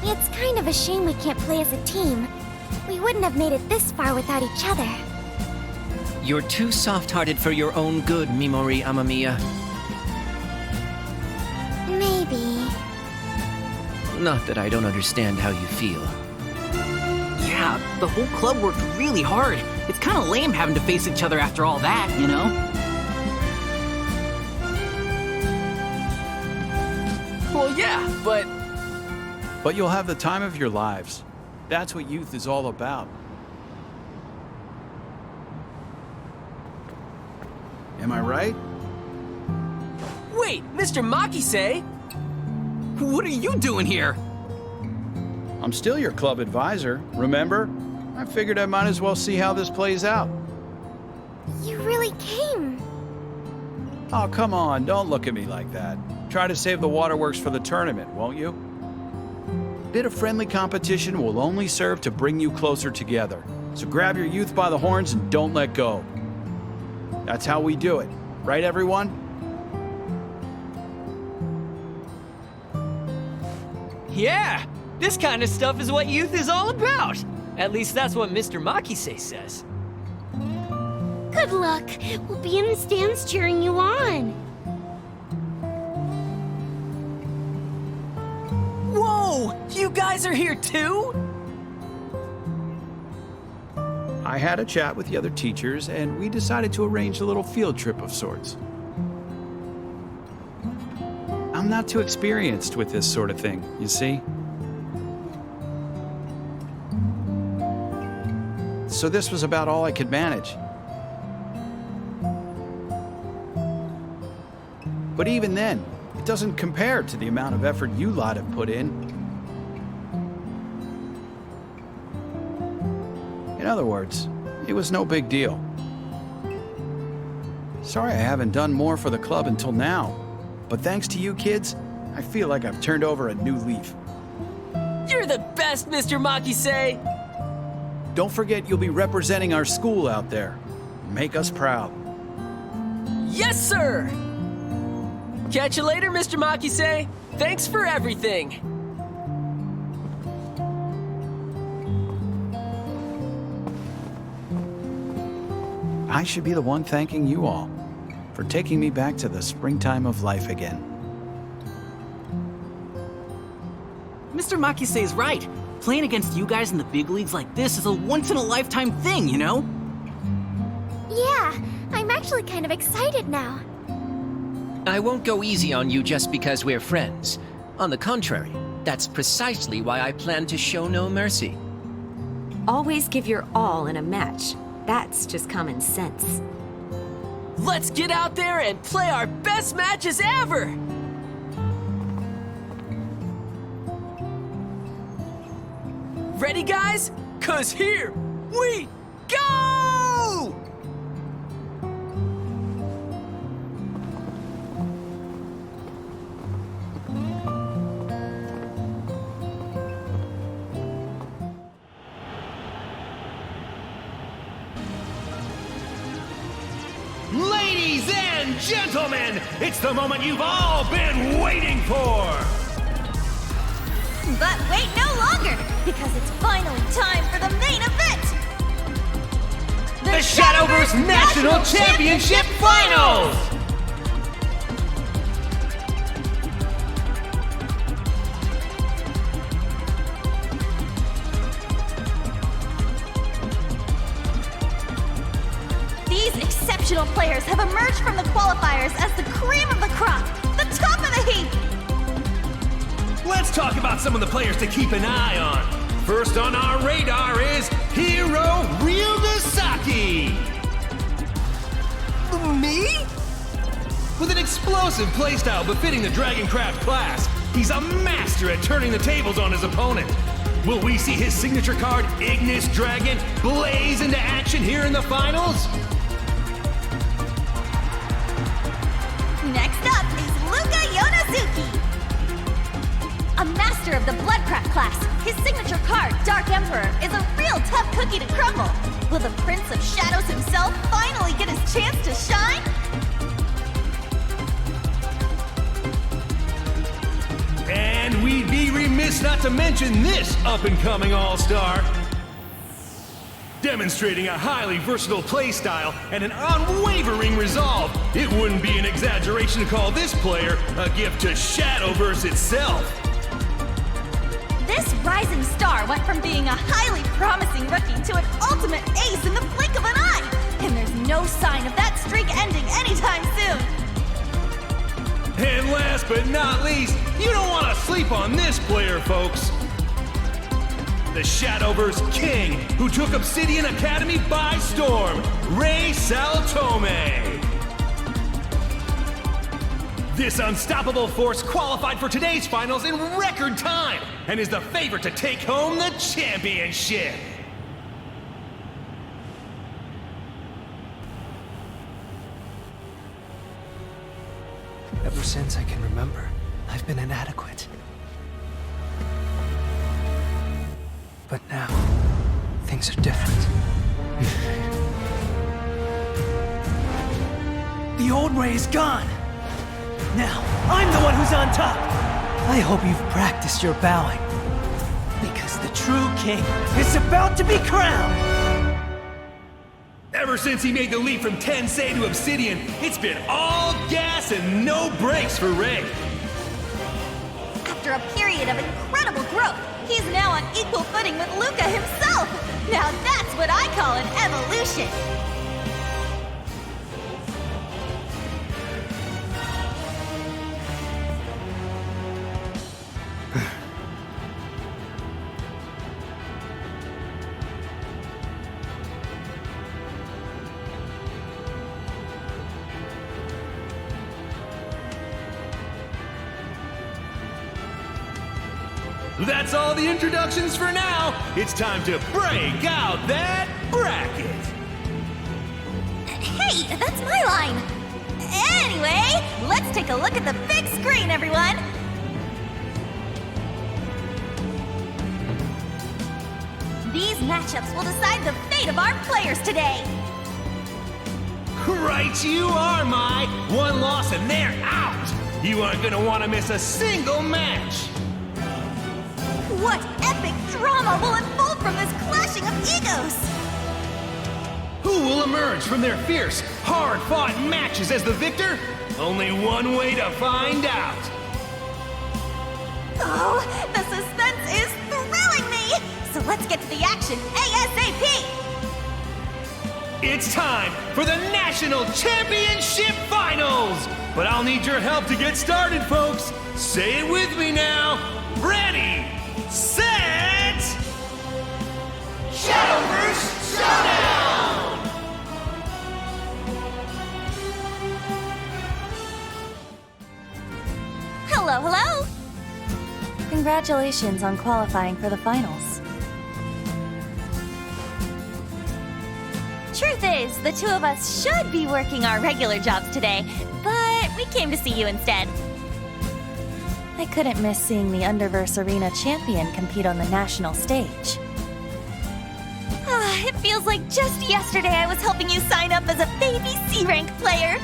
It's kind of a shame we can't play as a team. We wouldn't have made it this far without each other. You're too soft-hearted for your own good, Mimori Amamiya. Maybe. Not that I don't understand how you feel. Yeah, the whole club worked really hard. It's kind of lame having to face each other after all that, you know? Well, yeah, but you'll have the time of your lives. That's what youth is all about. Am I right? Wait, Mr. Makise? What are you doing here? I'm still your club advisor, remember? I figured I might as well see how this plays out. You really came. Oh, come on, don't look at me like that. Try to save the waterworks for the tournament, won't you? Bit of friendly competition will only serve to bring you closer together. So grab your youth by the horns and don't let go. That's how we do it. Right, everyone? Yeah! This kind of stuff is what youth is all about! At least that's what Mr. Makise says. Good luck. We'll be in the stands cheering you on. Whoa! You guys are here too? I had a chat with the other teachers, and we decided to arrange a little field trip of sorts. I'm not too experienced with this sort of thing, you see? So this was about all I could manage. But even then, it doesn't compare to the amount of effort you lot have put in. In other words, it was no big deal. Sorry I haven't done more for the club until now, but thanks to you kids, I feel like I've turned over a new leaf. You're the best, Mr. Makise! Don't forget you'll be representing our school out there. Make us proud. Yes, sir! Catch you later, Mr. Makise. Thanks for everything. I should be the one thanking you all for taking me back to the springtime of life again. Mr. Makise is right. Playing against you guys in the big leagues like this is a once-in-a-lifetime thing, you know? Yeah, I'm actually kind of excited now. I won't go easy on you just because we're friends. On the contrary, that's precisely why I plan to show no mercy. Always give your all in a match. That's just common sense. Let's get out there and play our best matches ever! Ready, guys? 'Cause here we go! Ladies and gentlemen, it's the moment you've all been waiting for! But wait no longer, because it's finally time for the main event! The Shadowverse National Championship Finals! These exceptional players have emerged from the qualifiers as the cream of the crop, the top of the heap! Let's talk about some of the players to keep an eye on. First on our radar is Hiro Ryugasaki. Me? With an explosive playstyle befitting the Dragoncraft class, he's a master at turning the tables on his opponent. Will we see his signature card, Ignis Dragon, blaze into action here in the finals? Next up is Luka Yonosuke. A master of the Bloodcraft class, his signature card, Dark Emperor, is a real tough cookie to crumble. Will the Prince of Shadows himself finally get his chance to shine? And we'd be remiss not to mention this up-and-coming all-star. Demonstrating a highly versatile playstyle and an unwavering resolve, it wouldn't be an exaggeration to call this player a gift to Shadowverse itself. This rising star went from being a highly promising rookie to an ultimate ace in the blink of an eye, and there's no sign of that streak ending anytime soon. And last but not least, you don't want to sleep on this player, folks. The Shadowverse King, who took Obsidian Academy by storm, Ray Saltome. This unstoppable force qualified for today's finals in record time and is the favorite to take home the championship. Ever since I can remember, I've been inadequate. But now, things are different. The old Ray is gone. Now, I'm the one who's on top. I hope you've practiced your bowing. Because the true king is about to be crowned. Ever since he made the leap from Tensei to Obsidian, it's been all gas and no brakes for Ray. After a period of incredible growth, he's now on equal footing with Luka himself. Now that's what I call an evolution. That's all the introductions for now. It's time to break out that bracket. Hey, that's my line. Anyway, let's take a look at the big screen, everyone. These matchups will decide the fate of our players today. Right you are, Mai. One loss and they're out. You aren't gonna want to miss a single match. What epic drama will unfold from this clashing of egos? Who will emerge from their fierce, hard-fought matches as the victor? Only one way to find out. Oh, the suspense is thrilling me! So let's get to the action ASAP! It's time for the National Championship Finals! But I'll need your help to get started, folks. Say it with me now. Ready, set, Shadowverse Showdown! Hello, hello! Congratulations on qualifying for the finals. Truth is, the two of us should be working our regular jobs today, but we came to see you instead. I couldn't miss seeing the Underverse Arena champion compete on the national stage. It feels like just yesterday I was helping you sign up as a baby C-rank player.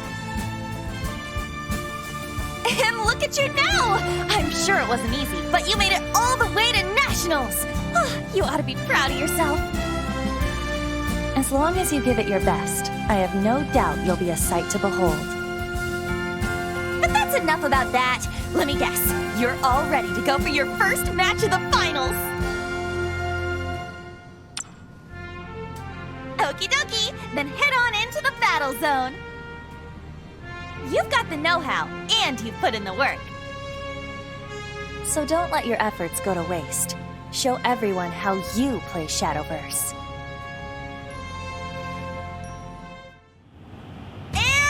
And look at you now! I'm sure it wasn't easy, but you made it all the way to nationals! You ought to be proud of yourself. As long as you give it your best, I have no doubt you'll be a sight to behold. But that's enough about that. Let me guess, you're all ready to go for your first match of the finals. Okie dokie, then head on into the battle zone. You've got the know-how, and you've put in the work. So don't let your efforts go to waste. Show everyone how you play Shadowverse. And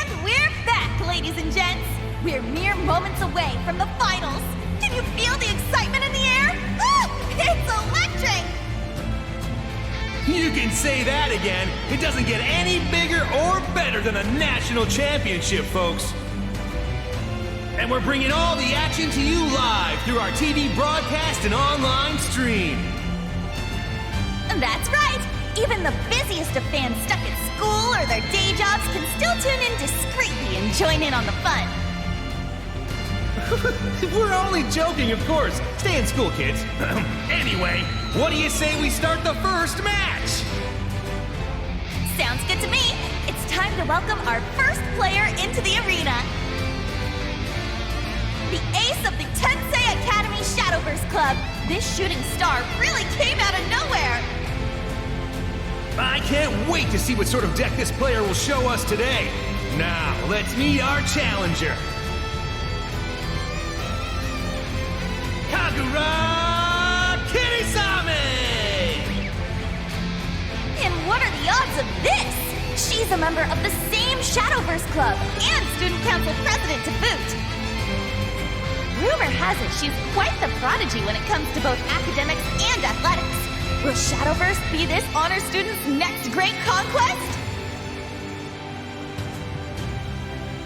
moments away from the finals. Can you feel the excitement in the air? Ah, it's electric! You can say that again. It doesn't get any bigger or better than a national championship, folks. And we're bringing all the action to you live through our TV broadcast and online stream. That's right! Even the busiest of fans stuck at school or their day jobs can still tune in discreetly and join in on the fun. We're only joking, of course. Stay in school, kids. Anyway, what do you say we start the first match? Sounds good to me. It's time to welcome our first player into the arena. The ace of the Tensei Academy Shadowverse Club. This shooting star really came out of nowhere. I can't wait to see what sort of deck this player will show us today. Now, let's meet our challenger. Cochitis! And what are the odds of this? She's a member of the same Shadowverse Club and Student Council President to boot. Rumor has it she's quite the prodigy when it comes to both academics and athletics. Will Shadowverse be this honor student's next great conquest?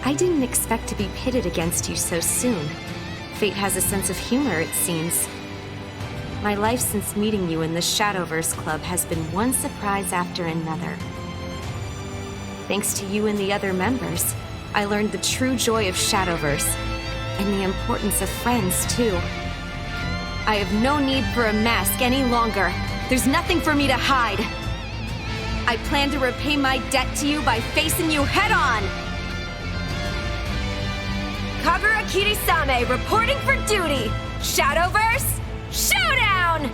I didn't expect to be pitted against you so soon. Fate has a sense of humor, it seems. My life since meeting you in the Shadowverse Club has been one surprise after another. Thanks to you and the other members, I learned the true joy of Shadowverse, and the importance of friends, too. I have no need for a mask any longer. There's nothing for me to hide. I plan to repay my debt to you by facing you head-on! Kagura Kirisame reporting for duty! Shadowverse, showdown!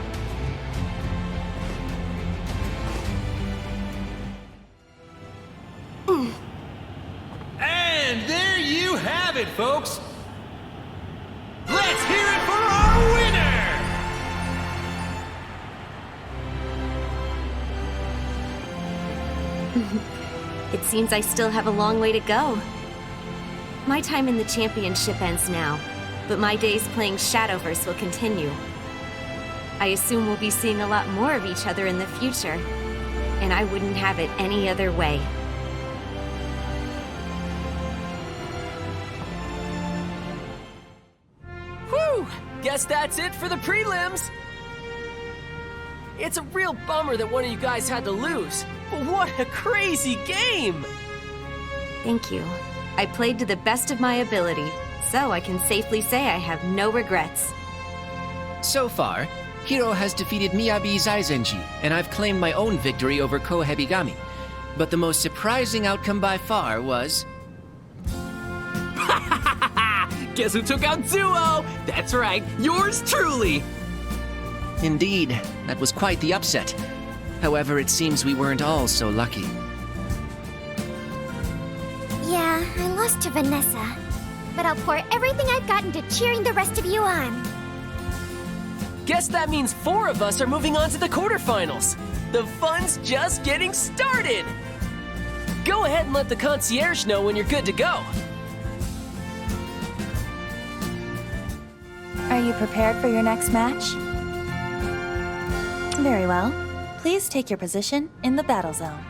And there you have it, folks! Let's hear it for our winner! It seems I still have a long way to go. My time in the championship ends now, but my days playing Shadowverse will continue. I assume we'll be seeing a lot more of each other in the future, and I wouldn't have it any other way. Whew! Guess that's it for the prelims! It's a real bummer that one of you guys had to lose, but what a crazy game! Thank you. I played to the best of my ability, so I can safely say I have no regrets. So far, Hiro has defeated Miyabi Zaizenji, and I've claimed my own victory over Kohebigami. But the most surprising outcome by far was... Guess who took out Zuo? That's right, yours truly! Indeed, that was quite the upset. However, it seems we weren't all so lucky. Yeah, I lost to Vanessa. But I'll pour everything I've got into cheering the rest of you on. Guess that means 4 of us are moving on to the quarterfinals. The fun's just getting started! Go ahead and let the concierge know when you're good to go. Are you prepared for your next match? Very well. Please take your position in the battle zone.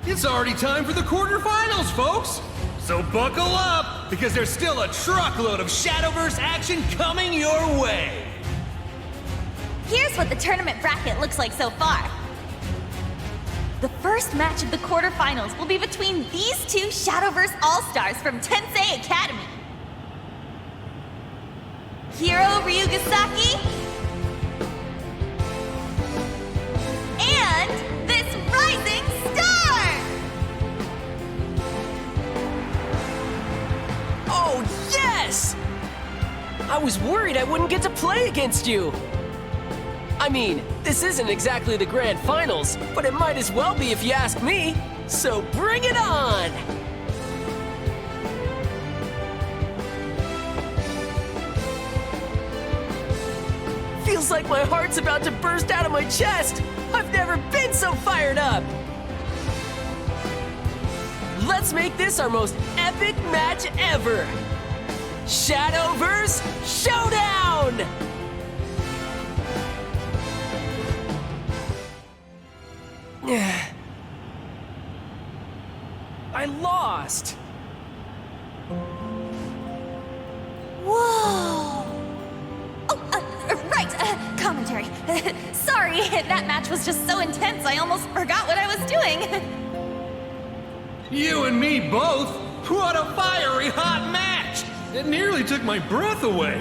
It's already time for the quarterfinals, folks! So buckle up, because there's still a truckload of Shadowverse action coming your way! Here's what the tournament bracket looks like so far. The first match of the quarterfinals will be between these 2 Shadowverse All-Stars from Tensei Academy. Hiro Ryugasaki and this rising star! Oh, yes! I was worried I wouldn't get to play against you. I mean, this isn't exactly the grand finals, but it might as well be if you ask me. So bring it on! Feels like my heart's about to burst out of my chest. I've never been so fired up. Let's let's make this our most epic match ever! Shadowverse Showdown! I lost! Whoa! Right, commentary. Sorry, that match was just so intense I almost forgot what I was doing. You and me both? What a fiery hot match! It nearly took my breath away.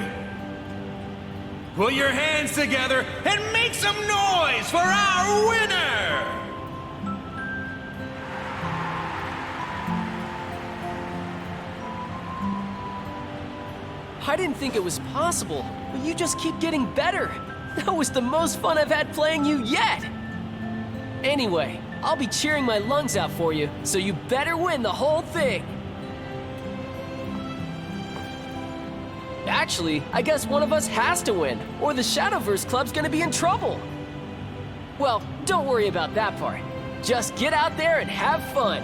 Put your hands together and make some noise for our winner! I didn't think it was possible, but you just keep getting better. That was the most fun I've had playing you yet! Anyway, I'll be cheering my lungs out for you, so you better win the whole thing! Actually, I guess one of us has to win, or the Shadowverse Club's gonna be in trouble! Well, don't worry about that part. Just get out there and have fun!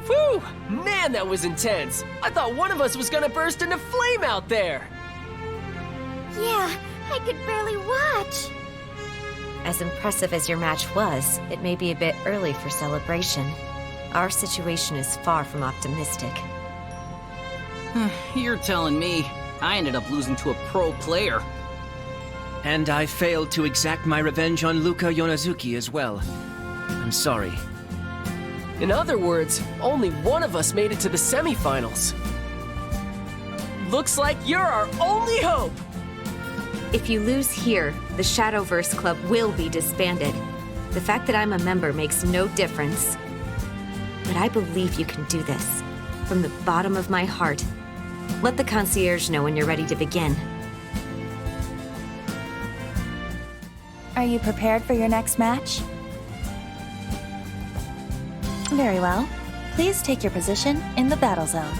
Whew! Man, that was intense! I thought one of us was gonna burst into flame out there! Yeah, I could barely watch. As impressive as your match was, it may be a bit early for celebration. Our situation is far from optimistic. You're telling me. I ended up losing to a pro player. And I failed to exact my revenge on Luka Yonazuki as well. I'm sorry. In other words, only one of us made it to the semifinals. Looks like you're our only hope! If you lose here, the Shadowverse Club will be disbanded. The fact that I'm a member makes no difference. But I believe you can do this. From the bottom of my heart. Let the concierge know when you're ready to begin. Are you prepared for your next match? Very well. Please take your position in the battle zone.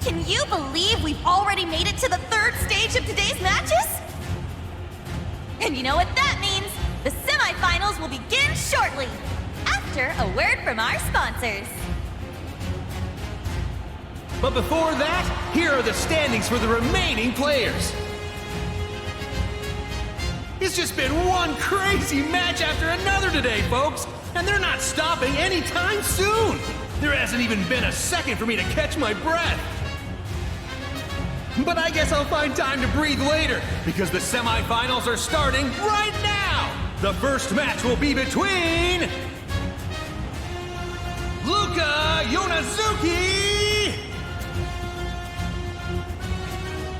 Can you believe we've already made it to the third stage of today's matches? And you know what that means? The semifinals will begin shortly, after a word from our sponsors. But before that, here are the standings for the remaining players. It's just been one crazy match after another today, folks, and they're not stopping anytime soon. There hasn't even been a second for me to catch my breath. But I guess I'll find time to breathe later, because the semifinals are starting right now. The first match will be between Luka Yonazuki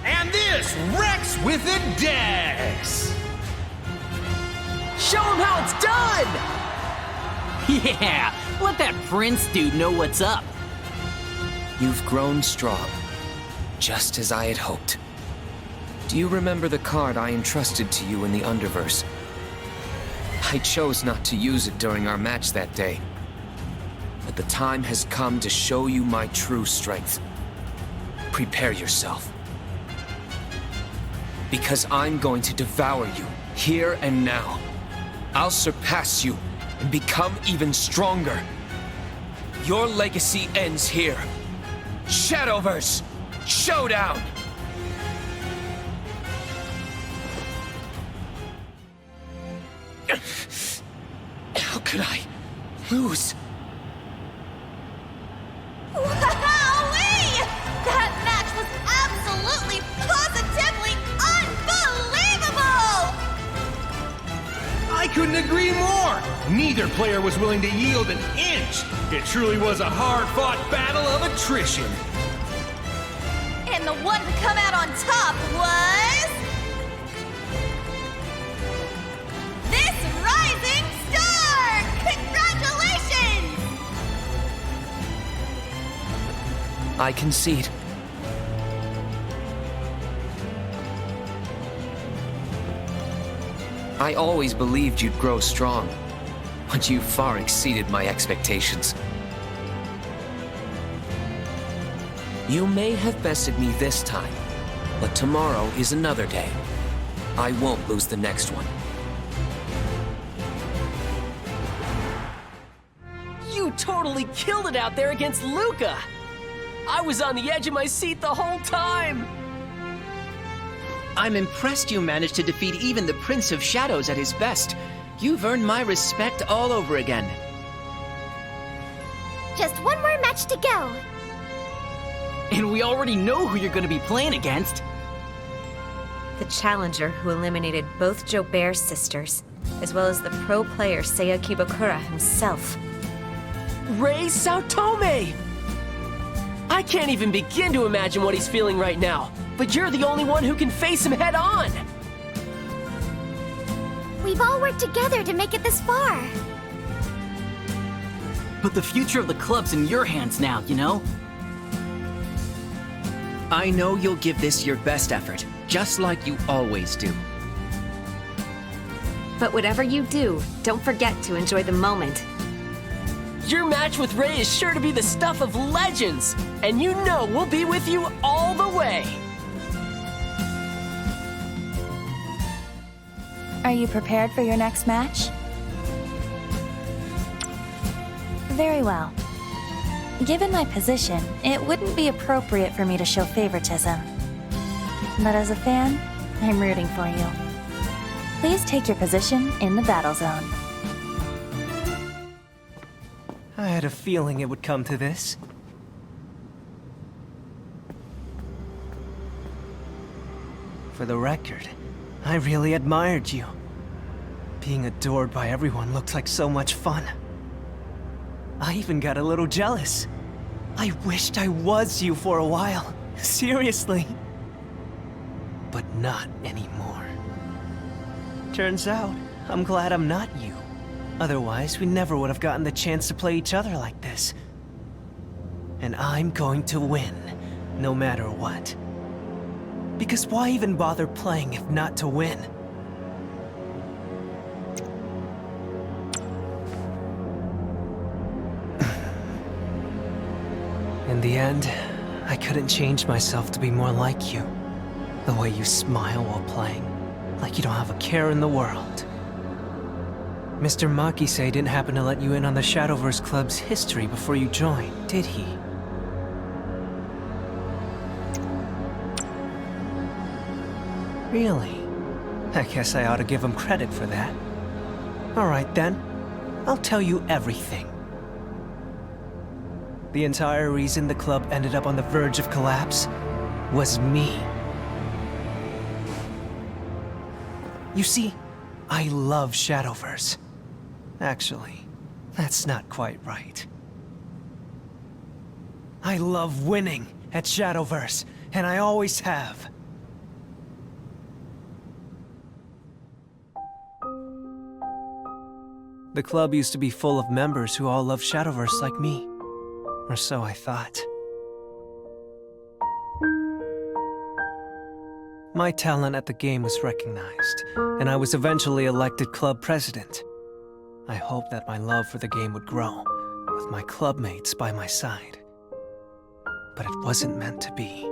and this Rex with a Dex. Show him how it's done! Yeah, let that Prince dude know what's up. You've grown strong, just as I had hoped. Do you remember the card I entrusted to you in the Underverse? I chose not to use it during our match that day. But the time has come to show you my true strength. Prepare yourself. Because I'm going to devour you, here and now. I'll surpass you and become even stronger. Your legacy ends here. Shadowverse Showdown! How could I lose? Wowee! That match was absolutely, positively unbelievable! I couldn't agree more. Neither player was willing to yield an inch. It truly was a hard-fought battle of attrition. And the one to come out on top was... this rising star! Congratulations! I concede. I always believed you'd grow strong, but you far exceeded my expectations. You may have bested me this time, but tomorrow is another day. I won't lose the next one. You totally killed it out there against Luca! I was on the edge of my seat the whole time! I'm impressed you managed to defeat even the Prince of Shadows at his best. You've earned my respect all over again. Just one more match to go. And we already know who you're gonna be playing against. The challenger who eliminated both Jobert's sisters, as well as the pro player Seiya Kibakura himself. Rei Saotome! I can't even begin to imagine what he's feeling right now, but you're the only one who can face him head on! We've all worked together to make it this far. But the future of the club's in your hands now, you know? I know you'll give this your best effort, just like you always do. But whatever you do, don't forget to enjoy the moment. Your match with Rei is sure to be the stuff of legends, and you know we'll be with you all the way! Are you prepared for your next match? Very well. Given my position, it wouldn't be appropriate for me to show favoritism. But as a fan, I'm rooting for you. Please take your position in the battle zone. I had a feeling it would come to this. For the record, I really admired you. Being adored by everyone looked like so much fun. I even got a little jealous. I wished I was you for a while. Seriously. But not anymore. Turns out, I'm glad I'm not you. Otherwise, we never would have gotten the chance to play each other like this. And I'm going to win, no matter what. Because why even bother playing if not to win? In the end, I couldn't change myself to be more like you. The way you smile while playing, like you don't have a care in the world. Mr. Makise didn't happen to let you in on the Shadowverse Club's history before you joined, did he? Really? I guess I ought to give him credit for that. Alright then, I'll tell you everything. The entire reason the club ended up on the verge of collapse was me. You see, I love Shadowverse. Actually, that's not quite right. I love winning at Shadowverse, and I always have. The club used to be full of members who all loved Shadowverse like me. Or so I thought. My talent at the game was recognized, and I was eventually elected club president. I hoped that my love for the game would grow, with my clubmates by my side. But it wasn't meant to be.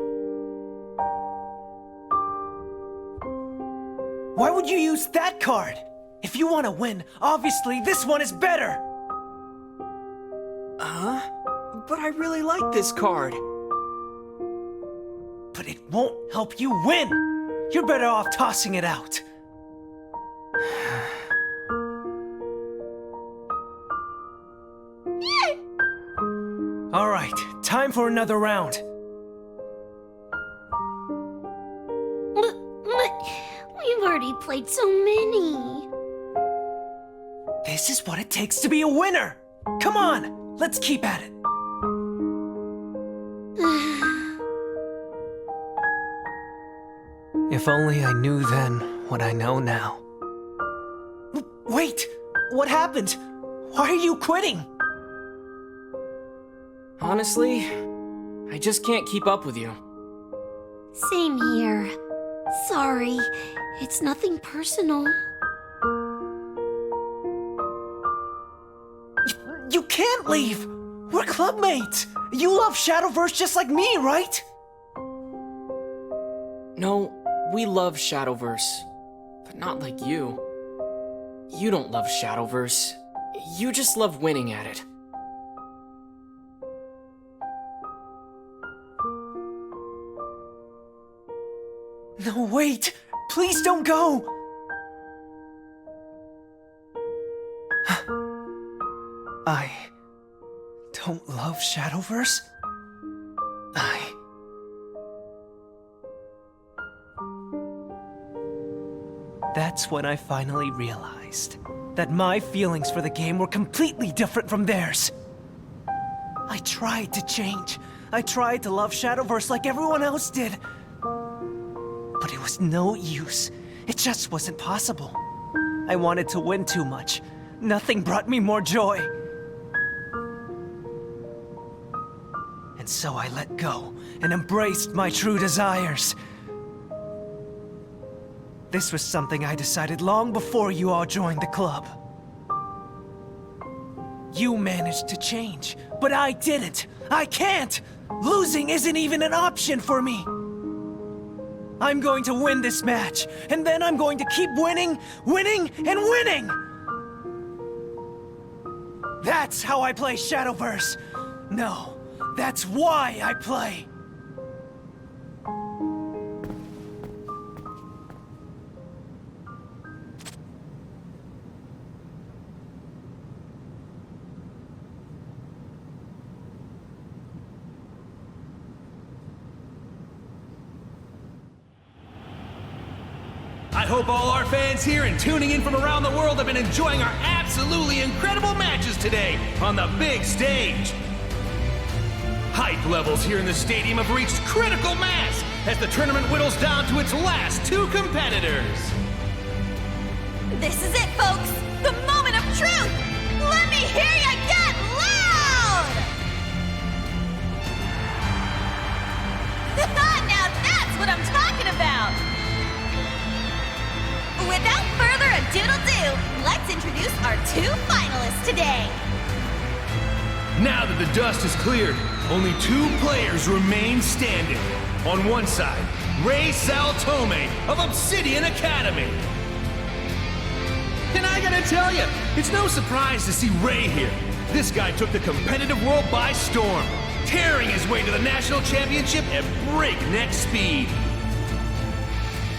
Why would you use that card? If you want to win, obviously this one is better! But I really like this card. But it won't help you win! You're better off tossing it out. Alright, time for another round. We've already played so many. This is what it takes to be a winner! Come on, let's keep at it. If only I knew then what I know now. Wait! What happened? Why are you quitting? Honestly, I just can't keep up with you. Same here. Sorry, it's nothing personal. You can't leave! We're clubmates! You love Shadowverse just like me, right? No, we love Shadowverse. but not like you. You don't love Shadowverse. You just love winning at it. No, wait! Please don't go! I don't love Shadowverse? That's when I finally realized that my feelings for the game were completely different from theirs. I tried to change. I tried to love Shadowverse like everyone else did. But it was no use. It just wasn't possible. I wanted to win too much. Nothing brought me more joy. And so I let go and embraced my true desires. This was something I decided long before you all joined the club. You managed to change, but I didn't. I can't! Losing isn't even an option for me. I'm going to win this match, and then I'm going to keep winning, winning, and winning! That's how I play Shadowverse. No, that's why I play. I hope all our fans here and tuning in from around the world have been enjoying our absolutely incredible matches today on the big stage. Hype levels here in the stadium have reached critical mass as the tournament whittles down to its last two competitors. This is it, folks! The moment of truth! Let me hear ya get loud! Now that's what I'm talking about! Without further ado, let's introduce our two finalists today. Now that the dust is cleared, only two players remain standing. On one side, Ray Saltome of Obsidian Academy. And I gotta tell you, it's no surprise to see Ray here. This guy took the competitive world by storm, tearing his way to the national championship at breakneck speed.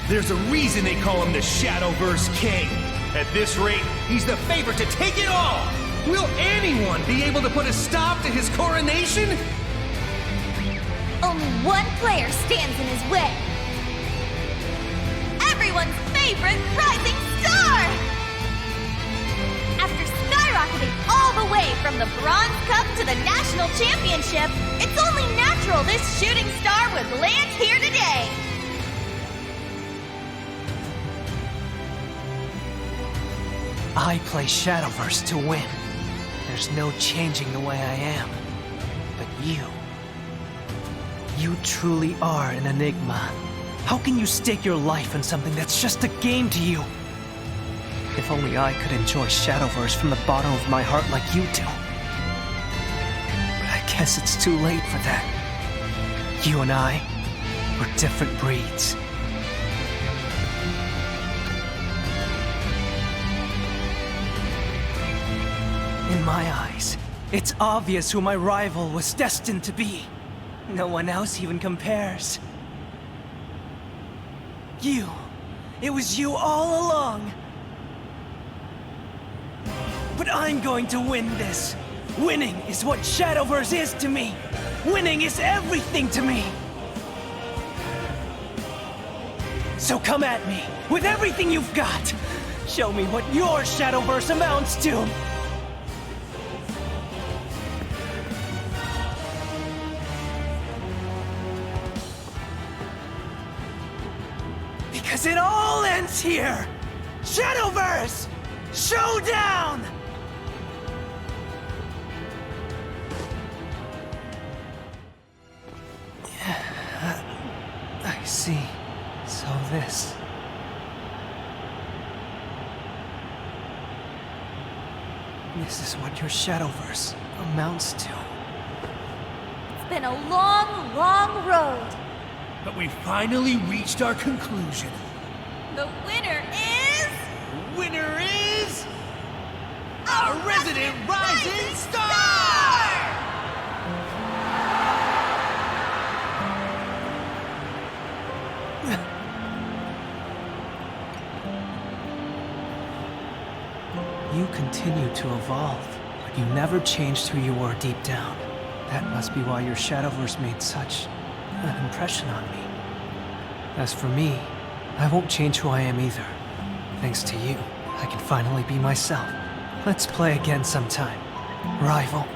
There's a reason they call him the Shadowverse King. At this rate, he's the favorite to take it all. Will anyone be able to put a stop to his coronation? Only one player stands in his way. Everyone's favorite rising star! After skyrocketing all the way from the Bronze Cup to the National Championship, it's only natural this shooting star would land here today. I play Shadowverse to win. There's no changing the way I am. But you truly are an enigma. How can you stake your life on something that's just a game to you? If only I could enjoy Shadowverse from the bottom of my heart like you do. But I guess it's too late for that. You and I, we're different breeds. In my eyes, it's obvious who my rival was destined to be. No one else even compares. You. It was you all along. But I'm going to win this. Winning is what Shadowverse is to me. Winning is everything to me. So come at me with everything you've got. Show me what your Shadowverse amounts to. Because it all ends here! Shadowverse! Showdown! I see. So this... This is what your Shadowverse amounts to. It's been a long, long road. But we finally reached our conclusion. The winner is... Winner is... a resident rising star! You continue to evolve, but you never changed who you were deep down. That must be why your Shadowverse made such an impression on me. As for me, I won't change who I am either. Thanks to you, I can finally be myself. Let's play again sometime, rival.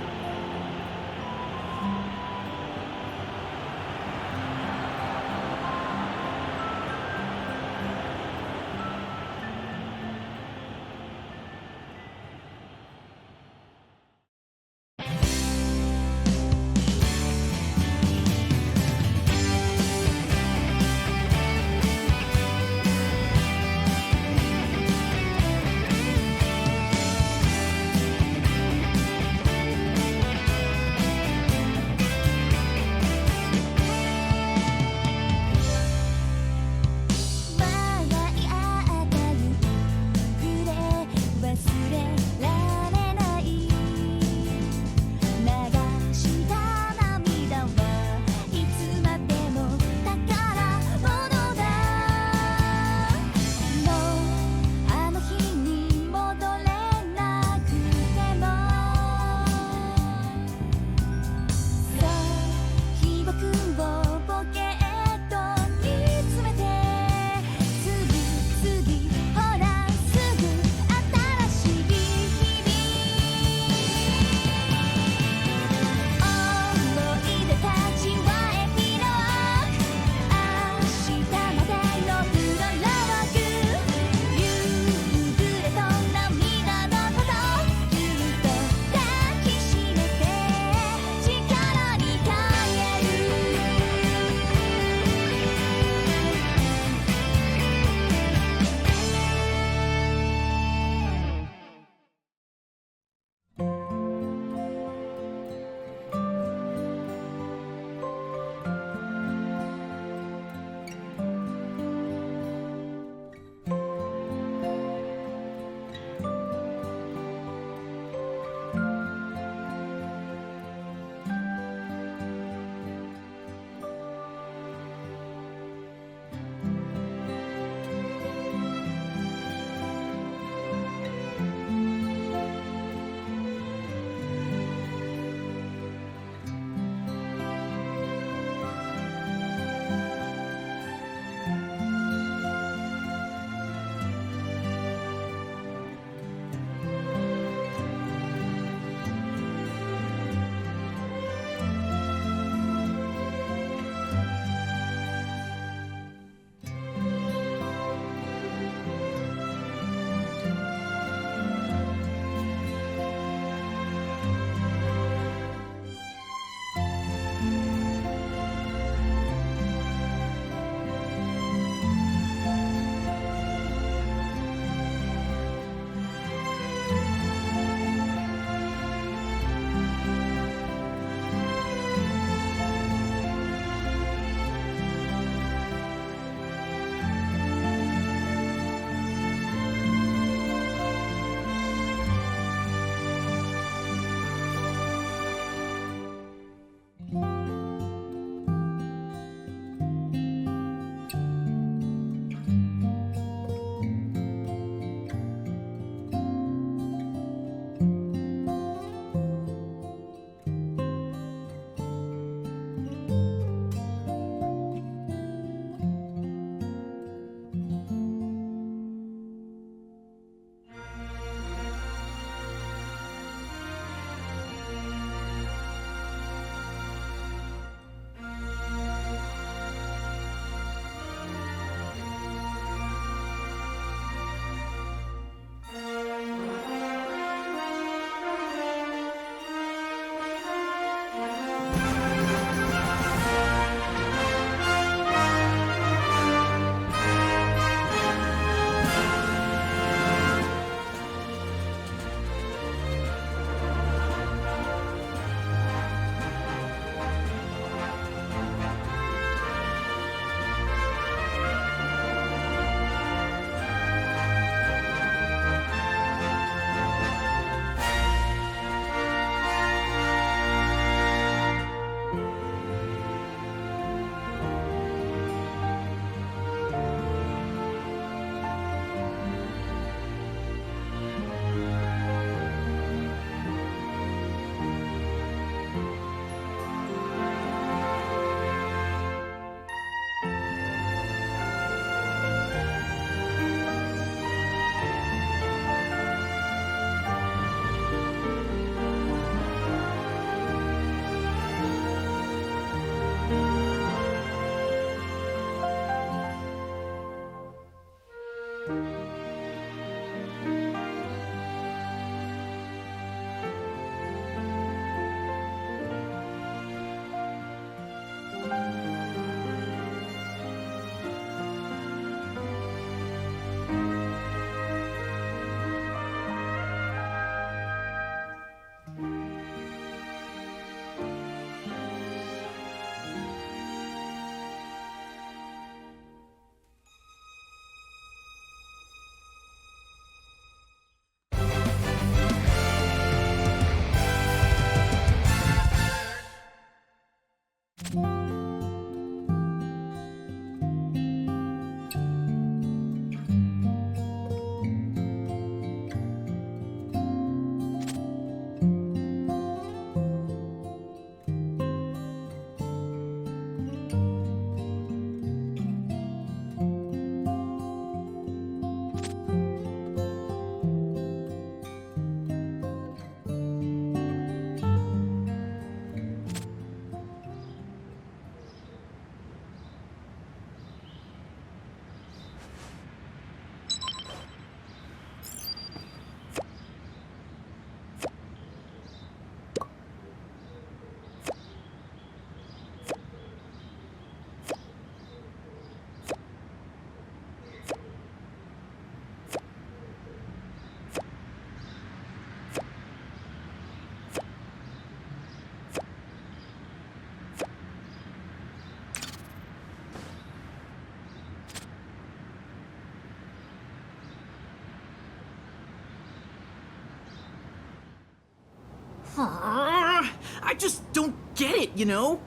I just don't get it, you know?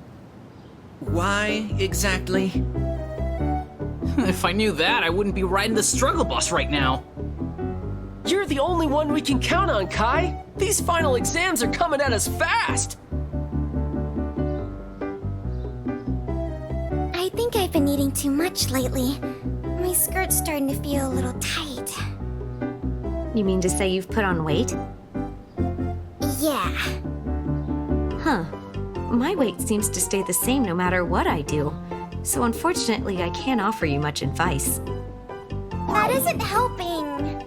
Why, exactly? If I knew that, I wouldn't be riding the struggle bus right now. You're the only one we can count on, Kai. These final exams are coming at us fast. I think I've been eating too much lately. My skirt's starting to feel a little tight. You mean to say you've put on weight? Yeah. Huh. My weight seems to stay the same no matter what I do. So unfortunately, I can't offer you much advice. That isn't helping.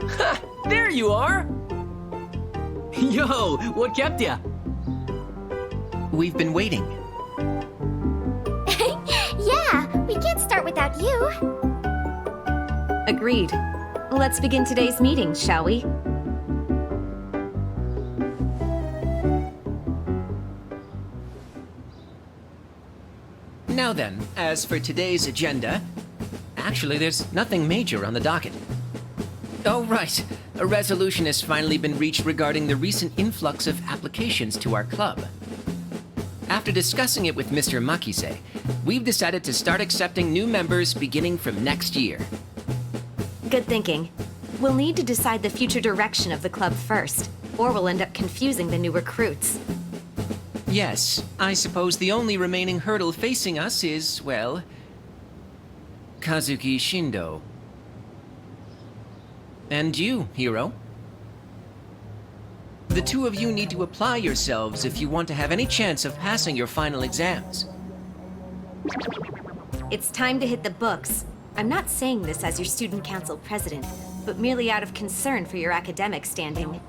Ha! There you are! Yo, what kept ya? We've been waiting. Yeah, we can't start without you. Agreed. Let's begin today's meeting, shall we? Now then, as for today's agenda, actually there's nothing major on the docket. Oh, right. A resolution has finally been reached regarding the recent influx of applications to our club. After discussing it with Mr. Makise, we've decided to start accepting new members beginning from next year. Good thinking. We'll need to decide the future direction of the club first, or we'll end up confusing the new recruits. Yes, I suppose the only remaining hurdle facing us is, well, Kazuki Shindo. And you, Hiro. The two of you need to apply yourselves if you want to have any chance of passing your final exams. It's time to hit the books. I'm not saying this as your student council president, but merely out of concern for your academic standing.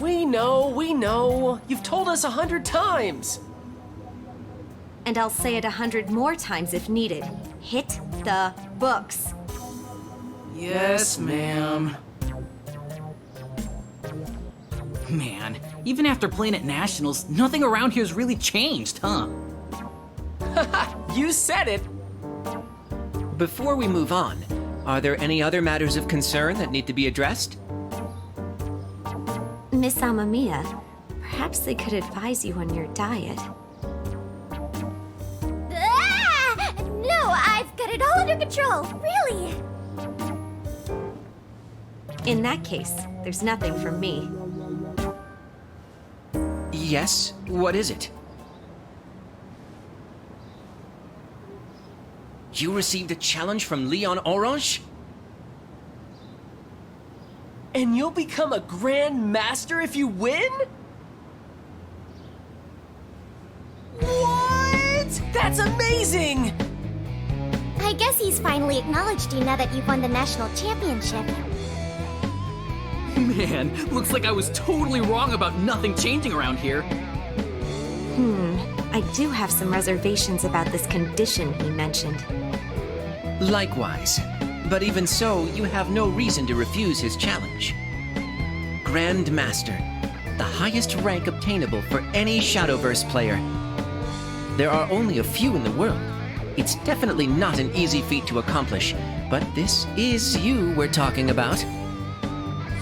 We know. You've told us 100 times. And I'll say it 100 more times if needed. Hit the books. Yes, ma'am. Man, even after playing at Nationals, nothing around here's really changed, huh? You said it! Before we move on, are there any other matters of concern that need to be addressed? Miss Amamiya, perhaps they could advise you on your diet. Ah! No, I've got it all under control, really. In that case, there's nothing from me. Yes? What is it? You received a challenge from Leon Orange? And you'll become a Grand Master if you win? What? That's amazing! I guess he's finally acknowledged you now that you've won the national championship. Man, looks like I was totally wrong about nothing changing around here. I do have some reservations about this condition he mentioned. Likewise. But even so, you have no reason to refuse his challenge. Grand Master, the highest rank obtainable for any Shadowverse player. There are only a few in the world. It's definitely not an easy feat to accomplish, but this is you we're talking about.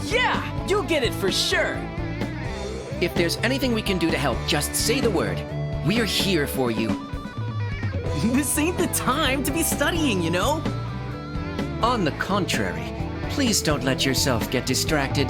Yeah, you'll get it for sure. If there's anything we can do to help, just say the word. We're here for you. This ain't the time to be studying, you know? On the contrary, please don't let yourself get distracted.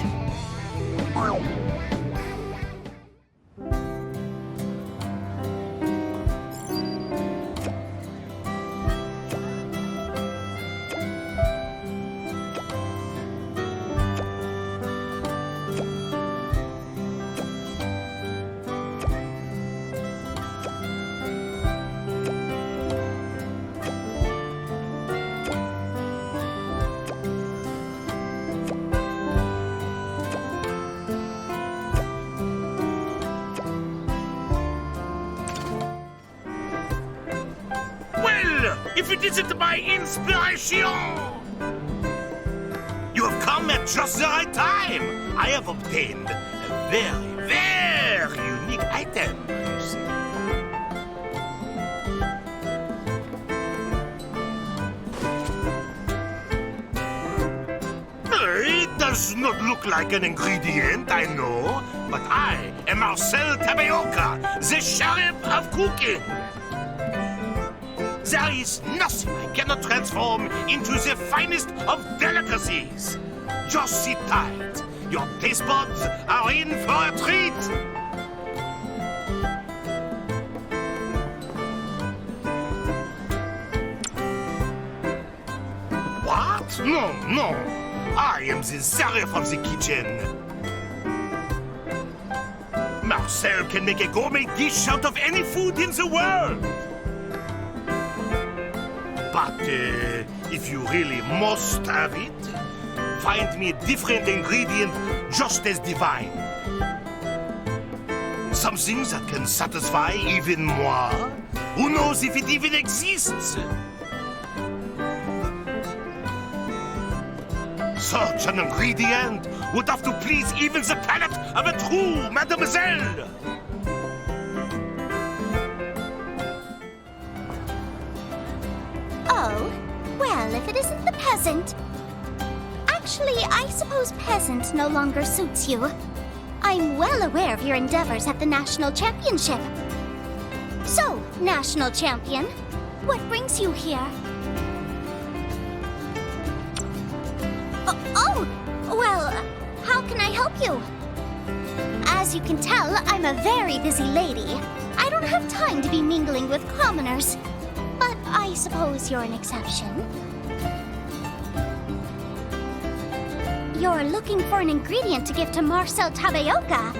If it isn't my inspiration! You have come at just the right time! I have obtained a very, very unique item, you see. does not look like an ingredient, I know, but I am Marcel Tapioca, the sheriff of cooking. There is nothing I cannot transform into the finest of delicacies. Just sit tight. Your taste buds are in for a treat. What? No, no. I am the sheriff of the kitchen. Marcel can make a gourmet dish out of any food in the world. But if you really must have it, find me a different ingredient just as divine. Something that can satisfy even moi. Who knows if it even exists? Such an ingredient would have to please even the palate of a true mademoiselle. Oh, well, if it isn't the peasant. Actually, I suppose peasant no longer suits you. I'm well aware of your endeavors at the National Championship. So, National Champion, what brings you here? Well, how can I help you? As you can tell, I'm a very busy lady. I don't have time to be mingling with commoners. But I suppose you're an exception. You're looking for an ingredient to give to Marcel Tapioca,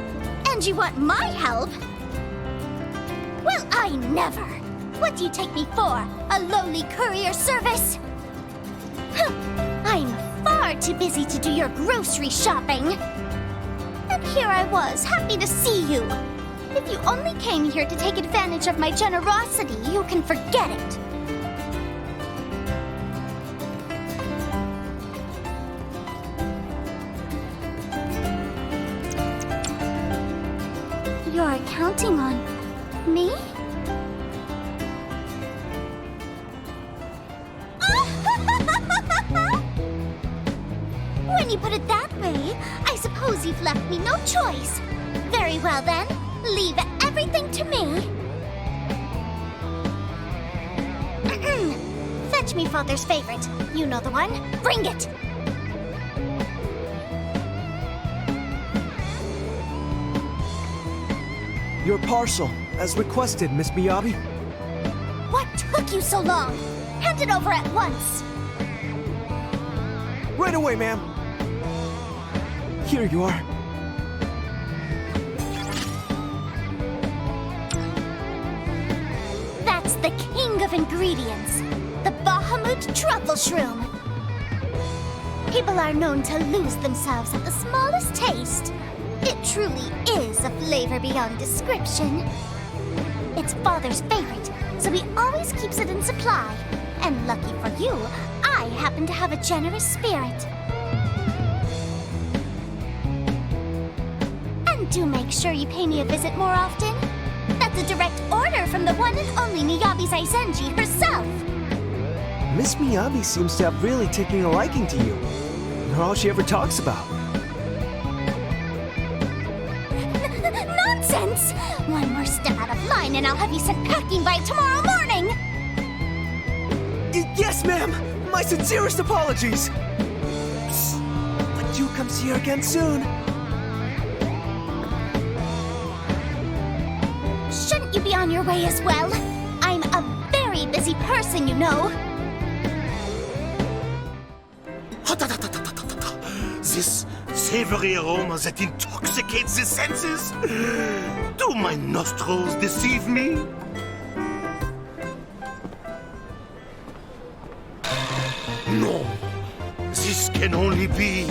and you want my help? Well, I never. What do you take me for? A lowly courier service? I'm far too busy to do your grocery shopping. And here I was, happy to see you. If you only came here to take advantage of my generosity, you can forget it. You're counting on me? When you put it that way, I suppose you've left me no choice. Very well then, leave everything to me. Fetch me father's favorite. You know the one. Bring it! Your parcel, as requested, Miss Miyabi. What took you so long? Hand it over at once. Right away, ma'am. Here you are. That's the king of ingredients, the Bahamut truffle shroom. People are known to lose themselves at the smallest taste. It truly is a flavor beyond description. It's father's favorite, so he always keeps it in supply. And lucky for you, I happen to have a generous spirit. And do make sure you pay me a visit more often. That's a direct order from the one and only Miyabi Zaizenji herself. Miss Miyabi seems to have really taken a liking to you. You're all she ever talks about. Nonsense! One more step out of line and I'll have you sent packing by tomorrow morning! Yes, ma'am! My sincerest apologies! But do come see her again soon. Shouldn't you be on your way as well? I'm a very busy person, you know. This savory aroma that intoxicates the senses. Do my nostrils deceive me? No, this can only be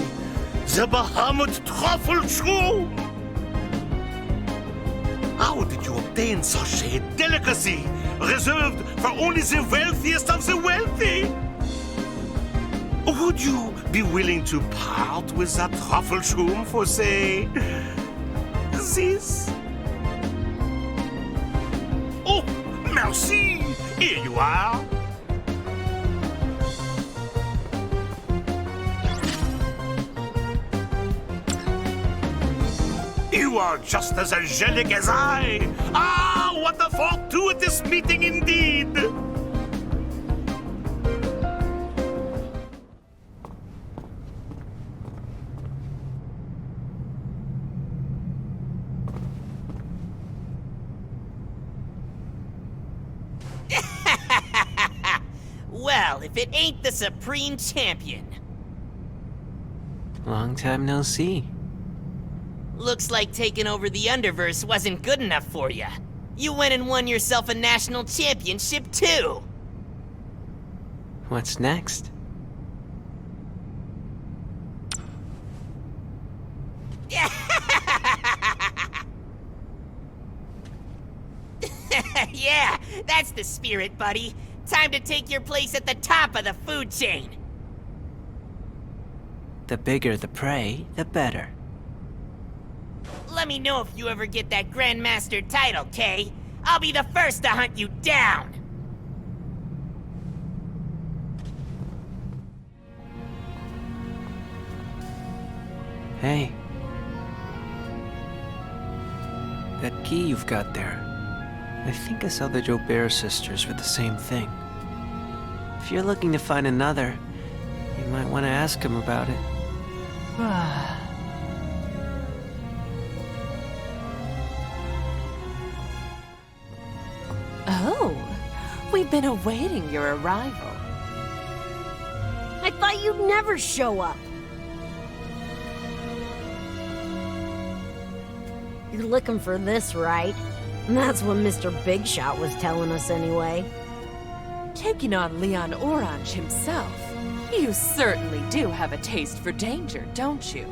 the Bahamut truffle shroom. How did you obtain such a delicacy reserved for only the wealthiest of the wealthy? Would you be willing to part with that truffle shroom for, say, this? Oh, merci! Here you are. You are just as angelic as I. Ah, what a fortuitous meeting indeed. Well, if it ain't the Supreme Champion. Long time no see. Looks like taking over the Underverse wasn't good enough for ya. You went and won yourself a national championship, too. What's next? Yeah, that's the spirit, buddy. Time to take your place at the top of the food chain. The bigger the prey, the better. Let me know if you ever get that Grandmaster title, Kay. I'll be the first to hunt you down. Hey. That key you've got there. I think I saw the Joubert sisters with the same thing. If you're looking to find another, you might want to ask them about it. Oh, we've been awaiting your arrival. I thought you'd never show up. You're looking for this, right? That's what Mr. Big Shot was telling us anyway. Taking on Leon Orange himself. You certainly do have a taste for danger, don't you?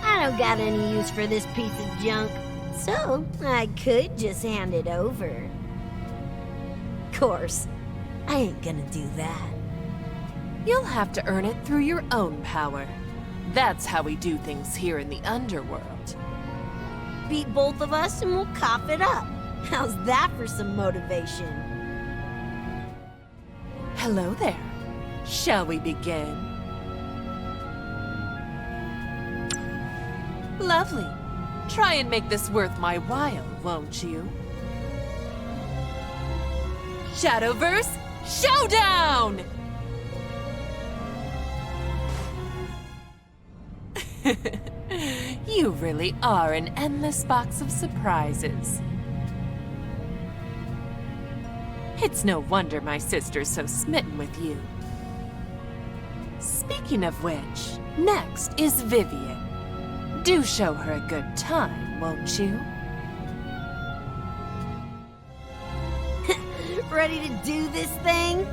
I don't got any use for this piece of junk, so I could just hand it over. Course, I ain't gonna do that. You'll have to earn it through your own power. That's how we do things here in the underworld. Beat both of us and we'll cough it up. How's that for some motivation? Hello there. Shall we begin? Lovely. Try and make this worth my while, won't you? Shadowverse Showdown! You really are an endless box of surprises. It's no wonder my sister's so smitten with you. Speaking of which, next is Vivian. Do show her a good time, won't you? Ready to do this thing?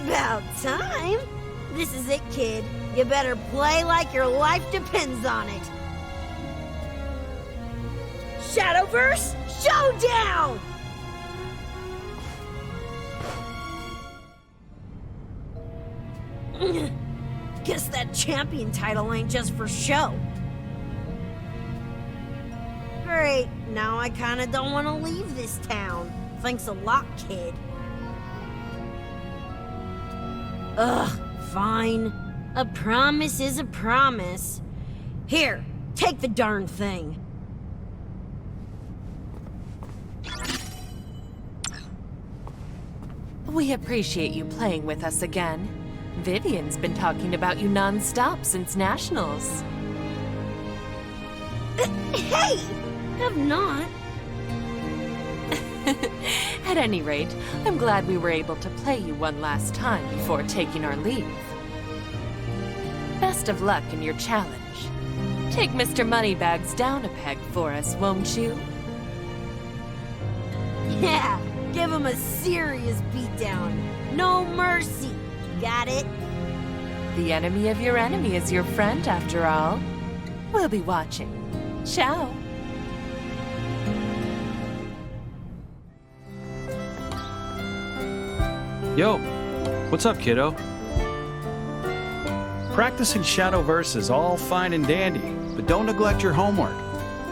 About time. This is it, kid. You better play like your life depends on it. Shadowverse Showdown! Guess that champion title ain't just for show. Great, now I kinda don't want to leave this town. Thanks a lot, kid. Ugh, fine. A promise is a promise. Here, take the darn thing. We appreciate you playing with us again. Vivian's been talking about you non-stop since Nationals. Hey! Have not. At any rate, I'm glad we were able to play you one last time before taking our leave. Best of luck in your challenge. Take Mr. Moneybags down a peg for us, won't you? Yeah, give him a serious beatdown. No mercy. Got it? The enemy of your enemy is your friend, after all. We'll be watching. Ciao. Yo, what's up, kiddo? Practicing Shadowverse is all fine and dandy, but don't neglect your homework.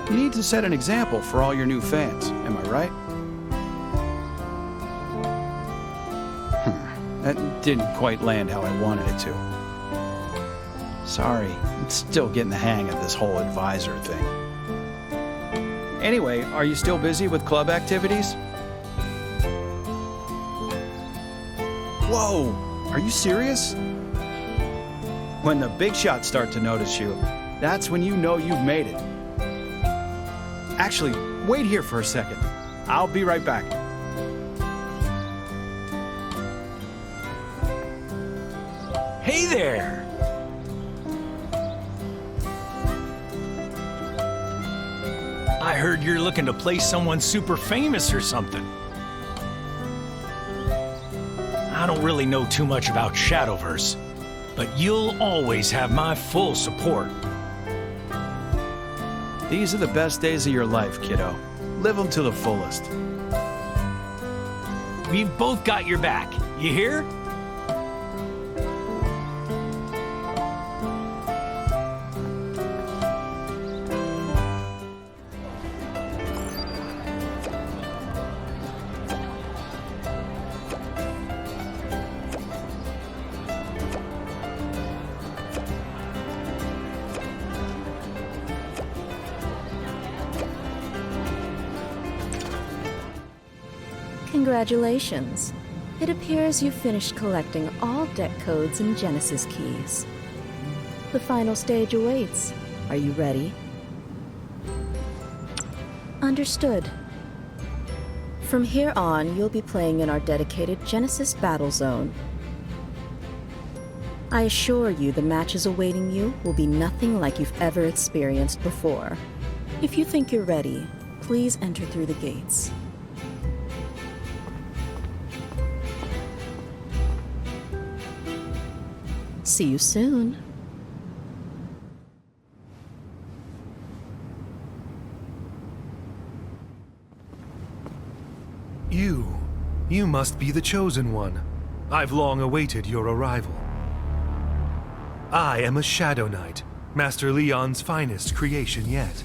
You need to set an example for all your new fans, am I right? That didn't quite land how I wanted it to. Sorry, I'm still getting the hang of this whole advisor thing. Anyway, are you still busy with club activities? Whoa! Are you serious? When the big shots start to notice you, that's when you know you've made it. Actually, wait here for a second. I'll be right back. Hey there! I heard you're looking to play someone super famous or something. I don't really know too much about Shadowverse, but you'll always have my full support. These are the best days of your life, kiddo. Live them to the fullest. We've both got your back. You hear? Congratulations. It appears you've finished collecting all deck codes and Genesis keys. The final stage awaits. Are you ready? Understood. From here on, you'll be playing in our dedicated Genesis Battle Zone. I assure you the matches awaiting you will be nothing like you've ever experienced before. If you think you're ready, please enter through the gates. See you soon. You must be the chosen one. I've long awaited your arrival. I am a Shadow Knight, Master Leon's finest creation yet.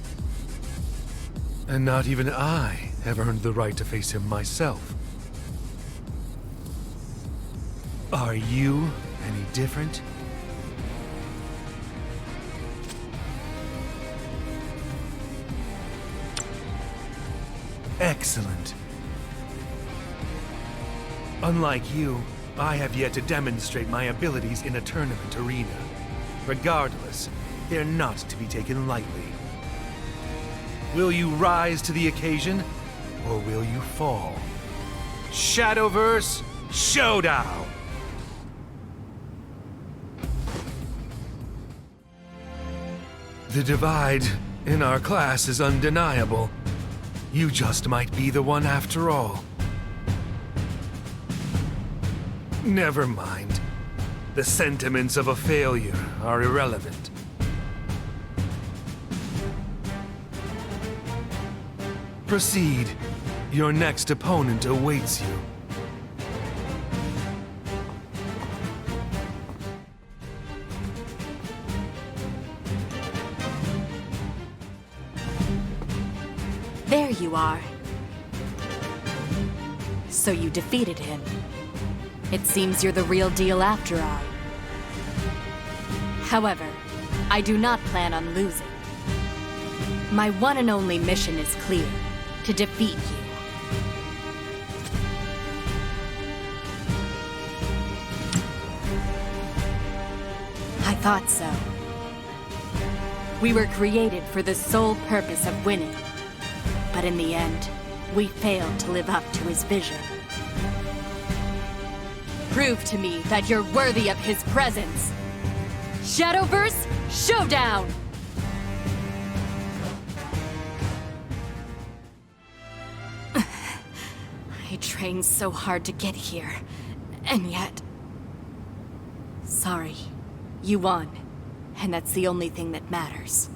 And not even I have earned the right to face him myself. Are you any different? Excellent. Unlike you, I have yet to demonstrate my abilities in a tournament arena. Regardless, they're not to be taken lightly. Will you rise to the occasion, or will you fall? Shadowverse Showdown! The divide in our class is undeniable. You just might be the one after all. Never mind. The sentiments of a failure are irrelevant. Proceed. Your next opponent awaits you. There you are. So you defeated him. It seems you're the real deal after all. However, I do not plan on losing. My one and only mission is clear: to defeat you. I thought so. We were created for the sole purpose of winning. But in the end, we failed to live up to his vision. Prove to me that you're worthy of his presence. Shadowverse Showdown! I trained so hard to get here, and yet... Sorry, you won, and that's the only thing that matters.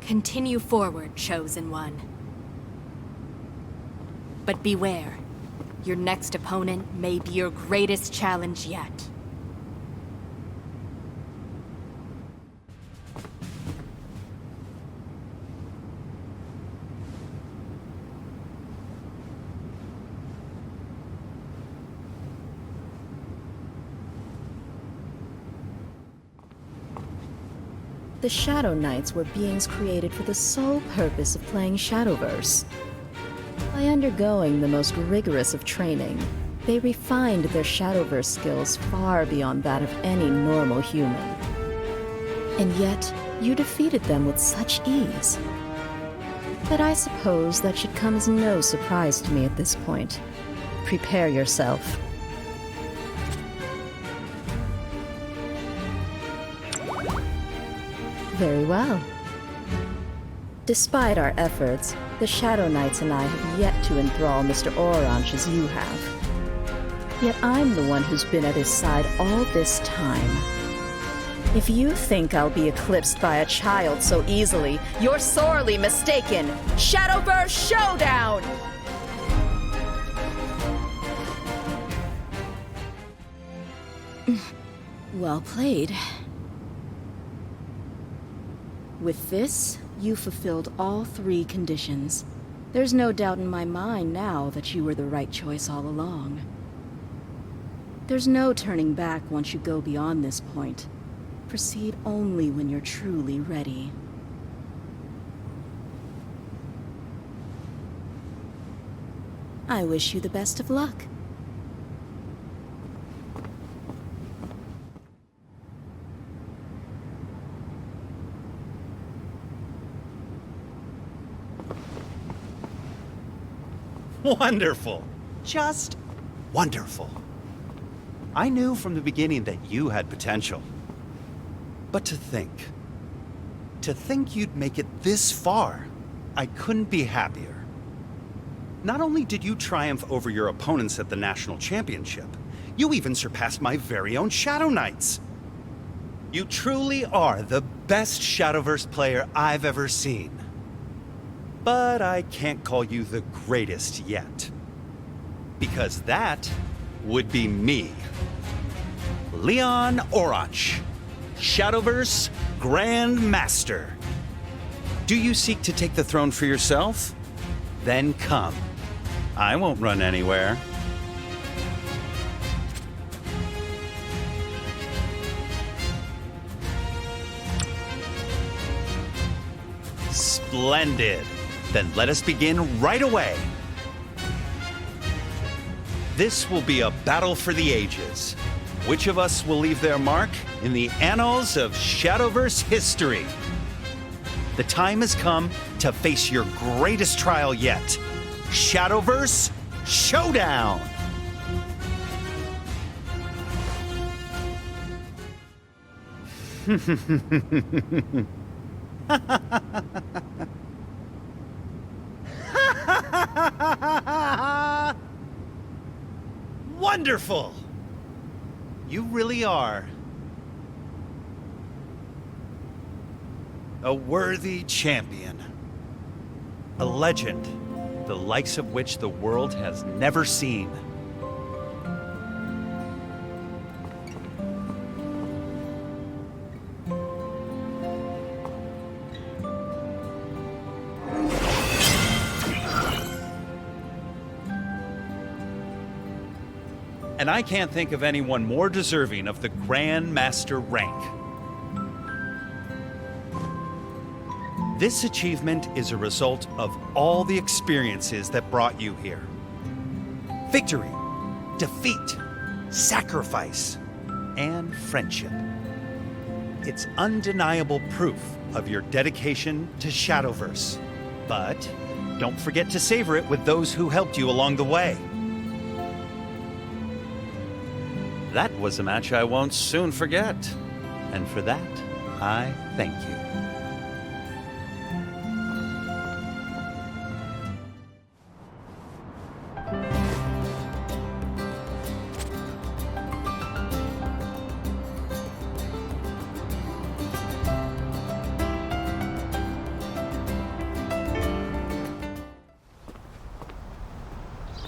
Continue forward, Chosen One. But beware, your next opponent may be your greatest challenge yet. The Shadow Knights were beings created for the sole purpose of playing Shadowverse. By undergoing the most rigorous of training, they refined their Shadowverse skills far beyond that of any normal human. And yet, you defeated them with such ease. But I suppose that should come as no surprise to me at this point. Prepare yourself. Very well. Despite our efforts, the Shadow Knights and I have yet to enthrall Mr. Orange as you have. Yet I'm the one who's been at his side all this time. If you think I'll be eclipsed by a child so easily, you're sorely mistaken! Shadowverse Showdown! Well played. With this, you fulfilled all 3 conditions. There's no doubt in my mind now that you were the right choice all along. There's no turning back once you go beyond this point. Proceed only when you're truly ready. I wish you the best of luck. Wonderful. Just wonderful. I knew from the beginning that you had potential. But to think you'd make it this far, I couldn't be happier. Not only did you triumph over your opponents at the National Championship, you even surpassed my very own Shadow Knights. You truly are the best Shadowverse player I've ever seen. But I can't call you the greatest yet. Because that would be me. Leon Orange, Shadowverse Grand Master. Do you seek to take the throne for yourself? Then come. I won't run anywhere. Splendid. Then let us begin right away. This will be a battle for the ages. Which of us will leave their mark in the annals of Shadowverse history? The time has come to face your greatest trial yet. Shadowverse Showdown! Wonderful! You really are a worthy champion. A legend, the likes of which the world has never seen. And I can't think of anyone more deserving of the Grand Master rank. This achievement is a result of all the experiences that brought you here. Victory, defeat, sacrifice, and friendship. It's undeniable proof of your dedication to Shadowverse. But don't forget to savor it with those who helped you along the way. That was a match I won't soon forget. And for that, I thank you.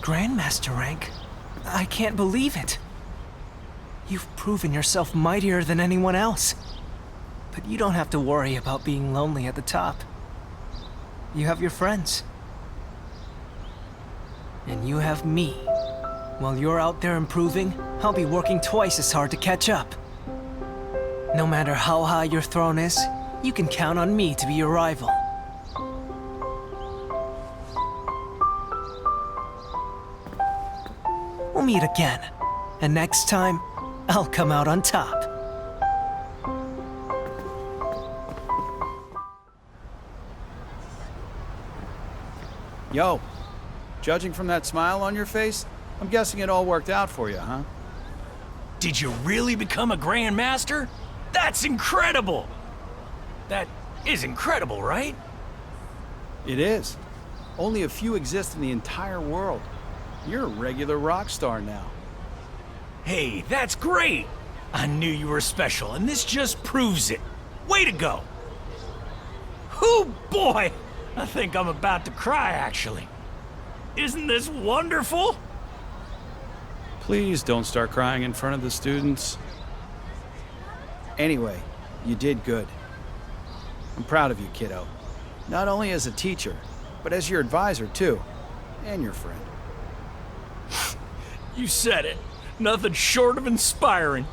Grandmaster rank? I can't believe it. You've proven yourself mightier than anyone else. But you don't have to worry about being lonely at the top. You have your friends. And you have me. While you're out there improving, I'll be working twice as hard to catch up. No matter how high your throne is, You can count on me to be your rival. We'll meet again, and next time, I'll come out on top. Yo, judging from that smile on your face, I'm guessing it all worked out for you, huh? Did you really become a Grand Master? That's incredible! That is incredible, right? It is. Only a few exist in the entire world. You're a regular rock star now. Hey, that's great! I knew you were special, and this just proves it. Way to go! Oh boy! I think I'm about to cry, actually. Isn't this wonderful? Please don't start crying in front of the students. Anyway, you did good. I'm proud of you, kiddo. Not only as a teacher, but as your advisor, too. And your friend. You said it. Nothing short of inspiring.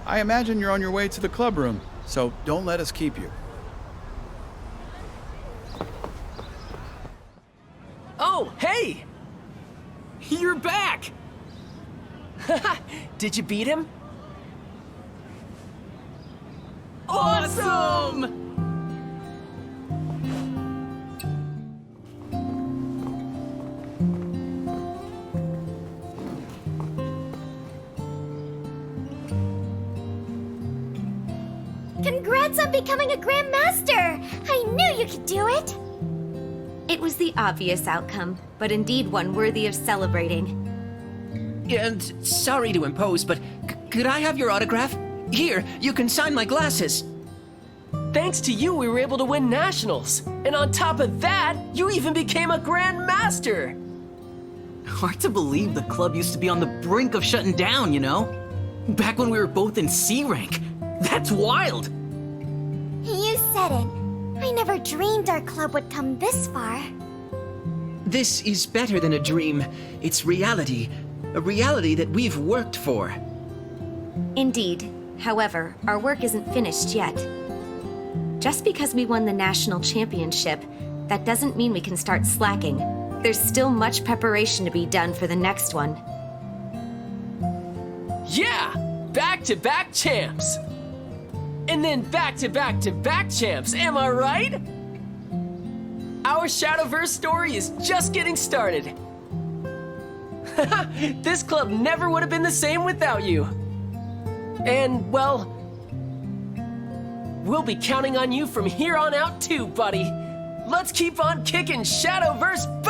I imagine you're on your way to the club room, so don't let us keep you. Oh, hey! You're back! Did you beat him? Awesome! Congrats on becoming a Grand Master! I knew you could do it! It was the obvious outcome, but indeed one worthy of celebrating. And sorry to impose, but could I have your autograph? Here, you can sign my glasses. Thanks to you, we were able to win nationals. And on top of that, you even became a Grand Master! Hard to believe the club used to be on the brink of shutting down, you know? Back when we were both in C rank. That's wild! You said it. I never dreamed our club would come this far. This is better than a dream. It's reality. A reality that we've worked for. Indeed. However, our work isn't finished yet. Just because we won the national championship, that doesn't mean we can start slacking. There's still much preparation to be done for the next one. Yeah! Back-to-back champs! And then back-to-back-to-back champs, am I right? Our Shadowverse story is just getting started. This club never would have been the same without you. And, well, we'll be counting on you from here on out too, buddy. Let's keep on kicking Shadowverse